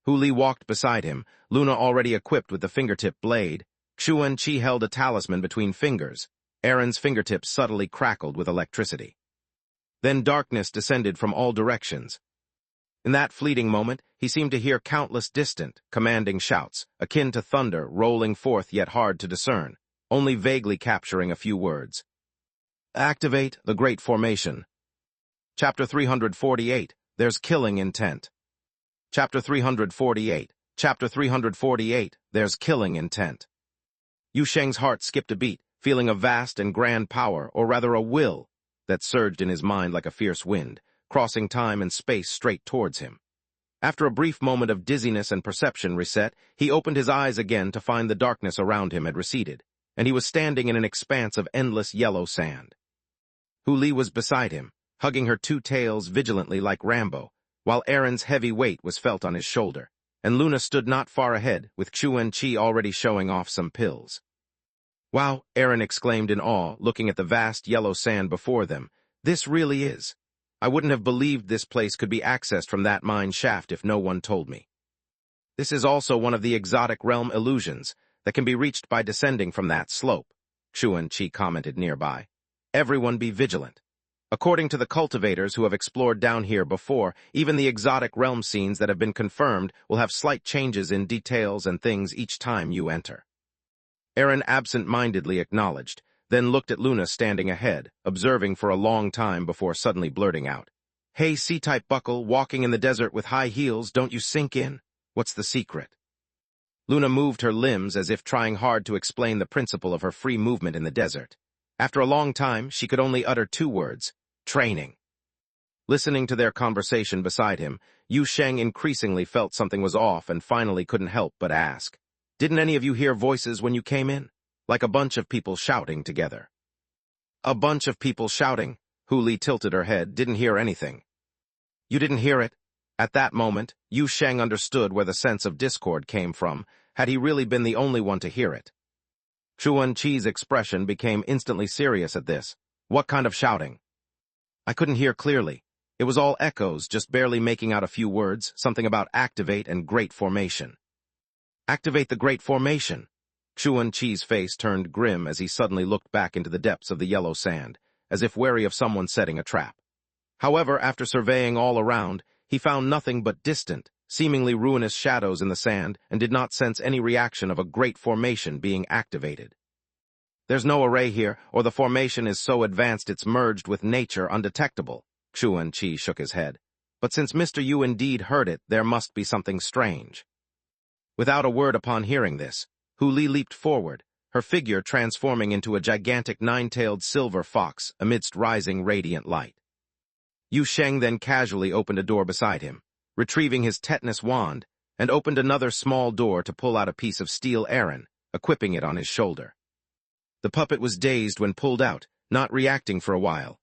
Hu Li walked beside him, Luna already equipped with the fingertip blade. Xuan Qi held a talisman between fingers. Aaron's fingertips subtly crackled with electricity. Then darkness descended from all directions. In that fleeting moment, he seemed to hear countless distant, commanding shouts, akin to thunder, rolling forth yet hard to discern, only vaguely capturing a few words. Activate the Great Formation. Chapter 348, There's Killing Intent. Chapter 348, There's Killing Intent. Yu Sheng's heart skipped a beat, feeling a vast and grand power, or rather a will, that surged in his mind like a fierce wind, crossing time and space straight towards him. After a brief moment of dizziness and perception reset, he opened his eyes again to find the darkness around him had receded, and he was standing in an expanse of endless yellow sand. Hu Li was beside him, hugging her two tails vigilantly like Rambo, while Aaron's heavy weight was felt on his shoulder, and Luna stood not far ahead, with Xuan Qi already showing off some pills. "Wow," Aaron exclaimed in awe, looking at the vast yellow sand before them. "This really is. I wouldn't have believed this place could be accessed from that mine shaft if no one told me. This is also one of the exotic realm illusions that can be reached by descending from that slope," Xuan Qi commented nearby. "Everyone be vigilant. According to the cultivators who have explored down here before, even the exotic realm scenes that have been confirmed will have slight changes in details and things each time you enter." Aaron absent-mindedly acknowledged, then looked at Luna standing ahead, observing for a long time before suddenly blurting out, "Hey, C-type buckle, walking in the desert with high heels, don't you sink in? What's the secret?" Luna moved her limbs as if trying hard to explain the principle of her free movement in the desert. After a long time, she could only utter two words: training. Listening to their conversation beside him, Yu Sheng increasingly felt something was off and finally couldn't help but ask, "Didn't any of you hear voices when you came in? Like a bunch of people shouting together." "A bunch of people shouting?" Hu Li tilted her head, didn't hear anything. "You didn't hear it?" At that moment, Yu Sheng understood where the sense of discord came from, had he really been the only one to hear it. Xuan Qi's expression became instantly serious at this. "What kind of shouting?" "I couldn't hear clearly. It was all echoes, just barely making out a few words, something about activate and great formation." "Activate the Great Formation." Xuan Qi's face turned grim as he suddenly looked back into the depths of the yellow sand, as if wary of someone setting a trap. However, after surveying all around, he found nothing but distant, seemingly ruinous shadows in the sand and did not sense any reaction of a great formation being activated. "There's no array here, or the formation is so advanced it's merged with nature undetectable." Xuan Qi shook his head. "But since Mr. Yu indeed heard it, there must be something strange." Without a word upon hearing this, Hu Li leaped forward, her figure transforming into a gigantic nine-tailed silver fox amidst rising radiant light. Yu Sheng then casually opened a door beside him, retrieving his tetanus wand, and opened another small door to pull out a piece of steel Aaron, equipping it on his shoulder. The puppet was dazed when pulled out, not reacting for a while.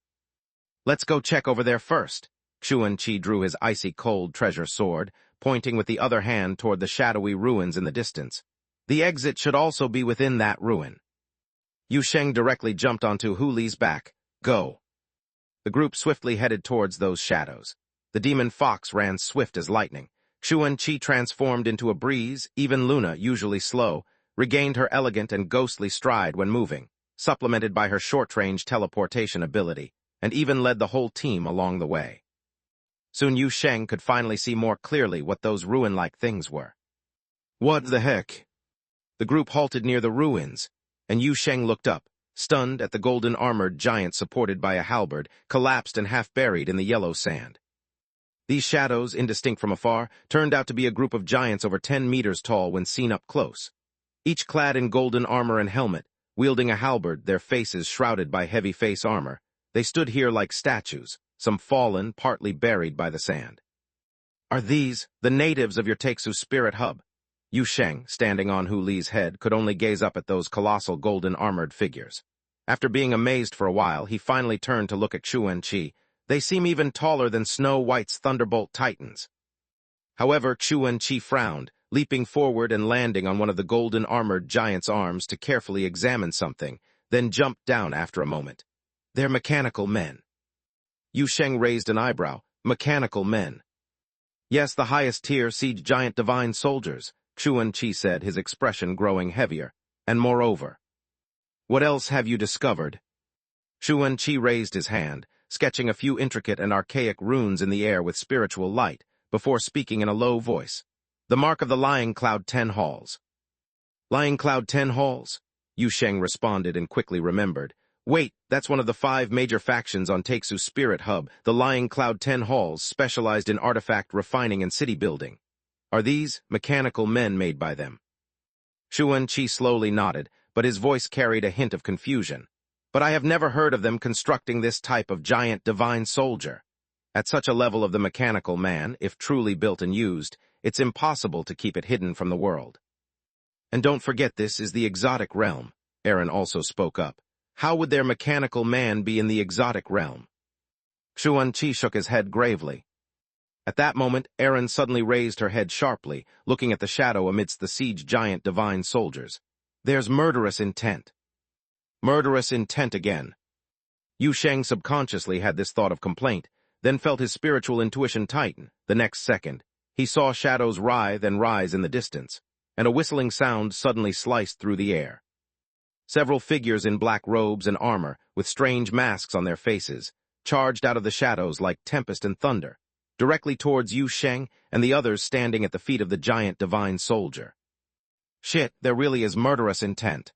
"Let's go check over there first." Xuan Qi drew his icy-cold treasure sword, pointing with the other hand toward the shadowy ruins in the distance. "The exit should also be within that ruin." Yu Sheng directly jumped onto Hu Li's back. "Go." The group swiftly headed towards those shadows. The demon fox ran swift as lightning. Xuan Qi transformed into a breeze. Even Luna, usually slow, regained her elegant and ghostly stride when moving, supplemented by her short-range teleportation ability, and even led the whole team along the way. Soon Yu Sheng could finally see more clearly what those ruin-like things were. "What the heck?" The group halted near the ruins, and Yu Sheng looked up, stunned at the golden-armored giant supported by a halberd, collapsed and half-buried in the yellow sand. These shadows, indistinct from afar, turned out to be a group of giants over 10 meters tall when seen up close. Each clad in golden armor and helmet, wielding a halberd, their faces shrouded by heavy face armor, they stood here like statues, some fallen, partly buried by the sand. "Are these the natives of your Texu spirit hub?" Yu Sheng, standing on Hu Li's head, could only gaze up at those colossal golden-armored figures. After being amazed for a while, he finally turned to look at Yuan Chi. "They seem even taller than Snow White's Thunderbolt Titans." However, Yuan Chi frowned, leaping forward and landing on one of the golden-armored giant's arms to carefully examine something, then jumped down after a moment. "They're mechanical men." Yu Sheng raised an eyebrow. "Mechanical men?" "Yes, the highest-tier siege giant divine soldiers," Yuan Chi said, his expression growing heavier. "And moreover." "What else have you discovered?" Yuan Chi raised his hand, sketching a few intricate and archaic runes in the air with spiritual light, before speaking in a low voice. "The mark of the Lying Cloud 10 Halls." "Lying Cloud 10 Halls?" Yu Sheng responded and quickly remembered. "Wait, that's one of the 5 major factions on Texu's Spirit Hub. The Lying Cloud 10 Halls specialized in artifact refining and city building. Are these mechanical men made by them?" Yuan Chi slowly nodded, but his voice carried a hint of confusion. "But I have never heard of them constructing this type of giant divine soldier. At such a level of the mechanical man, if truly built and used, it's impossible to keep it hidden from the world. And don't forget, this is the exotic realm." Aaron also spoke up. "How would their mechanical man be in the exotic realm?" Yuan Chi shook his head gravely. At that moment, Aaron suddenly raised her head sharply, looking at the shadow amidst the siege giant divine soldiers. "There's murderous intent." Murderous intent again. Yu Sheng subconsciously had this thought of complaint, then felt his spiritual intuition tighten. The next second, he saw shadows writhe and rise in the distance, and a whistling sound suddenly sliced through the air. Several figures in black robes and armor, with strange masks on their faces, charged out of the shadows like tempest and thunder, directly towards Yu Sheng and the others standing at the feet of the giant divine soldier. "Shit, there really is murderous intent."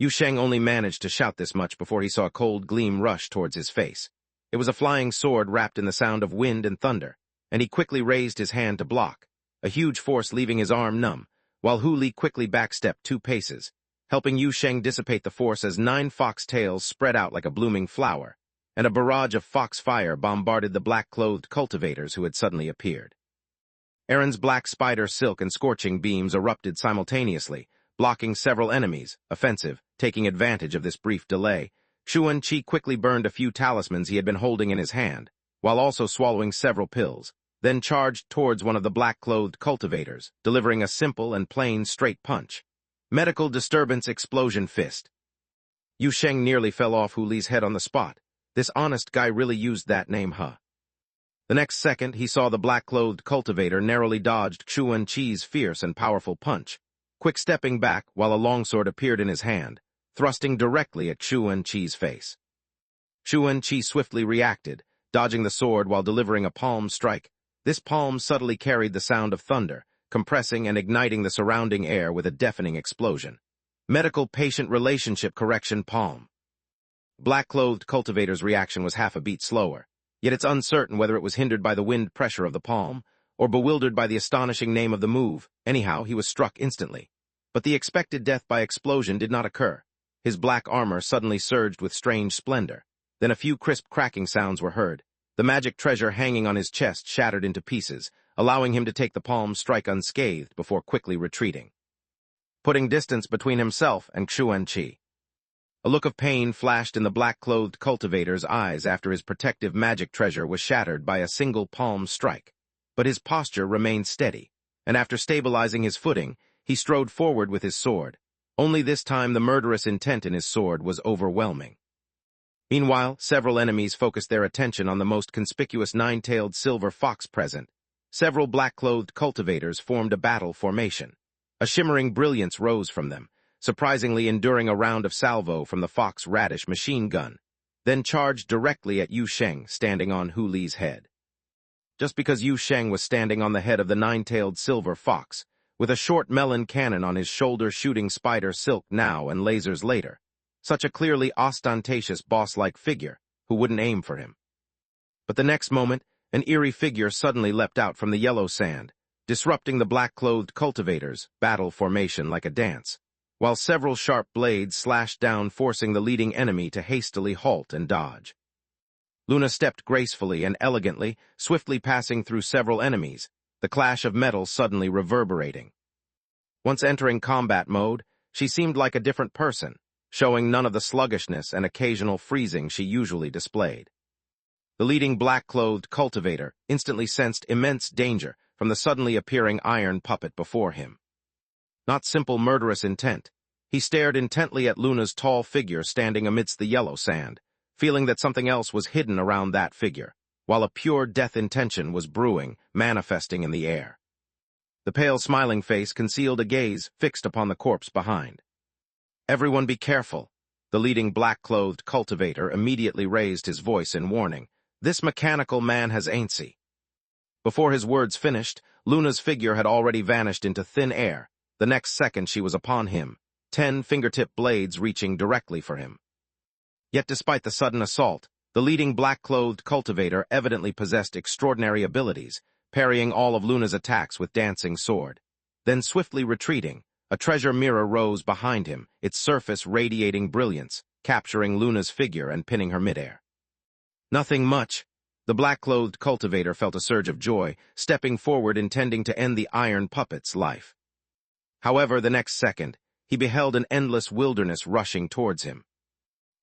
Yu Sheng only managed to shout this much before he saw a cold gleam rush towards his face. It was a flying sword wrapped in the sound of wind and thunder, and he quickly raised his hand to block, a huge force leaving his arm numb, while Hu Li quickly backstepped 2 paces, helping Yu Sheng dissipate the force as 9 fox tails spread out like a blooming flower, and a barrage of fox fire bombarded the black-clothed cultivators who had suddenly appeared. Aaron's black spider silk and scorching beams erupted simultaneously, blocking several enemies, offensive, taking advantage of this brief delay. Yuan Chi quickly burned a few talismans he had been holding in his hand, while also swallowing several pills, then charged towards one of the black-clothed cultivators, delivering a simple and plain straight punch. Medical disturbance explosion fist. Yu Sheng nearly fell off Hu Li's head on the spot. This honest guy really used that name, huh? The next second, he saw the black-clothed cultivator narrowly dodged Yuan Chi's fierce and powerful punch, quick stepping back while a longsword appeared in his hand, thrusting directly at Yuan Chi's face. Yuan Chi swiftly reacted, dodging the sword while delivering a palm strike. This palm subtly carried the sound of thunder, compressing and igniting the surrounding air with a deafening explosion. Medical-patient relationship correction palm. Black-clothed cultivator's reaction was half a beat slower, yet it's uncertain whether it was hindered by the wind pressure of the palm, or bewildered by the astonishing name of the move. Anyhow, he was struck instantly. But the expected death by explosion did not occur. His black armor suddenly surged with strange splendor. Then a few crisp cracking sounds were heard. The magic treasure hanging on his chest shattered into pieces, allowing him to take the palm strike unscathed before quickly retreating, putting distance between himself and Yuan Chi. A look of pain flashed in the black-clothed cultivator's eyes after his protective magic treasure was shattered by a single palm strike. But his posture remained steady, and after stabilizing his footing, he strode forward with his sword. Only this time the murderous intent in his sword was overwhelming. Meanwhile, several enemies focused their attention on the most conspicuous 9-tailed silver fox present. Several black-clothed cultivators formed a battle formation. A shimmering brilliance rose from them, surprisingly enduring a round of salvo from the Fox Radish machine gun, then charged directly at Yu Sheng, standing on Hu Li's head. Just because Yu Sheng was standing on the head of the 9-tailed silver fox, with a short melon cannon on his shoulder shooting spider silk now and lasers later, such a clearly ostentatious boss-like figure who wouldn't aim for him. But the next moment, an eerie figure suddenly leapt out from the yellow sand, disrupting the black-clothed cultivator's battle formation like a dance, while several sharp blades slashed down, forcing the leading enemy to hastily halt and dodge. Luna stepped gracefully and elegantly, swiftly passing through several enemies, the clash of metal suddenly reverberating. Once entering combat mode, she seemed like a different person, showing none of the sluggishness and occasional freezing she usually displayed. The leading black-clothed cultivator instantly sensed immense danger from the suddenly appearing iron puppet before him. Not simple murderous intent, he stared intently at Luna's tall figure standing amidst the yellow sand, feeling that something else was hidden around that figure, while a pure death intention was brewing, manifesting in the air. The pale smiling face concealed a gaze fixed upon the corpse behind. "Everyone be careful," the leading black-clothed cultivator immediately raised his voice in warning. "This mechanical man has antsy." Before his words finished, Luna's figure had already vanished into thin air. The next second she was upon him, 10 fingertip blades reaching directly for him. Yet despite the sudden assault, the leading black-clothed cultivator evidently possessed extraordinary abilities, parrying all of Luna's attacks with dancing sword. Then swiftly retreating, a treasure mirror rose behind him, its surface radiating brilliance, capturing Luna's figure and pinning her midair. "Nothing much." The black-clothed cultivator felt a surge of joy, stepping forward intending to end the iron puppet's life. However, the next second, he beheld an endless wilderness rushing towards him.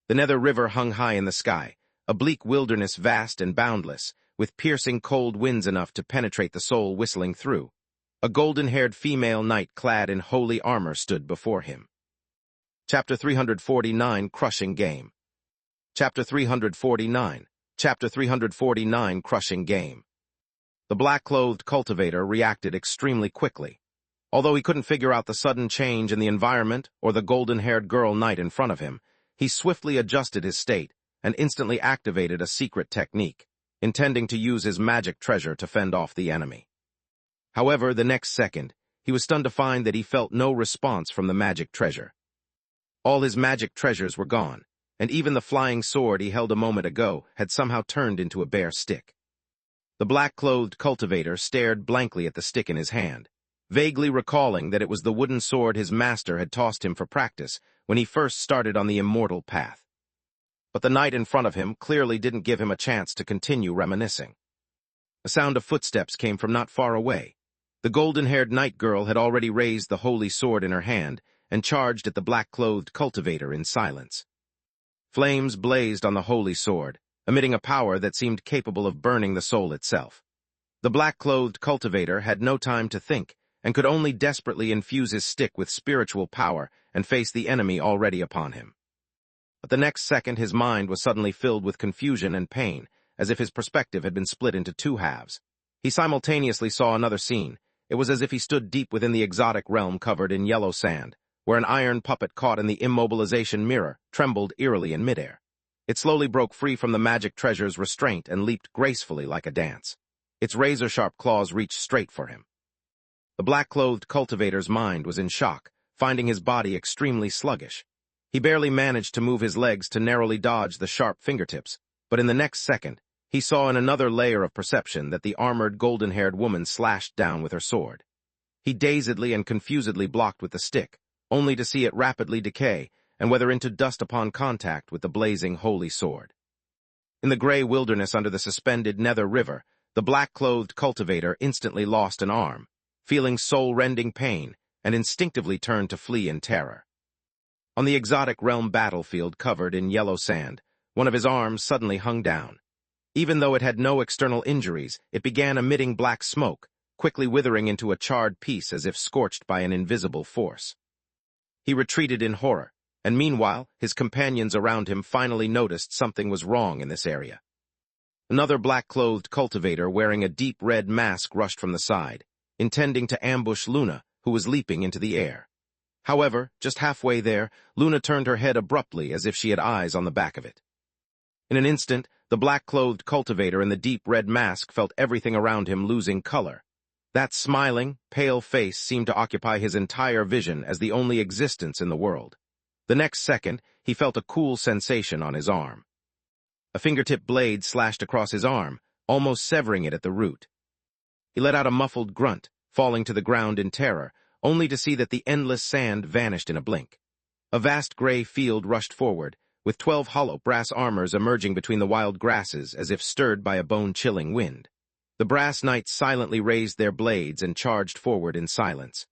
The Nether River hung high in the sky, a bleak wilderness vast and boundless, with piercing cold winds enough to penetrate the soul whistling through. A golden-haired female knight clad in holy armor stood before him. Chapter 349, Crushing Game. Chapter 349, Crushing Game. The black-clothed cultivator reacted extremely quickly. Although he couldn't figure out the sudden change in the environment or the golden-haired girl knight in front of him, he swiftly adjusted his state and instantly activated a secret technique, intending to use his magic treasure to fend off the enemy. However, the next second, he was stunned to find that he felt no response from the magic treasure. All his magic treasures were gone, and even the flying sword he held a moment ago had somehow turned into a bare stick. The black-clothed cultivator stared blankly at the stick in his hand, vaguely recalling that it was the wooden sword his master had tossed him for practice when he first started on the immortal path. But the knight in front of him clearly didn't give him a chance to continue reminiscing. A sound of footsteps came from not far away. The golden-haired knight girl had already raised the holy sword in her hand and charged at the black-clothed cultivator in silence. Flames blazed on the holy sword, emitting a power that seemed capable of burning the soul itself. The black-clothed cultivator had no time to think, and could only desperately infuse his stick with spiritual power and face the enemy already upon him. But the next second his mind was suddenly filled with confusion and pain, as if his perspective had been split into two halves. He simultaneously saw another scene. It was as if he stood deep within the exotic realm covered in yellow sand, where an iron puppet caught in the immobilization mirror trembled eerily in midair. It slowly broke free from the magic treasure's restraint and leaped gracefully like a dance. Its razor-sharp claws reached straight for him. The black-clothed cultivator's mind was in shock, finding his body extremely sluggish. He barely managed to move his legs to narrowly dodge the sharp fingertips, but in the next second, he saw in another layer of perception that the armored golden-haired woman slashed down with her sword. He dazedly and confusedly blocked with the stick, only to see it rapidly decay and wither into dust upon contact with the blazing holy sword. In the gray wilderness under the suspended Nether River, the black-clothed cultivator instantly lost an arm, feeling soul-rending pain, and instinctively turned to flee in terror. On the exotic realm battlefield covered in yellow sand, one of his arms suddenly hung down. Even though it had no external injuries, it began emitting black smoke, quickly withering into a charred piece as if scorched by an invisible force. He retreated in horror, and meanwhile, his companions around him finally noticed something was wrong in this area. Another black-clothed cultivator wearing a deep red mask rushed from the side, intending to ambush Luna, who was leaping into the air. However, just halfway there, Luna turned her head abruptly as if she had eyes on the back of it. In an instant, the black-clothed cultivator in the deep red mask felt everything around him losing color. That smiling, pale face seemed to occupy his entire vision as the only existence in the world. The next second, he felt a cool sensation on his arm. A fingertip blade slashed across his arm, almost severing it at the root. He let out a muffled grunt, falling to the ground in terror, only to see that the endless sand vanished in a blink. A vast gray field rushed forward, with 12 hollow brass armors emerging between the wild grasses as if stirred by a bone-chilling wind. The brass knights silently raised their blades and charged forward in silence.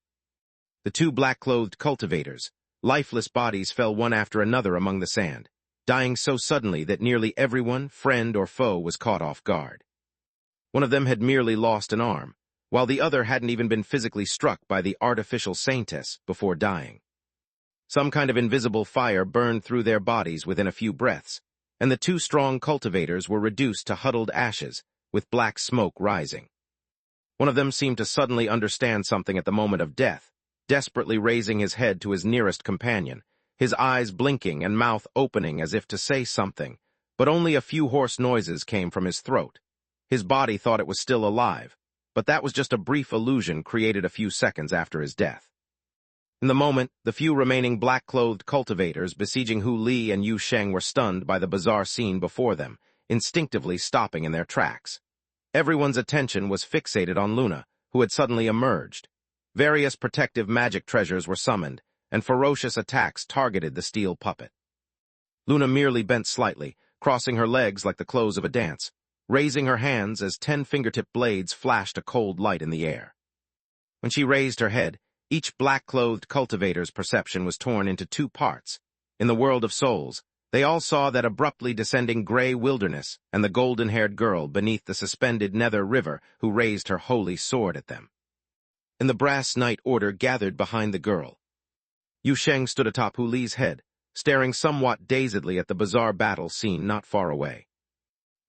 The two black-clothed cultivators, lifeless bodies, fell one after another among the sand, dying so suddenly that nearly everyone, friend or foe, was caught off guard. One of them had merely lost an arm, while the other hadn't even been physically struck by the artificial saintess before dying. Some kind of invisible fire burned through their bodies within a few breaths, and the two strong cultivators were reduced to huddled ashes, with black smoke rising. One of them seemed to suddenly understand something at the moment of death, desperately raising his head to his nearest companion, his eyes blinking and mouth opening as if to say something, but only a few hoarse noises came from his throat. His body thought it was still alive, but that was just a brief illusion created a few seconds after his death. In the moment, the few remaining black-clothed cultivators besieging Hu Li and Yu Sheng were stunned by the bizarre scene before them, instinctively stopping in their tracks. Everyone's attention was fixated on Luna, who had suddenly emerged. Various protective magic treasures were summoned, and ferocious attacks targeted the steel puppet. Luna merely bent slightly, crossing her legs like the close of a dance, raising her hands as 10 fingertip blades flashed a cold light in the air. When she raised her head, each black-clothed cultivator's perception was torn into two parts. In the world of souls, they all saw that abruptly descending gray wilderness and the golden-haired girl beneath the suspended nether river who raised her holy sword at them. In the brass knight order gathered behind the girl, Yu Sheng stood atop Hu Li's head, staring somewhat dazedly at the bizarre battle scene not far away.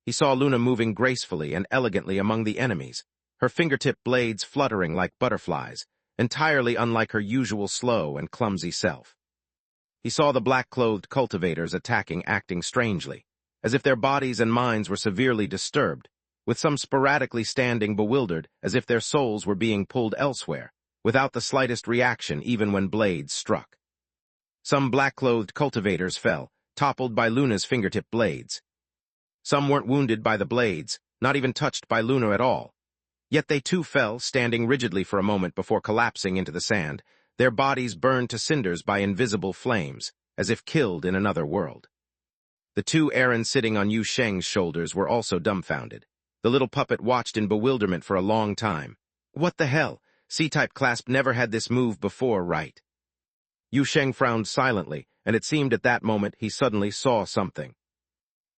He saw Luna moving gracefully and elegantly among the enemies, her fingertip blades fluttering like butterflies, entirely unlike her usual slow and clumsy self. He saw the black-clothed cultivators acting strangely, as if their bodies and minds were severely disturbed, with some sporadically standing bewildered as if their souls were being pulled elsewhere, without the slightest reaction even when blades struck. Some black-clothed cultivators fell, toppled by Luna's fingertip blades. Some weren't wounded by the blades, not even touched by Luna at all. Yet they too fell, standing rigidly for a moment before collapsing into the sand, their bodies burned to cinders by invisible flames, as if killed in another world. The two errands sitting on Yu Sheng's shoulders were also dumbfounded. The little puppet watched in bewilderment for a long time. What the hell? C-type clasp never had this move before, right? Yu Sheng frowned silently, and it seemed at that moment he suddenly saw something.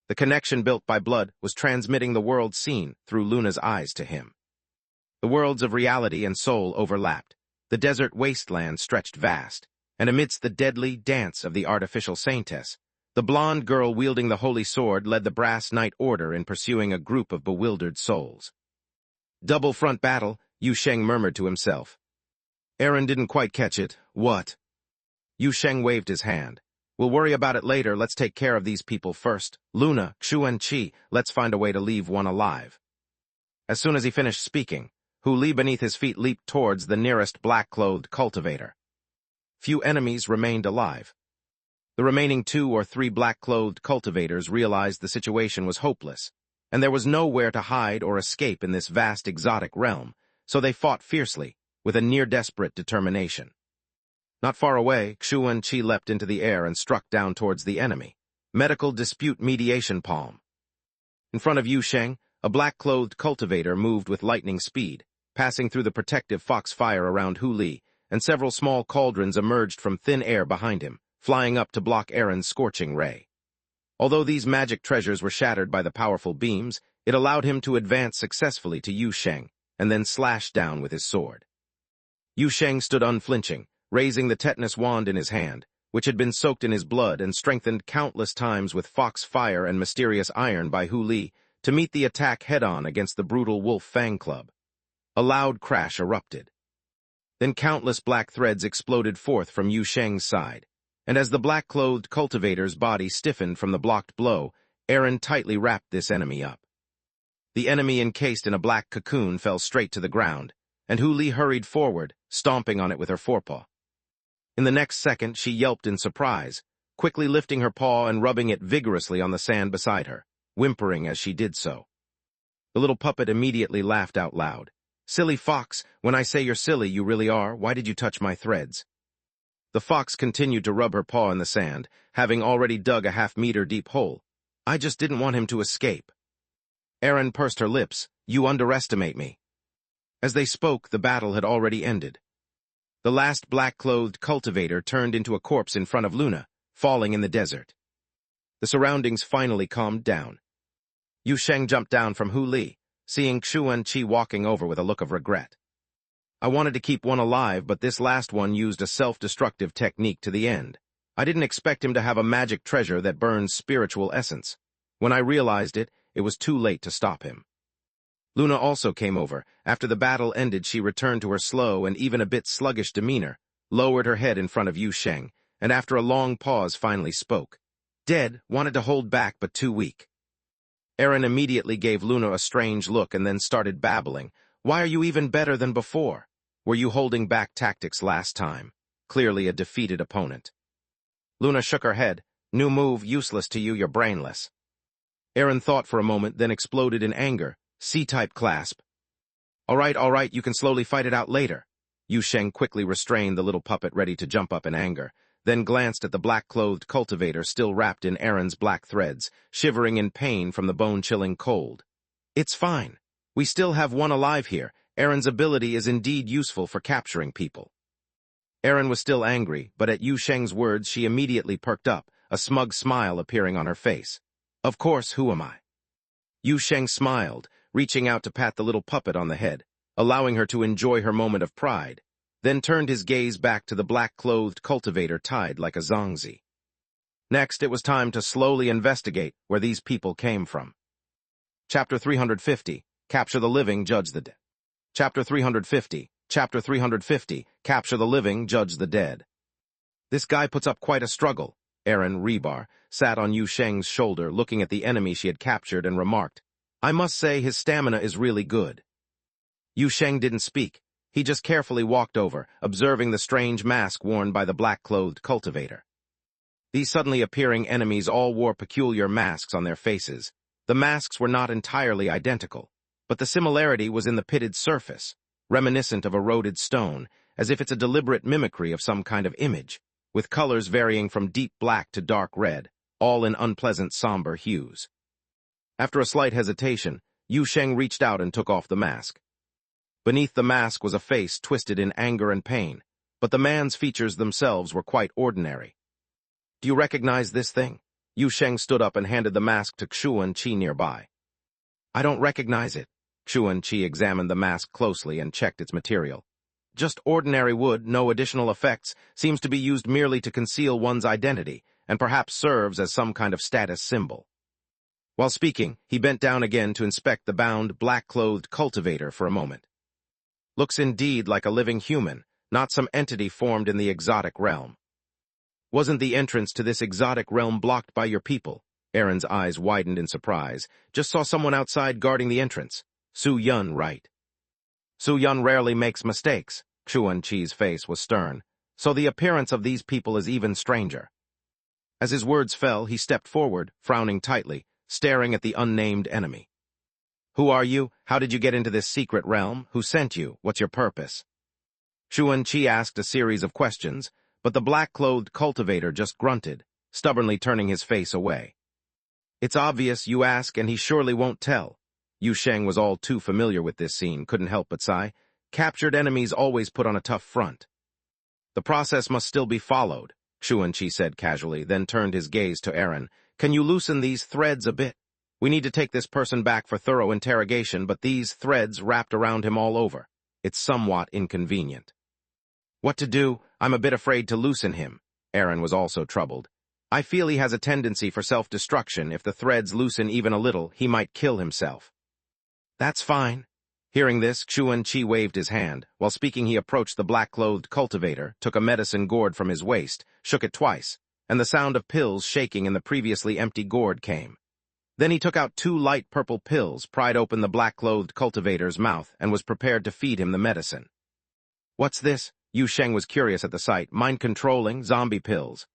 The connection built by blood was transmitting the world seen through Luna's eyes to him. The worlds of reality and soul overlapped. The desert wasteland stretched vast, and amidst the deadly dance of the artificial saintess, the blonde girl wielding the holy sword led the brass knight order in pursuing a group of bewildered souls. Double front battle, Yu Sheng murmured to himself. Aaron didn't quite catch it. What? Yu Sheng waved his hand. We'll worry about it later, let's take care of these people first. Luna, Xu and Qi, let's find a way to leave one alive. As soon as he finished speaking, Hu Li beneath his feet leaped towards the nearest black-clothed cultivator. Few enemies remained alive. The remaining 2 or 3 black-clothed cultivators realized the situation was hopeless, and there was nowhere to hide or escape in this vast exotic realm, so they fought fiercely, with a near-desperate determination. Not far away, Xu and Qi leapt into the air and struck down towards the enemy. Medical dispute mediation palm. In front of Yu Sheng, a black-clothed cultivator moved with lightning speed, passing through the protective foxfire around Hu Li, and several small cauldrons emerged from thin air behind him, flying up to block Aaron's scorching ray. Although these magic treasures were shattered by the powerful beams, it allowed him to advance successfully to Yu Sheng, and then slash down with his sword. Yu Sheng stood unflinching, raising the tetanus wand in his hand, which had been soaked in his blood and strengthened countless times with foxfire and mysterious iron by Hu Li, to meet the attack head-on against the brutal Wolf Fang Club. A loud crash erupted. Then countless black threads exploded forth from Yu Sheng's side, and as the black-clothed cultivator's body stiffened from the blocked blow, Aaron tightly wrapped this enemy up. The enemy encased in a black cocoon fell straight to the ground, and Hu Li hurried forward, stomping on it with her forepaw. In the next second, she yelped in surprise, quickly lifting her paw and rubbing it vigorously on the sand beside her, whimpering as she did so. The little puppet immediately laughed out loud. Silly fox, when I say you're silly, you really are. Why did you touch my threads? The fox continued to rub her paw in the sand, having already dug a half-meter deep hole. I just didn't want him to escape. Erin pursed her lips. You underestimate me. As they spoke, the battle had already ended. The last black-clothed cultivator turned into a corpse in front of Luna, falling in the desert. The surroundings finally calmed down. Yu Sheng jumped down from Hu Li, seeing Xuan Qi walking over with a look of regret. I wanted to keep one alive, but this last one used a self-destructive technique to the end. I didn't expect him to have a magic treasure that burns spiritual essence. When I realized it, it was too late to stop him. Luna also came over. After the battle ended, she returned to her slow and even a bit sluggish demeanor, lowered her head in front of Yu Sheng, and after a long pause finally spoke. Dead, wanted to hold back but too weak. Erin immediately gave Luna a strange look and then started babbling. Why are you even better than before? Were you holding back tactics last time? Clearly a defeated opponent. Luna shook her head. New move, useless to you, you're brainless. Erin thought for a moment, then exploded in anger. C-type clasp. All right, you can slowly fight it out later. Yu Sheng quickly restrained the little puppet ready to jump up in anger, then glanced at the black-clothed cultivator still wrapped in Erin's black threads, shivering in pain from the bone-chilling cold. It's fine. We still have one alive here. Erin's ability is indeed useful for capturing people. Erin was still angry, but at Yu Sheng's words she immediately perked up, a smug smile appearing on her face. Of course, who am I? Yu Sheng smiled, reaching out to pat the little puppet on the head, allowing her to enjoy her moment of pride, then turned his gaze back to the black-clothed cultivator tied like a zongzi. Next, it was time to slowly investigate where these people came from. Chapter 350, Capture the Living, Judge the Dead. Chapter 350, Capture the Living, Judge the Dead. This guy puts up quite a struggle. Erin Rebar sat on Yu Sheng's shoulder looking at the enemy she had captured and remarked, I must say his stamina is really good. Yu Sheng didn't speak. He just carefully walked over, observing the strange mask worn by the black-clothed cultivator. These suddenly appearing enemies all wore peculiar masks on their faces. The masks were not entirely identical, but the similarity was in the pitted surface, reminiscent of eroded stone, as if it's a deliberate mimicry of some kind of image, with colors varying from deep black to dark red, all in unpleasant somber hues. After a slight hesitation, Yu Sheng reached out and took off the mask. Beneath the mask was a face twisted in anger and pain, but the man's features themselves were quite ordinary. Do you recognize this thing? Yu Sheng stood up and handed the mask to Xuan Qi nearby. I don't recognize it. Xuan Qi examined the mask closely and checked its material. Just ordinary wood, no additional effects, seems to be used merely to conceal one's identity, and perhaps serves as some kind of status symbol. While speaking, he bent down again to inspect the bound, black-clothed cultivator for a moment. Looks indeed like a living human, not some entity formed in the exotic realm. Wasn't the entrance to this exotic realm blocked by your people? Erin's eyes widened in surprise. Just saw someone outside guarding the entrance. Su Yun, right? Su Yun rarely makes mistakes. Xuan Qi's face was stern. So the appearance of these people is even stranger. As his words fell, he stepped forward, frowning tightly, staring at the unnamed enemy. Who are you? How did you get into this secret realm? Who sent you? What's your purpose? Xuan Qi asked a series of questions, but the black-clothed cultivator just grunted, stubbornly turning his face away. It's obvious you ask, and he surely won't tell. Yu Sheng was all too familiar with this scene, couldn't help but sigh. Captured enemies always put on a tough front. The process must still be followed, Xuan Qi said casually, then turned his gaze to Erin. Can you loosen these threads a bit? We need to take this person back for thorough interrogation, but these threads wrapped around him all over. It's somewhat inconvenient. What to do? I'm a bit afraid to loosen him. Erin was also troubled. I feel he has a tendency for self-destruction. If the threads loosen even a little, he might kill himself. That's fine. Hearing this, Xuan Qi waved his hand. While speaking, he approached the black-clothed cultivator, took a medicine gourd from his waist, shook it twice, and the sound of pills shaking in the previously empty gourd came. Then he took out 2 light purple pills, pried open the black-clothed cultivator's mouth, and was prepared to feed him the medicine. What's this? Yu Sheng was curious at the sight. Mind-controlling, zombie pills.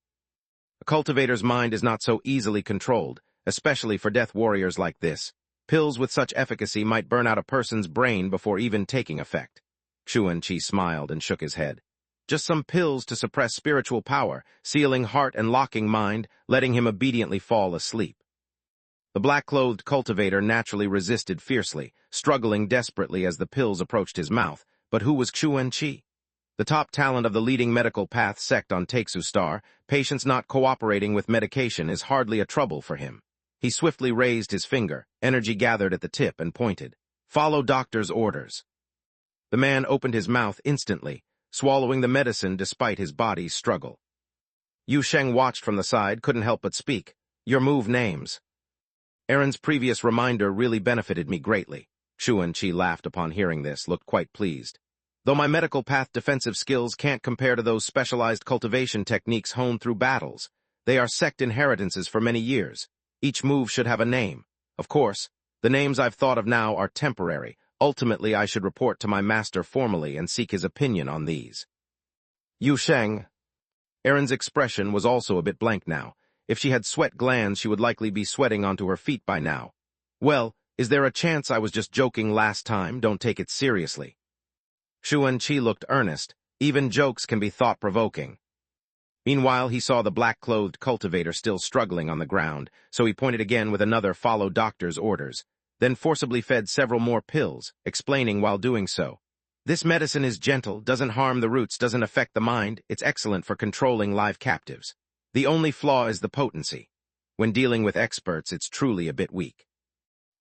A cultivator's mind is not so easily controlled, especially for death warriors like this. Pills with such efficacy might burn out a person's brain before even taking effect. Yuan-Chi smiled and shook his head. Just some pills to suppress spiritual power, sealing heart and locking mind, letting him obediently fall asleep. The black-clothed cultivator naturally resisted fiercely, struggling desperately as the pills approached his mouth. But who was Yuan-Chi? The top talent of the leading medical path sect on Taixu Star, patients not cooperating with medication is hardly a trouble for him. He swiftly raised his finger, energy gathered at the tip, and pointed. "Follow doctor's orders." The man opened his mouth instantly, swallowing the medicine despite his body's struggle. Yu Sheng watched from the side, couldn't help but speak. "Your move names." Aaron's previous reminder really benefited me greatly. Yuan-Chi laughed upon hearing this, looked quite pleased. Though my medical path defensive skills can't compare to those specialized cultivation techniques honed through battles, they are sect inheritances for many years. Each move should have a name. Of course, the names I've thought of now are temporary. Ultimately, I should report to my master formally and seek his opinion on these. Yu Sheng. Erin's expression was also a bit blank now. If she had sweat glands, she would likely be sweating onto her feet by now. Well, is there a chance I was just joking last time? Don't take it seriously. Yuan-Chi looked earnest. Even jokes can be thought-provoking. Meanwhile, he saw the black-clothed cultivator still struggling on the ground, so he pointed again with another "follow doctor's orders," then forcibly fed several more pills, explaining while doing so. "This medicine is gentle, doesn't harm the roots, doesn't affect the mind, it's excellent for controlling live captives. The only flaw is the potency. When dealing with experts, it's truly a bit weak.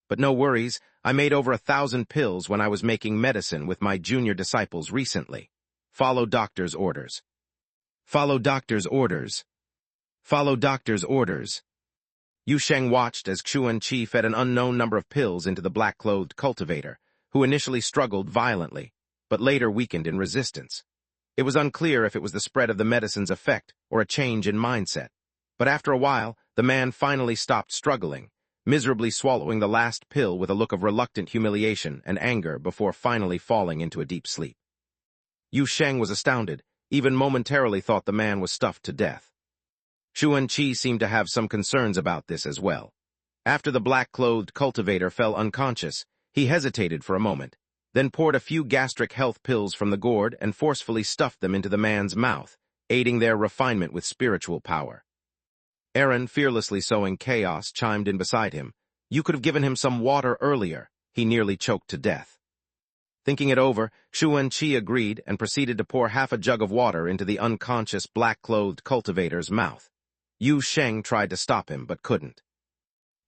But no worries, I made over 1,000 pills when I was making medicine with my junior disciples recently. Follow doctor's orders." "Follow doctor's orders. Follow doctor's orders." Yu Sheng watched as Yuan-Chi fed an unknown number of pills into the black-clothed cultivator, who initially struggled violently, but later weakened in resistance. It was unclear if it was the spread of the medicine's effect or a change in mindset. But after a while, the man finally stopped struggling, miserably swallowing the last pill with a look of reluctant humiliation and anger before finally falling into a deep sleep. Yu Sheng was astounded, even momentarily thought the man was stuffed to death. Yuan-Chi seemed to have some concerns about this as well. After the black-clothed cultivator fell unconscious, he hesitated for a moment, then poured a few gastric health pills from the gourd and forcefully stuffed them into the man's mouth, aiding their refinement with spiritual power. Aaron, fearlessly sowing chaos, chimed in beside him. "You could have given him some water earlier. He nearly choked to death." Thinking it over, Yuan-Chi agreed and proceeded to pour half a jug of water into the unconscious black-clothed cultivator's mouth. Yu Sheng tried to stop him, but couldn't.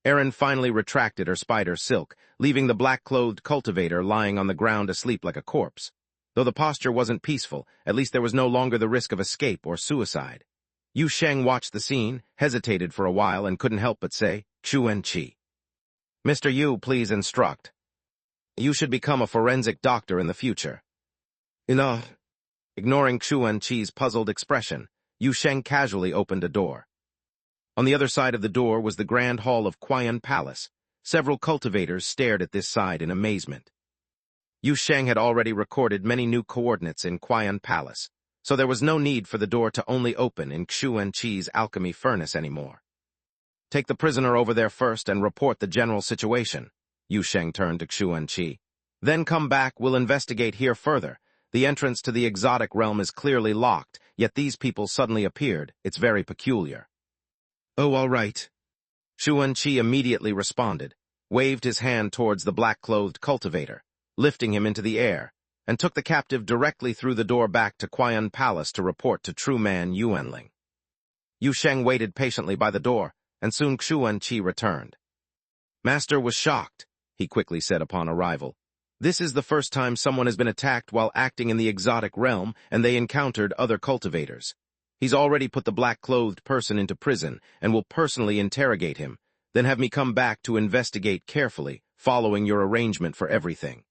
Aaron finally retracted her spider silk, leaving the black-clothed cultivator lying on the ground asleep like a corpse. Though the posture wasn't peaceful, at least there was no longer the risk of escape or suicide. Yu Sheng watched the scene, hesitated for a while, and couldn't help but say, "Yuan-Chi. Mr. Yu, please instruct. You should become a forensic doctor in the future." "Enough." Ignoring Yuan-Chi's puzzled expression, Yu Sheng casually opened a door. On the other side of the door was the grand hall of Yuan Palace. Several cultivators stared at this side in amazement. Yu Sheng had already recorded many new coordinates in Yuan Palace, so there was no need for the door to only open in Yuan-Chi's alchemy furnace anymore. "Take the prisoner over there first and report the general situation." Yu Sheng turned to Yuan-Chi. "Then come back, we'll investigate here further. The entrance to the exotic realm is clearly locked, yet these people suddenly appeared. It's very peculiar." "Oh, all right." Yuan-Chi immediately responded, waved his hand towards the black-clothed cultivator, lifting him into the air, and took the captive directly through the door back to Yuan Palace to report to true man Yuanling. Yu Sheng waited patiently by the door, and soon Yuan-Chi returned. "Master was shocked," he quickly said upon arrival. "This is the first time someone has been attacked while acting in the exotic realm, and they encountered other cultivators. He's already put the black-clothed person into prison and will personally interrogate him, then have me come back to investigate carefully, following your arrangement for everything."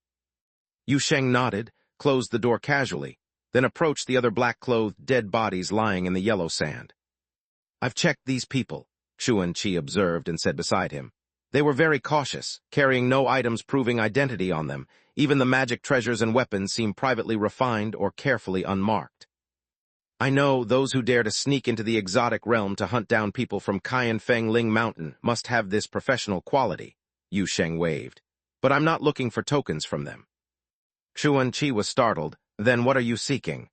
Yu Sheng nodded, closed the door casually, then approached the other black-clothed dead bodies lying in the yellow sand. "I've checked these people," Yuan-Chi observed and said beside him. "They were very cautious, carrying no items proving identity on them. Even the magic treasures and weapons seem privately refined or carefully unmarked. I know those who dare to sneak into the exotic realm to hunt down people from Feng Ling Mountain must have this professional quality." Yu Sheng waved. "But I'm not looking for tokens from them." Xuan Qi was startled. "Then what are you seeking?"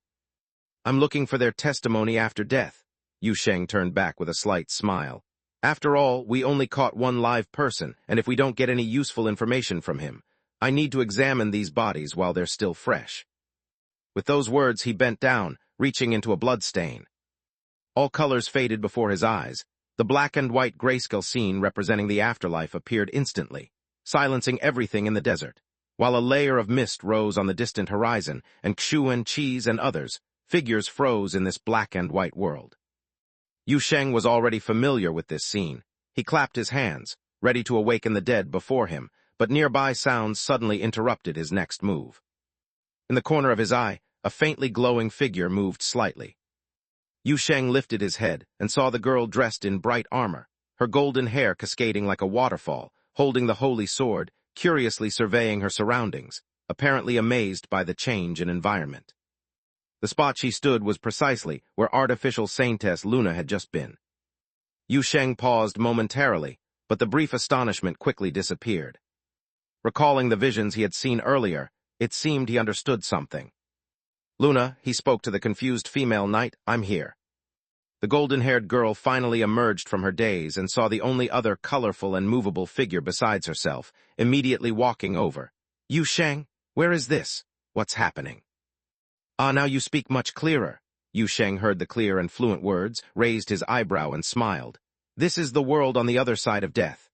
"I'm looking for their testimony after death." Yu Sheng turned back with a slight smile. "After all, we only caught one live person, and if we don't get any useful information from him, I need to examine these bodies while they're still fresh." With those words, he bent down, reaching into a blood stain. All colors faded before his eyes. The black and white grayscale scene representing the afterlife appeared instantly, silencing everything in the desert, while a layer of mist rose on the distant horizon, and Xuan Qi's and others, figures froze in this black and white world. Yu Sheng was already familiar with this scene. He clapped his hands, ready to awaken the dead before him, but nearby sounds suddenly interrupted his next move. In the corner of his eye, a faintly glowing figure moved slightly. Yu Sheng lifted his head and saw the girl dressed in bright armor, her golden hair cascading like a waterfall, holding the holy sword, curiously surveying her surroundings, apparently amazed by the change in environment. The spot she stood was precisely where artificial saintess Luna had just been. Yu Sheng paused momentarily, but the brief astonishment quickly disappeared. Recalling the visions he had seen earlier, it seemed he understood something. "Luna," he spoke to the confused female knight, "I'm here." The golden-haired girl finally emerged from her daze and saw the only other colorful and movable figure besides herself, immediately walking over. "Yu Sheng, where is this? What's happening?" "Ah, now you speak much clearer." Yu Sheng heard the clear and fluent words, raised his eyebrow and smiled. "This is the world on the other side of death.